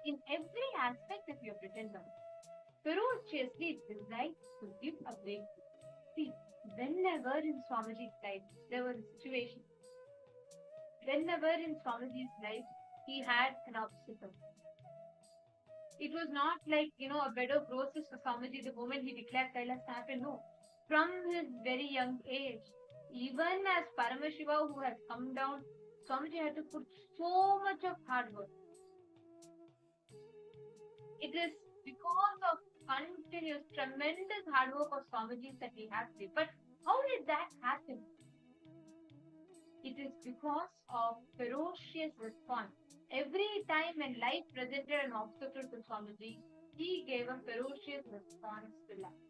F: in every aspect of your written life. Ferociously designed to give a breakthrough. See, whenever in Swamiji's life there was a situation, whenever in Swamiji's life he had an obstacle, it was not like, a bed of roses for Swamiji the moment he declared KAILASA happened. No. From his very young age, even as Paramashiva who has come down, Swamiji had to put so much of hard work. It is because of continuous, tremendous hard work of Swamiji that we have today. But how did that happen? It is because of ferocious response. Every time when life presented an obstacle to Swamiji, he gave a ferocious response to life.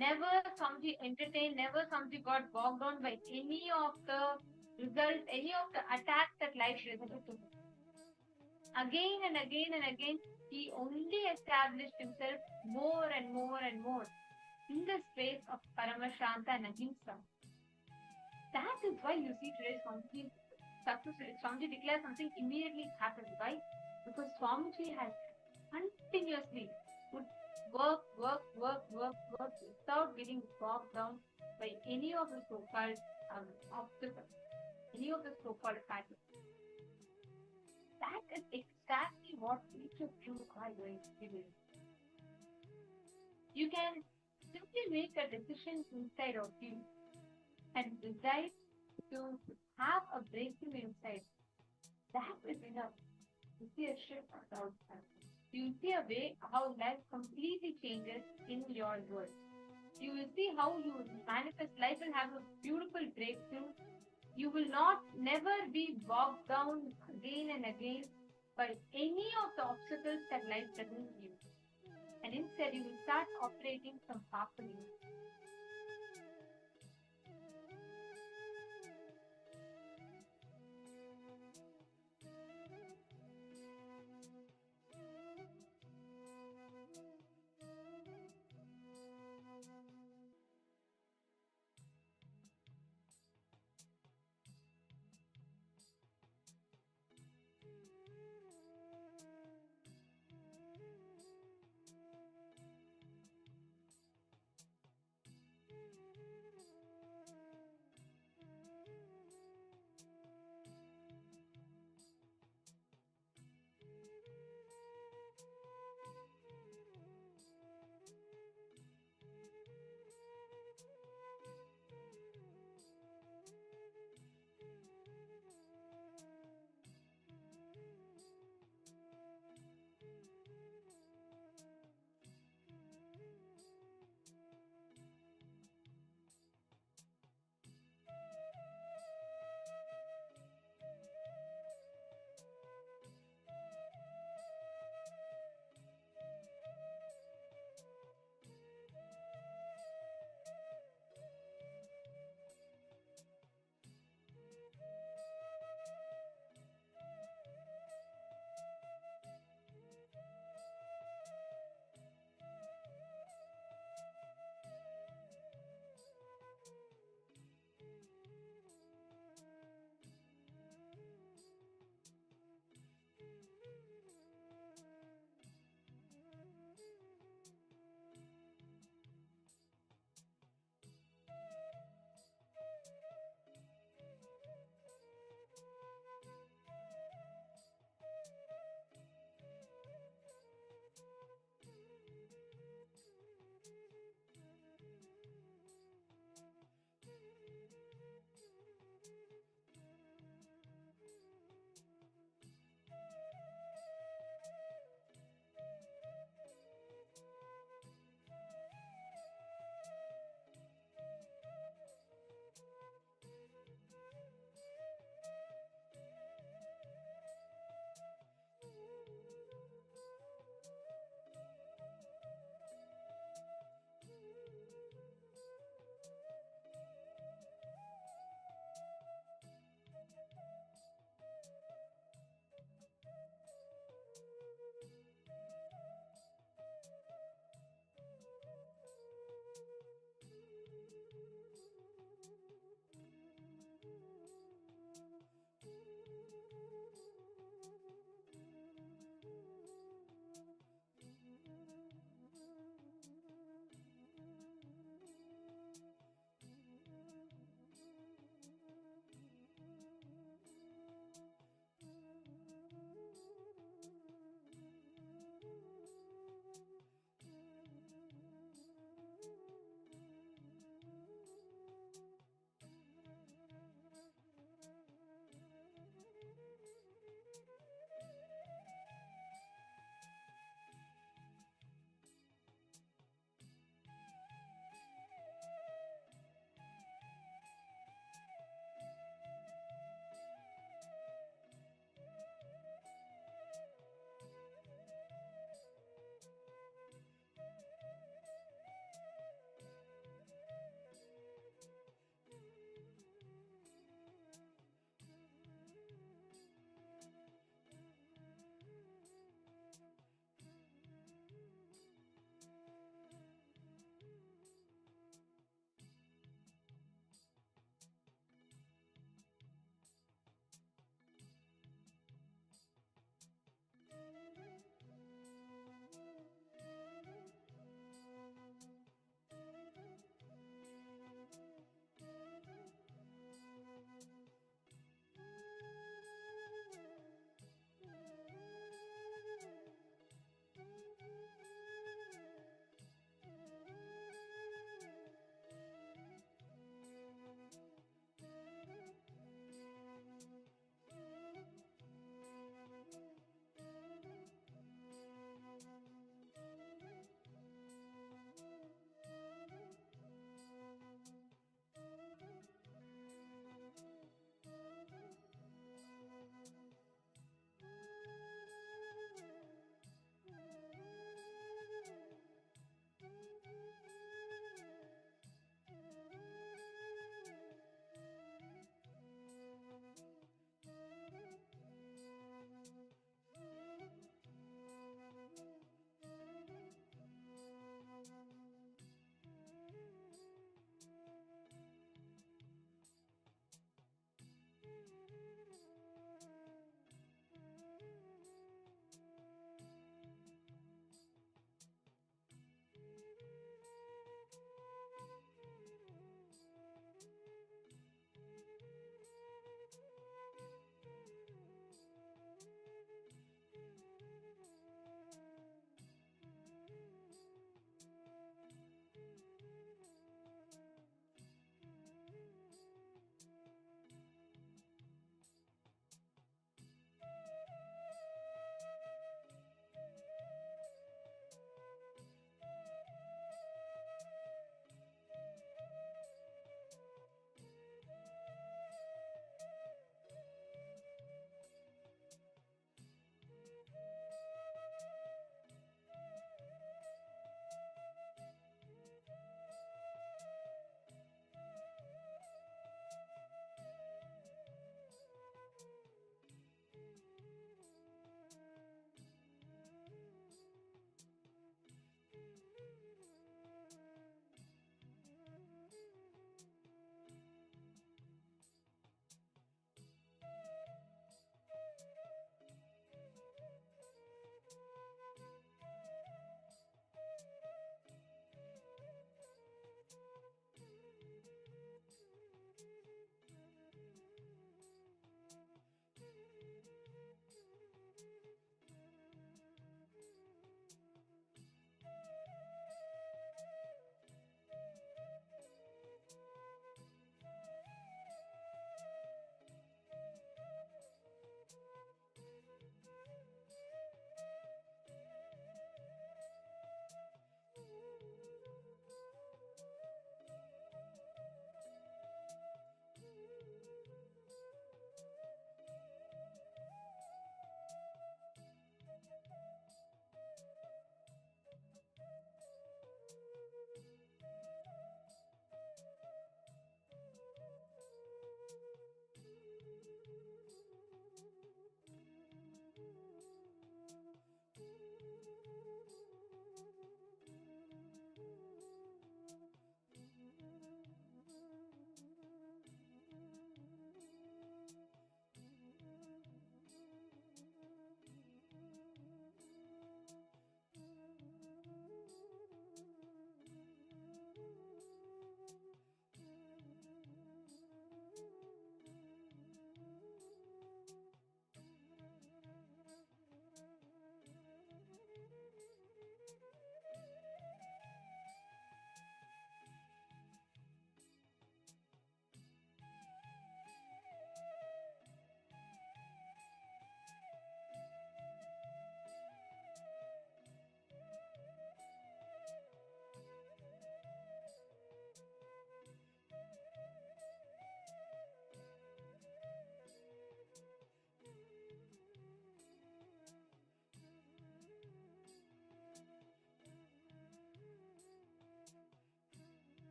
F: Never Swamiji entertained, never Swamiji got bogged down by any of the results, any of the attacks that life presented to him. Again and again and again, he only established himself more and more and more in the space of Paramashanta and Ahimsa. That is why you see today Swamiji successful. Swamiji declares something, immediately happens. Why? Because Swamiji has continuously would work without getting bogged down by any of the so-called obstacles, any of the so-called patterns. That is exactly what each of you are going to do. You can simply make a decision inside of you and decide to have a breakthrough inside. That is enough to see a shift outside. You will see a way how life completely changes in your world. You will see how you will manifest. Life will have a beautiful breakthrough. You will never be bogged down again and again by any of the obstacles that life presents you. And instead, you will start operating from powerfully.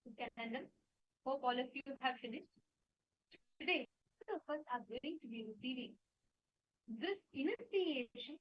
F: Nityananda. Hope all of you have finished. Today, both of us are going to be receiving this initiation